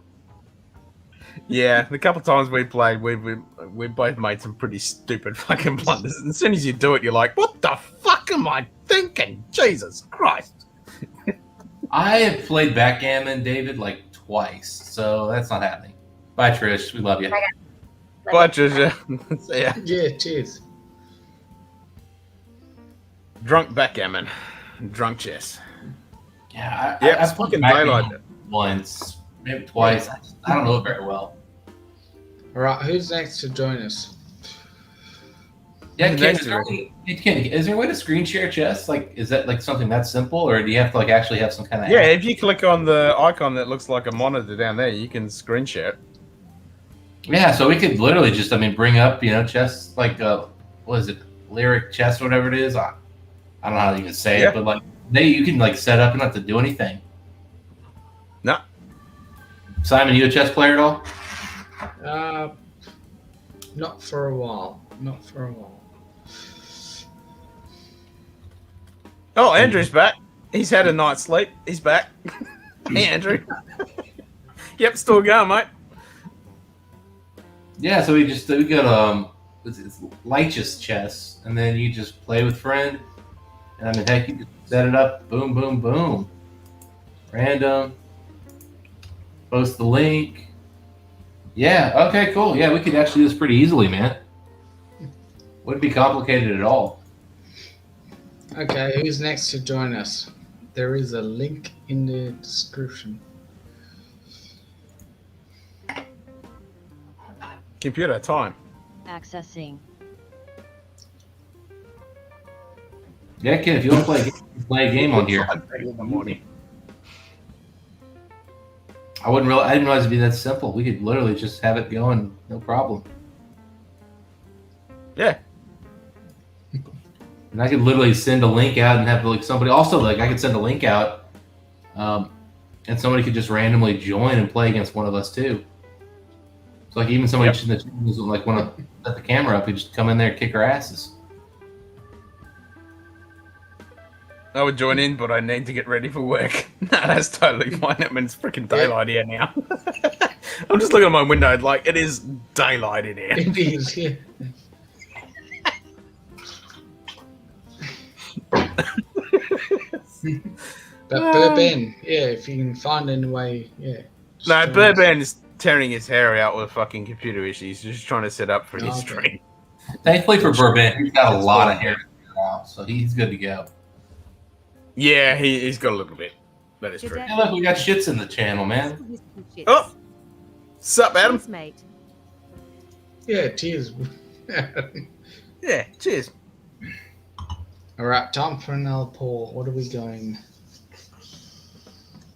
Yeah, the couple times we played, we both made some pretty stupid fucking blunders. And as soon as you do it, you're like, "What the fuck am I thinking? Jesus Christ!" I have played backgammon, David, like twice, so that's not happening. Bye, Trish. We love you. Bye, Trisha. Yeah. Yeah, cheers. Drunk backgammon, drunk chess. Yeah, Yeah, I've it's played fucking backgammon daylight. once, maybe twice. I don't know it very well. All right, who's next to join us? Yeah, Ken, Next is there, to any- Ken, is there a way to screen share chess? Like, is that like something that simple, or do you have to like actually have some kind of? Yeah, if you click on the icon that looks like a monitor down there, you can screen share it. Yeah, so we could literally just, bring up, chess, like, what is it, lyric chess, whatever it is. I don't know how to even say it, but like, you can like set up and not have to do anything. No. Simon, you a chess player at all? Not for a while. Not for a while. Oh, Andrew's back. He's had a night's sleep. He's back. Hey, Andrew. Yep, still going, mate. Yeah, so we got it's Lychus chess, and then you just play with friend, and heck, you just set it up, boom, boom, boom, random, post the link. Yeah, okay, cool. Yeah, we could actually do this pretty easily, man. Wouldn't be complicated at all. Okay, who's next to join us? There is a link in the description. Computer time. Accessing. Yeah, kid, if you want to play a game on here. In the morning. I didn't realize it'd be that simple. We could literally just have it going, no problem. Yeah. And I could literally send a link out and have like somebody also like I could send a link out, and somebody could just randomly join and play against one of us too. So like even somebody just in the chat who doesn't like want to set the camera up, could just come in there and kick our asses. I would join in, but I need to get ready for work. No, that's totally fine. I mean, it's freaking daylight here now. I'm just looking at my window, like, it is daylight in here. It is, yeah. But Burben, yeah, if you can find any way, yeah. No, Burban is tearing his hair out with fucking computer issues. He's just trying to set up for his stream. Thankfully for Burban, he's got a lot of hair now, so he's good to go. Yeah, he's got a little bit. That is true. Hey, look, we got shits in the channel, man. Oh, sup, Adam? Mate. Yeah, cheers. Yeah, cheers. All right, time for another pour. What are we going?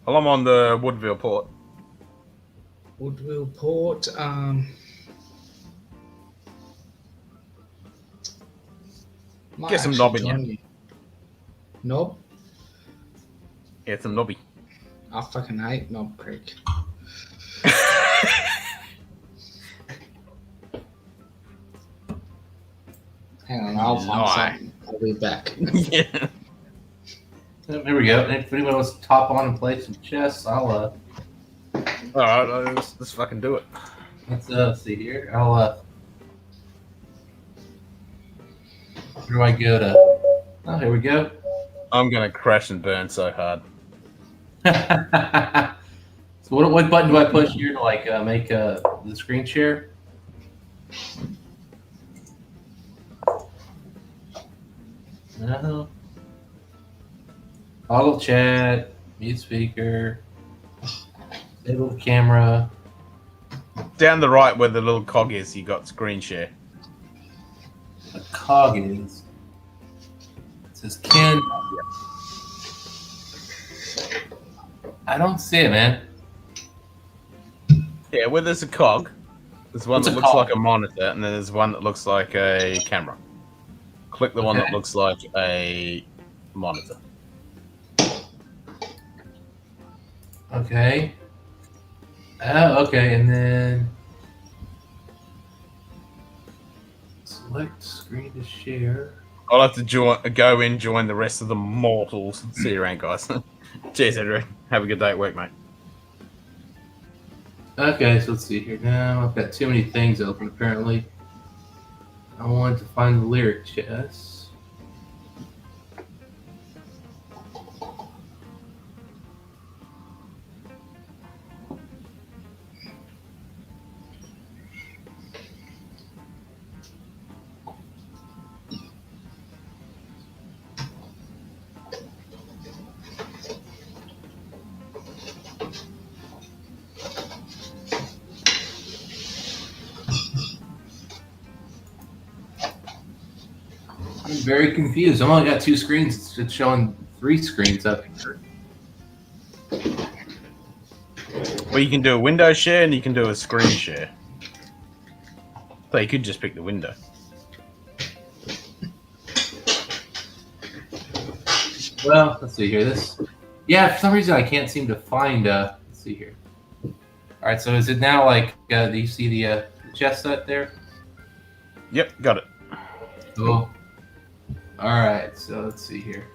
Well, I'm on the Woodville port. Woodville Port. Might Get some actually knob in join you. you. Knob? Yeah, some knobby. I fucking hate Knob Creek. Hang on, I'll find something. I'll be back. Yeah. There we go. If anyone wants to top on and play some chess, I'll All right, let's fucking do it. let's see here. I'll where do I go to? Oh, here we go. I'm gonna crash and burn so hard. So what button do I push here to like make the screen share? No. Toggle chat, mute speaker, disable the camera. Down the right where the little cog is, you got screen share. The cog is. It says Ken. I don't see it, man. Yeah, where there's a cog, there's one What's that a looks cog? like a monitor, and then there's one that looks like a camera. Click the one that Okay. looks like a monitor. Okay. Oh, okay, and then select screen to share. I'll have to join the rest of the mortals. See you around, guys. Cheers, Andrew. Have a good day at work, mate. Okay, so let's see here now. I've got too many things open apparently. I wanted to find the lyric chest. I'm very confused. I've only got 2 screens. It's showing 3 screens up here. Well, you can do a window share and you can do a screen share. So you could just pick the window. Well, let's see here. Yeah, for some reason I can't seem to find. Let's see here. All right, so is it now like? Do you see the chest set there? Yep, got it. Cool. All right, so let's see here.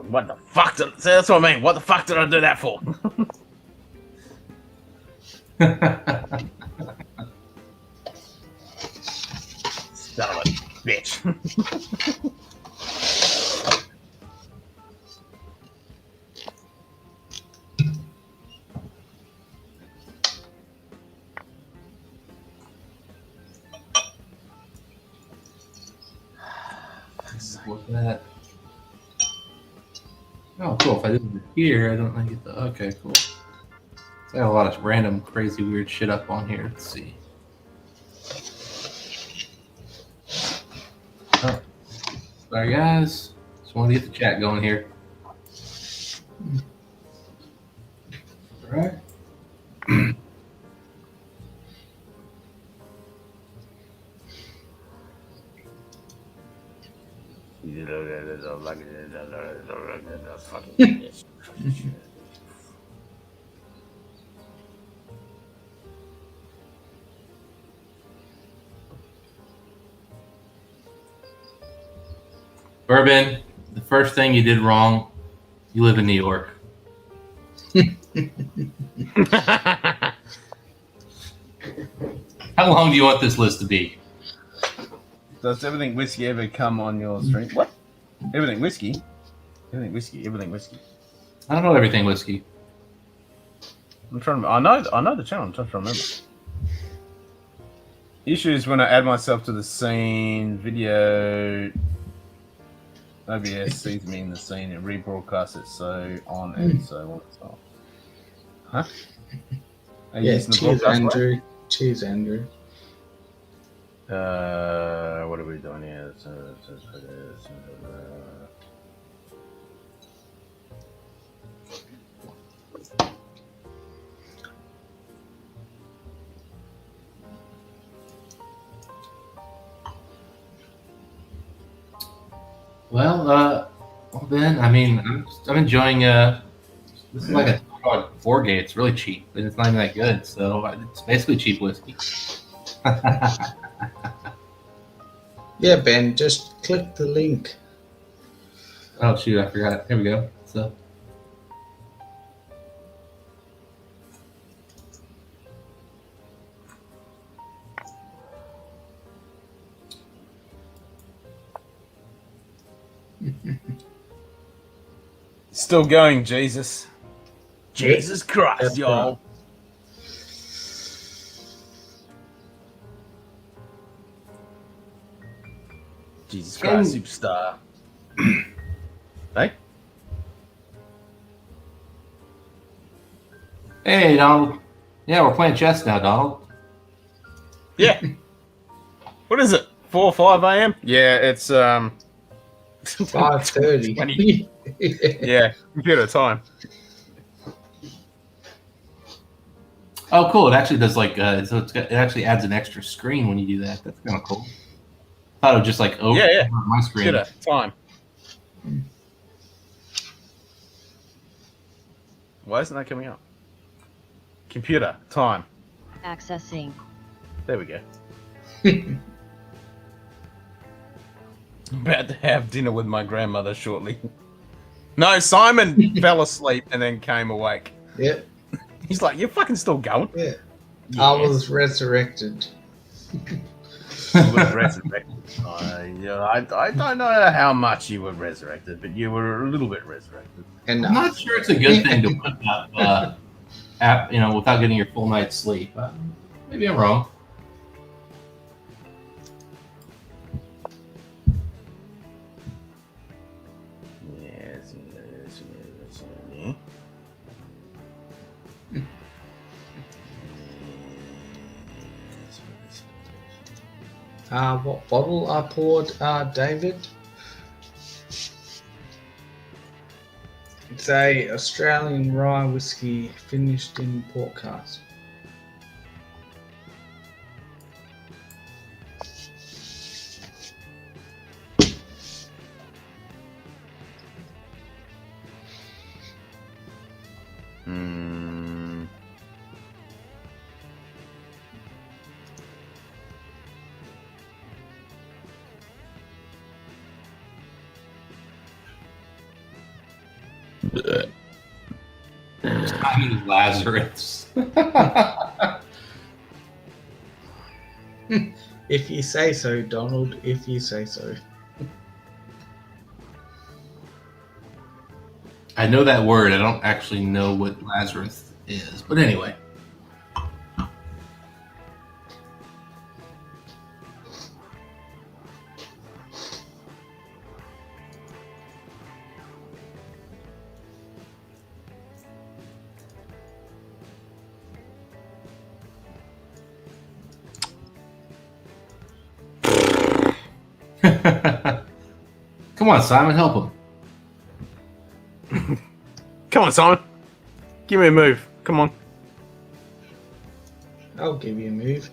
What the fuck? That's what I mean. What the fuck did I do that for? Son of a bitch. What's that? Oh, cool. If I did it here, I don't get the. Okay, cool. So I got a lot of random, crazy, weird shit up on here. Let's see. Oh. Sorry, guys. Just want to get the chat going here. All right. Bourbon, the first thing you did wrong, you live in New York. How long do you want this list to be? Does everything whiskey ever come on your stream? What? Everything whiskey? Everything whiskey. Everything whiskey. I don't know everything whiskey. I'm trying to. I know the channel. I'm trying to remember. Issues when I add myself to the scene. Video. OBS sees me in the scene and rebroadcasts it so on and so on and so on. Huh? Are you Yeah, using the cheers, broadcast Andrew. way? Cheers, Andrew. What are we doing here? Well, Ben, I mean, I'm enjoying. This is like a 4-gate. It's really cheap, but it's not even that good. So it's basically cheap whiskey. Yeah, Ben, just click the link. Oh shoot, I forgot. Here we go. So. Still going, Jesus. Jesus Christ, That's y'all. right. Jesus Christ, superstar. Hey? Hey, Donald. Yeah, we're playing chess now, Donald. Yeah. What is it? 4 or 5 a.m.? Yeah, it's 5:30. Yeah, computer time. Oh, cool! It actually does like so it actually adds an extra screen when you do that. That's kind of cool. I thought it would just like over my screen. Computer time. Why isn't that coming up? Computer time. Accessing. There we go. I'm about to have dinner with my grandmother shortly. No, Simon fell asleep and then came awake. Yep. He's like, "You're fucking still going?" Yeah. I was resurrected. You were resurrected. I don't know how much you were resurrected, but you were a little bit resurrected. I'm not sure it's a good thing to put up, without getting your full night's sleep. Maybe I'm wrong. Yes. What bottle I poured, David? It's a Australian rye whiskey finished in port cask. Simon Lazarus. If you say so, Donald, if you say so. I know that word. I don't actually know what Lazarus is, but anyway. Come on, Simon, help him. Come on, Simon. Give me a move. Come on. I'll give you a move.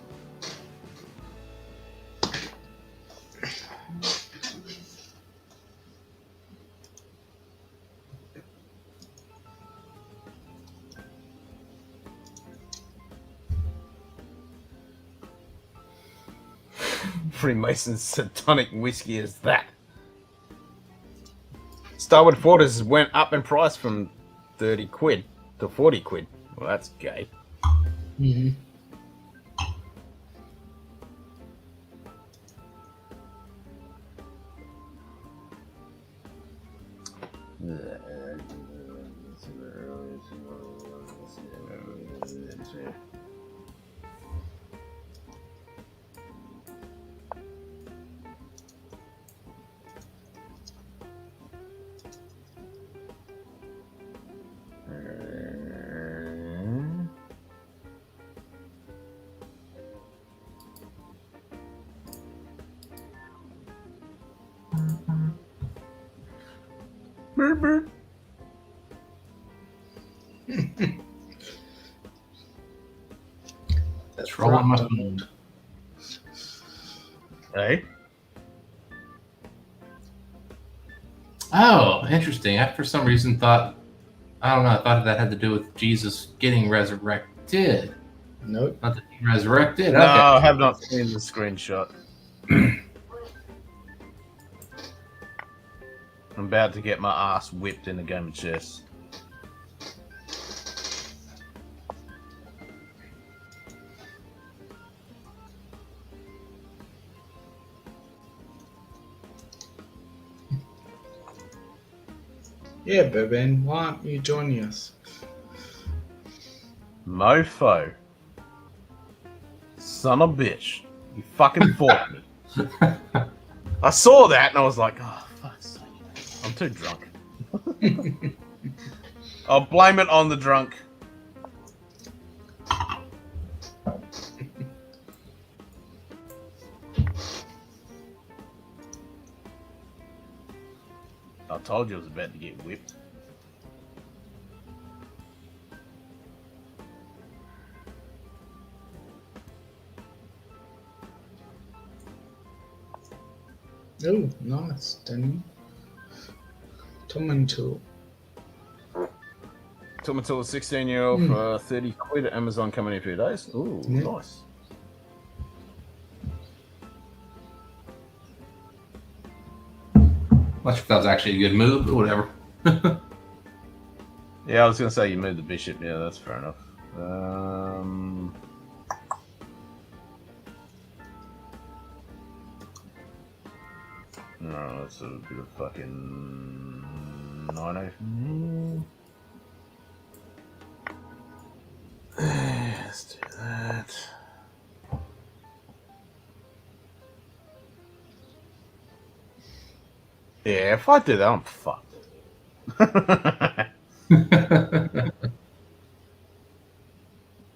Freemason's satanic whiskey is that? Starwood Forters went up in price from 30 quid to 40 quid. Well, that's gay. Mm-hmm. That's rolling my phone. Hey? Oh, interesting. I, for some reason, I thought that had to do with Jesus getting resurrected. Nope. Not that he resurrected. No, Okay. I have not seen the screenshot. I'm about to get my ass whipped in a game of chess. Yeah, Bourbon, why aren't you joining us? Mofo. Son of a bitch. You fucking fought me. I saw that and I was like, oh, fuck's sake. I'm too drunk. I'll blame it on the drunk. I told you I was about to get whipped. Oh, nice, Danny. Tomato. Tomato 16-year-old for 30 quid at Amazon coming in a few days. Ooh, nice. Not sure if that was actually a good move, but whatever. Yeah, I was going to say you moved the bishop. Yeah, that's fair enough. No, that's a bit of fucking 9. Let's do that. Yeah, if I do that, I'm fucked.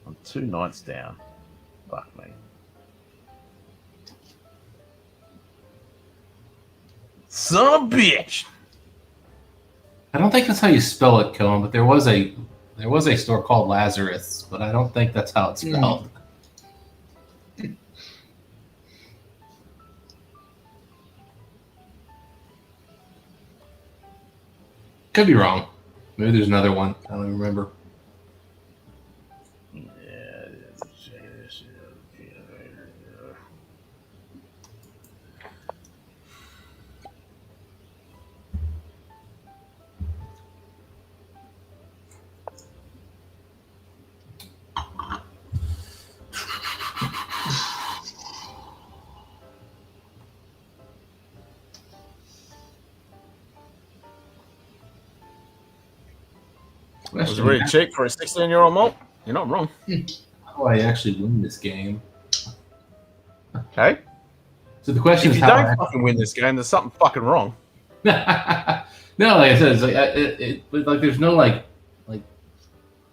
I'm 2 knights down. Fuck me. Son of a bitch! I don't think that's how you spell it, Cohen, but there was a store called Lazarus, but I don't think that's how it's spelled. Could be wrong. Maybe there's another one. I don't even remember. Was it really cheap for a 16-year-old malt? You're not wrong. How do I actually win this game? Okay. So the question if is, you how don't fucking win this game, there's something fucking wrong. No, like I said, it's like there's no like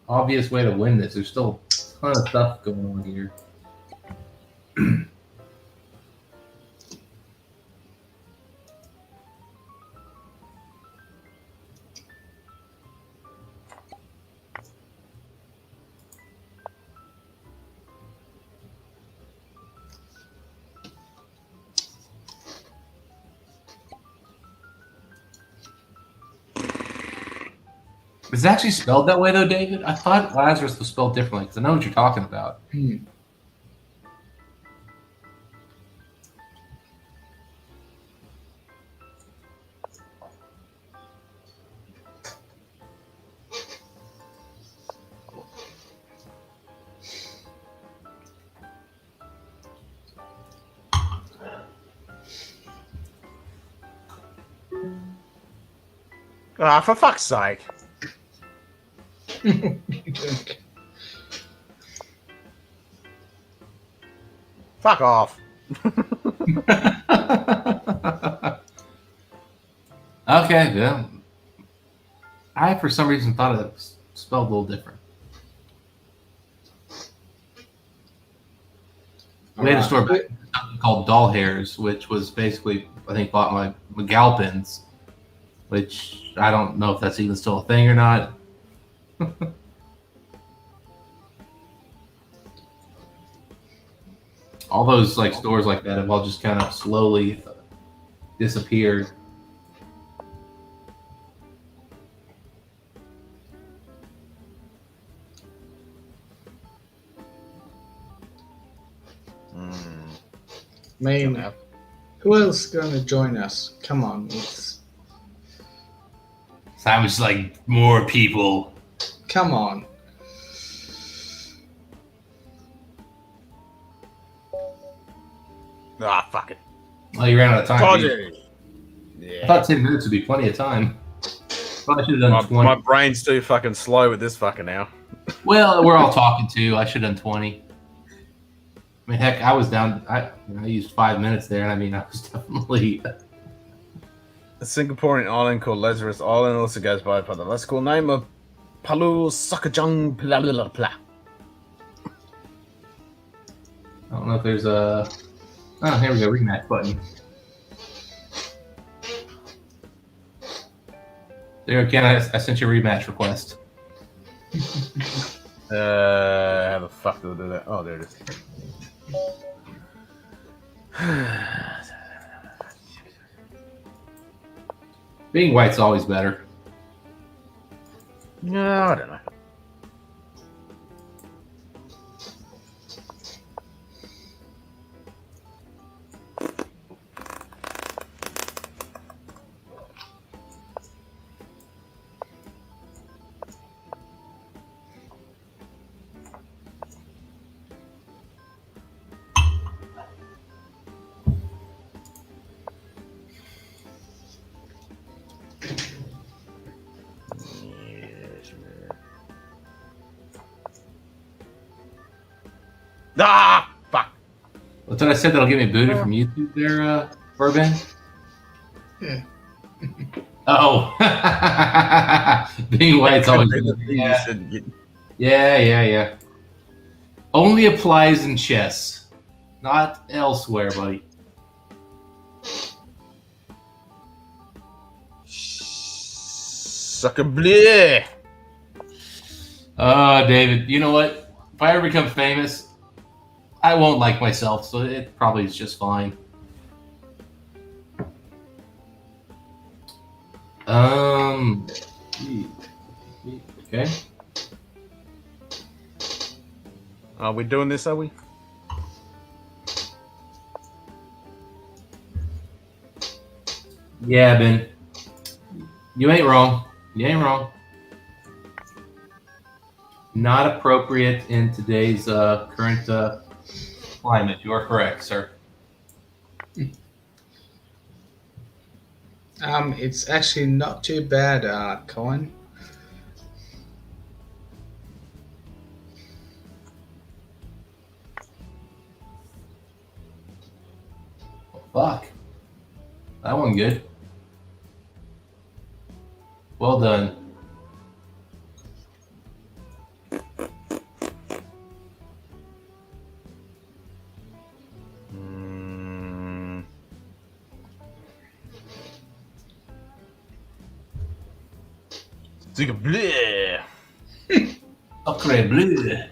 obvious way to win this. There's still a ton of stuff going on here. Is it actually spelled that way, though, David? I thought Lazarus was spelled differently, because I know what you're talking about. Ah, for fuck's sake. Fuck off. Okay, yeah. I, for some reason, thought it was spelled a little different. We had a store back called Doll Hairs, which was basically, I think, bought my McAlpins, which I don't know if that's even still a thing or not. All those like stores like that have all just kind of slowly disappeared. I mean, who else is going to join us? Come on. It's... So I was like, more people. Come on. Ah, fuck it. Oh, you ran out of time. Yeah. I thought 10 minutes would be plenty of time. Probably should have done 20. My brain's too fucking slow with this fucking now. Well, we're all talking too. I should have done 20. I mean, heck, I was down. I used 5 minutes there, and I mean, I was definitely. A Singaporean island called Lazarus Island also goes by the less cool name of Palu Sakajang Pla. I don't know if there's a. Oh, here we go. Rematch button. There again, I sent you a rematch request. How the fuck do I do that? Oh, there it is. Being white's always better. No, I don't know. Ah, fuck. What's what I said that'll get me booted from YouTube there, Bourbon? Yeah. Oh. Being white's always Yeah. Only applies in chess, not elsewhere, buddy. Sucker bleh. David, you know what? If I ever become famous, I won't like myself, so it probably is just fine. Okay. Are we doing this, are we? Yeah, Ben. You ain't wrong. Not appropriate in today's current climate. You are correct, sir. It's actually not too bad, Colin. Fuck. That one good. Well done. Sucker bleh. Sucker bleh.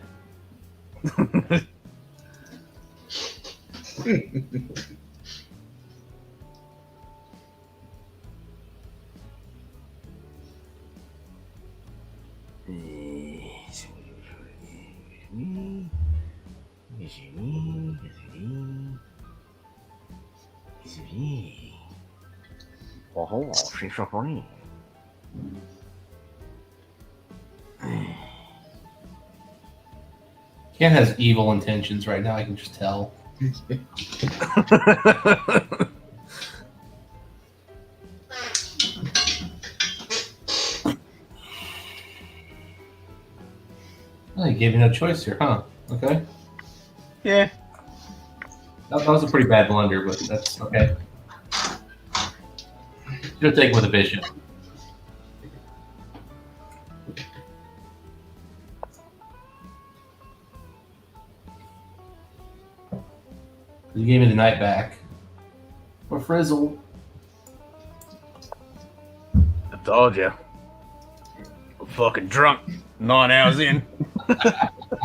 Oh, she's so funny. Ken has evil intentions right now, I can just tell. Well, you gave me no choice here, huh? Okay. Yeah. That was a pretty bad blunder, but that's okay. Should have taken with a bishop. You gave me the knight back. For Frizzle. I told you. I'm fucking drunk. 9 hours in.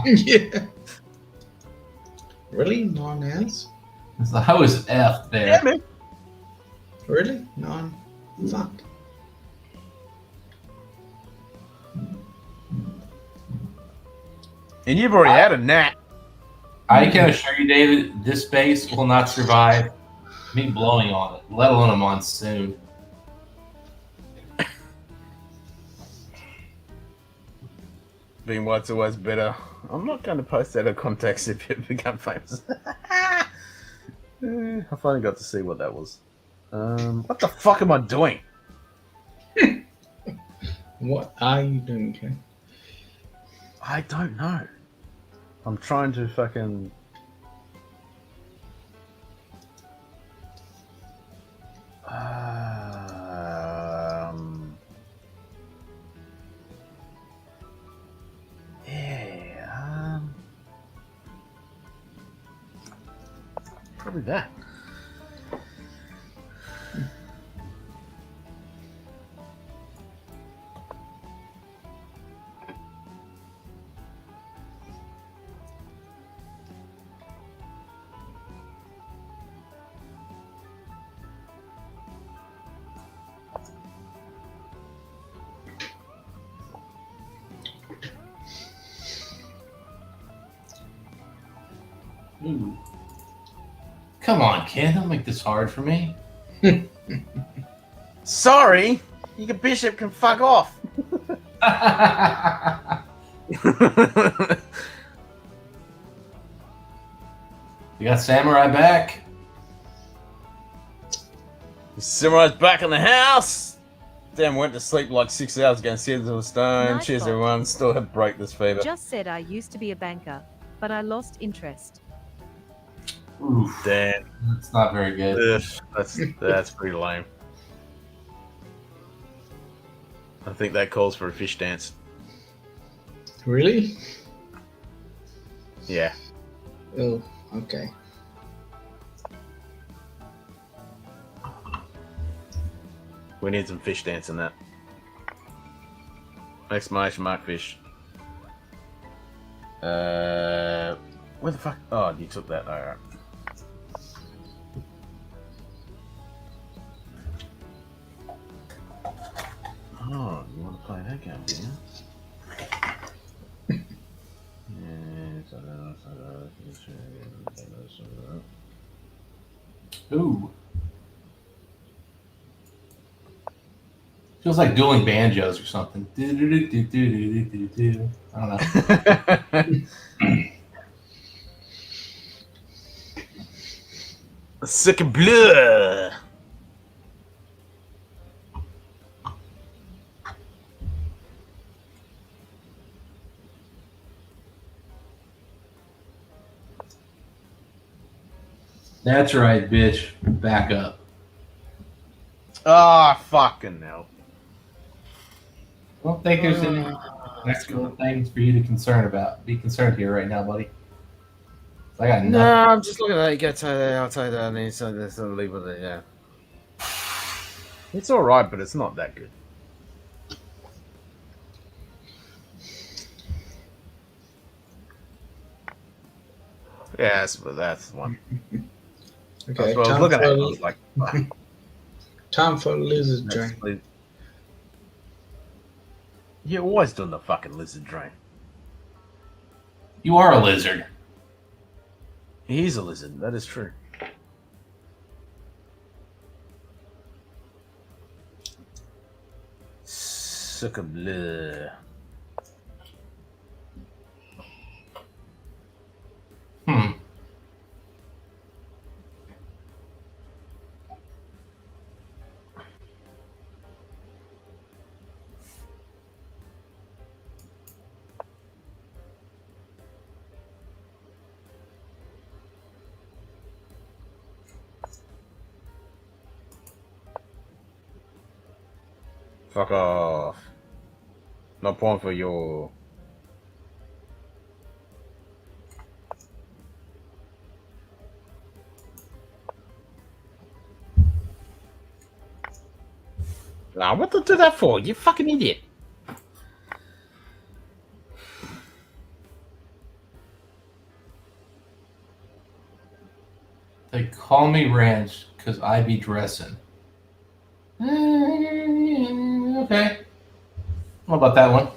Yeah. Really? 9 hours? So I was F there. Yeah, man. Really? 9? Fuck. And you've already had a nap. I can assure you, David, this base will not survive me blowing on it, let alone a monsoon. Being white's always better. I'm not going to post out of context if you become famous. I finally got to see what that was. What the fuck am I doing? What are you doing, Ken? I don't know. I'm trying to fucking... Yeah, probably that. Ooh. Come on, Ken. Don't make this hard for me. Sorry, your bishop can fuck off. We got Samurai back. The Samurai's back in the house. Damn, went to sleep like 6 hours ago. Cheers to a stone. Nice Cheers, one. everyone. Still have break this fever. Just said I used to be a banker, but I lost interest. Oof. Damn, That's not very good. that's pretty lame. I think that calls for a fish dance. Really? Yeah. Oh, okay. We need some fish dance in that. Exclamation mark fish. Where the fuck? Oh, you took that. Alright. Oh, you want to play that game, do you? Ooh. Feels like dueling banjos or something. I don't know. Sick of bleu. That's right, bitch. Back up. Ah, fucking hell. I don't think there's any extra things for you to be concerned here right now, buddy. I got nothing. No, I'm just looking at it. I'll tell you that. And then so leave with it. Yeah, it's all right, but it's not that good. Yes, but that's one. Okay, That's what I was time looking for, at. I was like, time for a lizard drain. you're always doing the fucking lizard drain. You are a lizard. He's a lizard. That is true. Sucker bleu. Fuck off. No point for you. Nah, what to do that for? You fucking idiot. They call me Ranch because I be dressing. Okay. What about that one?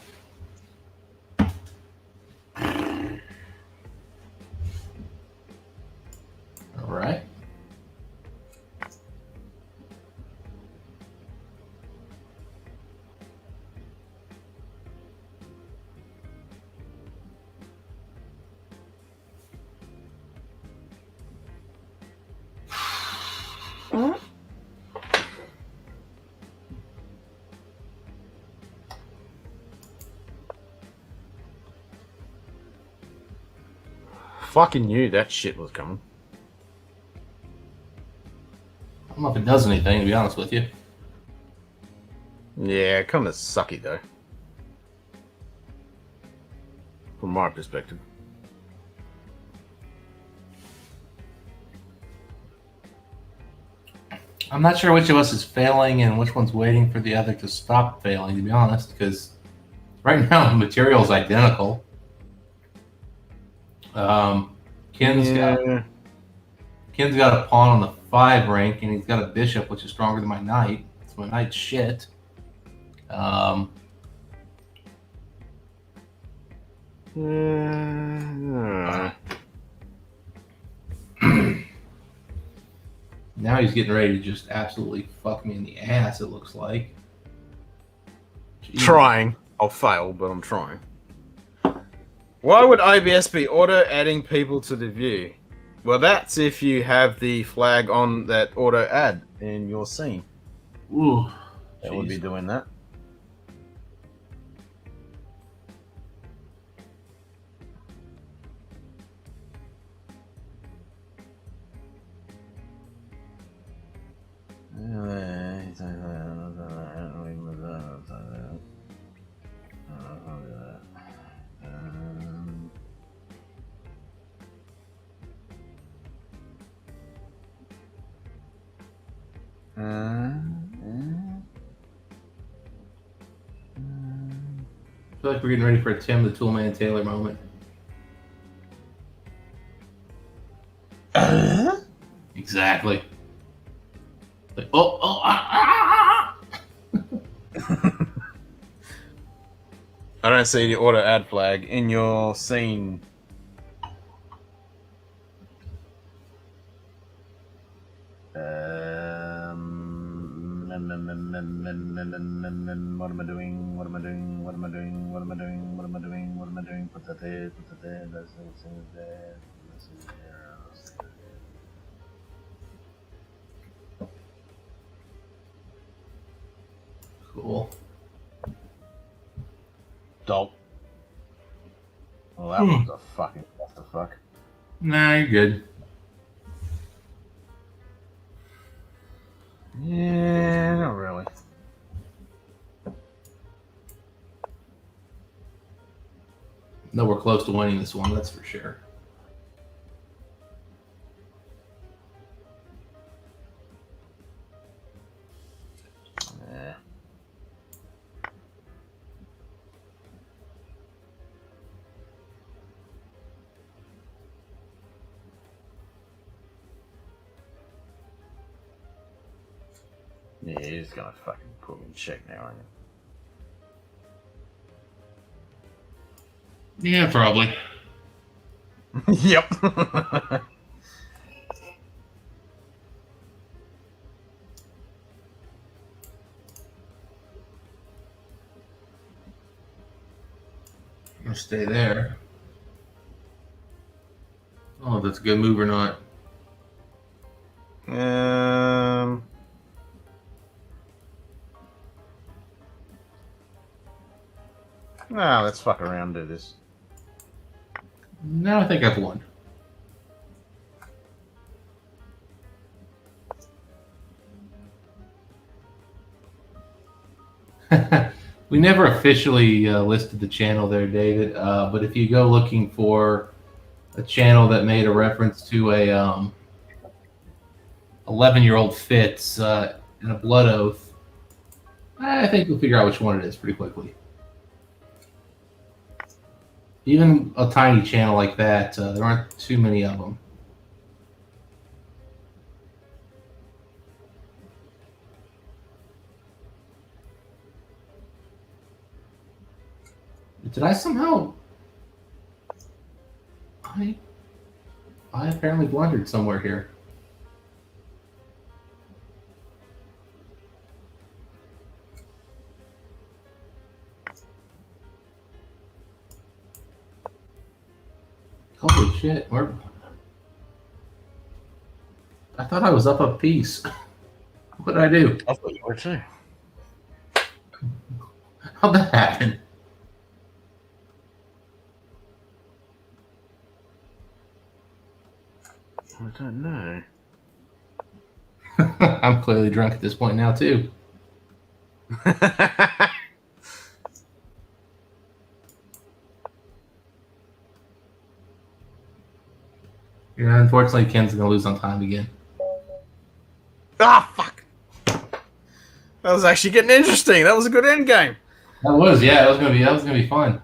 All right. Fucking knew that shit was coming. I don't know if it does anything, to be honest with you. Yeah, kind of sucky though. From my perspective. I'm not sure which of us is failing and which one's waiting for the other to stop failing, to be honest, because right now the material's identical. Ken's got a pawn on the 5 rank, and he's got a bishop, which is stronger than my knight. So my knight's shit. Now he's getting ready to just absolutely fuck me in the ass, it looks like. Jeez. Trying. I'll fail, but I'm trying. Why would OBS be auto-adding people to the view? Well, that's if you have the flag on that auto-add in your scene. Ooh. That would be doing that. I feel like we're getting ready for a Tim the Toolman Taylor moment. Exactly. Like, I don't see the auto add flag in your scene. What am I doing? What am I doing? What am I doing? What am I doing? What am I doing? What am I doing? Put that there. Put that there. That's there. That's there. cool. Dope. Well, that was a fucking what the fuck. Nah, you're good. Yeah, not really. No, we're close to winning this one, that's for sure. Yeah, he's gonna fucking put me in check now, aren't you? Yeah, probably. Yep. I'll stay there. Oh, that's a good move or not. No, let's fuck around and do this. No, I think I've won. We never officially listed the channel there, David, but if you go looking for a channel that made a reference to a 11-year-old Fitz in a blood oath, I think you'll figure out which one it is pretty quickly. Even a tiny channel like that, there aren't too many of them. Did I somehow... I apparently blundered somewhere here. Holy shit, I thought I was up a piece. What did I do? I thought you were too. How'd that happen? I don't know. I'm clearly drunk at this point now, too. Yeah, unfortunately, Ken's going to lose on time again. Ah, fuck! That was actually getting interesting. That was a good end game. That was, yeah. That was gonna be fun.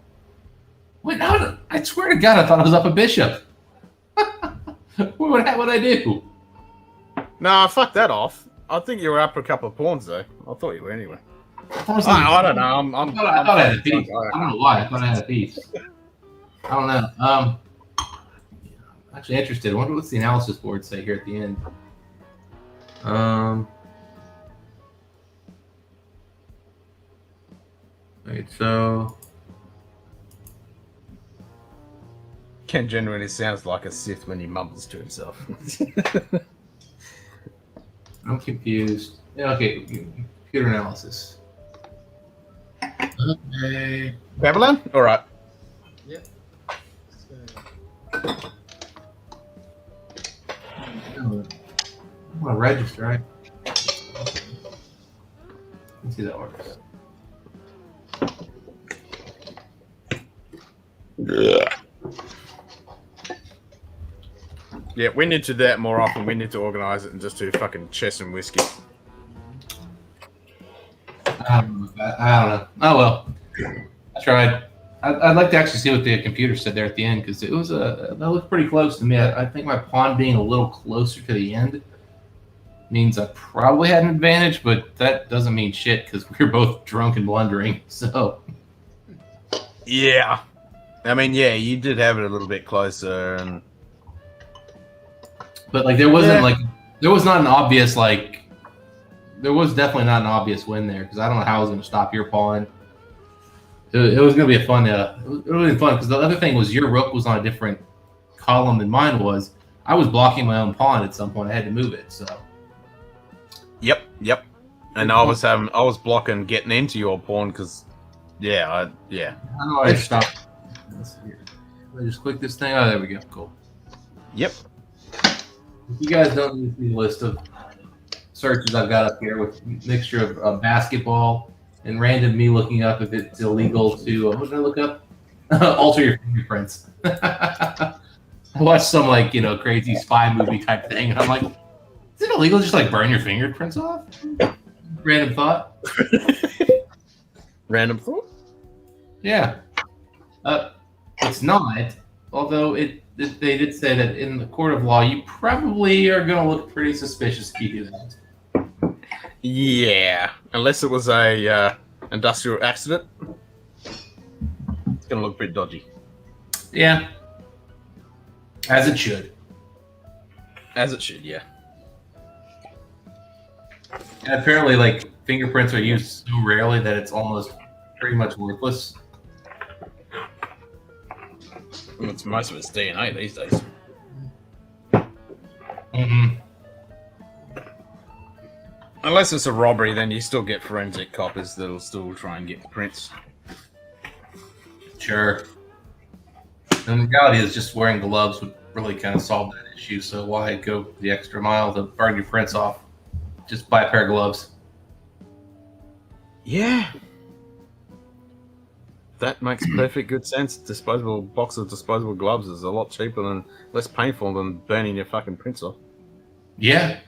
Wait, no! I swear to God, I thought I was up a bishop. What would I do? Nah, fuck that off. I think you were up a couple of pawns though. I thought you were anyway. I don't know. I thought I had a piece. I don't know why. I thought I had a piece. I don't know. Actually interested. I wonder what's the analysis board say here at the end. Wait, so Ken genuinely sounds like a Sith when he mumbles to himself. I'm confused. Yeah, okay, computer analysis. Okay. Babylon? All right. Yep. I want to register, right? Let's see how that works. Yeah, we need to do that more often. We need to organise it and just do fucking chess and whiskey. I don't know. Oh well. I tried. I'd like to actually see what the computer said there at the end because it was that looked pretty close to me. I think my pawn being a little closer to the end means I probably had an advantage, but that doesn't mean shit because we were both drunk and blundering. So yeah, I mean, yeah, you did have it a little bit closer, and but like there wasn't there was not an obvious there was definitely not an obvious win there because I don't know how I was going to stop your pawn. It was going to be a fun. It was really fun because the other thing was your rook was on a different column than mine was. I was blocking my own pawn at some point. I had to move it. So. Yep. And I was blocking getting into your pawn because, I don't know why I stopped. I just click this thing. Oh, there we go. Cool. Yep. If you guys don't use the list of searches I've got up here with a mixture of basketball and random me looking up if it's illegal to what did I look up? Alter your fingerprints. I watched some crazy spy movie type thing, and I'm like, is it illegal to just burn your fingerprints off? Random thought. Random thought? Yeah. It's not. Although they did say that in the court of law, you probably are going to look pretty suspicious if you do that. Yeah, unless it was a industrial accident, it's gonna look pretty dodgy. Yeah, as it should. As it should, yeah. And apparently, fingerprints are used so rarely that it's almost pretty much worthless. Well, it's most of it's DNA these days. Mm-hmm. Unless it's a robbery, then you still get forensic coppers that'll still try and get prints. Sure. And the reality is just wearing gloves would really kind of solve that issue, so why go the extra mile to burn your prints off? Just buy a pair of gloves. Yeah. That makes perfect good sense. Disposable box of disposable gloves is a lot cheaper and less painful than burning your fucking prints off. Yeah.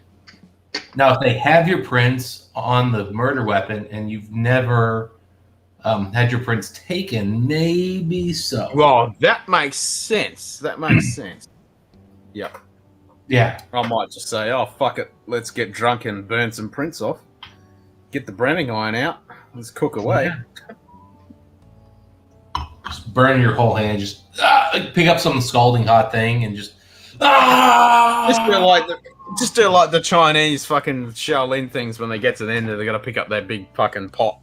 Now, if they have your prints on the murder weapon and you've never had your prints taken, maybe so. Well, that makes sense. That makes sense. Yep. Yeah. I might just say, oh, fuck it. Let's get drunk and burn some prints off. Get the branding iron out. Let's cook away. Yeah. Just burn your whole hand. Just pick up some scalding hot thing and just... Just do like the Chinese fucking Shaolin things when they get to the end, they got to pick up that big fucking pot,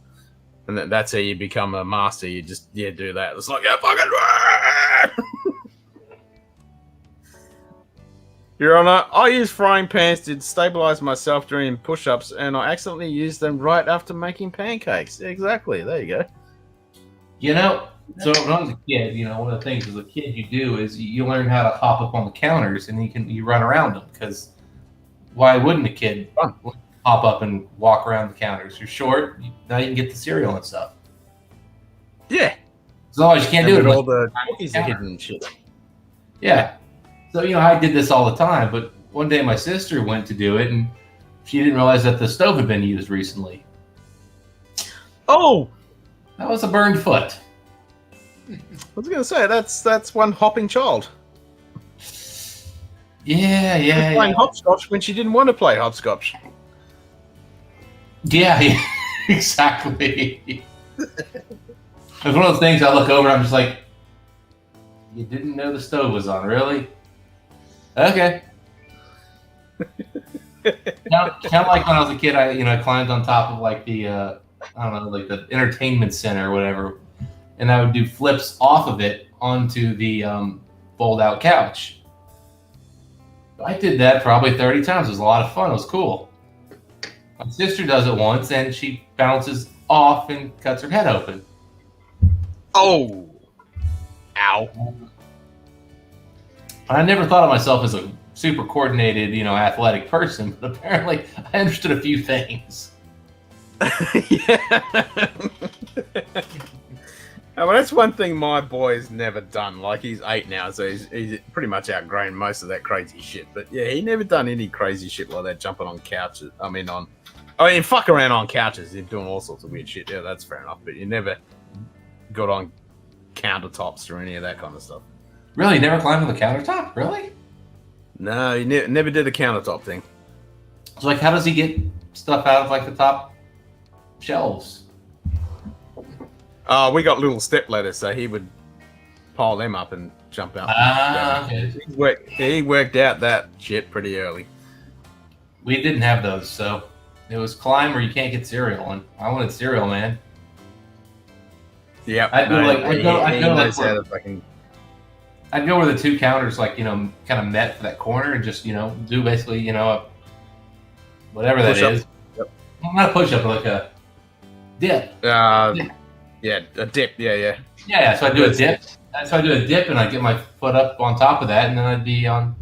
and that's how you become a master. You just do that. It's like fucking. Your Honor, I use frying pans to stabilize myself during push-ups, and I accidentally used them right after making pancakes. Exactly. There you go. So when I was a kid, one of the things as a kid you do is you learn how to hop up on the counters and you run around them because why wouldn't a kid hop up and walk around the counters? You're short, now you can get the cereal and stuff. Yeah. As long as you can't do it. All the cookies are hidden and shit. Yeah. So, I did this all the time, but one day my sister went to do it and she didn't realize that the stove had been used recently. Oh! That was a burned foot. I was going to say, that's one hopping child. Yeah. Playing hopscotch when she didn't want to play hopscotch. Yeah, exactly. It's one of those things I look over and I'm just like, you didn't know the stove was on, really? Okay. Kind of like when I was a kid, I climbed on top of like the I don't know, like the entertainment center or whatever, and I would do flips off of it onto the fold-out couch. I did that probably 30 times. It was a lot of fun. It was cool. My sister does it once, and she bounces off and cuts her head open. Oh, ow! I never thought of myself as a super coordinated, athletic person, but apparently I understood a few things. Yeah. Well, that's one thing my boy's never done. Like, he's 8 now, so he's pretty much outgrown most of that crazy shit. But yeah, he never done any crazy shit like that, jumping on couches. Fuck around on couches. He's doing all sorts of weird shit. Yeah, that's fair enough. But you never got on countertops or any of that kind of stuff. Really? You never climbed on the countertop? Really? No, he never did a countertop thing. So, like, how does he get stuff out of, like, the top shelves? We got little step ladders, so he would pile them up and jump out. Okay. He worked out that shit pretty early. We didn't have those, so it was climb or you can't get cereal, and I wanted cereal, man. Yeah, I'd go where the two counters, like, kind of met for that corner and just, do basically, whatever that is. Yep. Not a push-up, but like a dip. Yeah, a dip. Yeah. Yeah. So I do a dip. So I do a dip, and I get my foot up on top of that, and then I'd be on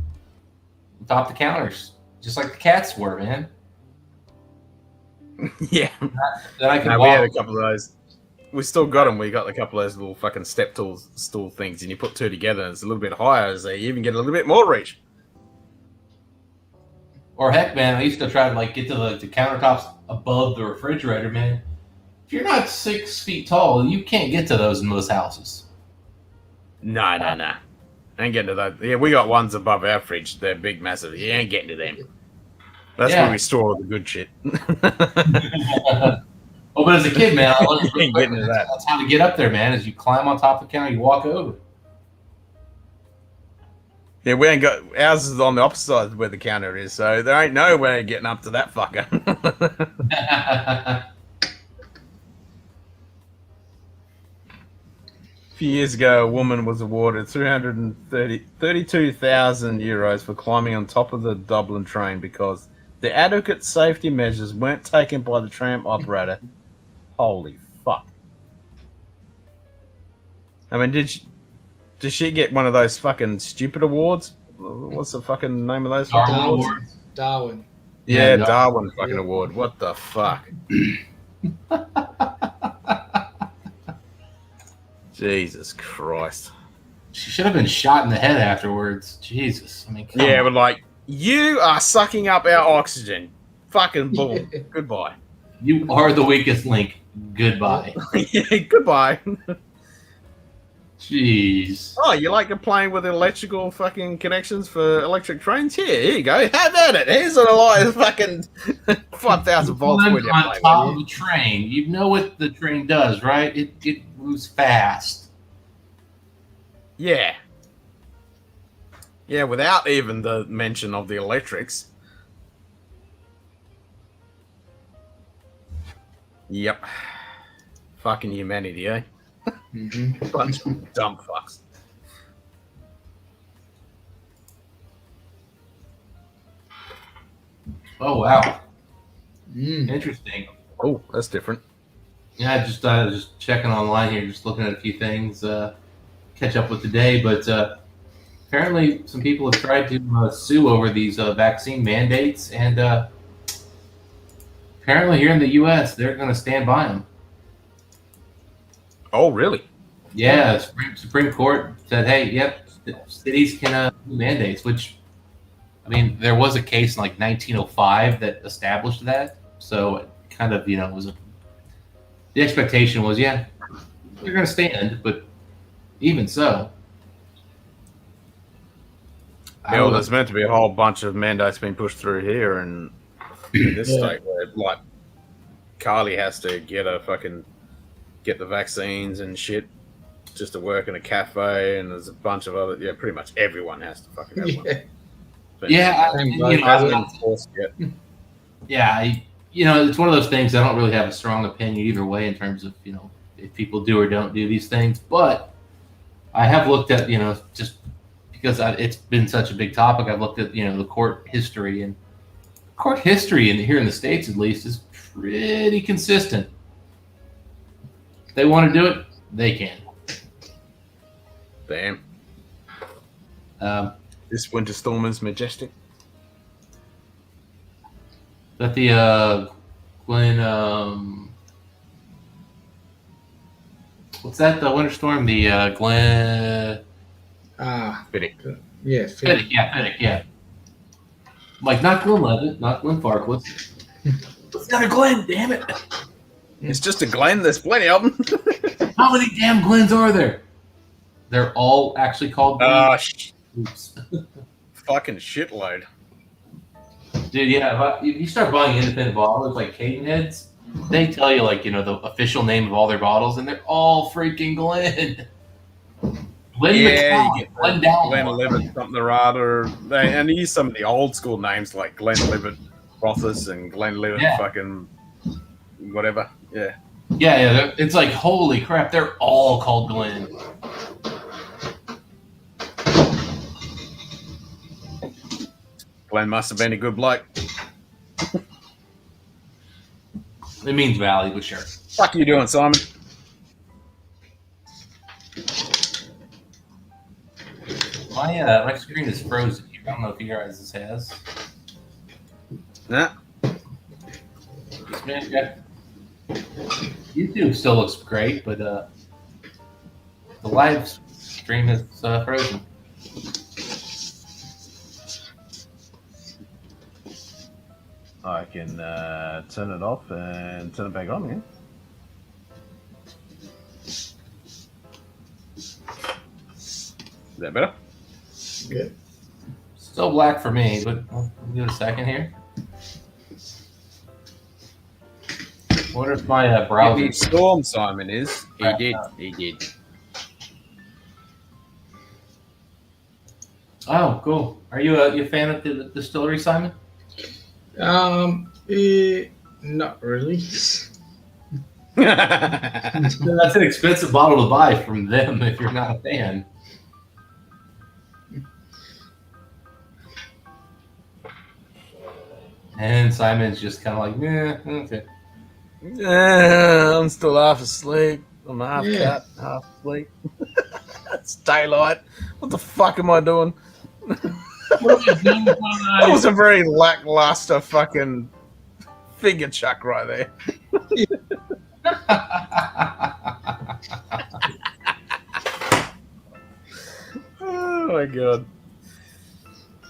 top of the counters, just like the cats were, man. Yeah. Then I could we walk. had a couple of those. We still got them. We got a couple of those little fucking step stool things, and you put two together, and it's a little bit higher, so you even get a little bit more reach. Or heck, man, I used to try to get to the countertops above the refrigerator, man. If you're not 6 feet tall, you can't get to those in most houses. No. Ain't getting to that. Yeah, we got ones above our fridge. They're big, massive. You ain't getting to them. That's where we store all the good shit. Oh, but as a kid, man, I learned getting to that. That's how to get up there, man. Is you climb on top of the counter, you walk over. Yeah, we ain't got ours is on the opposite side where the counter is, so there ain't no way of getting up to that fucker. A few years ago, a woman was awarded 32,000 euros for climbing on top of the Dublin train because the adequate safety measures weren't taken by the tram operator. Holy fuck! I mean, did she get one of those fucking stupid awards? What's the fucking name of those fucking awards? Darwin. Yeah, Darwin fucking award. What the fuck? Jesus Christ. She should have been shot in the head afterwards. Jesus. I mean, come on. But you are sucking up our oxygen. Fucking bull. Goodbye. You are the weakest link. Goodbye. Yeah, goodbye. Jeez. Oh, you like playing with electrical fucking connections for electric trains? Here you go. Have at it. Here's a lot of fucking 5,000 volts. On top of the train. You know what the train does, right? It moves fast. Yeah. Yeah, without even the mention of the electrics. Yep. Fucking humanity, eh? Mm-hmm. Bunch of dumb fucks. Oh, wow. Interesting. Oh, that's different. Yeah, I was just checking online here, just looking at a few things, catch up with the day, but apparently some people have tried to sue over these vaccine mandates, and apparently here in the U.S., they're going to stand by them. Oh, really? Yeah, Supreme Court said, hey, yep, cities can do mandates, which, I mean, there was a case in 1905 that established that, so it kind of, was the expectation was, yeah, you're going to stand, but even so. Yeah, well, there's meant to be a whole bunch of mandates being pushed through here in this state where, Carly has to get the vaccines and shit just to work in a cafe, and there's a bunch of other, pretty much everyone has to fucking have one. But Yeah, it hasn't been enforced yet. Yeah, it's one of those things. I don't really have a strong opinion either way in terms of if people do or don't do these things. But I have looked at just because it's been such a big topic. I've looked at the court history, and court history here in the States at least is pretty consistent. If they want to do it, they can. Damn. This winter storm is majestic. That the Glen what's that? The winter storm? The Glen Fiddick. Yeah, Fiddick. Yeah, Fiddick. Yeah. Like not Glen Levitt, not Glen Farquaad. It's not a Glen, damn it! It's just a Glen. There's plenty of them. How many damn Glens are there? They're all actually called Glen. Oops. Fucking shitload. Dude, yeah, if you start buying independent bottles like Cadenheads, they tell you the official name of all their bottles, and they're all freaking Glen. Glen Yeah, you get Glen down. Glenlivet something or other. And they use some of the old school names like Glenlivet Rothus and Glenlivet fucking whatever. Yeah. Yeah, it's like, holy crap, they're all called Glen. Glenn must have been a good bloke. It means Valley, but sure. Fuck you doing, Simon? My screen is frozen here. I don't know if you guys has. Nah. YouTube still looks great, but the live stream is frozen. I can turn it off and turn it back on again. Is that better? Good. Still black for me, but I'll give it a second here. What if my browser? Yeah, Storm Simon is. He did. Oh, cool. Are you a fan of the distillery, Simon? Not really. That's an expensive bottle to buy from them if you're not a fan. And Simon's just kind of like, yeah, okay. Yeah, I'm still half asleep. I'm half cat, half asleep. It's daylight. What the fuck am I doing? That was a very lackluster fucking figure chuck right there. Oh my god.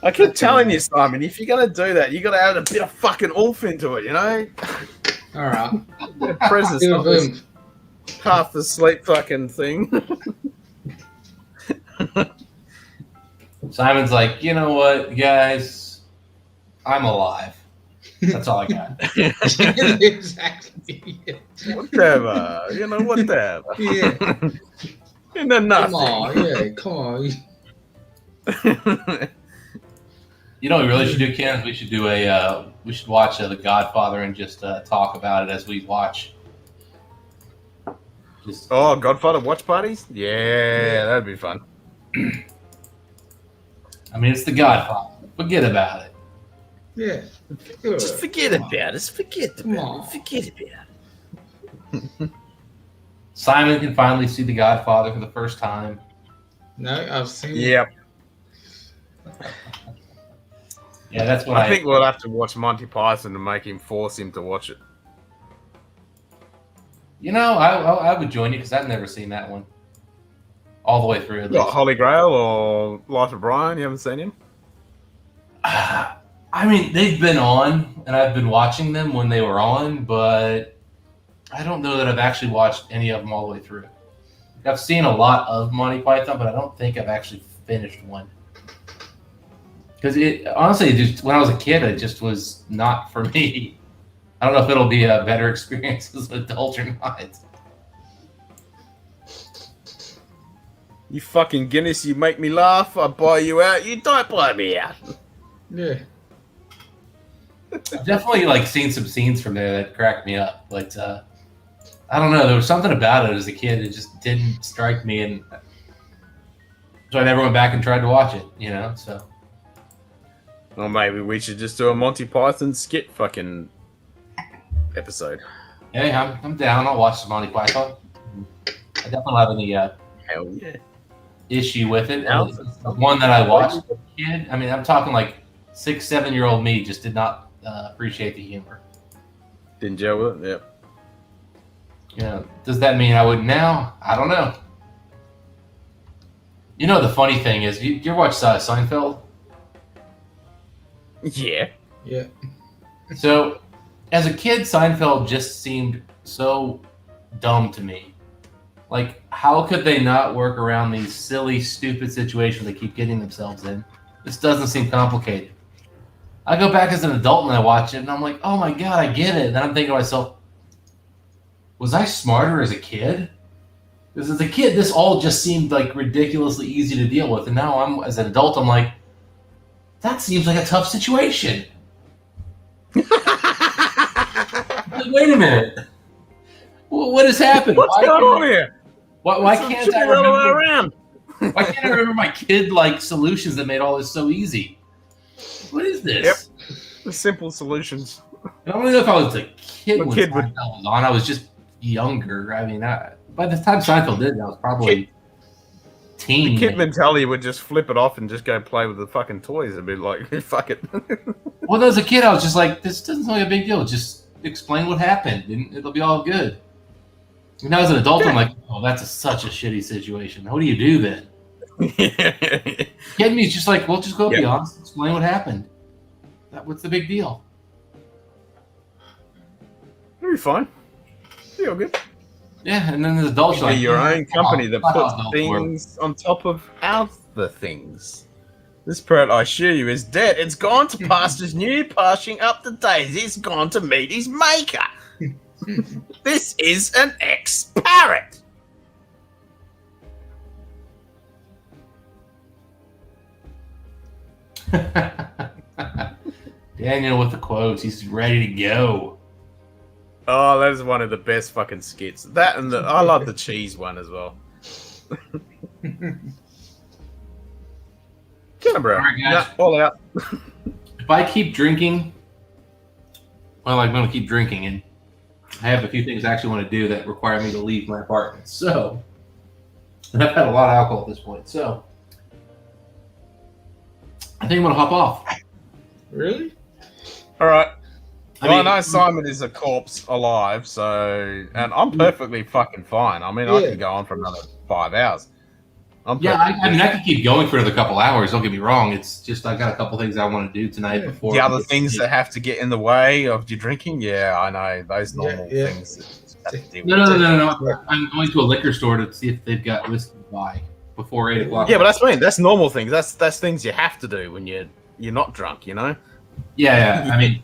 I keep telling you, Simon, if you're going to do that, you got to add a bit of fucking oomph into it, you know? Alright. Presence, not this half asleep fucking thing. Simon's like, you know what, guys? I'm alive. That's all I got. Exactly. Whatever. You know, whatever. Yeah. You know, nothing. Come on, yeah, come on. You know what we really should do, Ken? We should do we should watch The Godfather and just talk about it as we watch. Oh, Godfather watch parties? Yeah, that'd be fun. I mean, it's The Godfather. Forget about it. Yeah. Just forget about it. Forget about it. Simon can finally see The Godfather for the first time. No, I've seen it. Yep. Yeah, that's what I think we'll have to watch Monty Python to make him force him to watch it. You know, I would join you because I've never seen that one all the way through. At least. What, Holy Grail or Life of Brian? You haven't seen him? I mean, they've been on, and I've been watching them when they were on, but I don't know that I've actually watched any of them all the way through. I've seen a lot of Monty Python, but I don't think I've actually finished one. Because honestly, just when I was a kid, it just was not for me. I don't know if it'll be a better experience as an adult or not. You fucking Guinness, you make me laugh. I buy you out. You don't buy me out. Yeah. I've definitely like seen some scenes from there that cracked me up, but I don't know. There was something about it as a kid that just didn't strike me, and so I never went back and tried to watch it. You know, so. Or maybe we should just do a Monty Python skit fucking episode. Hey, I'm down. I'll watch some Monty Python. I definitely don't have any Hell yeah. issue with it. The one that I watched as a kid, I mean, I'm talking like 6, 7-year-old me just did not appreciate the humor. Didn't gel with it? Yep. You know, does that mean I would now? I don't know. You know, the funny thing is, you ever watch Seinfeld? Yeah. Yeah. So, as a kid, Seinfeld just seemed so dumb to me. Like, how could they not work around these silly, stupid situations they keep getting themselves in? This doesn't seem complicated. I go back as an adult and I watch it, and I'm like, oh my God, I get it. And I'm thinking to myself, was I smarter as a kid? Because as a kid, this all just seemed like ridiculously easy to deal with. And now as an adult, I'm like, that seems like a tough situation. Like, wait a minute. What has happened? What's going on here? Why can't I remember? Why can't I remember my kid-like solutions that made all this so easy? What is this? Yep. The simple solutions. I don't know if I was a kid when kid Seinfeld was on. I was just younger. I mean, by the time Seinfeld did, I was probably teen. The kid mentality would just flip it off and just go play with the fucking toys and be like, fuck it. Well, as a kid, I was just like, this doesn't sound like a big deal. Just explain what happened, and it'll be all good. And now as an adult, I'm like, oh, that's such a shitty situation. What do you do then? Kid me is just like, well, just go be honest, explain what happened. What's the big deal? You'll be fine. You're good. Yeah, and then the adults Be like your own company that puts adult things on top of other things. This parrot, I assure you, is dead. It's gone to pastures new, passing up the days. It's gone to meet his maker. This is an ex-parrot. Daniel with the quotes. He's ready to go. Oh, that is one of the best fucking skits. That and I love the cheese one as well. Get him, bro. All right, guys. No, all out. If I keep drinking, well, I'm going to keep drinking, and I have a few things I actually want to do that require me to leave my apartment. So, and I've had a lot of alcohol at this point. So, I think I'm going to hop off. Really? All right. I Well, mean- I know Simon is a corpse alive, so and I'm perfectly fucking fine. I mean, I Yeah. could go on for another 5 hours. Yeah, I mean, I could keep going for another couple hours. Don't get me wrong. It's just I got a couple things I want to do tonight before The other things that have to get in the way of your drinking, yeah, I know those normal Yeah. things. That you have to deal No. with. I'm going to a liquor store to see if they've got whiskey to buy before 8 o'clock. Yeah, but that's mean that's normal things. That's things you have to do when you're not drunk, you know. Yeah. I mean,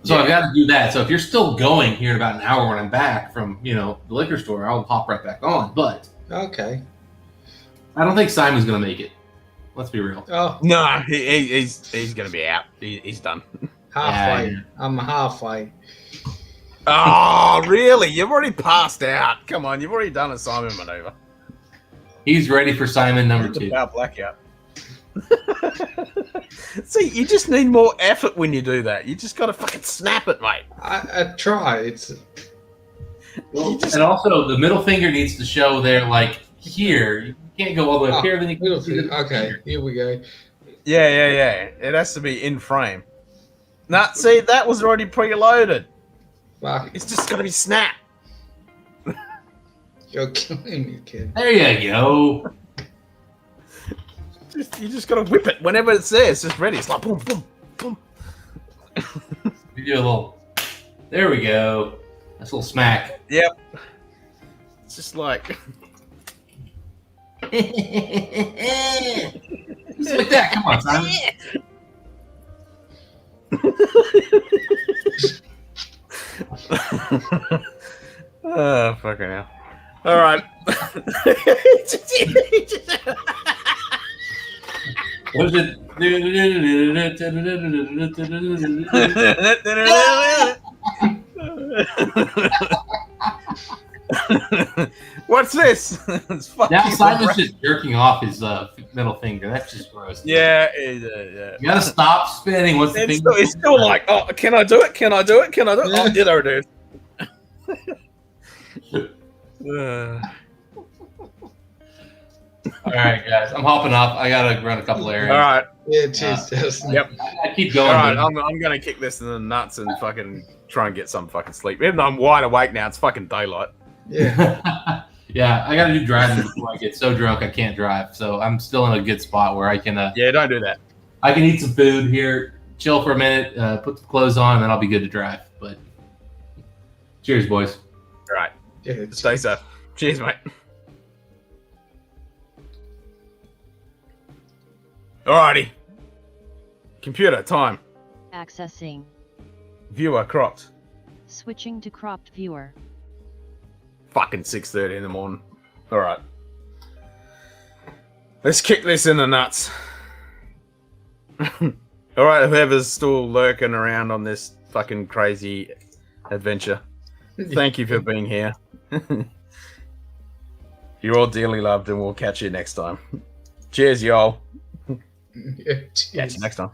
so I've got to do that. So if you're still going here in about an hour when I'm back from the liquor store, I'll hop right back on. But Okay. I don't think Simon's going to make it. Let's be real. Oh, No, he's gonna be out. He's done. halfway. Yeah. I'm halfway. Oh, really? You've already passed out. Come on, you've already done a Simon maneuver. He's ready for Simon number It's 2. about blackout. See, you just need more effort when you do that. You just gotta fucking snap it, mate. I try. It's And also, the middle finger needs to show there, like here. You can't go all the way up here. Then you middle finger. Okay, here we go. Yeah. It has to be in frame. Nah, see, that was already preloaded. Fuck. It's just gotta be snap. You're killing me, kid. There you go. You just gotta whip it whenever it's there. It's just ready. It's like boom, boom, boom. We do a little. There we go. That's a little smack. Yep. It's just like. Just like that. Come on, Simon. Oh, fucking hell. All right. What is it? What's this? It's fucking Now Simon's just jerking off his middle finger. That's just gross. Yeah. You gotta stop spinning. What's the thing? It's still like, oh, can I do it? Can I do it? Can I do it? Oh, yeah, there it is. All right, guys. I'm hopping up. I gotta run a couple errands. All right. Yeah, cheers, Justin. Yep. I keep going. All right, dude. I'm gonna kick this in the nuts and fucking try and get some fucking sleep. Even though I'm wide awake now, it's fucking daylight. Yeah. Yeah, I gotta do driving before I get so drunk I can't drive. So I'm still in a good spot where I can. Yeah, don't do that. I can eat some food here, chill for a minute, put the clothes on, and then I'll be good to drive. But cheers, boys. All right. Yeah, Stay safe. Cheers, mate. Alrighty. Computer, time. Accessing. Viewer cropped. Switching to cropped viewer. Fucking 6:30 in the morning. Alright. Let's kick this in the nuts. Alright, whoever's still lurking around on this fucking crazy adventure. Thank you for being here. You're all dearly loved and we'll catch you next time. Cheers, y'all. Yeah, cheers. Catch you next time.